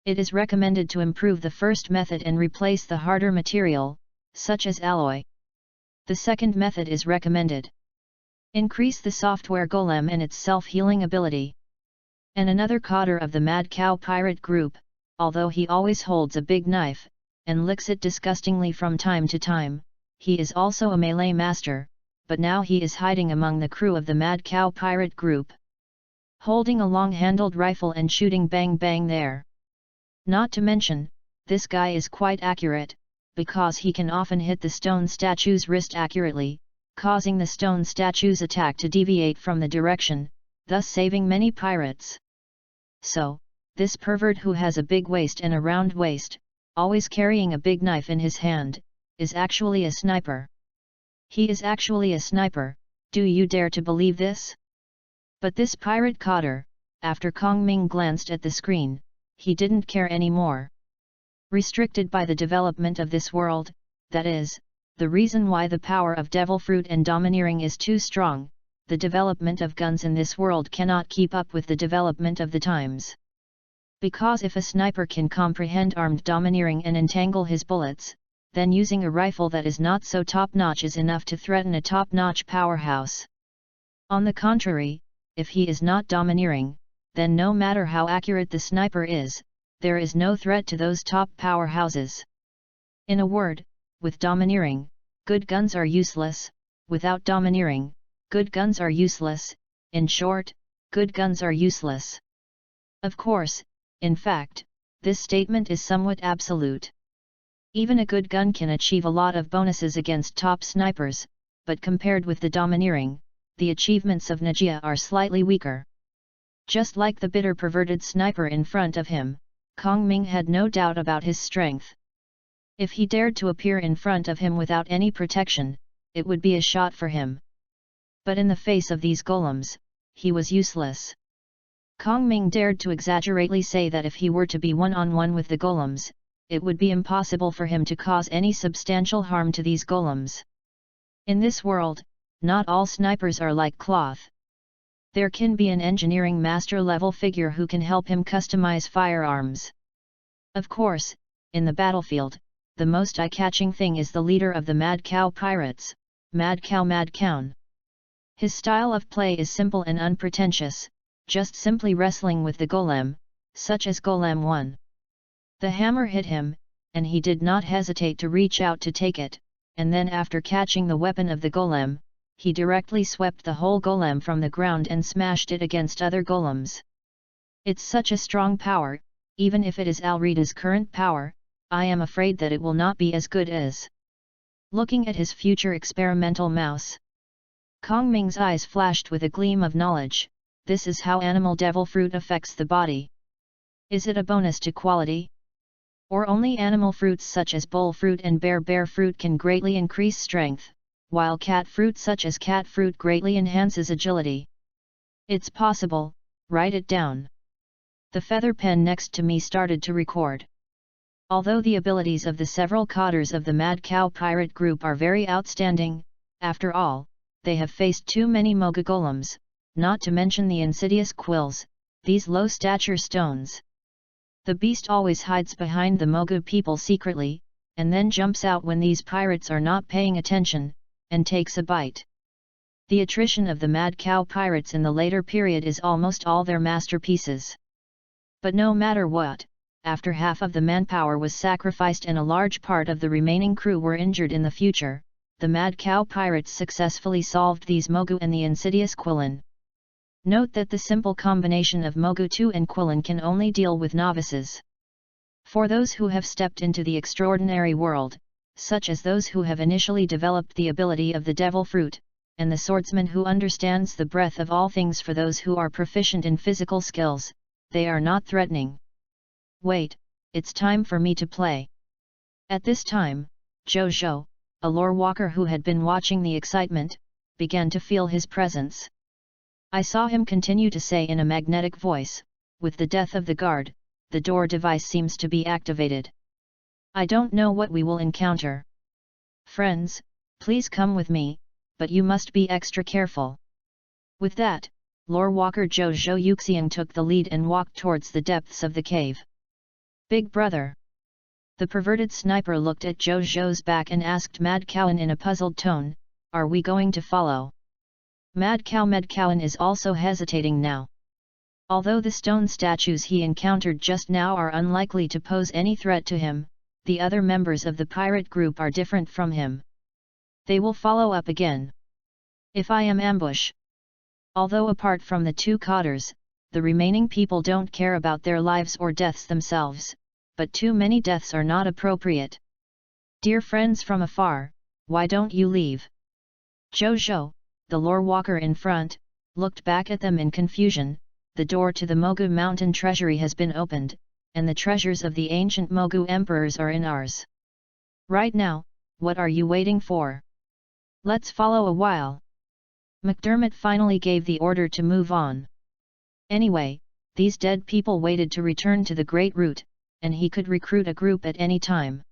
It is recommended to improve the first method and replace the harder material, such as alloy. The second method is recommended. Increase the software golem and its self-healing ability. And another coder of the Mad Cow Pirate group, although he always holds a big knife, and licks it disgustingly from time to time, he is also a melee master, but now he is hiding among the crew of the Mad Cow Pirate group, holding a long-handled rifle and shooting bang bang there. Not to mention, this guy is quite accurate, because he can often hit the stone statue's wrist accurately, causing the stone statue's attack to deviate from the direction, thus saving many pirates. So, this pervert who has a big waist and a round waist, always carrying a big knife in his hand, is actually a sniper. He is actually a sniper, do you dare to believe this? But this pirate coder, after Kong Ming glanced at the screen, he didn't care anymore. Restricted by the development of this world, that is, the reason why the power of devil fruit and domineering is too strong, the development of guns in this world cannot keep up with the development of the times. Because if a sniper can comprehend armed domineering and entangle his bullets, then using a rifle that is not so top-notch is enough to threaten a top-notch powerhouse. On the contrary, if he is not domineering, then no matter how accurate the sniper is, there is no threat to those top powerhouses. In a word, with domineering, good guns are useless; without domineering, good guns are useless; in short, good guns are useless. Of course, in fact, this statement is somewhat absolute. Even a good gun can achieve a lot of bonuses against top snipers, but compared with the domineering, the achievements of Najia are slightly weaker. Just like the bitter perverted sniper in front of him, Kong Ming had no doubt about his strength. If he dared to appear in front of him without any protection, it would be a shot for him. But in the face of these golems, he was useless. Kong Ming dared to exaggerately say that if he were to be one-on-one with the golems, it would be impossible for him to cause any substantial harm to these golems. In this world, not all snipers are like cloth. There can be an engineering master-level figure who can help him customize firearms. Of course, in the battlefield, the most eye-catching thing is the leader of the Mad Cow Pirates, Mad Cow. His style of play is simple and unpretentious, just simply wrestling with the golem, such as Golem 1. The hammer hit him, and he did not hesitate to reach out to take it, and then after catching the weapon of the golem, he directly swept the whole golem from the ground and smashed it against other golems. It's such a strong power, even if it is Alrida's current power, I am afraid that it will not be as good as. Looking at his future experimental mouse, Kong Ming's eyes flashed with a gleam of knowledge. This is how animal devil fruit affects the body. Is it a bonus to quality? Or only animal fruits such as bull fruit and bear fruit can greatly increase strength, while cat fruit such as cat fruit greatly enhances agility? It's possible, write it down. The feather pen next to me started to record. Although the abilities of the several coders of the Mad Cow Pirate group are very outstanding, after all, they have faced too many Moga golems, not to mention the insidious quills, these low-stature stones. The beast always hides behind the Moga people secretly, and then jumps out when these pirates are not paying attention, and takes a bite. The attrition of the Mad Cow Pirates in the later period is almost all their masterpieces. But no matter what, after half of the manpower was sacrificed and a large part of the remaining crew were injured in the future, the Mad Cow Pirates successfully solved these Mogu and the insidious Quillen. Note that the simple combination of Mogu 2 and Quillen can only deal with novices. For those who have stepped into the extraordinary world, such as those who have initially developed the ability of the devil fruit, and the swordsman who understands the breadth of all things, for those who are proficient in physical skills, they are not threatening. Wait, it's time for me to play. At this time, Jojo, a lore walker who had been watching the excitement, began to feel his presence. I saw him continue to say in a magnetic voice, "With the death of the guard, the door device seems to be activated. I don't know what we will encounter. Friends, please come with me, but you must be extra careful." With that, lore walker Zhou Yuxiang took the lead and walked towards the depths of the cave. Big brother. The perverted sniper looked at Zhou's back and asked Mad Cowan in a puzzled tone, are we going to follow? Mad Cowan is also hesitating now. Although the stone statues he encountered just now are unlikely to pose any threat to him, the other members of the pirate group are different from him. They will follow up again. If I am ambush. Although apart from the two cotters, the remaining people don't care about their lives or deaths themselves, but too many deaths are not appropriate. Dear friends from afar, why don't you leave? Zhou, the lore walker in front, looked back at them in confusion. The door to the Mogu mountain treasury has been opened, and the treasures of the ancient Mogu emperors are in ours. Right now, what are you waiting for? Let's follow a while. McDermott finally gave the order to move on. Anyway, these dead people waited to return to the Great Root, and he could recruit a group at any time.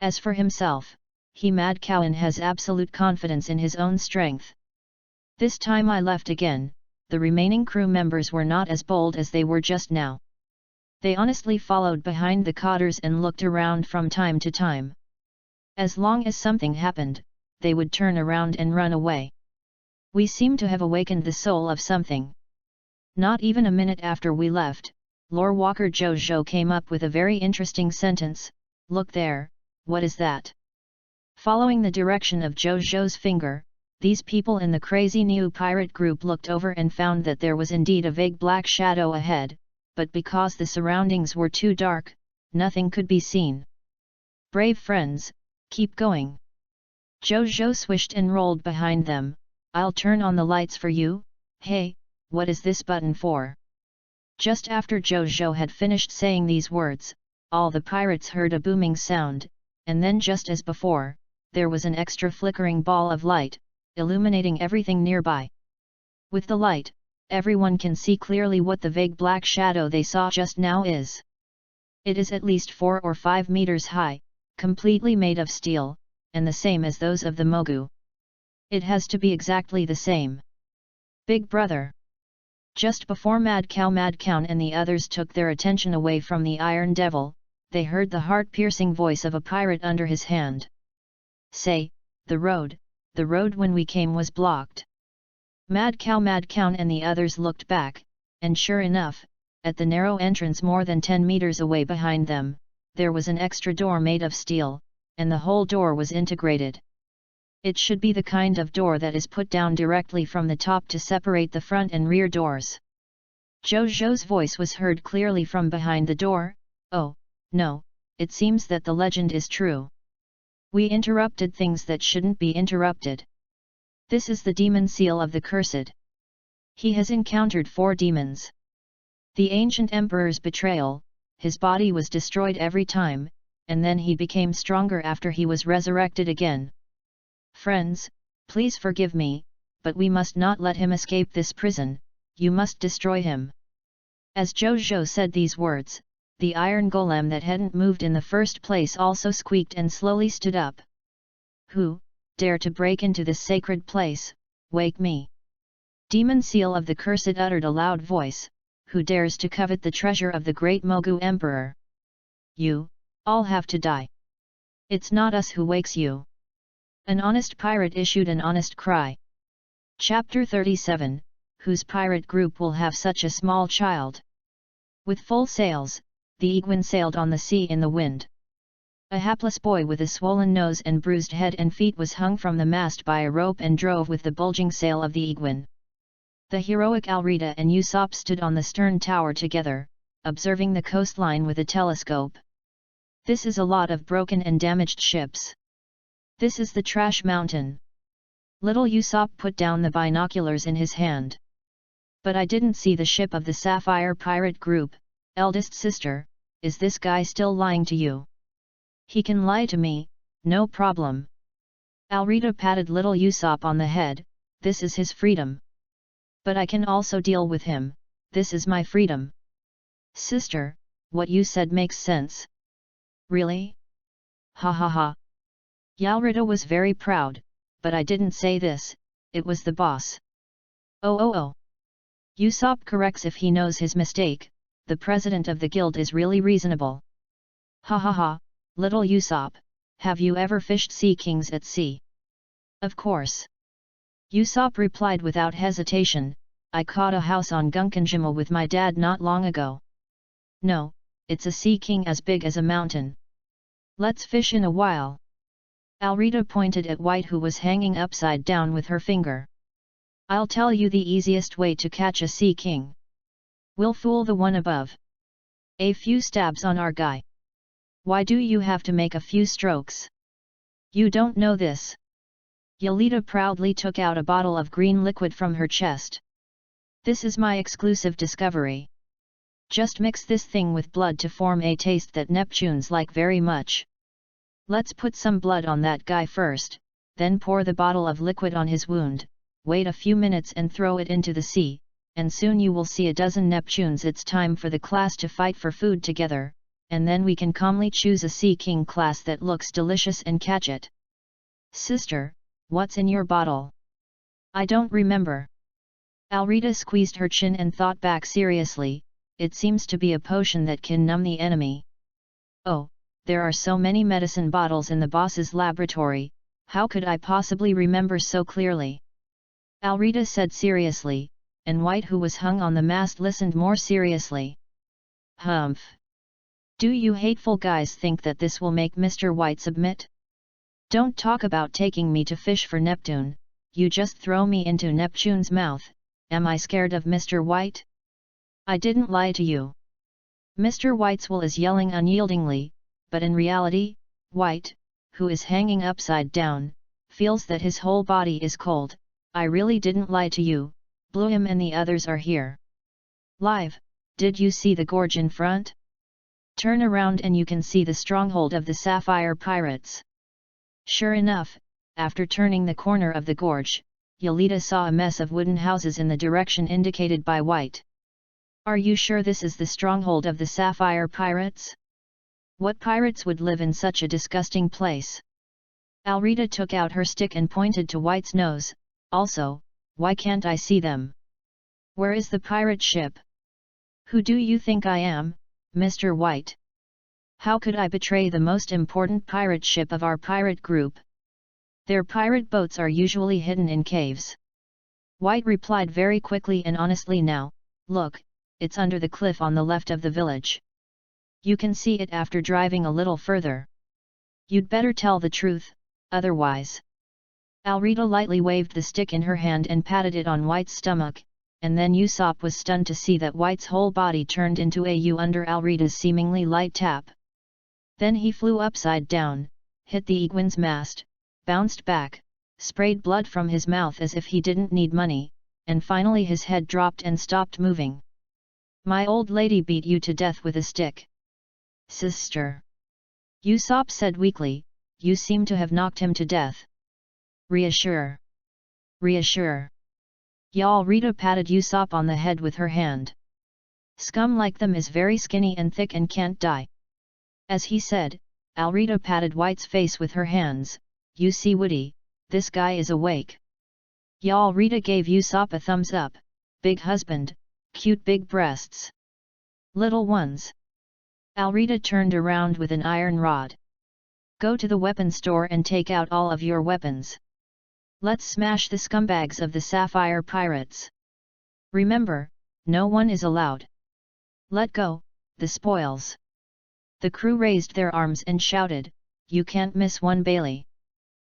As for himself, Mad Cowan has absolute confidence in his own strength. This time I left again. The remaining crew members were not as bold as they were just now. They honestly followed behind the cotters and looked around from time to time. As long as something happened, they would turn around and run away. We seem to have awakened the soul of something. Not even a minute after we left, lore walker Zhou came up with a very interesting sentence, look there, what is that? Following the direction of Zhou's finger, these people in the crazy new pirate group looked over and found that there was indeed a vague black shadow ahead, but because the surroundings were too dark, nothing could be seen. Brave friends, keep going. Zhou swished and rolled behind them, I'll turn on the lights for you. Hey, what is this button for? Just after Zhou had finished saying these words, all the pirates heard a booming sound, and then just as before, there was an extra flickering ball of light, illuminating everything nearby. With the light, everyone can see clearly what the vague black shadow they saw just now is. It is at least 4 or 5 meters high, completely made of steel, and the same as those of the Mogu. It has to be exactly the same. Big brother. Just before Mad Cowan and the others took their attention away from the Iron Devil, they heard the heart-piercing voice of a pirate under his hand. Say, the road when we came was blocked. Mad Cowan and the others looked back, and sure enough, at the narrow entrance more than 10 meters away behind them, there was an extra door made of steel, and the whole door was integrated. It should be the kind of door that is put down directly from the top to separate the front and rear doors. Zhou's voice was heard clearly from behind the door, oh, no, it seems that the legend is true. We interrupted things that shouldn't be interrupted. This is the demon seal of the cursed. He has encountered 4 demons. The ancient emperor's betrayal, his body was destroyed every time, and then he became stronger after he was resurrected again. Friends, please forgive me, but we must not let him escape this prison, you must destroy him. As Zhou said these words, the iron golem that hadn't moved in the first place also squeaked and slowly stood up. Who dare to break into this sacred place, wake me! Demon seal of the cursed uttered a loud voice, who dares to covet the treasure of the great Mogu Emperor? You, all have to die. It's not us who wakes you. An honest pirate issued an honest cry. Chapter 37, whose pirate group will have such a small child? With full sails, the Egwin sailed on the sea in the wind. A hapless boy with a swollen nose and bruised head and feet was hung from the mast by a rope and drove with the bulging sail of the Egwin. The heroic Alrita and Usopp stood on the stern tower together, observing the coastline with a telescope. This is a lot of broken and damaged ships. This is the trash mountain. Little Usopp put down the binoculars in his hand. But I didn't see the ship of the Sapphire Pirate Group, eldest sister, is this guy still lying to you? He can lie to me, no problem. Alrita patted little Usopp on the head, this is his freedom. But I can also deal with him, this is my freedom. Sister, what you said makes sense. Really? Ha ha ha. Alrita was very proud, but I didn't say this, it was the boss. Oh. Usopp corrects if he knows his mistake, the president of the guild is really reasonable. Ha ha ha, little Usopp, have you ever fished sea kings at sea? Of course. Usopp replied without hesitation, I caught a house on Gunkanjima with my dad not long ago. No, it's a sea king as big as a mountain. Let's fish in a while. Alrita pointed at White, who was hanging upside down with her finger. I'll tell you the easiest way to catch a sea king. We'll fool the one above. A few stabs on our guy. Why do you have to make a few strokes? You don't know this. Yelita proudly took out a bottle of green liquid from her chest. This is my exclusive discovery. Just mix this thing with blood to form a taste that Neptunes like very much. Let's put some blood on that guy first, then pour the bottle of liquid on his wound, wait a few minutes and throw it into the sea, and soon you will see a dozen Neptunes. It's time for the class to fight for food together, and then we can calmly choose a sea king class that looks delicious and catch it. Sister, what's in your bottle? I don't remember. Alrita squeezed her chin and thought back seriously, it seems to be a potion that can numb the enemy. Oh, there are so many medicine bottles in the boss's laboratory, how could I possibly remember so clearly? Alrita said seriously, and White, who was hung on the mast, listened more seriously. Humph! Do you hateful guys think that this will make Mr. White submit? Don't talk about taking me to fish for Neptune, you just throw me into Neptune's mouth. Am I scared of Mr. White? I didn't lie to you. Mr. White's will is yelling unyieldingly, but in reality, White, who is hanging upside down, feels that his whole body is cold. I really didn't lie to you, Bloom and the others are here. Live, did you see the gorge in front? Turn around and you can see the stronghold of the Sapphire Pirates. Sure enough, after turning the corner of the gorge, Yelita saw a mess of wooden houses in the direction indicated by White. Are you sure this is the stronghold of the Sapphire Pirates? What pirates would live in such a disgusting place? Alrita took out her stick and pointed to White's nose. Also, why can't I see them? Where is the pirate ship? Who do you think I am, Mr. White? How could I betray the most important pirate ship of our pirate group? Their pirate boats are usually hidden in caves. White replied very quickly and honestly now, look, it's under the cliff on the left of the village. You can see it after driving a little further. You'd better tell the truth, otherwise. Alrita lightly waved the stick in her hand and patted it on White's stomach, and then Usopp was stunned to see that White's whole body turned into a U under Alrita's seemingly light tap. Then he flew upside down, hit the Egwin's mast, bounced back, sprayed blood from his mouth as if he didn't need money, and finally his head dropped and stopped moving. My old lady beat you to death with a stick. Sister. Usopp said weakly, you seem to have knocked him to death. Reassure. Reassure. Alrita patted Usopp on the head with her hand. Scum like them is very skinny and thick and can't die. As he said, Alrita patted White's face with her hands. You see Woody, this guy is awake. Alrita gave Usopp a thumbs up. Big husband, cute big breasts. Little ones. Alrita turned around with an iron rod. Go to the weapon store and take out all of your weapons. Let's smash the scumbags of the Sapphire Pirates. Remember, no one is allowed. Let go, the spoils. The crew raised their arms and shouted, you can't miss one Bailey.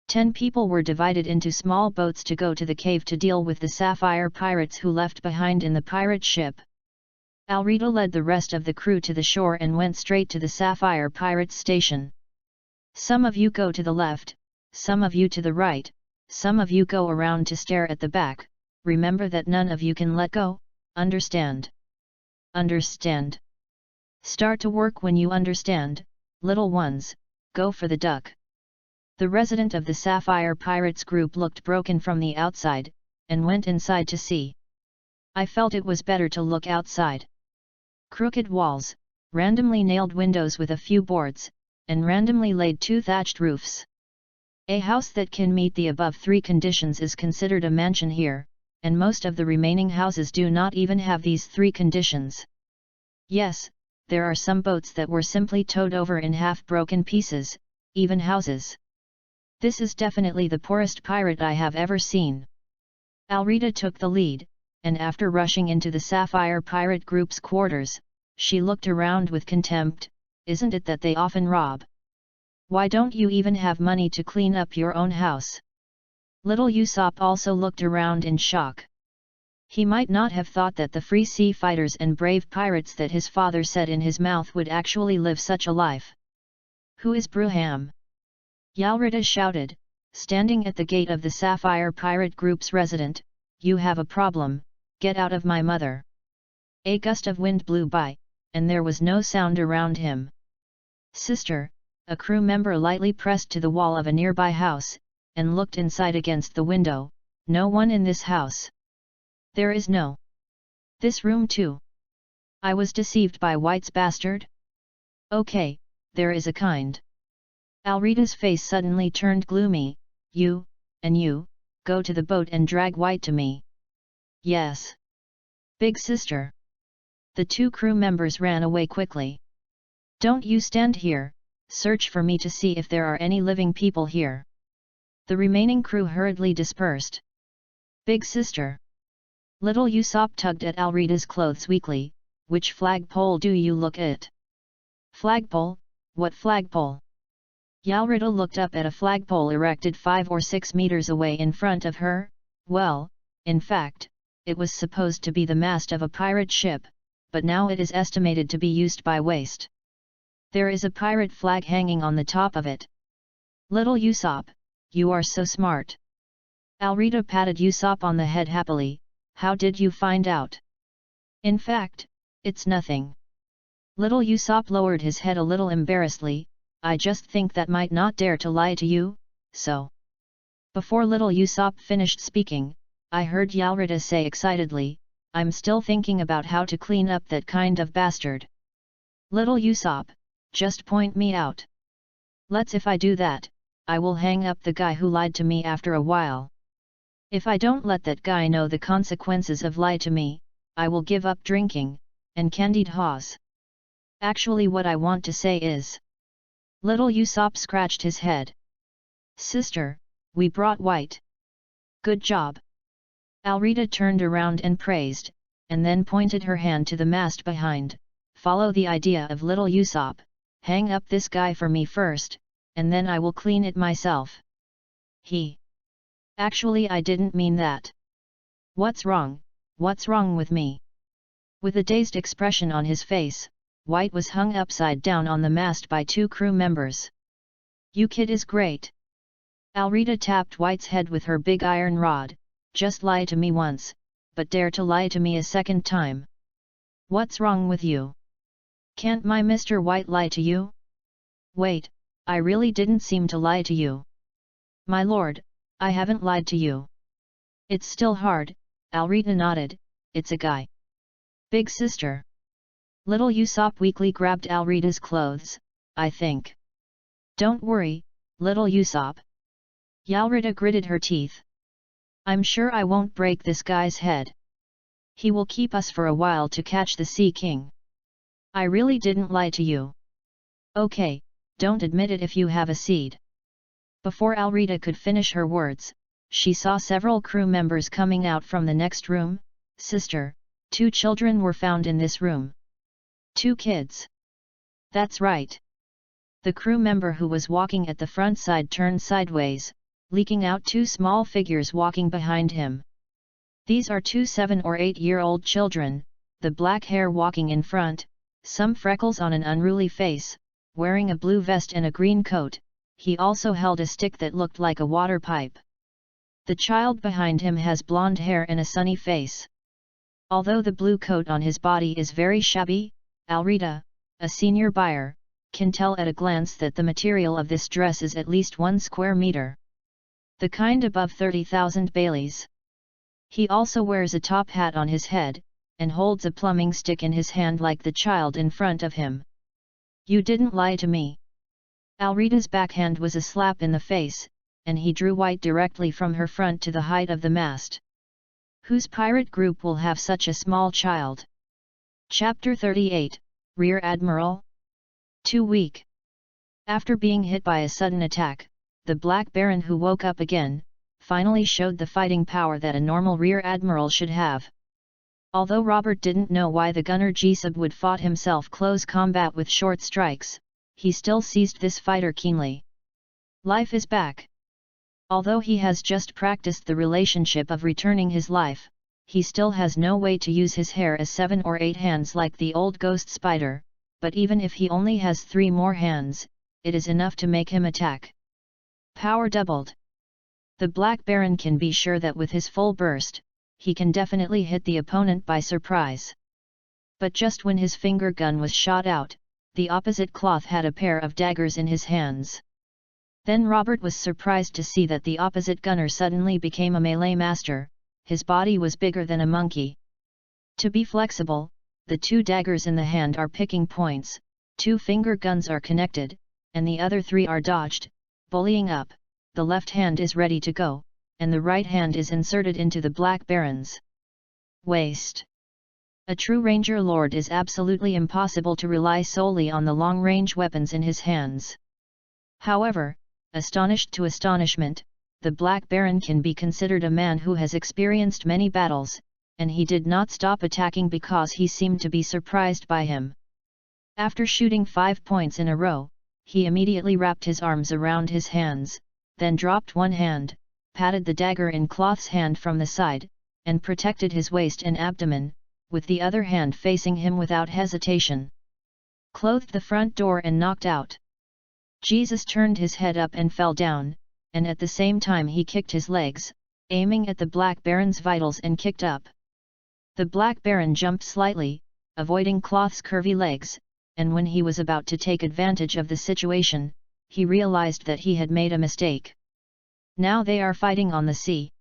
10 people were divided into small boats to go to the cave to deal with the Sapphire Pirates who left behind in the pirate ship. Alrita led the rest of the crew to the shore and went straight to the Sapphire Pirates station. Some of you go to the left, some of you to the right, some of you go around to stare at the back. Remember that none of you can let go, understand? Understand. Start to work when you understand, little ones, go for the duck. The resident of the Sapphire Pirates group looked broken from the outside, and went inside to see. I felt it was better to look outside. Crooked walls, randomly nailed windows with a few boards, and randomly laid 2 thatched roofs. A house that can meet the above 3 conditions is considered a mansion here, and most of the remaining houses do not even have these three conditions. Yes, there are some boats that were simply towed over in half-broken pieces, even houses. This is definitely the poorest pirate I have ever seen. Alrita took the lead, and after rushing into the Sapphire Pirate Group's quarters, she looked around with contempt. Isn't it that they often rob? Why don't you even have money to clean up your own house? Little Usopp also looked around in shock. He might not have thought that the free sea fighters and brave pirates that his father said in his mouth would actually live such a life. Who is Bruham? Yalrita shouted, standing at the gate of the Sapphire Pirate Group's resident. You have a problem, get out of my mother. A gust of wind blew by, and there was no sound around him. Sister, a crew member lightly pressed to the wall of a nearby house, and looked inside against the window. No one in this house. There is no. This room too. I was deceived by White's bastard? Okay, there is a kind. Alrita's face suddenly turned gloomy. You, and you, go to the boat and drag White to me. Yes. Big sister. The two crew members ran away quickly. Don't you stand here, search for me to see if there are any living people here. The remaining crew hurriedly dispersed. Big sister. Little Usopp tugged at Alrita's clothes weakly. Which flagpole do you look at? Flagpole? What flagpole? Yalrita looked up at a flagpole erected 5 or 6 meters away in front of her. Well, in fact, it was supposed to be the mast of a pirate ship, but now it is estimated to be used by waste. There is a pirate flag hanging on the top of it. Little Usopp, you are so smart. Alrita patted Usopp on the head happily. How did you find out? In fact, it's nothing. Little Usopp lowered his head a little embarrassedly. I just think that might not dare to lie to you, so. Before little Usopp finished speaking, I heard Yalrita say excitedly, I'm still thinking about how to clean up that kind of bastard. Little Usopp, just point me out. If I do that, I will hang up the guy who lied to me after a while. If I don't let that guy know the consequences of lie to me, I will give up drinking, and candied haws. Actually what I want to say is. Little Usopp scratched his head. Sister, we brought White. Good job. Alrita turned around and praised, and then pointed her hand to the mast behind. Follow the idea of little Usopp, hang up this guy for me first, and then I will clean it myself. Actually I didn't mean that. What's wrong with me? With a dazed expression on his face, White was hung upside down on the mast by two crew members. You kid is great. Alrita tapped White's head with her big iron rod. Just lie to me once, but dare to lie to me a second time. What's wrong with you? Can't my Mr. White lie to you? Wait, I really didn't seem to lie to you. My lord, I haven't lied to you. It's still hard, Alrita nodded, it's a guy. Big sister. Little Usopp weakly grabbed Alrita's clothes, I think. Don't worry, little Usopp. Yalrita gritted her teeth. I'm sure I won't break this guy's head. He will keep us for a while to catch the Sea King. I really didn't lie to you. Okay, don't admit it if you have a seed. Before Alrita could finish her words, she saw several crew members coming out from the next room. Sister, 2 children were found in this room. 2 kids. That's right. The crew member who was walking at the front side turned sideways, leaking out 2 small figures walking behind him. These are 2 7- or 8-year-old children, the black hair walking in front, some freckles on an unruly face, wearing a blue vest and a green coat. He also held a stick that looked like a water pipe. The child behind him has blonde hair and a sunny face. Although the blue coat on his body is very shabby, Alrita, a senior buyer, can tell at a glance that the material of this dress is at least 1 square meter. The kind above 30,000 Baileys. He also wears a top hat on his head, and holds a plumbing stick in his hand like the child in front of him. You didn't lie to me. Alrita's backhand was a slap in the face, and he drew White directly from her front to the height of the mast. Whose pirate group will have such a small child? Chapter 38, Rear Admiral? Too weak. After being hit by a sudden attack, the Black Baron, who woke up again, finally showed the fighting power that a normal Rear Admiral should have. Although Robert didn't know why the gunner Jesub would fought himself close combat with short strikes, he still seized this fighter keenly. Life is back. Although he has just practiced the relationship of returning his life, he still has no way to use his hair as 7 or 8 hands like the old ghost spider, but even if he only has 3 more hands, it is enough to make him attack. Power doubled. The Black Baron can be sure that with his full burst, he can definitely hit the opponent by surprise. But just when his finger gun was shot out, the opposite cloth had a pair of daggers in his hands. Then Robert was surprised to see that the opposite gunner suddenly became a melee master. His body was bigger than a monkey. To be flexible, the 2 daggers in the hand are picking points, 2 finger guns are connected, and the other 3 are dodged, bullying up. The left hand is ready to go, and the right hand is inserted into the Black Baron's waist. A true Ranger Lord is absolutely impossible to rely solely on the long-range weapons in his hands. However, astonished to astonishment, the Black Baron can be considered a man who has experienced many battles, and he did not stop attacking because he seemed to be surprised by him. After shooting 5 points in a row, he immediately wrapped his arms around his hands, then dropped one hand, patted the dagger in Cloth's hand from the side, and protected his waist and abdomen, with the other hand facing him without hesitation. Clothed the front door and knocked out. Jesus turned his head up and fell down, and at the same time he kicked his legs, aiming at the Black Baron's vitals, and kicked up. The Black Baron jumped slightly, avoiding Cloth's curvy legs, and when he was about to take advantage of the situation, he realized that he had made a mistake. Now they are fighting on the sea.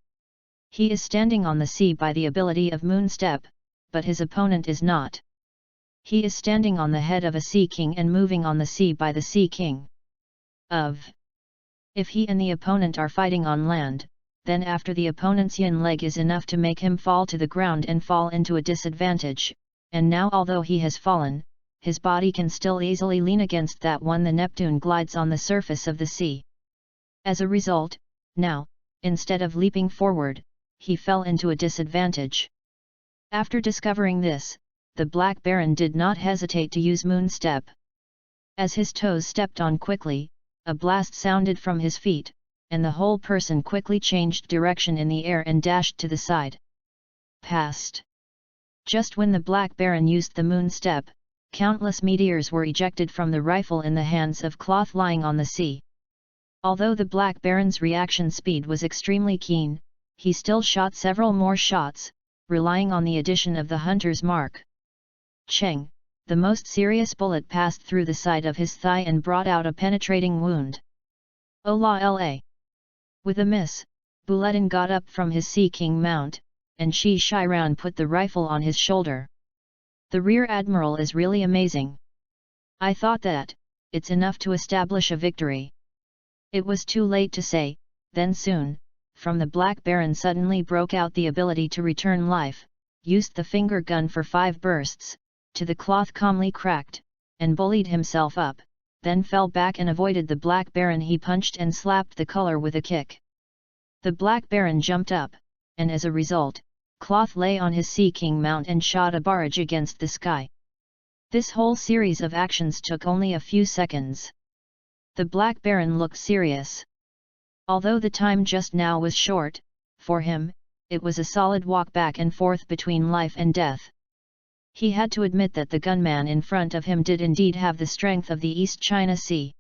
He is standing on the sea by the ability of Moonstep, but his opponent is not. He is standing on the head of a Sea King and moving on the sea by the Sea King. If he and the opponent are fighting on land, then after the opponent's yin leg is enough to make him fall to the ground and fall into a disadvantage, and now although he has fallen, his body can still easily lean against that one. The Neptune glides on the surface of the sea. As a result, now, instead of leaping forward, he fell into a disadvantage. After discovering this, the Black Baron did not hesitate to use Moonstep. As his toes stepped on quickly, a blast sounded from his feet, and the whole person quickly changed direction in the air and dashed to the side. Past. Just when the Black Baron used the Moonstep, countless meteors were ejected from the rifle in the hands of Cloth lying on the sea. Although the Black Baron's reaction speed was extremely keen, he still shot several more shots, relying on the addition of the hunter's mark. Cheng, the most serious bullet passed through the side of his thigh and brought out a penetrating wound. Ola la. With a miss, Buledin got up from his Sea King mount, and Shi Shiran put the rifle on his shoulder. The Rear Admiral is really amazing. I thought that, it's enough to establish a victory. It was too late to say, then soon, from the Black Baron suddenly broke out the ability to return life, used the finger gun for 5 bursts, to the Cloth calmly cracked, and bullied himself up, then fell back and avoided the Black Baron. He punched and slapped the color with a kick. The Black Baron jumped up, and as a result, Cloth lay on his Sea King mount and shot a barrage against the sky. This whole series of actions took only a few seconds. The Black Baron looked serious. Although the time just now was short, for him, it was a solid walk back and forth between life and death. He had to admit that the gunman in front of him did indeed have the strength of the East China Sea.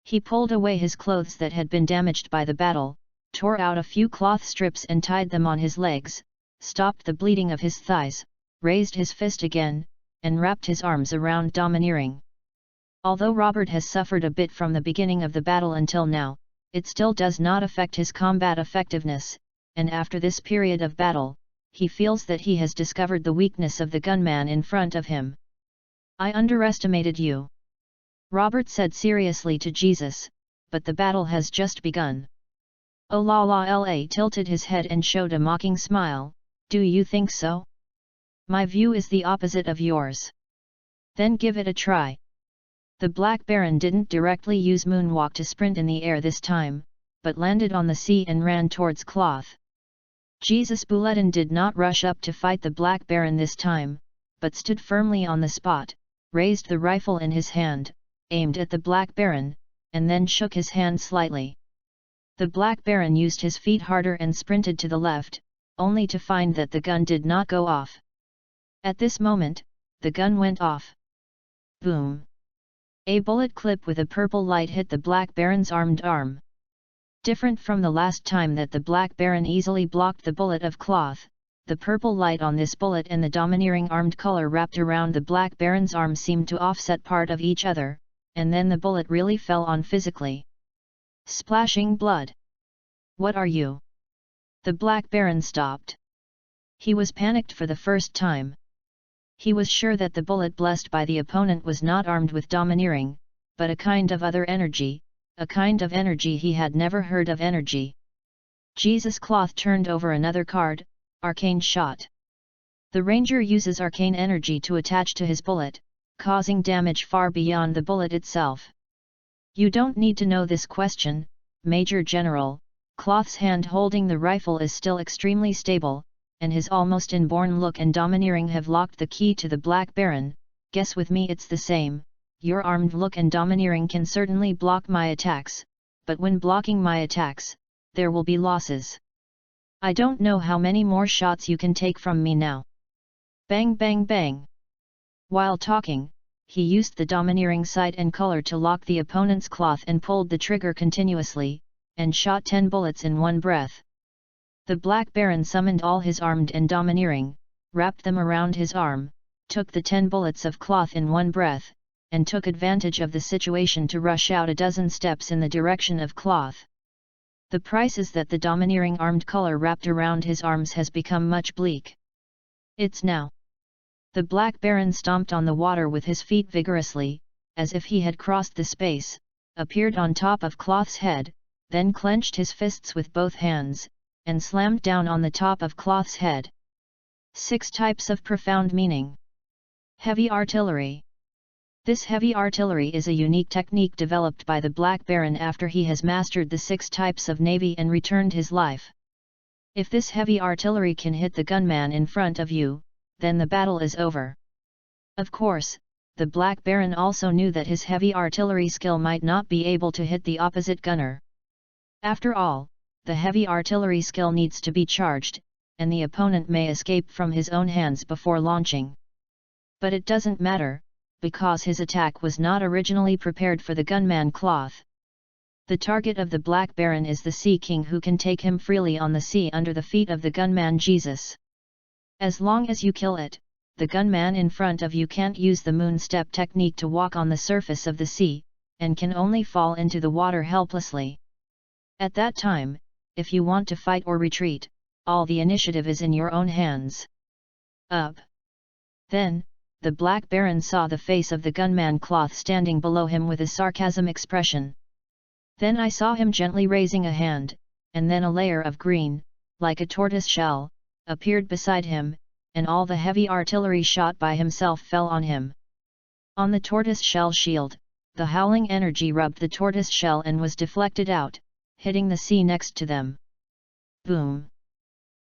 He pulled away his clothes that had been damaged by the battle, tore out a few cloth strips and tied them on his legs, stopped the bleeding of his thighs, raised his fist again, and wrapped his arms around Domineering. Although Robert has suffered a bit from the beginning of the battle until now, it still does not affect his combat effectiveness, and after this period of battle, he feels that he has discovered the weakness of the gunman in front of him. I underestimated you, Robert said seriously to Jesus, but the battle has just begun. Olala tilted his head and showed a mocking smile, Do you think so? My view is the opposite of yours. Then give it a try. The Black Baron didn't directly use moonwalk to sprint in the air this time, but landed on the sea and ran towards Cloth. Jesus Bulletin did not rush up to fight the Black Baron this time, but stood firmly on the spot, raised the rifle in his hand, aimed at the Black Baron, and then shook his hand slightly. The Black Baron used his feet harder and sprinted to the left, only to find that the gun did not go off. At this moment, the gun went off. Boom! A bullet clip with a purple light hit the Black Baron's armed arm. Different from the last time that the Black Baron easily blocked the bullet of Cloth, the purple light on this bullet and the domineering armed color wrapped around the Black Baron's arm seemed to offset part of each other, and then the bullet really fell on physically. Splashing blood. What are you? The Black Baron stopped. He was panicked for the first time. He was sure that the bullet blessed by the opponent was not armed with domineering, but a kind of other energy, a kind of energy he had never heard of energy. Jesus Cloth turned over another card, Arcane Shot. The ranger uses arcane energy to attach to his bullet, causing damage far beyond the bullet itself. You don't need to know this question, Major General. Cloth's hand holding the rifle is still extremely stable, and his almost inborn look and domineering have locked the key to the Black Baron. Guess with me it's the same. Your armed look and domineering can certainly block my attacks, but when blocking my attacks, there will be losses. I don't know how many more shots you can take from me now. Bang bang bang. While talking, he used the domineering sight and color to lock the opponent's cloth and pulled the trigger continuously, and shot 10 bullets in one breath. The Black Baron summoned all his armed and domineering, wrapped them around his arm, took the 10 bullets of cloth in one breath, and took advantage of the situation to rush out a dozen steps in the direction of Cloth. The price is that the domineering armed color wrapped around his arms has become much bleak. It's now. The Black Baron stomped on the water with his feet vigorously, as if he had crossed the space, appeared on top of Cloth's head, then clenched his fists with both hands, and slammed down on the top of Cloth's head. 6 types of profound meaning. Heavy artillery. This heavy artillery is a unique technique developed by the Black Baron after he has mastered the 6 types of navy and returned his life. If this heavy artillery can hit the gunman in front of you, then the battle is over. Of course, the Black Baron also knew that his heavy artillery skill might not be able to hit the opposite gunner. After all, the heavy artillery skill needs to be charged, and the opponent may escape from his own hands before launching. But it doesn't matter, because his attack was not originally prepared for the gunman Cloth. The target of the Black Baron is the Sea King, who can take him freely on the sea under the feet of the gunman Jesus. As long as you kill it, the gunman in front of you can't use the moon step technique to walk on the surface of the sea, and can only fall into the water helplessly. At that time, if you want to fight or retreat, all the initiative is in your own hands. Up. Then, the Black Baron saw the face of the gunman Cloth standing below him with a sarcasm expression. Then I saw him gently raising a hand, and then a layer of green, like a tortoise shell, appeared beside him, and all the heavy artillery shot by himself fell on him. On the tortoise shell shield, the howling energy rubbed the tortoise shell and was deflected out, hitting the sea next to them. Boom!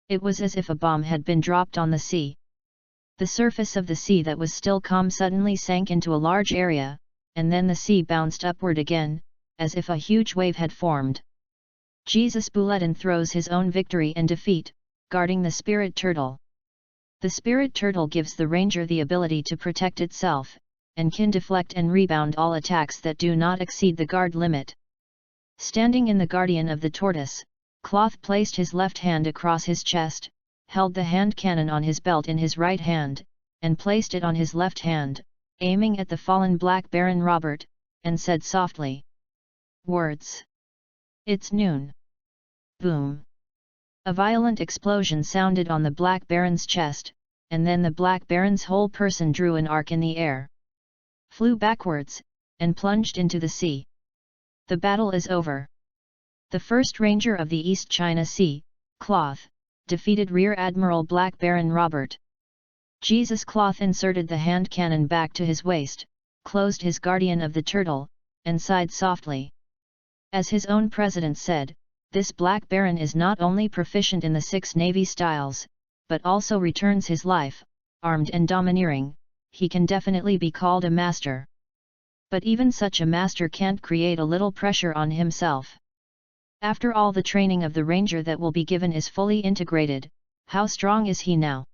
It was as if a bomb had been dropped on the sea. The surface of the sea that was still calm suddenly sank into a large area, and then the sea bounced upward again, as if a huge wave had formed. Jesus Bulletin throws his own victory and defeat, guarding the spirit turtle. The spirit turtle gives the ranger the ability to protect itself, and can deflect and rebound all attacks that do not exceed the guard limit. Standing in the guardian of the tortoise, Cloth placed his left hand across his chest, held the hand cannon on his belt in his right hand, and placed it on his left hand, aiming at the fallen Black Baron Robert, and said softly, "Words. It's noon." Boom! A violent explosion sounded on the Black Baron's chest, and then the Black Baron's whole person drew an arc in the air, flew backwards, and plunged into the sea. The battle is over. The first ranger of the East China Sea, Cloth, defeated Rear Admiral Black Baron Robert. Jesus Cloth inserted the hand cannon back to his waist, closed his Guardian of the Turtle, and sighed softly. As his own president said, this Black Baron is not only proficient in the 6 Navy styles, but also returns his life, armed and domineering. He can definitely be called a master. But even such a master can't create a little pressure on himself. After all the training of the ranger that will be given is fully integrated, how strong is he now?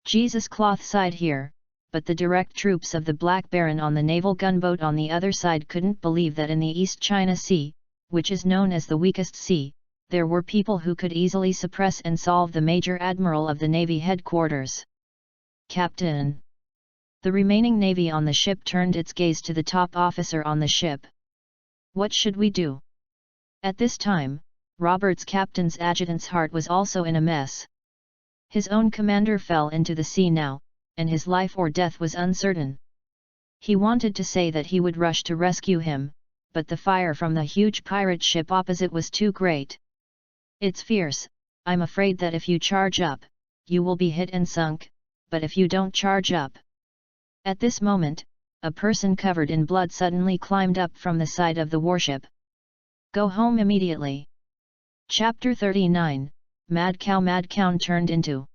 Jesus Cloth sighed here, but the direct troops of the Black Baron on the naval gunboat on the other side couldn't believe that in the East China Sea, which is known as the weakest sea, there were people who could easily suppress and solve the Major Admiral of the Navy headquarters. Captain! The remaining Navy on the ship turned its gaze to the top officer on the ship. What should we do? At this time, Robert's captain's adjutant's heart was also in a mess. His own commander fell into the sea now, and his life or death was uncertain. He wanted to say that he would rush to rescue him, but the fire from the huge pirate ship opposite was too great. It's fierce. I'm afraid that if you charge up, you will be hit and sunk, but if you don't charge up. At this moment, a person covered in blood suddenly climbed up from the side of the warship. Go home immediately. Chapter 39, Mad Cow turned into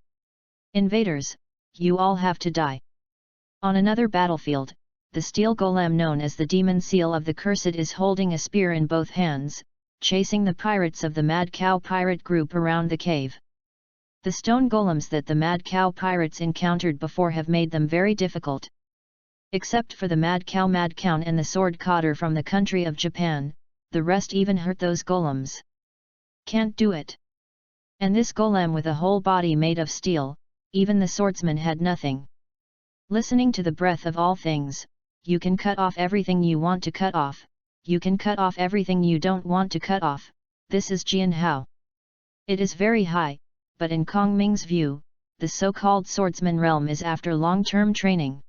invaders. You all have to die. On another battlefield, the steel golem known as the demon seal of the cursed is holding a spear in both hands, chasing the pirates of the Mad Cow pirate group around the cave. The stone golems that the Mad Cow pirates encountered before have made them very difficult. Except for the Mad Cow and the sword cotter from the country of Japan, the rest even hurt those golems. Can't do it. And this golem with a whole body made of steel, even the swordsman had nothing. Listening to the breath of all things, you can cut off everything you want to cut off, you can cut off everything you don't want to cut off. This is Jian Hao. It is very high, but in Kong Ming's view, the so-called swordsman realm is after long-term training.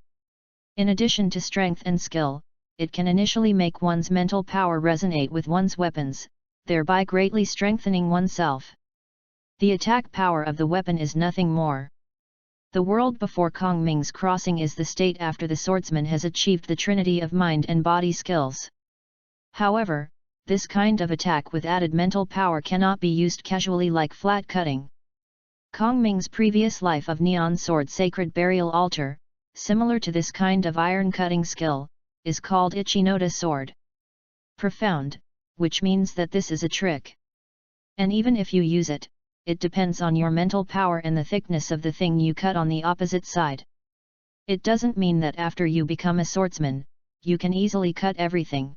In addition to strength and skill, it can initially make one's mental power resonate with one's weapons, thereby greatly strengthening oneself. The attack power of the weapon is nothing more. The world before Kong Ming's crossing is the state after the swordsman has achieved the trinity of mind and body skills. However, this kind of attack with added mental power cannot be used casually like flat cutting. Kong Ming's previous life of Neon Sword Sacred Burial Altar, similar to this kind of iron cutting skill, is called Ichinota Sword. Profound, which means that this is a trick. And even if you use it, it depends on your mental power and the thickness of the thing you cut on the opposite side. It doesn't mean that after you become a swordsman, you can easily cut everything.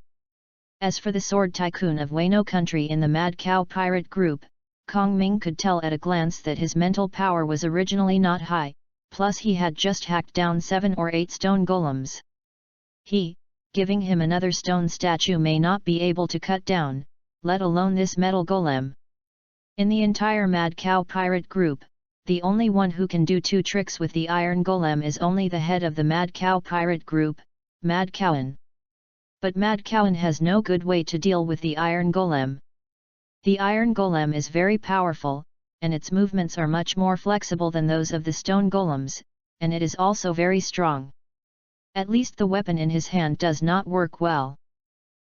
As for the sword tycoon of Wano country in the Mad Cow pirate group, Kong Ming could tell at a glance that his mental power was originally not high, plus he had just hacked down 7 or 8 stone golems. Giving him another stone statue may not be able to cut down, let alone this metal golem. In the entire Mad Cow pirate group, the only one who can do 2 tricks with the iron golem is only the head of the Mad Cow pirate group, Mad Cowan. But Mad Cowan has no good way to deal with the iron golem. The iron golem is very powerful, and its movements are much more flexible than those of the stone golems, and it is also very strong. At least the weapon in his hand does not work well.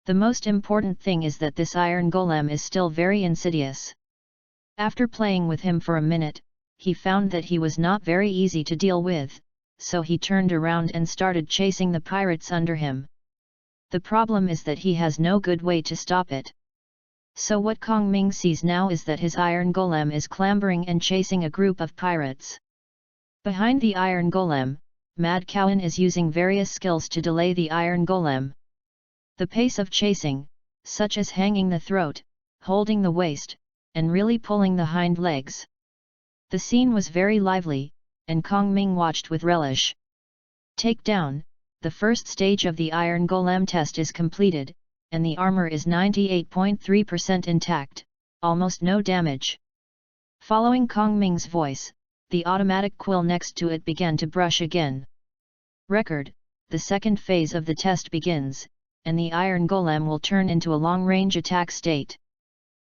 The most important thing is that this iron golem is still very insidious. After playing with him for a minute, he found that he was not very easy to deal with, so he turned around and started chasing the pirates under him. The problem is that he has no good way to stop it. So what Kong Ming sees now is that his iron golem is clambering and chasing a group of pirates. Behind the iron golem, Mad Cowan is using various skills to delay the iron golem. The pace of chasing, such as hanging the throat, holding the waist, and really pulling the hind legs. The scene was very lively, and Kong Ming watched with relish. Takedown. The first stage of the iron golem test is completed, and the armor is 98.3% intact, almost no damage. Following Kong Ming's voice, the automatic quill next to it began to brush again. Record, the second phase of the test begins, and the iron golem will turn into a long-range attack state.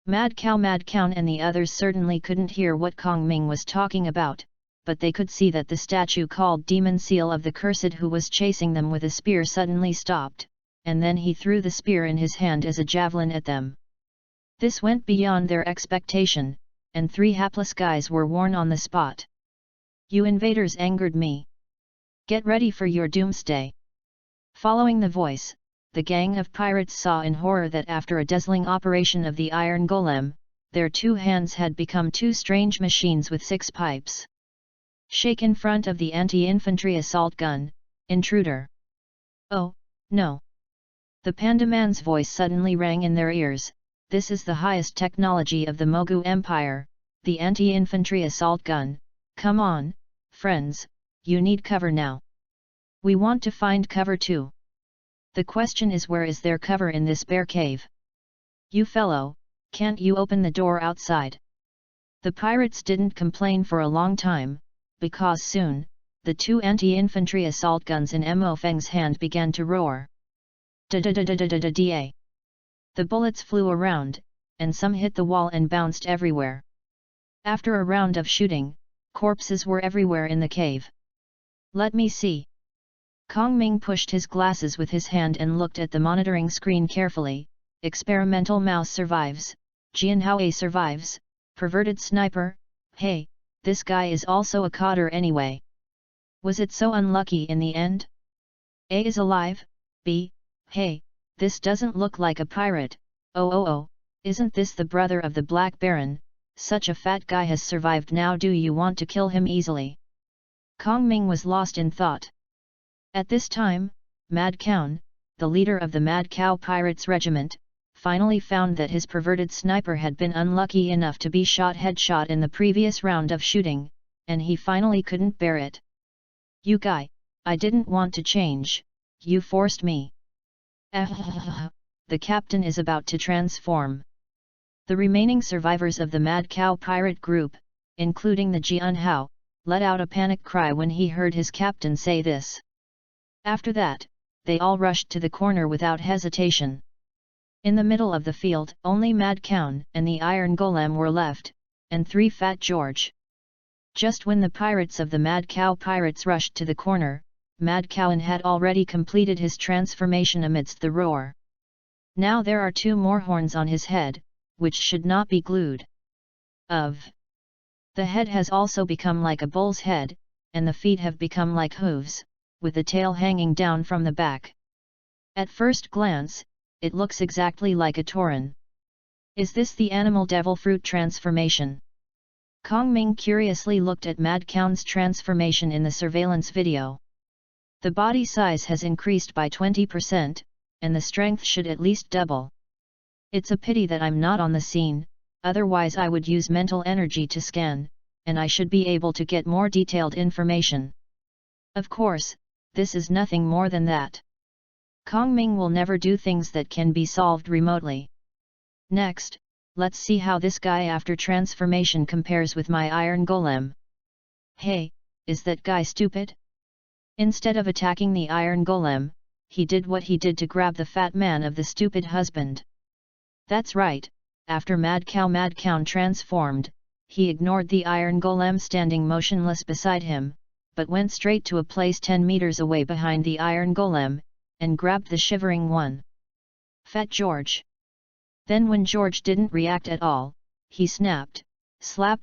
Mad Cow and the others certainly couldn't hear what Kong Ming was talking about, but they could see that the statue called Demon Seal of the Cursed who was chasing them with a spear suddenly stopped, and then he threw the spear in his hand as a javelin at them. This went beyond their expectation, and 3 hapless guys were worn on the spot. "You invaders angered me. Get ready for your doomsday." Following the voice, the gang of pirates saw in horror that after a dazzling operation of the iron golem, their 2 hands had become 2 strange machines with 6 pipes. "Shake in front of the anti-infantry assault gun, intruder." "Oh, no." The Panda Man's voice suddenly rang in their ears. "This is the highest technology of the Mogu Empire, the anti-infantry assault gun. Come on, friends, you need cover now. We want to find cover too. The question is, where is there cover in this bear cave? You fellow, can't you open the door outside?" The pirates didn't complain for a long time, because soon, the 2 anti-infantry assault guns in Mo Feng's hand began to roar. Da-da-da-da-da-da-da. The bullets flew around, and some hit the wall and bounced everywhere. After a round of shooting, corpses were everywhere in the cave. "Let me see." Kong Ming pushed his glasses with his hand and looked at the monitoring screen carefully. "Experimental mouse survives, Jianhao survives, perverted sniper, hey, this guy is also a coder anyway. Was it so unlucky in the end? A is alive, B, hey, this doesn't look like a pirate, oh, isn't this the brother of the Black Baron? Such a fat guy has survived now, do you want to kill him easily?" Kong Ming was lost in thought. At this time, Mad Cow, the leader of the Mad Cow Pirates Regiment, finally found that his perverted sniper had been unlucky enough to be shot headshot in the previous round of shooting, and he finally couldn't bear it. "You guy, I didn't want to change, you forced me." The captain is about to transform. The remaining survivors of the Mad Cow pirate group, including the Jianhao, let out a panic cry when he heard his captain say this. After that, they all rushed to the corner without hesitation. In the middle of the field, only Mad Cow and the Iron Golem were left, and 3 Fat George. Just when the pirates of the Mad Cow pirates rushed to the corner, Mad Cow had already completed his transformation amidst the roar. Now there are 2 more horns on his head, which should not be glued. The head has also become like a bull's head, and the feet have become like hooves, with the tail hanging down from the back. At first glance, it looks exactly like a tauren. Is this the animal devil fruit transformation? Kong Ming curiously looked at Mad Cow's transformation in the surveillance video. The body size has increased by 20%, and the strength should at least double. It's a pity that I'm not on the scene, otherwise I would use mental energy to scan, and I should be able to get more detailed information. Of course, this is nothing more than that. Kong Ming will never do things that can be solved remotely. Next, let's see how this guy after transformation compares with my Iron Golem. Hey, is that guy stupid? Instead of attacking the Iron Golem, he did what he did to grab the fat man of the stupid husband. That's right, after Mad Cow transformed, he ignored the Iron Golem standing motionless beside him, but went straight to a place 10 meters away behind the Iron Golem, and grabbed the shivering one. Fat George. Then when George didn't react at all, he slapped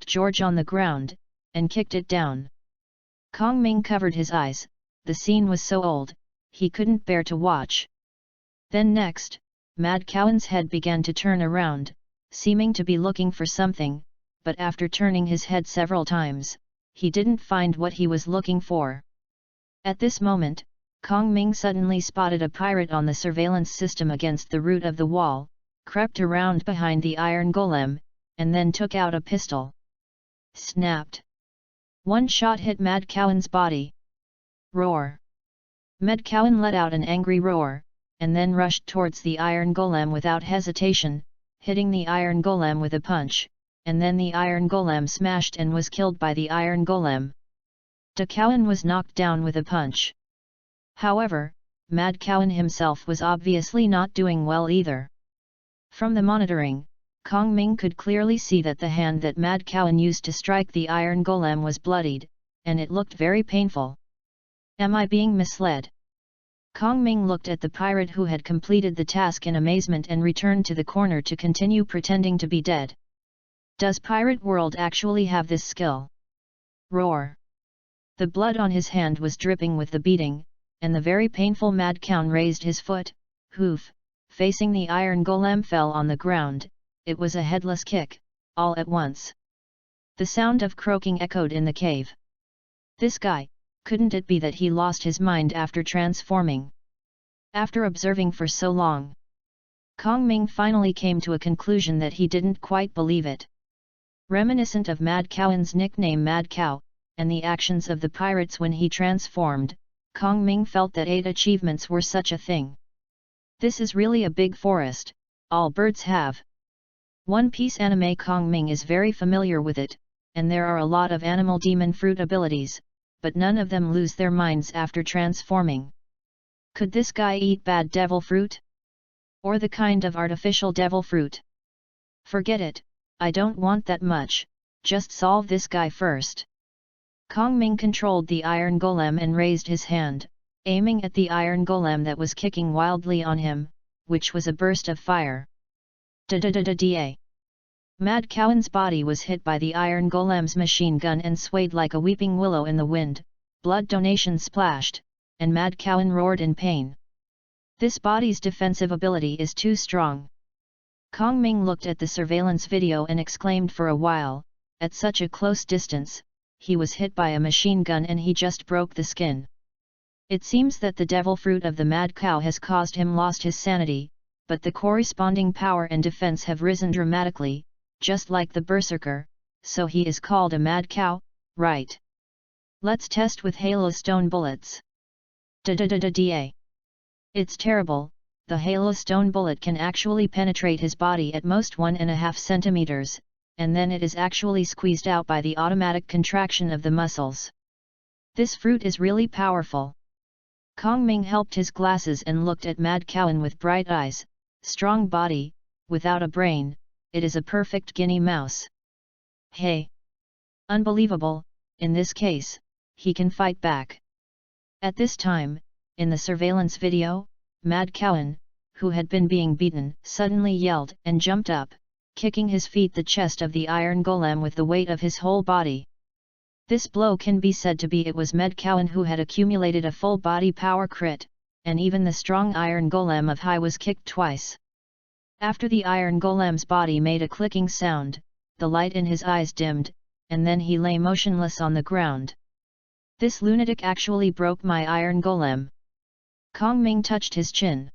George on the ground, and kicked it down. Kong Ming covered his eyes, the scene was so old, he couldn't bear to watch. Then next, Mad Cow's head began to turn around, seeming to be looking for something, but after turning his head several times, he didn't find what he was looking for. At this moment, Kong Ming suddenly spotted a pirate on the surveillance system against the root of the wall, crept around behind the Iron Golem, and then took out a pistol. Snapped. One shot hit Mad Cow's body. Roar. Mad Cow let out an angry roar, and then rushed towards the Iron Golem without hesitation, hitting the Iron Golem with a punch, and then the Iron Golem smashed and was killed by the Iron Golem. Da Cowan was knocked down with a punch. However, Mad Cowan himself was obviously not doing well either. From the monitoring, Kong Ming could clearly see that the hand that Mad Cowan used to strike the iron golem was bloodied, and it looked very painful. Am I being misled? Kong Ming looked at the pirate who had completed the task in amazement and returned to the corner to continue pretending to be dead. Does Pirate World actually have this skill? Roar! The blood on his hand was dripping with the beating, and the very painful Mad Cowan raised his foot, hoof, facing the iron golem fell on the ground. It was a headless kick, all at once. The sound of croaking echoed in the cave. This guy, couldn't it be that he lost his mind after transforming? After observing for so long, Kong Ming finally came to a conclusion that he didn't quite believe it. Reminiscent of Mad Cowan's nickname Mad Cow, and the actions of the pirates when he transformed, Kong Ming felt that 8 achievements were such a thing. This is really a big forest, all birds have. One Piece anime. Kong Ming is very familiar with it, and there are a lot of animal demon fruit abilities, but none of them lose their minds after transforming. Could this guy eat bad devil fruit? Or the kind of artificial devil fruit? Forget it, I don't want that much, just solve this guy first. Kong Ming controlled the iron golem and raised his hand, aiming at the iron golem that was kicking wildly on him, which was a burst of fire. Da-da-da-da-da. Mad Cowan's body was hit by the iron golem's machine gun and swayed like a weeping willow in the wind, blood donation splashed, and Mad Cowan roared in pain. This body's defensive ability is too strong. Kong Ming looked at the surveillance video and exclaimed for a while, at such a close distance, he was hit by a machine gun and he just broke the skin. It seems that the devil fruit of the Mad Cow has caused him lost his sanity, but the corresponding power and defense have risen dramatically, just like the Berserker, so he is called a Mad Cow, right? Let's test with Halo Stone bullets. Da-da-da-da-da. It's terrible, the Halo Stone bullet can actually penetrate his body at most 1.5 centimeters, and then it is actually squeezed out by the automatic contraction of the muscles. This fruit is really powerful. Kong Ming helped his glasses and looked at Mad Cowan with bright eyes. Strong body, without a brain, it is a perfect guinea mouse. Hey! Unbelievable, in this case, he can fight back. At this time, in the surveillance video, Mad Cowan, who had been being beaten, suddenly yelled and jumped up, kicking his feet the chest of the iron golem with the weight of his whole body. This blow can be said to be it was Mad Cowan who had accumulated a full body power crit, and even the strong iron golem of high was kicked twice. After the iron golem's body made a clicking sound, the light in his eyes dimmed, and then he lay motionless on the ground. This lunatic actually broke my iron golem. Kong Ming touched his chin.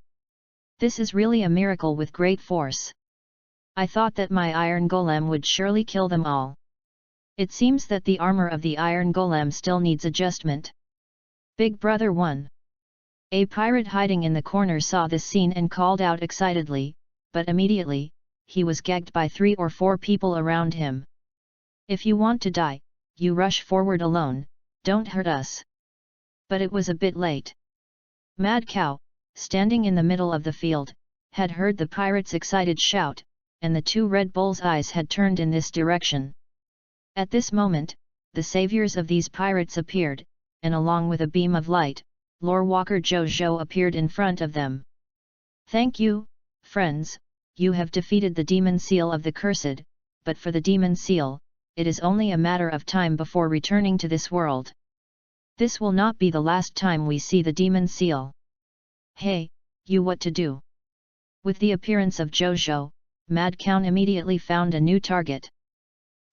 This is really a miracle with great force. I thought that my iron golem would surely kill them all. It seems that the armor of the iron golem still needs adjustment. Big Brother 1. A pirate hiding in the corner saw this scene and called out excitedly, but immediately, he was gagged by 3 or 4 people around him. If you want to die, you rush forward alone, don't hurt us. But it was a bit late. Mad Cow, standing in the middle of the field, had heard the pirate's excited shout, and the 2 Red Bull's eyes had turned in this direction. At this moment, the saviors of these pirates appeared, and along with a beam of light, Lore Walker Jojo appeared in front of them. Thank you, friends, you have defeated the demon seal of the cursed, but for the demon seal, it is only a matter of time before returning to this world. This will not be the last time we see the demon seal. Hey, you what to do? With the appearance of Jojo, Mad Cowan immediately found a new target.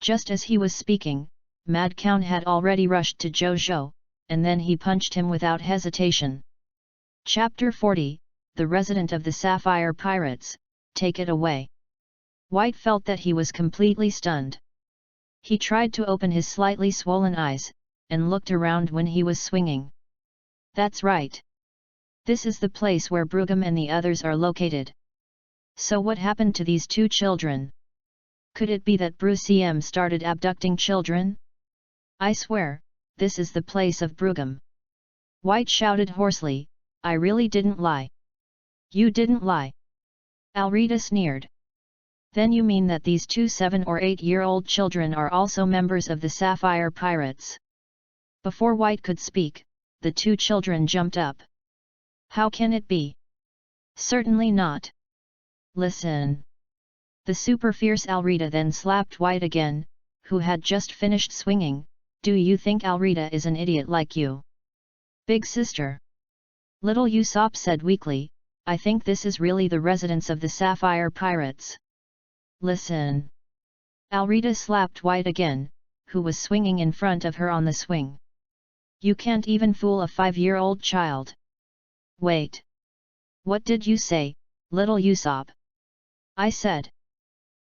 Just as he was speaking, Mad Cowan had already rushed to Jojo, and then he punched him without hesitation. Chapter 40, The Resident of the Sapphire Pirates, take it away. White felt that he was completely stunned. He tried to open his slightly swollen eyes, and looked around when he was swinging. That's right. This is the place where Brugum and the others are located. So what happened to these 2 children? Could it be that Bruce M started abducting children? I swear, this is the place of Brugum. White shouted hoarsely, I really didn't lie. You didn't lie. Alrita sneered. Then you mean that these two 7 or 8-year-old children are also members of the Sapphire Pirates? Before White could speak, the two children jumped up. How can it be? Certainly not. Listen. The super fierce Alrita then slapped White again, who had just finished swinging. Do you think Alrita is an idiot like you? Big sister. Little Usopp said weakly, I think this is really the residence of the Sapphire Pirates. Listen. Alrita slapped White again, who was swinging in front of her on the swing. You can't even fool a 5-year-old child. Wait. What did you say, little Usopp? I said.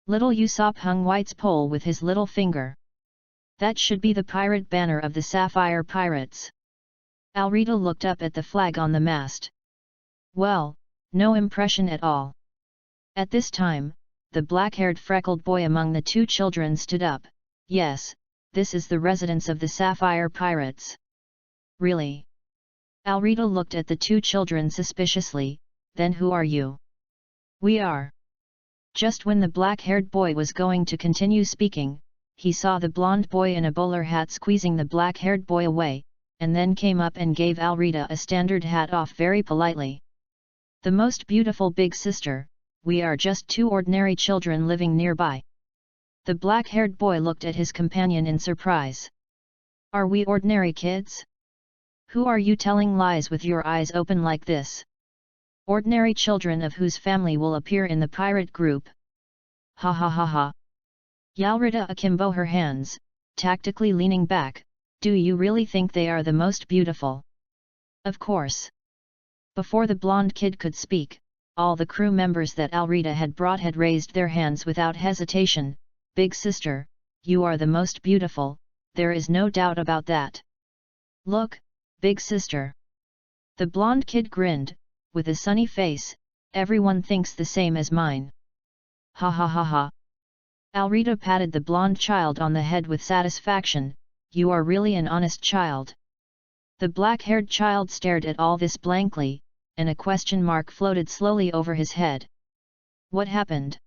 Little Usopp hung White's pole with his little finger. That should be the pirate banner of the Sapphire Pirates. Alrita looked up at the flag on the mast. Well, no impression at all. At this time, the black-haired freckled boy among the two children stood up. Yes, this is the residence of the Sapphire Pirates. Really? Alrita looked at the two children suspiciously. Then who are you? We are. Just when the black-haired boy was going to continue speaking, he saw the blonde boy in a bowler hat squeezing the black-haired boy away, and then came up and gave Alrita a standard hat off very politely. The most beautiful big sister, we are just two ordinary children living nearby. The black-haired boy looked at his companion in surprise. Are we ordinary kids? Who are you telling lies with your eyes open like this? Ordinary children of whose family will appear in the pirate group. Ha ha ha ha. Alrita akimbo her hands, tactically leaning back. Do you really think they are the most beautiful? Of course. Before the blonde kid could speak, all the crew members that Alrita had brought had raised their hands without hesitation. Big sister, you are the most beautiful, there is no doubt about that. Look, big sister. The blonde kid grinned, with a sunny face, everyone thinks the same as mine. Ha ha ha ha. Alrita patted the blonde child on the head with satisfaction. You are really an honest child. The black-haired child stared at all this blankly, and a question mark floated slowly over his head. What happened?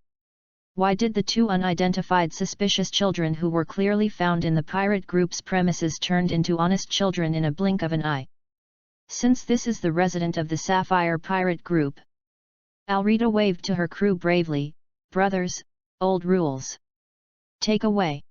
Why did the two unidentified suspicious children who were clearly found in the pirate group's premises turned into honest children in a blink of an eye? Since this is the resident of the Sapphire Pirate Group. Alrita waved to her crew bravely. Brothers, old rules. Take away.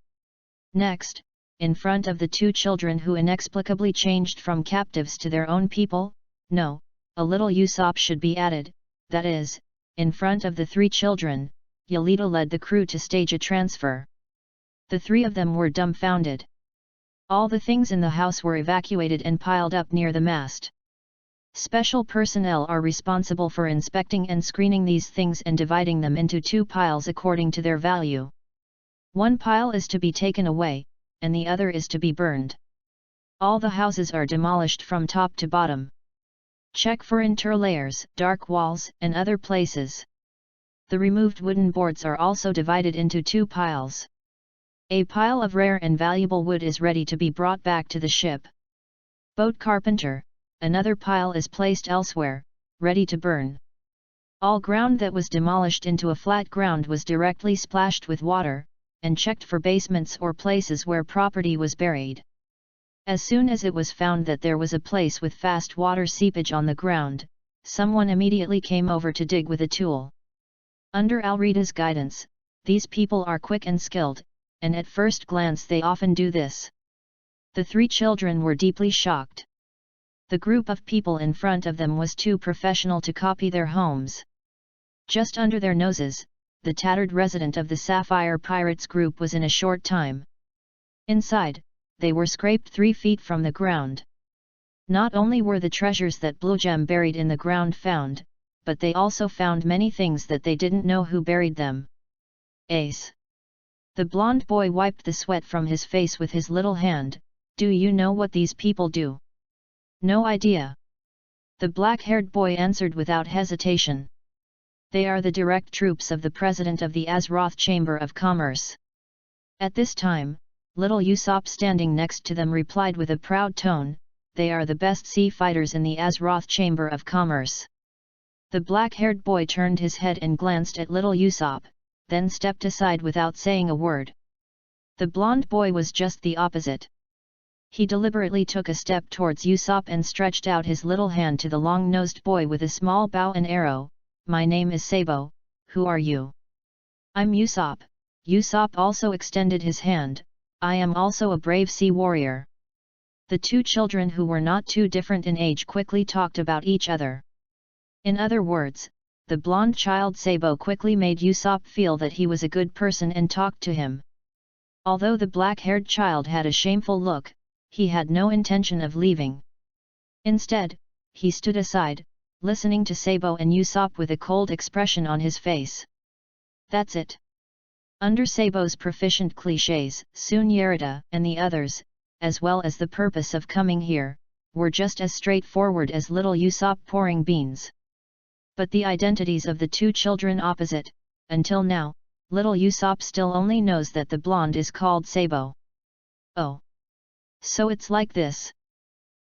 Next, in front of the two children who inexplicably changed from captives to their own people, no, a little Usopp should be added, that is, in front of the three children, Yelita led the crew to stage a transfer. The three of them were dumbfounded. All the things in the house were evacuated and piled up near the mast. Special personnel are responsible for inspecting and screening these things and dividing them into two piles according to their value. One pile is to be taken away, and the other is to be burned. All the houses are demolished from top to bottom. Check for interlayers, dark walls, and other places. The removed wooden boards are also divided into two piles. A pile of rare and valuable wood is ready to be brought back to the ship. Boat carpenter, another pile is placed elsewhere, ready to burn. All ground that was demolished into a flat ground was directly splashed with water, and checked for basements or places where property was buried. As soon as it was found that there was a place with fast water seepage on the ground, someone immediately came over to dig with a tool. Under Alrita's guidance, these people are quick and skilled, and at first glance they often do this. The three children were deeply shocked. The group of people in front of them was too professional to copy their homes. Just under their noses, the tattered resident of the Sapphire Pirates group was in a short time. Inside, they were scraped 3 feet from the ground. Not only were the treasures that Blue Gem buried in the ground found, but they also found many things that they didn't know who buried them. Ace. The blonde boy wiped the sweat from his face with his little hand. Do you know what these people do? No idea. The black-haired boy answered without hesitation. They are the direct troops of the president of the Azeroth Chamber of Commerce. At this time, little Usopp standing next to them replied with a proud tone, they are the best sea fighters in the Azeroth Chamber of Commerce. The black-haired boy turned his head and glanced at little Usopp, then stepped aside without saying a word. The blonde boy was just the opposite. He deliberately took a step towards Usopp and stretched out his little hand to the long-nosed boy with a small bow and arrow. "My name is Sabo, who are you?" "I'm Usopp." Usopp also extended his hand. "I am also a brave sea warrior." The two children, who were not too different in age, quickly talked about each other. In other words, the blonde child Sabo quickly made Usopp feel that he was a good person and talked to him. Although the black-haired child had a shameful look, he had no intention of leaving. Instead, he stood aside, listening to Sabo and Usopp with a cold expression on his face. That's it. Under Sabo's proficient clichés, soon Yarita and the others, as well as the purpose of coming here, were just as straightforward as little Usopp pouring beans. But the identities of the two children opposite. Until now, little Usopp still only knows that the blonde is called Sabo. "Oh. So it's like this."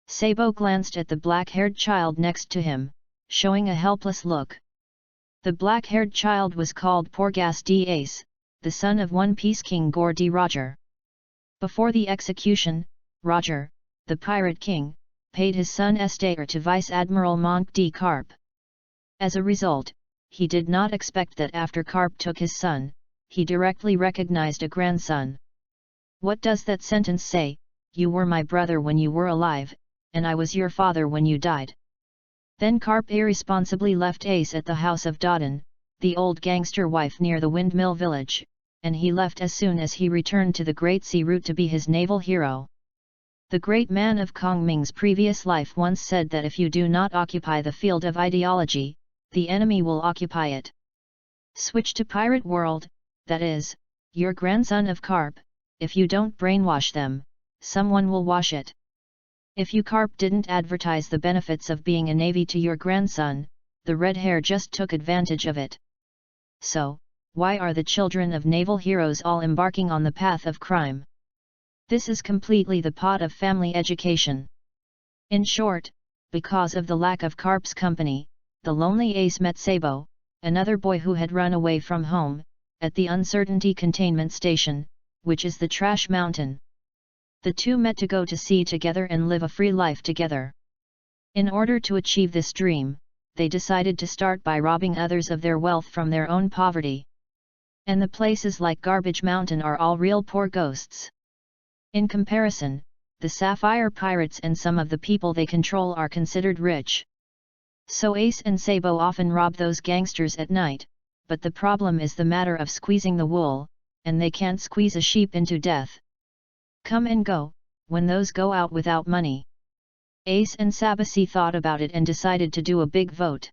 Sabo glanced at the black-haired child next to him, showing a helpless look. The black-haired child was called Porgas D. Ace, the son of One Piece King Gore D. Roger. Before the execution, Roger, the Pirate King, paid his son Estair to Vice Admiral Monk D. Carp. As a result, he did not expect that after Carp took his son, he directly recognized a grandson. "What does that sentence say? You were my brother when you were alive, and I was your father when you died." Then Carp irresponsibly left Ace at the house of Dodin, the old gangster wife near the Windmill Village, and he left as soon as he returned to the Great Sea Route to be his naval hero. The great man of Kong Ming's previous life once said that if you do not occupy the field of ideology, the enemy will occupy it. Switch to pirate world, that is, your grandson of Carp. If you don't brainwash them, someone will wash it. If you Carp didn't advertise the benefits of being a navy to your grandson, the red hair just took advantage of it. So, why are the children of naval heroes all embarking on the path of crime? This is completely the pot of family education. In short, because of the lack of Carp's company, the lonely Ace met Sabo, another boy who had run away from home, at the Uncertainty Containment Station, which is the Trash Mountain. The two met to go to sea together and live a free life together. In order to achieve this dream, they decided to start by robbing others of their wealth from their own poverty. And the places like Garbage Mountain are all real poor ghosts. In comparison, the Sapphire Pirates and some of the people they control are considered rich. So Ace and Sabo often rob those gangsters at night, but the problem is the matter of squeezing the wool, and they can't squeeze a sheep into death. Come and go, when those go out without money. Ace and Sabasi thought about it and decided to do a big vote.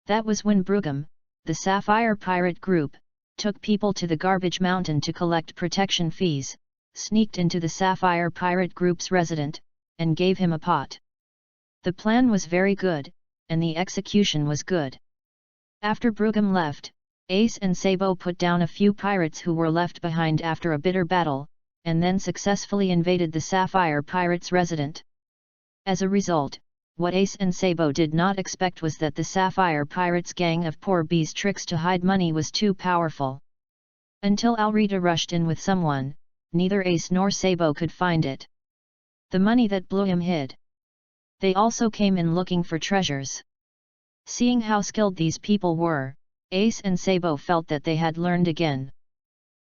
That was when Brugum, the Sapphire Pirate group, took people to the Garbage Mountain to collect protection fees, sneaked into the Sapphire Pirate group's resident, and gave him a pot. The plan was very good, and the execution was good. After Brugum left, Ace and Sabo put down a few pirates who were left behind after a bitter battle, and then successfully invaded the Sapphire Pirates' resident. As a result, what Ace and Sabo did not expect was that the Sapphire Pirates' gang of poor bees' tricks to hide money was too powerful. Until Alrita rushed in with someone, neither Ace nor Sabo could find it. The money that Bluem hid. They also came in looking for treasures. Seeing how skilled these people were, Ace and Sabo felt that they had learned again.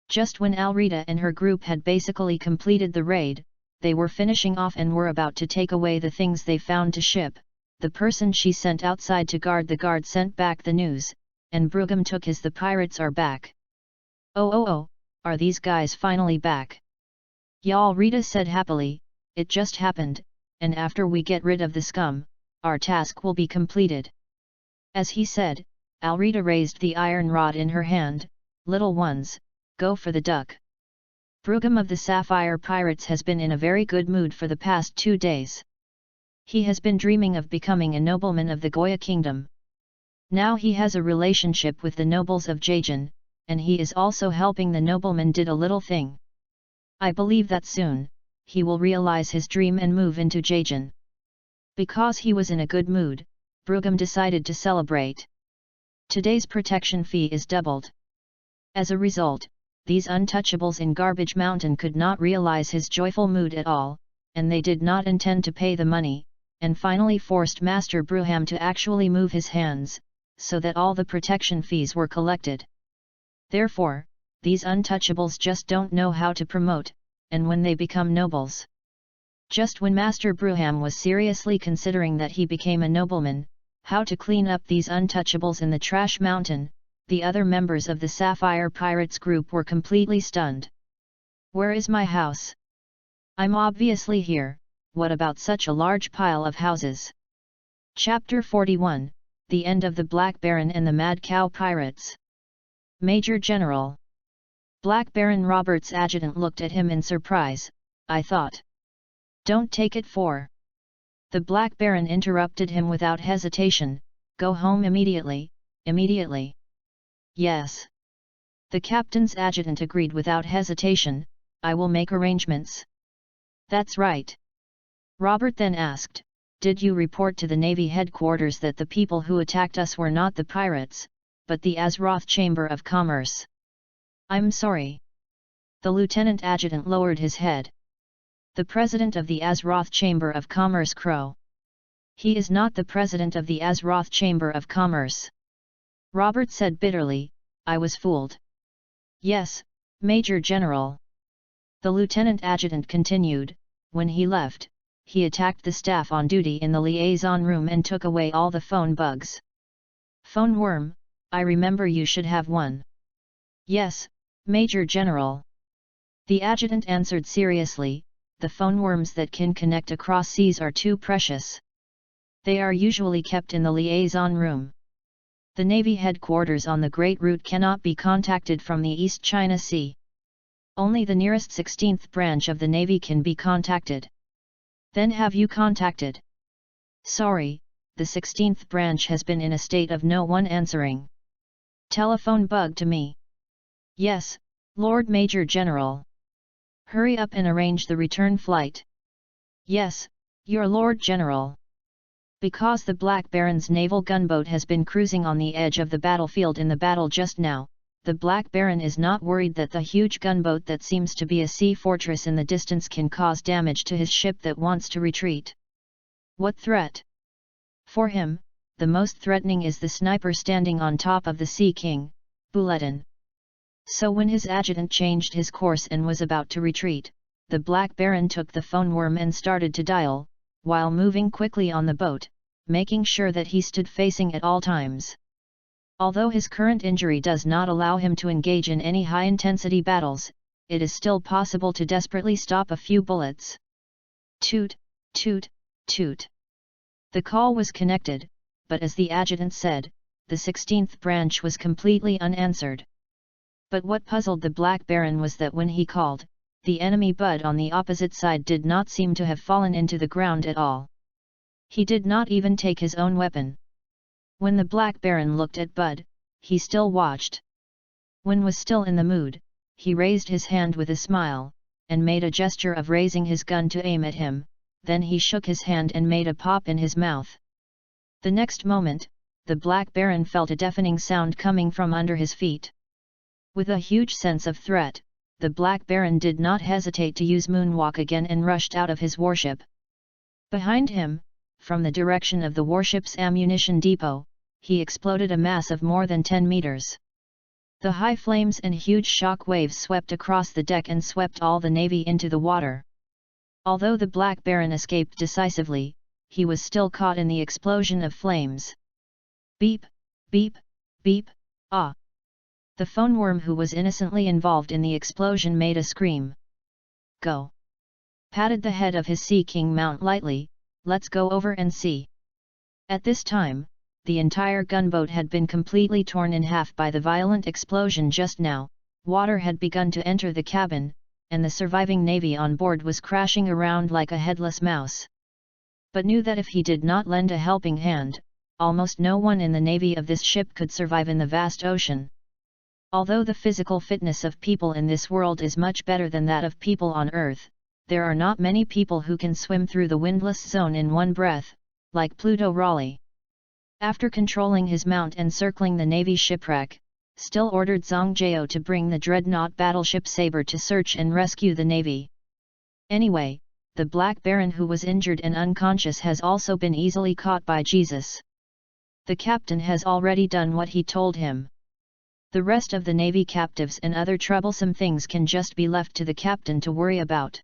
Just when Alrita and her group had basically completed the raid, they were finishing off and were about to take away the things they found to ship. The person she sent outside to guard the guard sent back the news, and Brugum took his "The pirates are back." Oh, are these guys finally back? "Yeah," Alrita said happily, "it just happened, and after we get rid of the scum, our task will be completed." As he said, Alrita raised the iron rod in her hand. "Little ones, go for the duck." Brugum of the Sapphire Pirates has been in a very good mood for the past 2 days. He has been dreaming of becoming a nobleman of the Goya Kingdom. Now he has a relationship with the nobles of Jajan, and he is also helping the nobleman did a little thing. I believe that soon, he will realize his dream and move into Jajan. Because he was in a good mood, Brugum decided to celebrate. Today's protection fee is doubled. As a result, these untouchables in Garbage Mountain could not realize his joyful mood at all, and they did not intend to pay the money, and finally forced Master Bruham to actually move his hands, so that all the protection fees were collected. Therefore, these untouchables just don't know how to promote, and when they become nobles. Just when Master Bruham was seriously considering that he became a nobleman, how to clean up these untouchables in the trash mountain, the other members of the Sapphire Pirates group were completely stunned. "Where is my house? I'm obviously here, what about such a large pile of houses?" Chapter 41, The End of the Black Baron and the Mad Cow Pirates. Major General. Black Baron Robert's adjutant looked at him in surprise. "I thought. Don't take it for." The Black Baron interrupted him without hesitation. "Go home immediately, immediately." "Yes." The captain's adjutant agreed without hesitation. "I will make arrangements." "That's right." Robert then asked, "Did you report to the Navy headquarters that the people who attacked us were not the pirates, but the Azeroth Chamber of Commerce?" "I'm sorry." The lieutenant adjutant lowered his head. "The president of the Azeroth Chamber of Commerce Crow. He is not the president of the Azeroth Chamber of Commerce." Robert said bitterly, "I was fooled." "Yes, Major General." The lieutenant adjutant continued, "When he left, he attacked the staff on duty in the liaison room and took away all the phone bugs." "Phone worm, I remember you should have one." "Yes, Major General." The adjutant answered seriously, "The phone worms that can connect across seas are too precious. They are usually kept in the liaison room. The Navy headquarters on the Great Route cannot be contacted from the East China Sea. Only the nearest 16th branch of the Navy can be contacted." "Then have you contacted?" "Sorry, the 16th branch has been in a state of no one answering." "Telephone bug to me." "Yes, Lord Major General." "Hurry up and arrange the return flight." "Yes, your Lord General." Because the Black Baron's naval gunboat has been cruising on the edge of the battlefield in the battle just now, the Black Baron is not worried that the huge gunboat that seems to be a sea fortress in the distance can cause damage to his ship that wants to retreat. What threat? For him, the most threatening is the sniper standing on top of the Sea King, Bulletin. So when his adjutant changed his course and was about to retreat, the Black Baron took the phone worm and started to dial, while moving quickly on the boat, making sure that he stood facing at all times. Although his current injury does not allow him to engage in any high-intensity battles, it is still possible to desperately stop a few bullets. Toot, toot, toot. The call was connected, but as the adjutant said, the 16th branch was completely unanswered. But what puzzled the Black Baron was that when he called, the enemy Bud on the opposite side did not seem to have fallen into the ground at all. He did not even take his own weapon. When the Black Baron looked at Bud, he still watched. When was still in the mood, he raised his hand with a smile, and made a gesture of raising his gun to aim at him, then he shook his hand and made a pop in his mouth. The next moment, the Black Baron felt a deafening sound coming from under his feet. With a huge sense of threat, the Black Baron did not hesitate to use Moonwalk again and rushed out of his warship. Behind him, from the direction of the warship's ammunition depot, he exploded a mass of more than 10 meters. The high flames and huge shock waves swept across the deck and swept all the Navy into the water. Although the Black Baron escaped decisively, he was still caught in the explosion of flames. Beep, beep, beep, ah! The phone worm who was innocently involved in the explosion made a scream. "Go!" Patted the head of his Sea King mount lightly. "Let's go over and see." At this time, the entire gunboat had been completely torn in half by the violent explosion just now, water had begun to enter the cabin, and the surviving Navy on board was crashing around like a headless mouse. But knew that if he did not lend a helping hand, almost no one in the Navy of this ship could survive in the vast ocean. Although the physical fitness of people in this world is much better than that of people on Earth, there are not many people who can swim through the windless zone in one breath, like Pluto Raleigh. After controlling his mount and circling the Navy shipwreck, still ordered Zhang Jiao to bring the dreadnought battleship Saber to search and rescue the navy. Anyway, the Black Baron who was injured and unconscious has also been easily caught by Jesus. The captain has already done what he told him. The rest of the navy captives and other troublesome things can just be left to the captain to worry about.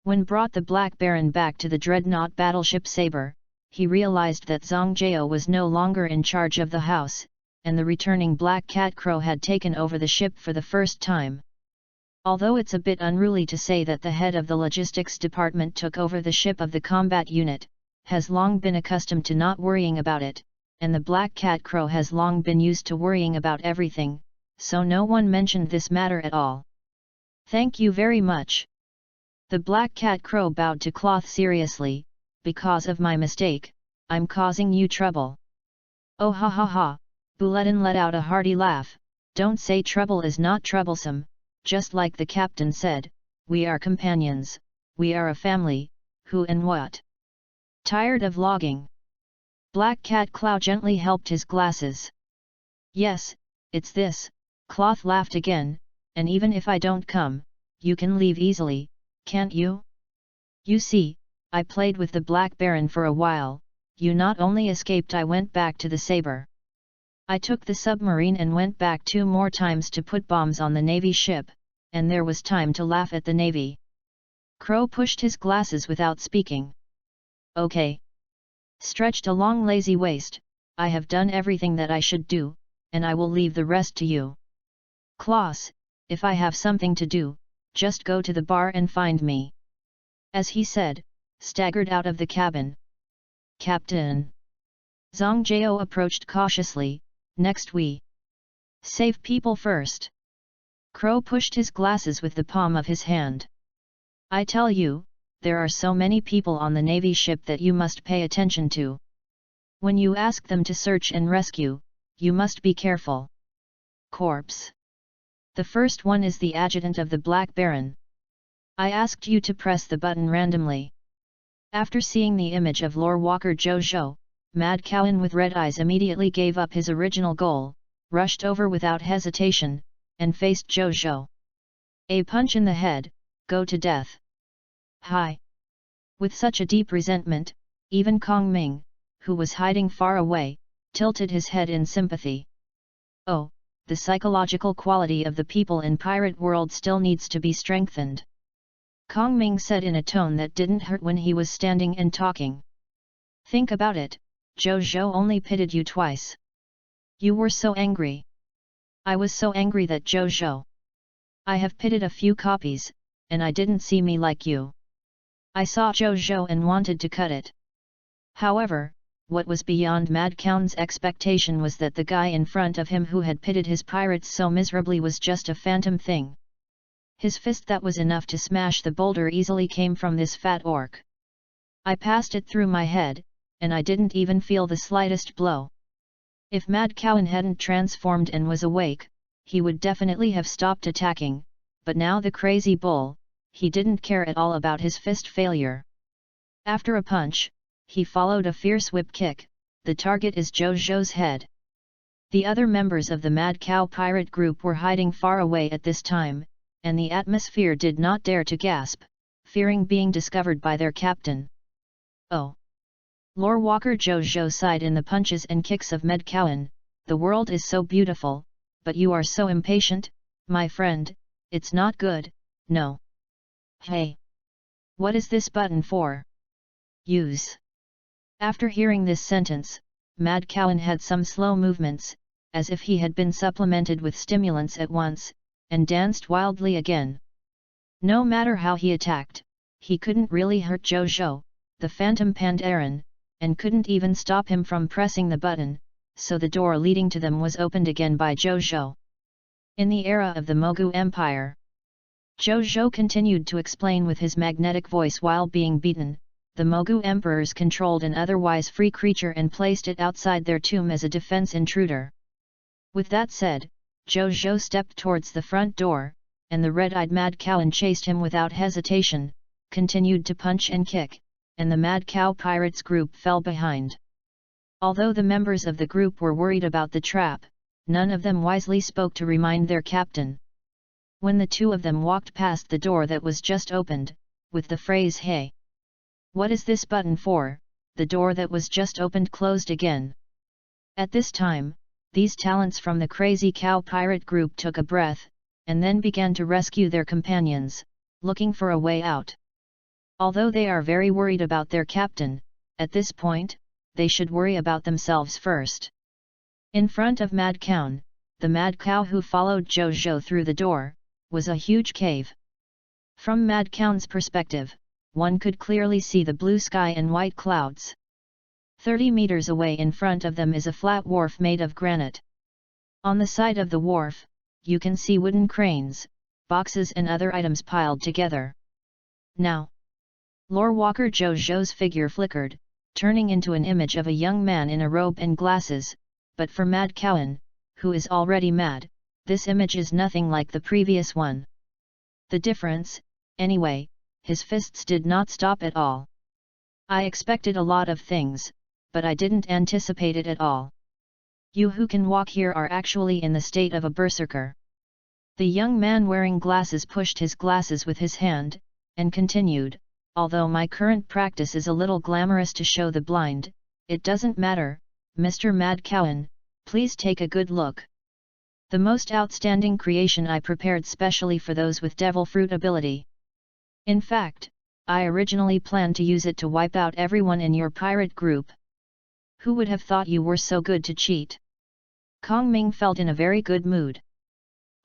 When brought the Black Baron back to the dreadnought battleship Saber, he realized that Zhang Jiao was no longer in charge of the house, and the returning Black Cat Crow had taken over the ship for the first time. Although it's a bit unruly to say that the head of the logistics department took over the ship of the combat unit, has long been accustomed to not worrying about it, and the Black Cat Crow has long been used to worrying about everything, so no one mentioned this matter at all. Thank you very much. The Black Cat Crow bowed to Cloth seriously. Because of my mistake, I'm causing you trouble. Oh ha ha ha, Buletin let out a hearty laugh. Don't say trouble is not troublesome, just like the captain said, we are companions, we are a family, who and what? Tired of logging? Black Cat Clow gently helped his glasses. Yes, it's this, Cloth laughed again, and even if I don't come, you can leave easily, can't you? You see, I played with the Black Baron for a while, you not only escaped, I went back to the Saber. I took the submarine and went back 2 more times to put bombs on the Navy ship, and there was time to laugh at the Navy. Crow pushed his glasses without speaking. Okay. Stretched a long lazy waist, I have done everything that I should do, and I will leave the rest to you. Klaus, if I have something to do, just go to the bar and find me. As he said, staggered out of the cabin. Captain. Zhang Jiao approached cautiously, next we save people first. Crow pushed his glasses with the palm of his hand. I tell you, there are so many people on the Navy ship that you must pay attention to. When you ask them to search and rescue, you must be careful. Corpse. The first one is the adjutant of the Black Baron. I asked you to press the button randomly. After seeing the image of lore walker Jojo, Mad Cowan with red eyes immediately gave up his original goal, rushed over without hesitation, and faced Jojo. A punch in the head, go to death. Hi! With such a deep resentment, even Kong Ming, who was hiding far away, tilted his head in sympathy. Oh, the psychological quality of the people in Pirate World still needs to be strengthened. Kong Ming said in a tone that didn't hurt when he was standing and talking. Think about it, Jojo only pitted you twice. You were so angry. I was so angry that Jojo. I have pitted a few copies, and I didn't see me like you. I saw Jojo and wanted to cut it. However, what was beyond Mad Cowan's expectation was that the guy in front of him who had pitted his pirates so miserably was just a phantom thing. His fist that was enough to smash the boulder easily came from this fat orc. I passed it through my head, and I didn't even feel the slightest blow. If Mad Cowan hadn't transformed and was awake, he would definitely have stopped attacking, but now the crazy bull, he didn't care at all about his fist failure. After a punch, he followed a fierce whip kick, the target is Jojo's head. The other members of the Mad Cow pirate group were hiding far away at this time, and the atmosphere did not dare to gasp, fearing being discovered by their captain. Oh! Lore Walker Jojo sighed in the punches and kicks of Mad Cowan, the world is so beautiful, but you are so impatient, my friend, it's not good, no. Hey! What is this button for? Use. After hearing this sentence, Mad Cowan had some slow movements, as if he had been supplemented with stimulants at once, and danced wildly again. No matter how he attacked, he couldn't really hurt Jojo, the Phantom Pandaren, and couldn't even stop him from pressing the button, so the door leading to them was opened again by Jojo. In the era of the Mogu Empire, Jojo continued to explain with his magnetic voice while being beaten, the Mogu emperors controlled an otherwise free creature and placed it outside their tomb as a defense intruder. With that said, Jojo stepped towards the front door, and the red-eyed Mad Cowan chased him without hesitation, continued to punch and kick, and the Mad Cow Pirates group fell behind. Although the members of the group were worried about the trap, none of them wisely spoke to remind their captain. When the two of them walked past the door that was just opened, with the phrase "Hey! What is this button for?" the door that was just opened closed again. At this time, these talents from the Crazy Cow pirate group took a breath, and then began to rescue their companions, looking for a way out. Although they are very worried about their captain, at this point, they should worry about themselves first. In front of Mad Cow, the Mad Cow who followed Jojo through the door, was a huge cave. From Mad Cow's perspective, one could clearly see the blue sky and white clouds. 30 meters away in front of them is a flat wharf made of granite. On the side of the wharf, you can see wooden cranes, boxes and other items piled together. Now, Lore Walker Jojo's figure flickered, turning into an image of a young man in a robe and glasses, but for Mad Cowan, who is already mad, this image is nothing like the previous one. The difference, anyway, his fists did not stop at all. I expected a lot of things, but I didn't anticipate it at all. You who can walk here are actually in the state of a berserker. The young man wearing glasses pushed his glasses with his hand, and continued, although my current practice is a little glamorous to show the blind, it doesn't matter, Mr. Mad Cowan, please take a good look. The most outstanding creation I prepared specially for those with devil fruit ability. In fact, I originally planned to use it to wipe out everyone in your pirate group. Who would have thought you were so good to cheat? Kong Ming felt in a very good mood.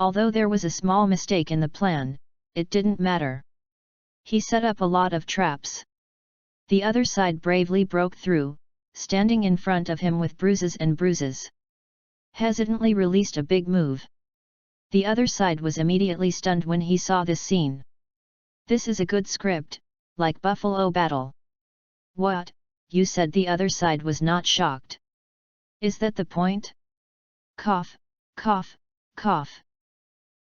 Although there was a small mistake in the plan, it didn't matter. He set up a lot of traps. The other side bravely broke through, standing in front of him with bruises and bruises. Hesitantly released a big move. The other side was immediately stunned when he saw this scene. This is a good script, like Buffalo Battle. What, you said? The other side was not shocked. Is that the point? Cough, cough, cough.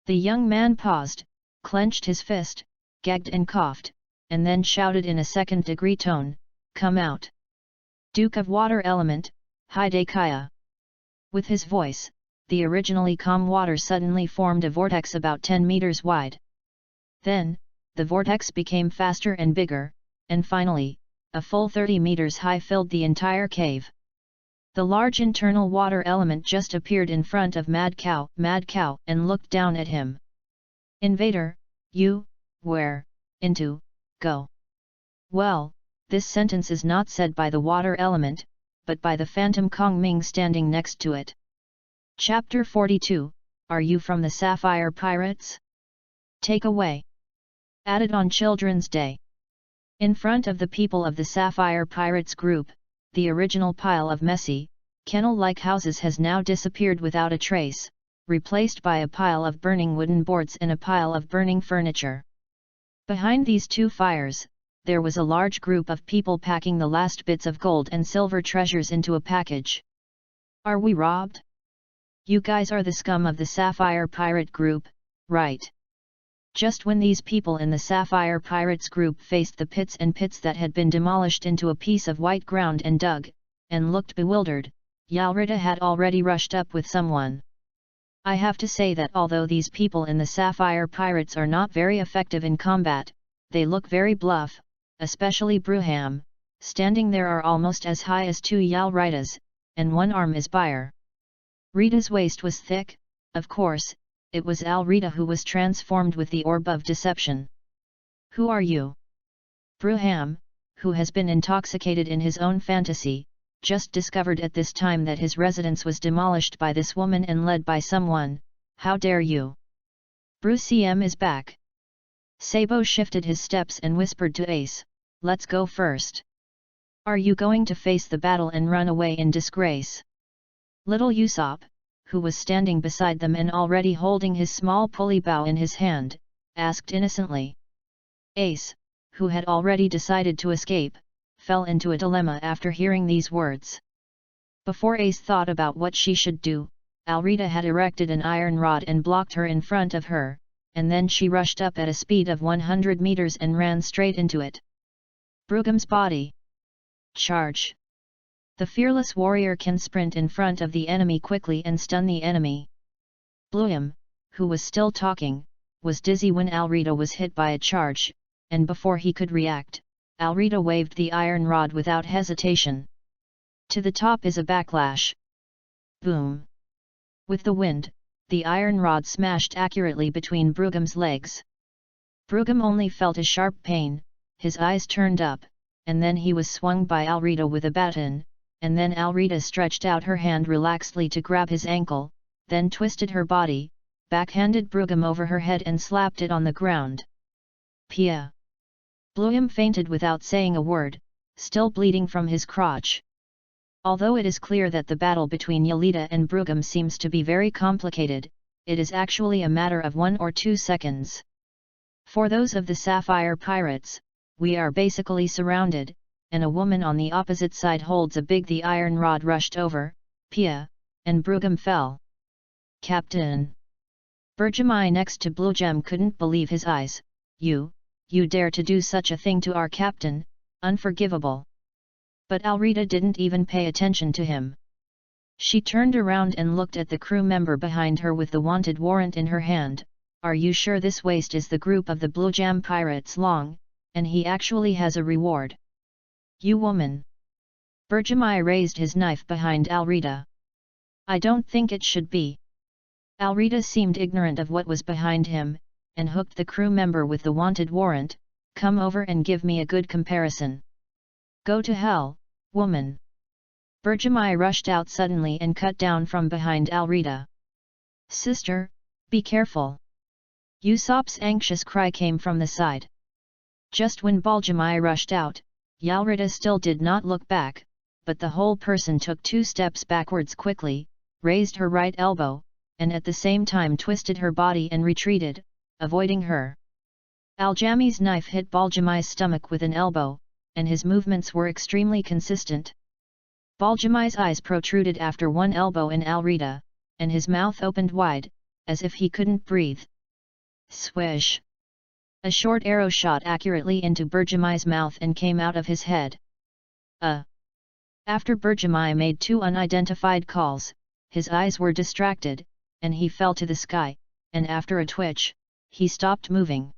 The young man paused, clenched his fist, gagged and coughed, and then shouted in a second-degree tone, "Come out! Duke of Water Element, Hidekaya!" With his voice, the originally calm water suddenly formed a vortex about 10 meters wide. Then, the vortex became faster and bigger, and finally, a full 30 meters high filled the entire cave. The large internal water element just appeared in front of Mad Cow, and looked down at him. "Invader, you, where, into, go?" Well, this sentence is not said by the water element, but by the phantom Kong Ming standing next to it. Chapter 42, Are you from the Sapphire Pirates? Take away. Added on Children's Day. In front of the people of the Sapphire Pirates group, the original pile of messy, kennel-like houses has now disappeared without a trace, replaced by a pile of burning wooden boards and a pile of burning furniture. Behind these two fires, there was a large group of people packing the last bits of gold and silver treasures into a package. Are we robbed? You guys are the scum of the Sapphire Pirate group, right? Just when these people in the Sapphire Pirates group faced the pits and pits that had been demolished into a piece of white ground and dug, and looked bewildered, Yalrita had already rushed up with someone. I have to say that although these people in the Sapphire Pirates are not very effective in combat, they look very bluff, especially Bruham, standing there are almost as high as two Yalritas, and one arm is Bayer. Rita's waist was thick, of course. It was Alrita who was transformed with the Orb of Deception. Who are you? Bruham, who has been intoxicated in his own fantasy, just discovered at this time that his residence was demolished by this woman and led by someone. How dare you? Brucem is back. Sabo shifted his steps and whispered to Ace, "Let's go first. Are you going to face the battle and run away in disgrace?" Little Usopp, who was standing beside them and already holding his small pulley bow in his hand, asked innocently. Ace, who had already decided to escape, fell into a dilemma after hearing these words. Before Ace thought about what she should do, Alrita had erected an iron rod and blocked her in front of her, and then she rushed up at a speed of 100 meters and ran straight into it. Brugam's body. Charge! The fearless warrior can sprint in front of the enemy quickly and stun the enemy. Bloom, who was still talking, was dizzy when Alrita was hit by a charge, and before he could react, Alrita waved the iron rod without hesitation. To the top is a backlash. Boom! With the wind, the iron rod smashed accurately between Brugham's legs. Brugham only felt a sharp pain, his eyes turned up, and then he was swung by Alrita with a baton, and then Alrita stretched out her hand relaxedly to grab his ankle, then twisted her body, backhanded Brugham over her head and slapped it on the ground. Pia! Bloom fainted without saying a word, still bleeding from his crotch. Although it is clear that the battle between Yelida and Brugham seems to be very complicated, it is actually a matter of 1 or 2 seconds. For those of the Sapphire Pirates, we are basically surrounded, and a woman on the opposite side holds a big. The iron rod rushed over Pia, and Brugham fell. Captain! Bergami next to Bluegem couldn't believe his eyes. You dare to do such a thing to our captain, unforgivable. But Alrita didn't even pay attention to him. She turned around and looked at the crew member behind her with the wanted warrant in her hand. Are you sure this waste is the group of the Bluegem pirates Long, and he actually has a reward? You woman! Bergami raised his knife behind Alrita. I don't think it should be. Alrita seemed ignorant of what was behind him, and hooked the crew member with the wanted warrant. Come over and give me a good comparison. Go to hell, woman! Bergami rushed out suddenly and cut down from behind Alrita. Sister, be careful! Usopp's anxious cry came from the side. Just when Bergami rushed out, Alrita still did not look back, but the whole person took 2 steps backwards quickly, raised her right elbow, and at the same time twisted her body and retreated, avoiding her. Aljami's knife hit Bergami's stomach with an elbow, and his movements were extremely consistent. Bergami's eyes protruded after one elbow in Alrita, and his mouth opened wide, as if he couldn't breathe. Swish! A short arrow shot accurately into Bergami's mouth and came out of his head. After Bergami made 2 unidentified calls, his eyes were distracted, and he fell to the sky, and after a twitch, he stopped moving.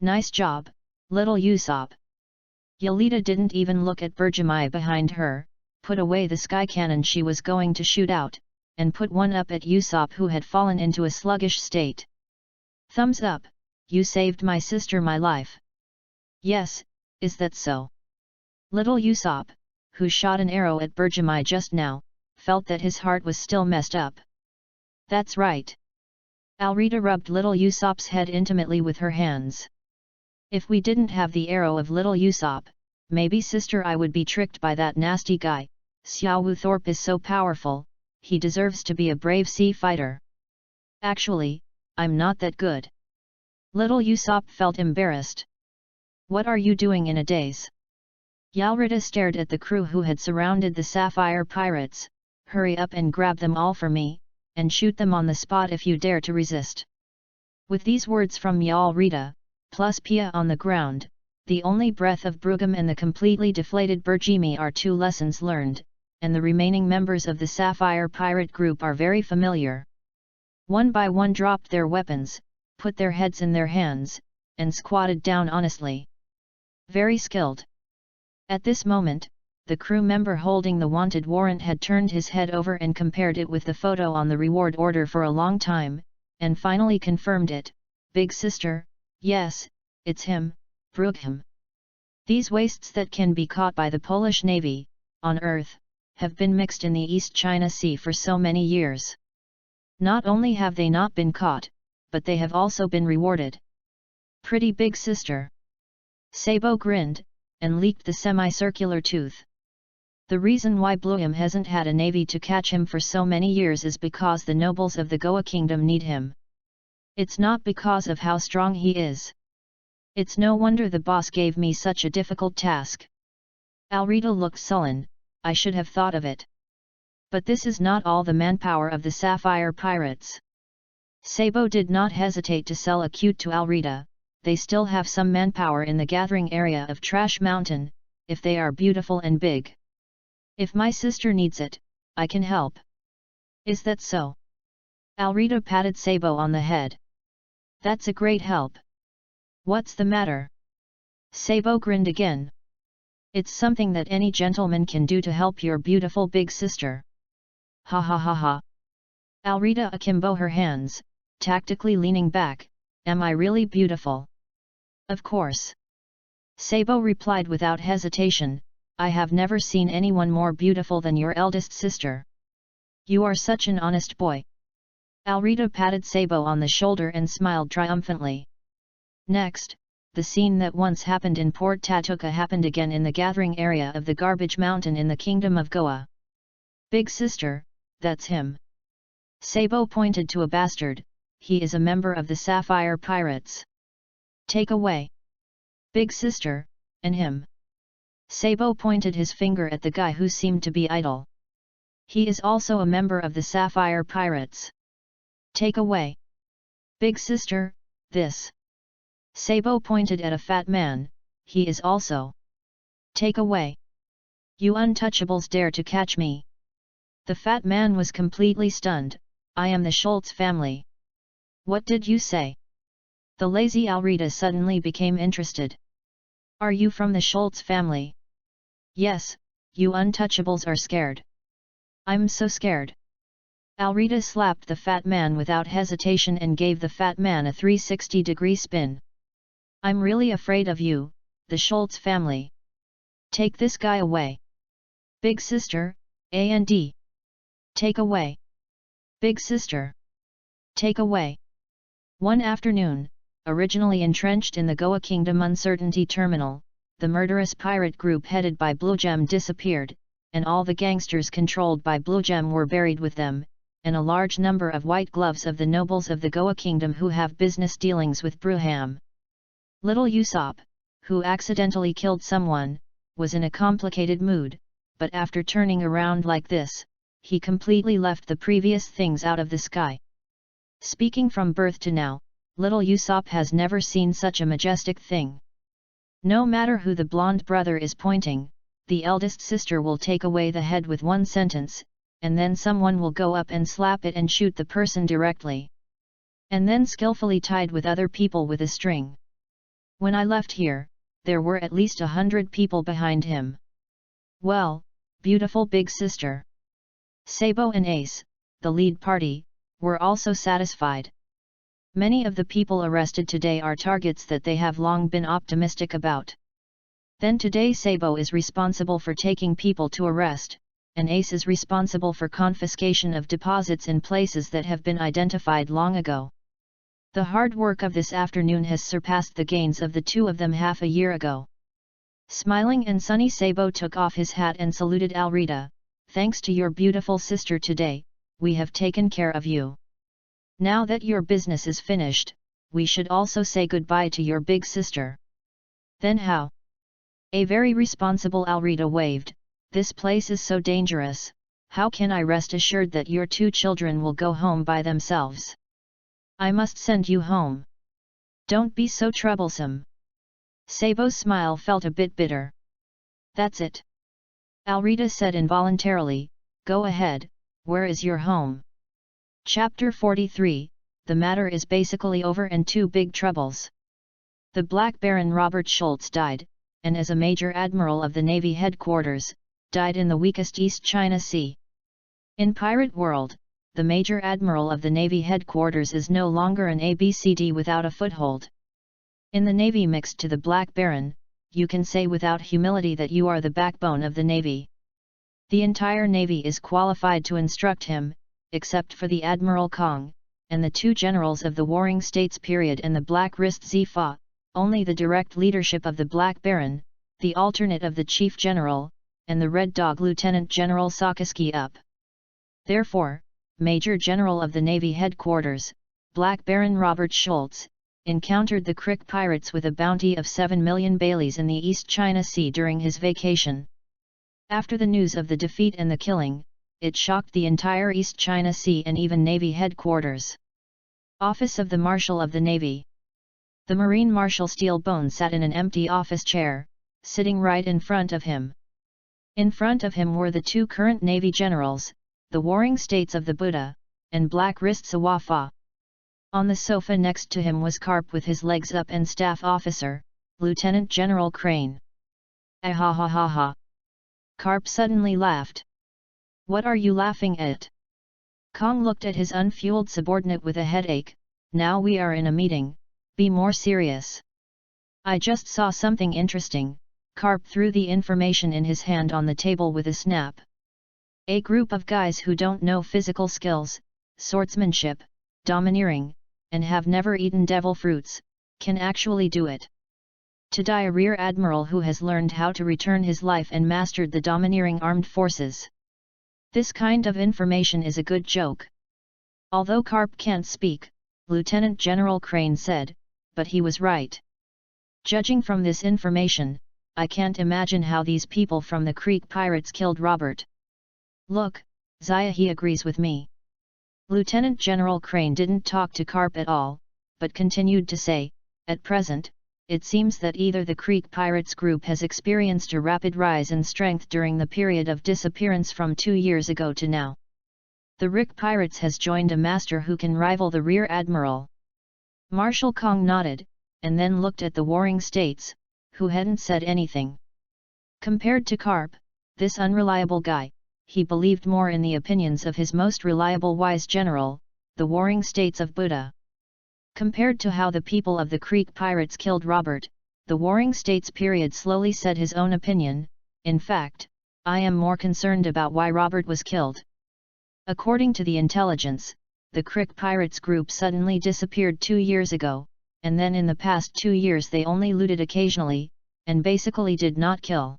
Nice job, little Usopp! Yelida didn't even look at Bergami behind her, put away the sky cannon she was going to shoot out, and put one up at Usopp, who had fallen into a sluggish state. Thumbs up, you saved my sister my life. Yes, is that so? Little Usopp, who shot an arrow at Bergami just now, felt that his heart was still messed up. That's right. Alrita rubbed little Usopp's head intimately with her hands. If we didn't have the arrow of little Usopp, maybe sister I would be tricked by that nasty guy. Xiao Thorpe is so powerful, he deserves to be a brave sea fighter. Actually, I'm not that good. Little Usopp felt embarrassed. What are you doing in a daze? Alrita stared at the crew who had surrounded the Sapphire Pirates. Hurry up and grab them all for me, and shoot them on the spot if you dare to resist. With these words from Alrita, plus Pia on the ground, the only breath of Brugham and the completely deflated Bergami are 2 lessons learned, and the remaining members of the Sapphire Pirate group are very familiar. One by one dropped their weapons, put their heads in their hands, and squatted down honestly. Very skilled. At this moment, the crew member holding the wanted warrant had turned his head over and compared it with the photo on the reward order for a long time, and finally confirmed it. Big sister, yes, it's him, Brugham. These wastes that can be caught by the Polish Navy, on Earth, have been mixed in the East China Sea for so many years. Not only have they not been caught, but they have also been rewarded. Pretty big sister. Sabo grinned, and leaked the semicircular tooth. The reason why Bloom hasn't had a navy to catch him for so many years is because the nobles of the Goa kingdom need him. It's not because of how strong he is. It's no wonder the boss gave me such a difficult task. Alrita looked sullen. I should have thought of it. But this is not all the manpower of the Sapphire Pirates. Sabo did not hesitate to sell a cute to Alrita. They still have some manpower in the gathering area of Trash Mountain, if they are beautiful and big. If my sister needs it, I can help. Is that so? Alrita patted Sabo on the head. That's a great help. What's the matter? Sabo grinned again. It's something that any gentleman can do to help your beautiful big sister. Ha ha ha ha. Alrita akimbo her hands, tactically leaning back. Am I really beautiful? Of course. Sabo replied without hesitation, I have never seen anyone more beautiful than your eldest sister. You are such an honest boy. Alrita patted Sabo on the shoulder and smiled triumphantly. Next, the scene that once happened in Port Tatuka happened again in the gathering area of the Garbage Mountain in the Kingdom of Goa. Big sister, that's him. Sabo pointed to a bastard, he is a member of the Sapphire Pirates. Take away. Big sister, and him. Sabo pointed his finger at the guy who seemed to be idle. He is also a member of the Sapphire Pirates. Take away. Big sister, this. Sabo pointed at a fat man, he is also. Take away. You untouchables dare to catch me. The fat man was completely stunned, I am the Schultz family. What did you say? The lazy Alrita suddenly became interested. Are you from the Schultz family? Yes, you untouchables are scared. I'm so scared. Alrita slapped the fat man without hesitation and gave the fat man a 360-degree spin. I'm really afraid of you, the Schultz family. Take this guy away. Big sister, and. Take away. Big sister. Take away. One afternoon, originally entrenched in the Goa Kingdom Uncertainty Terminal, the murderous pirate group headed by Blue Gem disappeared, and all the gangsters controlled by Blue Gem were buried with them, and a large number of white gloves of the nobles of the Goa Kingdom who have business dealings with Bruham. Little Usopp, who accidentally killed someone, was in a complicated mood, but after turning around like this, he completely left the previous things out of the sky. Speaking from birth to now, little Usopp has never seen such a majestic thing. No matter who the blonde brother is pointing, the eldest sister will take away the head with one sentence, and then someone will go up and slap it and shoot the person directly. And then skillfully tied with other people with a string. When I left here, there were at least 100 people behind him. Well, beautiful big sister. Sabo and Ace, the lead party, were also satisfied. Many of the people arrested today are targets that they have long been optimistic about. Then today Sabo is responsible for taking people to arrest, and Ace is responsible for confiscation of deposits in places that have been identified long ago. The hard work of this afternoon has surpassed the gains of the two of them half a year ago. Smiling and sunny, Sabo took off his hat and saluted Alrita. Thanks to your beautiful sister today, we have taken care of you. Now that your business is finished, we should also say goodbye to your big sister. Then how? A very responsible Alrita waved, this place is so dangerous, how can I rest assured that your two children will go home by themselves? I must send you home. Don't be so troublesome. Sabo's smile felt a bit bitter. That's it. Alrita said involuntarily, go ahead, where is your home? Chapter 43, the matter is basically over and two big troubles. The Black Baron Robert Schultz died, and as a Major Admiral of the Navy headquarters, died in the weakest East China Sea. In Pirate World, the Major Admiral of the Navy headquarters is no longer an ABCD without a foothold. In the Navy mixed to the Black Baron, you can say without humility that you are the backbone of the Navy. The entire Navy is qualified to instruct him, except for the Admiral Kong, and the two generals of the Warring States period and the Black Wrist Zifa, only the direct leadership of the Black Baron, the alternate of the Chief General, and the Red Dog Lieutenant General Sakaski up. Therefore, Major General of the Navy headquarters, Black Baron Robert Schultz, encountered the Crick pirates with a bounty of 7 million baileys in the East China Sea during his vacation. After the news of the defeat and the killing, it shocked the entire East China Sea and even Navy headquarters. Office of the Marshal of the Navy. The Marine Marshal Steelbone sat in an empty office chair, sitting right in front of him. In front of him were the two current Navy generals, the warring states of the Buddha, and Black Wrist Sawafa. On the sofa next to him was Karp with his legs up and staff officer, Lieutenant General Crane. Ah ha ha ha ha. Karp suddenly laughed. What are you laughing at? Kong looked at his unfueled subordinate with a headache. Now we are in a meeting, be more serious. I just saw something interesting. Karp threw the information in his hand on the table with a snap. A group of guys who don't know physical skills, swordsmanship, domineering, and have never eaten devil fruits, can actually do it. To die a rear admiral who has learned how to return his life and mastered the domineering armed forces. This kind of information is a good joke. Although Karp can't speak, Lieutenant General Crane said, but he was right. Judging from this information, I can't imagine how these people from the Creek Pirates killed Robert. Look, Zaya, he agrees with me. Lieutenant General Crane didn't talk to Karp at all, but continued to say, at present, it seems that either the Creek Pirates group has experienced a rapid rise in strength during the period of disappearance from 2 years ago to now. The Rick Pirates has joined a master who can rival the Rear Admiral. Marshal Kong nodded, and then looked at the warring states, who hadn't said anything. Compared to Karp, this unreliable guy, he believed more in the opinions of his most reliable wise general, the warring states of Buddha. Compared to how the people of the Creek Pirates killed Robert, the warring states period slowly said his own opinion. In fact, I am more concerned about why Robert was killed. According to the intelligence, the Creek Pirates group suddenly disappeared 2 years ago, and then in the past 2 years they only looted occasionally, and basically did not kill.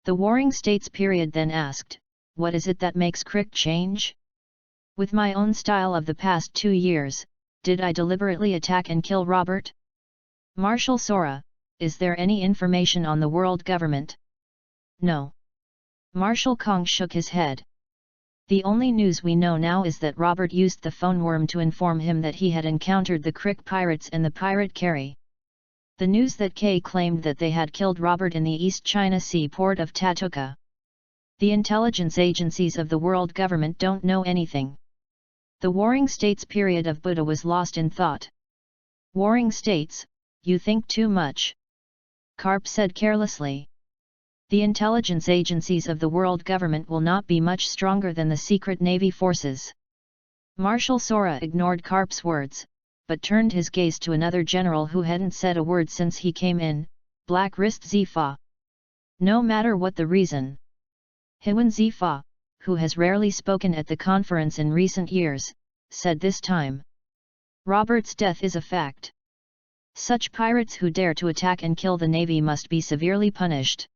The warring states period then asked, what is it that makes Creek change? With my own style of the past 2 years, did I deliberately attack and kill Robert? Marshal Sora, is there any information on the world government? No. Marshal Kong shook his head. The only news we know now is that Robert used the phone worm to inform him that he had encountered the Creek Pirates and the pirate carry. The news that Kay claimed that they had killed Robert in the East China Sea port of Tatuka. The intelligence agencies of the world government don't know anything. The warring states period of Buddha was lost in thought. Warring states, you think too much. Karp said carelessly. The intelligence agencies of the world government will not be much stronger than the secret navy forces. Marshal Sora ignored Karp's words, but turned his gaze to another general who hadn't said a word since he came in, Black Wrist Zifa. No matter what the reason. Hiwan Zifa, who has rarely spoken at the conference in recent years, said this time. Robert's death is a fact. Such pirates who dare to attack and kill the navy must be severely punished.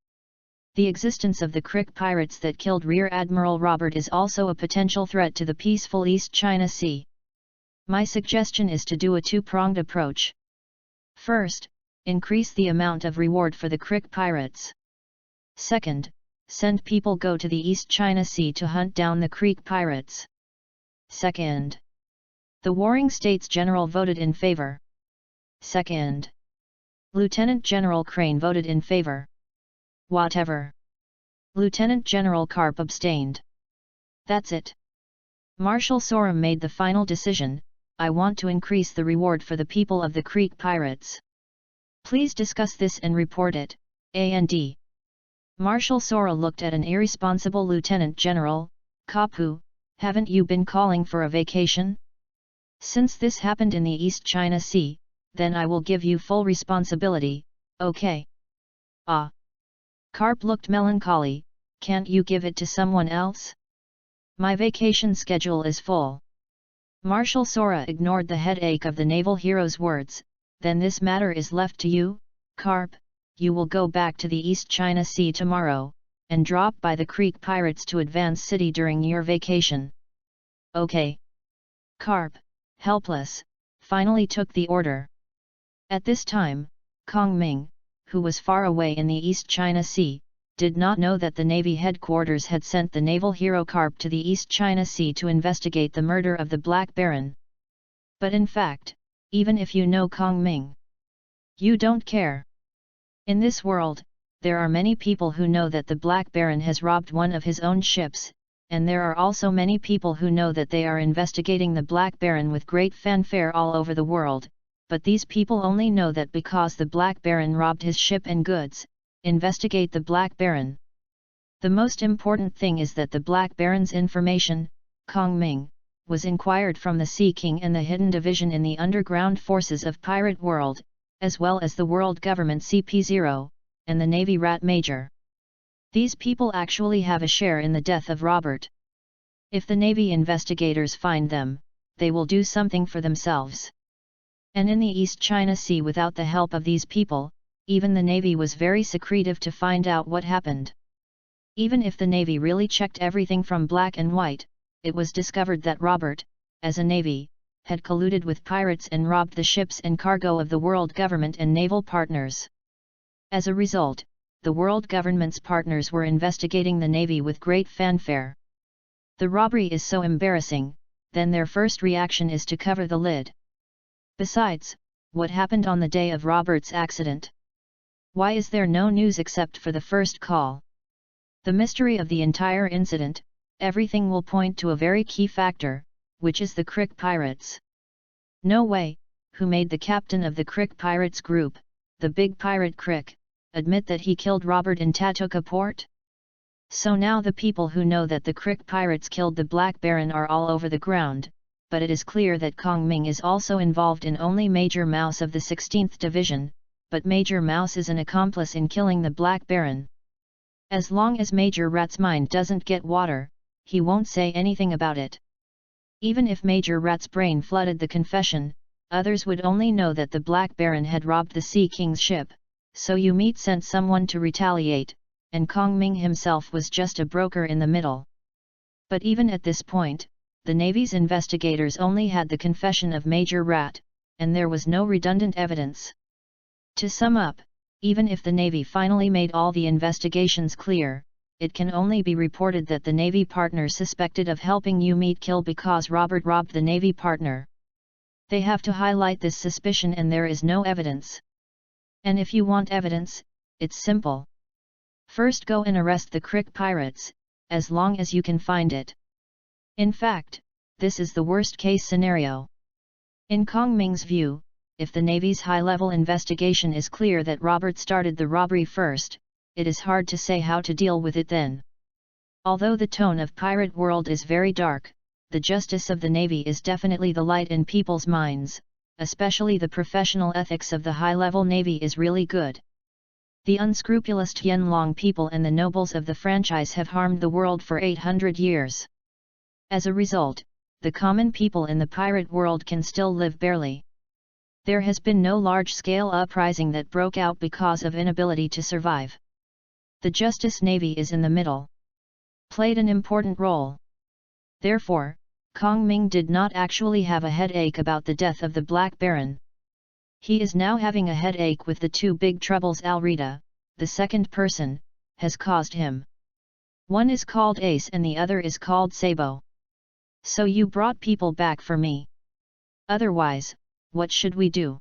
The existence of the Creek Pirates that killed Rear Admiral Robert is also a potential threat to the peaceful East China Sea. My suggestion is to do a two-pronged approach. First, increase the amount of reward for the Creek Pirates. Second, send people go to the East China Sea to hunt down the Creek Pirates. Second. The warring states general voted in favor. Second. Lieutenant General Crane voted in favor. Whatever. Lieutenant General Karp abstained. That's it. Marshal Sora made the final decision. I want to increase the reward for the people of the Creek Pirates. Please discuss this and report it, A&D. Marshal Sora looked at an irresponsible Lieutenant General. Kapu, haven't you been calling for a vacation? Since this happened in the East China Sea, then I will give you full responsibility, okay? Ah. Karp looked melancholy. Can't you give it to someone else? My vacation schedule is full. Marshal Sora ignored the headache of the naval hero's words. Then this matter is left to you, Karp. You will go back to the East China Sea tomorrow, and drop by the Creek Pirates to Advance City during your vacation. Okay. Karp, helpless, finally took the order. At this time, Kong Ming, who was far away in the East China Sea, did not know that the Navy headquarters had sent the naval hero Karp to the East China Sea to investigate the murder of the Black Baron. But in fact, even if you know Kong Ming, you don't care. In this world, there are many people who know that the Black Baron has robbed one of his own ships, and there are also many people who know that they are investigating the Black Baron with great fanfare all over the world, but these people only know that because the Black Baron robbed his ship and goods, investigate the Black Baron. The most important thing is that the Black Baron's information, Kong Ming, was inquired from the Sea King and the hidden division in the underground forces of Pirate World, as well as the world government CP0, and the Navy Rat Major. These people actually have a share in the death of Robert. If the Navy investigators find them, they will do something for themselves. And in the East China Sea, without the help of these people, even the Navy was very secretive to find out what happened. Even if the Navy really checked everything from black and white, it was discovered that Robert, as a Navy, had colluded with pirates and robbed the ships and cargo of the world government and naval partners. As a result, the world government's partners were investigating the Navy with great fanfare. The robbery is so embarrassing, then their first reaction is to cover the lid. Besides, what happened on the day of Robert's accident? Why is there no news except for the first call? The mystery of the entire incident, everything will point to a very key factor, which is the Crick Pirates. No way, who made the captain of the Crick Pirates group, the big pirate Crick, admit that he killed Robert in Tatuka port? So now the people who know that the Crick Pirates killed the Black Baron are all over the ground, but it is clear that Kong Ming is also involved in only Major Mouse of the 16th Division, but Major Mouse is an accomplice in killing the Black Baron. As long as Major Rat's mind doesn't get water, he won't say anything about it. Even if Major Rat's brain flooded the confession, others would only know that the Black Baron had robbed the Sea King's ship, so Yu Meet sent someone to retaliate, and Kong Ming himself was just a broker in the middle. But even at this point, the Navy's investigators only had the confession of Major Rat, and there was no redundant evidence. To sum up, even if the Navy finally made all the investigations clear, it can only be reported that the Navy partner suspected of helping Yu Meet kill because Robert robbed the Navy partner. They have to highlight this suspicion and there is no evidence. And if you want evidence, it's simple. First go and arrest the Crick Pirates, as long as you can find it. In fact, this is the worst case scenario. In Kong Ming's view, if the Navy's high-level investigation is clear that Robert started the robbery first, it is hard to say how to deal with it then. Although the tone of Pirate World is very dark, the justice of the Navy is definitely the light in people's minds, especially the professional ethics of the high-level Navy is really good. The unscrupulous Tianlong people and the nobles of the franchise have harmed the world for 800 years. As a result, the common people in the pirate world can still live barely. There has been no large-scale uprising that broke out because of inability to survive. The Justice Navy is in the middle. Played an important role. Therefore, Kong Ming did not actually have a headache about the death of the Black Baron. He is now having a headache with the two big troubles Alrita, the second person, has caused him. One is called Ace and the other is called Sabo. So you brought people back for me. Otherwise, what should we do?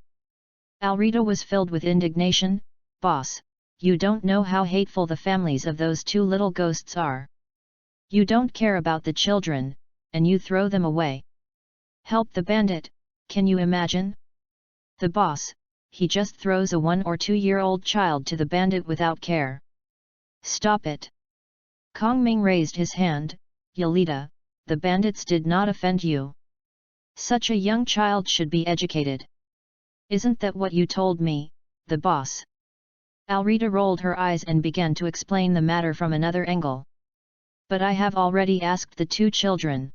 Alrita was filled with indignation. Boss, you don't know how hateful the families of those two little ghosts are. You don't care about the children, and you throw them away. Help the bandit, can you imagine? The boss, he just throws a 1 or 2-year-old child to the bandit without care. Stop it. Kong Ming raised his hand. Yelita, the bandits did not offend you. Such a young child should be educated. Isn't that what you told me, the boss? Alrita rolled her eyes and began to explain the matter from another angle. But I have already asked the two children.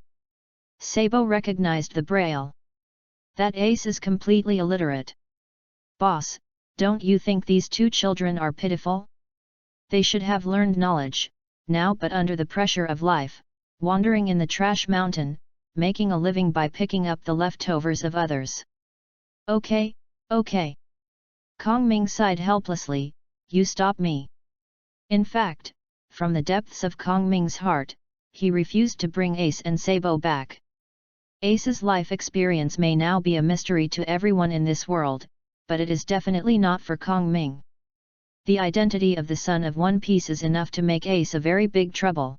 Sabo recognized the braille. That Ace is completely illiterate. Boss, don't you think these two children are pitiful? They should have learned knowledge, now but under the pressure of life, wandering in the trash mountain, making a living by picking up the leftovers of others. Okay. Kong Ming sighed helplessly, you stop me. In fact, from the depths of Kong Ming's heart, he refused to bring Ace and Sabo back. Ace's life experience may now be a mystery to everyone in this world, but it is definitely not for Kong Ming. The identity of the son of One Piece is enough to make Ace a very big trouble.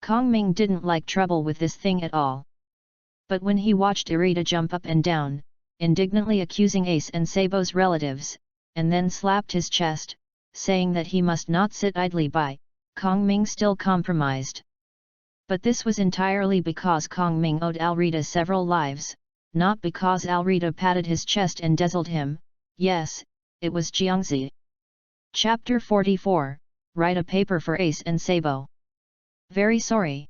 Kong Ming didn't like trouble with this thing at all. But when he watched Irida jump up and down, indignantly accusing Ace and Sabo's relatives, and then slapped his chest, saying that he must not sit idly by, Kong Ming still compromised. But this was entirely because Kong Ming owed Alrita several lives, not because Alrita patted his chest and dazzled him. Yes, it was Jiangzi. Chapter 44, Write a paper for Ace and Sabo. Very sorry.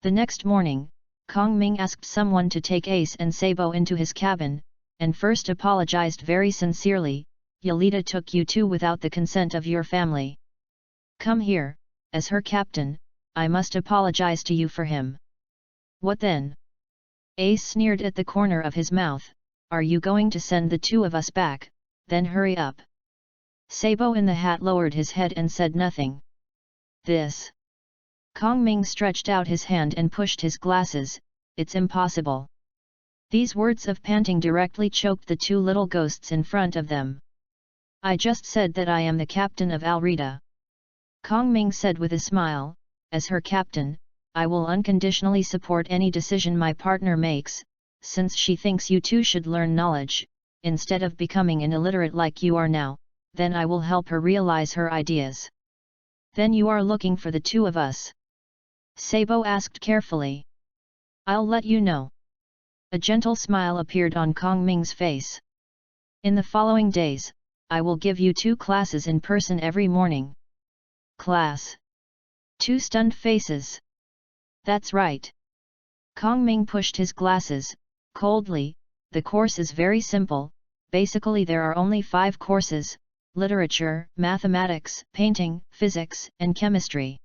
The next morning, Kong Ming asked someone to take Ace and Sabo into his cabin, and first apologized very sincerely. Yelida took you two without the consent of your family. Come here, as her captain, I must apologize to you for him. What then? Ace sneered at the corner of his mouth. Are you going to send the two of us back? Then hurry up. Sabo in the hat lowered his head and said nothing. This. Kong Ming stretched out his hand and pushed his glasses. It's impossible. These words of panting directly choked the two little ghosts in front of them. I just said that I am the captain of Alrita. Kong Ming said with a smile, as her captain, I will unconditionally support any decision my partner makes, since she thinks you two should learn knowledge, instead of becoming an illiterate like you are now, then I will help her realize her ideas. Then you are looking for the two of us? Sabo asked carefully. I'll let you know. A gentle smile appeared on Kong Ming's face. In the following days, I will give you 2 classes in person every morning. Class. 2 stunned faces. That's right. Kong Ming pushed his glasses, coldly. The course is very simple, basically there are only 5 courses: literature, mathematics, painting, physics, and chemistry.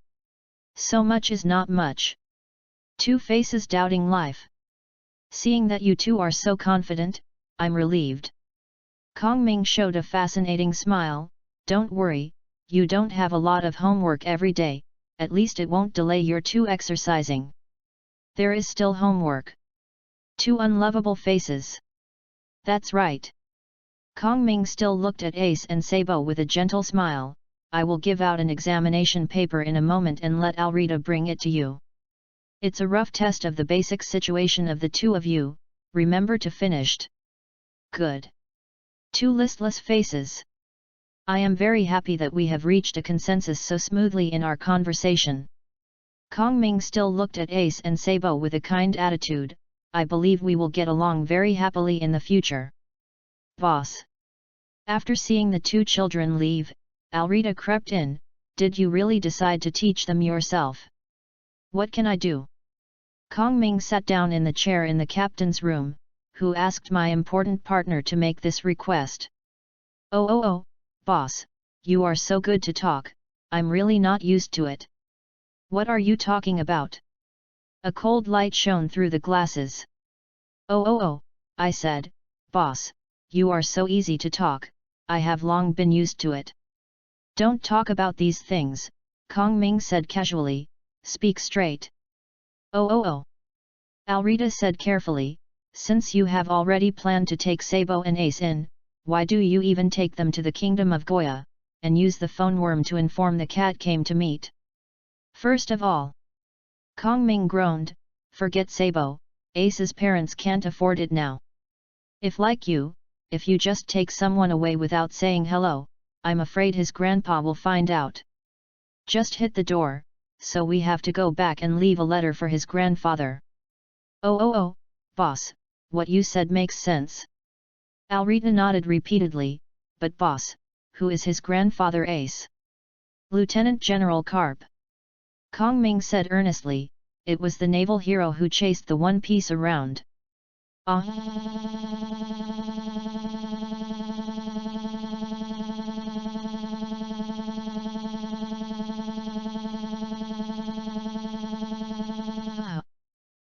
So much is not much. 2 faces doubting life. Seeing that you two are so confident, I'm relieved. Kong Ming showed a fascinating smile. Don't worry, you don't have a lot of homework every day, at least it won't delay your 2 exercising. There is still homework. 2 unlovable faces. That's right. Kong Ming still looked at Ace and Sabo with a gentle smile. I will give out an examination paper in a moment and let Alrita bring it to you. It's a rough test of the basic situation of the 2 of you, remember to finished. Good. 2 listless faces. I am very happy that we have reached a consensus so smoothly in our conversation. Kong Ming still looked at Ace and Sabo with a kind attitude. I believe we will get along very happily in the future. Boss. After seeing the 2 children leave, Alrita crept in. Did you really decide to teach them yourself? What can I do? Kong Ming sat down in the chair in the captain's room. Who asked my important partner to make this request? Oh, boss, you are so good to talk, I'm really not used to it. What are you talking about? A cold light shone through the glasses. Oh, I said, boss, you are so easy to talk, I have long been used to it. Don't talk about these things, Kong Ming said casually, speak straight. Oh. Alrita said carefully, since you have already planned to take Sabo and Ace in, why do you even take them to the kingdom of Goya, and use the phone worm to inform the cat came to meet? First of all. Kong Ming groaned, forget Sabo, Ace's parents can't afford it now. If you just take someone away without saying hello, I'm afraid his grandpa will find out. Just hit the door, so we have to go back and leave a letter for his grandfather. Oh, boss, what you said makes sense. Alrita nodded repeatedly, but boss, who is his grandfather Ace? Lieutenant General Karp. Kong Ming said earnestly, it was the naval hero who chased the One Piece around.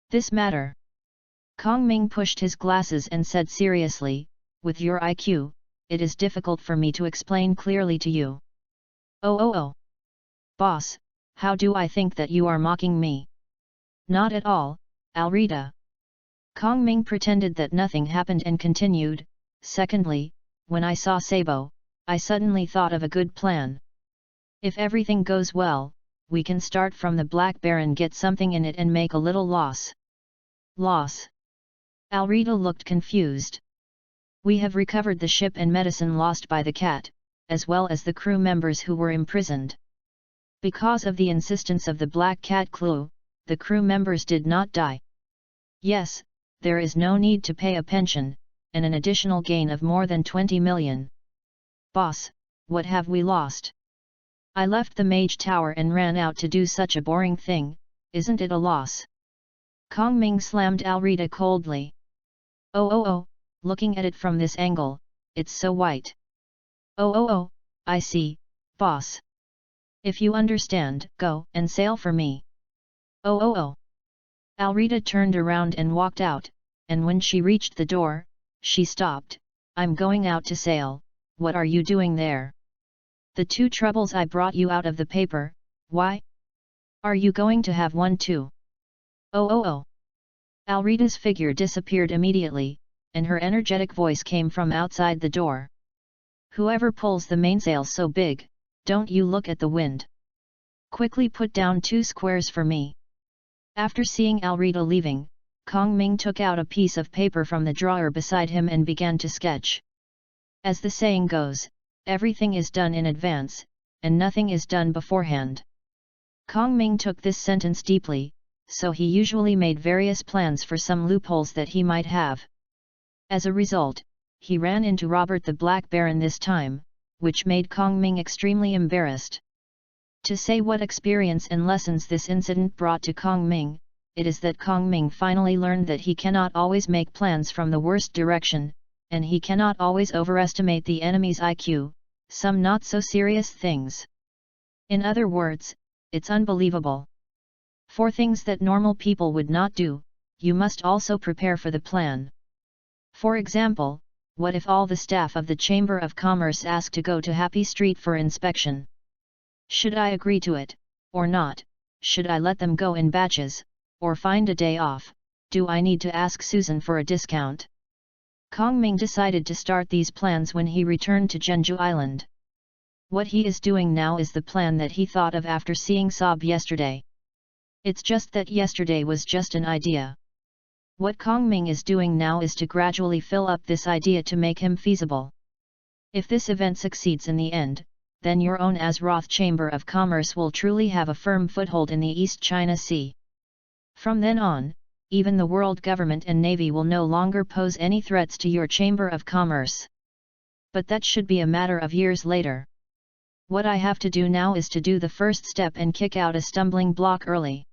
This matter. Kong Ming pushed his glasses and said seriously, with your IQ, it is difficult for me to explain clearly to you. Oh. Boss, how do I think that you are mocking me? Not at all, Alrita. Kong Ming pretended that nothing happened and continued, secondly, when I saw Sabo, I suddenly thought of a good plan. If everything goes well, we can start from the Black Baron, get something in it and make a little loss. Loss? Alrita looked confused. We have recovered the ship and medicine lost by the cat, as well as the crew members who were imprisoned. Because of the insistence of the Black Cat clue, the crew members did not die. Yes, there is no need to pay a pension, and an additional gain of more than 20 million. Boss, what have we lost? I left the Mage Tower and ran out to do such a boring thing, isn't it a loss? Kong Ming slammed Alrita coldly. Oh, looking at it from this angle, it's so white. Oh, I see, boss. If you understand, go and sail for me. Oh. Alrita turned around and walked out, and when she reached the door, she stopped. I'm going out to sail, what are you doing there? The two troubles I brought you out of the paper, why? Are you going to have one too? Oh. Alrita's figure disappeared immediately, and her energetic voice came from outside the door. Whoever pulls the mainsail so big, don't you look at the wind. Quickly put down 2 squares for me. After seeing Alrita leaving, Kong Ming took out a piece of paper from the drawer beside him and began to sketch. As the saying goes, everything is done in advance, and nothing is done beforehand. Kong Ming took this sentence deeply, so he usually made various plans for some loopholes that he might have. As a result, he ran into Robert the Black Baron this time, which made Kong Ming extremely embarrassed. To say what experience and lessons this incident brought to Kong Ming, it is that Kong Ming finally learned that he cannot always make plans from the worst direction, and he cannot always overestimate the enemy's IQ, some not so serious things. In other words, it's unbelievable. For things that normal people would not do, you must also prepare for the plan. For example, what if all the staff of the Chamber of Commerce ask to go to Happy Street for inspection? Should I agree to it, or not? Should I let them go in batches, or find a day off? Do I need to ask Susan for a discount? Kong Ming decided to start these plans when he returned to Jeonju Island. What he is doing now is the plan that he thought of after seeing Sob yesterday. It's just that yesterday was just an idea. What Kong Ming is doing now is to gradually fill up this idea to make him feasible. If this event succeeds in the end, then your own Azeroth Chamber of Commerce will truly have a firm foothold in the East China Sea. From then on, even the world government and navy will no longer pose any threats to your Chamber of Commerce. But that should be a matter of years later. What I have to do now is to do the first step and kick out a stumbling block early.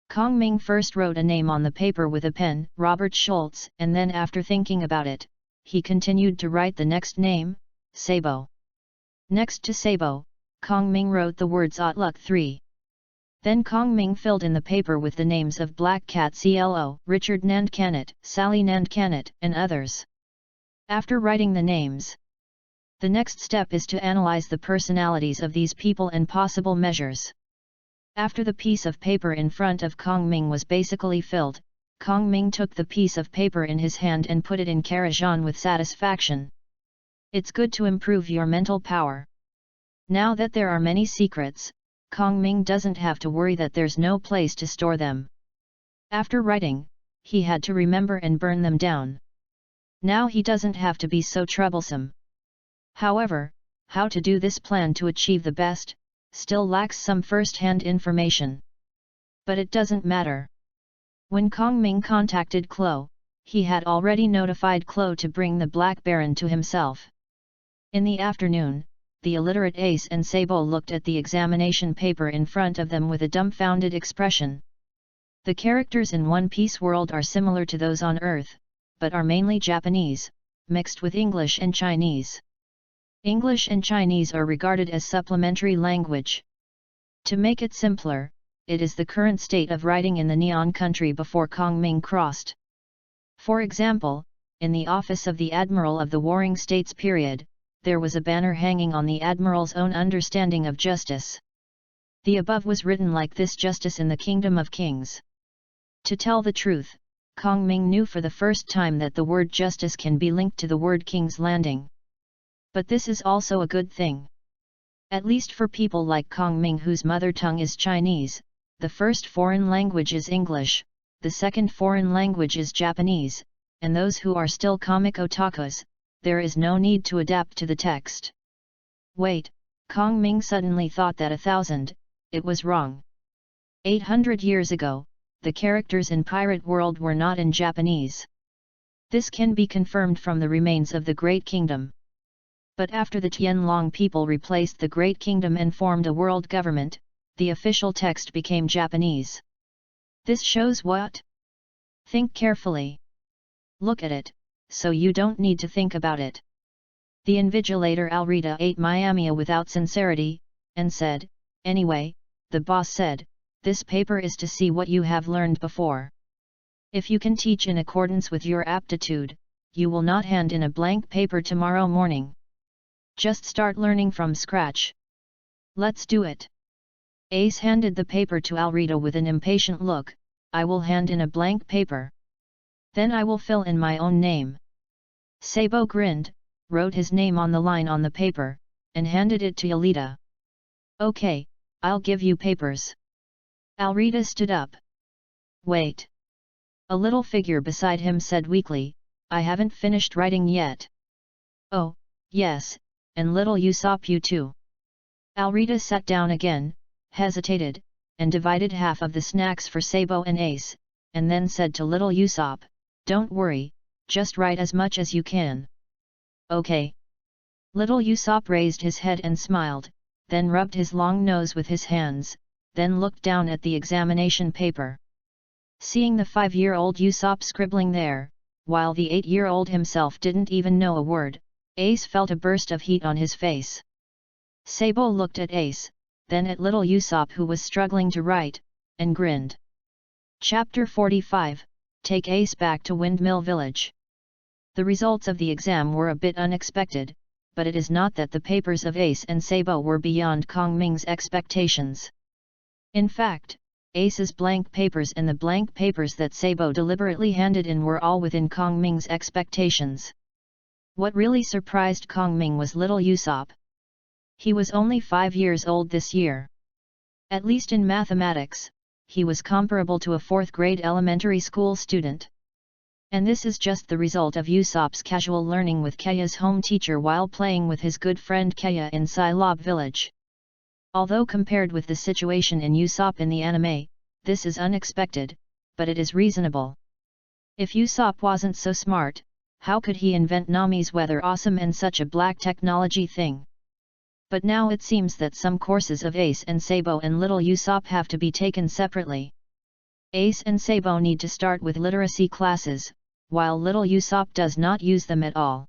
Kong Ming first wrote a name on the paper with a pen, Robert Schultz, and then after thinking about it, he continued to write the next name, Sabo. Next to Sabo, Kong Ming wrote the words Outlook 3. Then Kong Ming filled in the paper with the names of Black Cat CLO, Richard Nandkanat, Sally Nandkanat, and others. After writing the names, the next step is to analyze the personalities of these people and possible measures. After the piece of paper in front of Kong Ming was basically filled, Kong Ming took the piece of paper in his hand and put it in Karajan with satisfaction. It's good to improve your mental power. Now that there are many secrets, Kong Ming doesn't have to worry that there's no place to store them. After writing, he had to remember and burn them down. Now he doesn't have to be so troublesome. However, how to do this plan to achieve the best, still lacks some first-hand information. But it doesn't matter. When Kong Ming contacted Klo, he had already notified Klo to bring the Black Baron to himself. In the afternoon, the illiterate Ace and Sabo looked at the examination paper in front of them with a dumbfounded expression. The characters in One Piece world are similar to those on Earth, but are mainly Japanese, mixed with English and Chinese. English and Chinese are regarded as supplementary language. To make it simpler, it is the current state of writing in the Neon country before Kong Ming crossed. For example, in the office of the Admiral of the Warring States period, there was a banner hanging on the Admiral's own understanding of justice. The above was written like this: Justice in the Kingdom of Kings. To tell the truth, Kong Ming knew for the first time that the word justice can be linked to the word King's Landing. But this is also a good thing. At least for people like Kong Ming whose mother tongue is Chinese, the first foreign language is English, the second foreign language is Japanese, and those who are still comic otakus, there is no need to adapt to the text. Wait, Kong Ming suddenly thought that it was wrong. 800 years ago, the characters in Pirate World were not in Japanese. This can be confirmed from the remains of the Great Kingdom. But after the Tianlong people replaced the Great Kingdom and formed a world government, the official text became Japanese. This shows what? Think carefully. Look at it, so you don't need to think about it. The invigilator Alrita ate Miyamia without sincerity, and said, "Anyway," the boss said, "this paper is to see what you have learned before. If you can teach in accordance with your aptitude, you will not hand in a blank paper tomorrow morning. Just start learning from scratch. Let's do it." Ace handed the paper to Alrita with an impatient look. "I will hand in a blank paper. Then I will fill in my own name." Sabo grinned, wrote his name on the line on the paper, and handed it to Alrita. "Okay, I'll give you papers." Alrita stood up. "Wait." A little figure beside him said weakly, "I haven't finished writing yet." "Oh, yes, and little Usopp you too." Alrita sat down again, hesitated, and divided half of the snacks for Sabo and Ace, and then said to little Usopp, "Don't worry, just write as much as you can." "Okay." Little Usopp raised his head and smiled, then rubbed his long nose with his hands, then looked down at the examination paper. Seeing the 5-year-old Usopp scribbling there, while the 8-year-old himself didn't even know a word, Ace felt a burst of heat on his face. Sabo looked at Ace, then at little Usopp who was struggling to write, and grinned. Chapter 45, Take Ace Back to Windmill Village. The results of the exam were a bit unexpected, but it is not that the papers of Ace and Sabo were beyond Kong Ming's expectations. In fact, Ace's blank papers and the blank papers that Sabo deliberately handed in were all within Kong Ming's expectations. What really surprised Kong Ming was little Usopp. He was only 5 years old this year. At least in mathematics, he was comparable to a 4th-grade elementary school student. And this is just the result of Usopp's casual learning with Kaya's home teacher while playing with his good friend Kaya in Psylob village. Although compared with the situation in Usopp in the anime, this is unexpected, but it is reasonable. If Usopp wasn't so smart, how could he invent Nami's weather awesome and such a black technology thing? But now it seems that some courses of Ace and Sabo and little Usopp have to be taken separately. Ace and Sabo need to start with literacy classes, while little Usopp does not use them at all.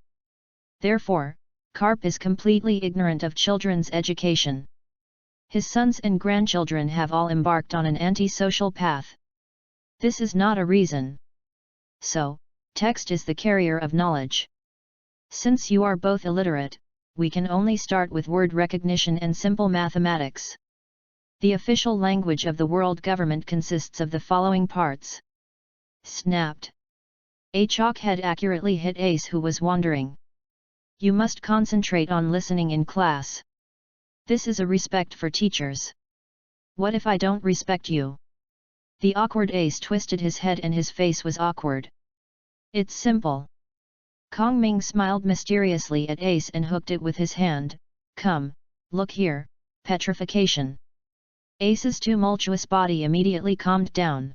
Therefore, Carp is completely ignorant of children's education. His sons and grandchildren have all embarked on an anti-social path. This is not a reason. So, text is the carrier of knowledge. Since you are both illiterate, we can only start with word recognition and simple mathematics. The official language of the world government consists of the following parts. Snapped. A chalk head accurately hit Ace who was wandering. You must concentrate on listening in class. This is a respect for teachers. What if I don't respect you? The awkward Ace twisted his head and his face was awkward. It's simple. Kong Ming smiled mysteriously at Ace and hooked it with his hand. Come, look here, petrification. Ace's tumultuous body immediately calmed down.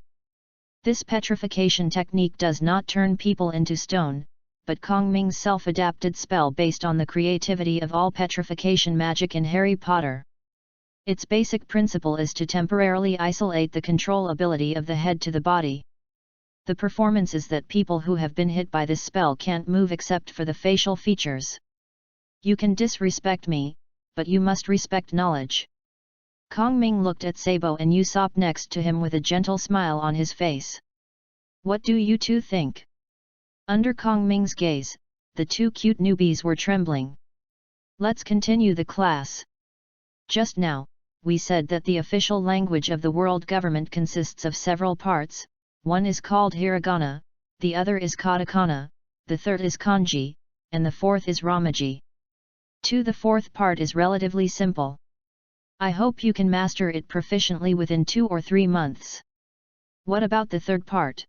This petrification technique does not turn people into stone, but Kong Ming's self-adapted spell based on the creativity of all petrification magic in Harry Potter. Its basic principle is to temporarily isolate the control ability of the head to the body. The performance is that people who have been hit by this spell can't move except for the facial features. You can disrespect me, but you must respect knowledge. Kong Ming looked at Sabo and Usopp next to him with a gentle smile on his face. What do you two think? Under Kong Ming's gaze, the two cute newbies were trembling. Let's continue the class. Just now, we said that the official language of the world government consists of several parts. One is called hiragana, the other is katakana, the third is kanji, and the fourth is romaji. 2. The fourth part is relatively simple. I hope you can master it proficiently within 2 or 3 months. What about the third part?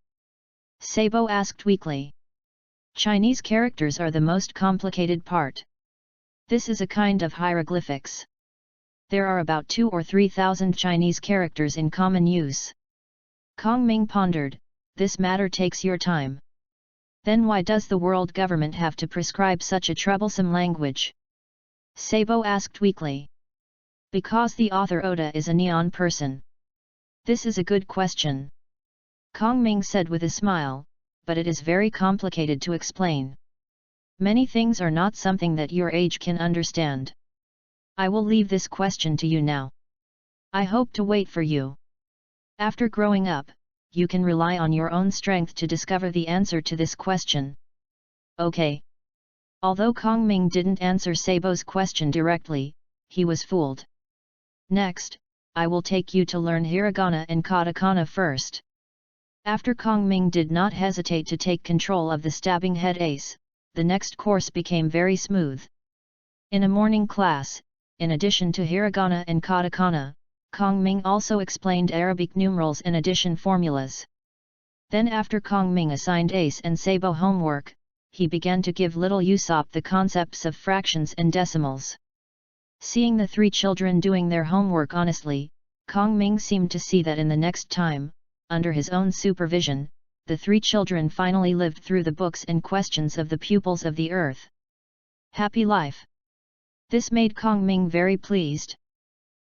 Sabo asked weakly. Chinese characters are the most complicated part. This is a kind of hieroglyphics. There are about 2 or 3,000 Chinese characters in common use. Kong Ming pondered, this matter takes your time. Then why does the world government have to prescribe such a troublesome language? Sabo asked weakly. Because the author Oda is a neon person. This is a good question. Kong Ming said with a smile, but it is very complicated to explain. Many things are not something that your age can understand. I will leave this question to you now. I hope to wait for you. After growing up, you can rely on your own strength to discover the answer to this question. Okay. Although Kong Ming didn't answer Sabo's question directly, he was fooled. Next, I will take you to learn hiragana and katakana first. After Kong Ming did not hesitate to take control of the stabbing head ace, the next course became very smooth. In a morning class, in addition to hiragana and katakana, Kong Ming also explained Arabic numerals and addition formulas. Then after Kong Ming assigned Ace and Sabo homework, he began to give little Usopp the concepts of fractions and decimals. Seeing the 3 children doing their homework honestly, Kong Ming seemed to see that in the next time, under his own supervision, the 3 children finally lived through the books and questions of the pupils of the earth. Happy life. This made Kong Ming very pleased.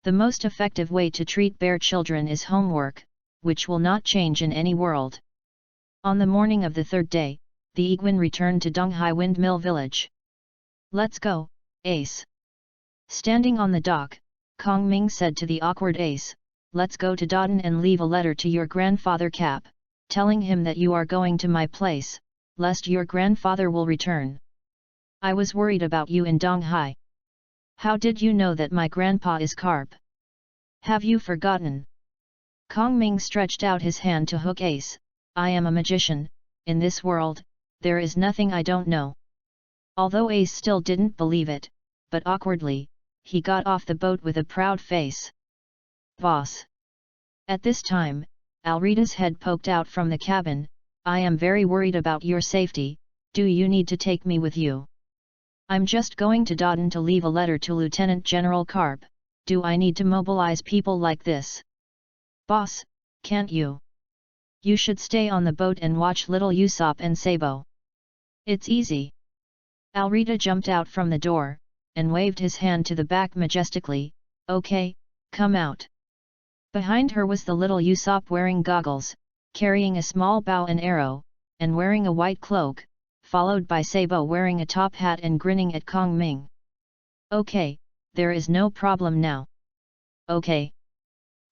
The most effective way to treat bear children is homework, which will not change in any world. On the morning of the 3rd day, the Iguan returned to Donghai Windmill Village. Let's go, Ace. Standing on the dock, Kong Ming said to the awkward Ace, let's go to Dodon and leave a letter to your grandfather Cap, telling him that you are going to my place, lest your grandfather will return. I was worried about you in Donghai. How did you know that my grandpa is Carp? Have you forgotten? Kong Ming stretched out his hand to hook Ace. I am a magician, in this world, there is nothing I don't know. Although Ace still didn't believe it, but awkwardly, he got off the boat with a proud face. Boss. At this time, Alrida's head poked out from the cabin. I am very worried about your safety, do you need to take me with you? I'm just going to Dodon to leave a letter to Lieutenant General Carp, do I need to mobilize people like this? Boss, can't you? You should stay on the boat and watch little Usopp and Sabo. It's easy. Alrida jumped out from the door, and waved his hand to the back majestically, okay, come out. Behind her was the little Usopp wearing goggles, carrying a small bow and arrow, and wearing a white cloak, followed by Sabo wearing a top hat and grinning at Kong Ming. Okay, there is no problem now. Okay.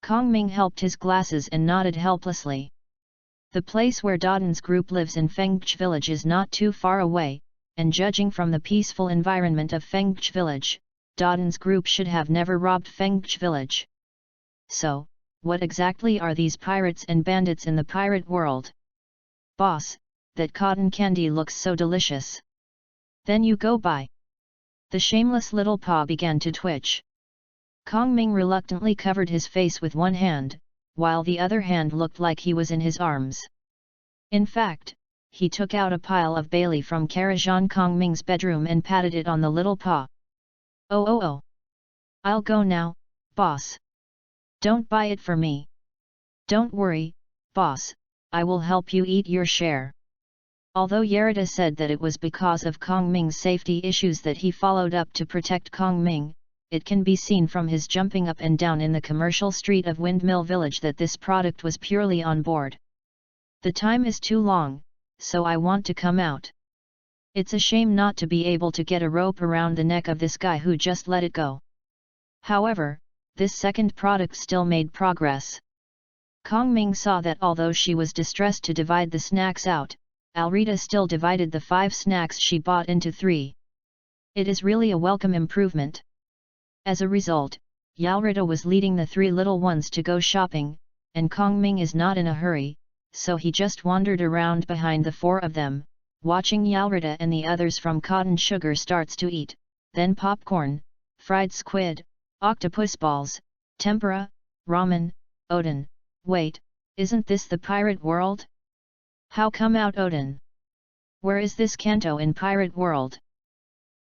Kong Ming helped his glasses and nodded helplessly. The place where Dodon's group lives in Fengch Village is not too far away, and judging from the peaceful environment of Fengch Village, Dodon's group should have never robbed Fengch Village. So, what exactly are these pirates and bandits in the pirate world? Boss, that cotton candy looks so delicious. Then you go buy. The shameless little paw began to twitch. Kong Ming reluctantly covered his face with one hand, while the other hand looked like he was in his arms. In fact, he took out a pile of Bailey from Karajan Kong Ming's bedroom and patted it on the little paw. Oh. I'll go now, boss. Don't buy it for me. Don't worry, boss, I will help you eat your share. Although Yarita said that it was because of Kong Ming's safety issues that he followed up to protect Kong Ming, it can be seen from his jumping up and down in the commercial street of Windmill Village that this product was purely on board. The time is too long, so I want to come out. It's a shame not to be able to get a rope around the neck of this guy who just let it go. However, this second product still made progress. Kong Ming saw that although she was distressed to divide the snacks out, Alrita still divided the 5 snacks she bought into 3. It is really a welcome improvement. As a result, Yalrita was leading the 3 little ones to go shopping, and Kong Ming is not in a hurry, so he just wandered around behind the 4 of them, watching Yalrita and the others from Cotton Sugar starts to eat, then popcorn, fried squid, octopus balls, tempura, ramen, Odin. Wait, isn't this the pirate world? How come out Odin? Where is this Kanto in pirate world?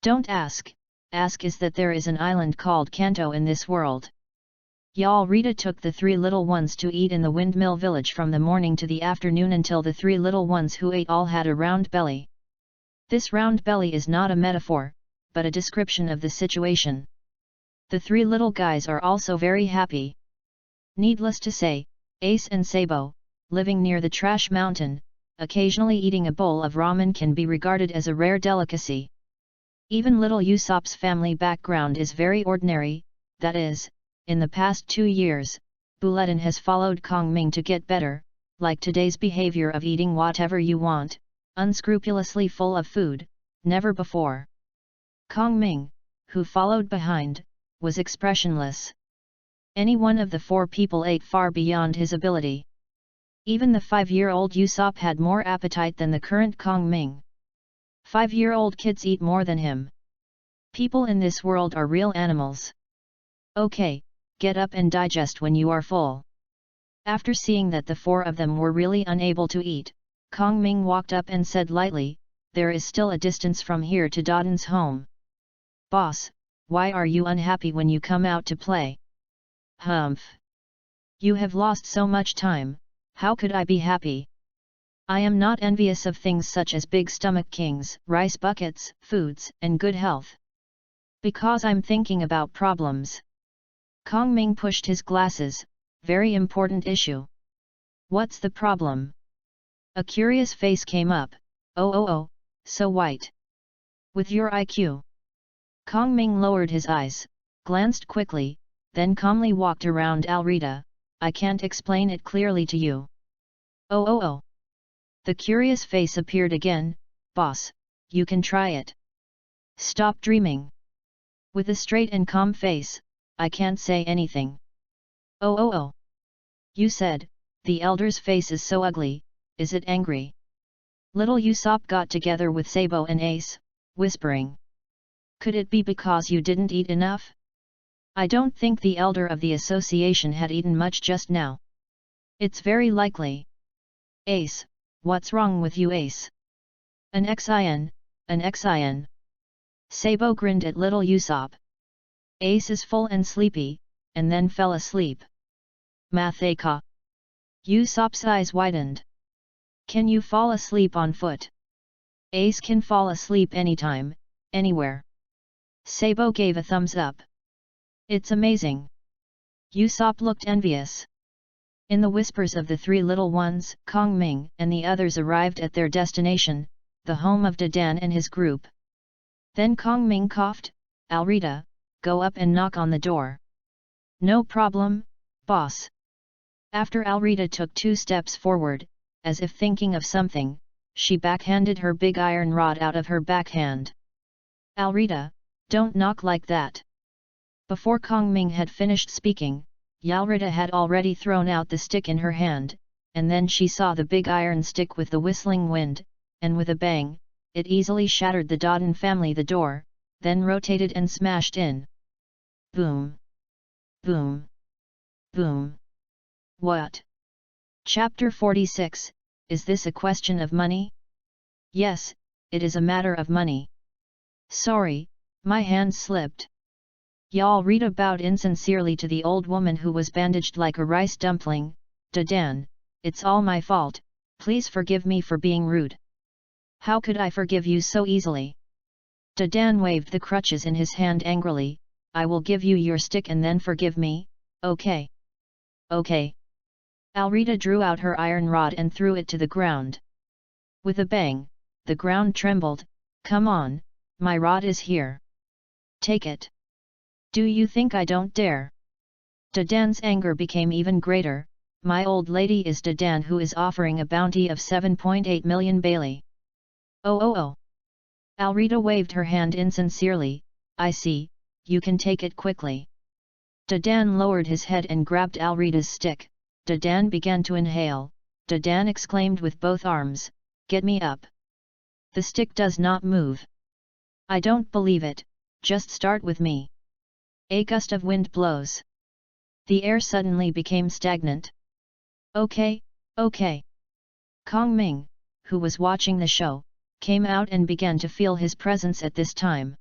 Don't ask, is that there is an island called Kanto in this world. Rita took the three little ones to eat in the windmill village from the morning to the afternoon until the three little ones who ate all had a round belly. This round belly is not a metaphor, but a description of the situation. The three little guys are also very happy. Needless to say, Ace and Sabo, living near the trash mountain, occasionally eating a bowl of ramen can be regarded as a rare delicacy. Even little Usopp's family background is very ordinary, that is, in the past 2 years, Bulletin has followed Kong Ming to get better, like today's behavior of eating whatever you want, unscrupulously full of food, never before. Kong Ming, who followed behind, was expressionless. Any one of the 4 people ate far beyond his ability. Even the 5-year-old Usopp had more appetite than the current Kong Ming. 5-year-old kids eat more than him. People in this world are real animals. Okay, get up and digest when you are full. After seeing that the 4 of them were really unable to eat, Kong Ming walked up and said lightly, "There is still a distance from here to Doden's home. Boss, why are you unhappy when you come out to play?" "Humph. You have lost so much time, how could I be happy? I am not envious of things such as big stomach kings, rice buckets, foods, and good health. Because I'm thinking about problems." Kong Ming pushed his glasses. "Very important issue. What's the problem?" A curious face came up. Oh, so white. With your IQ. Kong Ming lowered his eyes, glanced quickly, then calmly walked around Alrita. "I can't explain it clearly to you." Oh. The curious face appeared again. "Boss, you can try it. Stop dreaming." With a straight and calm face, "I can't say anything." Oh. You said, the elder's face is so ugly, is it angry? Little Usopp got together with Sabo and Ace, whispering. Could it be because you didn't eat enough? I don't think the elder of the association had eaten much just now. It's very likely. Ace, what's wrong with you, Ace? An Xin. Sabo grinned at little Usopp. Ace is full and sleepy, and then fell asleep. Matheka. Usopp's eyes widened. Can you fall asleep on foot? Ace can fall asleep anytime, anywhere. Sabo gave a thumbs up. It's amazing. Usopp looked envious. In the whispers of the 3 little ones, Kong Ming and the others arrived at their destination, the home of Dadan and his group. Then Kong Ming coughed. "Alrita, go up and knock on the door." "No problem, boss." After Alrita took 2 steps forward, as if thinking of something, she backhanded her big iron rod out of her backhand. "Alrita, don't knock like that." Before Kong Ming had finished speaking, Alrita had already thrown out the stick in her hand, and then she saw the big iron stick with the whistling wind, and with a bang, it easily shattered the Doden family the door, then rotated and smashed in. Boom! Boom! Boom! What? Chapter 46, Is this a question of money? Yes, it is a matter of money. Sorry, my hand slipped. Rita bowed insincerely to the old woman who was bandaged like a rice dumpling. Dadan, it's all my fault, please forgive me for being rude. How could I forgive you so easily? Dadan waved the crutches in his hand angrily. I will give you your stick and then forgive me, okay? Okay. Alrita drew out her iron rod and threw it to the ground. With a bang, the ground trembled. Come on, my rod is here. Take it. Do you think I don't dare? Dadan's anger became even greater. My old lady is Dadan who is offering a bounty of 7.8 million Bailey. Oh. Alrita waved her hand insincerely. I see, you can take it quickly. Dadan lowered his head and grabbed Alrita's stick. Dadan began to inhale. Dadan exclaimed with both arms, get me up. The stick does not move. I don't believe it, just start with me. A gust of wind blows. The air suddenly became stagnant. Okay, okay. Kong Ming, who was watching the show, came out and began to feel his presence at this time.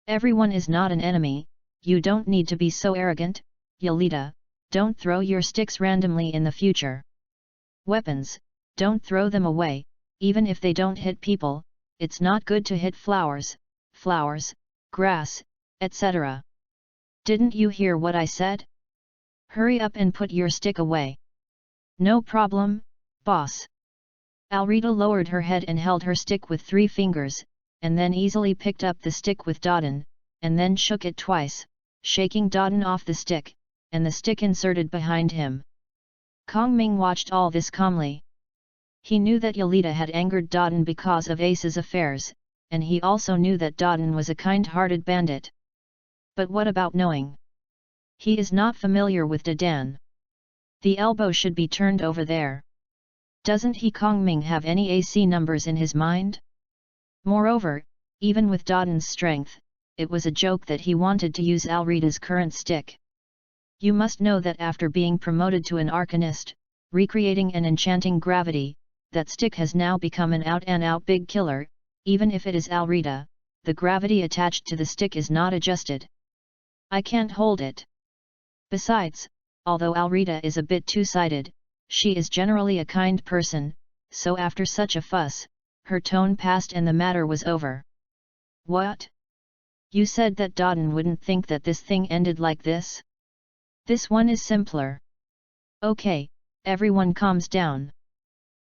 Everyone is not an enemy, you don't need to be so arrogant, Yolita, don't throw your sticks randomly in the future. Weapons, don't throw them away, even if they don't hit people, it's not good to hit flowers, grass, etc. Didn't you hear what I said? Hurry up and put your stick away. No problem, boss. Alrita lowered her head and held her stick with 3 fingers, and then easily picked up the stick with Dodden, and then shook it twice, shaking Dodden off the stick, and the stick inserted behind him. Kong Ming watched all this calmly. He knew that Yolita had angered Dodden because of Ace's affairs, and he also knew that Dodden was a kind-hearted bandit. But what about knowing? He is not familiar with Dadan. The elbow should be turned over there. Doesn't he Kong Ming have any AC numbers in his mind? Moreover, even with Dodden's strength, it was a joke that he wanted to use Alrita's current stick. You must know that after being promoted to an arcanist, recreating and enchanting gravity, that stick has now become an out-and-out big killer. Even if it is Alrita, the gravity attached to the stick is not adjusted. I can't hold it. Besides, although Alrita is a bit two-sided, she is generally a kind person, so after such a fuss, her tone passed and the matter was over. What? You said that Dodden wouldn't think that this thing ended like this? This one is simpler. Okay, everyone calms down.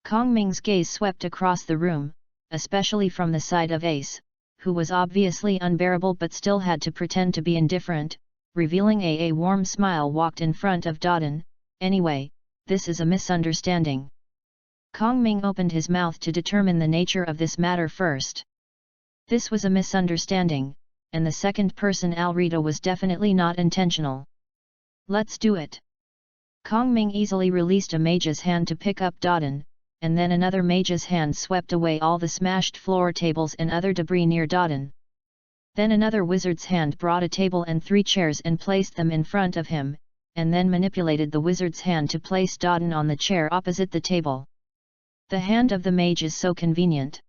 Kong Ming's gaze swept across the room, especially from the side of Ace, who was obviously unbearable but still had to pretend to be indifferent, revealing a warm smile walked in front of Dodden. Anyway, this is a misunderstanding. Kong Ming opened his mouth to determine the nature of this matter first. This was a misunderstanding, and the second person Alrita was definitely not intentional. Let's do it. Kong Ming easily released a mage's hand to pick up Dodden, and then another mage's hand swept away all the smashed floor tables and other debris near Dodden. Then another wizard's hand brought a table and 3 chairs and placed them in front of him, and then manipulated the wizard's hand to place Dodden on the chair opposite the table. The hand of the mage is so convenient.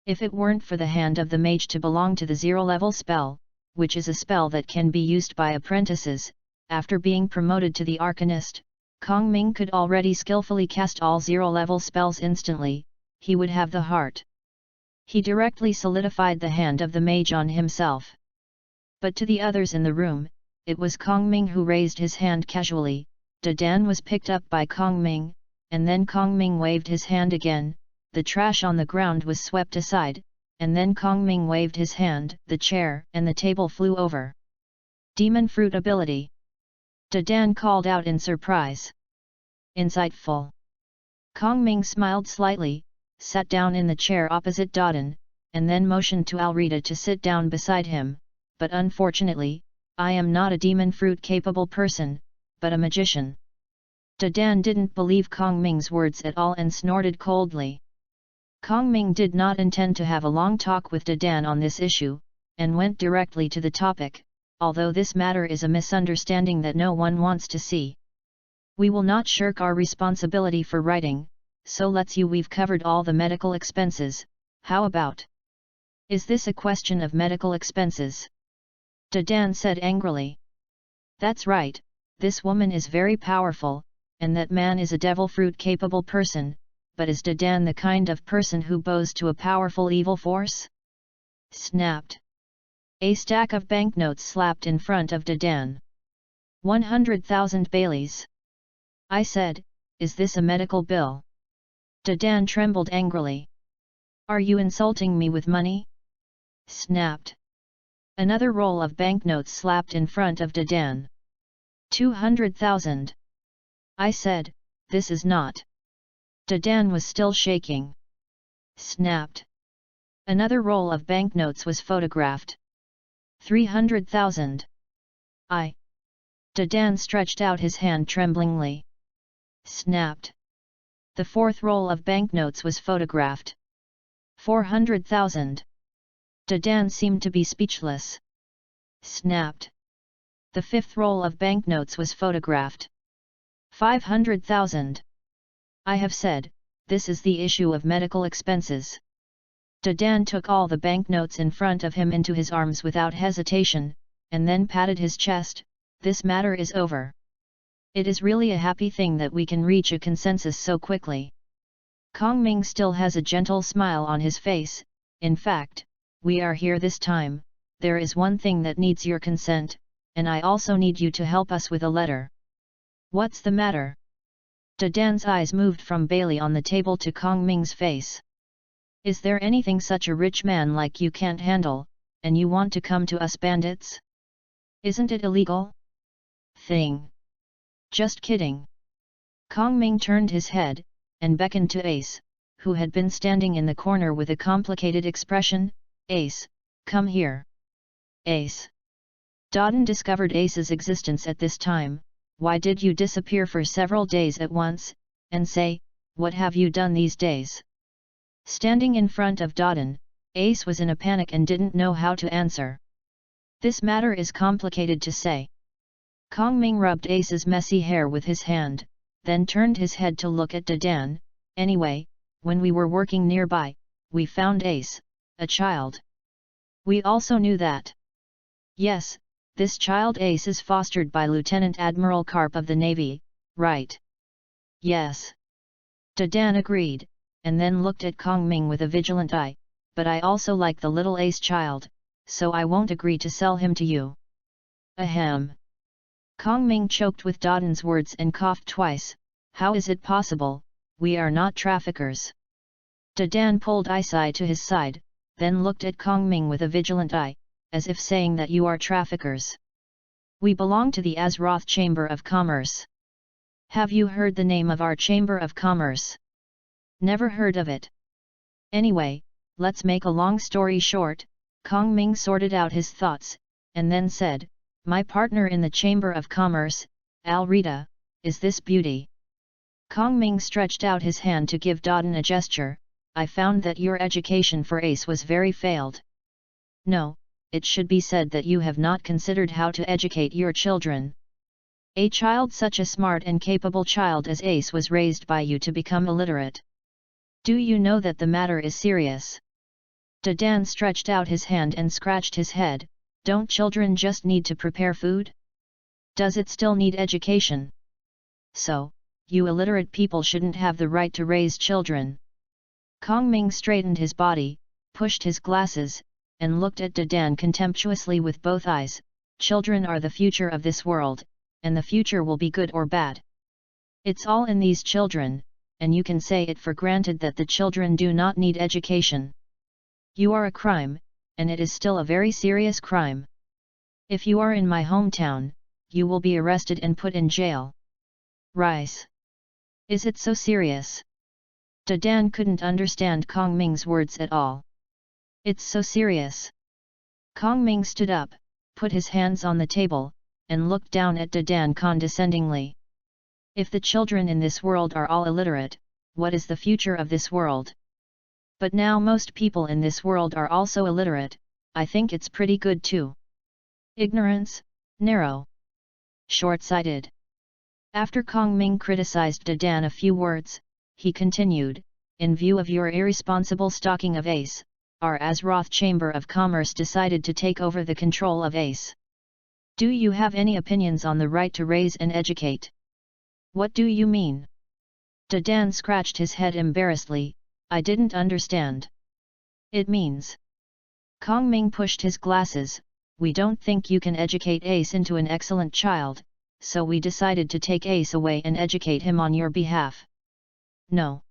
If it weren't for the hand of the mage to belong to the 0-level spell, which is a spell that can be used by apprentices, after being promoted to the arcanist, Kong Ming could already skillfully cast all 0-level spells instantly. He would have the heart. He directly solidified the hand of the mage on himself. But to the others in the room, it was Kong Ming who raised his hand casually. Dadan was picked up by Kong Ming, and then Kong Ming waved his hand again, the trash on the ground was swept aside, and then Kong Ming waved his hand, the chair and the table flew over. Demon fruit ability. Dadan called out in surprise. Insightful. Kong Ming smiled slightly, sat down in the chair opposite Dodden, and then motioned to Alrita to sit down beside him, but unfortunately, I am not a demon fruit capable person, but a magician. Dadan didn't believe Kong Ming's words at all and snorted coldly. Kong Ming did not intend to have a long talk with Dadan on this issue, and went directly to the topic, although this matter is a misunderstanding that no one wants to see. We will not shirk our responsibility for writing, so we've covered all the medical expenses, how about? Is this a question of medical expenses? Dadan said angrily. That's right, this woman is very powerful, and that man is a devil fruit capable person, but is Dadan the kind of person who bows to a powerful evil force? Snapped. A stack of banknotes slapped in front of Dadan. 100,000 Baileys. I said, is this a medical bill? Dadan trembled angrily. Are you insulting me with money? Snapped. Another roll of banknotes slapped in front of Dadan. 200,000. I said, this is not. Dadan was still shaking. Snapped. Another roll of banknotes was photographed. 300,000. Dadan stretched out his hand tremblingly. Snapped. The 4th roll of banknotes was photographed. 400,000. Dadan seemed to be speechless. snapped. The fifth roll of banknotes was photographed. 500,000. I have said, this is the issue of medical expenses. Dadan took all the banknotes in front of him into his arms without hesitation, and then patted his chest. This matter is over. It is really a happy thing that we can reach a consensus so quickly. Kong Ming still has a gentle smile on his face. In fact, we are here this time. There is one thing that needs your consent, and I also need you to help us with a letter. What's the matter? Dadan's eyes moved from Bailey on the table to Kong Ming's face. Is there anything such a rich man like you can't handle, and you want to come to us bandits? Isn't it illegal? Thing. Just kidding. Kong Ming turned his head, and beckoned to Ace, who had been standing in the corner with a complicated expression. Ace, come here. Ace. Dadan discovered Ace's existence at this time. Why did you disappear for several days at once, and say, what have you done these days? Standing in front of Dadan, Ace was in a panic and didn't know how to answer. This matter is complicated to say. Kong Ming rubbed Ace's messy hair with his hand, then turned his head to look at Dadan. Anyway, when we were working nearby, we found Ace, a child. We also knew that. Yes, this child Ace is fostered by Lieutenant Admiral Karp of the Navy, right? Yes. Dadan agreed, and then looked at Kong Ming with a vigilant eye. But I also like the little Ace child, so I won't agree to sell him to you. Ahem. Kong Ming choked with Dadan's words and coughed twice. How is it possible? We are not traffickers. Dadan pulled Isai to his side, then looked at Kong Ming with a vigilant eye, as if saying that you are traffickers. We belong to the Azeroth Chamber of Commerce. Have you heard the name of our Chamber of Commerce? Never heard of it. Anyway, let's make a long story short. Kong Ming sorted out his thoughts, and then said, my partner in the Chamber of Commerce, Alrita, is this beauty. Kong Ming stretched out his hand to give Dadan a gesture. I found that your education for Ace was very failed. No, it should be said that you have not considered how to educate your children. A child such a smart and capable child as Ace was raised by you to become illiterate. Do you know that the matter is serious? Dadan stretched out his hand and scratched his head. Don't children just need to prepare food? Does it still need education? So, you illiterate people shouldn't have the right to raise children. Kong Ming straightened his body, pushed his glasses, and looked at Dadan contemptuously with both eyes. Children are the future of this world, and the future will be good or bad. It's all in these children, and you can say it for granted that the children do not need education. You are a crime, and it is still a very serious crime. If you are in my hometown, you will be arrested and put in jail. Rice. Is it so serious? Dadan couldn't understand Kong Ming's words at all. It's so serious. Kong Ming stood up, put his hands on the table, and looked down at Dadan condescendingly. If the children in this world are all illiterate, what is the future of this world? But now most people in this world are also illiterate. I think it's pretty good too. Ignorance, narrow, short-sighted. After Kong Ming criticized Dadan a few words, he continued, in view of your irresponsible stalking of Ace, our Azeroth Chamber of Commerce decided to take over the control of Ace. Do you have any opinions on the right to raise and educate? What do you mean? Dadan scratched his head embarrassedly. I didn't understand. It means. Kong Ming pushed his glasses. We don't think you can educate Ace into an excellent child, so we decided to take Ace away and educate him on your behalf. No.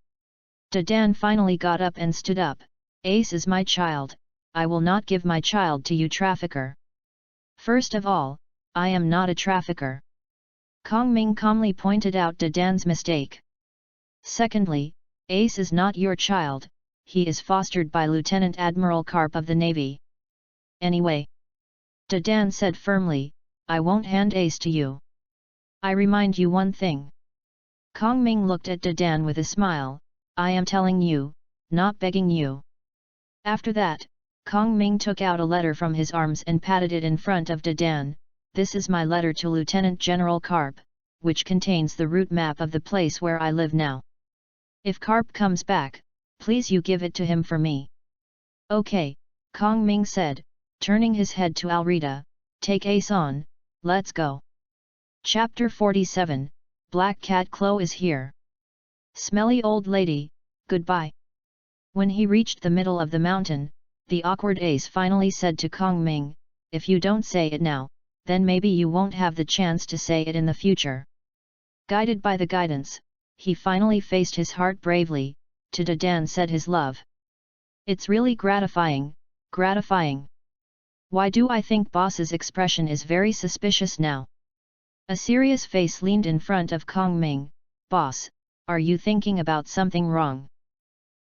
Dadan finally got up and stood up. Ace is my child. I will not give my child to you, trafficker. First of all, I am not a trafficker. Kong Ming calmly pointed out Dadan's mistake. Secondly, Ace is not your child, he is fostered by Lieutenant Admiral Karp of the Navy. Anyway, Dadan said firmly, I won't hand Ace to you. I remind you one thing. Kong Ming looked at Dadan with a smile. I am telling you, not begging you. After that, Kong Ming took out a letter from his arms and patted it in front of Dadan. This is my letter to Lieutenant General Karp, which contains the route map of the place where I live now. If Karp comes back, please you give it to him for me. Okay, Kong Ming said, turning his head to Alrita, take Ace on, let's go. Chapter 47, Black Cat Chloe is here. Smelly old lady, goodbye. When he reached the middle of the mountain, the awkward Ace finally said to Kong Ming, if you don't say it now, then maybe you won't have the chance to say it in the future. Guided by the guidance, he finally faced his heart bravely, to Dadan said his love. It's really gratifying, gratifying. Why do I think boss's expression is very suspicious now? A serious face leaned in front of Kong Ming. Boss, are you thinking about something wrong?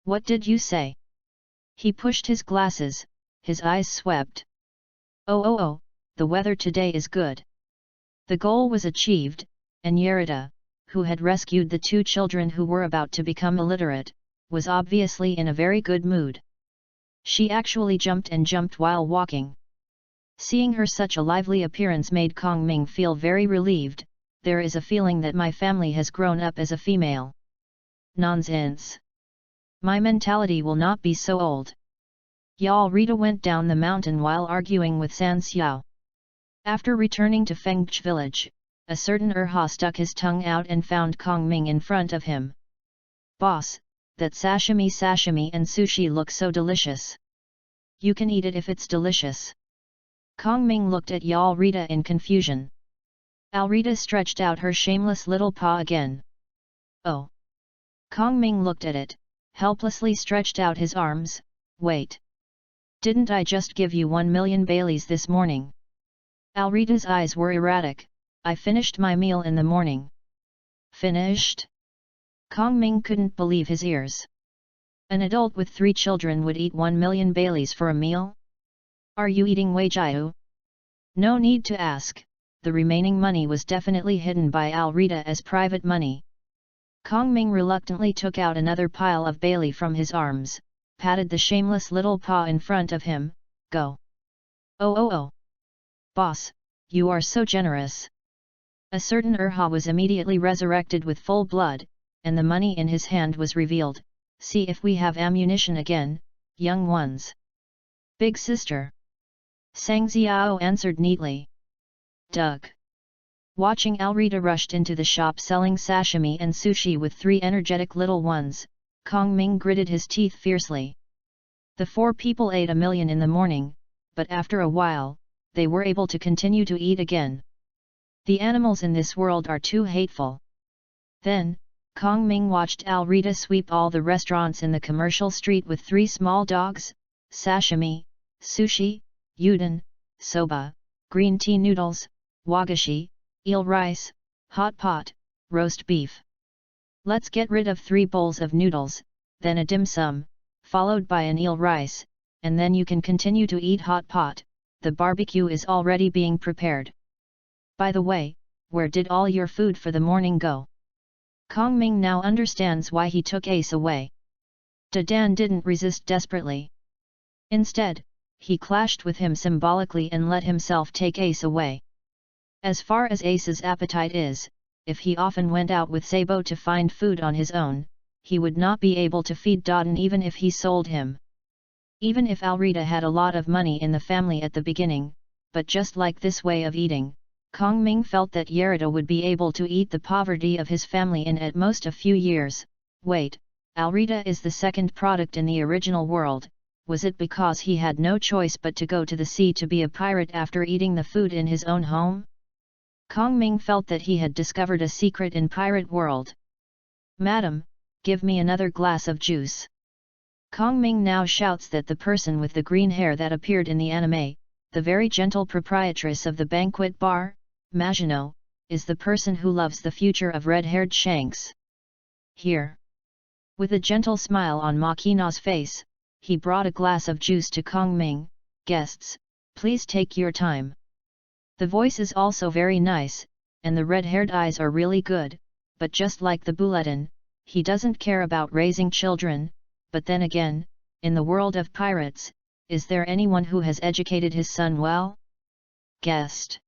What did you say? He pushed his glasses, his eyes swept. Oh, the weather today is good. The goal was achieved, and Yerida, who had rescued the two children who were about to become illiterate, was obviously in a very good mood. She actually jumped and jumped while walking. Seeing her such a lively appearance made Kong Ming feel very relieved. There is a feeling that my family has grown up as a female. Nonsense. My mentality will not be so old. Yal Rita went down the mountain while arguing with San Xiao. After returning to Fengch village, a certain Erha stuck his tongue out and found Kong Ming in front of him. Boss, that sashimi and sushi look so delicious. You can eat it if it's delicious. Kong Ming looked at Yal Rita in confusion. Alrita stretched out her shameless little paw again. Oh! Kong Ming looked at it, helplessly stretched out his arms. Wait! Didn't I just give you 1 million Baileys this morning? Alrita's eyes were erratic. I finished my meal in the morning. Finished? Kong Ming couldn't believe his ears. An adult with 3 children would eat 1 million Baileys for a meal? Are you eating Weijiu? No need to ask, the remaining money was definitely hidden by Alrita as private money. Kong Ming reluctantly took out another pile of Bailey from his arms, patted the shameless little paw in front of him. Go! Oh! Boss, you are so generous. A certain Erha was immediately resurrected with full blood, and the money in his hand was revealed. See if we have ammunition again, young ones. Big sister. Sang Xiao answered neatly. Doug. Watching Alrita rushed into the shop selling sashimi and sushi with 3 energetic little ones, Kong Ming gritted his teeth fiercely. The 4 people ate 1 million in the morning, but after a while, they were able to continue to eat again. The animals in this world are too hateful. Then, Kong Ming watched Alrita sweep all the restaurants in the commercial street with 3 small dogs, sashimi, sushi, udon, soba, green tea noodles, wagashi, eel rice, hot pot, roast beef. Let's get rid of 3 bowls of noodles, then a dim sum, followed by an eel rice, and then you can continue to eat hot pot. The barbecue is already being prepared. By the way, where did all your food for the morning go? Kong Ming now understands why he took Ace away. Dadan didn't resist desperately. Instead, he clashed with him symbolically and let himself take Ace away. As far as Ace's appetite is, if he often went out with Sabo to find food on his own, he would not be able to feed Dadan even if he sold him. Even if Alrita had a lot of money in the family at the beginning, but just like this way of eating, Kong Ming felt that Yerida would be able to eat the poverty of his family in at most a few years. Wait, Alrita is the second product in the original world. Was it because he had no choice but to go to the sea to be a pirate after eating the food in his own home? Kong Ming felt that he had discovered a secret in pirate world. Madam, give me another glass of juice. Kong Ming now shouts that the person with the green hair that appeared in the anime, the very gentle proprietress of the banquet bar, Magino, is the person who loves the future of red-haired Shanks. Here. With a gentle smile on Makina's face, he brought a glass of juice to Kong Ming. Guests, please take your time. The voice is also very nice, and the red-haired eyes are really good, but just like the bulletin, he doesn't care about raising children, but then again, in the world of pirates, is there anyone who has educated his son well? Guest.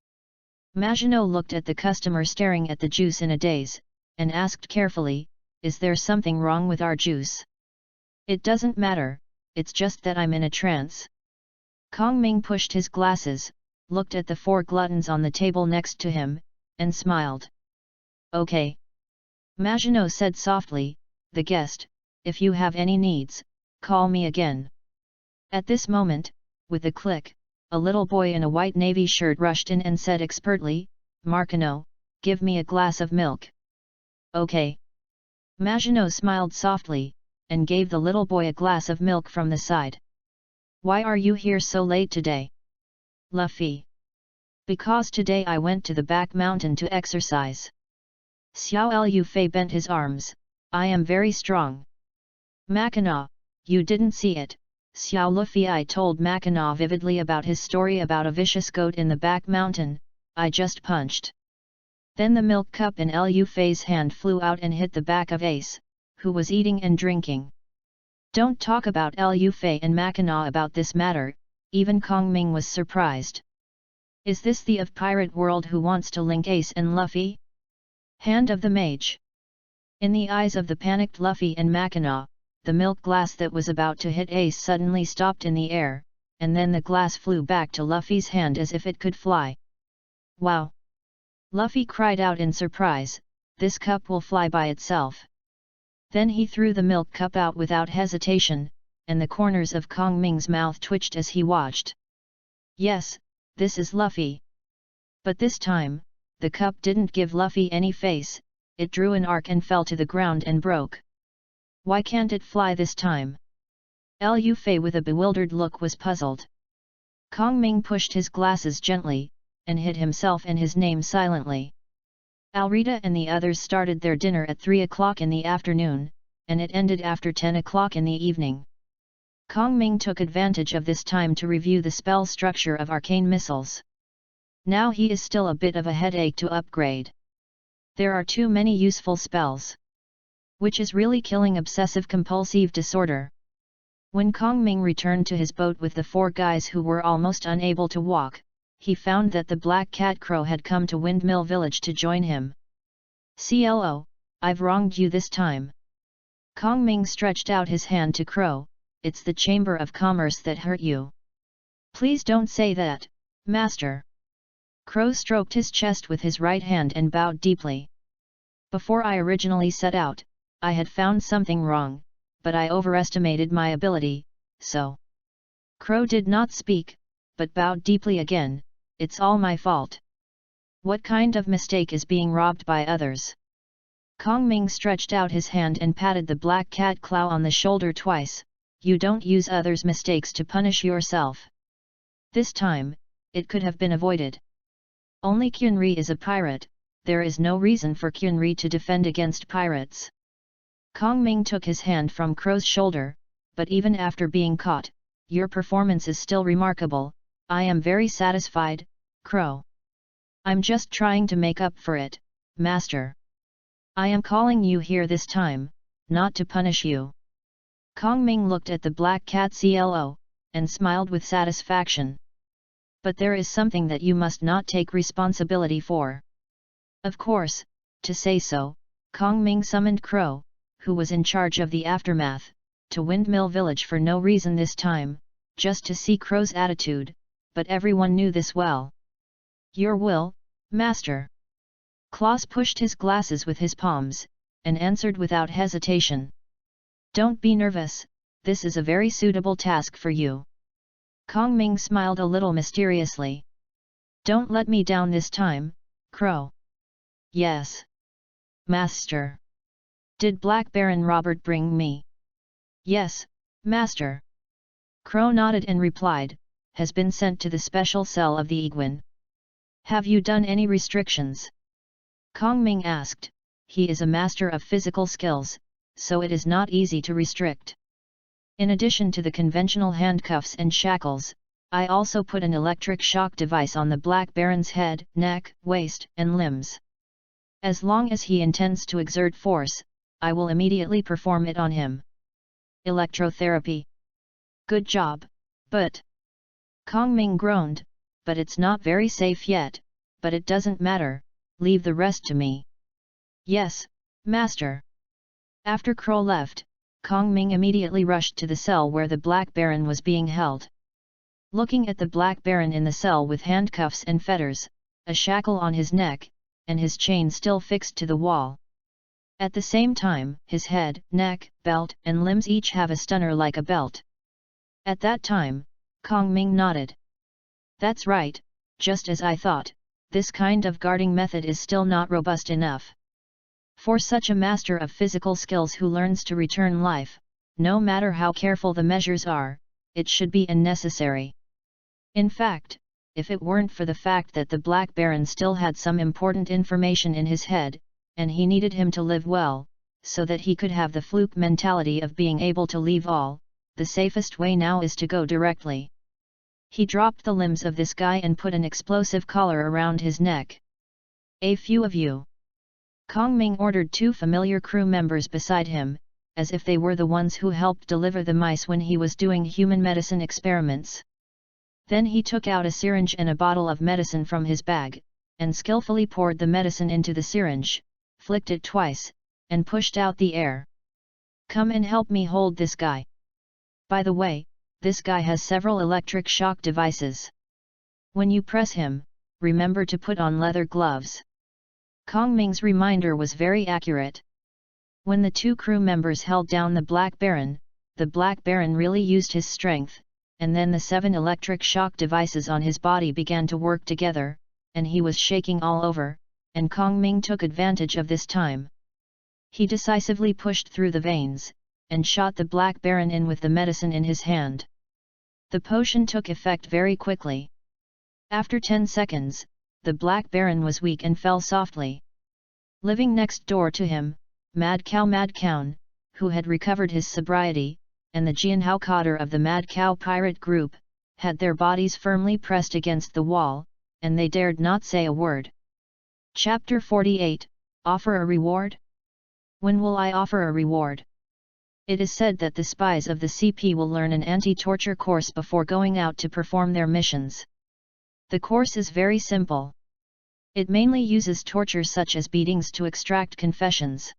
Maginot looked at the customer staring at the juice in a daze, and asked carefully, is there something wrong with our juice? It doesn't matter, it's just that I'm in a trance. Kong Ming pushed his glasses, looked at the 4 gluttons on the table next to him, and smiled. Okay. Maginot said softly, the guest, if you have any needs, call me again. At this moment, with a click, a little boy in a white navy shirt rushed in and said expertly, Marquinot, give me a glass of milk. Okay. Maginot smiled softly, and gave the little boy a glass of milk from the side. Why are you here so late today? Luffy. Because today I went to the back mountain to exercise. Xiao Lu Fei bent his arms, I am very strong. Mackinaw, you didn't see it. Xiao Lufei told Mackinaw vividly about his story about a vicious goat in the back mountain, I just punched. Then the milk cup in Lu Fei's hand flew out and hit the back of Ace, who was eating and drinking. Don't talk about Lu Fei and Mackinaw about this matter, even Kong Ming was surprised. Is this the of Pirate World who wants to link Ace and Luffy? Hand of the Mage. In the eyes of the panicked Luffy and Mackinaw, the milk glass that was about to hit Ace suddenly stopped in the air, and then the glass flew back to Luffy's hand as if it could fly. Wow! Luffy cried out in surprise, this cup will fly by itself. Then he threw the milk cup out without hesitation, and the corners of Kong Ming's mouth twitched as he watched. Yes, this is Luffy. But this time, the cup didn't give Luffy any face, it drew an arc and fell to the ground and broke. Why can't it fly this time? Lu Fei with a bewildered look was puzzled. Kong Ming pushed his glasses gently, and hid himself and his name silently. Alrita and the others started their dinner at 3 o'clock in the afternoon, and it ended after 10 o'clock in the evening. Kong Ming took advantage of this time to review the spell structure of arcane missiles. Now he is still a bit of a headache to upgrade. There are too many useful spells. Which is really killing obsessive-compulsive disorder. When Kong Ming returned to his boat with the 4 guys who were almost unable to walk, he found that the Black Cat Crow had come to Windmill Village to join him. CLO, I've wronged you this time. Kong Ming stretched out his hand to Crow, it's the Chamber of Commerce that hurt you. Please don't say that, Master. Crow stroked his chest with his right hand and bowed deeply. Before I originally set out, I had found something wrong, but I overestimated my ability, so. Crow did not speak, but bowed deeply again, it's all my fault. What kind of mistake is being robbed by others? Kong Ming stretched out his hand and patted the Black Cat Claw on the shoulder twice, you don't use others' mistakes to punish yourself. This time, it could have been avoided. Only Kyunri is a pirate, there is no reason for Kyunri to defend against pirates. Kong Ming took his hand from Crow's shoulder, but even after being caught, your performance is still remarkable, I am very satisfied, Crow. I'm just trying to make up for it, Master. I am calling you here this time, not to punish you. Kong Ming looked at the Black Cat CLO, and smiled with satisfaction. But there is something that you must not take responsibility for. Of course, to say so, Kong Ming summoned Crow, who was in charge of the aftermath, to Windmill Village for no reason this time, just to see Crow's attitude, but everyone knew this well. Your will, Master. Claus pushed his glasses with his palms, and answered without hesitation. Don't be nervous, this is a very suitable task for you. Kong Ming smiled a little mysteriously. Don't let me down this time, Crow. Yes. Master. Did Black Baron Robert bring me? Yes, Master. Crow nodded and replied, has been sent to the special cell of the Iguan. Have you done any restrictions? Kong Ming asked, he is a master of physical skills, so it is not easy to restrict. In addition to the conventional handcuffs and shackles, I also put an electric shock device on the Black Baron's head, neck, waist, and limbs. As long as he intends to exert force, I will immediately perform it on him. Electrotherapy. Good job, But Kong Ming groaned, but it's not very safe yet, but it doesn't matter, leave the rest to me. Yes, master. After Crow left, Kong Ming immediately rushed to the cell where the Black Baron was being held. Looking at the Black Baron in the cell with handcuffs and fetters, a shackle on his neck, and his chain still fixed to the wall. At the same time, his head, neck, belt, and limbs each have a stunner like a belt. At that time, Kong Ming nodded. That's right, just as I thought, this kind of guarding method is still not robust enough. For such a master of physical skills who learns to return life, no matter how careful the measures are, it should be unnecessary. In fact, if it weren't for the fact that the Black Baron still had some important information in his head, and he needed him to live well, so that he could have the fluke mentality of being able to leave all, the safest way now is to go directly. He dropped the limbs of this guy and put an explosive collar around his neck. A few of you. Kong Ming ordered 2 familiar crew members beside him, as if they were the ones who helped deliver the mice when he was doing human medicine experiments. Then he took out a syringe and a bottle of medicine from his bag, and skillfully poured the medicine into the syringe, flicked it twice, and pushed out the air. Come and help me hold this guy. By the way, this guy has several electric shock devices. When you press him, remember to put on leather gloves. Kong Ming's reminder was very accurate. When the 2 crew members held down the Black Baron really used his strength, and then the 7 electric shock devices on his body began to work together, and he was shaking all over, and Kong Ming took advantage of this time. He decisively pushed through the veins, and shot the Black Baron in with the medicine in his hand. The potion took effect very quickly. After 10 seconds, the Black Baron was weak and fell softly. Living next door to him, Mad Cow, who had recovered his sobriety, and the Jianhao Cotter of the Mad Cow pirate group, had their bodies firmly pressed against the wall, and they dared not say a word. Chapter 48, Offer a Reward? When will I offer a reward? It is said that the spies of the CP will learn an anti-torture course before going out to perform their missions. The course is very simple. It mainly uses torture such as beatings to extract confessions.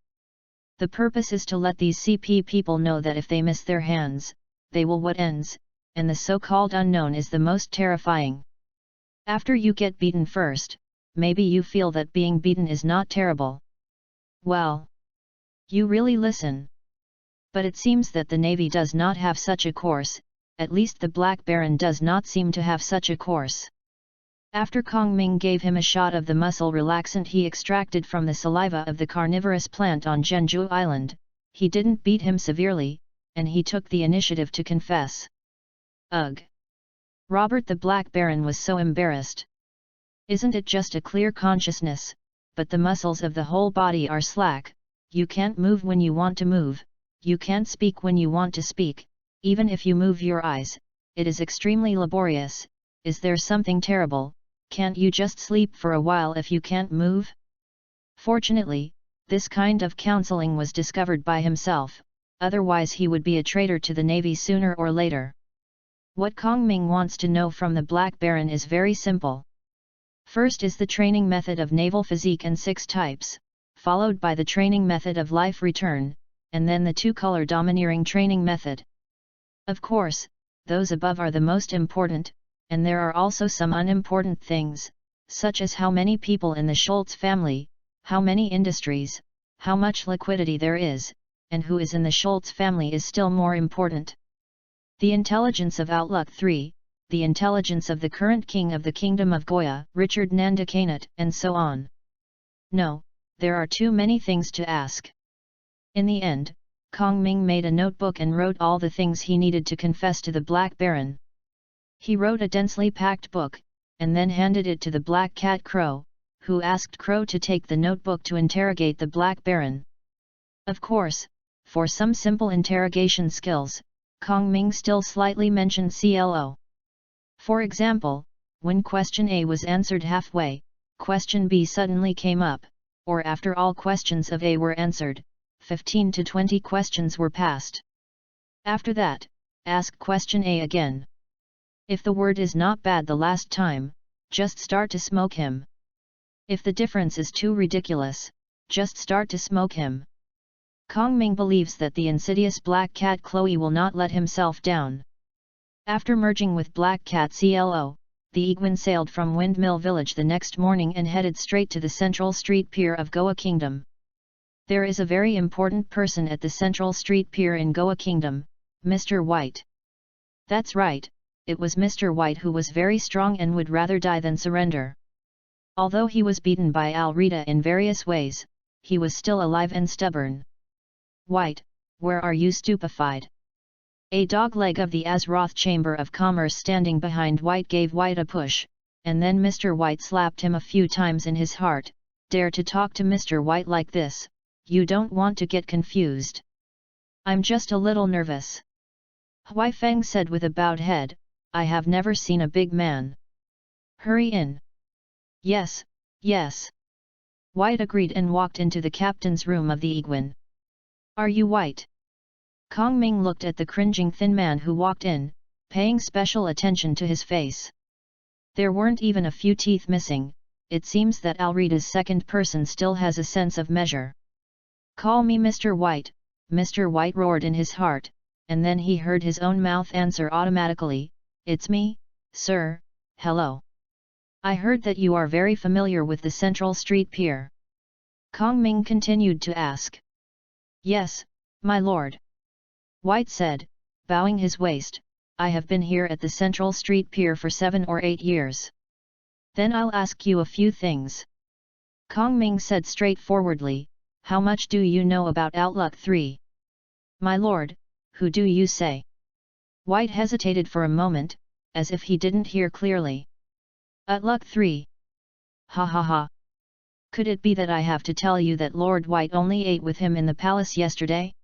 The purpose is to let these CP people know that if they miss their hands, they will what ends, and the so-called unknown is the most terrifying. After you get beaten first, maybe you feel that being beaten is not terrible. Well, you really listen. But it seems that the Navy does not have such a course, at least the Black Baron does not seem to have such a course. After Kong Ming gave him a shot of the muscle relaxant he extracted from the saliva of the carnivorous plant on Zhenju Island, he didn't beat him severely, and he took the initiative to confess. Ugh! Robert the Black Baron was so embarrassed. Isn't it just a clear consciousness, but the muscles of the whole body are slack, you can't move when you want to move, you can't speak when you want to speak, even if you move your eyes, it is extremely laborious. Is there something terrible? Can't you just sleep for a while if you can't move? Fortunately, this kind of counseling was discovered by himself, otherwise he would be a traitor to the Navy sooner or later. What Kong Ming wants to know from the Black Baron is very simple. First is the training method of naval physique and 6 types, followed by the training method of life return, and then the 2-color domineering training method. Of course, those above are the most important, and there are also some unimportant things, such as how many people in the Schultz family, how many industries, how much liquidity there is, and who is in the Schultz family is still more important. The intelligence of Outlook 3, the intelligence of the current king of the Kingdom of Goya, Richard Nandakanut, and so on. No, there are too many things to ask. In the end, Kong Ming made a notebook and wrote all the things he needed to confess to the Black Baron. He wrote a densely packed book, and then handed it to the Black Cat Crow, who asked Crow to take the notebook to interrogate the Black Baron. Of course, for some simple interrogation skills, Kong Ming still slightly mentioned CLO. For example, when question A was answered halfway, question B suddenly came up, or after all questions of A were answered, 15 to 20 questions were passed. After that, ask question A again. If the word is not bad the last time, just start to smoke him. If the difference is too ridiculous, just start to smoke him. Kong Ming believes that the insidious black cat Chloe will not let himself down. After merging with Black Cat CLO, the Iguan sailed from Windmill Village the next morning and headed straight to the Central Street Pier of Goa Kingdom. There is a very important person at the Central Street Pier in Goa Kingdom, Mr. White. That's right, it was Mr. White who was very strong and would rather die than surrender. Although he was beaten by Alrita in various ways, he was still alive and stubborn. White, where are you stupefied? A dogleg of the Azroth Chamber of Commerce standing behind White gave White a push, and then Mr. White slapped him a few times in his heart. Dare to talk to Mr. White like this, you don't want to get confused. I'm just a little nervous. Hui Feng said with a bowed head, I have never seen a big man. Hurry in. Yes, yes. White agreed and walked into the captain's room of the Iguan. Are you White? Kong Ming looked at the cringing thin man who walked in, paying special attention to his face. There weren't even a few teeth missing. It seems that Alrita's second person still has a sense of measure. Call me Mr. White, Mr. White roared in his heart, and then he heard his own mouth answer automatically, it's me, sir, hello. I heard that you are very familiar with the Central Street Pier. Kong Ming continued to ask. Yes, my lord. White said, bowing his waist, I have been here at the Central Street Pier for 7 or 8 years. Then I'll ask you a few things. Kong Ming said straightforwardly, how much do you know about Outlook 3? My lord, who do you say? White hesitated for a moment, as if he didn't hear clearly. Outlook 3. Ha ha ha. Could it be that I have to tell you that Lord White only ate with him in the palace yesterday?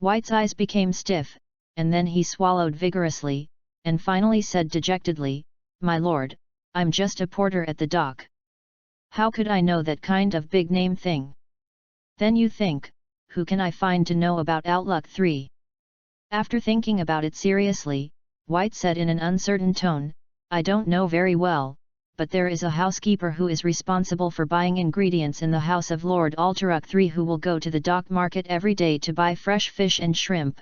White's eyes became stiff, and then he swallowed vigorously, and finally said dejectedly, my lord, I'm just a porter at the dock. How could I know that kind of big name thing? Then you think, who can I find to know about Outlook 3? After thinking about it seriously, White said in an uncertain tone, I don't know very well, but there is a housekeeper who is responsible for buying ingredients in the house of Lord Alteruk III who will go to the dock market every day to buy fresh fish and shrimp.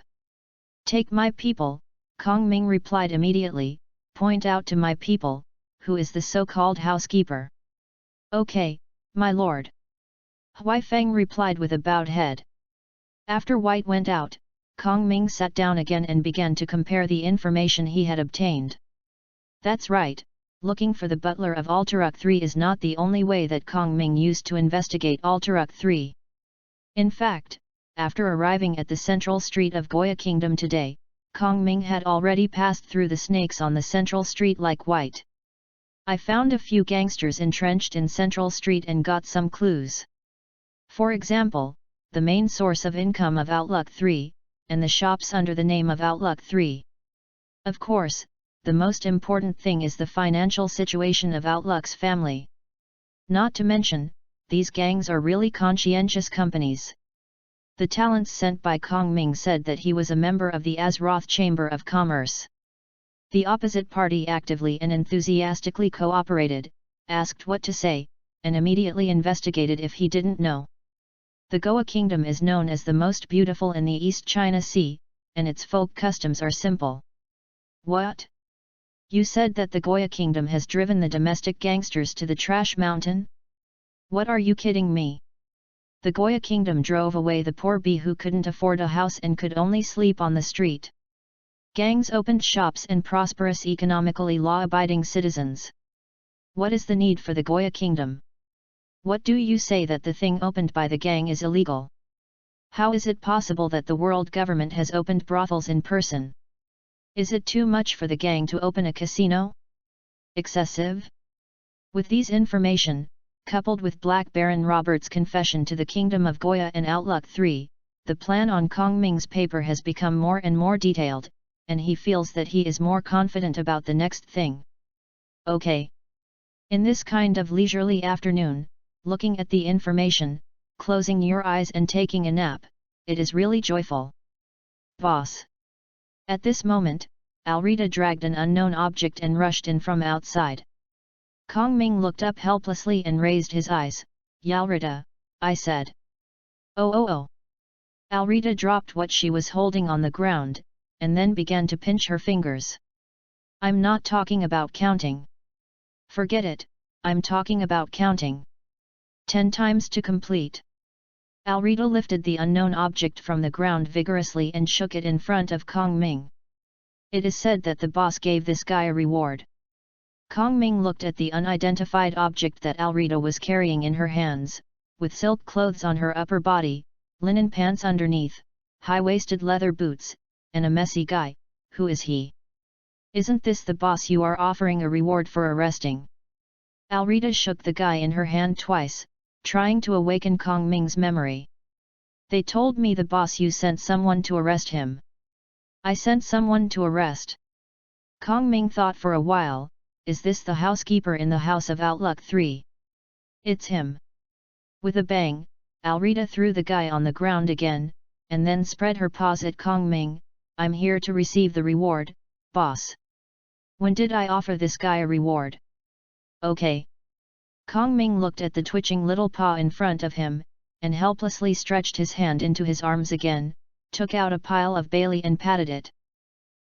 Take my people, Kong Ming replied immediately, point out to my people, who is the so-called housekeeper? Okay, my lord. Hui Feng replied with a bowed head. After White went out, Kong Ming sat down again and began to compare the information he had obtained. That's right. Looking for the butler of Alteruk III is not the only way that Kong Ming used to investigate Alteruk III. In fact, after arriving at the central street of Goya Kingdom today, Kong Ming had already passed through the snakes on the central street like White. I found a few gangsters entrenched in Central Street and got some clues. For example, the main source of income of Outlook 3, and the shops under the name of Outlook 3. Of course, the most important thing is the financial situation of Outlook's family. Not to mention, these gangs are really conscientious companies. The talents sent by Kong Ming said that he was a member of the Azroth Chamber of Commerce. The opposite party actively and enthusiastically cooperated, asked what to say, and immediately investigated if he didn't know. The Goa Kingdom is known as the most beautiful in the East China Sea, and its folk customs are simple. What? You said that the Goya Kingdom has driven the domestic gangsters to the trash mountain? What are you kidding me? The Goya Kingdom drove away the poor bee who couldn't afford a house and could only sleep on the street. Gangs opened shops and prosperous economically law-abiding citizens. What is the need for the Goya Kingdom? What do you say that the thing opened by the gang is illegal? How is it possible that the world government has opened brothels in person? Is it too much for the gang to open a casino? Excessive? With these information, coupled with Black Baron Robert's confession to the Kingdom of Goya and Outlook 3, the plan on Kong Ming's paper has become more and more detailed, and he feels that he is more confident about the next thing. Okay. In this kind of leisurely afternoon, looking at the information, closing your eyes and taking a nap, it is really joyful. Boss. At this moment, Alrita dragged an unknown object and rushed in from outside. Kongming looked up helplessly and raised his eyes. "Yalrita," I said. "Oh oh oh." Alrita dropped what she was holding on the ground, and then began to pinch her fingers. "I'm not talking about counting. Forget it, I'm talking about counting. 10 times to complete." Alrita lifted the unknown object from the ground vigorously and shook it in front of Kongming. "It is said that the boss gave this guy a reward." Kongming looked at the unidentified object that Alrita was carrying in her hands, with silk clothes on her upper body, linen pants underneath, high-waisted leather boots, and a messy guy. "Who is he? Isn't this the boss you are offering a reward for arresting?" Alrita shook the guy in her hand twice, trying to awaken Kongming's memory. "They told me the boss you sent someone to arrest him." "I sent someone to arrest?" Kongming thought for a while. "Is this the housekeeper in the house of Outlook 3? It's him." With a bang, Alrita threw the guy on the ground again, and then spread her paws at Kongming. "I'm here to receive the reward, boss. When did I offer this guy a reward?" "Okay." Kongming looked at the twitching little paw in front of him, and helplessly stretched his hand into his arms again, took out a pile of Bailey and patted it.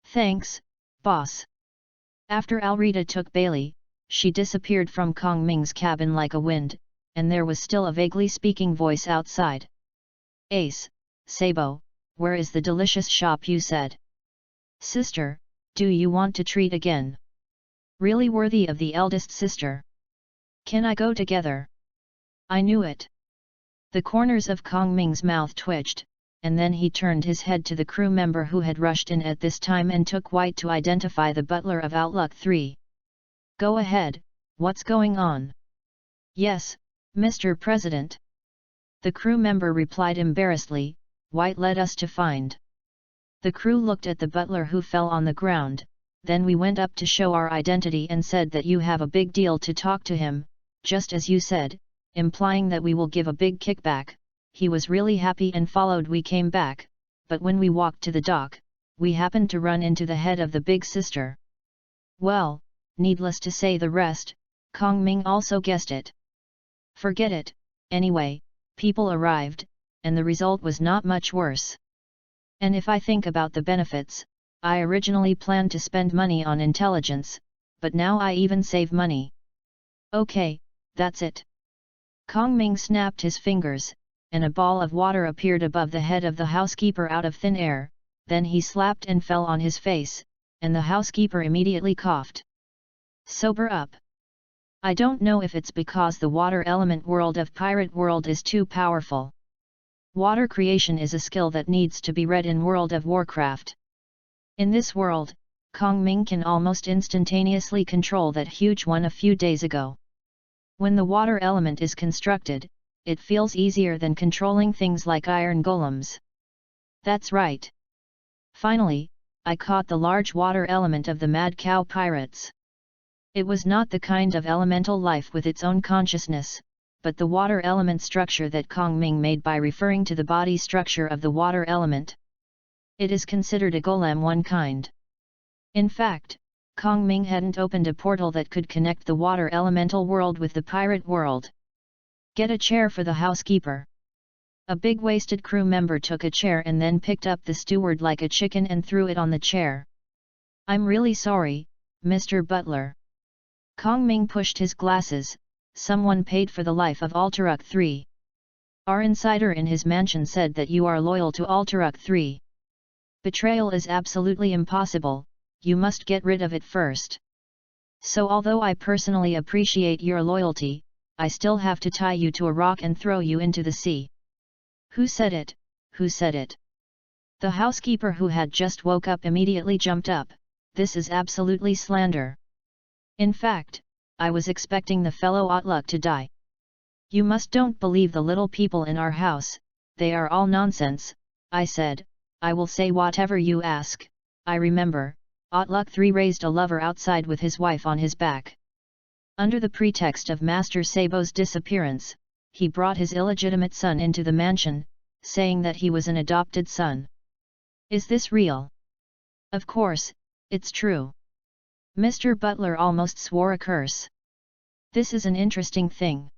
"Thanks, boss." After Alrita took Bailey, she disappeared from Kongming's cabin like a wind, and there was still a vaguely speaking voice outside. "Ace, Sabo, where is the delicious shop you said? Sister, do you want to treat again? Really worthy of the eldest sister. Can I go together?" "I knew it." The corners of Kongming's mouth twitched, and then he turned his head to the crew member who had rushed in at this time and took White to identify the butler of Outlook 3. "Go ahead, what's going on?" "Yes, Mr. President." The crew member replied embarrassedly. "White led us to find." The crew looked at the butler who fell on the ground. "Then we went up to show our identity and said that you have a big deal to talk to him, just as you said, implying that we will give a big kickback." He was really happy and followed. We came back, but when we walked to the dock, we happened to run into the head of the big sister. Well, needless to say the rest, Kongming also guessed it. Forget it, anyway, people arrived, and the result was not much worse. And if I think about the benefits, I originally planned to spend money on intelligence, but now I even save money. Okay, that's it. Kongming snapped his fingers, and a ball of water appeared above the head of the housekeeper out of thin air. Then he slapped and fell on his face, and the housekeeper immediately coughed. "Sober up. I don't know if it's because the water element world of Pirate World is too powerful. Water creation is a skill that needs to be read in World of Warcraft. In this world, Kongming can almost instantaneously control that huge one a few days ago. When the water element is constructed, it feels easier than controlling things like iron golems. That's right. Finally, I caught the large water element of the Mad Cow Pirates. It was not the kind of elemental life with its own consciousness, but the water element structure that Kongming made by referring to the body structure of the water element. It is considered a golem one kind. In fact, Kongming hadn't opened a portal that could connect the water elemental world with the pirate world. "Get a chair for the housekeeper." A big-waisted crew member took a chair and then picked up the steward like a chicken and threw it on the chair. "I'm really sorry, Mr. Butler." Kongming pushed his glasses. "Someone paid for the life of Alteruk 3. Our insider in his mansion said that you are loyal to Alteruk 3. Betrayal is absolutely impossible, you must get rid of it first. So although I personally appreciate your loyalty, I still have to tie you to a rock and throw you into the sea." "Who said it? Who said it?" The housekeeper who had just woke up immediately jumped up. "This is absolutely slander. In fact, I was expecting the fellow Outlook to die. You don't believe the little people in our house, they are all nonsense." I said, "I will say whatever you ask." I remember, Outlook 3 raised a lover outside with his wife on his back. Under the pretext of Master Sabo's disappearance, he brought his illegitimate son into the mansion, saying that he was an adopted son. Is this real? Of course, It's true. Mr. Butler almost swore a curse. This is an interesting thing.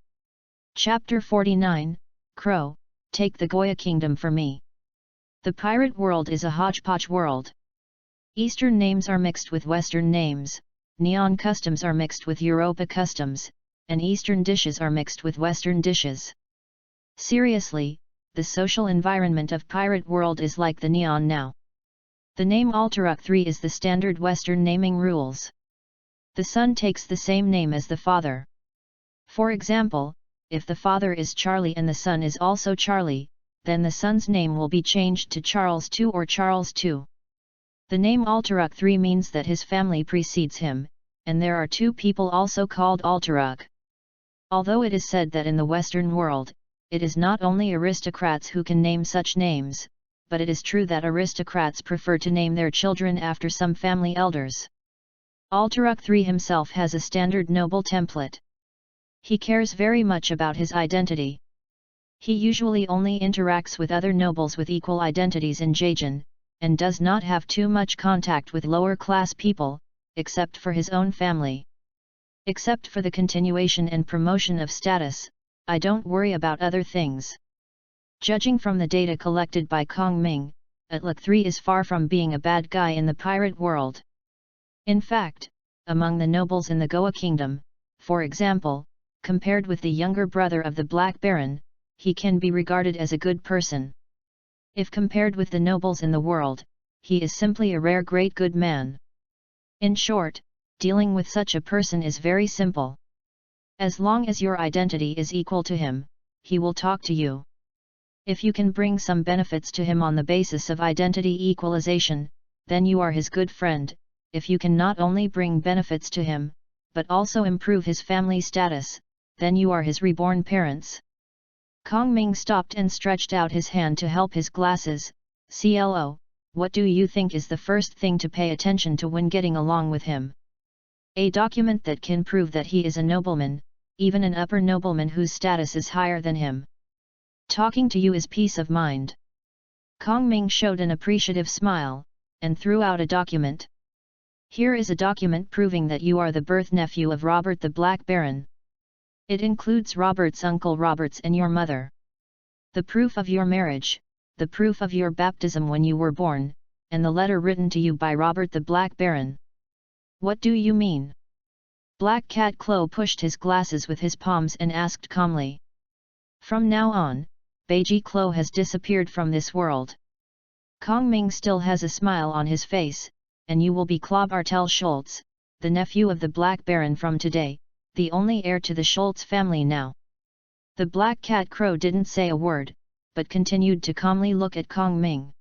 Chapter 49, Crow, take the Goya Kingdom for me. The pirate world is a hodgepodge world. Eastern names are mixed with Western names, Neon customs are mixed with Europa customs, and Eastern dishes are mixed with Western dishes. Seriously, the social environment of pirate world is like the Neon now. The name Alteruk 3 is the standard Western naming rules. The son takes the same name as the father. For example, if the father is Charlie and the son is also Charlie, then the son's name will be changed to Charles II or Charles II. The name Alteruk 3 means that his family precedes him, and there are two people also called Alteruk. Although it is said that in the Western world, it is not only aristocrats who can name such names, but it is true that aristocrats prefer to name their children after some family elders. Alteruk 3 himself has a standard noble template. He cares very much about his identity. He usually only interacts with other nobles with equal identities in Jajan, and does not have too much contact with lower class people, except for his own family. Except for the continuation and promotion of status, I don't worry about other things. Judging from the data collected by Kong Ming, Alteruk 3 is far from being a bad guy in the pirate world. In fact, among the nobles in the Goa Kingdom, for example, compared with the younger brother of the Black Baron, he can be regarded as a good person. If compared with the nobles in the world, he is simply a rare great good man. In short, dealing with such a person is very simple. As long as your identity is equal to him, he will talk to you. If you can bring some benefits to him on the basis of identity equalization, then you are his good friend. If you can not only bring benefits to him, but also improve his family status, then you are his reborn parents. Kong Ming stopped and stretched out his hand to help his glasses. CLO, what do you think is the first thing to pay attention to when getting along with him? A document that can prove that he is a nobleman, even an upper nobleman whose status is higher than him. Talking to you is peace of mind. Kong Ming showed an appreciative smile, and threw out a document. Here is a document proving that you are the birth nephew of Robert the Black Baron. It includes Robert's uncle Roberts and your mother. The proof of your marriage, the proof of your baptism when you were born, and the letter written to you by Robert the Black Baron. What do you mean? Black Cat Clo pushed his glasses with his palms and asked calmly. From now on, Beiji Clo has disappeared from this world. Kong Ming still has a smile on his face, and you will be Claude Artel Schultz, the nephew of the Black Baron from today, the only heir to the Schultz family now. The Black Cat Crow didn't say a word, but continued to calmly look at Kong Ming.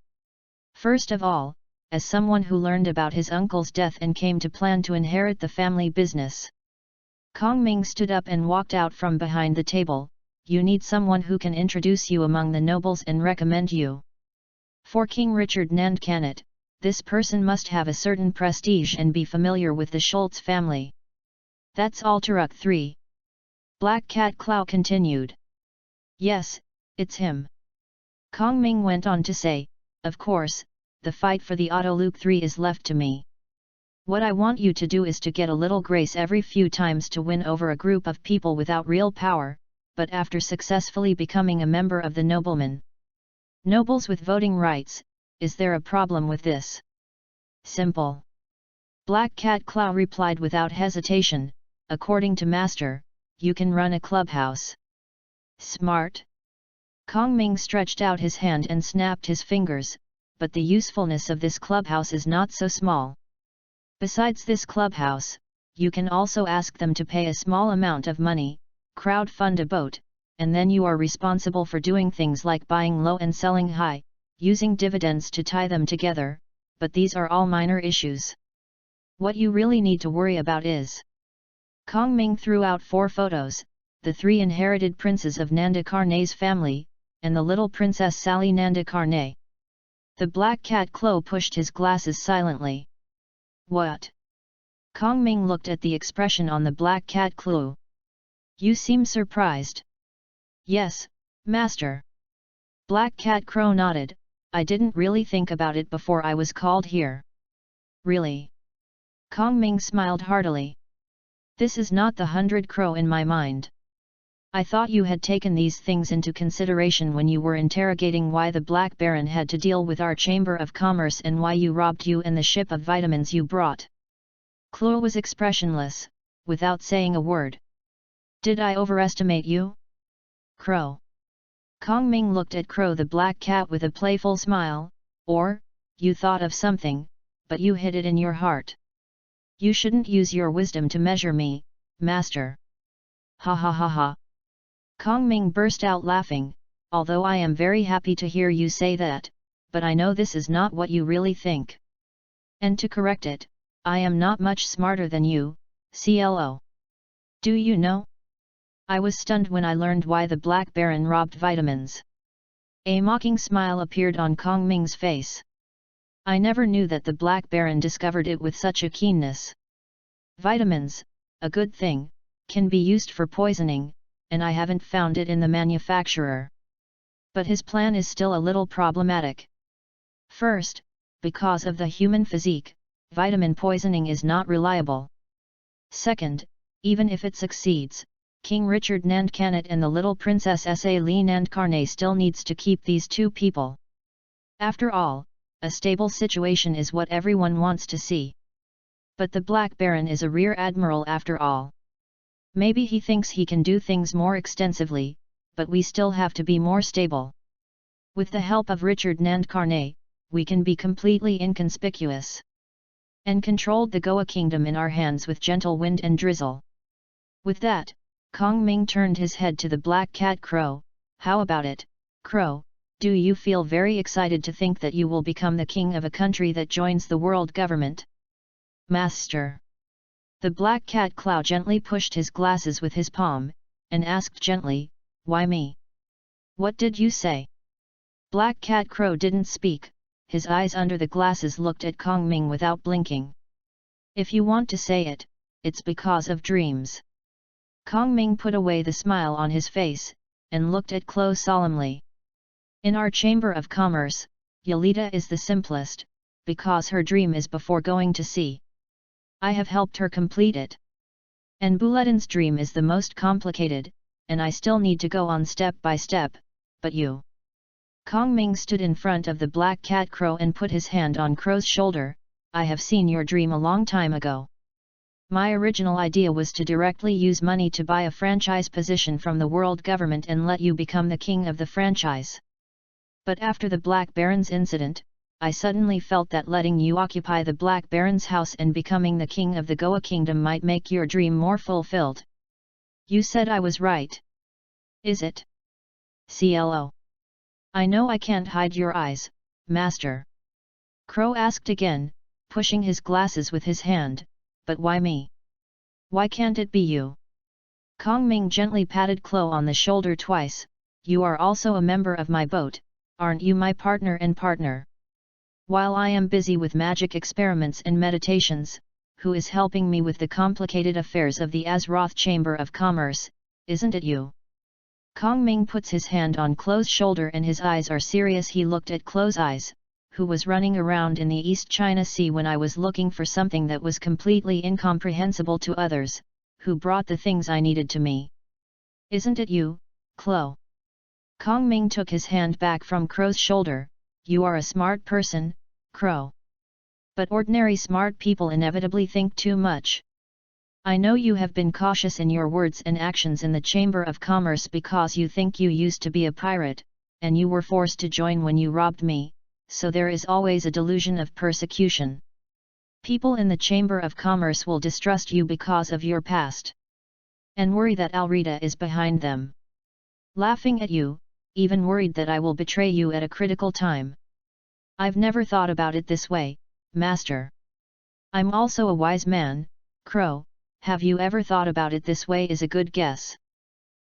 First of all, as someone who learned about his uncle's death and came to plan to inherit the family business. Kong Ming stood up and walked out from behind the table. You need someone who can introduce you among the nobles and recommend you. For King Richard Nandkanat, this person must have a certain prestige and be familiar with the Schultz family. That's Alteruk 3. Black Cat Clow continued. Yes, it's him. Kong Ming went on to say, of course, the fight for the Audiobook 3 is left to me. What I want you to do is to get a little grace every few times to win over a group of people without real power, but after successfully becoming a member of the noblemen. Nobles with voting rights, is there a problem with this? Simple. Black Cat Clow replied without hesitation, according to Master, you can run a clubhouse. Smart. Kong Ming stretched out his hand and snapped his fingers, but the usefulness of this clubhouse is not so small. Besides this clubhouse, you can also ask them to pay a small amount of money, crowd-fund a boat, and then you are responsible for doing things like buying low and selling high, using dividends to tie them together, but these are all minor issues. What you really need to worry about is... Kong Ming threw out 4 photos, the 3 inherited princes of Nandakarne's family, and the little princess Sally Nandakarne. The Black Cat Clo pushed his glasses silently. What? Kong Ming looked at the expression on the Black Cat Clo. You seem surprised. Yes, Master. Black Cat Crow nodded, I didn't really think about it before I was called here. Really? Kong Ming smiled heartily. This is not the 100 crow in my mind. I thought you had taken these things into consideration when you were interrogating why the Black Baron had to deal with our Chamber of Commerce and why you robbed you and the ship of vitamins you brought. Claw was expressionless, without saying a word. Did I overestimate you? Crow. Kong Ming looked at Crow the black cat with a playful smile, or, you thought of something, but you hid it in your heart. You shouldn't use your wisdom to measure me, master. Ha ha ha ha. Kong Ming burst out laughing, although I am very happy to hear you say that, but I know this is not what you really think. And to correct it, I am not much smarter than you, CLO. Do you know? I was stunned when I learned why the Black Baron robbed vitamins. A mocking smile appeared on Kong Ming's face. I never knew that the Black Baron discovered it with such a keenness. Vitamins, a good thing, can be used for poisoning, and I haven't found it in the manufacturer. But his plan is still a little problematic. First, because of the human physique, vitamin poisoning is not reliable. Second, even if it succeeds, King Richard Nandkanet and the little Princess Sa Li Nandkarne still needs to keep these two people. After all, a stable situation is what everyone wants to see. But the Black Baron is a rear admiral after all. Maybe he thinks he can do things more extensively, but we still have to be more stable. With the help of Richard Nandkarne, we can be completely inconspicuous. And controlled the Goa kingdom in our hands with gentle wind and drizzle. With that, Kong Ming turned his head to the black cat Crow. How about it, Crow? Do you feel very excited to think that you will become the king of a country that joins the world government? Master. The black cat Clow gently pushed his glasses with his palm, and asked gently, why me? What did you say? Black cat Crow didn't speak, his eyes under the glasses looked at Kong Ming without blinking. If you want to say it, it's because of dreams. Kong Ming put away the smile on his face, and looked at Clo solemnly. In our Chamber of Commerce, Yelita is the simplest, because her dream is before going to sea. I have helped her complete it. And Buletin's dream is the most complicated, and I still need to go on step by step, but you. Kong Ming stood in front of the black cat Crow and put his hand on Crow's shoulder. I have seen your dream a long time ago. My original idea was to directly use money to buy a franchise position from the world government and let you become the king of the franchise. But after the Black Baron's incident, I suddenly felt that letting you occupy the Black Baron's house and becoming the king of the Goa kingdom might make your dream more fulfilled. You said I was right. Is it? CLO. I know I can't hide your eyes, master. Crow asked again, pushing his glasses with his hand, but why me? Why can't it be you? Kong Ming gently patted Clo on the shoulder twice. You are also a member of my boat, aren't you my partner and partner? While I am busy with magic experiments and meditations, who is helping me with the complicated affairs of the Azeroth Chamber of Commerce, isn't it you? Kong Ming puts his hand on Clo's shoulder and his eyes are serious. He looked at Clo's eyes, who was running around in the East China Sea when I was looking for something that was completely incomprehensible to others, who brought the things I needed to me. Isn't it you, Clo? Kong Ming took his hand back from Crow's shoulder. You are a smart person, Crow. But ordinary smart people inevitably think too much. I know you have been cautious in your words and actions in the Chamber of Commerce because you think you used to be a pirate, and you were forced to join when you robbed me, so there is always a delusion of persecution. People in the Chamber of Commerce will distrust you because of your past. And worry that Alrita is behind them. Laughing at you, even worried that I will betray you at a critical time. I've never thought about it this way, master. I'm also a wise man, Crow. Have you ever thought about it this way is a good guess.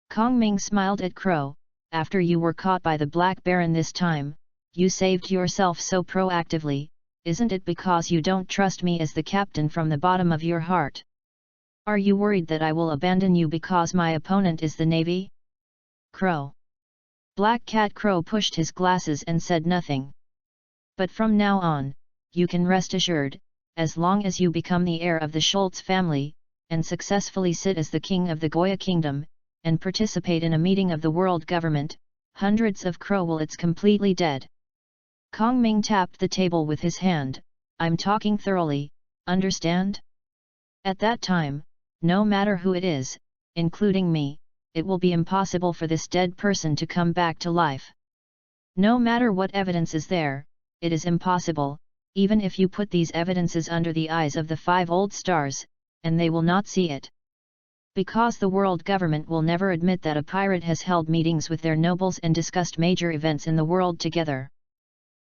Kong Ming smiled at Crow. After you were caught by the Black Baron this time, you saved yourself so proactively, isn't it because you don't trust me as the captain from the bottom of your heart? Are you worried that I will abandon you because my opponent is the Navy? Crow. Black Cat Crow pushed his glasses and said nothing. But from now on, you can rest assured, as long as you become the heir of the Schultz family, and successfully sit as the king of the Goya kingdom, and participate in a meeting of the world government, hundreds of crowlets completely dead. Kong Ming tapped the table with his hand. I'm talking thoroughly, understand? At that time, no matter who it is, including me, it will be impossible for this dead person to come back to life. No matter what evidence is there, it is impossible, even if you put these evidences under the eyes of the 5 old stars, and they will not see it. Because the world government will never admit that a pirate has held meetings with their nobles and discussed major events in the world together.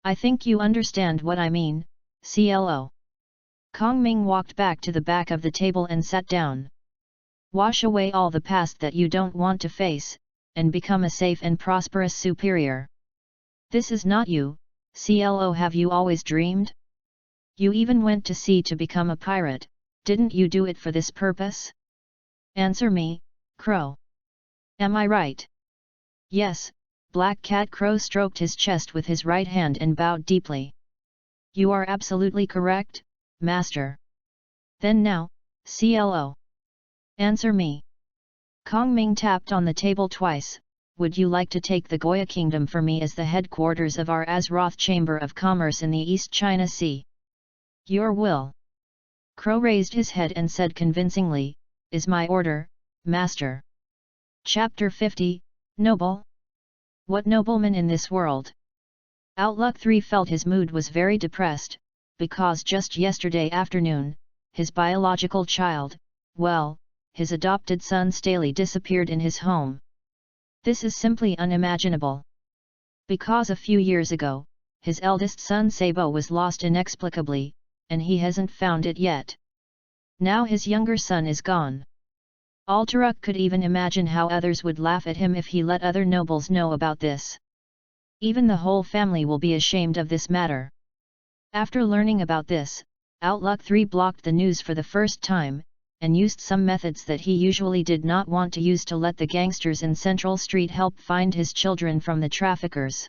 I think you understand what I mean, CLO. Kong Ming walked back to the back of the table and sat down. Wash away all the past that you don't want to face, and become a safe and prosperous superior. This is not you, CLO. Have you always dreamed? You even went to sea to become a pirate, didn't you do it for this purpose? Answer me, Crow. Am I right? Yes, Black Cat Crow stroked his chest with his right hand and bowed deeply. You are absolutely correct, Master. Then now, CLO. Answer me. Kong Ming tapped on the table twice. Would you like to take the Goya Kingdom for me as the headquarters of our Azeroth Chamber of Commerce in the East China Sea? Your will. Crow raised his head and said convincingly, is my order, Master. Chapter 50, Noble? What nobleman in this world? Outlook 3 felt his mood was very depressed, because just yesterday afternoon, his biological child, well, his adopted son Staley disappeared in his home. This is simply unimaginable. Because a few years ago, his eldest son Sabo was lost inexplicably, and he hasn't found it yet. Now his younger son is gone. Alteruk could even imagine how others would laugh at him if he let other nobles know about this. Even the whole family will be ashamed of this matter. After learning about this, Outlook 3 blocked the news for the first time, and used some methods that he usually did not want to use to let the gangsters in Central Street help find his children from the traffickers.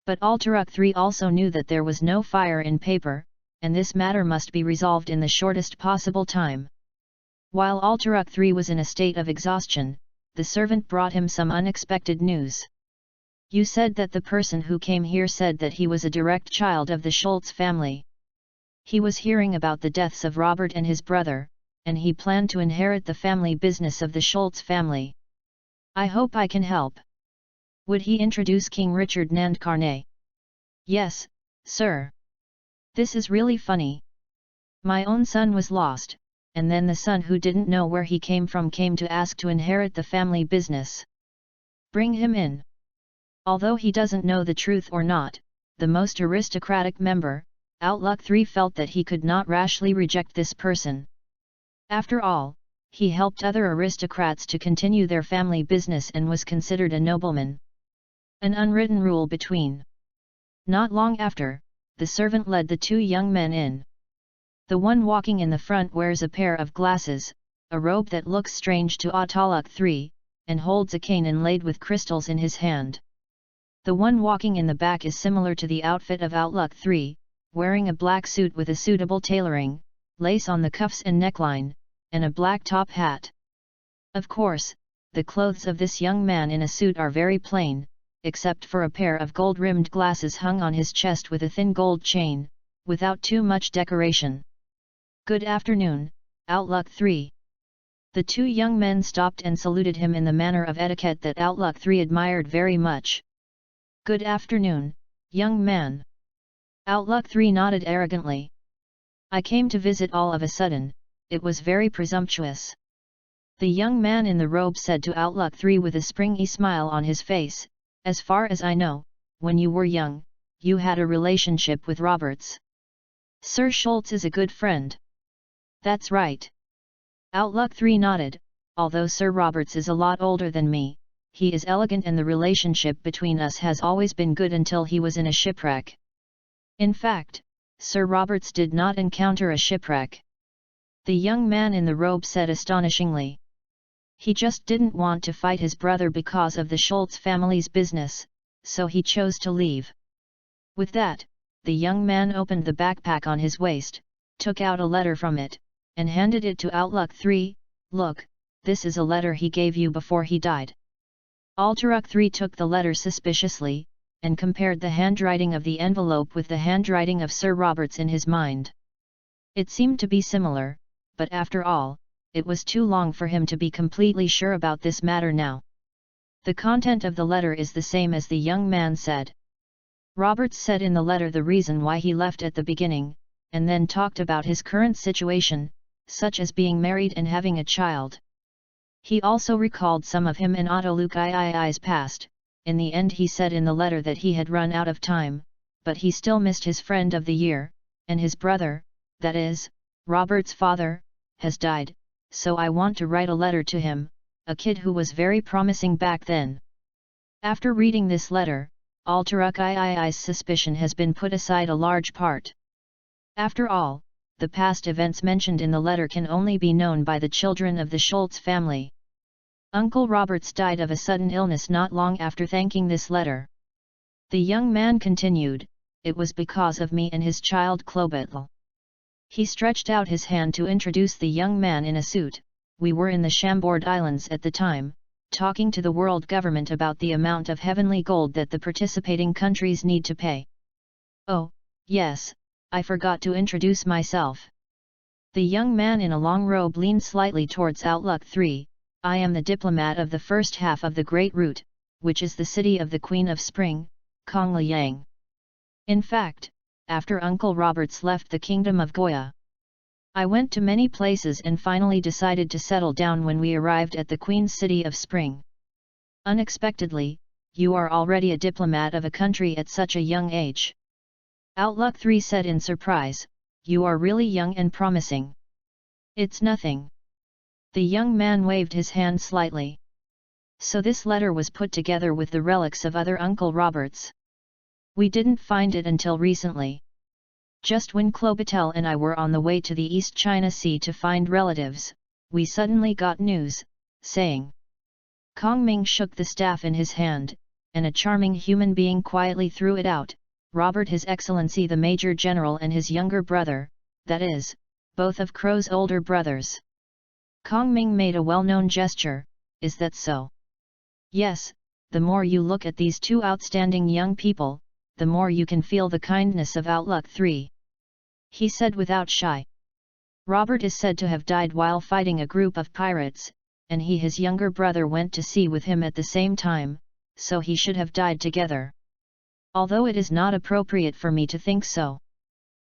But Alteruk 3 also knew that there was no fire in paper, and this matter must be resolved in the shortest possible time. While Alteruk 3 was in a state of exhaustion, the servant brought him some unexpected news. You said that the person who came here said that he was a direct child of the Schultz family. He was hearing about the deaths of Robert and his brother, and he planned to inherit the family business of the Schultz family. I hope I can help. Would he introduce King Richard Nandkarne? Yes, sir. This is really funny. My own son was lost, and then the son who didn't know where he came from came to ask to inherit the family business. Bring him in. Although he doesn't know the truth or not, the most aristocratic member, Outlook 3 felt that he could not rashly reject this person. After all, he helped other aristocrats to continue their family business and was considered a nobleman. An unwritten rule between. Not long after, the servant led the 2 young men in. The one walking in the front wears a pair of glasses, a robe that looks strange to Outlook 3, and holds a cane inlaid with crystals in his hand. The one walking in the back is similar to the outfit of Outlook 3, wearing a black suit with a suitable tailoring, lace on the cuffs and neckline, and a black top hat. Of course, the clothes of this young man in a suit are very plain, except for a pair of gold-rimmed glasses hung on his chest with a thin gold chain, without too much decoration. Good afternoon, Outlook 3. The 2 young men stopped and saluted him in the manner of etiquette that Outlook 3 admired very much. Good afternoon, young man. Outlook 3 nodded arrogantly. I came to visit all of a sudden, it was very presumptuous. The young man in the robe said to Outlook 3 with a springy smile on his face, as far as I know, when you were young, you had a relationship with Roberts. Sir Schultz is a good friend. That's right. Outlook 3 nodded. Although Sir Roberts is a lot older than me, he is elegant and the relationship between us has always been good until he was in a shipwreck. In fact, Sir Roberts did not encounter a shipwreck. The young man in the robe said astonishingly. He just didn't want to fight his brother because of the Schultz family's business, so he chose to leave. With that, the young man opened the backpack on his waist, took out a letter from it, and handed it to Outlook 3, "Look, this is a letter he gave you before he died." Outlook 3 took the letter suspiciously, and compared the handwriting of the envelope with the handwriting of Sir Robert's in his mind. It seemed to be similar, but after all, it was too long for him to be completely sure about this matter now. The content of the letter is the same as the young man said. Roberts said in the letter the reason why he left at the beginning, and then talked about his current situation, such as being married and having a child. He also recalled some of him and Audiobook III's past. In the end he said in the letter that he had run out of time, but he still missed his friend of the year, and his brother, that is, Robert's father, has died, so I want to write a letter to him, a kid who was very promising back then. After reading this letter, Audiobook III's suspicion has been put aside a large part. After all, the past events mentioned in the letter can only be known by the children of the Schultz family. Uncle Roberts died of a sudden illness not long after thanking this letter. The young man continued, "It was because of me and his child Clobetle." He stretched out his hand to introduce the young man in a suit. "We were in the Chambord Islands at the time, talking to the world government about the amount of heavenly gold that the participating countries need to pay." "Oh, yes, I forgot to introduce myself." The young man in a long robe leaned slightly towards Outlook 3. "I am the diplomat of the first half of the Great Route, which is the city of the Queen of Spring, Kong Liang. In fact, after Uncle Roberts left the Kingdom of Goya, I went to many places and finally decided to settle down when we arrived at the Queen's City of Spring." "Unexpectedly, you are already a diplomat of a country at such a young age." Outlook 3 said in surprise, "You are really young and promising." "It's nothing." The young man waved his hand slightly. "So this letter was put together with the relics of other Uncle Roberts. We didn't find it until recently. Just when Clobetel and I were on the way to the East China Sea to find relatives, we suddenly got news, saying." Kong Ming shook the staff in his hand, and a charming human being quietly threw it out, "Robert, His Excellency the Major General, and his younger brother, that is, both of Crow's older brothers." Kong Ming made a well-known gesture, "Is that so?" "Yes, the more you look at these two outstanding young people, the more you can feel the kindness of Outlook 3. He said without shy. "Robert is said to have died while fighting a group of pirates, and his younger brother went to sea with him at the same time, so he should have died together. Although it is not appropriate for me to think so."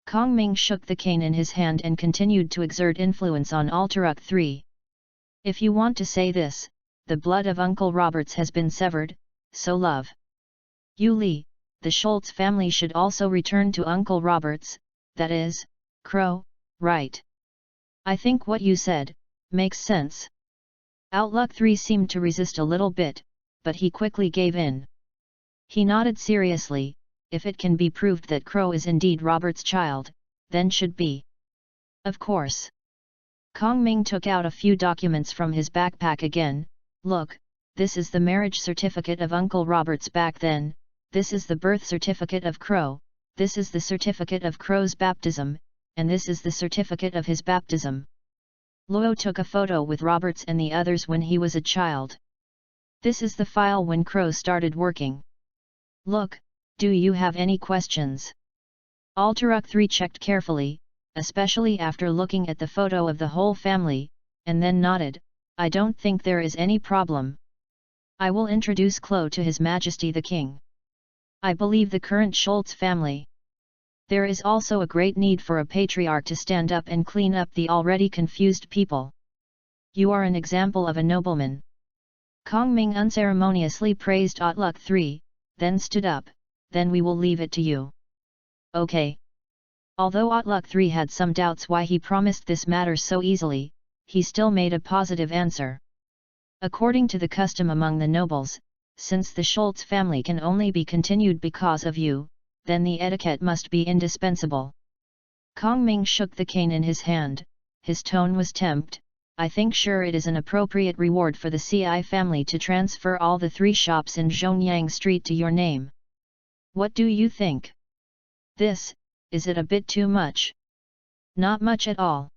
Kong Ming shook the cane in his hand and continued to exert influence on Audiobook 3. "If you want to say this, the blood of Uncle Roberts has been severed, so love. Yu Li, the Schultz family should also return to Uncle Roberts, that is, Crow, right? I think what you said makes sense." Outlook 3 seemed to resist a little bit, but he quickly gave in. He nodded seriously, "If it can be proved that Crow is indeed Robert's child, then should be." "Of course." Kong Ming took out a few documents from his backpack again. "Look, this is the marriage certificate of Uncle Robert's back then, this is the birth certificate of Crow, this is the certificate of Crow's baptism, and this is the certificate of his baptism." Luo took a photo with Roberts and the others when he was a child. "This is the file when Crow started working. Look, do you have any questions?" Audiobook 3 checked carefully, especially after looking at the photo of the whole family, and then nodded, "I don't think there is any problem. I will introduce Clo to His Majesty the King. I believe the current Schultz family. There is also a great need for a patriarch to stand up and clean up the already confused people. You are an example of a nobleman." Kong Ming unceremoniously praised Audiobook 3, then stood up, "Then we will leave it to you." "Okay." Although Audiobook 3 had some doubts why he promised this matter so easily, he still made a positive answer. "According to the custom among the nobles, since the Schultz family can only be continued because of you, then the etiquette must be indispensable." Kong Ming shook the cane in his hand, his tone was tempt, "I think sure it is an appropriate reward for the CI family to transfer all the 3 shops in Zhongyang Street to your name. What do you think? Is it a bit too much?" Not much at all.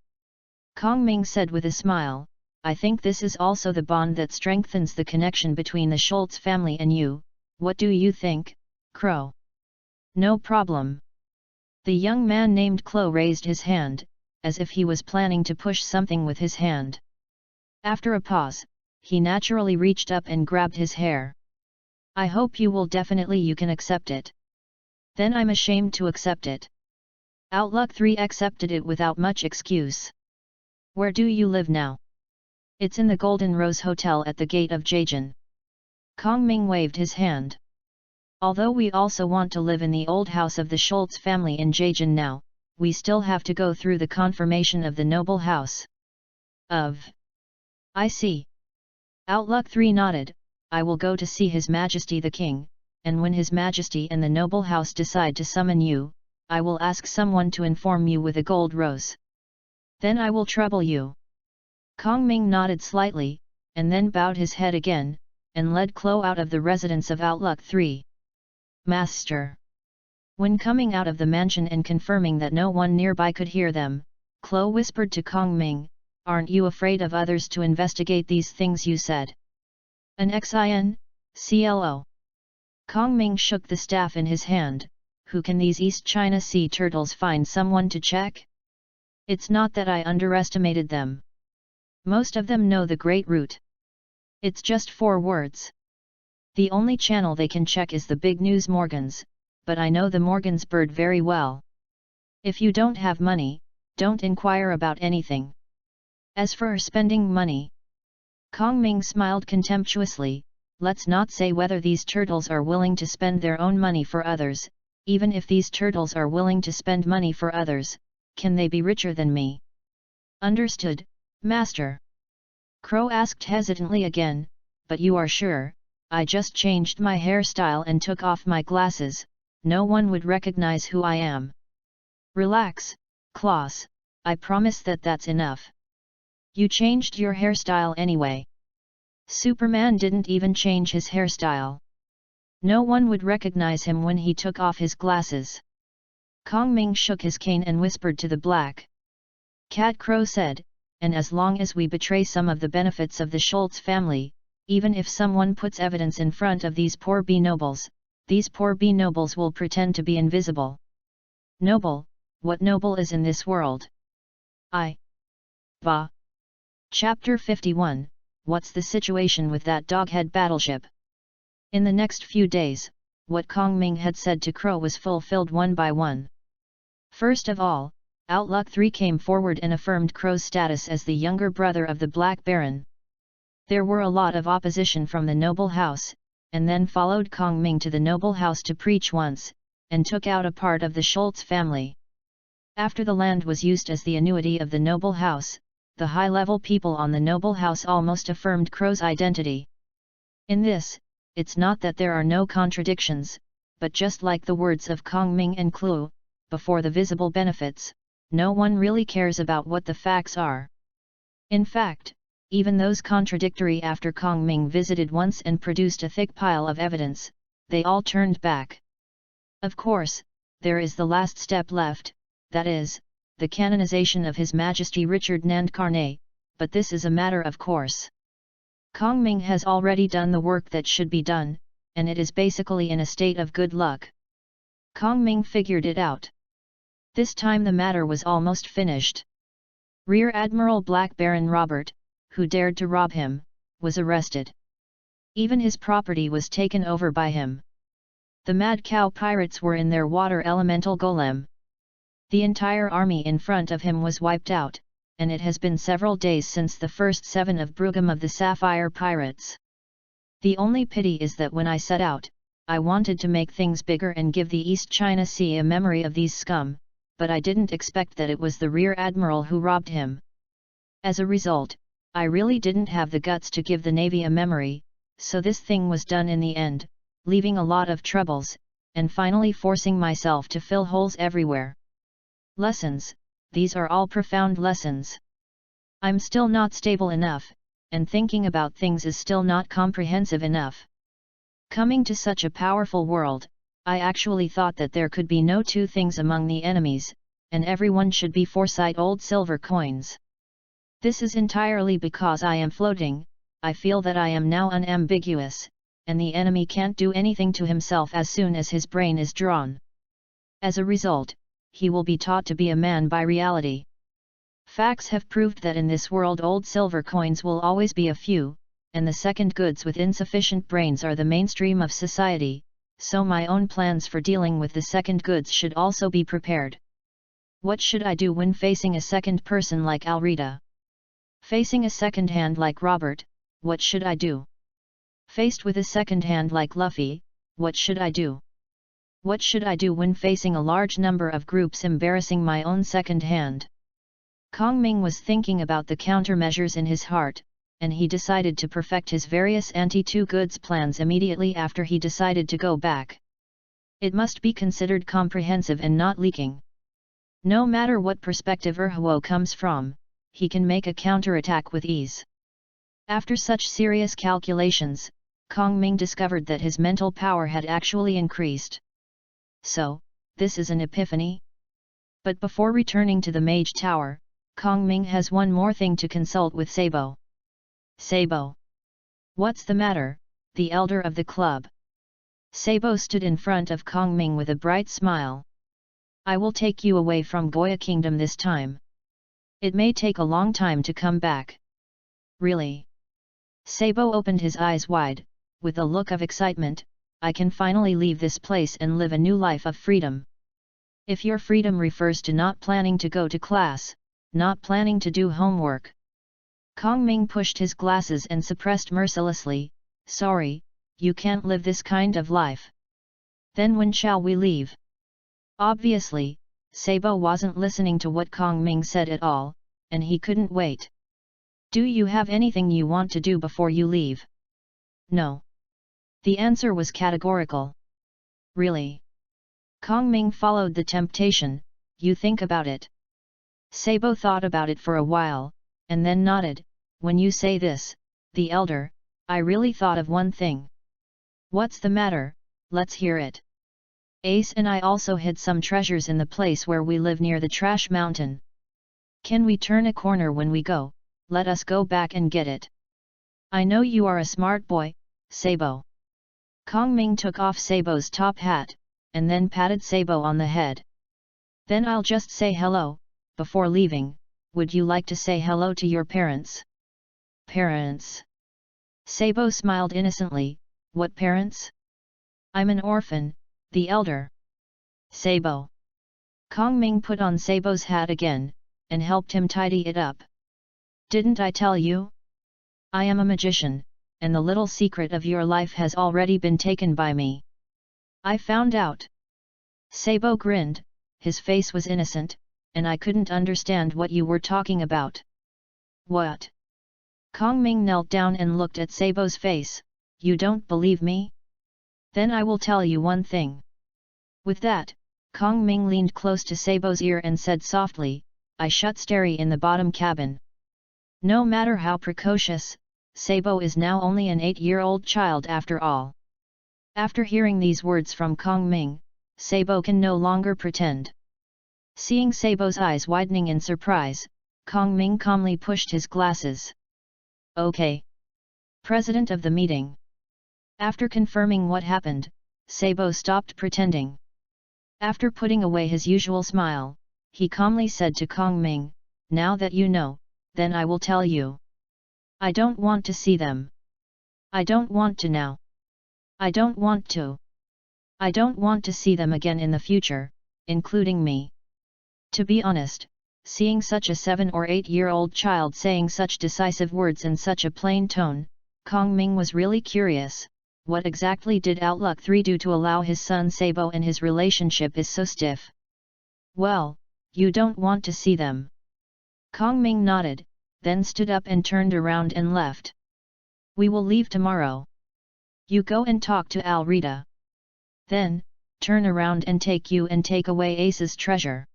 Kong Ming said with a smile, I think this is also the bond that strengthens the connection between the Schultz family and you. What do you think, Crow? No problem. The young man named Klo raised his hand, as if he was planning to push something with his hand. After a pause, he naturally reached up and grabbed his hair. I hope you can accept it. Then I'm ashamed to accept it. Outlook 3 accepted it without much excuse. Where do you live now? It's in the Golden Rose Hotel at the gate of Jiajin. Kong Ming waved his hand. Although we also want to live in the old house of the Schultz family in Jiajin now, we still have to go through the confirmation of the noble house. I see. Outlook 3 nodded, I will go to see His Majesty the King, and when His Majesty and the noble house decide to summon you, I will ask someone to inform you with a gold rose. Then I will trouble you. Kong Ming nodded slightly, and then bowed his head again, and led Klo out of the residence of Outlook 3. Master. When coming out of the mansion and confirming that no one nearby could hear them, Klo whispered to Kong Ming, aren't you afraid of others to investigate these things you said? An XIN, CLO. Kong Ming shook the staff in his hand, who can these East China Sea turtles find someone to check? It's not that I underestimated them. Most of them know the Great Route. It's just 4 words. The only channel they can check is the big news Morgans, but I know the Morgans bird very well. If you don't have money, don't inquire about anything. As for spending money, Kong Ming smiled contemptuously, let's not say whether these turtles are willing to spend their own money for others, even if these turtles are willing to spend money for others, can they be richer than me? Understood, Master. Crow asked hesitantly again, but you are sure? I just changed my hairstyle and took off my glasses, no one would recognize who I am. Relax, Klaus, I promise that's enough. You changed your hairstyle anyway. Superman didn't even change his hairstyle. No one would recognize him when he took off his glasses. Kong Ming shook his cane and whispered to the black cat. Crow said, and as long as we betray some of the benefits of the Schultz family, even if someone puts evidence in front of these poor bee nobles, these poor bee nobles will pretend to be invisible. Noble, what noble is in this world? Va. Chapter 51, What's the situation with that doghead battleship? In the next few days, what Kong Ming had said to Crow was fulfilled one by one. First of all, Outlook 3 came forward and affirmed Crow's status as the younger brother of the Black Baron. There were a lot of opposition from the noble house, and then followed Kong Ming to the noble house to preach once, and took out a part of the Schultz family. After the land was used as the annuity of the noble house, the high-level people on the noble house almost affirmed Crow's identity. In this, it's not that there are no contradictions, but just like the words of Kong Ming and Klo, before the visible benefits, no one really cares about what the facts are. In fact, even those contradictory after Kong Ming visited once and produced a thick pile of evidence, they all turned back. Of course, there is the last step left, that is, the canonization of His Majesty Richard Nandkarne, but this is a matter of course. Kong Ming has already done the work that should be done, and it is basically in a state of good luck. Kong Ming figured it out. This time the matter was almost finished. Rear Admiral Black Baron Robert, who dared to rob him, was arrested. Even his property was taken over by him. The Mad Cow pirates were in their water elemental golem. The entire army in front of him was wiped out, and it has been several days since the first 7 of Brugam of the Sapphire Pirates. The only pity is that when I set out, I wanted to make things bigger and give the East China Sea a memory of these scum, but I didn't expect that it was the Rear Admiral who robbed him. As a result, I really didn't have the guts to give the Navy a memory, so this thing was done in the end, leaving a lot of troubles, and finally forcing myself to fill holes everywhere. Lessons, these are all profound lessons. I'm still not stable enough, and thinking about things is still not comprehensive enough. Coming to such a powerful world, I actually thought that there could be no two things among the enemies, and everyone should be foresight old silver coins. This is entirely because I am floating. I feel that I am now unambiguous, and the enemy can't do anything to himself as soon as his brain is drawn. As a result, he will be taught to be a man by reality. Facts have proved that in this world old silver coins will always be a few, and the second goods with insufficient brains are the mainstream of society, so my own plans for dealing with the second goods should also be prepared. What should I do when facing a second person like Alrita? Facing a second hand like Robert, what should I do? Faced with a second hand like Luffy, what should I do? What should I do when facing a large number of groups embarrassing my own second hand? Kong Ming was thinking about the countermeasures in his heart, and he decided to perfect his various anti-two goods plans immediately after he decided to go back. It must be considered comprehensive and not leaking. No matter what perspective Erhuo comes from, he can make a counterattack with ease. After such serious calculations, Kong Ming discovered that his mental power had actually increased. So, this is an epiphany? But before returning to the Mage Tower, Kong Ming has one more thing to consult with Sabo. Sabo. What's the matter, the elder of the club? Sabo stood in front of Kong Ming with a bright smile. I will take you away from Goya Kingdom this time. It may take a long time to come back. Really? Sabo opened his eyes wide, with a look of excitement. I can finally leave this place and live a new life of freedom. If your freedom refers to not planning to go to class, not planning to do homework. Kong Ming pushed his glasses and suppressed mercilessly, sorry, you can't live this kind of life. Then when shall we leave? Obviously, Sabo wasn't listening to what Kong Ming said at all, and he couldn't wait. Do you have anything you want to do before you leave? No. The answer was categorical. Really? Kong Ming followed the temptation, you think about it. Sabo thought about it for a while, and then nodded, when you say this, the elder, I really thought of one thing. What's the matter, let's hear it. Ace and I also hid some treasures in the place where we live near the trash mountain. Can we turn a corner when we go? Let us go back and get it. I know you are a smart boy, Sabo. Kong Ming took off Sabo's top hat, and then patted Sabo on the head. Then I'll just say hello, before leaving. Would you like to say hello to your parents? Parents? Sabo smiled innocently, what parents? I'm an orphan, the elder. Sabo. Kong Ming put on Sabo's hat again, and helped him tidy it up. Didn't I tell you? I am a magician, and the little secret of your life has already been taken by me. I found out. Sabo grinned, his face was innocent, and I couldn't understand what you were talking about. What? Kong Ming knelt down and looked at Sabo's face, you don't believe me? Then I will tell you one thing. With that, Kong Ming leaned close to Sabo's ear and said softly, I shut Starry in the bottom cabin. No matter how precocious, Sabo is now only an 8-year-old child after all. After hearing these words from Kong Ming, Sabo can no longer pretend. Seeing Sabo's eyes widening in surprise, Kong Ming calmly pushed his glasses. Okay. President of the meeting. After confirming what happened, Sabo stopped pretending. After putting away his usual smile, he calmly said to Kong Ming, now that you know, then I will tell you. I don't want to see them. I don't want to now. I don't want to. I don't want to see them again in the future, including me. To be honest, seeing such a 7 or 8-year-old child saying such decisive words in such a plain tone, Kong Ming was really curious. What exactly did Outlook 3 do to allow his son Sabo and his relationship is so stiff? Well, you don't want to see them. Kong Ming nodded, then stood up and turned around and left. We will leave tomorrow. You go and talk to Alrita. Then, turn around and take away Ace's treasure.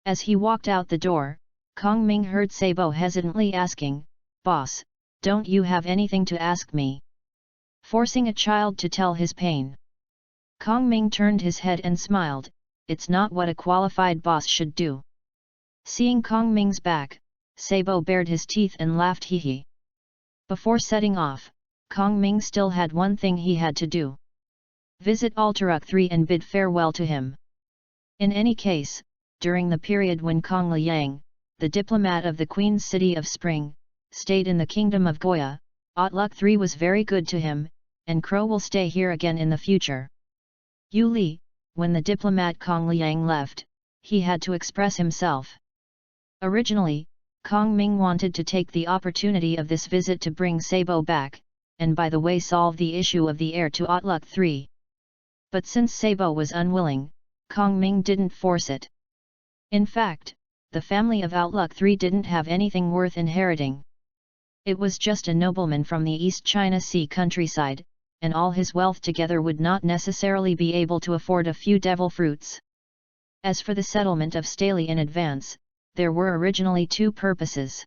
As he walked out the door, Kong Ming heard Sabo hesitantly asking, Boss, don't you have anything to ask me? Forcing a child to tell his pain. Kong Ming turned his head and smiled, it's not what a qualified boss should do. Seeing Kong Ming's back, Sabo bared his teeth and laughed hee hee. Before setting off, Kong Ming still had one thing he had to do. Visit Audiobook 3 and bid farewell to him. In any case, during the period when Kong Liang, the diplomat of the Queen's City of Spring, stayed in the Kingdom of Goya, Audiobook 3 was very good to him, and Crow will stay here again in the future. Yu Li, when the diplomat Kong Liang left, he had to express himself. Originally, Kong Ming wanted to take the opportunity of this visit to bring Sabo back, and by the way solve the issue of the heir to Audiobook 3. But since Sabo was unwilling, Kong Ming didn't force it. In fact, the family of Audiobook 3 didn't have anything worth inheriting. It was just a nobleman from the East China Sea countryside, and all his wealth together would not necessarily be able to afford a few devil fruits. As for the settlement of Staley in advance, there were originally two purposes.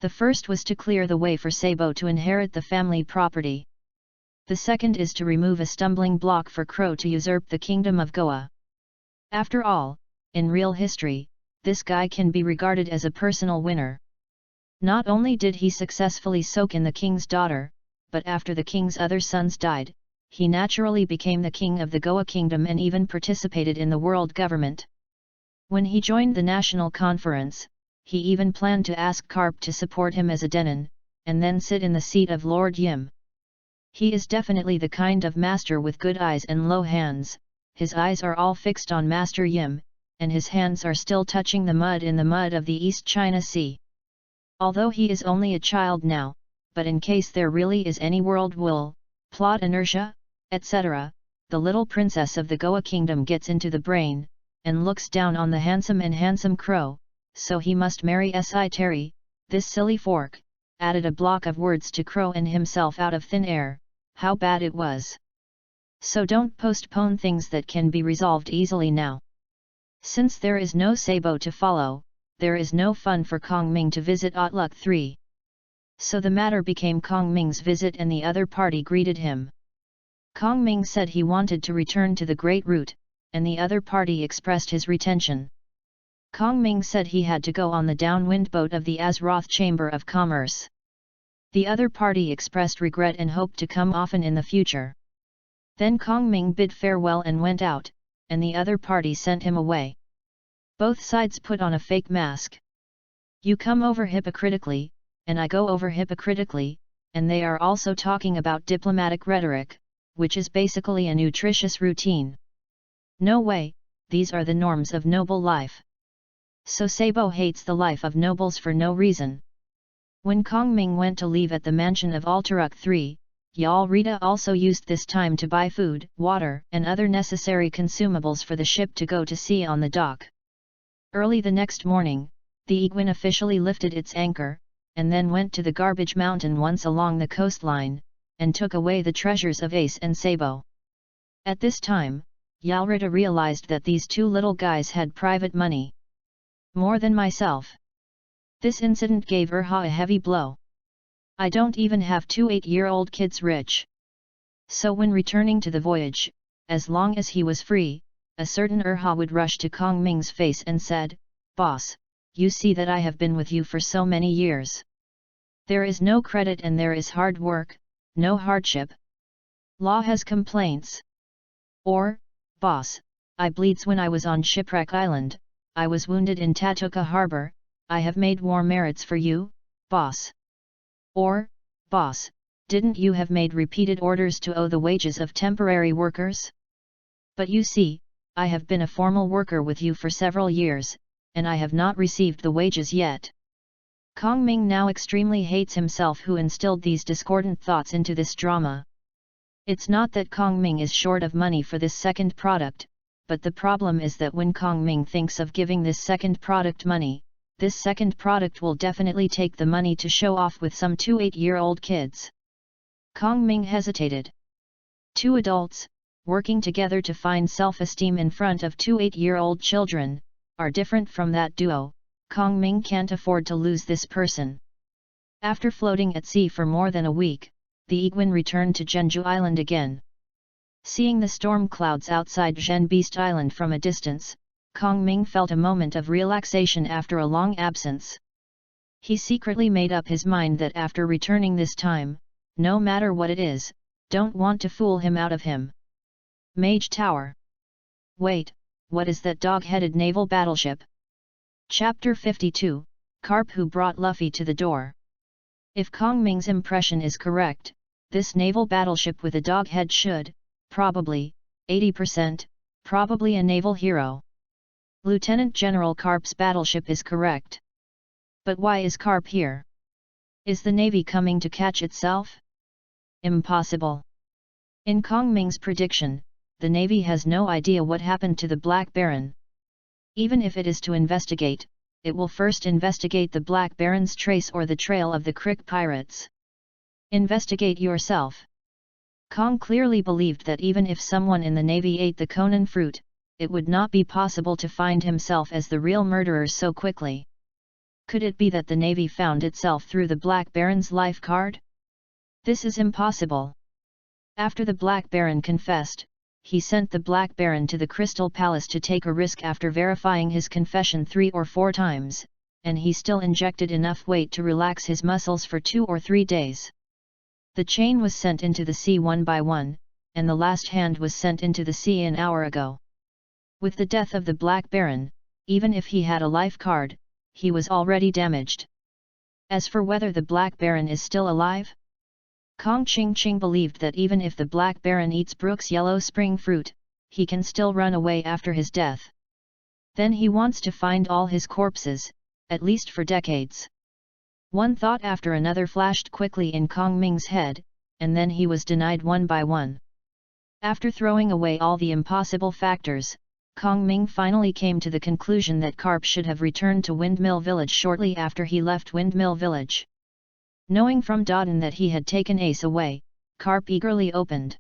The first was to clear the way for Sabo to inherit the family property. The second is to remove a stumbling block for Crow to usurp the Kingdom of Goa. After all, in real history, this guy can be regarded as a personal winner. Not only did he successfully soak in the king's daughter, but after the king's other sons died, he naturally became the king of the Goa kingdom and even participated in the world government. When he joined the national conference, he even planned to ask Karp to support him as a Denon, and then sit in the seat of Lord Yim. He is definitely the kind of master with good eyes and low hands. His eyes are all fixed on Master Yim, and his hands are still touching the mud in the mud of the East China Sea. Although he is only a child now, but in case there really is any world wool, plot inertia, etc., the little princess of the Goa kingdom gets into the brain, and looks down on the handsome Crow, so he must marry Si Terry. This silly fork added a block of words to Crow and himself out of thin air. How bad it was. So don't postpone things that can be resolved easily now. Since there is no Sabo to follow, there is no fun for Kong Ming to visit Audiobook 3. So the matter became Kong Ming's visit and the other party greeted him. Kong Ming said he wanted to return to the Great Route, and the other party expressed his retention. Kong Ming said he had to go on the downwind boat of the Azroth Chamber of Commerce. The other party expressed regret and hoped to come often in the future. Then Kong Ming bid farewell and went out, and the other party sent him away. Both sides put on a fake mask. You come over hypocritically, and I go over hypocritically, and they are also talking about diplomatic rhetoric, which is basically a nutritious routine. No way, these are the norms of noble life. So Sabo hates the life of nobles for no reason. When Kong Ming went to leave at the mansion of Audiobook 3, Yal Rita also used this time to buy food, water, and other necessary consumables for the ship to go to sea on the dock. Early the next morning, the Egwin officially lifted its anchor, and then went to the garbage mountain once along the coastline, and took away the treasures of Ace and Sabo. At this time, Yalrita realized that these two little guys had private money. More than myself. This incident gave Urha a heavy blow. I don't even have two 8-year-old kids rich. So when returning to the voyage, as long as he was free, a certain Urha would rush to Kong Ming's face and said, "Boss, you see that I have been with you for so many years. There is no credit and there is hard work, no hardship. Law has complaints." Or, "Boss, I bleeds when I was on Shipwreck Island, I was wounded in Tatuka Harbor, I have made war merits for you, boss." Or, "Boss, didn't you have made repeated orders to owe the wages of temporary workers? But you see, I have been a formal worker with you for several years, and I have not received the wages yet." Kong Ming now extremely hates himself who instilled these discordant thoughts into this drama. It's not that Kong Ming is short of money for this second product, but the problem is that when Kong Ming thinks of giving this second product money, this second product will definitely take the money to show off with some 2 8-year-old kids. Kong Ming hesitated. Two adults, working together to find self-esteem in front of 2 8-year-old children, are different from that duo. Kong Ming can't afford to lose this person. After floating at sea for more than a week, the Egwin returned to Jeonju Island again. Seeing the storm clouds outside Zhen Beast Island from a distance, Kong Ming felt a moment of relaxation after a long absence. He secretly made up his mind that after returning this time, no matter what it is, don't want to fool him out of him. Mage Tower. Wait, what is that dog-headed naval battleship? Chapter 52, Carp who brought Luffy to the door. If Kong Ming's impression is correct, this naval battleship with a dog head should, probably, 80%, probably a naval hero. Lieutenant General Carp's battleship is correct. But why is Carp here? Is the Navy coming to catch itself? Impossible. In Kong Ming's prediction, the Navy has no idea what happened to the Black Baron. Even if it is to investigate, it will first investigate the Black Baron's trace or the trail of the Crick pirates. Investigate yourself. Kong clearly believed that even if someone in the Navy ate the Conan fruit, it would not be possible to find himself as the real murderer so quickly. Could it be that the Navy found itself through the Black Baron's life card? This is impossible. After the Black Baron confessed, he sent the Black Baron to the Crystal Palace to take a risk after verifying his confession 3 or 4 times, and he still injected enough weight to relax his muscles for 2 or 3 days. The chain was sent into the sea one by one, and the last hand was sent into the sea an hour ago. With the death of the Black Baron, even if he had a life card, he was already damaged. As for whether the Black Baron is still alive, Kong Ching believed that even if the Black Baron eats Brook's yellow spring fruit, he can still run away after his death. Then he wants to find all his corpses, at least for decades. One thought after another flashed quickly in Kong Ming's head, and then he was denied one by one. After throwing away all the impossible factors, Kong Ming finally came to the conclusion that Carp should have returned to Windmill Village shortly after he left Windmill Village. Knowing from Dodden that he had taken Ace away, Carp eagerly opened.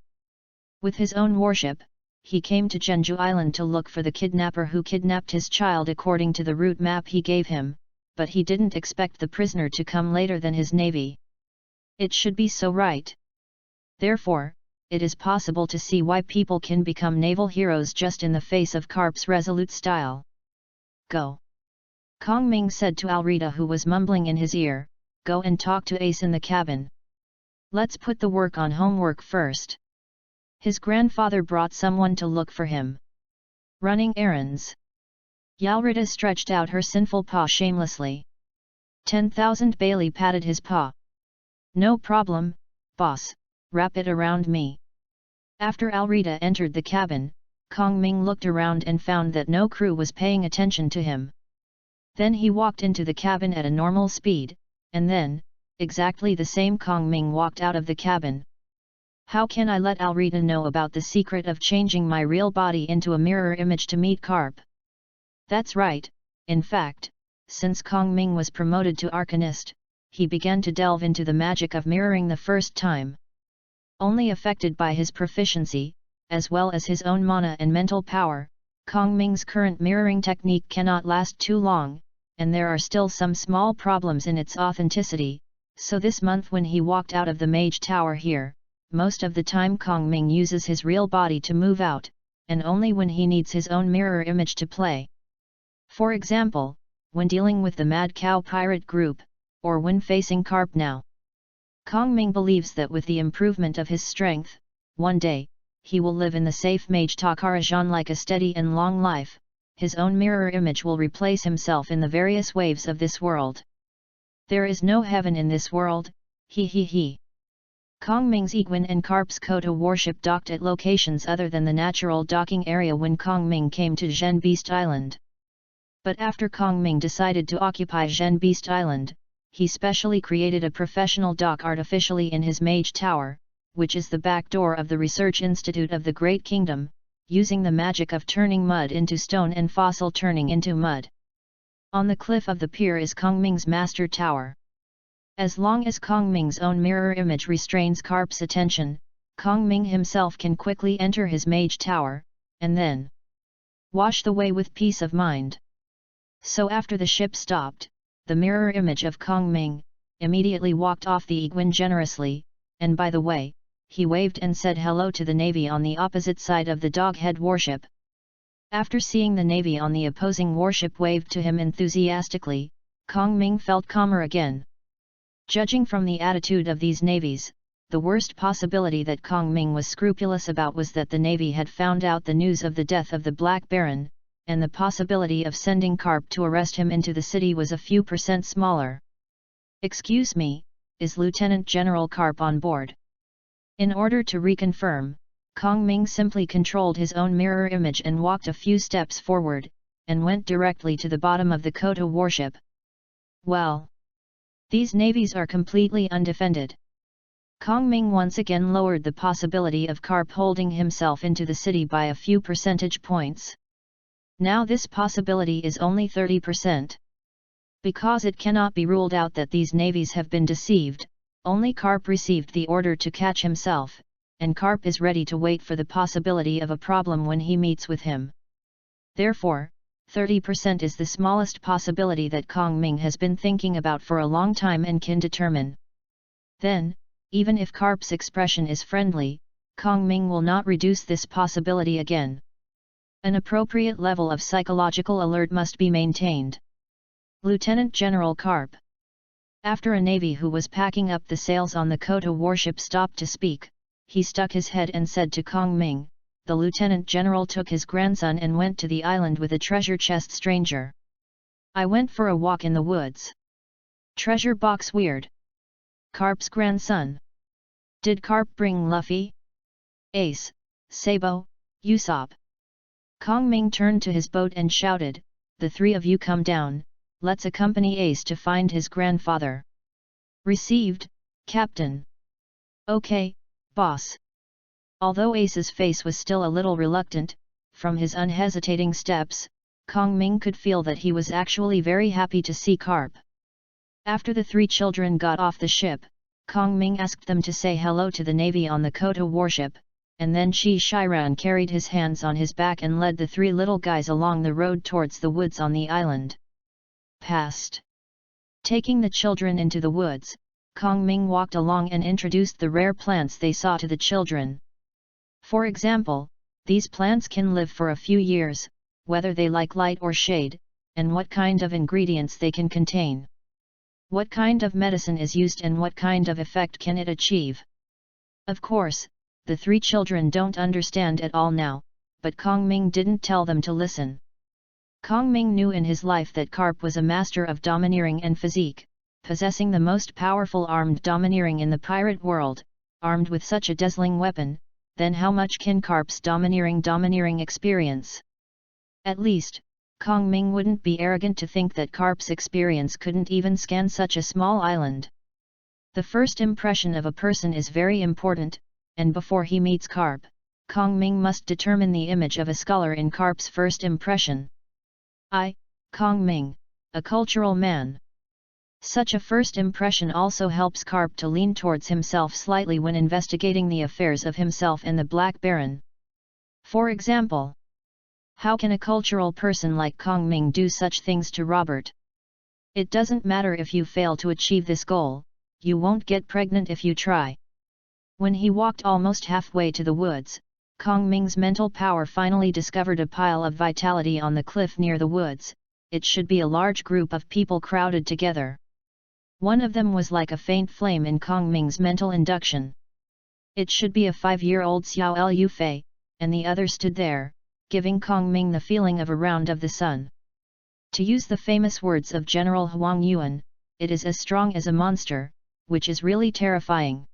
With his own warship, he came to Jeonju Island to look for the kidnapper who kidnapped his child according to the route map he gave him, but he didn't expect the prisoner to come later than his navy. It should be so, right? Therefore, it is possible to see why people can become naval heroes just in the face of Carp's resolute style. Go. Kong Ming said to Alrita, who was mumbling in his ear, go and talk to Ace in the cabin. Let's put the work on homework first. His grandfather brought someone to look for him. Running errands. Yalrita stretched out her sinful paw shamelessly. 10,000 Bailey patted his paw. No problem, boss, wrap it around me. After Alrita entered the cabin, Kong Ming looked around and found that no crew was paying attention to him. Then he walked into the cabin at a normal speed, and then, exactly the same, Kong Ming walked out of the cabin. How can I let Alrita know about the secret of changing my real body into a mirror image to meet Carp? That's right, in fact, since Kong Ming was promoted to Arcanist, he began to delve into the magic of mirroring the first time. Only affected by his proficiency, as well as his own mana and mental power, Kong Ming's current mirroring technique cannot last too long, and there are still some small problems in its authenticity, so this month when he walked out of the Mage Tower here, most of the time Kong Ming uses his real body to move out, and only when he needs his own mirror image to play. For example, when dealing with the Mad Cow pirate group, or when facing Carp now. Kong Ming believes that with the improvement of his strength, one day, he will live in the safe Mage Takarajan like a steady and long life. His own mirror image will replace himself in the various waves of this world. There is no heaven in this world, he. Kong Ming's Iguan and Carp's Koto warship docked at locations other than the natural docking area when Kong Ming came to Zhen Beast Island. But after Kong Ming decided to occupy Zhen Beast Island, he specially created a professional dock artificially in his Mage Tower, which is the back door of the Research Institute of the Great Kingdom, using the magic of turning mud into stone and fossil turning into mud. On the cliff of the pier is Kong Ming's Master Tower. As long as Kong Ming's own mirror image restrains Carp's attention, Kong Ming himself can quickly enter his Mage Tower, and then wash the way with peace of mind. So after the ship stopped, the mirror image of Kong Ming immediately walked off the Iguan generously, and by the way, he waved and said hello to the navy on the opposite side of the Doghead warship. After seeing the navy on the opposing warship wave to him enthusiastically, Kong Ming felt calmer again. Judging from the attitude of these navies, the worst possibility that Kong Ming was scrupulous about was that the navy had found out the news of the death of the Black Baron, and the possibility of sending Karp to arrest him into the city was a few percent smaller. "Excuse me, is Lieutenant General Karp on board?" In order to reconfirm, Kong Ming simply controlled his own mirror image and walked a few steps forward, and went directly to the bottom of the Koto warship. Well, these navies are completely undefended. Kong Ming once again lowered the possibility of Karp holding himself into the city by a few percentage points. Now this possibility is only 30%. Because it cannot be ruled out that these navies have been deceived, only Karp received the order to catch himself, and Karp is ready to wait for the possibility of a problem when he meets with him. Therefore, 30% is the smallest possibility that Kong Ming has been thinking about for a long time and can determine. Then, even if Karp's expression is friendly, Kong Ming will not reduce this possibility again. An appropriate level of psychological alert must be maintained. Lieutenant General Karp. After a navy who was packing up the sails on the Koto warship stopped to speak, he stuck his head and said to Kong Ming, "The Lieutenant General took his grandson and went to the island with a treasure chest stranger. I went for a walk in the woods. Treasure box weird. Karp's grandson. Did Karp bring Luffy? Ace, Sabo, Usopp?" Kong Ming turned to his boat and shouted, "The three of you come down, let's accompany Ace to find his grandfather." "Received, Captain." "Okay, boss." Although Ace's face was still a little reluctant, from his unhesitating steps, Kong Ming could feel that he was actually very happy to see Karp. After the three children got off the ship, Kong Ming asked them to say hello to the navy on the Koto warship, and then Shi Shiran carried his hands on his back and led the three little guys along the road towards the woods on the island. Past. Taking the children into the woods, Kong Ming walked along and introduced the rare plants they saw to the children. For example, these plants can live for a few years, whether they like light or shade, and what kind of ingredients they can contain. What kind of medicine is used and what kind of effect can it achieve? Of course, the three children don't understand at all now, but Kong Ming didn't tell them to listen. Kong Ming knew in his life that Karp was a master of domineering and physique, possessing the most powerful armed domineering in the pirate world. Armed with such a dazzling weapon, then how much can Karp's domineering experience? At least, Kong Ming wouldn't be arrogant to think that Karp's experience couldn't even scan such a small island. The first impression of a person is very important, and before he meets Karp, Kong Ming must determine the image of a scholar in Karp's first impression. Kong Ming, a cultural man. Such a first impression also helps Karp to lean towards himself slightly when investigating the affairs of himself and the Black Baron. For example, how can a cultural person like Kong Ming do such things to Robert? It doesn't matter if you fail to achieve this goal, you won't get pregnant if you try. When he walked almost halfway to the woods, Kong Ming's mental power finally discovered a pile of vitality on the cliff near the woods. It should be a large group of people crowded together. One of them was like a faint flame in Kong Ming's mental induction. It should be a 5-year-old Xiao Lu Fei, and the other stood there, giving Kong Ming the feeling of a round of the sun. To use the famous words of General Huang Yuan, it is as strong as a monster, which is really terrifying.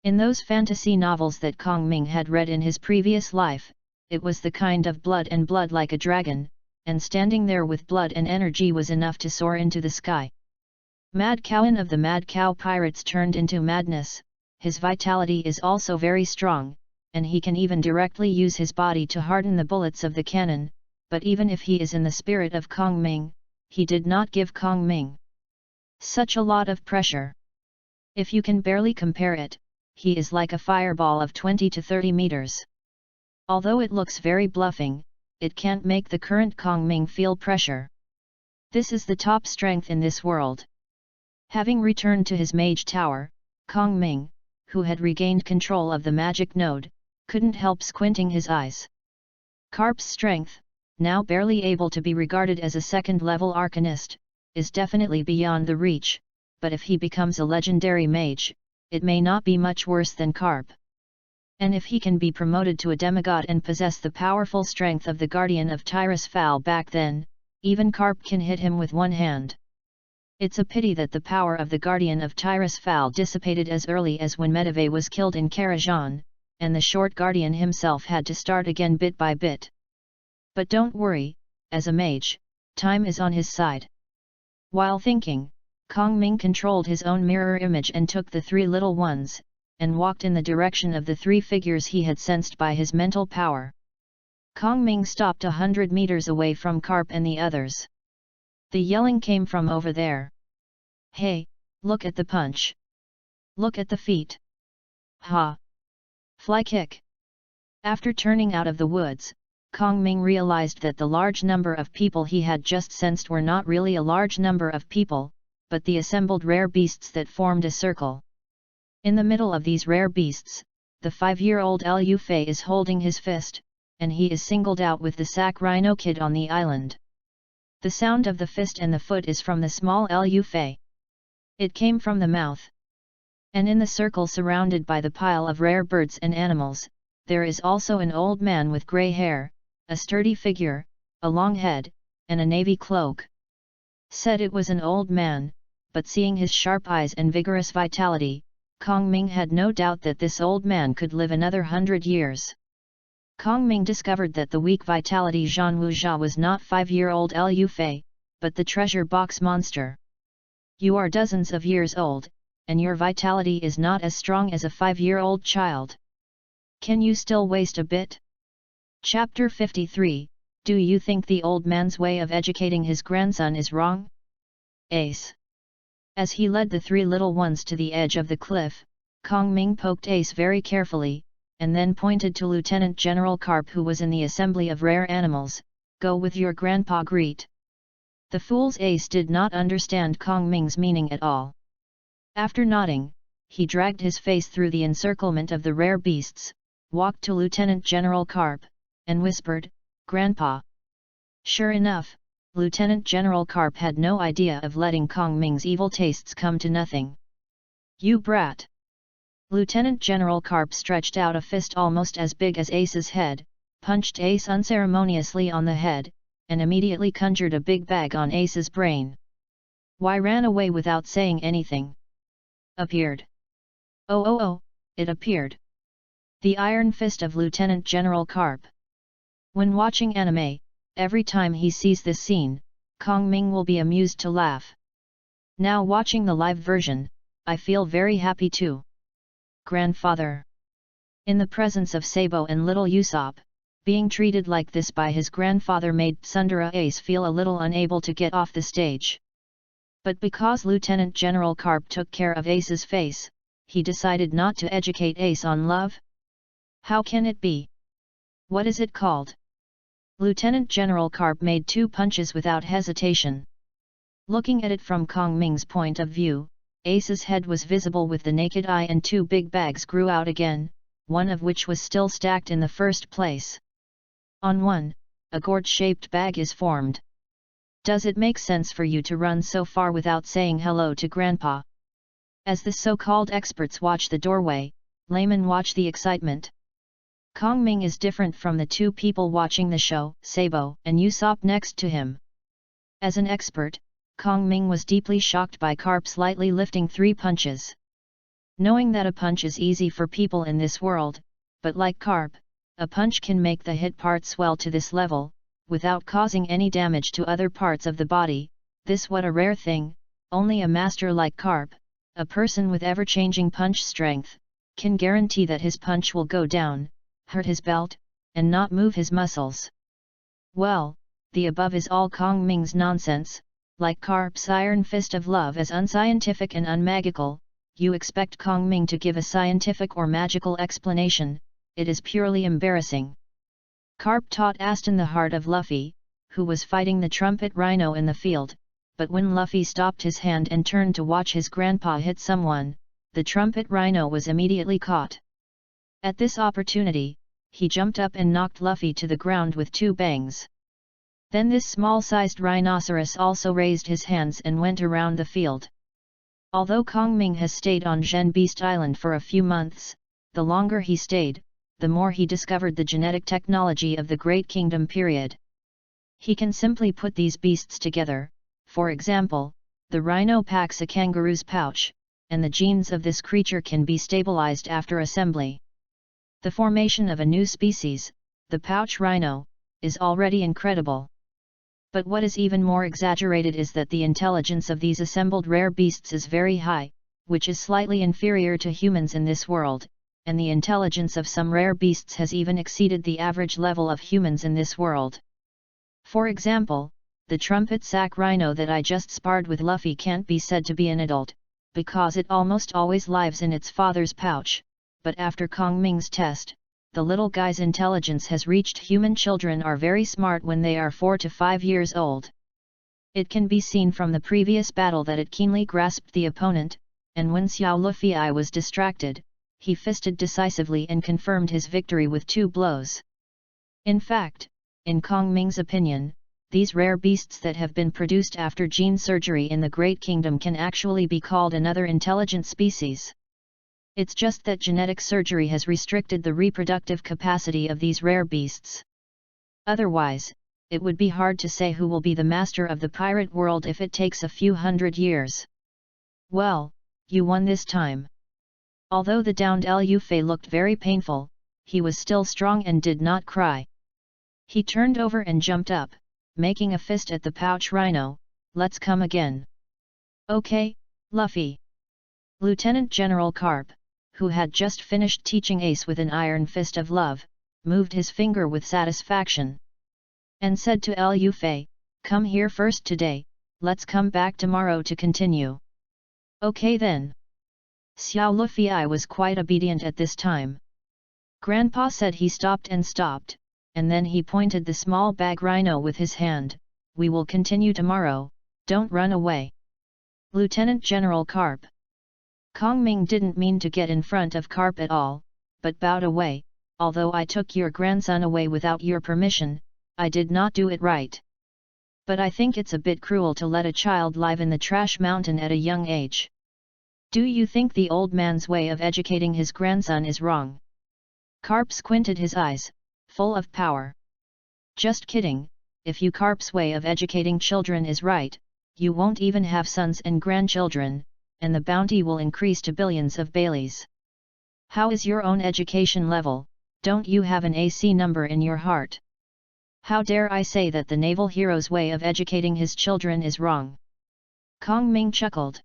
In those fantasy novels that Kong Ming had read in his previous life, it was the kind of blood like a dragon, and standing there with blood and energy was enough to soar into the sky. Mad Cowan of the Mad Cow Pirates turned into madness. His vitality is also very strong, and he can even directly use his body to harden the bullets of the cannon, but even if he is in the spirit of Kong Ming, he did not give Kong Ming such a lot of pressure. If you can barely compare it, he is like a fireball of 20 to 30 meters. Although it looks very bluffing, it can't make the current Kong Ming feel pressure. This is the top strength in this world. Having returned to his mage tower, Kong Ming, who had regained control of the magic node, couldn't help squinting his eyes. Carp's strength, now barely able to be regarded as a second-level arcanist, is definitely beyond the reach, but if he becomes a legendary mage, it may not be much worse than Carp. And if he can be promoted to a demigod and possess the powerful strength of the Guardian of Tirisfal back then, even Carp can hit him with one hand. It's a pity that the power of the Guardian of Tirisfal dissipated as early as when Medivh was killed in Karajan, and the short Guardian himself had to start again bit by bit. But don't worry, as a mage, time is on his side. While thinking, Kong Ming controlled his own mirror image and took the three little ones, and walked in the direction of the three figures he had sensed by his mental power. Kong Ming stopped 100 meters away from Carp and the others. The yelling came from over there. "Hey, look at the punch! Look at the feet! Ha! Fly kick!" After turning out of the woods, Kong Ming realized that the large number of people he had just sensed were not really a large number of people, but the assembled rare beasts that formed a circle. In the middle of these rare beasts, the 5-year-old Lu Fei is holding his fist, and he is singled out with the Sac Rhino Kid on the island. The sound of the fist and the foot is from the small Lu Fei. It came from the mouth. And in the circle surrounded by the pile of rare birds and animals, there is also an old man with grey hair, a sturdy figure, a long head, and a navy cloak. Said it was an old man, but seeing his sharp eyes and vigorous vitality, Kong Ming had no doubt that this old man could live another 100 years. Kong Ming discovered that the weak vitality Zhan Wuzhia was not 5-year-old Lu Fei, but the treasure box monster. You are dozens of years old, and your vitality is not as strong as a 5-year-old child. Can you still waste a bit? Chapter 53, Do you think the old man's way of educating his grandson is wrong? Ace. As he led the three little ones to the edge of the cliff, Kong Ming poked Ace very carefully, and then pointed to Lieutenant General Carp who was in the assembly of rare animals. "Go with your grandpa Greet." The fool's Ace did not understand Kong Ming's meaning at all. After nodding, he dragged his face through the encirclement of the rare beasts, walked to Lieutenant General Carp, and whispered, "Grandpa." Sure enough, Lieutenant General Carp had no idea of letting Kong Ming's evil tastes come to nothing. "You brat!" Lieutenant General Carp stretched out a fist almost as big as Ace's head, punched Ace unceremoniously on the head, and immediately conjured a big bag on Ace's brain. "Why ran away without saying anything?" "Appeared." Oh, it appeared. The iron fist of Lieutenant General Carp. When watching anime, every time he sees this scene, Kong Ming will be amused to laugh. Now watching the live version, I feel very happy too. Grandfather. In the presence of Sabo and little Usopp, being treated like this by his grandfather made Tsundere Ace feel a little unable to get off the stage. But because Lieutenant General Carp took care of Ace's face, he decided not to educate Ace on love? How can it be? What is it called? Lieutenant General Carp made 2 punches without hesitation. Looking at it from Kong Ming's point of view, Ace's head was visible with the naked eye and 2 big bags grew out again, one of which was still stacked in the first place. On one, a gourd-shaped bag is formed. Does it make sense for you to run so far without saying hello to Grandpa? As the so-called experts watch the doorway, laymen watch the excitement. Kong Ming is different from the 2 people watching the show, Sabo and Usopp next to him. As an expert, Kong Ming was deeply shocked by Carp's lightly lifting 3 punches. Knowing that a punch is easy for people in this world, but like Carp, a punch can make the hit part swell to this level, without causing any damage to other parts of the body, this what a rare thing, only a master like Carp, a person with ever-changing punch strength, can guarantee that his punch will go down, hurt his belt, and not move his muscles. Well, the above is all Kong Ming's nonsense. Like Carp's iron fist of love as unscientific and unmagical, you expect Kong Ming to give a scientific or magical explanation, it is purely embarrassing. Carp taught Aston the heart of Luffy, who was fighting the trumpet rhino in the field, but when Luffy stopped his hand and turned to watch his grandpa hit someone, the trumpet rhino was immediately caught. At this opportunity, he jumped up and knocked Luffy to the ground with 2 bangs. Then this small-sized rhinoceros also raised his hands and went around the field. Although Kong Ming has stayed on Zhen Beast Island for a few months, the longer he stayed, the more he discovered the genetic technology of the Great Kingdom period. He can simply put these beasts together. For example, the rhino packs a kangaroo's pouch, and the genes of this creature can be stabilized after assembly. The formation of a new species, the pouch rhino, is already incredible. But what is even more exaggerated is that the intelligence of these assembled rare beasts is very high, which is slightly inferior to humans in this world, and the intelligence of some rare beasts has even exceeded the average level of humans in this world. For example, the trumpet sack rhino that I just sparred with Luffy can't be said to be an adult, because it almost always lives in its father's pouch, but after Kong Ming's test, the little guy's intelligence has reached human. Children are very smart when they are 4 to 5 years old. It can be seen from the previous battle that it keenly grasped the opponent, and when Xiao Luffy was distracted, he fisted decisively and confirmed his victory with 2 blows. In fact, in Kong Ming's opinion, these rare beasts that have been produced after gene surgery in the Great Kingdom can actually be called another intelligent species. It's just that genetic surgery has restricted the reproductive capacity of these rare beasts. Otherwise, it would be hard to say who will be the master of the pirate world if it takes a few hundred years. Well, you won this time. Although the downed Lu Fei looked very painful, he was still strong and did not cry. He turned over and jumped up, making a fist at the pouch rhino. Let's come again. Okay, Luffy. Lieutenant General Carp, who had just finished teaching Ace with an iron fist of love, moved his finger with satisfaction. And said to Lu Fei, come here first today, let's come back tomorrow to continue. Okay then. Xiao Luffy was quite obedient at this time. Grandpa said he stopped, and then he pointed the small bag rhino with his hand. We will continue tomorrow, don't run away. Lieutenant General Carp. Kong Ming didn't mean to get in front of Carp at all, but bowed away. Although I took your grandson away without your permission, I did not do it right. But I think it's a bit cruel to let a child live in the trash mountain at a young age. Do you think the old man's way of educating his grandson is wrong? Carp squinted his eyes, full of power. Just kidding, if you Carp's way of educating children is right, you won't even have sons and grandchildren, and the bounty will increase to billions of Baileys. How is your own education level? Don't you have an AC number in your heart? How dare I say that the naval hero's way of educating his children is wrong? Kong Ming chuckled.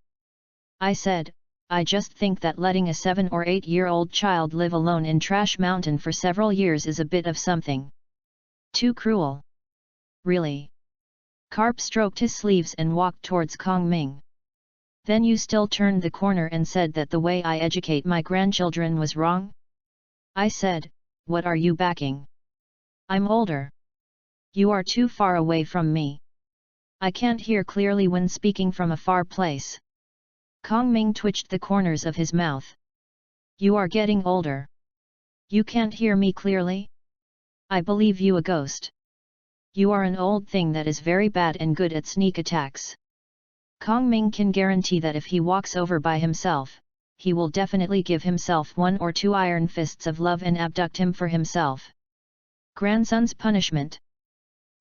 I said, I just think that letting a 7 or 8-year-old child live alone in Trash Mountain for several years is a bit of something. Too cruel. Really? Carp stroked his sleeves and walked towards Kong Ming. Then you still turned the corner and said that the way I educate my grandchildren was wrong? I said, what are you backing? I'm older. You are too far away from me. I can't hear clearly when speaking from a far place. Kong Ming twitched the corners of his mouth. You are getting older. You can't hear me clearly? I believe you a ghost. You are an old thing that is very bad and good at sneak attacks. Kong Ming can guarantee that if he walks over by himself, he will definitely give himself 1 or 2 iron fists of love and abduct him for himself. Grandson's punishment.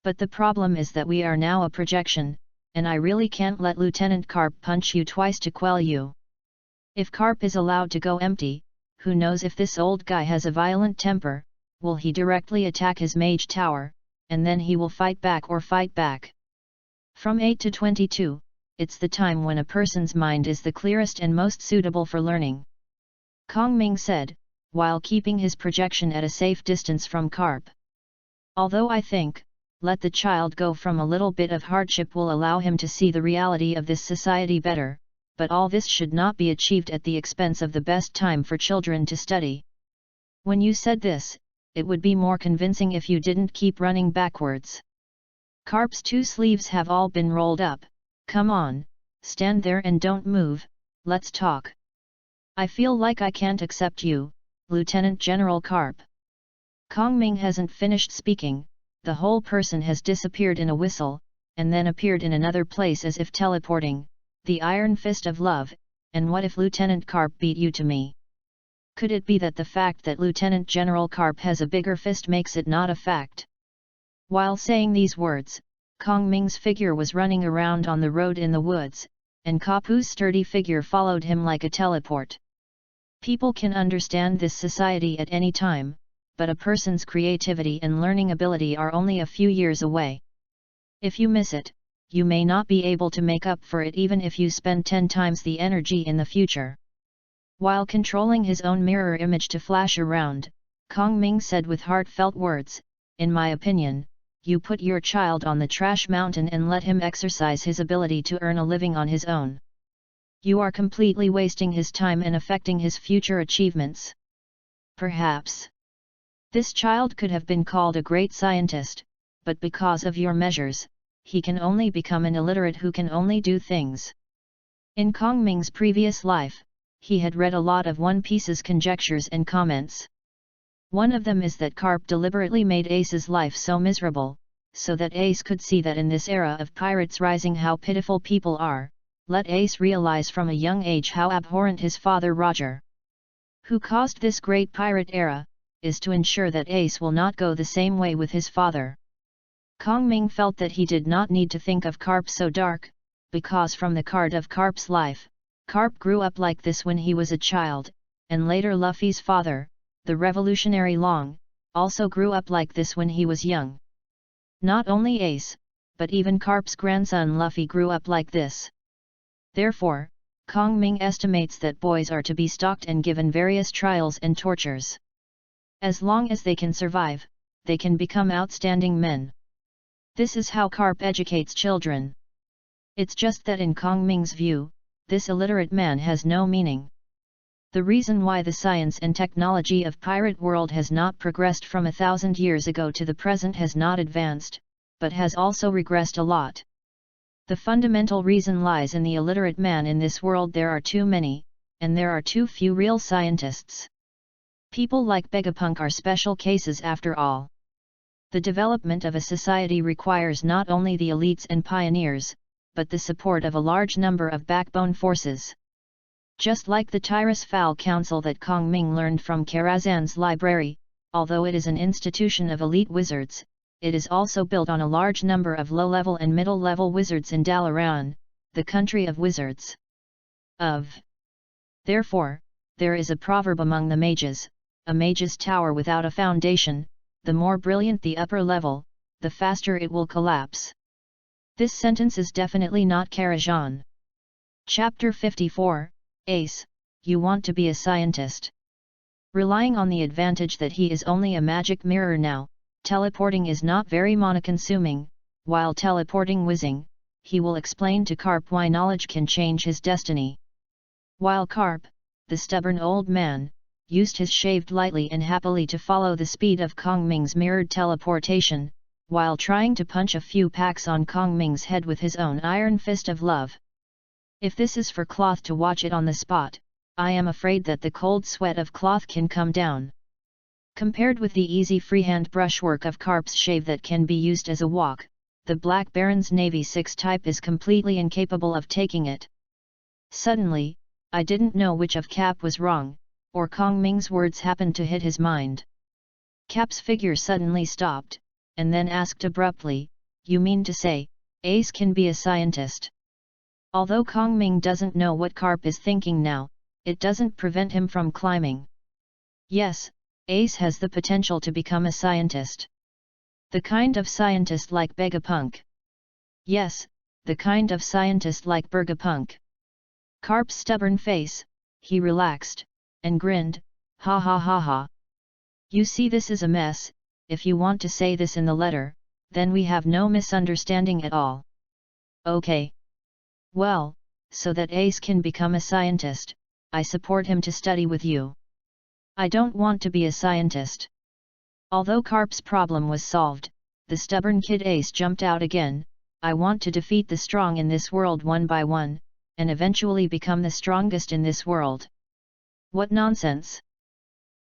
But the problem is that we are now a projection, and I really can't let Lieutenant Carp punch you twice to quell you. If Carp is allowed to go empty, who knows if this old guy has a violent temper, will he directly attack his mage tower, and then he will fight back or fight back. From 8 to 22, it's the time when a person's mind is the clearest and most suitable for learning. Kong Ming said, while keeping his projection at a safe distance from Carp. Although I think, let the child go from a little bit of hardship will allow him to see the reality of this society better, but all this should not be achieved at the expense of the best time for children to study. When you said this, it would be more convincing if you didn't keep running backwards. Carp's 2 sleeves have all been rolled up. Come on, stand there and don't move, let's talk. I feel like I can't accept you, Lieutenant General Carp. Kong Ming hasn't finished speaking, the whole person has disappeared in a whistle, and then appeared in another place as if teleporting, the iron fist of love, and what if Lieutenant Carp beat you to me? Could it be that the fact that Lieutenant General Carp has a bigger fist makes it not a fact? While saying these words, Kong Ming's figure was running around on the road in the woods, and Kapu's sturdy figure followed him like a teleport. People can understand this society at any time, but a person's creativity and learning ability are only a few years away. If you miss it, you may not be able to make up for it even if you spend 10 times the energy in the future. While controlling his own mirror image to flash around, Kong Ming said with heartfelt words, "In my opinion, you put your child on the trash mountain and let him exercise his ability to earn a living on his own. You are completely wasting his time and affecting his future achievements. Perhaps this child could have been called a great scientist, but because of your measures, he can only become an illiterate who can only do things." In Kong Ming's previous life, he had read a lot of One Piece's conjectures and comments. One of them is that Carp deliberately made Ace's life so miserable, so that Ace could see that in this era of pirates rising how pitiful people are, let Ace realize from a young age how abhorrent his father Roger, who caused this great pirate era, is to ensure that Ace will not go the same way with his father. Kong Ming felt that he did not need to think of Carp so dark, because from the card of Carp's life, Carp grew up like this when he was a child, and later Luffy's father, the revolutionary Long, also grew up like this when he was young. Not only Ace, but even Carp's grandson Luffy grew up like this. Therefore, Kong Ming estimates that boys are to be stalked and given various trials and tortures. As long as they can survive, they can become outstanding men. This is how Carp educates children. It's just that in Kong Ming's view, this illiterate man has no meaning. The reason why the science and technology of pirate world has not progressed from 1,000 years ago to the present has not advanced, but has also regressed a lot. The fundamental reason lies in the illiterate man. In this world there are too many, and there are too few real scientists. People like Vegapunk are special cases after all. The development of a society requires not only the elites and pioneers, but the support of a large number of backbone forces. Just like the Tyrus Fowl Council that Kong Ming learned from Karazhan's library, although it is an institution of elite wizards, it is also built on a large number of low-level and middle-level wizards in Dalaran, the country of wizards. Therefore, there is a proverb among the mages, a mage's tower without a foundation, the more brilliant the upper level, the faster it will collapse. This sentence is definitely not Karazhan. Chapter 54, Ace, you want to be a scientist. Relying on the advantage that he is only a magic mirror now, teleporting is not very mana-consuming. While teleporting whizzing, he will explain to Carp why knowledge can change his destiny. While Carp, the stubborn old man, used his shaved lightly and happily to follow the speed of Kong Ming's mirrored teleportation, while trying to punch a few packs on Kong Ming's head with his own iron fist of love. If this is for cloth to watch it on the spot, I am afraid that the cold sweat of cloth can come down. Compared with the easy freehand brushwork of Carp's shave that can be used as a walk, the Black Baron's Navy 6 type is completely incapable of taking it. Suddenly, I didn't know which of Cap was wrong, or Kong Ming's words happened to hit his mind. Cap's figure suddenly stopped, and then asked abruptly, "You mean to say, Ace can be a scientist?" Although Kong Ming doesn't know what Carp is thinking now, it doesn't prevent him from climbing. Yes, Ace has the potential to become a scientist. The kind of scientist like Vegapunk. Yes, the kind of scientist like Vegapunk. Carp's stubborn face, he relaxed, and grinned, "Ha ha ha ha. You see, this is a mess. If you want to say this in the letter, then we have no misunderstanding at all. Okay. Well, so that Ace can become a scientist, I support him to study with you. I don't want to be a scientist." Although Carp's problem was solved, the stubborn kid Ace jumped out again, "I want to defeat the strong in this world one by one, and eventually become the strongest in this world." What nonsense!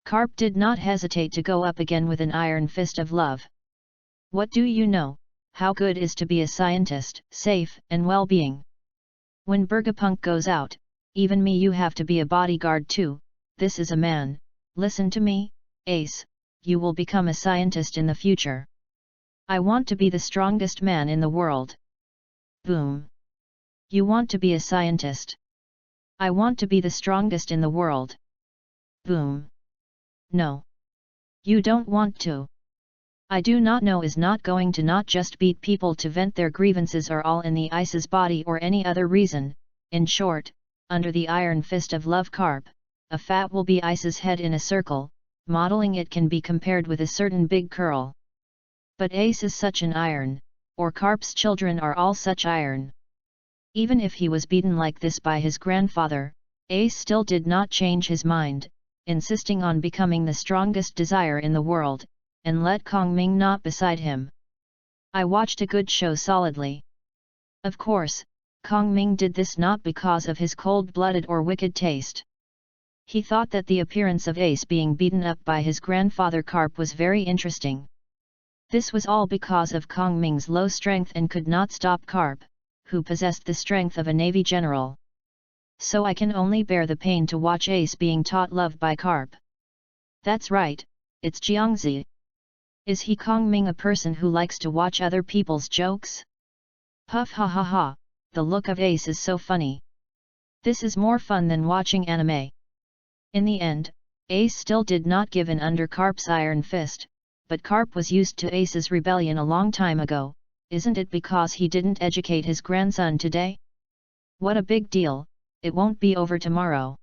Carp did not hesitate to go up again with an iron fist of love. What do you know, how good is to be a scientist, safe and well-being? When Bergapunk goes out, even me you have to be a bodyguard too. This is a man. Listen to me, Ace, you will become a scientist in the future. I want to be the strongest man in the world. Boom. You want to be a scientist? I want to be the strongest in the world. Boom. No. You don't want to. I do not know is not going to not just beat people to vent their grievances or all in the Ice's body or any other reason. In short, under the iron fist of love Carp, a fat will be Ice's head in a circle, modeling it can be compared with a certain big curl. But Ace is such an iron, or Carp's children are all such iron. Even if he was beaten like this by his grandfather, Ace still did not change his mind, insisting on becoming the strongest desire in the world, and let Kong Ming not beside him. I watched a good show solidly. Of course, Kong Ming did this not because of his cold-blooded or wicked taste. He thought that the appearance of Ace being beaten up by his grandfather Carp was very interesting. This was all because of Kong Ming's low strength and could not stop Carp, who possessed the strength of a Navy general. So I can only bear the pain to watch Ace being taught love by Carp. That's right, it's Jiangzi. Is he Kong Ming a person who likes to watch other people's jokes? Puff ha ha ha, the look of Ace is so funny. This is more fun than watching anime. In the end, Ace still did not give in under Carp's iron fist, but Carp was used to Ace's rebellion a long time ago. Isn't it because he didn't educate his grandson today? What a big deal, it won't be over tomorrow.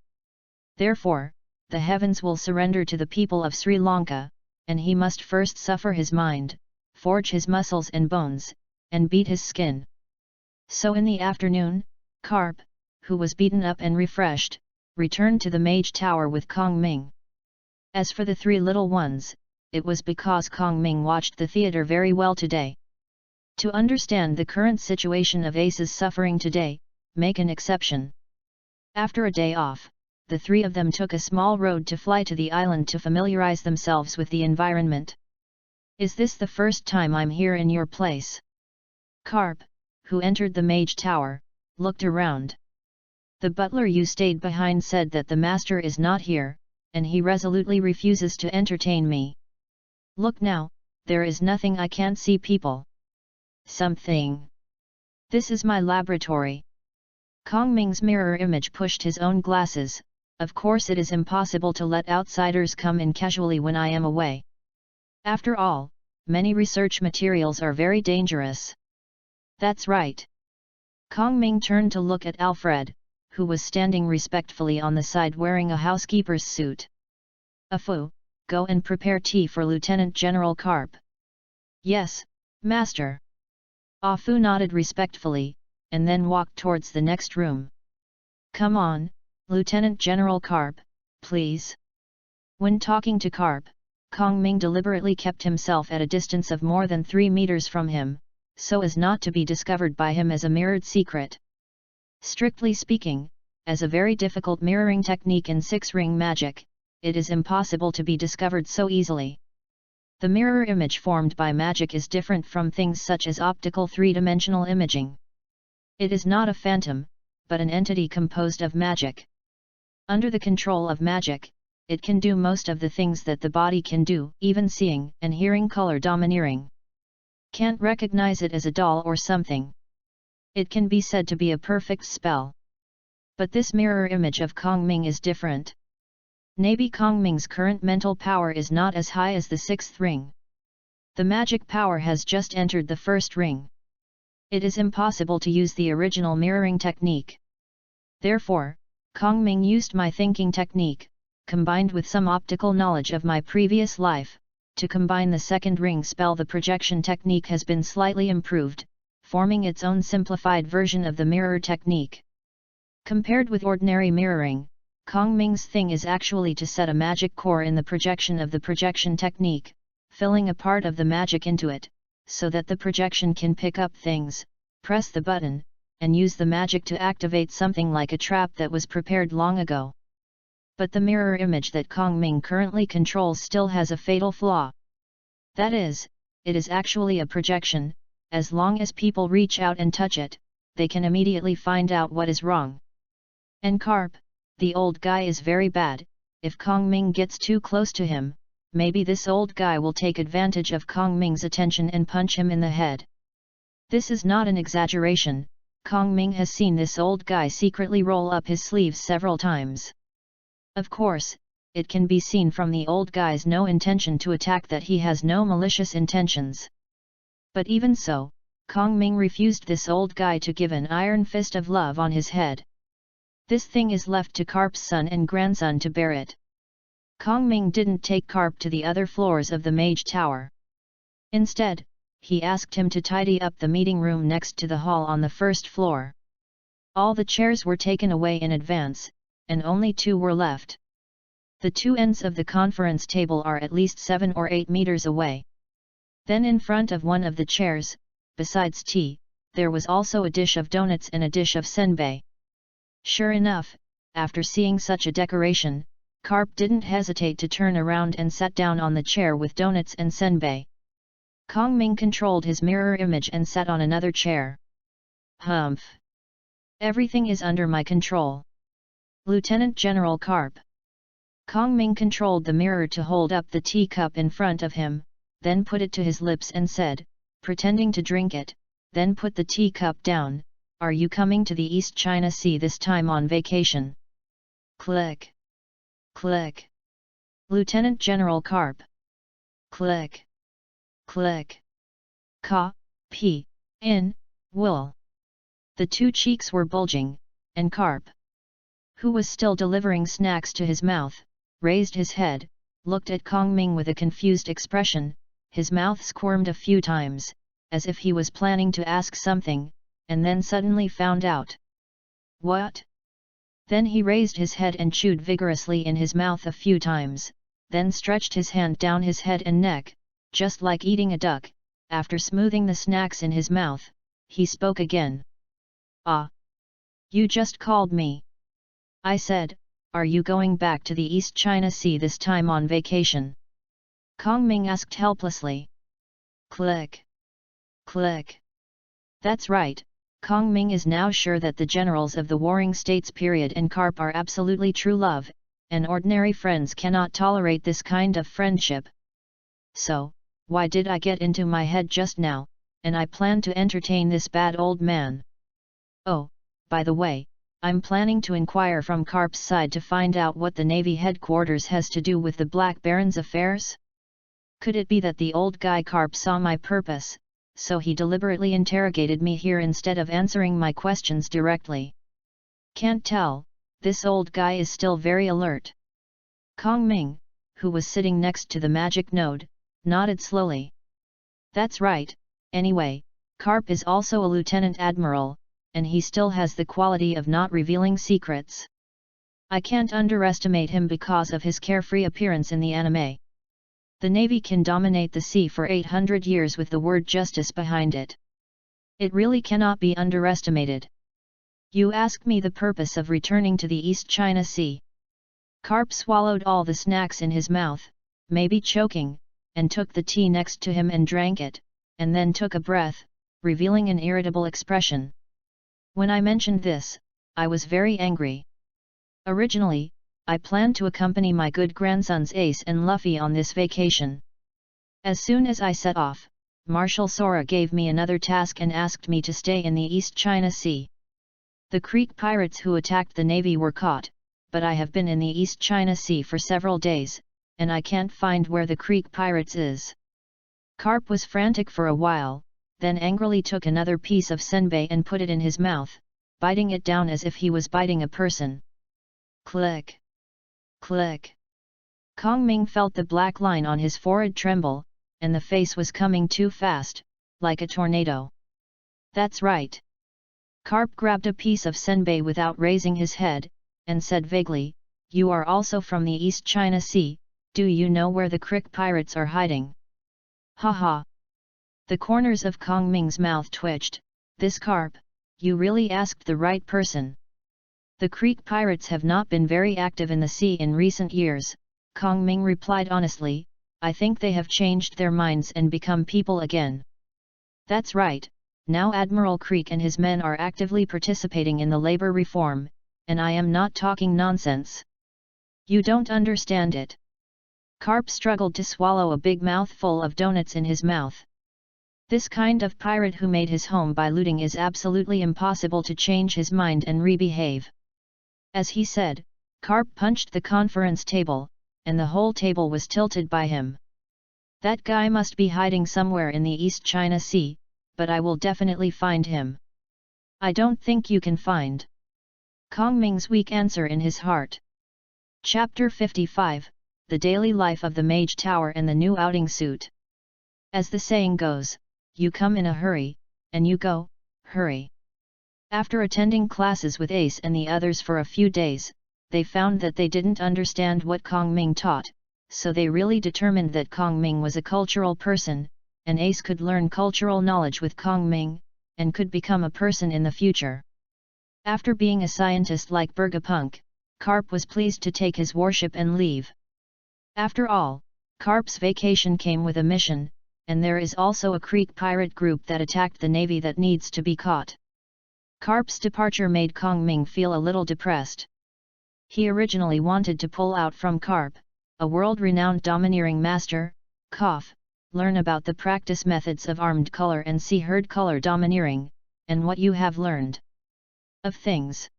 Therefore, the heavens will surrender to the people of Sri Lanka, and he must first suffer his mind, forge his muscles and bones, and beat his skin. So in the afternoon, Carp, who was beaten up and refreshed, returned to the Mage Tower with Kong Ming. As for the three little ones, it was because Kong Ming watched the theater very well today. To understand the current situation of Ace's suffering today, make an exception. After a day off, the three of them took a small road to fly to the island to familiarize themselves with the environment. Is this the first time I'm here in your place? Carp, who entered the Mage Tower, looked around. The butler you stayed behind said that the master is not here, and he resolutely refuses to entertain me. Look now, there is nothing I can't see people. Something. This is my laboratory. Kong Ming's mirror image pushed his own glasses. Of course it is impossible to let outsiders come in casually when I am away. After all, many research materials are very dangerous. That's right. Kong Ming turned to look at Alfred, who was standing respectfully on the side wearing a housekeeper's suit. Afu, go and prepare tea for Lieutenant General Carp. Yes, Master. Afu nodded respectfully, and then walked towards the next room. Come on, Lieutenant General Carp, please. When talking to Carp, Kong Ming deliberately kept himself at a distance of more than 3 meters from him, so as not to be discovered by him as a mirrored secret. Strictly speaking, as a very difficult mirroring technique in six-ring magic, it is impossible to be discovered so easily. The mirror image formed by magic is different from things such as optical three-dimensional imaging. It is not a phantom, but an entity composed of magic. Under the control of magic, it can do most of the things that the body can do, even seeing and hearing color domineering. Can't recognize it as a doll or something. It can be said to be a perfect spell. But this mirror image of Kong Ming is different. Maybe Kong Ming's current mental power is not as high as the 6th ring. The magic power has just entered the 1st ring. It is impossible to use the original mirroring technique. Therefore, Kong Ming used my thinking technique, combined with some optical knowledge of my previous life, to combine the 2nd ring spell. The projection technique has been slightly improved, forming its own simplified version of the mirror technique. Compared with ordinary mirroring, Kong Ming's thing is actually to set a magic core in the projection of the projection technique, filling a part of the magic into it, so that the projection can pick up things, press the button, and use the magic to activate something like a trap that was prepared long ago. But the mirror image that Kong Ming currently controls still has a fatal flaw. That is, it is actually a projection. As long as people reach out and touch it, they can immediately find out what is wrong. And Carp, the old guy, is very bad. If Kong Ming gets too close to him, maybe this old guy will take advantage of Kong Ming's attention and punch him in the head. This is not an exaggeration. Kong Ming has seen this old guy secretly roll up his sleeves several times. Of course, it can be seen from the old guy's no intention to attack that he has no malicious intentions. But even so, Kong Ming refused this old guy to give an iron fist of love on his head. This thing is left to Carp's son and grandson to bear it. Kong Ming didn't take Carp to the other floors of the Mage Tower. Instead, he asked him to tidy up the meeting room next to the hall on the first floor. All the chairs were taken away in advance, and only 2 were left. The 2 ends of the conference table are at least 7 or 8 meters away. Then in front of one of the chairs, besides tea, there was also a dish of donuts and a dish of senbei. Sure enough, after seeing such a decoration, Carp didn't hesitate to turn around and sat down on the chair with donuts and senbei. Kong Ming controlled his mirror image and sat on another chair. Humph! Everything is under my control. Lieutenant General Carp. Kong Ming controlled the mirror to hold up the teacup in front of him, then put it to his lips and said, pretending to drink it, then put the teacup down, "Are you coming to the East China Sea this time on vacation?" Click. Click. Lieutenant General Carp. Click. Click. Ka, P, in, will. The 2 cheeks were bulging, and Carp, who was still delivering snacks to his mouth, raised his head, looked at Kong Ming with a confused expression. His mouth squirmed a few times, as if he was planning to ask something, and then suddenly found out. What? Then he raised his head and chewed vigorously in his mouth a few times, then stretched his hand down his head and neck, just like eating a duck. After smoothing the snacks in his mouth, he spoke again. Ah! You just called me. I said, are you going back to the East China Sea this time on vacation? Kong Ming asked helplessly. Click. Click. That's right, Kong Ming is now sure that the generals of the Warring States period and Carp are absolutely true love, and ordinary friends cannot tolerate this kind of friendship. So, why did I get into my head just now, and I plan to entertain this bad old man? Oh, by the way, I'm planning to inquire from Carp's side to find out what the Navy headquarters has to do with the Black Baron's affairs? Could it be that the old guy Carp saw my purpose, so he deliberately interrogated me here instead of answering my questions directly? Can't tell, this old guy is still very alert. Kong Ming, who was sitting next to the magic node, nodded slowly. That's right, anyway, Carp is also a lieutenant admiral, and he still has the quality of not revealing secrets. I can't underestimate him because of his carefree appearance in the anime. The Navy can dominate the sea for 800 years with the word justice behind it. It really cannot be underestimated. You ask me the purpose of returning to the East China Sea. Carp swallowed all the snacks in his mouth, maybe choking, and took the tea next to him and drank it, and then took a breath, revealing an irritable expression. When I mentioned this, I was very angry. Originally, I planned to accompany my good grandsons Ace and Luffy on this vacation. As soon as I set off, Marshal Sora gave me another task and asked me to stay in the East China Sea. The Creek pirates who attacked the Navy were caught, but I have been in the East China Sea for several days, and I can't find where the Creek pirates is. Carp was frantic for a while, then angrily took another piece of senbei and put it in his mouth, biting it down as if he was biting a person. Click. Click. Kong Ming felt the black line on his forehead tremble, and the face was coming too fast, like a tornado. That's right. Carp grabbed a piece of senbei without raising his head, and said vaguely, you are also from the East China Sea, do you know where the Creek pirates are hiding? Ha ha. The corners of Kong Ming's mouth twitched. This Carp, you really asked the right person. The Creek pirates have not been very active in the sea in recent years, Kong Ming replied honestly. I think they have changed their minds and become people again. That's right, now Admiral Creek and his men are actively participating in the labor reform, and I am not talking nonsense. You don't understand it. Carp struggled to swallow a big mouthful of donuts in his mouth. This kind of pirate who made his home by looting is absolutely impossible to change his mind and rebehave. As he said, Carp punched the conference table, and the whole table was tilted by him. That guy must be hiding somewhere in the East China Sea, but I will definitely find him. I don't think you can find. Kong Ming's weak answer in his heart. Chapter 55, The Daily Life of the Mage Tower and the New Outing Suit. As the saying goes, you come in a hurry, and you go, hurry. After attending classes with Ace and the others for a few days, they found that they didn't understand what Kong Ming taught, so they really determined that Kong Ming was a cultural person, and Ace could learn cultural knowledge with Kong Ming, and could become a person in the future. After being a scientist like Burgapunk, Carp was pleased to take his warship and leave. After all, Carp's vacation came with a mission, and there is also a Creek pirate group that attacked the navy that needs to be caught. Carp's departure made Kong Ming feel a little depressed. He originally wanted to pull out from Carp, a world-renowned domineering master, learn about the practice methods of armed color and sea herd color domineering, and what you have learned of things.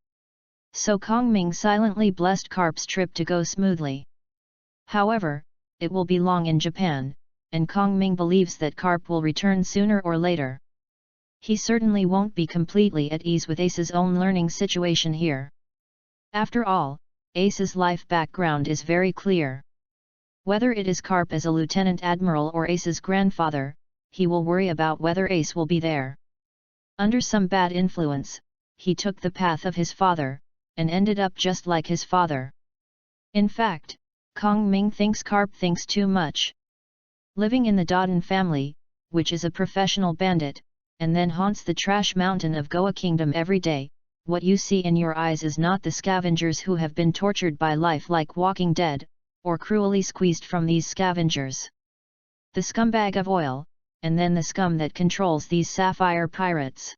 So Kong Ming silently blessed Carp's trip to go smoothly. However, it will be long in Japan, and Kong Ming believes that Carp will return sooner or later. He certainly won't be completely at ease with Ace's own learning situation here. After all, Ace's life background is very clear. Whether it is Carp as a lieutenant admiral or Ace's grandfather, he will worry about whether Ace will be there. Under some bad influence, he took the path of his father, and ended up just like his father. In fact, Kong Ming thinks Carp thinks too much. Living in the Dodon family, which is a professional bandit, and then haunts the trash mountain of Goa Kingdom every day, what you see in your eyes is not the scavengers who have been tortured by life like Walking Dead, or cruelly squeezed from these scavengers. The scumbag of oil, and then the scum that controls these sapphire pirates.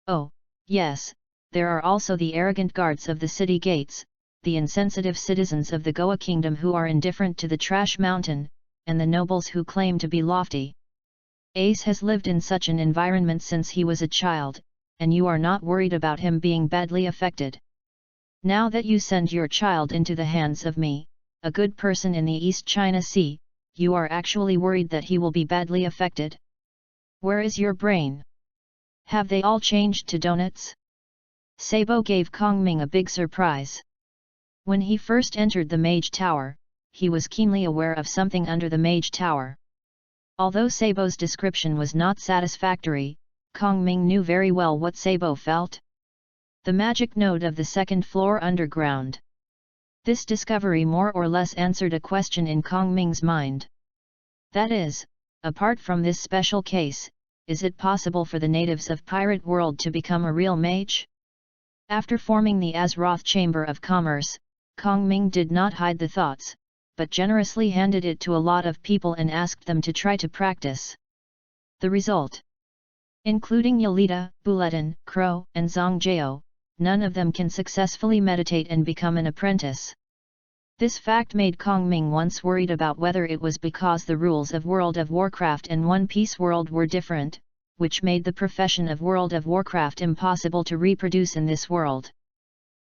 Oh, yes, there are also the arrogant guards of the city gates, the insensitive citizens of the Goa Kingdom who are indifferent to the trash mountain, and the nobles who claim to be lofty. Ace has lived in such an environment since he was a child, and you are not worried about him being badly affected. Now that you send your child into the hands of me, a good person in the East China Sea, you are actually worried that he will be badly affected? Where is your brain? Have they all changed to donuts? Sabo gave Kong Ming a big surprise. When he first entered the Mage Tower, he was keenly aware of something under the Mage Tower. Although Sabo's description was not satisfactory, Kong Ming knew very well what Sabo felt. The magic node of the second floor underground. This discovery more or less answered a question in Kong Ming's mind. That is, apart from this special case, is it possible for the natives of Pirate World to become a real mage? After forming the Azeroth Chamber of Commerce, Kong Ming did not hide the thoughts, but generously handed it to a lot of people and asked them to try to practice. The result? Including Yelita, Bulletin, Crow, and Zongjao, none of them can successfully meditate and become an apprentice. This fact made Kong Ming once worried about whether it was because the rules of World of Warcraft and One Piece World were different, which made the profession of World of Warcraft impossible to reproduce in this world.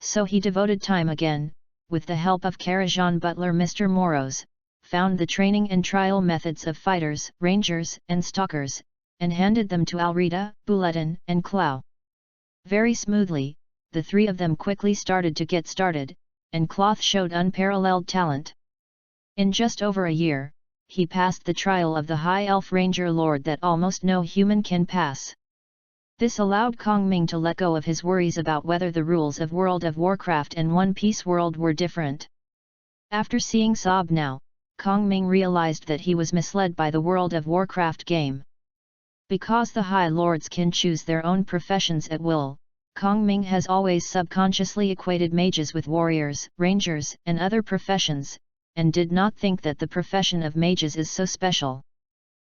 So he devoted time again, with the help of Karajan butler Mr. Moros, found the training and trial methods of fighters, rangers, and stalkers, and handed them to Alrita, Bulletin, and Clow. Very smoothly, the three of them quickly started to get started, and Cloth showed unparalleled talent. In just over a year, he passed the trial of the High Elf Ranger Lord that almost no human can pass. This allowed Kong Ming to let go of his worries about whether the rules of World of Warcraft and One Piece World were different. After seeing Sob now, Kong Ming realized that he was misled by the World of Warcraft game. Because the High Lords can choose their own professions at will, Kong Ming has always subconsciously equated mages with warriors, rangers, and other professions, and did not think that the profession of mages is so special.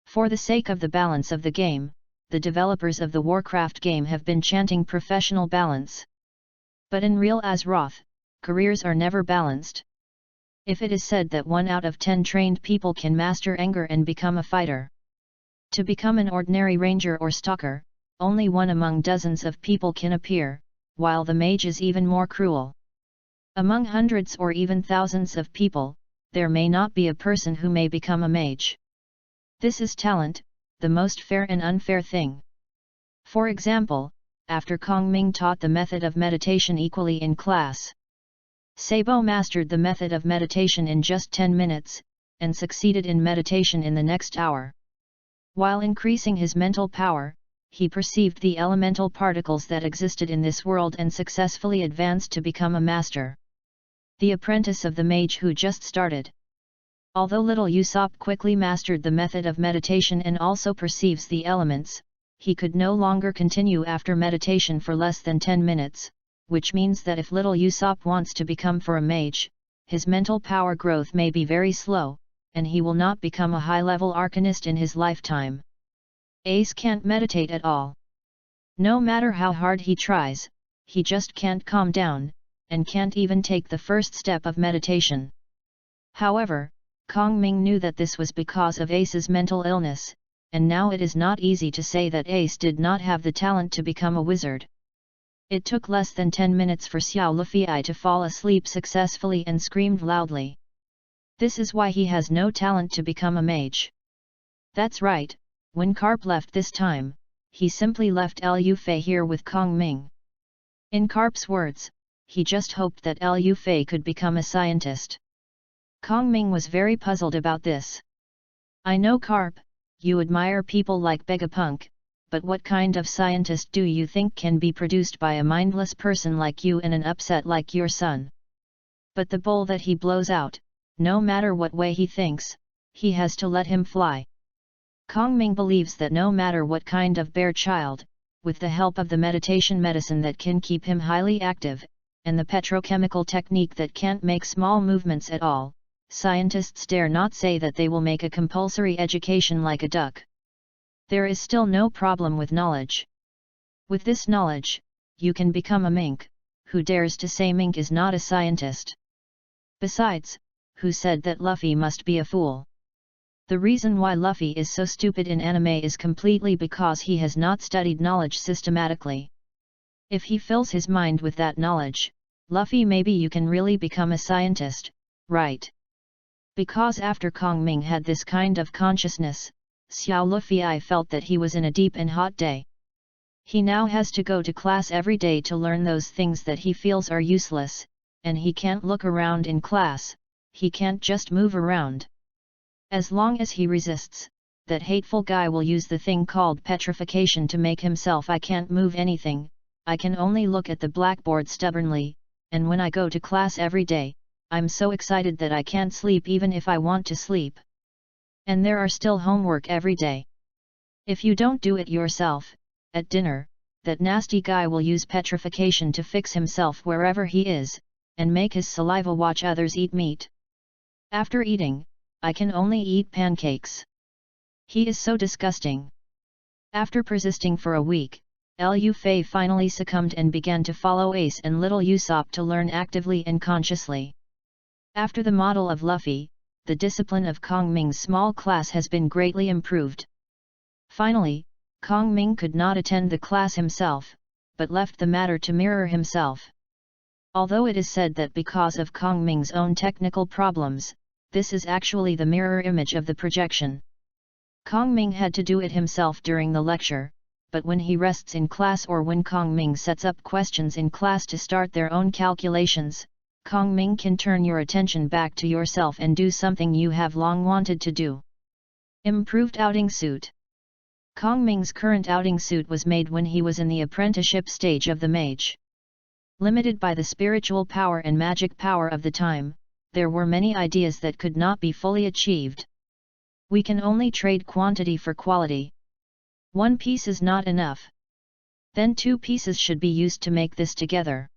For the sake of the balance of the game, the developers of the Warcraft game have been chanting professional balance. But in real Azeroth, careers are never balanced. If it is said that 1 out of 10 trained people can master anger and become a fighter, to become an ordinary ranger or stalker, only one among dozens of people can appear, while the mage is even more cruel. Among hundreds or even thousands of people, there may not be a person who may become a mage. This is talent, the most fair and unfair thing. For example, after Kong Ming taught the method of meditation equally in class, Sabo mastered the method of meditation in just 10 minutes, and succeeded in meditation in the next hour. While increasing his mental power, he perceived the elemental particles that existed in this world and successfully advanced to become a master. The apprentice of the mage who just started. Although little Usopp quickly mastered the method of meditation and also perceives the elements, he could no longer continue after meditation for less than 10 minutes, which means that if little Usopp wants to become for a mage, his mental power growth may be very slow, and he will not become a high-level arcanist in his lifetime. Ace can't meditate at all. No matter how hard he tries, he just can't calm down, and can't even take the first step of meditation. However, Kong Ming knew that this was because of Ace's mental illness, and now it is not easy to say that Ace did not have the talent to become a wizard. It took less than 10 minutes for Xiao Lufei to fall asleep successfully and screamed loudly. This is why he has no talent to become a mage. That's right, when Carp left this time, he simply left Lu Fei here with Kong Ming. In Carp's words, he just hoped that Lu Fei could become a scientist. Kong Ming was very puzzled about this. I know Carp, you admire people like Vegapunk, but what kind of scientist do you think can be produced by a mindless person like you and an upset like your son? But the bull that he blows out, no matter what way he thinks, he has to let him fly. Kong Ming believes that no matter what kind of bear child, with the help of the meditation medicine that can keep him highly active, and the petrochemical technique that can't make small movements at all, scientists dare not say that they will make a compulsory education like a duck. There is still no problem with knowledge. With this knowledge, you can become a mink. Who dares to say mink is not a scientist? Besides, who said that Luffy must be a fool? The reason why Luffy is so stupid in anime is completely because he has not studied knowledge systematically. If he fills his mind with that knowledge, Luffy, maybe you can really become a scientist, right? Because after Kong Ming had this kind of consciousness, Xiao Lufei felt that he was in a deep and hot day. He now has to go to class every day to learn those things that he feels are useless, and he can't look around in class, he can't just move around. As long as he resists, that hateful guy will use the thing called petrification to make himself I can't move anything, I can only look at the blackboard stubbornly, and when I go to class every day, I'm so excited that I can't sleep even if I want to sleep. And there are still homework every day. If you don't do it yourself, at dinner, that nasty guy will use petrification to fix himself wherever he is, and make his saliva watch others eat meat. After eating, I can only eat pancakes. He is so disgusting. After persisting for a week, Lu Fei finally succumbed and began to follow Ace and little Usopp to learn actively and consciously. After the model of Luffy, the discipline of Kong Ming's small class has been greatly improved. Finally, Kong Ming could not attend the class himself, but left the matter to Mirror himself. Although it is said that because of Kong Ming's own technical problems, this is actually the mirror image of the projection. Kong Ming had to do it himself during the lecture, but when he rests in class or when Kong Ming sets up questions in class to start their own calculations, Kong Ming can turn your attention back to yourself and do something you have long wanted to do. Improved outing suit. Kong Ming's current outing suit was made when he was in the apprenticeship stage of the mage. Limited by the spiritual power and magic power of the time, there were many ideas that could not be fully achieved. We can only trade quantity for quality. One piece is not enough. Then 2 pieces should be used to make this together.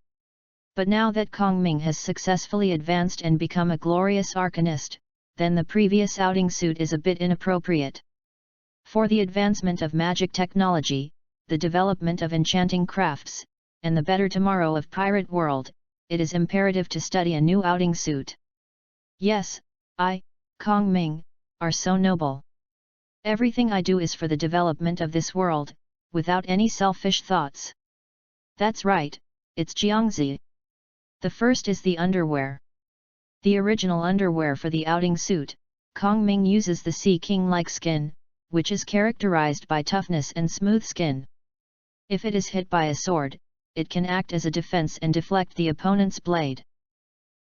But now that Kongming has successfully advanced and become a glorious arcanist, then the previous outing suit is a bit inappropriate. For the advancement of magic technology, the development of enchanting crafts, and the better tomorrow of pirate world, it is imperative to study a new outing suit. Yes, I, Kongming, are so noble. Everything I do is for the development of this world, without any selfish thoughts. That's right, it's Jiangzi. The first is the underwear. The original underwear for the outing suit, Kongming uses the Sea King-like skin, which is characterized by toughness and smooth skin. If it is hit by a sword, it can act as a defense and deflect the opponent's blade.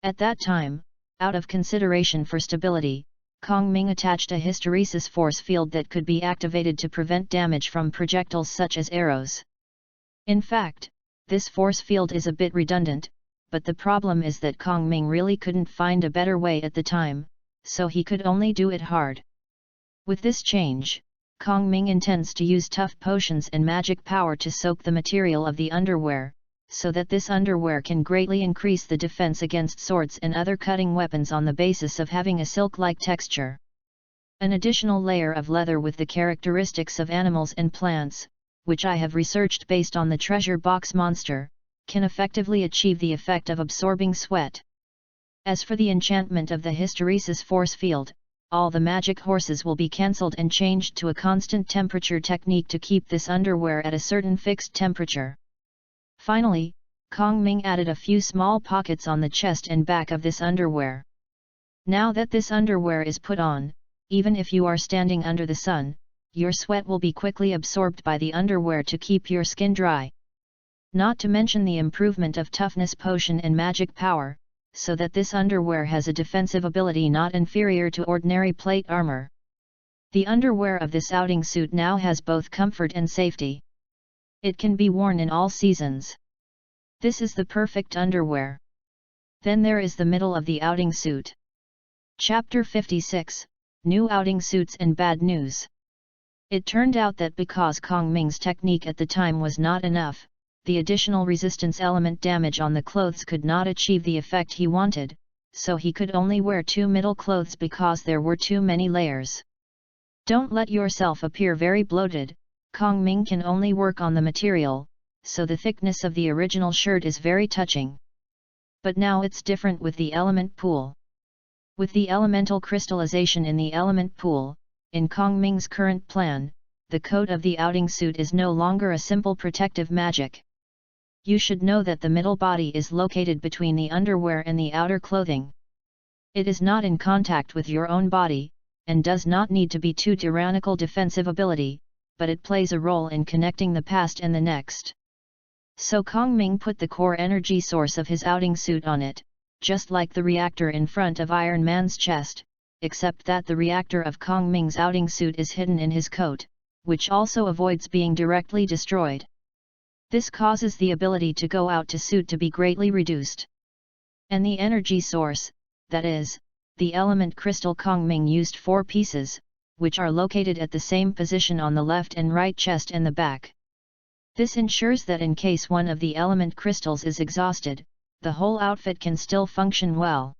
At that time, out of consideration for stability, Kongming attached a hysteresis force field that could be activated to prevent damage from projectiles such as arrows. In fact, this force field is a bit redundant, but the problem is that Kongming really couldn't find a better way at the time, so he could only do it hard. With this change, Kongming intends to use tough potions and magic power to soak the material of the underwear, so that this underwear can greatly increase the defense against swords and other cutting weapons on the basis of having a silk-like texture. An additional layer of leather with the characteristics of animals and plants, which I have researched based on the treasure box monster, can effectively achieve the effect of absorbing sweat. As for the enchantment of the hysteresis force field, all the magic horses will be cancelled and changed to a constant temperature technique to keep this underwear at a certain fixed temperature. Finally, Kongming added a few small pockets on the chest and back of this underwear. Now that this underwear is put on, even if you are standing under the sun, your sweat will be quickly absorbed by the underwear to keep your skin dry. Not to mention the improvement of toughness potion and magic power, so that this underwear has a defensive ability not inferior to ordinary plate armor. The underwear of this outing suit now has both comfort and safety. It can be worn in all seasons. This is the perfect underwear. Then there is the middle of the outing suit. Chapter 56, New Outing Suits and Bad News. It turned out that because Kongming's technique at the time was not enough, the additional resistance element damage on the clothes could not achieve the effect he wanted, so he could only wear 2 middle clothes because there were too many layers. Don't let yourself appear very bloated. Kongming can only work on the material, so the thickness of the original shirt is very touching. But now it's different with the element pool. With the elemental crystallization in the element pool, in Kongming's current plan, the coat of the outing suit is no longer a simple protective magic. You should know that the middle body is located between the underwear and the outer clothing. It is not in contact with your own body, and does not need to be too tyrannical defensive ability, but it plays a role in connecting the past and the next. So Kongming put the core energy source of his outing suit on it, just like the reactor in front of Iron Man's chest, except that the reactor of Kongming's outing suit is hidden in his coat, which also avoids being directly destroyed. This causes the ability to go out to suit to be greatly reduced. And the energy source, that is, the element crystal Kongming used 4 pieces, which are located at the same position on the left and right chest and the back. This ensures that in case one of the element crystals is exhausted, the whole outfit can still function well.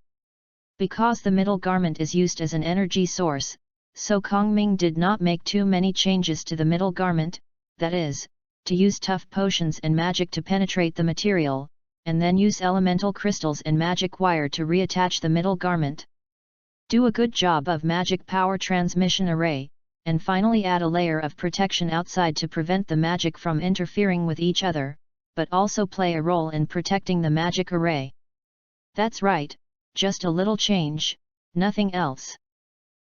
Because the middle garment is used as an energy source, so Kongming did not make too many changes to the middle garment, that is, to use tough potions and magic to penetrate the material, and then use elemental crystals and magic wire to reattach the middle garment. Do a good job of magic power transmission array, and finally add a layer of protection outside to prevent the magic from interfering with each other, but also play a role in protecting the magic array. That's right, just a little change, nothing else.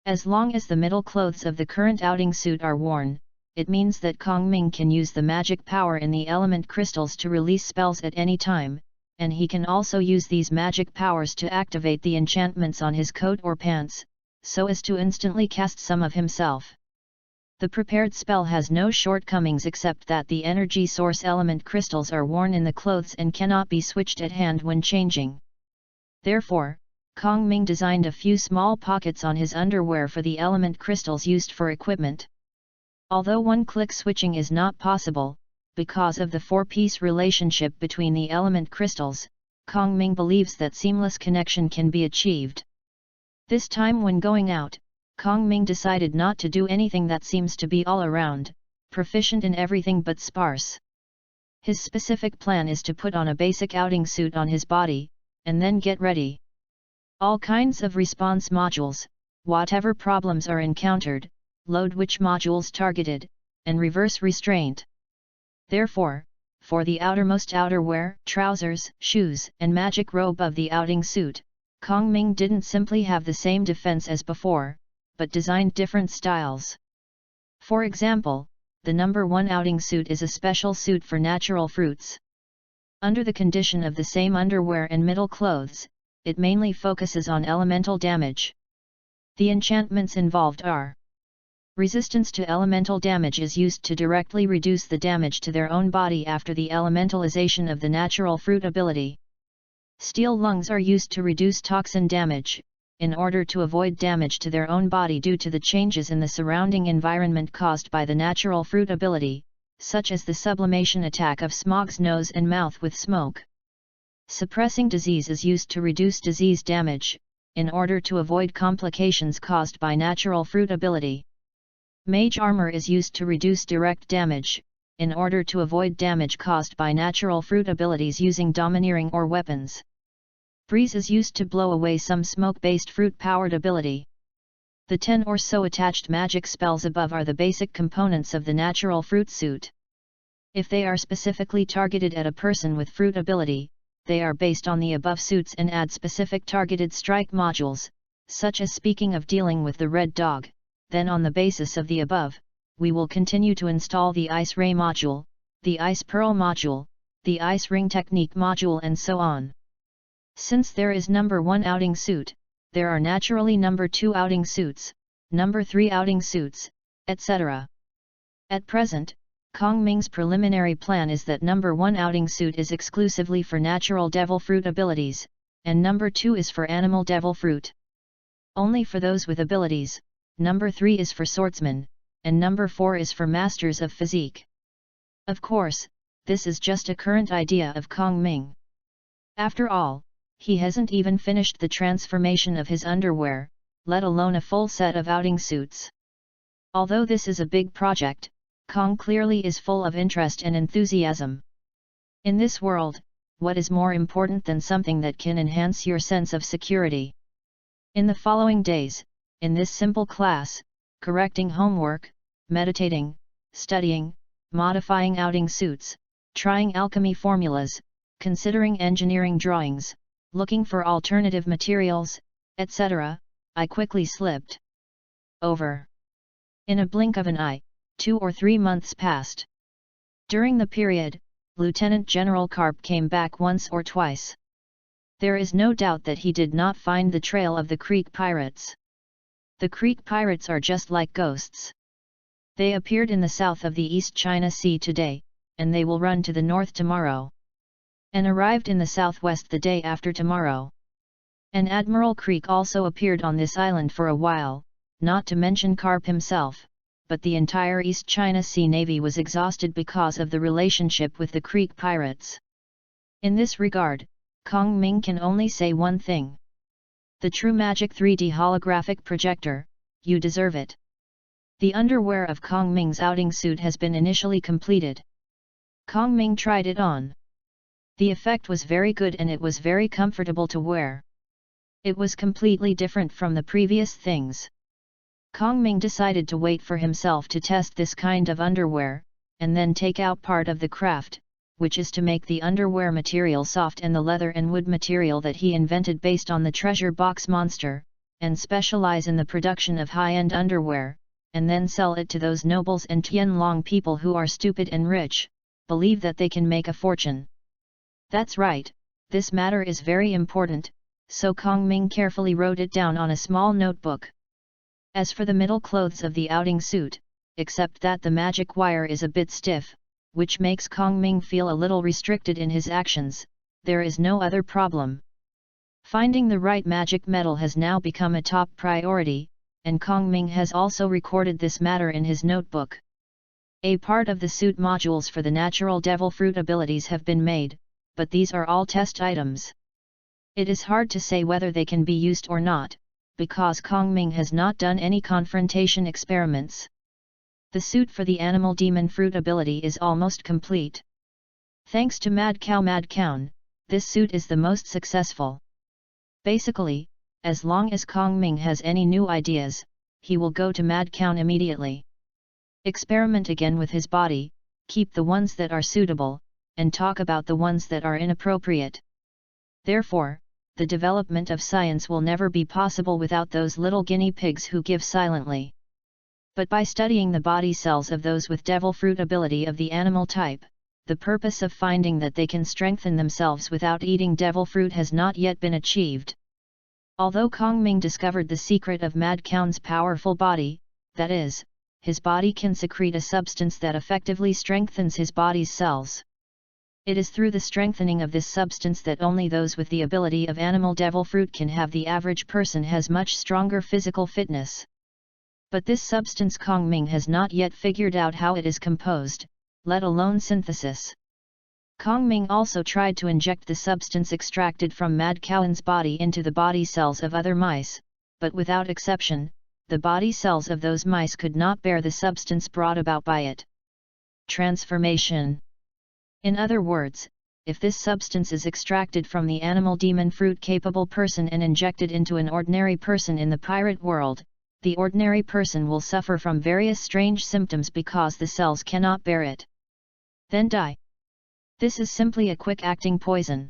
As long as the middle clothes of the current outing suit are worn, it means that Kongming can use the magic power in the element crystals to release spells at any time, and he can also use these magic powers to activate the enchantments on his coat or pants, so as to instantly cast some of himself. The prepared spell has no shortcomings except that the energy source element crystals are worn in the clothes and cannot be switched at hand when changing. Therefore, Kongming designed a few small pockets on his underwear for the element crystals used for equipment. Although one-click switching is not possible, because of the four-piece relationship between the element crystals, Kong Ming believes that seamless connection can be achieved. This time when going out, Kong Ming decided not to do anything that seems to be all around, proficient in everything but sparse. His specific plan is to put on a basic outing suit on his body, and then get ready. All kinds of response modules, whatever problems are encountered, load which modules targeted, and reverse restraint. Therefore, for the outermost outerwear, trousers, shoes, and magic robe of the outing suit, Kong Ming didn't simply have the same defense as before, but designed different styles. For example, the number 1 outing suit is a special suit for natural fruits. Under the condition of the same underwear and middle clothes, it mainly focuses on elemental damage. The enchantments involved are: resistance to elemental damage is used to directly reduce the damage to their own body after the elementalization of the natural fruit ability. Steel lungs are used to reduce toxin damage, in order to avoid damage to their own body due to the changes in the surrounding environment caused by the natural fruit ability, such as the sublimation attack of Smog's nose and mouth with smoke. Suppressing disease is used to reduce disease damage, in order to avoid complications caused by natural fruit ability. Mage armor is used to reduce direct damage, in order to avoid damage caused by natural fruit abilities using domineering or weapons. Breeze is used to blow away some smoke-based fruit-powered ability. The 10 or so attached magic spells above are the basic components of the natural fruit suit. If they are specifically targeted at a person with fruit ability, they are based on the above suits and add specific targeted strike modules, such as speaking of dealing with the red dog. Then on the basis of the above, we will continue to install the Ice Ray module, the Ice Pearl module, the Ice Ring Technique module and so on. Since there is number 1 outing suit, there are naturally number 2 outing suits, number 3 outing suits, etc. At present, Kong Ming's preliminary plan is that number 1 outing suit is exclusively for natural devil fruit abilities, and number 2 is for animal devil fruit. Only for those with abilities, number 3 is for swordsmen, and number 4 is for masters of physique. Of course, this is just a current idea of Kong Ming. After all, he hasn't even finished the transformation of his underwear, let alone a full set of outing suits. Although this is a big project, Kong clearly is full of interest and enthusiasm. In this world, what is more important than something that can enhance your sense of security? In the following days, in this simple class, correcting homework, meditating, studying, modifying outing suits, trying alchemy formulas, considering engineering drawings, looking for alternative materials, etc., I quickly slipped over. In a blink of an eye, 2 or 3 months passed. During the period, Lieutenant General Karp came back once or twice. There is no doubt that he did not find the trail of the Creek pirates. The Creek pirates are just like ghosts. They appeared in the south of the East China Sea today, and they will run to the north tomorrow. And arrived in the southwest the day after tomorrow. And Admiral Creek also appeared on this island for a while, not to mention Karp himself, but the entire East China Sea Navy was exhausted because of the relationship with the Creek pirates. In this regard, Kong Ming can only say one thing. The True Magic 3D holographic projector, you deserve it. The underwear of Kong Ming's outing suit has been initially completed. Kong Ming tried it on. The effect was very good and it was very comfortable to wear. It was completely different from the previous things. Kong Ming decided to wait for himself to test this kind of underwear, and then take out part of the craft, which is to make the underwear material soft and the leather and wood material that he invented based on the treasure box monster, and specialize in the production of high-end underwear, and then sell it to those nobles and Tianlong people who are stupid and rich, believe that they can make a fortune. That's right, this matter is very important, so Kong Ming carefully wrote it down on a small notebook. As for the middle clothes of the outing suit, except that the magic wire is a bit stiff, which makes Kong Ming feel a little restricted in his actions, there is no other problem. Finding the right magic metal has now become a top priority, and Kong Ming has also recorded this matter in his notebook. A part of the suit modules for the natural devil fruit abilities have been made, but these are all test items. It is hard to say whether they can be used or not, because Kongming has not done any confrontation experiments. The suit for the animal demon fruit ability is almost complete. Thanks to Mad Cow, this suit is the most successful. Basically, as long as Kongming has any new ideas, he will go to Mad Cow immediately. Experiment again with his body, keep the ones that are suitable, and talk about the ones that are inappropriate. Therefore, the development of science will never be possible without those little guinea pigs who give silently. But by studying the body cells of those with devil fruit ability of the animal type, the purpose of finding that they can strengthen themselves without eating devil fruit has not yet been achieved. Although Kongming discovered the secret of Mad Cow's powerful body, that is, his body can secrete a substance that effectively strengthens his body's cells. It is through the strengthening of this substance that only those with the ability of animal devil fruit can have. The average person has much stronger physical fitness. But this substance Kongming has not yet figured out how it is composed, let alone synthesis. Kongming also tried to inject the substance extracted from Mad Cow's body into the body cells of other mice, but without exception, the body cells of those mice could not bear the substance brought about by it. Transformation. In other words, if this substance is extracted from the animal demon fruit capable person and injected into an ordinary person in the pirate world, the ordinary person will suffer from various strange symptoms because the cells cannot bear it. Then die. This is simply a quick-acting poison.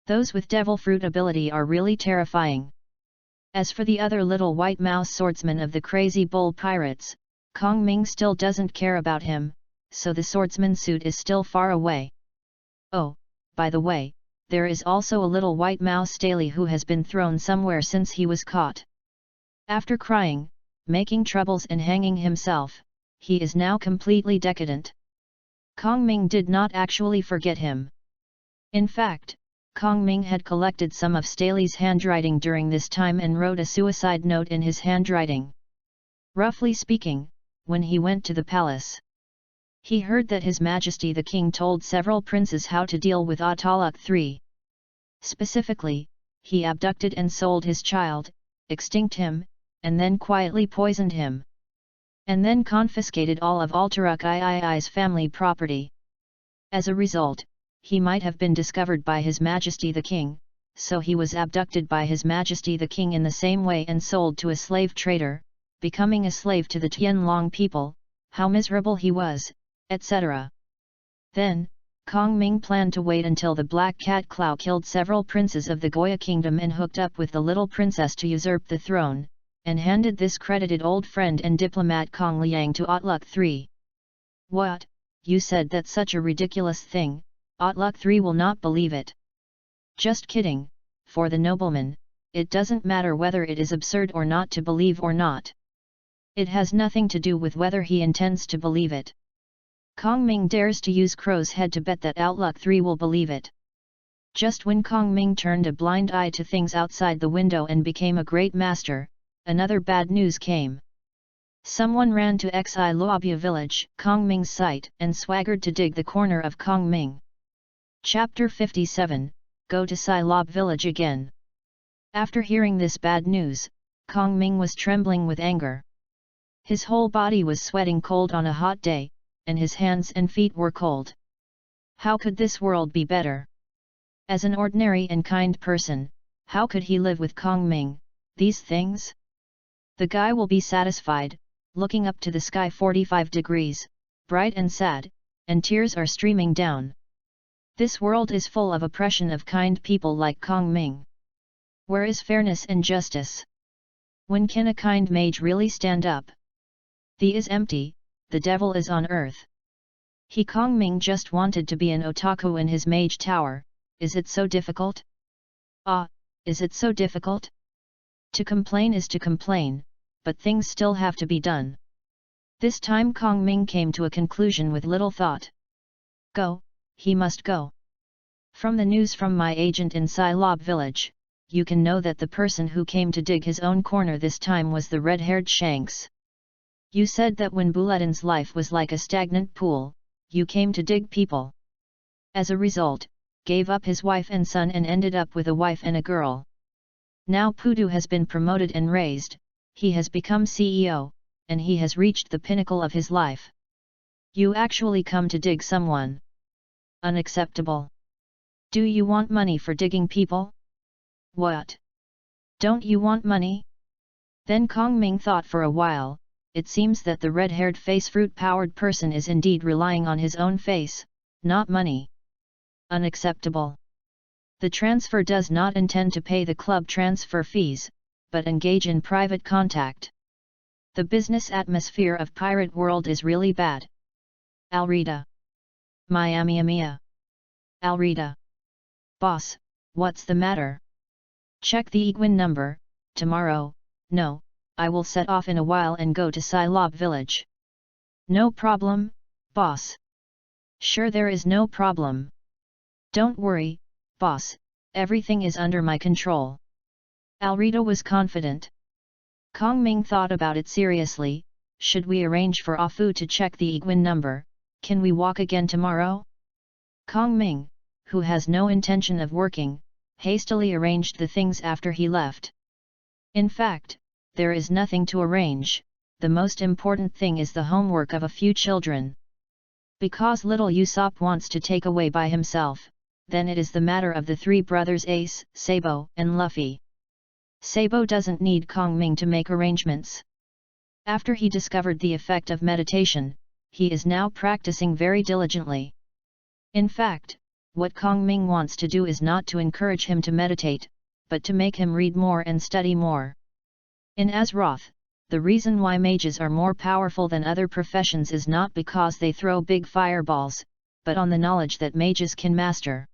Those with devil fruit ability are really terrifying. As for the other little white mouse swordsman of the Crazy Bull Pirates, Kongming still doesn't care about him, so the swordsman suit is still far away. Oh, by the way, there is also a little white mouse Staley who has been thrown somewhere since he was caught. After crying, making troubles and hanging himself, he is now completely decadent. Kongming did not actually forget him. In fact, Kongming had collected some of Staley's handwriting during this time and wrote a suicide note in his handwriting. Roughly speaking, when he went to the palace, he heard that His Majesty the King told several princes how to deal with Audiobook 3. Specifically, he abducted and sold his child, extinct him, and then quietly poisoned him. And then confiscated all of Audiobook III's family property. As a result, he might have been discovered by His Majesty the King, so he was abducted by His Majesty the King in the same way and sold to a slave trader, becoming a slave to the Tianlong people, how miserable he was, etc. Then, Kongming planned to wait until the Black Cat Clow killed several princes of the Goya kingdom and hooked up with the little princess to usurp the throne, and handed this credited old friend and diplomat Kong Liang to Audiobook 3. What, you said that such a ridiculous thing, Audiobook 3 will not believe it. Just kidding, for the nobleman, it doesn't matter whether it is absurd or not to believe or not. It has nothing to do with whether he intends to believe it. Kongming dares to use Crow's head to bet that Audiobook 3 will believe it. Just when Kongming turned a blind eye to things outside the window and became a great master, another bad news came. Someone ran to Xilobia village, Kongming's site, and swaggered to dig the corner of Kongming. Chapter 57, Go to Silob village again. After hearing this bad news, Kongming was trembling with anger. His whole body was sweating cold on a hot day, and his hands and feet were cold. How could this world be better? As an ordinary and kind person, how could he live with Kongming, these things? The guy will be satisfied, looking up to the sky 45 degrees, bright and sad, and tears are streaming down. This world is full of oppression of kind people like Kongming. Where is fairness and justice? When can a kind mage really stand up? The is empty, the devil is on earth. Kongming just wanted to be an otaku in his mage tower, is it so difficult? Ah, is it so difficult? To complain is to complain, but things still have to be done. This time Kongming came to a conclusion with little thought. Go, he must go. From the news from my agent in Silob village, you can know that the person who came to dig his own corner this time was the red-haired Shanks. You said that when Bulatin's life was like a stagnant pool, you came to dig people. As a result, gave up his wife and son and ended up with a wife and a girl. Now Pudu has been promoted and raised, he has become CEO, and he has reached the pinnacle of his life. You actually come to dig someone. Unacceptable. Do you want money for digging people? What? Don't you want money? Then Kong Ming thought for a while. It seems that the red-haired face fruit-powered person is indeed relying on his own face, not money. Unacceptable. The transfer does not intend to pay the club transfer fees, but engage in private contact. The business atmosphere of Pirate World is really bad. Alrita. Miami Amia. Alrita. Boss, what's the matter? Check the Egwin number, tomorrow. No, I will set off in a while and go to Silob village. No problem, boss. Sure, there is no problem. Don't worry, boss, everything is under my control. Alrita was confident. Kong Ming thought about it seriously. Should we arrange for Afu to check the Egwin number? Can we walk again tomorrow? Kong Ming, who has no intention of working, hastily arranged the things after he left. In fact, there is nothing to arrange, the most important thing is the homework of a few children. Because little Usopp wants to take away by himself, then it is the matter of the three brothers Ace, Sabo, and Luffy. Sabo doesn't need Kong Ming to make arrangements. After he discovered the effect of meditation, he is now practicing very diligently. In fact, what Kong Ming wants to do is not to encourage him to meditate, but to make him read more and study more. In Azeroth, the reason why mages are more powerful than other professions is not because they throw big fireballs, but on the knowledge that mages can master.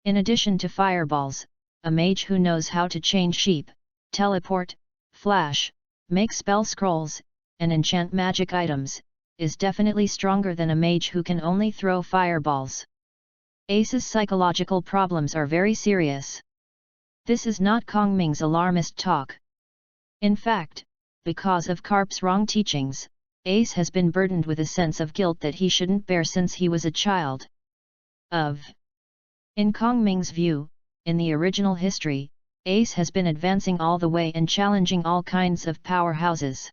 In addition to fireballs, a mage who knows how to change sheep, teleport, flash, make spell scrolls, and enchant magic items, is definitely stronger than a mage who can only throw fireballs. Ace's psychological problems are very serious. This is not Kong Ming's alarmist talk. In fact, because of Carp's wrong teachings, Ace has been burdened with a sense of guilt that he shouldn't bear since he was a child. In Kong Ming's view, in the original history, Ace has been advancing all the way and challenging all kinds of powerhouses.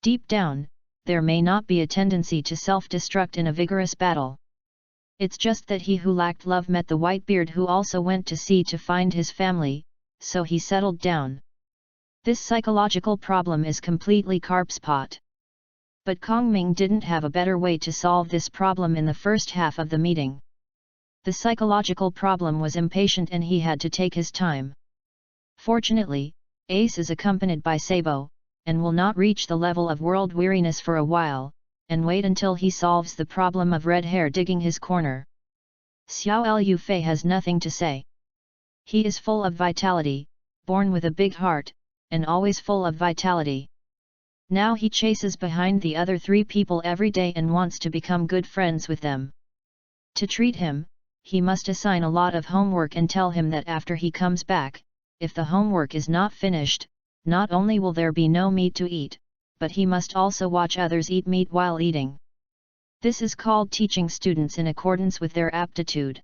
Deep down, there may not be a tendency to self-destruct in a vigorous battle. It's just that he who lacked love met the Whitebeard who also went to sea to find his family, so he settled down. This psychological problem is completely Carp's pot. But Kong Ming didn't have a better way to solve this problem in the first half of the meeting. The psychological problem was impatient and he had to take his time. Fortunately, Ace is accompanied by Sabo, and will not reach the level of world weariness for a while, and wait until he solves the problem of red hair digging his corner. Xiao Lu Fei has nothing to say. He is full of vitality, born with a big heart, and always full of vitality. Now he chases behind the other three people every day and wants to become good friends with them. To treat him, he must assign a lot of homework and tell him that after he comes back, if the homework is not finished, not only will there be no meat to eat, but he must also watch others eat meat while eating. This is called teaching students in accordance with their aptitude.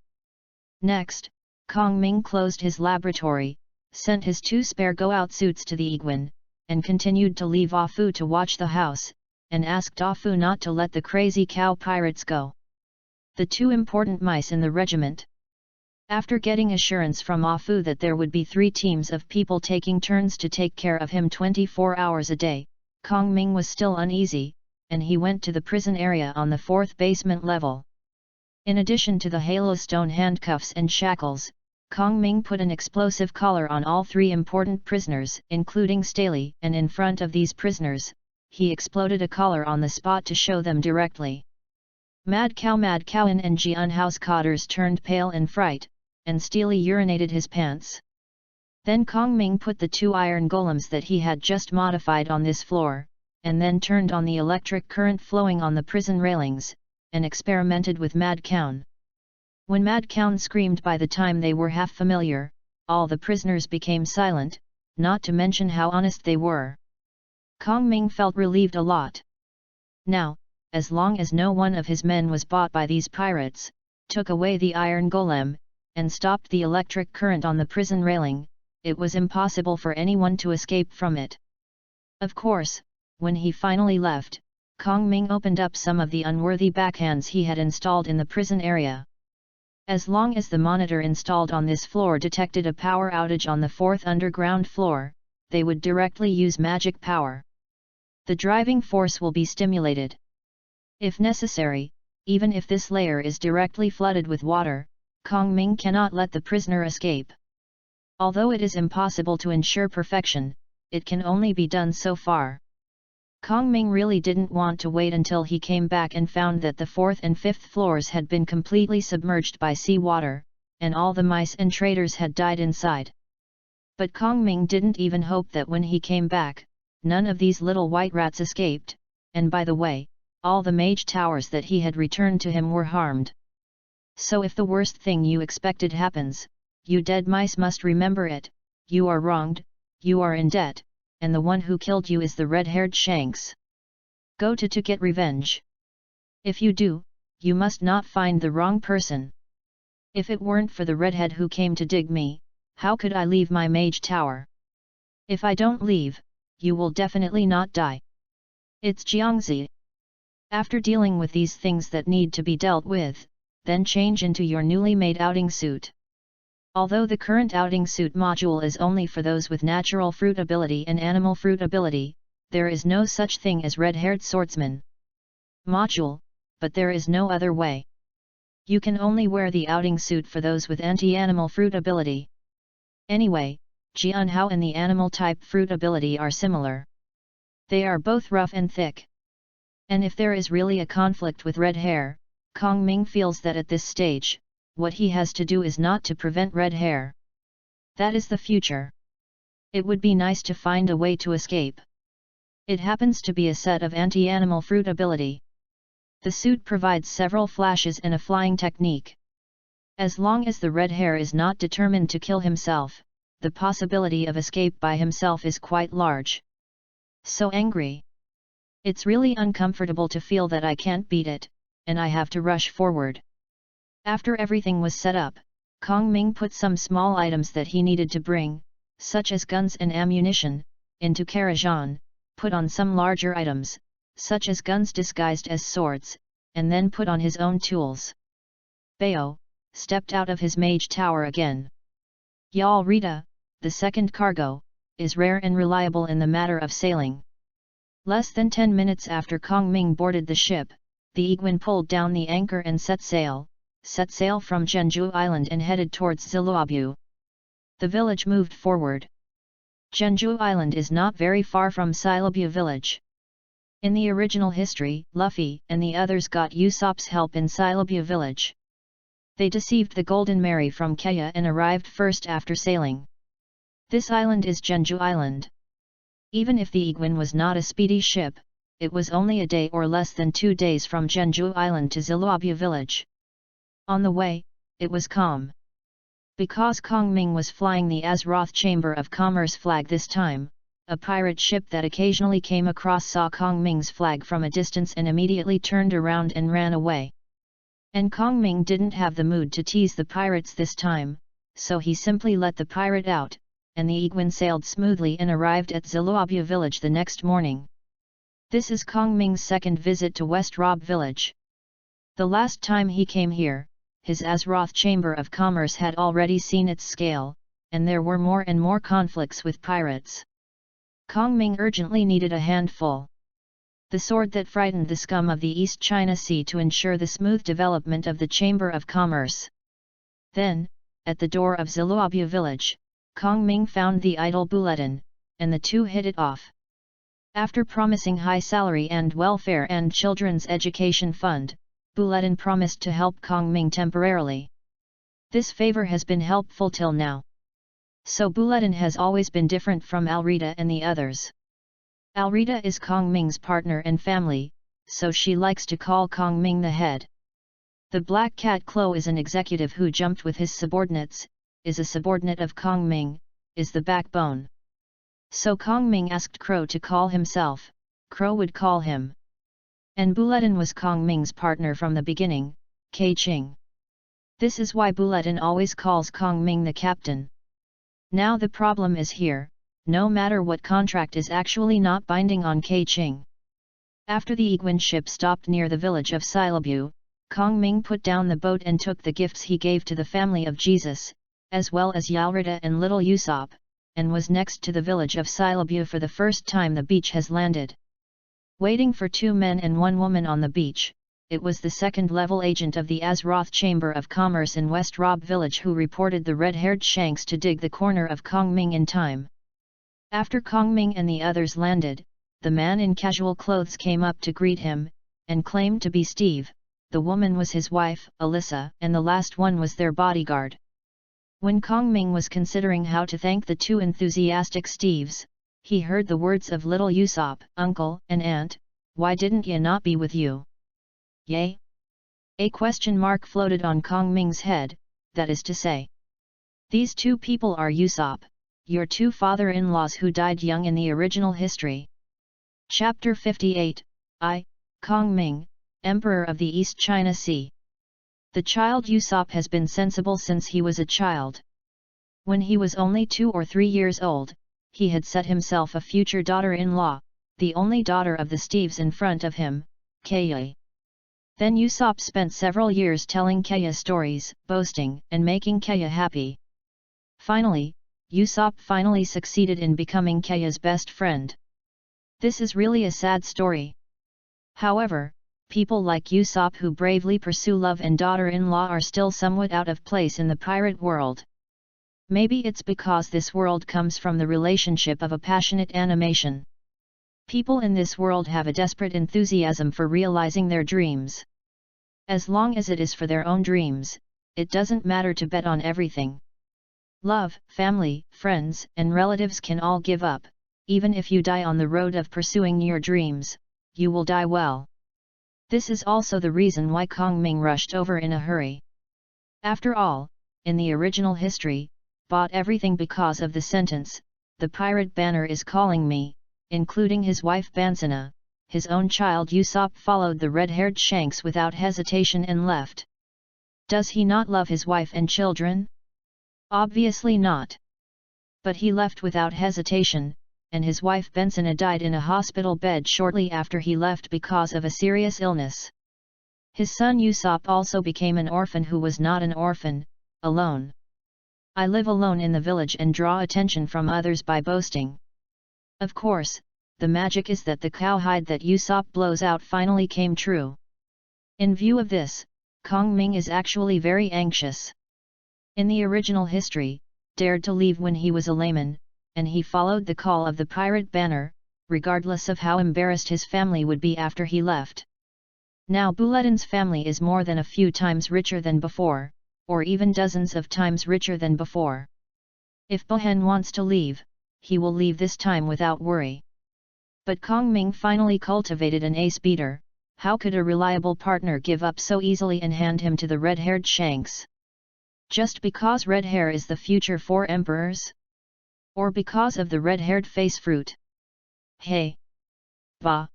Next, Kong Ming closed his laboratory, sent his 2 spare go-out suits to the Egwin, and continued to leave Afu to watch the house, and asked Afu not to let the crazy cow pirates go. The 2 important mice in the regiment. After getting assurance from Afu that there would be 3 teams of people taking turns to take care of him 24 hours a day, Kong Ming was still uneasy, and he went to the prison area on the 4th basement level. In addition to the halostone handcuffs and shackles, Kong Ming put an explosive collar on all 3 important prisoners, including Staley, and in front of these prisoners, he exploded a collar on the spot to show them directly. Mad Cow and Jian housecotters turned pale in fright, and Steely urinated his pants. Then Kong Ming put the 2 iron golems that he had just modified on this floor, and then turned on the electric current flowing on the prison railings, and experimented with Mad Cow. When Mad Cow screamed by the time they were half familiar, all the prisoners became silent, not to mention how honest they were. Kong Ming felt relieved a lot. Now, as long as no one of his men was bought by these pirates, took away the iron golem, and stopped the electric current on the prison railing, it was impossible for anyone to escape from it. Of course, when he finally left, Kong Ming opened up some of the unworthy backhands he had installed in the prison area. As long as the monitor installed on this floor detected a power outage on the 4th underground floor, they would directly use magic power. The driving force will be stimulated. If necessary, even if this layer is directly flooded with water, Kong Ming cannot let the prisoner escape. Although it is impossible to ensure perfection, it can only be done so far. Kong Ming really didn't want to wait until he came back and found that the 4th and 5th floors had been completely submerged by seawater, and all the mice and traders had died inside. But Kong Ming didn't even hope that when he came back, none of these little white rats escaped, and by the way, all the mage towers that he had returned to him were harmed. So if the worst thing you expected happens, you dead mice must remember it, you are wronged, you are in debt, and the one who killed you is the red-haired Shanks. Go to get revenge. If you do, you must not find the wrong person. If it weren't for the redhead who came to dig me, how could I leave my mage tower? If I don't leave, you will definitely not die. It's Jiangzi. After dealing with these things that need to be dealt with, then change into your newly made outing suit. Although the current outing suit module is only for those with natural fruit ability and animal fruit ability, there is no such thing as red-haired swordsman module, but there is no other way. You can only wear the outing suit for those with anti-animal fruit ability. Anyway, Jianhao and the animal type fruit ability are similar. They are both rough and thick. And if there is really a conflict with red hair, Kong Ming feels that at this stage, what he has to do is not to prevent red hair. That is the future. It would be nice to find a way to escape. It happens to be a set of anti-animal fruit ability. The suit provides several flashes and a flying technique. As long as the red hair is not determined to kill himself, the possibility of escape by himself is quite large. So angry. It's really uncomfortable to feel that I can't beat it, and I have to rush forward. After everything was set up, Kong Ming put some small items that he needed to bring, such as guns and ammunition, into Karajan, put on some larger items, such as guns disguised as swords, and then put on his own tools. Bayo stepped out of his mage tower again. Y'all Rita, the second cargo, is rare and reliable in the matter of sailing. Less than 10 minutes after Kong Ming boarded the ship, the Iguan pulled down the anchor and set sail from Jeonju Island and headed towards Ziluobu. The village moved forward. Jeonju Island is not very far from Ziluobu village. In the original history, Luffy and the others got Usopp's help in Ziluobu village. They deceived the Golden Mary from Kea and arrived first after sailing. This island is Jeonju Island. Even if the Iguan was not a speedy ship, it was only a day or less than 2 days from Jeonju Island to Ziluobu village. On the way, it was calm. Because Kong Ming was flying the Azeroth Chamber of Commerce flag this time, a pirate ship that occasionally came across saw Kong Ming's flag from a distance and immediately turned around and ran away. And Kong Ming didn't have the mood to tease the pirates this time, so he simply let the pirate out, and the Iguan sailed smoothly and arrived at Ziluobu village the next morning. This is Kong Ming's second visit to West Rob village. The last time he came here, his Azeroth Chamber of Commerce had already seen its scale, and there were more and more conflicts with pirates. Kong Ming urgently needed a handful. The sword that frightened the scum of the East China Sea to ensure the smooth development of the Chamber of Commerce. Then, at the door of Ziluobu village, Kong Ming found the idle Bulletin, and the two hit it off. After promising high salary and welfare and children's education fund, Bulletin promised to help Kong Ming temporarily. This favor has been helpful till now. So Bulletin has always been different from Alrita and the others. Alrita is Kong Ming's partner and family, so she likes to call Kong Ming the head. The Black Cat Klo is an executive who jumped with his subordinates, is a subordinate of Kong Ming, is the backbone. So Kong Ming asked Crow to call himself. Crow would call him. And Bulletin was Kong Ming's partner from the beginning, Kei Ching. This is why Bulletin always calls Kong Ming the captain. Now the problem is here, no matter what contract is actually not binding on Kei Ching. After the Iguan ship stopped near the village of Silabu, Kong Ming put down the boat and took the gifts he gave to the family of Jesus, as well as Yalrita and little Usopp, and was next to the village of Silabu for the first time the beach has landed. Waiting for 2 men and 1 woman on the beach, it was the second-level agent of the Azeroth Chamber of Commerce in West Rob village who reported the red-haired Shanks to dig the corner of Kong Ming in time. After Kong Ming and the others landed, the man in casual clothes came up to greet him, and claimed to be Steve. The woman was his wife, Alyssa, and the last one was their bodyguard. When Kong Ming was considering how to thank the 2 enthusiastic Steves, he heard the words of little Usopp, "Uncle and Aunt, why didn't ye not be with you?" Yay? A question mark floated on Kong Ming's head, that is to say. These 2 people are Usopp, your 2 father-in-laws who died young in the original history. Chapter 58, Kong Ming, Emperor of the East China Sea. The child Usopp has been sensible since he was a child. When he was only 2 or 3 years old, he had set himself a future daughter-in-law, the only daughter of the Steves in front of him, Kaya. Then Usopp spent several years telling Kaya stories, boasting, and making Kaya happy. Finally, Usopp finally succeeded in becoming Kaya's best friend. This is really a sad story. However, people like Usopp who bravely pursue love and daughter-in-law are still somewhat out of place in the pirate world. Maybe it's because this world comes from the relationship of a passionate animation. People in this world have a desperate enthusiasm for realizing their dreams. As long as it is for their own dreams, it doesn't matter to bet on everything. Love, family, friends, and relatives can all give up. Even if you die on the road of pursuing your dreams, you will die well. This is also the reason why Kong Ming rushed over in a hurry. After all, in the original history, bought everything because of the sentence, "The pirate banner is calling me," including his wife Bansana. His own child Usopp followed the red-haired Shanks without hesitation and left. Does he not love his wife and children? Obviously not. But he left without hesitation, and his wife Bansana died in a hospital bed shortly after he left because of a serious illness. His son Usopp also became an orphan who was not an orphan, alone. I live alone in the village and draw attention from others by boasting. Of course, the magic is that the cowhide that Usopp blows out finally came true. In view of this, Kong Ming is actually very anxious. In the original history, dared to leave when he was a layman, and he followed the call of the pirate banner, regardless of how embarrassed his family would be after he left. Now Bulletin's family is more than a few times richer than before, or even dozens of times richer than before. If Bohen wants to leave, he will leave this time without worry. But Kong Ming finally cultivated an ace beater. How could a reliable partner give up so easily and hand him to the red-haired Shanks? Just because red hair is the future for emperors? Or because of the red-haired face fruit? Hey! Bah!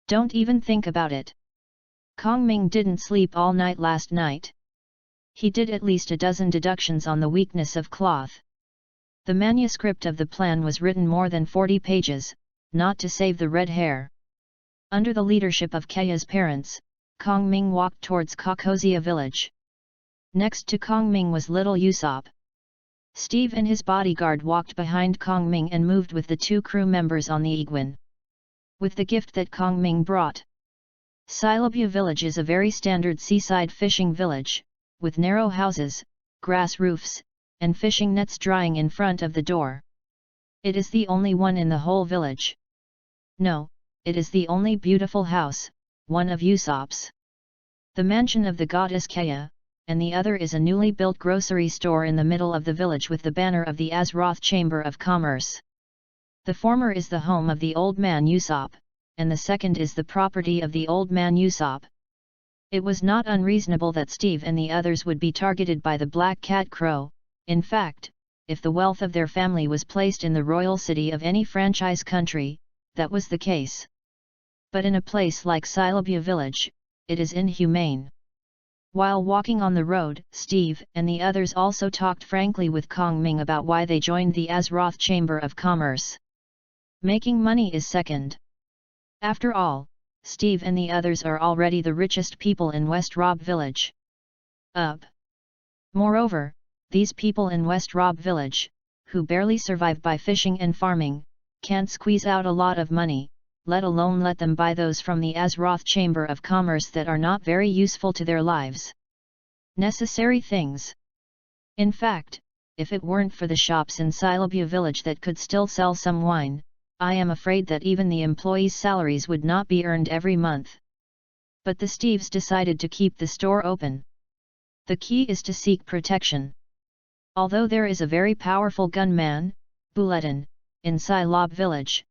Don't even think about it. Kong Ming didn't sleep all night last night. He did at least a dozen deductions on the weakness of cloth. The manuscript of the plan was written more than 40 pages, not to save the red hair. Under the leadership of Kaya's parents, Kong Ming walked towards Kokozia village. Next to Kong Ming was little Usopp. Steve and his bodyguard walked behind Kong Ming and moved with the 2 crew members on the Iguan. With the gift that Kong Ming brought. Silabu village is a very standard seaside fishing village, with narrow houses, grass roofs, and fishing nets drying in front of the door. It is the only one in the whole village. No, it is the only beautiful house, one of Usopp's. The mansion of the goddess Kaya, and the other is a newly built grocery store in the middle of the village with the banner of the Azeroth Chamber of Commerce. The former is the home of the old man Usopp, and the second is the property of the old man Usopp. It was not unreasonable that Steve and the others would be targeted by the Black Cat Crow. In fact, if the wealth of their family was placed in the royal city of any franchise country, that was the case. But in a place like Silabia village, it is inhumane. While walking on the road, Steve and the others also talked frankly with Kong Ming about why they joined the Azeroth Chamber of Commerce. Making money is second. After all, Steve and the others are already the richest people in West Rob village. Moreover, these people in West Rob village, who barely survive by fishing and farming, can't squeeze out a lot of money, let alone let them buy those from the Azeroth Chamber of Commerce that are not very useful to their lives. Necessary things. In fact, if it weren't for the shops in Silabia village that could still sell some wine, I am afraid that even the employees' salaries would not be earned every month. But the Steves decided to keep the store open. The key is to seek protection. Although there is a very powerful gunman, Bulletin, in Silab village,